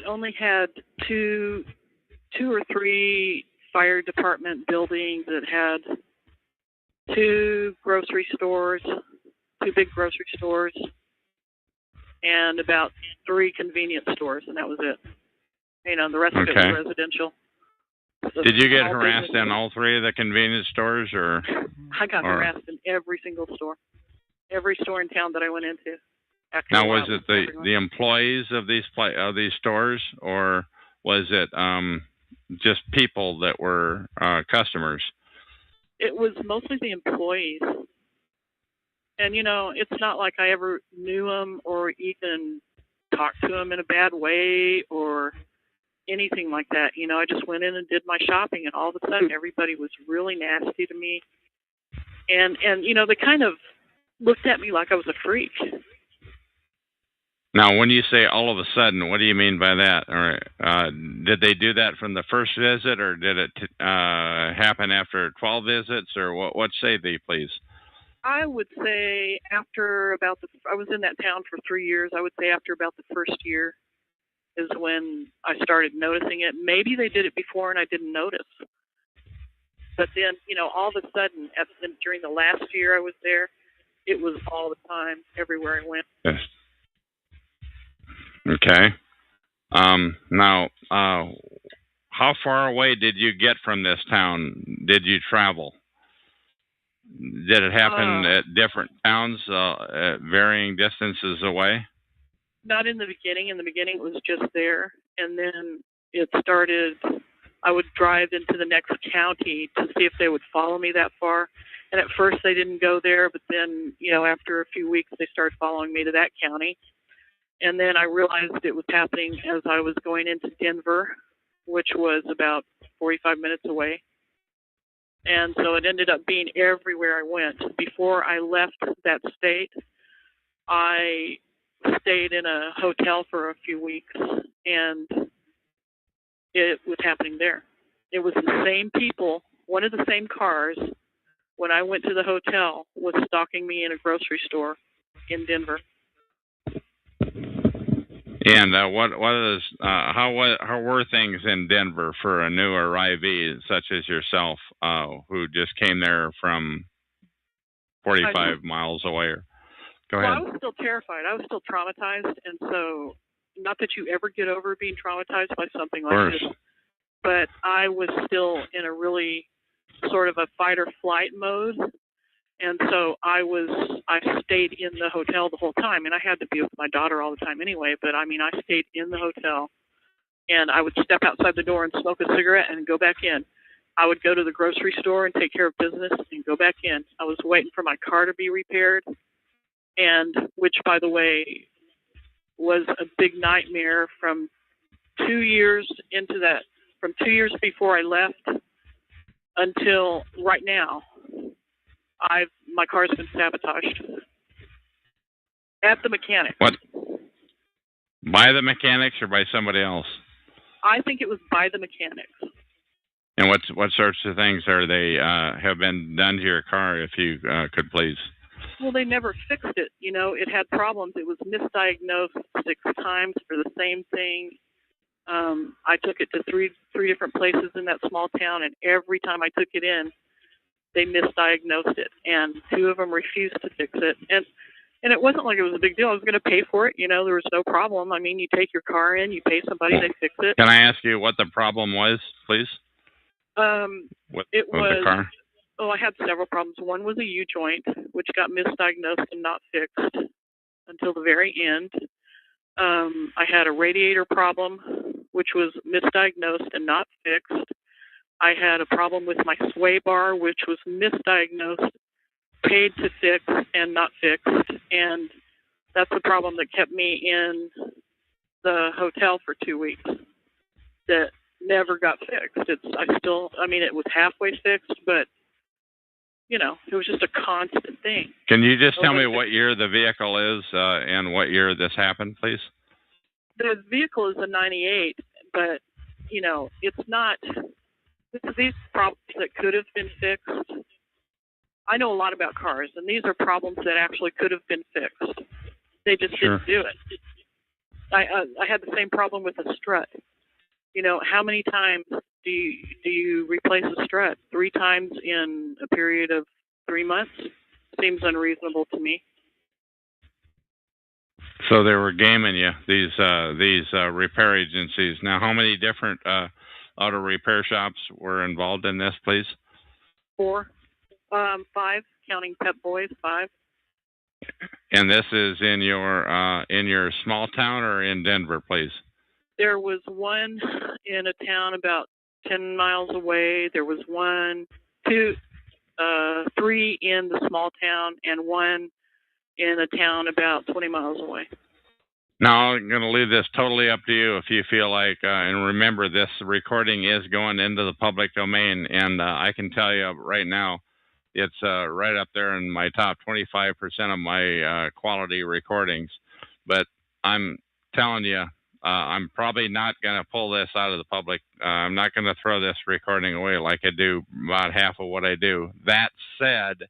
S15: only had two or three fire department buildings. It had two big grocery stores, and about 3 convenience stores, and that was it. The rest of it was residential. So
S2: did you get harassed in all 3 of the convenience stores, or?
S15: I got harassed in every single store. Every store in town that I went into.
S2: Now, was it the employees of these stores, or was it just people that were customers?
S15: It was mostly the employees. And, it's not like I ever knew them or even talked to them in a bad way or anything like that. I just went in and did my shopping, and all of a sudden everybody was really nasty to me. And they kind of looked at me like I was a freak.
S2: Now, when you say all of a sudden, what do you mean by that? Or did they do that from the first visit, or did it happen after 12 visits, or what say they, please?
S15: I would say after I was in that town for 3 years. I would say after about the first year is when I started noticing it. Maybe they did it before and I didn't notice. But then, all of a sudden, during the last year I was there, it was all the time, everywhere I went.
S2: Yes. Okay. Now, how far away did you get from this town? Did you travel? Did it happen at different towns, at varying distances away?
S15: Not in the beginning. In the beginning, it was just there. And then it started, I would drive into the next county to see if they would follow me that far. And at first, they didn't go there. But then, after a few weeks, they started following me to that county. And then I realized it was happening as I was going into Denver, which was about 45 minutes away. And so it ended up being everywhere I went. Before I left that state, I stayed in a hotel for a few weeks, and it was happening there. It was the same people, one of the same cars, when I went to the hotel, was stalking me in a grocery store in Denver.
S2: And how were things in Denver for a new arrivee such as yourself, who just came there from 45 miles away? Go ahead.
S15: Well, I was still terrified. I was still traumatized, and so not that you ever get over being traumatized by something like this, but I was still in a really sort of a fight or flight mode. And so I stayed in the hotel the whole time, and I had to be with my daughter all the time anyway, but I mean, I stayed in the hotel, and I would step outside the door and smoke a cigarette and go back in. I would go to the grocery store and take care of business and go back in. I was waiting for my car to be repaired, and which, by the way, was a big nightmare from 2 years into that, from 2 years before I left until right now. My car's been sabotaged at the mechanic.
S2: What? By the mechanics or by somebody else?
S15: I think it was by the mechanics.
S2: And what sorts of things are they have been done to your car, if you could please?
S15: Well, they never fixed it. You know, it had problems. It was misdiagnosed 6 times for the same thing. I took it to three different places in that small town, and every time I took it in, they misdiagnosed it, and 2 of them refused to fix it. And it wasn't like it was a big deal. I was going to pay for it. You know, there was no problem. I mean, you take your car in, you pay somebody, they fix it.
S2: Can I ask you what the problem was, please?
S15: It was
S2: the car?
S15: Oh, I had several problems. One was a U-joint, which got misdiagnosed and not fixed until the very end. I had a radiator problem, which was misdiagnosed and not fixed. I had a problem with my sway bar, which was misdiagnosed, paid to fix, and not fixed. And that's the problem that kept me in the hotel for 2 weeks. That never got fixed. It was halfway fixed, but, you know, it was just a constant thing.
S2: Can you just tell me what year the vehicle is and what year this happened, please?
S15: The vehicle is a 98, but, you know, it's not... These problems that could have been fixed. I know a lot about cars, and these are problems that actually could have been fixed. They just didn't do it. I had the same problem with a strut. You know, how many times do you replace a strut? 3 times in a period of 3 months? Seems unreasonable to me.
S2: So they were gaming you, these repair agencies. Now, how many different auto repair shops were involved in this, please?
S15: 4, 5, counting Pep Boys, 5.
S2: And this is in your small town or in Denver, please?
S15: There was one in a town about 10 miles away. There was 3 in the small town, and 1 in a town about 20 miles away.
S2: Now, I'm going to leave this totally up to you if you feel like, and remember, this recording is going into the public domain, and I can tell you right now, it's right up there in my top 25% of my quality recordings. But I'm telling you, I'm probably not going to pull this out of the public. I'm not going to throw this recording away like I do about half of what I do. That said,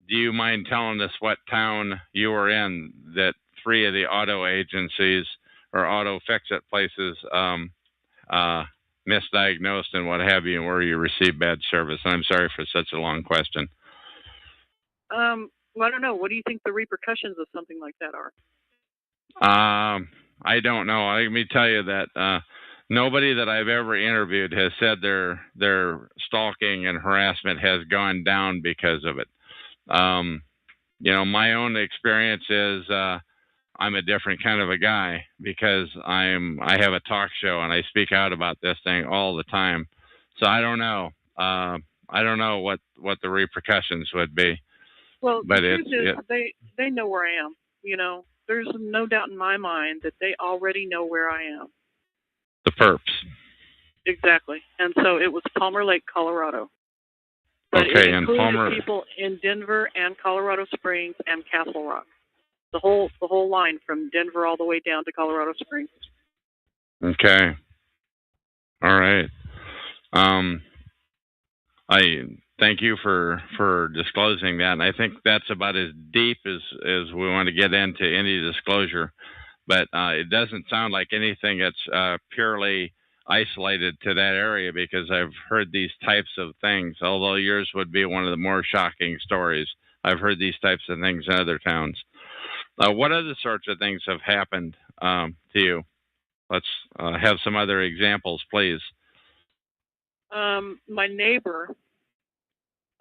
S2: do you mind telling us what town you were in that 3 of the auto agencies or auto fix-it places misdiagnosed and what have you, and where you received bad service? And I'm sorry for such a long question.
S15: Well, I don't know. What do you think the repercussions of something like that are?
S2: I don't know. Let me tell you that nobody that I've ever interviewed has said their stalking and harassment has gone down because of it. You know, my own experience is I'm a different kind of a guy because I have a talk show and I speak out about this thing all the time. So I don't know. I don't know what the repercussions would be.
S15: Well, but the truth is, they know where I am. You know, there's no doubt in my mind that they already know where I am.
S2: The perps.
S15: Exactly. And so it was Palmer Lake, Colorado. But
S2: okay,
S15: it
S2: and
S15: included
S2: Palmer
S15: people in Denver and Colorado Springs and Castle Rock. The whole line from Denver all the way down to Colorado Springs.
S2: Okay. All right. Thank you for disclosing that. And I think that's about as deep as we want to get into any disclosure. But it doesn't sound like anything that's purely isolated to that area, because I've heard these types of things, although yours would be one of the more shocking stories. I've heard these types of things in other towns. What other sorts of things have happened to you? Let's have some other examples, please.
S15: My neighbor,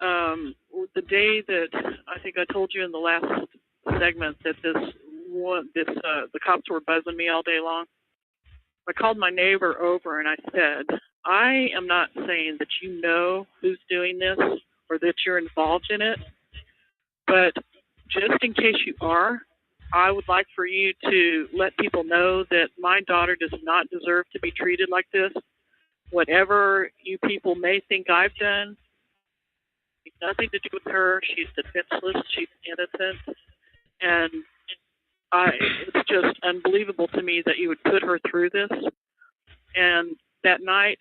S15: the day that I think I told you in the last segment that the cops were buzzing me all day long. I called my neighbor over and I said, I am not saying that you know who's doing this or that you're involved in it, but just in case you are, I would like for you to let people know that my daughter does not deserve to be treated like this. Whatever you people may think I've done, it's nothing to do with her. She's defenseless. She's innocent. And it's just unbelievable to me that you would put her through this. And that night,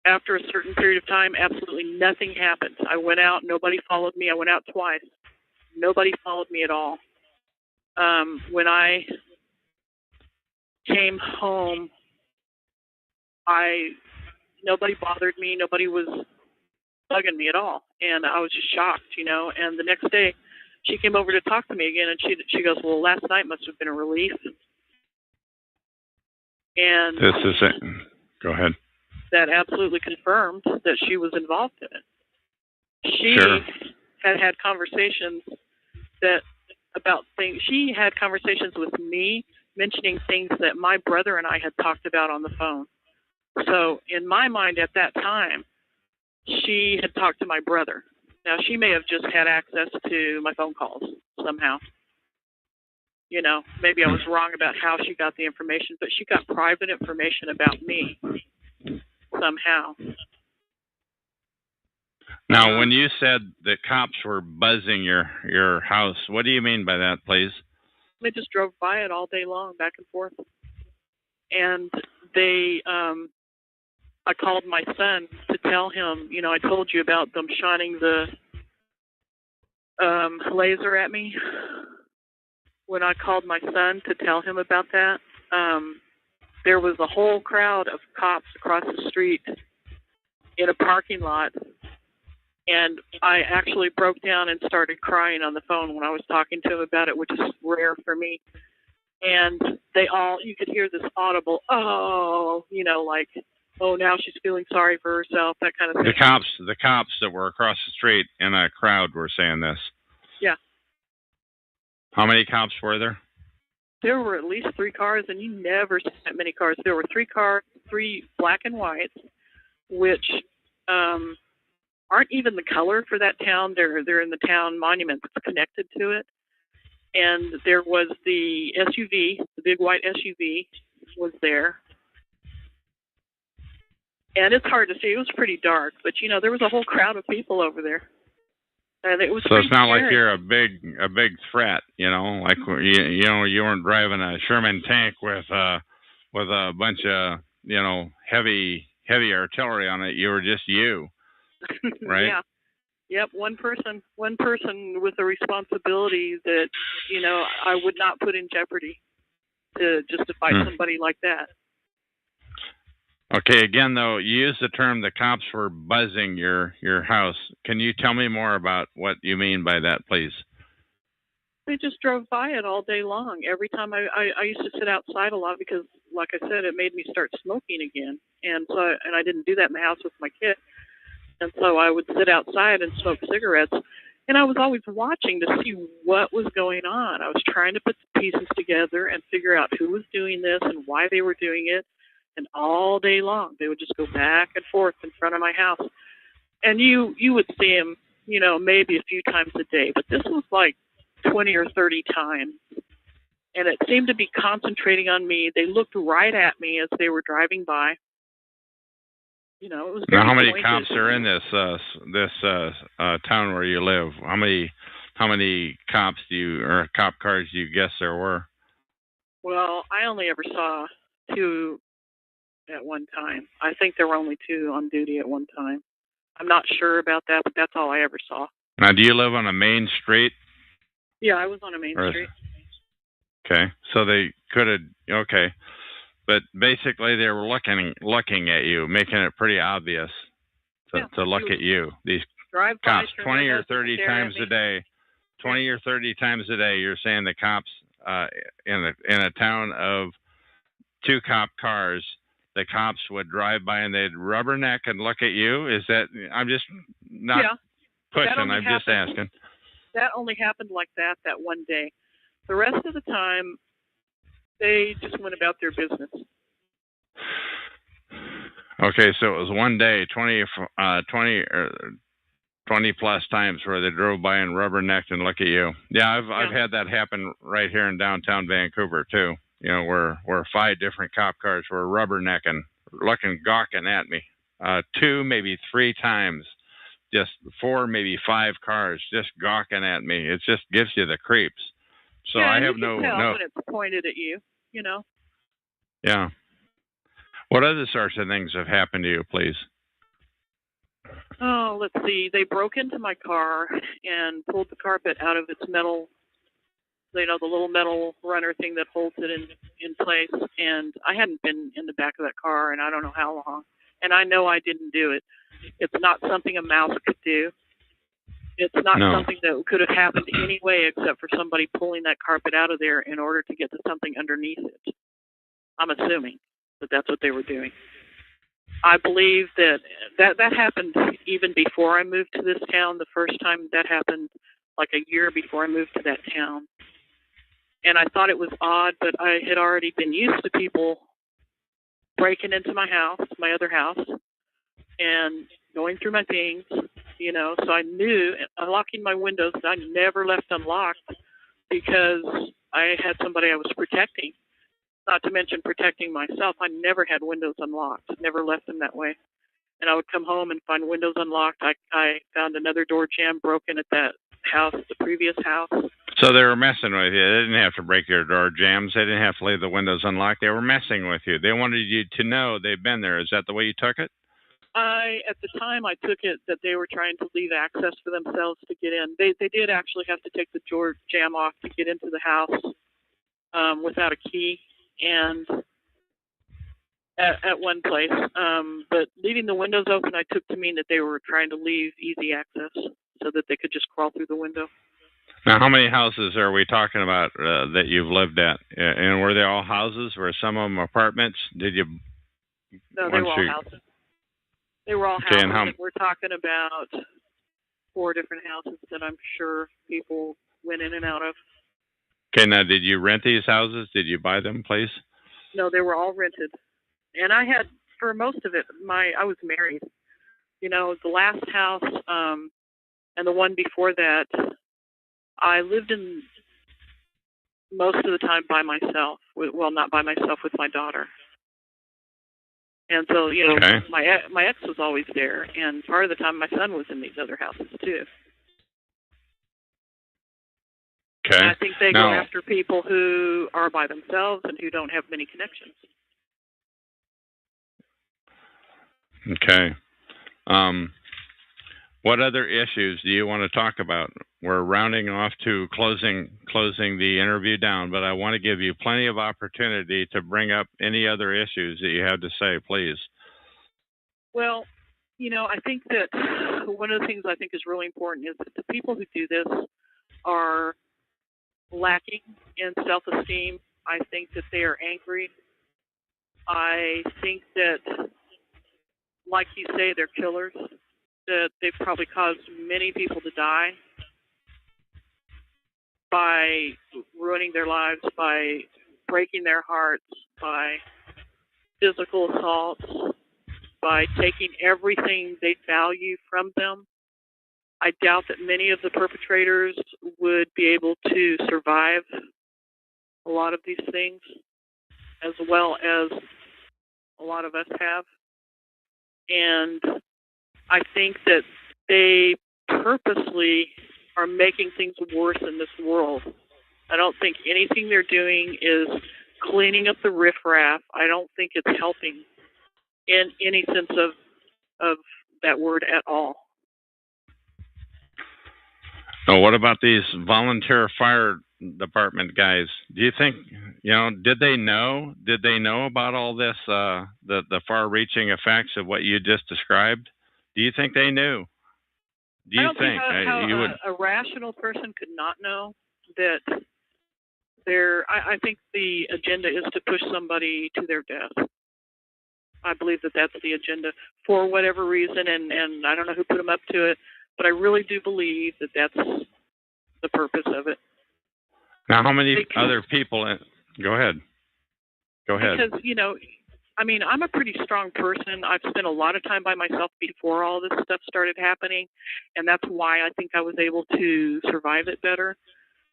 S15: after a certain period of time, absolutely nothing happened. I went out. Nobody followed me. I went out twice. Nobody followed me at all. When I came home, nobody bothered me. Nobody was bugging me at all. And I was just shocked, And the next day, she came over to talk to me again, and she goes, well, last night must have been a relief. And
S2: this is it. Go ahead.
S15: That absolutely confirmed that she was involved in it. She
S2: Sure.
S15: had conversations about things. She had conversations with me mentioning things that my brother and I had talked about on the phone. So in my mind at that time, she had talked to my brother. Now, she may have just had access to my phone calls somehow. Maybe I was wrong about how she got the information, but she got private information about me somehow.
S2: Now, when you said that cops were buzzing your house, what do you mean by that, please?
S15: They just drove by it all day long, back and forth. And I called my son to tell him, I told you about them shining the laser at me. When I called my son to tell him about that, there was a whole crowd of cops across the street in a parking lot. And I actually broke down and started crying on the phone when I was talking to him about it, which is rare for me. And you could hear this audible, oh, like, oh, now she's feeling sorry for herself, that kind of thing.
S2: The cops that were across the street in a crowd were saying this.
S15: Yeah.
S2: How many cops were there?
S15: There were at least 3 cars, and you never see that many cars. There were 3 cars, 3 black and whites, which aren't even the color for that town. They're in the town monument that's connected to it. And there was the SUV, the big white SUV was there. And it's hard to see. It was pretty dark, but there was a whole crowd of people over there. And it was
S2: so it's not
S15: scary.
S2: Like you're a big threat, like you weren't driving a Sherman tank with a bunch of heavy artillery on it. You were just you, right?
S15: Yeah. Yep, one person with a responsibility that I would not put in jeopardy to fight somebody like that.
S2: Okay, again, though, you used the term the cops were buzzing your house. Can you tell me more about what you mean by that, please?
S15: They just drove by it all day long. Every time I used to sit outside a lot because, like I said, it made me start smoking again. And I didn't do that in the house with my kid. And so I would sit outside and smoke cigarettes. And I was always watching to see what was going on. I was trying to put the pieces together and figure out who was doing this and why they were doing it. And all day long, they would just go back and forth in front of my house. And you would see them, maybe a few times a day. But this was like 20 or 30 times. And it seemed to be concentrating on me. They looked right at me as they were driving by. It was very
S2: now, how many
S15: pointed.
S2: cops are in this town where you live? How many cops or cop cars do you guess there were?
S15: Well, I only ever saw 2 at one time. I think there were only 2 on duty at one time. I'm not sure about that, but that's all I ever saw.
S2: Now, do you live on a main street?
S15: Yeah, I was on a main street.
S2: Okay, so they could have. Okay, but basically they were looking at you, making it pretty obvious to look at you. These cops, 20 or 30 times a day. 20 or 30 times a day, you're saying the cops in a town of 2 cop cars, the cops would drive by and they'd rubberneck and look at you? Is that? I'm just not pushing. I'm just asking.
S15: That only happened like that one day. The rest of the time, they just went about their business.
S2: Okay, so it was one day, 20 plus times where they drove by and rubbernecked and look at you. Yeah, I've had that happen right here in downtown Vancouver too. You know, where 5 different cop cars were rubbernecking, gawking at me. 2, maybe 3 times. Just 4, maybe 5 cars just gawking at me. It just gives you the creeps. So
S15: yeah,
S2: I have
S15: you can tell
S2: no.
S15: when it's pointed at you. You know.
S2: Yeah. What other sorts of things have happened to you, please?
S15: Oh, let's see. They broke into my car and pulled the carpet out of its metal, the little metal runner thing that holds it in place. And I hadn't been in the back of that car in I don't know how long. And I know I didn't do it. It's not something a mouse could do. It's not something that could have happened anyway except for somebody pulling that carpet out of there in order to get to something underneath it. I'm assuming that that's what they were doing. I believe that happened even before I moved to this town. The first time that happened, like a year before I moved to that town. And I thought it was odd, but I had already been used to people breaking into my house, my other house, and going through my things, so I knew unlocking my windows that I never left unlocked because I had somebody I was protecting. Not to mention protecting myself. I never had windows unlocked, never left them that way. And I would come home and find windows unlocked. I found another door jamb broken at that house, the previous house.
S2: So they were messing with you. They didn't have to break your door jambs. They didn't have to leave the windows unlocked. They were messing with you. They wanted you to know they've been there. Is that the way you took it?
S15: At the time, I took it that they were trying to leave access for themselves to get in. They did actually have to take the door jamb off to get into the house without a key. And at one place, but leaving the windows open, I took to mean that they were trying to leave easy access so that they could just crawl through the window.
S2: Now, how many houses are we talking about that you've lived at? And were they all houses? Were some of them apartments? Did you?
S15: No, they were all houses. They were all houses. And we're talking about 4 different houses that I'm sure people went in and out of.
S2: Okay, now did you rent these houses? Did you buy them, please?
S15: No, they were all rented. And I had, for most of it, I was married. The last house and the one before that, I lived in most of the time by myself. Well, not by myself, with my daughter. And so, my ex was always there. And part of the time, my son was in these other houses, too.
S2: Okay.
S15: And I think they go after people who are by themselves and who don't have many connections.
S2: Okay. What other issues do you want to talk about? We're rounding off to closing the interview down, but I want to give you plenty of opportunity to bring up any other issues that you have to say, please.
S15: Well, I think that one of the things I think is really important is that the people who do this are lacking in self-esteem. I think that they are angry. I think that, like you say, they're killers, that they've probably caused many people to die by ruining their lives, by breaking their hearts, by physical assaults, by taking everything they value from them. I doubt that many of the perpetrators would be able to survive a lot of these things, as well as a lot of us have. And I think that they purposely are making things worse in this world. I don't think anything they're doing is cleaning up the riffraff. I don't think it's helping in any sense of that word at all.
S2: So what about these volunteer fire department guys? Do you think, did they know? Did they know about all this, the far-reaching effects of what you just described? Do you think they knew? Do you
S15: I don't think how
S2: you would?
S15: a rational person could not know that I think the agenda is to push somebody to their death. I believe that that's the agenda for whatever reason, and I don't know who put them up to it, but I really do believe that that's the purpose of it.
S2: Now, how many other people? Go ahead. Go ahead.
S15: Because, I'm a pretty strong person. I've spent a lot of time by myself before all this stuff started happening, and that's why I think I was able to survive it better.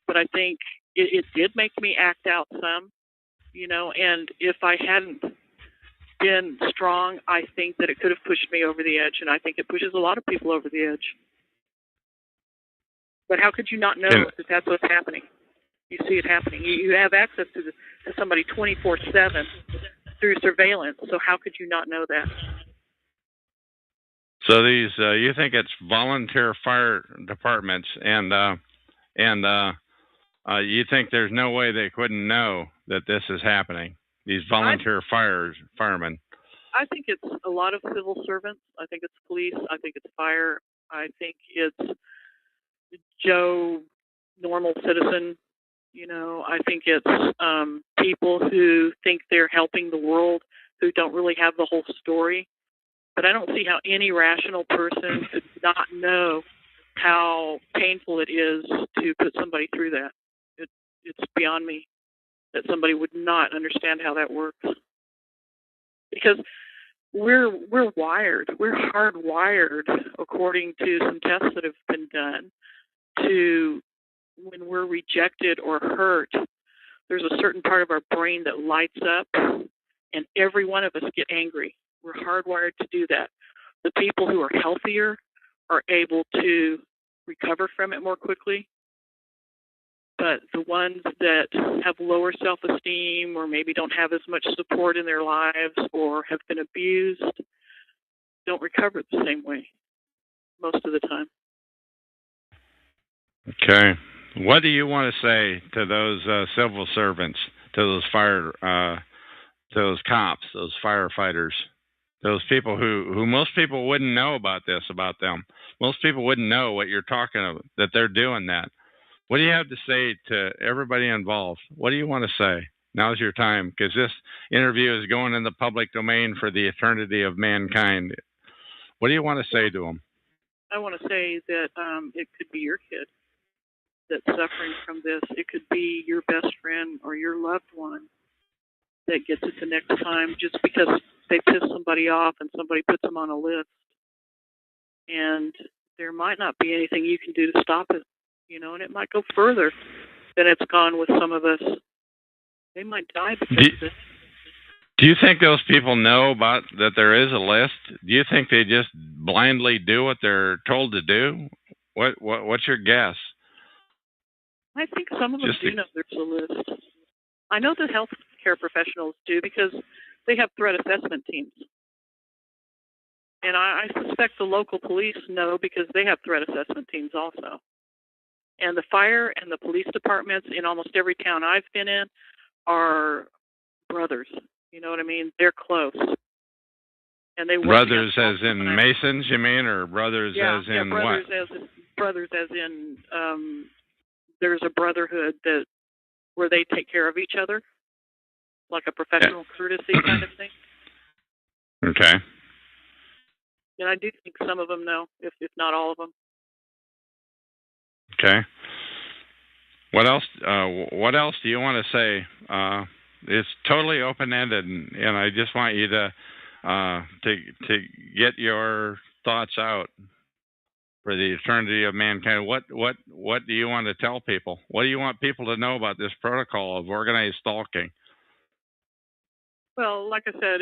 S15: But I think it did make me act out some, and if I hadn't been strong, I think that it could have pushed me over the edge, and I think it pushes a lot of people over the edge. But how could you not know that that's what's happening? You see it happening. You have access to somebody 24/7 through surveillance, so how could you not know that?
S2: So these, you think it's volunteer fire departments, and you think there's no way they couldn't know that this is happening? These volunteer firemen.
S15: I think it's a lot of civil servants. I think it's police. I think it's fire. I think it's Joe, normal citizen. I think it's people who think they're helping the world, who don't really have the whole story. But I don't see how any rational person could not know how painful it is to put somebody through that. It's beyond me that somebody would not understand how that works. Because we're wired, we're hardwired, according to some tests that have been done, to when we're rejected or hurt, there's a certain part of our brain that lights up, and every one of us get angry. We're hardwired to do that. The people who are healthier are able to recover from it more quickly, but the ones that have lower self-esteem or maybe don't have as much support in their lives or have been abused don't recover the same way most of the time.
S2: Okay. What do you want to say to those civil servants, to those to those cops, those firefighters, those people who most people wouldn't know about this about them? Most people wouldn't know what you're talking about, that they're doing that. What do you have to say to everybody involved? What do you want to say? Now's your time, because this interview is going in the public domain for the eternity of mankind. What do you want to say to them?
S15: I want to say that it could be your kid that's suffering from this. It could be your best friend or your loved one that gets it the next time just because they piss somebody off and somebody puts them on a list. And there might not be anything you can do to stop it, and it might go further than it's gone with some of us. They might die because of this.
S2: Do you think those people know about that there is a list? Do you think they just blindly do what they're told to do? What's your guess?
S15: I think some of them do know there's a list. I know that healthcare professionals do because they have threat assessment teams. And I suspect the local police know because they have threat assessment teams also. And the fire and the police departments in almost every town I've been in are brothers. You know what I mean? They're close. And they work
S2: brothers as in Masons, you mean, or brothers as in
S15: brothers
S2: what?
S15: Brothers as in there's a brotherhood where they take care of each other, like a professional courtesy kind of thing.
S2: Okay.
S15: And I do think some of them know, if not all of them.
S2: Okay. What else? What else do you want to say? It's totally open-ended, and I just want you to get your thoughts out for the eternity of mankind. What do you want to tell people? What do you want people to know about this protocol of organized stalking?
S15: Well, like I said,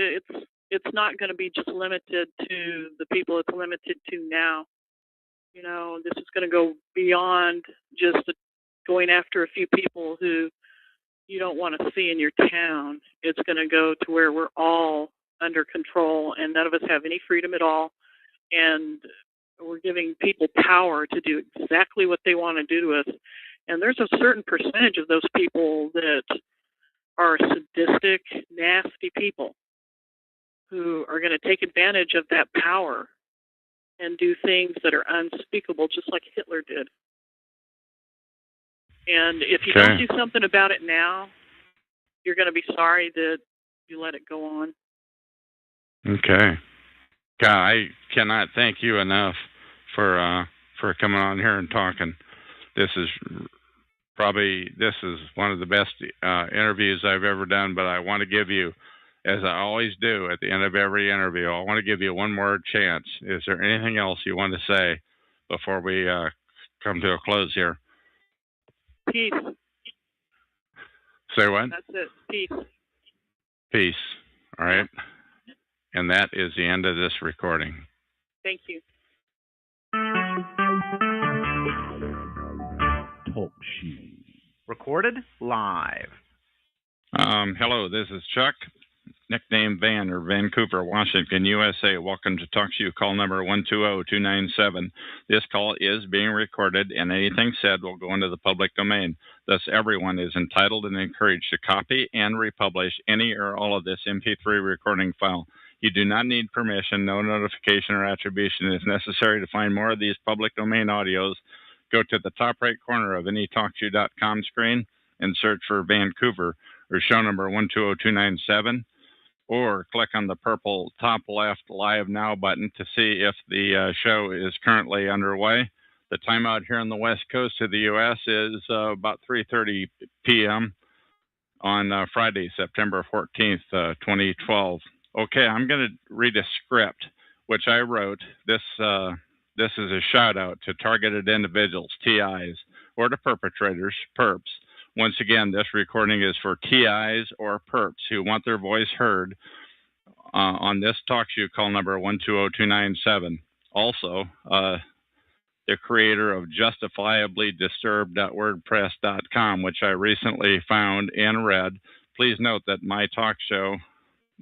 S15: it's not going to be just limited to the people it's limited to now. This is going to go beyond just going after a few people who you don't want to see in your town. It's going to go to where we're all under control and none of us have any freedom at all. and we're giving people power to do exactly what they want to do to us. And there's a certain percentage of those people that are sadistic, nasty people who are going to take advantage of that power and do things that are unspeakable, just like Hitler did. And if you don't do something about it now, you're going to be sorry that you let it go on.
S2: Okay. God, I cannot thank you enough for coming on here and talking. This is one of the best interviews I've ever done, but I want to give you, as I always do at the end of every interview, I want to give you one more chance. Is there anything else you want to say before we come to a close here?
S15: Peace.
S2: Say what?
S15: That's it. Peace.
S2: Peace. All right. And that is the end of this recording.
S15: Thank you.
S4: Talk show. Recorded live.
S2: Hello, this is Chuck, nickname Van, or Vancouver, Washington, USA. Welcome to Talk Show, call number 120297. This call is being recorded, and anything said will go into the public domain. Thus, everyone is entitled and encouraged to copy and republish any or all of this MP3 recording file. You do not need permission. No notification or attribution is necessary. To find more of these public domain audios, go to the top right corner of any TalkShoe.com screen and search for Vancouver or show number 120297, or click on the purple top left Live Now button to see if the show is currently underway. The time out here on the west coast of the U.S. is about 3:30 p.m. on Friday, September 14th, 2012. Okay, I'm going to read a script which I wrote. This is a shout out to targeted individuals, TIs, or to perpetrators, perps. Once again, this recording is for TIs or perps who want their voice heard on this talk show, call number 120297. Also, the creator of justifiablydisturbed.wordpress.com, which I recently found and read. Please note that my talk show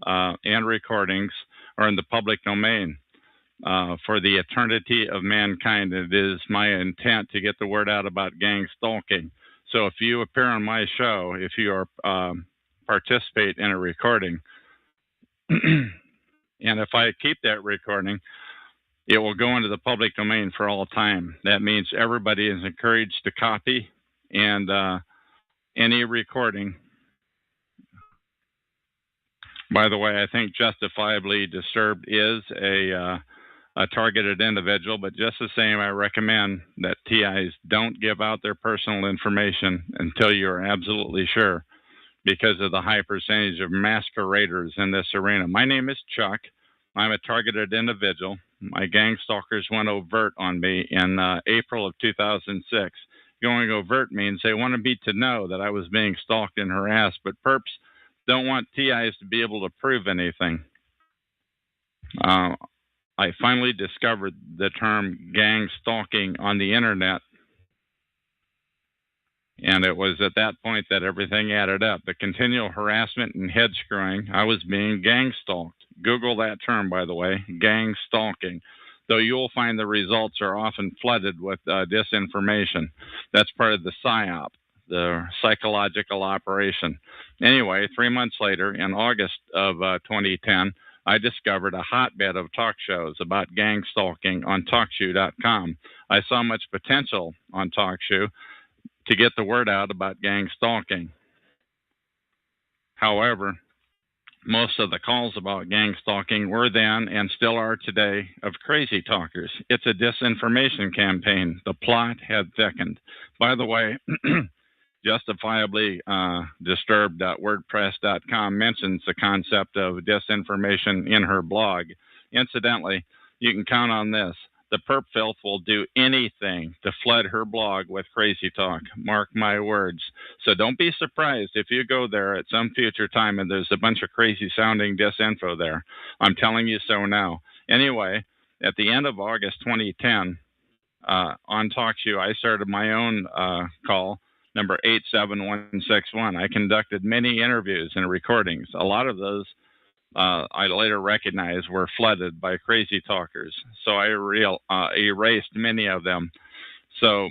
S2: and recordings are in the public domain for the eternity of mankind. It is my intent to get the word out about gang stalking. So if you appear on my show, if you are participate in a recording, and if I keep that recording, it will go into the public domain for all time. That means everybody is encouraged to copy, and any recording. By the way, I think Justifiably Disturbed is a targeted individual, but just the same, I recommend that TIs don't give out their personal information until you're absolutely sure, because of the high percentage of masqueraders in this arena. My name is Chuck. I'm a targeted individual. My gang stalkers went overt on me in April of 2006. Going overt means they wanted me to know that I was being stalked and harassed, but perps don't want TIs to be able to prove anything. I finally discovered the term gang stalking on the internet, and it was at that point that everything added up. The continual harassment and head screwing, I was being gang stalked. Google that term, by the way, gang stalking. Though you'll find the results are often flooded with disinformation. That's part of the PSYOP, the psychological operation. Anyway, 3 months later, in August of 2010, I discovered a hotbed of talk shows about gang stalking on TalkShoe.com. I saw much potential on TalkShoe to get the word out about gang stalking. However, most of the calls about gang stalking were then and still are today of crazy talkers. It's a disinformation campaign. The plot had thickened. By the way, Justifiably Disturbed.wordpress.com mentions the concept of disinformation in her blog. Incidentally, you can count on this. The perp filth will do anything to flood her blog with crazy talk. Mark my words. So don't be surprised if you go there at some future time and there's a bunch of crazy sounding disinfo there. I'm telling you so now. Anyway, at the end of August 2010, on TalkShoe, I started my own call, number 87161. I conducted many interviews and recordings. A lot of those I later recognized were flooded by crazy talkers. So I erased many of them. So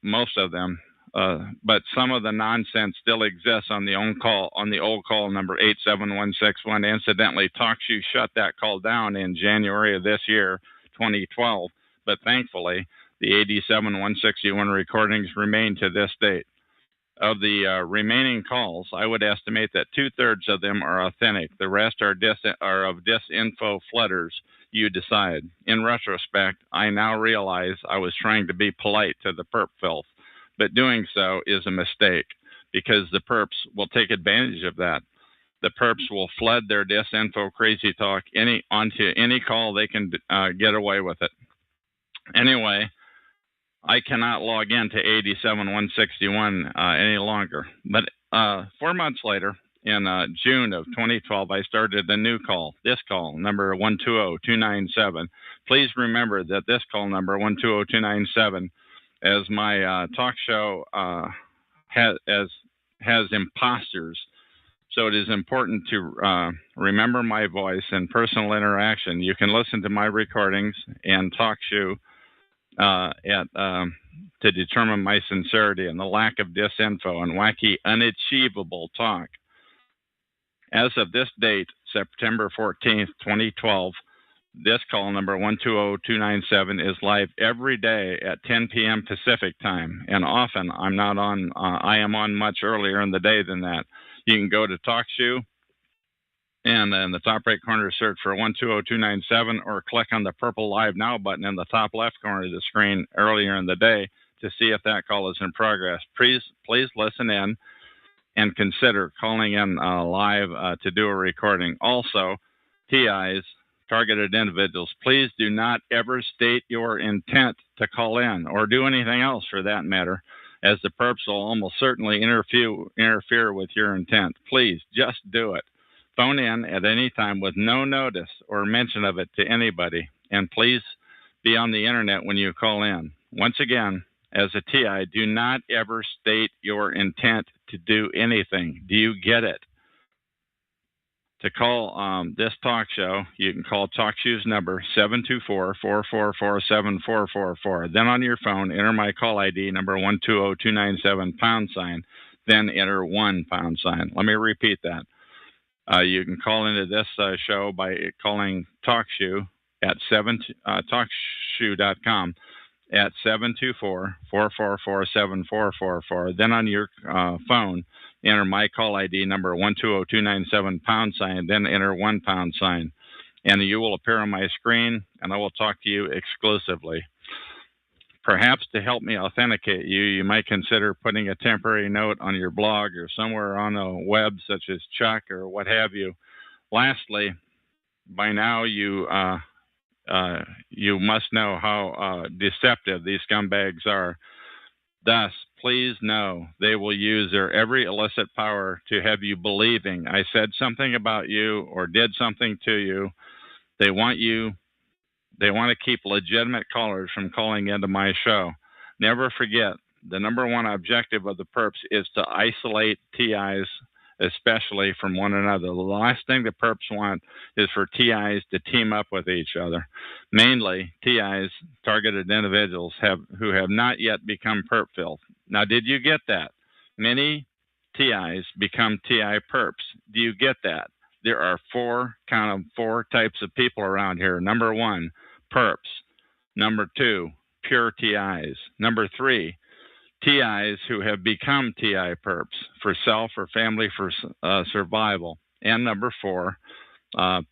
S2: most of them, but some of the nonsense still exists on the old call number 87161. Incidentally, TalkShoe shut that call down in January of this year, 2012. But thankfully, the 87161 recordings remain to this date. Of the remaining calls, I would estimate that 2/3 of them are authentic. The rest are of disinfo flooders. You decide. In retrospect, I now realize I was trying to be polite to the perp filth, but doing so is a mistake because the perps will take advantage of that. The perps will flood their disinfo crazy talk onto any call they can get away with it. Anyway, I cannot log in to 87161 any longer. But 4 months later, in June of 2012, I started a new call, this call, number 120297. Please remember that this call number, 120297, as my talk show has imposters. So it is important to remember my voice and personal interaction. You can listen to my recordings and TalkShoe to determine my sincerity and the lack of disinfo and wacky, unachievable talk. As of this date, September 14th, 2012, this call number 120297 is live every day at 10 p.m. Pacific time, and often I'm not on. I am on much earlier in the day than that. You can go to TalkShoe, and in the top right corner, search for 120297 or click on the purple Live Now button in the top left corner of the screen earlier in the day to see if that call is in progress. Please listen in and consider calling in live to do a recording. Also, TIs, targeted individuals, please do not ever state your intent to call in or do anything else for that matter, as the perps will almost certainly interfere with your intent. Please just do it. Phone in at any time with no notice or mention of it to anybody. And please be on the internet when you call in. Once again, as a TI, do not ever state your intent to do anything. Do you get it? To call this talk show, you can call TalkShoe's number 724-444-7444. Then on your phone, enter my call ID number 120297 #, then enter 1 #. Let me repeat that. You can call into this show by calling TalkShoe at talkshoe.com at 724-444-7444. Then on your phone, enter my call ID number 120297 #, then enter 1 #, and you will appear on my screen, and I will talk to you exclusively. Perhaps to help me authenticate you, you might consider putting a temporary note on your blog or somewhere on the web, such as Chuck or what have you. Lastly, by now you must know how deceptive these scumbags are. Thus, please know they will use their every illicit power to have you believing I said something about you or did something to you. They want to keep legitimate callers from calling into my show. Never forget, the number one objective of the perps is to isolate TIs, especially from one another. The last thing the perps want is for TIs to team up with each other. Mainly, TIs, targeted individuals, who have not yet become perp filth. Now, did you get that? Many TIs become TI perps. Do you get that? There are four types of people around here. Number one, perps. Number two, pure TIs. Number three, TIs who have become TI perps for self or family for survival. And number four,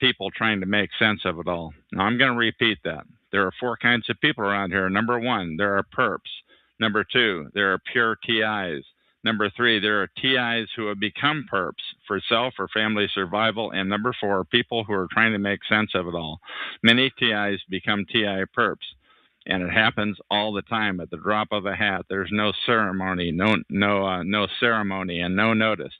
S2: people trying to make sense of it all. Now, I'm going to repeat that. There are four kinds of people around here. Number one, there are perps. Number two, there are pure TIs. Number three, there are TIs who have become perps for self or family survival. And number four, people who are trying to make sense of it all. Many TIs become TI perps, and it happens all the time at the drop of a hat. There's no ceremony, no ceremony, and no notice.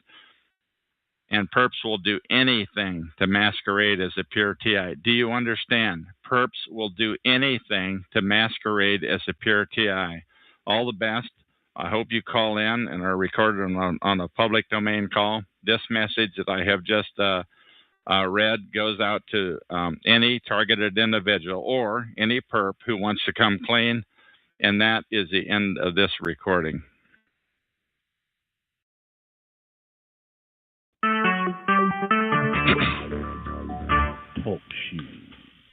S2: And perps will do anything to masquerade as a pure TI. Do you understand? Perps will do anything to masquerade as a pure TI. All the best. I hope you call in and are recorded on a public domain call. This message that I have just Red goes out to any targeted individual or any perp who wants to come clean. And that is the end of this recording.
S4: Talk show.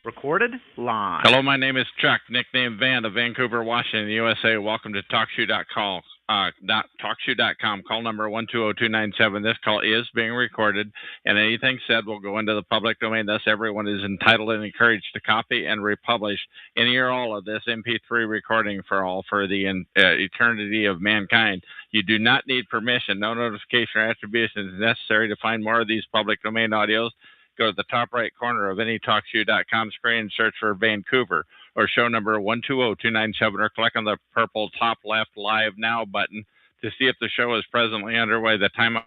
S4: Recorded live.
S2: Hello, my name is Chuck, nickname Van of Vancouver, Washington, USA. Welcome to TalkShoe.com. TalkShoe.com. Call number 120-297. This call is being recorded, and anything said will go into the public domain. Thus, everyone is entitled and encouraged to copy and republish any or all of this MP3 recording for the eternity of mankind. You do not need permission. No notification or attribution is necessary to find more of these public domain audios. Go to the top right corner of any TalkShoe.com screen and search for Vancouver or show number 120-297 or click on the purple top left Live Now button to see if the show is presently underway. The time of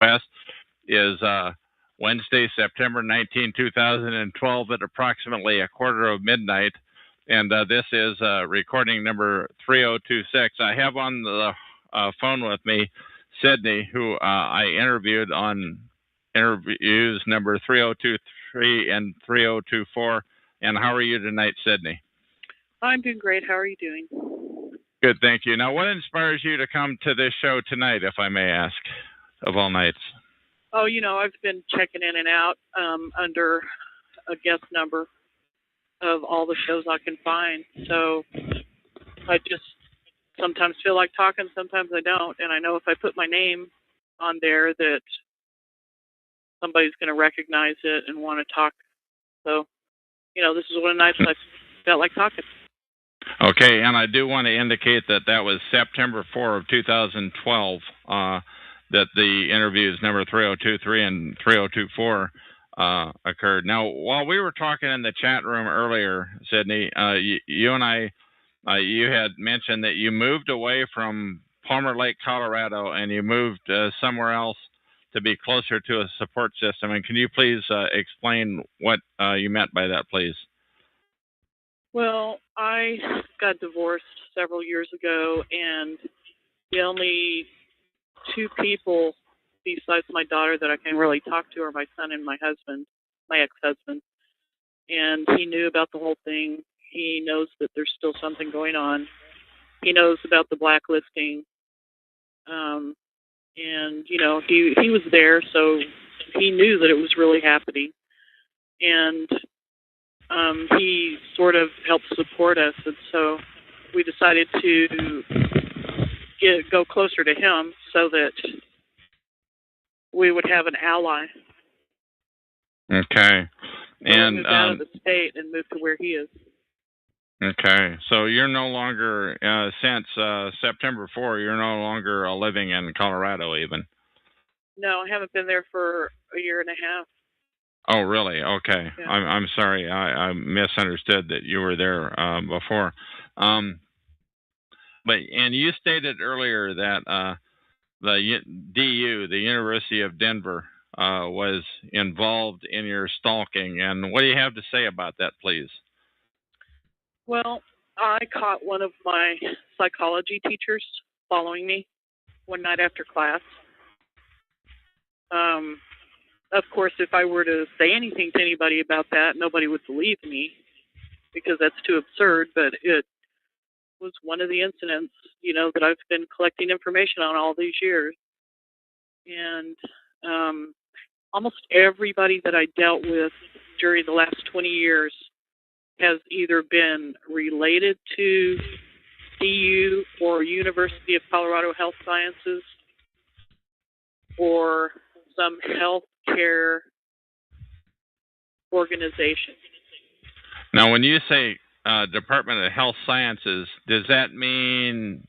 S2: West is Wednesday, September 19, 2012 at approximately 12:15. And this is recording number 3026. I have on the phone with me Sydney, who I interviewed on interviews number 3023 and 3024. And how are you tonight, Sydney?
S15: I'm doing great. How are you doing?
S2: Good, thank you. Now, what inspires you to come to this show tonight, if I may ask, of all nights?
S15: Oh, I've been checking in and out under a guest number of all the shows I can find. So I just sometimes feel like talking, sometimes I don't. And I know if I put my name on there that somebody's going to recognize it and want to talk. So, this is one of the nights I felt like talking.
S2: Okay, and I do want to indicate that was September 4 of 2012 that the interviews number 3023 and 3024 occurred. Now, while we were talking in the chat room earlier, Sydney, you and I, you had mentioned that you moved away from Palmer Lake, Colorado, and you moved somewhere else to be closer to a support system. And can you please explain what you meant by that, please?
S15: Well, I got divorced several years ago, and the only two people besides my daughter that I can really talk to are my son and my husband, my ex-husband. And he knew about the whole thing. He knows that there's still something going on. He knows about the blacklisting. And, he was there, so he knew that it was really happening. And he sort of helped support us. And so we decided to go closer to him so that we would have an ally.
S2: Okay. And
S15: moved out of the state and moved to where he is.
S2: Okay. So you're no longer, since September 4, you're no longer living in Colorado even?
S15: No, I haven't been there for a year and a half.
S2: Oh, really? Okay.
S15: Yeah.
S2: I'm sorry. I misunderstood that you were there before. But you stated earlier that the DU, the University of Denver, was involved in your stalking. And what do you have to say about that, please?
S15: Well, I caught one of my psychology teachers following me one night after class. Of course, if I were to say anything to anybody about that, nobody would believe me because that's too absurd, but it was one of the incidents, that I've been collecting information on all these years. And almost everybody that I dealt with during the last 20 years has either been related to CU or University of Colorado Health Sciences or some healthcare organization.
S2: Now, when you say Department of Health Sciences, does that mean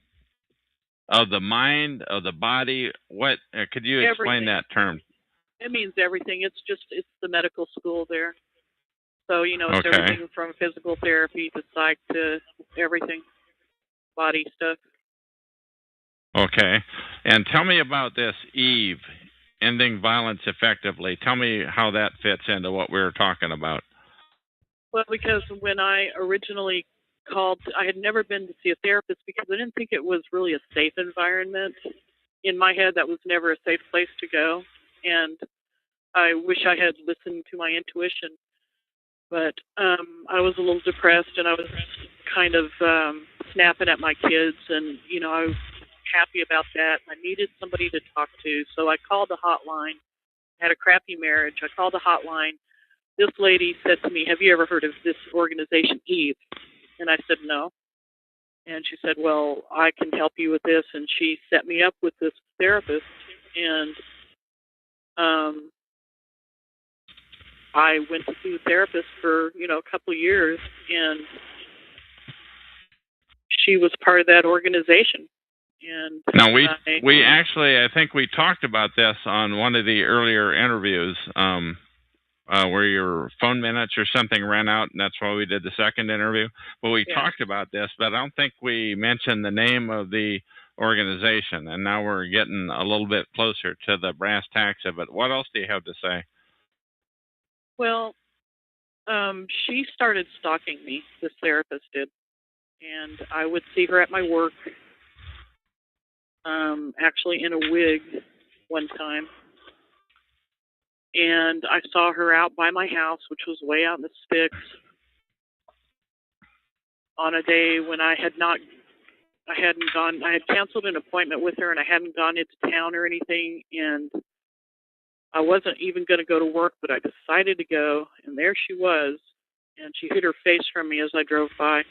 S2: of the mind, of the body? What could you explain that term?
S15: It means everything. It's the medical school there. So, it's
S2: okay.
S15: everything from physical therapy to psych to everything, body stuff.
S2: Okay. And tell me about this EVE, Ending Violence Effectively. Tell me how that fits into what we were talking about.
S15: Well, because when I originally called, I had never been to see a therapist because I didn't think it was really a safe environment. In my head, that was never a safe place to go. And I wish I had listened to my intuition, but I was a little depressed, and I was kind of snapping at my kids, and I was happy about that. I needed somebody to talk to, so I called the hotline. I had a crappy marriage. I called the hotline. This lady said to me, "Have you ever heard of this organization, Eve?" And I said, "No." And she said, "Well, I can help you with this." And she set me up with this therapist, and I went to see the therapist for, a couple of years, and she was part of that organization. And
S2: now we actually, I think we talked about this on one of the earlier interviews, where your phone minutes or something ran out, and that's why we did the second interview. But we talked about this, but I don't think we mentioned the name of the organization, and now we're getting a little bit closer to the brass tacks of it. What else do you have to say?
S15: Well, she started stalking me, this therapist did, and I would see her at my work, actually in a wig one time. And I saw her out by my house, which was way out in the sticks, on a day when I had canceled an appointment with her, and I hadn't gone into town or anything, and I wasn't even going to go to work, but I decided to go, and there she was, and she hid her face from me as I drove by.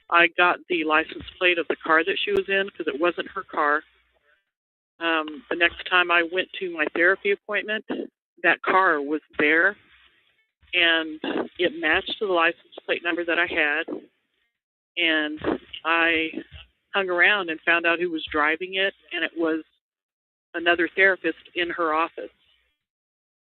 S15: I got the license plate of the car that she was in, because it wasn't her car. The next time I went to my therapy appointment, that car was there, and it matched the license plate number that I had, and I hung around and found out who was driving it, and it was another therapist in her office.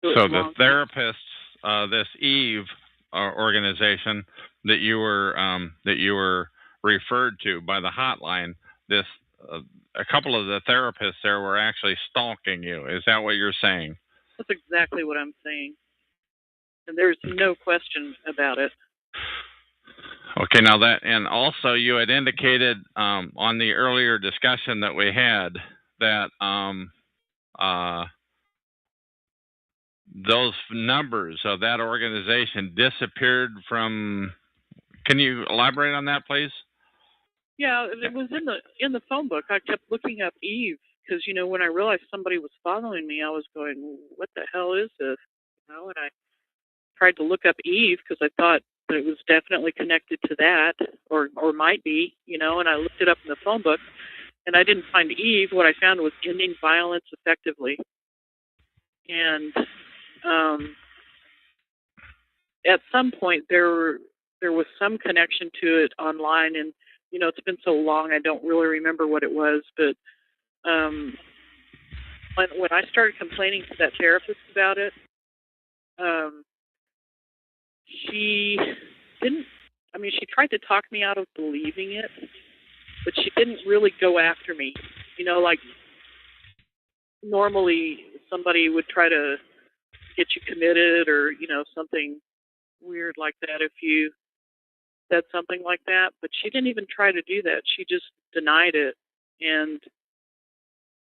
S2: So the therapists, this Eve organization that you were referred to by the hotline, a couple of the therapists there were actually stalking you. Is that what you're saying?
S15: That's exactly what I'm saying. And there's no question about it.
S2: Okay, now and also you had indicated on the earlier discussion that we had that those numbers of that organization disappeared from. Can you elaborate on that, please?
S15: Yeah, it was in the phone book. I kept looking up Eve because when I realized somebody was following me, I was going, "What the hell is this?" And I tried to look up Eve because I thought that it was definitely connected to that, or might be, and I looked it up in the phone book, and I didn't find Eve. What I found was ending violence effectively, and at some point there was some connection to it online, and it's been so long I don't really remember what it was, but when I started complaining to that therapist about it, she didn't. I mean, she tried to talk me out of believing it, but she didn't really go after me. Like normally somebody would try to get you committed or, something weird like that if you said something like that. But she didn't even try to do that. She just denied it. And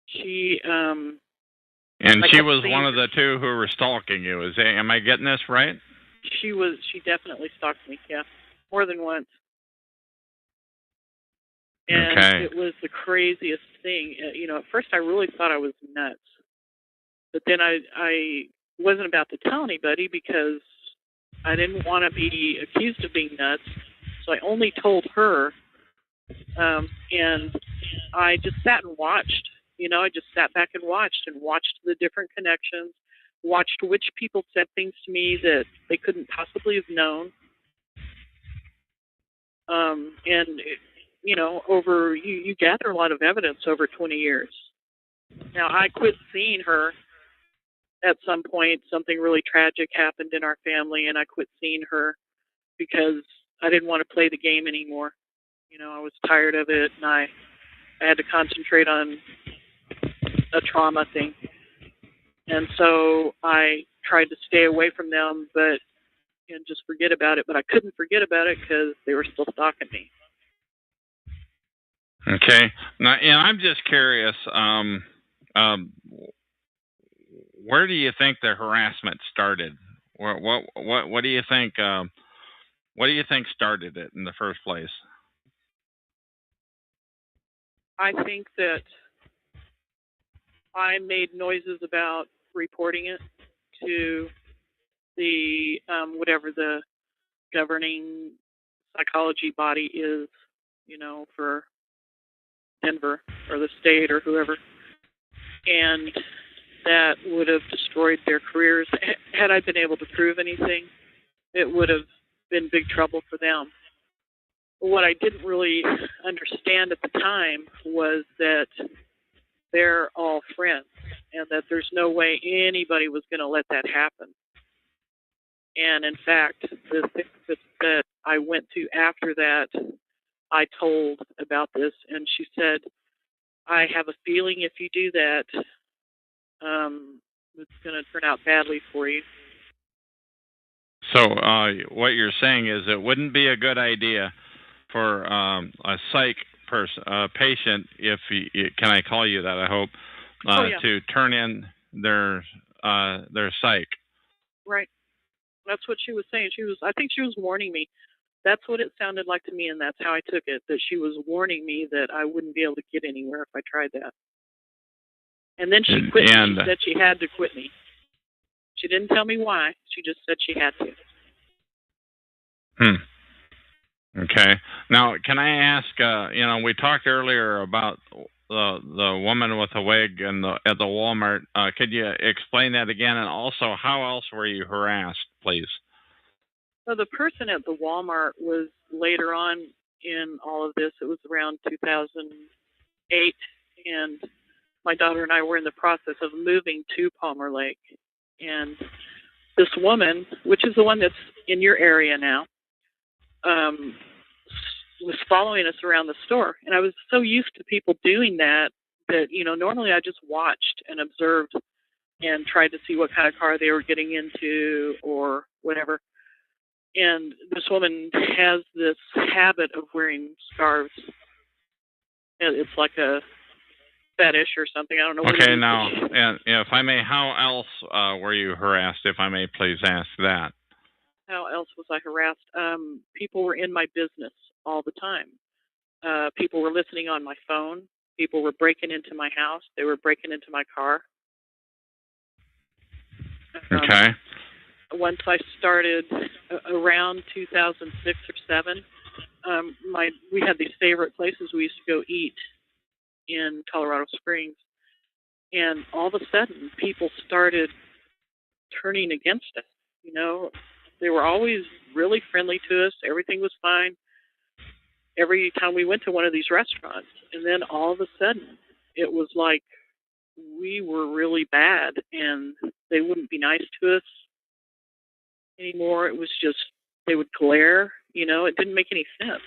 S15: she...
S2: she was one of the two who were stalking you. Am I getting this right?
S15: She definitely stalked me, yeah. More than once. And It was the craziest thing. At first I really thought I was nuts. But then I wasn't about to tell anybody because I didn't want to be accused of being nuts. So I only told her. And I just sat and watched. I just sat back and watched the different connections, watched which people said things to me that they couldn't possibly have known. Over you gather a lot of evidence over 20 years. Now, I quit seeing her at some point. Something really tragic happened in our family, and I quit seeing her because I didn't want to play the game anymore. I was tired of it, and I had to concentrate on a trauma thing. And so I tried to stay away from them, and just forget about it. But I couldn't forget about it because they were still stalking me.
S2: Okay. Now, and I'm just curious, where do you think the harassment started? What do you think? What do you think started it in the first place?
S15: I think that I made noises about reporting it to the whatever the governing psychology body is, for Denver or the state or whoever, and that would have destroyed their careers. Had I been able to prove anything, it would have been big trouble for them. But what I didn't really understand at the time was that they're all friends and that there's no way anybody was going to let that happen. And in fact, the thing that I went to after that, I told about this, and she said, I have a feeling if you do that, it's going to turn out badly for you.
S2: So what you're saying is it wouldn't be a good idea for a psych patient, if can I call you that? I hope to turn in their psych.
S15: Right. That's what she was saying. I think she was warning me. That's what it sounded like to me, and that's how I took it. That she was warning me that I wouldn't be able to get anywhere if I tried that. And then she quit me. She said she had to quit me. She didn't tell me why. She just said she had to.
S2: Okay. Now, can I ask? We talked earlier about the woman with the wig at the Walmart. Could you explain that again? And also, how else were you harassed, please?
S15: So the person at the Walmart was later on in all of this. It was around 2008, and my daughter and I were in the process of moving to Palmer Lake. And this woman, which is the one that's in your area now, was following us around the store. And I was so used to people doing that normally I just watched and observed and tried to see what kind of car they were getting into or whatever. And this woman has this habit of wearing scarves. It's like a fetish or something. I don't know.
S2: Okay, now, and if I may, how else were you harassed, if I may please ask that?
S15: How else was I harassed? People were in my business all the time. People were listening on my phone. People were breaking into my house. They were breaking into my car.
S2: Okay.
S15: Once I started around 2006 or 7, we had these favorite places we used to go eat in Colorado Springs, and all of a sudden people started turning against us. They were always really friendly to us. Everything was fine every time we went to one of these restaurants, and then all of a sudden it was like we were really bad and they wouldn't be nice to us anymore. It was just, they would glare, it didn't make any sense.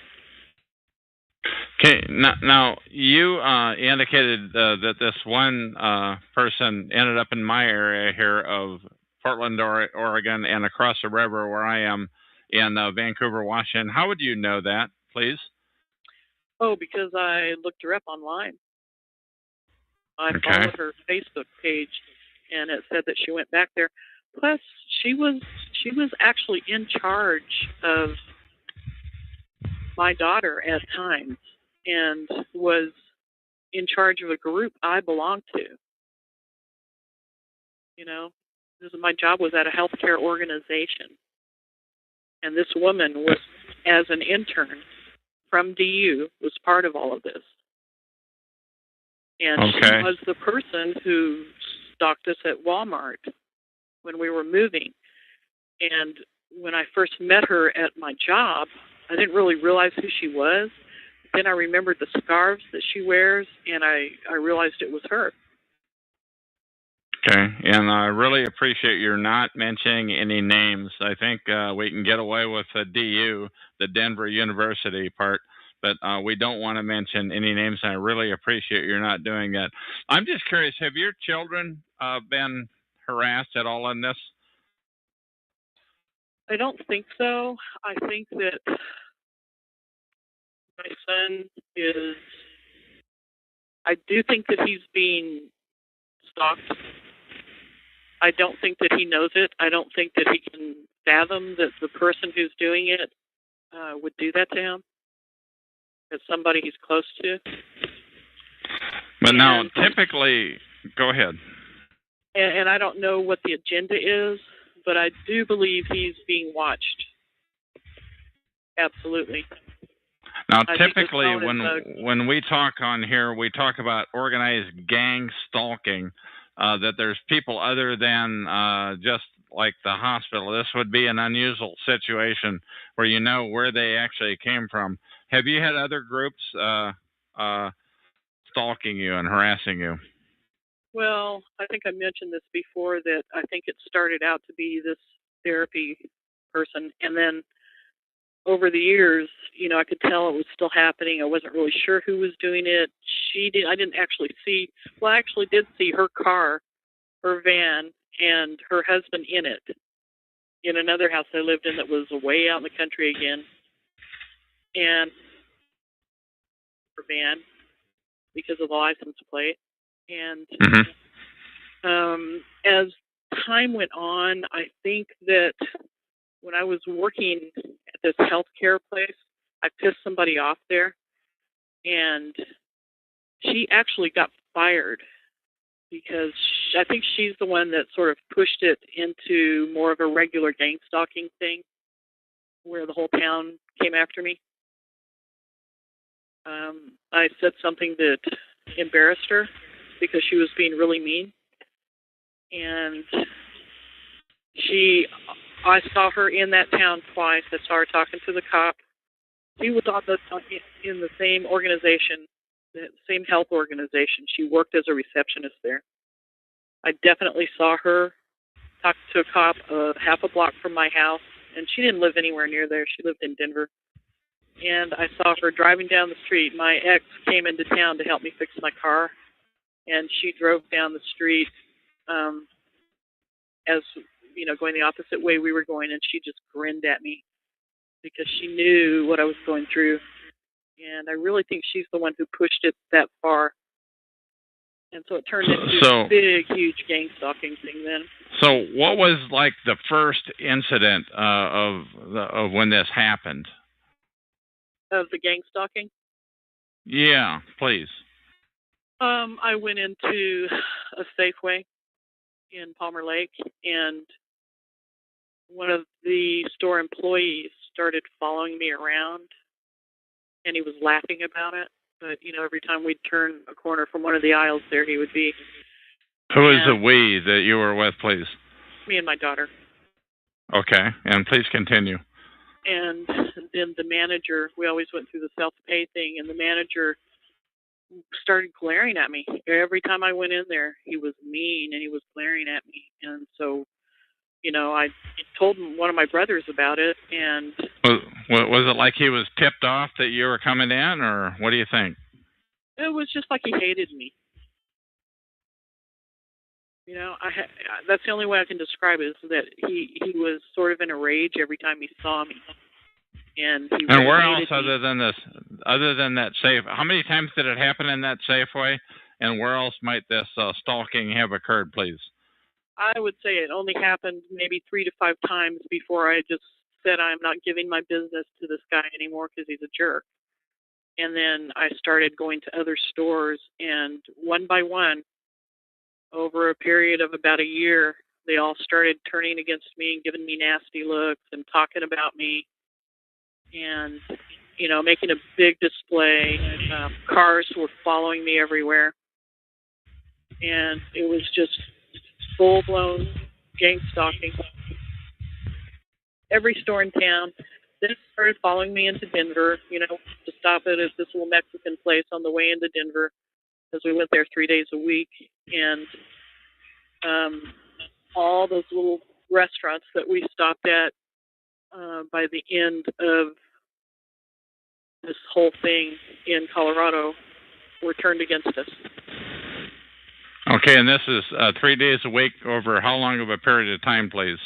S2: Okay, now you indicated that this one person ended up in my area here of Portland, Oregon, and across the river where I am in Vancouver, Washington. How would you know that, please?
S15: Oh, because I looked her up online. I followed her Facebook page, and it said that she went back there. Plus, she was actually in charge of my daughter at times, and was in charge of a group I belonged to. My job was at a healthcare organization, and this woman was, as an intern from DU, was part of all of this. And she was the person who stalked us at Walmart when we were moving. And when I first met her at my job, I didn't really realize who she was. Then I remembered the scarves that she wears, and I realized it was her.
S2: Okay, and I really appreciate your not mentioning any names. I think we can get away with the DU, the Denver University part, but we don't want to mention any names, and I really appreciate your not doing that. I'm just curious, have your children been harassed at all in this?
S15: I don't think so. I think that my son is, I do think that he's being stalked. I don't think that he knows it. I don't think that he can fathom that the person who's doing it would do that to him. It's somebody he's close to.
S2: But now, typically, go ahead.
S15: And I don't know what the agenda is, but I do believe he's being watched. Absolutely.
S2: Now, typically, when we talk on here, we talk about organized gang stalking, that there's people other than just like the hospital. This would be an unusual situation where you know where they actually came from. Have you had other groups stalking you and harassing you?
S15: Well, I think I mentioned this before, that I think it started out to be this therapy person, and then over the years, you know, I could tell it was still happening. I wasn't really sure who was doing it. I didn't actually see, well, I actually did see her car, her van, and her husband in it, in another house I lived in that was way out in the country again. And her van, because of the license plate. And as time went on, I think that when I was working at this healthcare place, I pissed somebody off there, and she actually got fired because I think she's the one that sort of pushed it into more of a regular gang stalking thing, where the whole town came after me. I said something that embarrassed her because she was being really mean, and I saw her in that town twice. I saw her talking to the cop. She was in the same organization, the same health organization. She worked as a receptionist there. I definitely saw her talk to a cop half a block from my house, and she didn't live anywhere near there. She lived in Denver. And I saw her driving down the street. My ex came into town to help me fix my car, and she drove down the street as, you know, going the opposite way we were going, and she just grinned at me because she knew what I was going through. And I really think she's the one who pushed it that far. And so it turned into a big, huge gang stalking thing then.
S2: So what was like the first incident of when this happened?
S15: Of the gang stalking?
S2: Yeah, please.
S15: I went into a Safeway in Palmer Lake, and one of the store employees started following me around, and he was laughing about it. But, you know, every time we'd turn a corner from one of the aisles there, he would be.
S2: Who is the we that you were with, please?
S15: Me and my daughter.
S2: Okay, and please continue.
S15: And then the manager, we always went through the self-pay thing, and the manager started glaring at me. Every time I went in there, he was mean, and he was glaring at me. And so, you know, I told one of my brothers about it, and...
S2: Was it like he was tipped off that you were coming in, or what do you think?
S15: It was just like he hated me. You know, that's the only way I can describe it, is that he was sort of in a rage every time he saw me. And
S2: where else other than that safe? How many times did it happen in that Safeway? And where else might this stalking have occurred, please?
S15: I would say it only happened maybe 3 to 5 times before I just said I'm not giving my business to this guy anymore because he's a jerk. And then I started going to other stores, and one by one, over a period of about a year, they all started turning against me and giving me nasty looks and talking about me. And, you know, making a big display. Cars were following me everywhere. And it was just full-blown gang stalking. Every store in town. Then it started following me into Denver, you know, to stop it at this little Mexican place on the way into Denver, because we went there 3 days a week. And all those little restaurants that we stopped at by the end of this whole thing in Colorado were turned against us.
S2: Okay, and this is 3 days a week over how long of a period of time, please?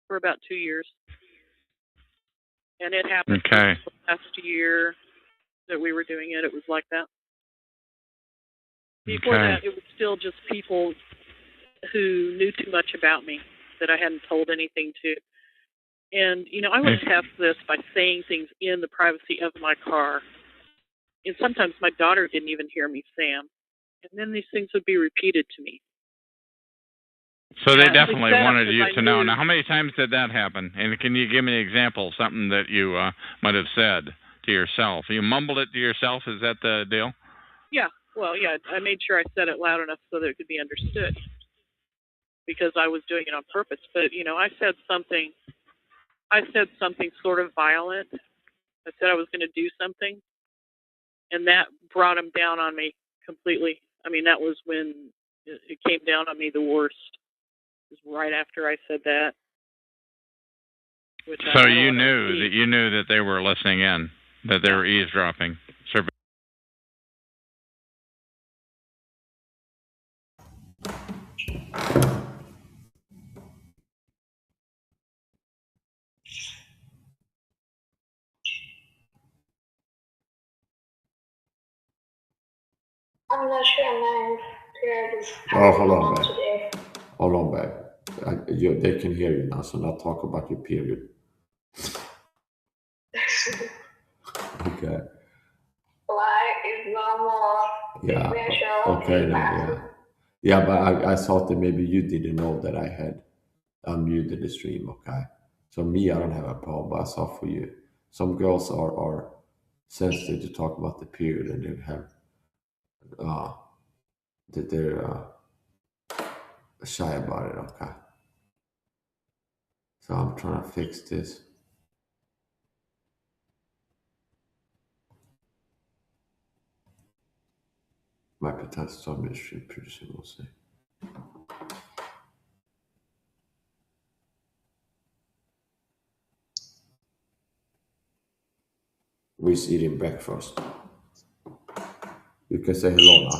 S15: For about 2 years. And it happened
S2: the
S15: last year that we were doing it. It was like that. Before
S2: Okay.
S15: that, it was still just people who knew too much about me that I hadn't told anything to. And, I would test this by saying things in the privacy of my car. And sometimes my daughter didn't even hear me say them. And then these things would be repeated to me.
S2: So they
S15: I
S2: definitely
S15: set up
S2: wanted
S15: 'cause
S2: you
S15: I
S2: to know.
S15: knew-
S2: Now, how many times did that happen? And can you give me an example, something that you might have said to yourself? You mumbled it to yourself? Is that the deal?
S15: Yeah, well, yeah, I made sure I said it loud enough so that it could be understood. Because I was doing it on purpose. But, I said something sort of violent. I said I was going to do something. And that brought him down on me completely. I mean, that was when it came down on me the worst. It was right after I said that. Which
S2: So you knew that they were listening in, that they were eavesdropping.
S16: I'm not sure my period is
S1: hold on, babe.
S16: today.
S1: Hold on, babe. They can hear you now, so now talk about your period. Okay.
S16: Like it's normal.
S1: Yeah.
S16: Visual,
S1: Okay. No, yeah. Yeah, but I thought that maybe you didn't know that I had unmuted the stream. Okay. So me, I don't have a problem, but I saw for you. Some girls are sensitive to talk about the period, and they have that they're shy about it. Okay. So I'm trying to fix this. Might be time to start ministry pretty soon, we'll see. Who's eating breakfast? You can say hello now.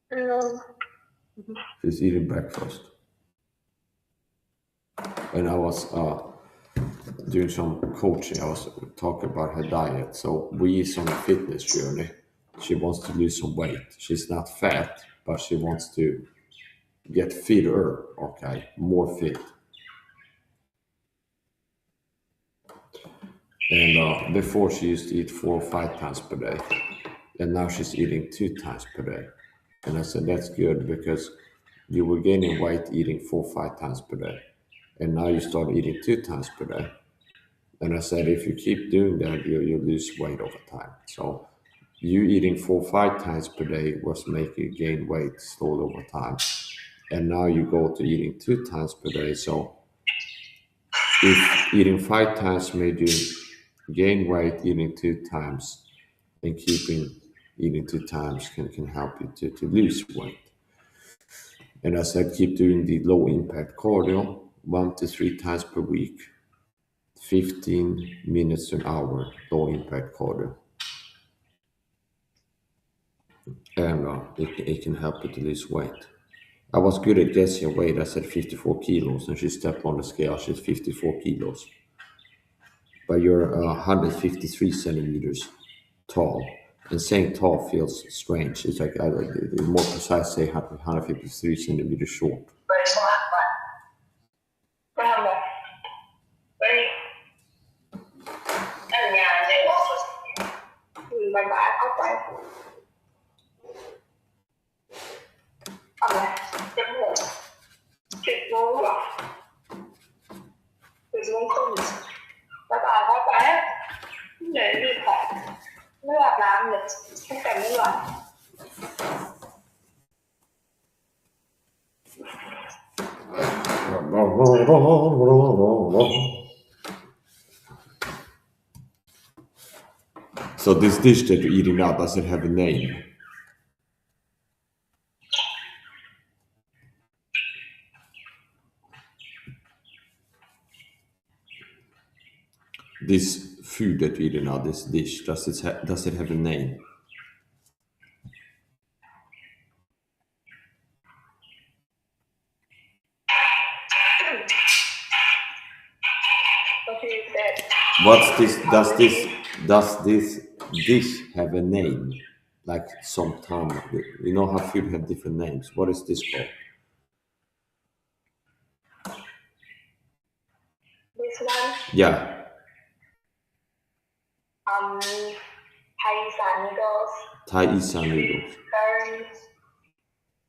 S16: Hello.
S1: She's eating breakfast. And I was doing some coaching. I was talking about her diet. So we're on a fitness journey. She wants to lose some weight. She's not fat, but she wants to get fitter, okay, more fit. And before she used to eat 4 or 5 times per day. And now she's eating 2 times per day. And I said, that's good because you were gaining weight eating 4 or 5 times per day. And now you start eating 2 times per day. And I said, if you keep doing that, you lose weight over time. So you eating 4 or 5 times per day was making you gain weight slowly over time. And now you go to eating 2 times per day. So if eating 5 times made you gain weight, eating 2 times and keeping eating 2 times can help you to lose weight. And I said, keep doing the low impact cardio 1 to 3 times per week, 15 minutes to an hour, low impact cardio. And it can help you to lose weight. I was good at guessing weight. I said 54 kilos, and she stepped on the scale. She's 54 kilos. But you're 153 centimeters tall. And saying tall feels strange. It's like, more precise, say 153 centimeters short.
S16: Để điện thoại nó làm lịch cái cảnh như vậy.
S1: So this dish that you're eating now, does it have a name? This food that you're eating now, this dish, does it have a name? What's this? Does this dish have a name? like some time. You know how food have different names. What is this called?
S16: This one,
S1: Yeah,
S16: Thai noodles,
S1: Thai Isan noodles.
S16: curry,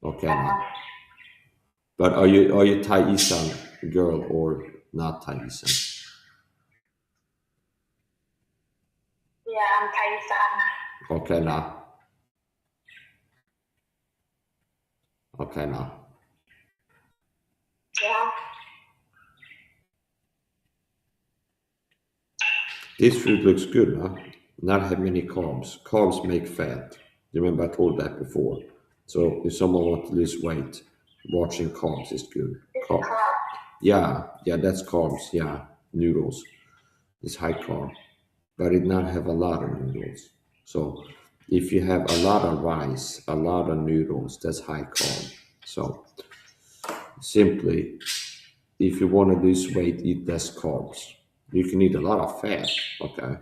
S1: Okay, now. But are you Thai Isan girl or not Thai Isan?
S16: yeah, I'm Thai.
S1: Okay, now. Okay, now.
S16: Yeah.
S1: This food looks good, huh? Not have many carbs. Carbs make fat. You remember I told that before. So if someone wants to lose weight, watching carbs is good. Carb. Yeah, that's carbs. Yeah, noodles. It's high carb, but it not have a lot of noodles. So if you have a lot of rice, a lot of noodles, that's high carb. So simply, if you want to lose weight, eat less carbs. You can eat a lot of fat, okay?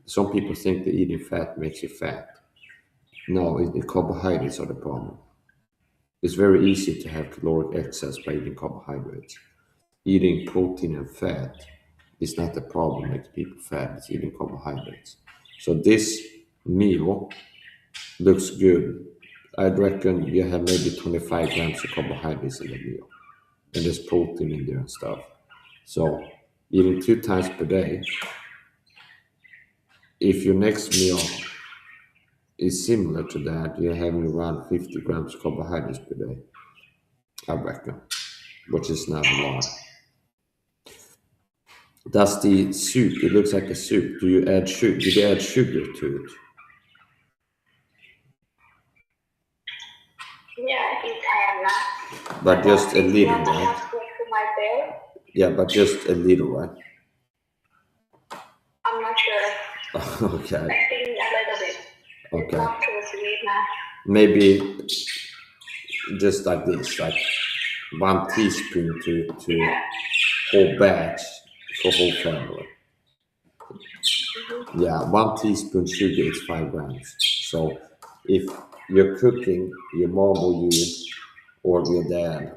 S1: Some people think that eating fat makes you fat. No, the carbohydrates are the problem. It's very easy to have caloric excess by eating carbohydrates. Eating protein and fat is not the problem makes people fat, it's eating carbohydrates. So this meal looks good. I'd reckon you have maybe 25 grams of carbohydrates in the meal. And there's protein in there and stuff. So eating 2 times per day, if your next meal is similar to that, you're having around 50 grams of carbohydrates per day, I reckon, which is not a lot. Does the soup, it looks like a soup, do you add sugar? Did you add sugar to it?
S16: Yeah, it's ham.
S1: But just a little,
S16: I
S1: right?
S16: have cooked to my bed.
S1: Yeah, but just a little, right?
S16: I'm not sure.
S1: Okay.
S16: I think a little bit.
S1: Okay.
S16: Not too sweet now.
S1: Maybe just like this, like 1 teaspoon to whole batch for whole family. Yeah, 1 teaspoon sugar is 5 grams. So if you're cooking, your mom or you or your dad,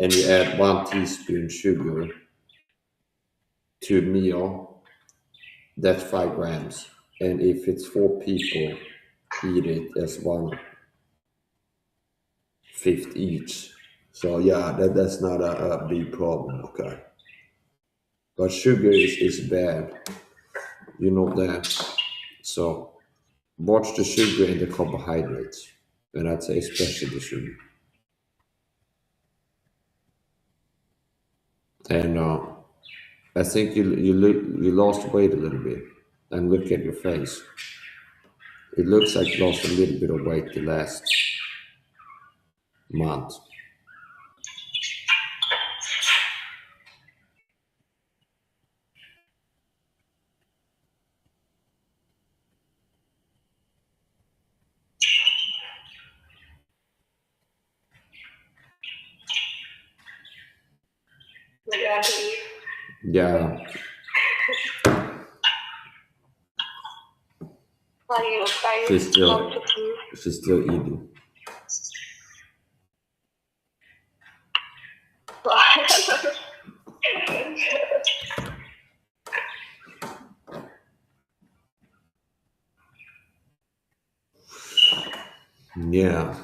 S1: and you add 1 teaspoon sugar to a meal, that's 5 grams. And if it's 4 people, eat it as 1/5 each. So yeah, that's not a big problem, okay. But sugar is bad. You know that. So watch the sugar and the carbohydrates. And I'd say especially the sugar. And I think you lost weight a little bit. And look at your face. It looks like you lost a little bit of weight the last month.
S16: We want to eat.
S1: Yeah.
S16: Are you
S1: She's
S16: want to eat?
S1: she's still eating. Yeah.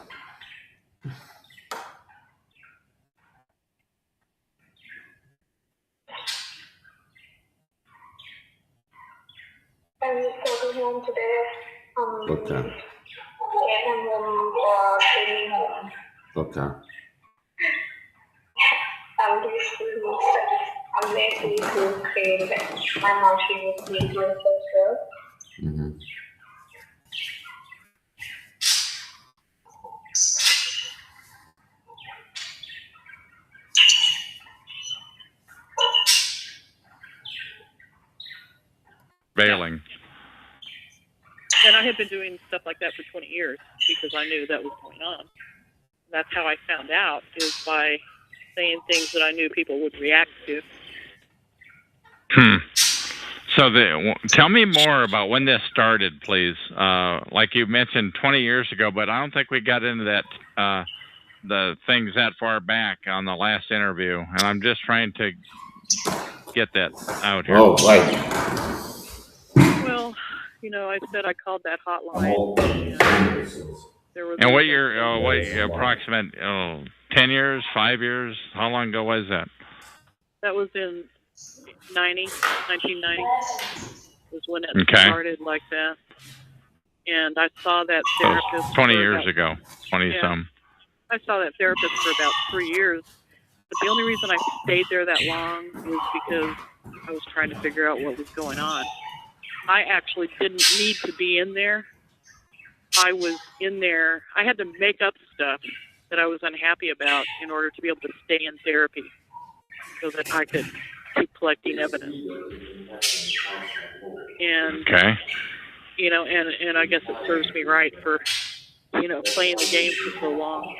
S16: I'm going home today.
S1: Okay.
S16: And I'm home for training home.
S1: Okay.
S16: I'm lazy to pay back. My mom, she was being my sister.
S1: Mm-hmm.
S2: Veiling.
S15: And I had been doing stuff like that for 20 years because I knew that was going on. That's how I found out, is by saying things that I knew people would react to.
S2: So tell me more about when this started, please. Like you mentioned 20 years ago, but I don't think we got into that the things that far back on the last interview, and I'm just trying to get that out here.
S1: Oh, right.
S15: Well, I said I called that hotline.
S2: And what year? What approximate? 10 years, 5 years? How long ago was that?
S15: That was in 1990. Was when it started like that. And I saw that therapist.
S2: 20 years ago, 20-some.
S15: I saw that therapist for about 3 years. But the only reason I stayed there that long was because I was trying to figure out what was going on. I actually didn't need to be in there. I was in there. I had to make up stuff that I was unhappy about in order to be able to stay in therapy so that I could keep collecting evidence. And, and I guess it serves me right for, playing the game for so long.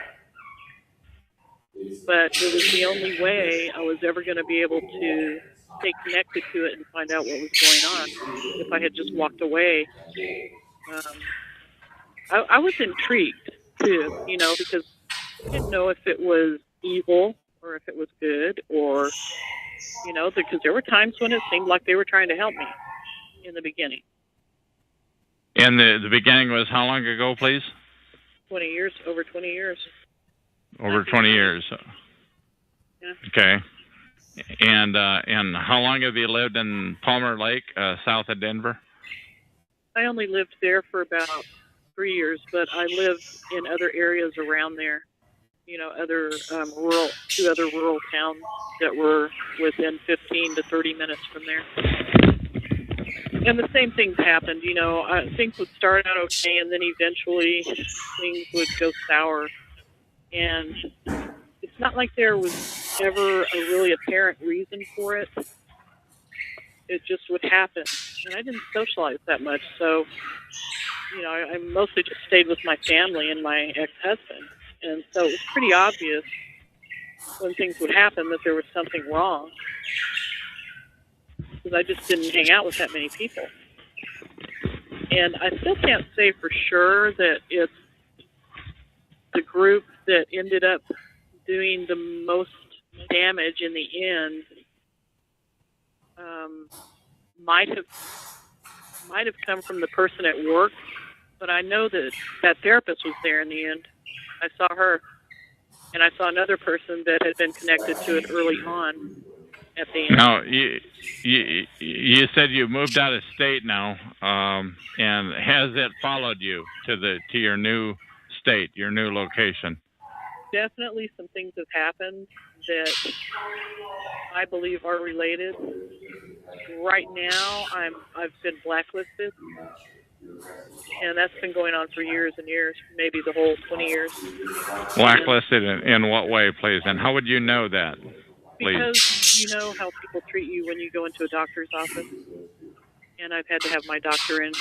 S15: But it was the only way I was ever going to be able to stay connected to it and find out what was going on. If I had just walked away, I was intrigued too, because I didn't know if it was evil or if it was good or, because there were times when it seemed like they were trying to help me in the beginning.
S2: And the beginning was how long ago, please?
S15: 20 years, over 20 years.
S2: Over 20 years.
S15: Yeah.
S2: Okay. And how long have you lived in Palmer Lake, south of Denver?
S15: I only lived there for about 3 years, but I lived in other areas around there. Other two other rural towns that were within 15 to 30 minutes from there. And the same things happened. Things would start out okay, and then eventually things would go sour. And it's not like there was ever a really apparent reason for it. It just would happen. And I didn't socialize that much, so, I mostly just stayed with my family and my ex-husband. And so it was pretty obvious when things would happen that there was something wrong. Because I just didn't hang out with that many people. And I still can't say for sure that it's the group that ended up doing the most damage in the end might have come from the person at work, but I know that therapist was there in the end. I saw her, and I saw another person that had been connected to it early on at the end.
S2: Now, you said you moved out of state now, and has it followed you to your new state, your new location?
S15: Definitely some things have happened that I believe are related. Right now, I've been blacklisted, and that's been going on for years and years, maybe the whole 20 years.
S2: Blacklisted in what way, please? And how would you know that, please?
S15: Because you know how people treat you when you go into a doctor's office. And I've had to have my daughter in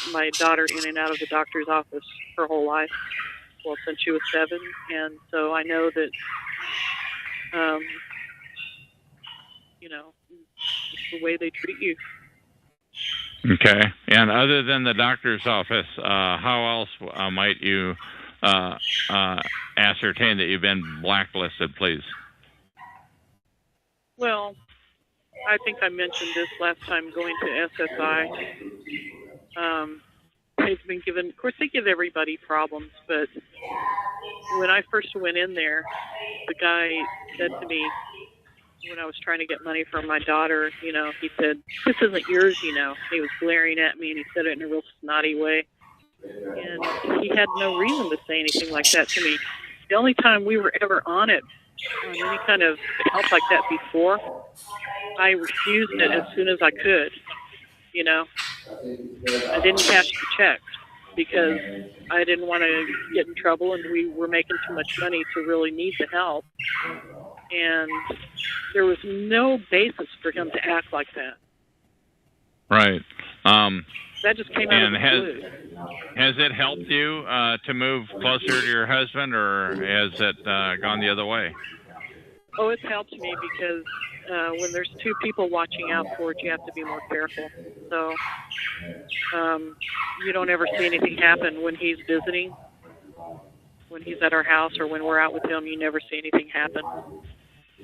S15: and out of the doctor's office her whole life. Well, since she was 7, and so I know that, it's the way they treat you.
S2: Okay. And other than the doctor's office, how else might you ascertain that you've been blacklisted, please?
S15: Well, I think I mentioned this last time going to SSI. They've been given, of course, they give everybody problems, but when I first went in there, the guy said to me, when I was trying to get money from my daughter, he said, "This isn't yours, He was glaring at me, and he said it in a real snotty way. And he had no reason to say anything like that to me. The only time we were ever on it, on any kind of help like that before, I refused it as soon as I could, I didn't cash the checks because I didn't want to get in trouble, and we were making too much money to really need the help. And there was no basis for him to act like that.
S2: Right.
S15: That just came out of the blue.
S2: Has it helped you to move closer to your husband, or has it gone the other way?
S15: Oh, it's helped me because when there's two people watching out for it, you have to be more careful. So you don't ever see anything happen when he's visiting. When he's at our house or when we're out with him, you never see anything happen.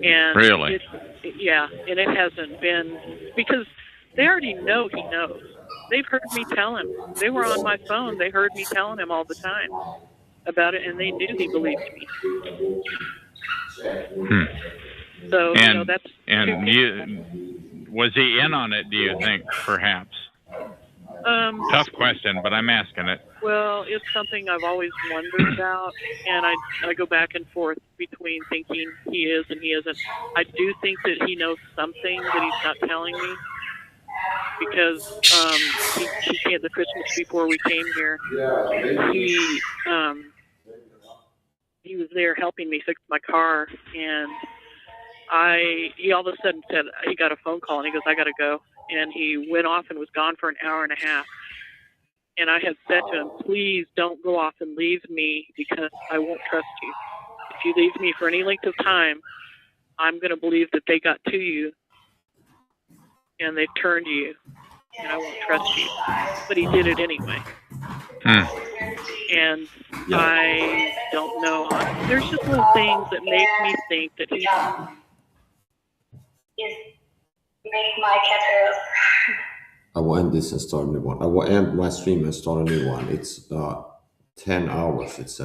S15: And
S2: really?
S15: Yeah, and it hasn't been, because they already know he knows. They've heard me tell him. They were on my phone. They heard me telling him all the time about it, and they knew he believed me. So,
S2: and
S15: that's...
S2: Was he in on it, do you think, perhaps? Tough question, but I'm asking it.
S15: Well, it's something I've always wondered about, and I go back and forth between thinking he is and he isn't. I do think that he knows something that he's not telling me, because he came the Christmas before we came here. He was there helping me fix my car, and he all of a sudden said he got a phone call, and he goes, "I got to go." And he went off and was gone for an hour and a half. And I had said to him, "Please don't go off and leave me, because I won't trust you. If you leave me for any length of time, I'm going to believe that they got to you and they've turned you, and I won't trust you." But he did it anyway. And I don't know. There's just little things that make me think that he...
S16: Make my cat hair.
S1: I will end this and start a new one. I will end my stream and start a new one. It's 10 hours, it says.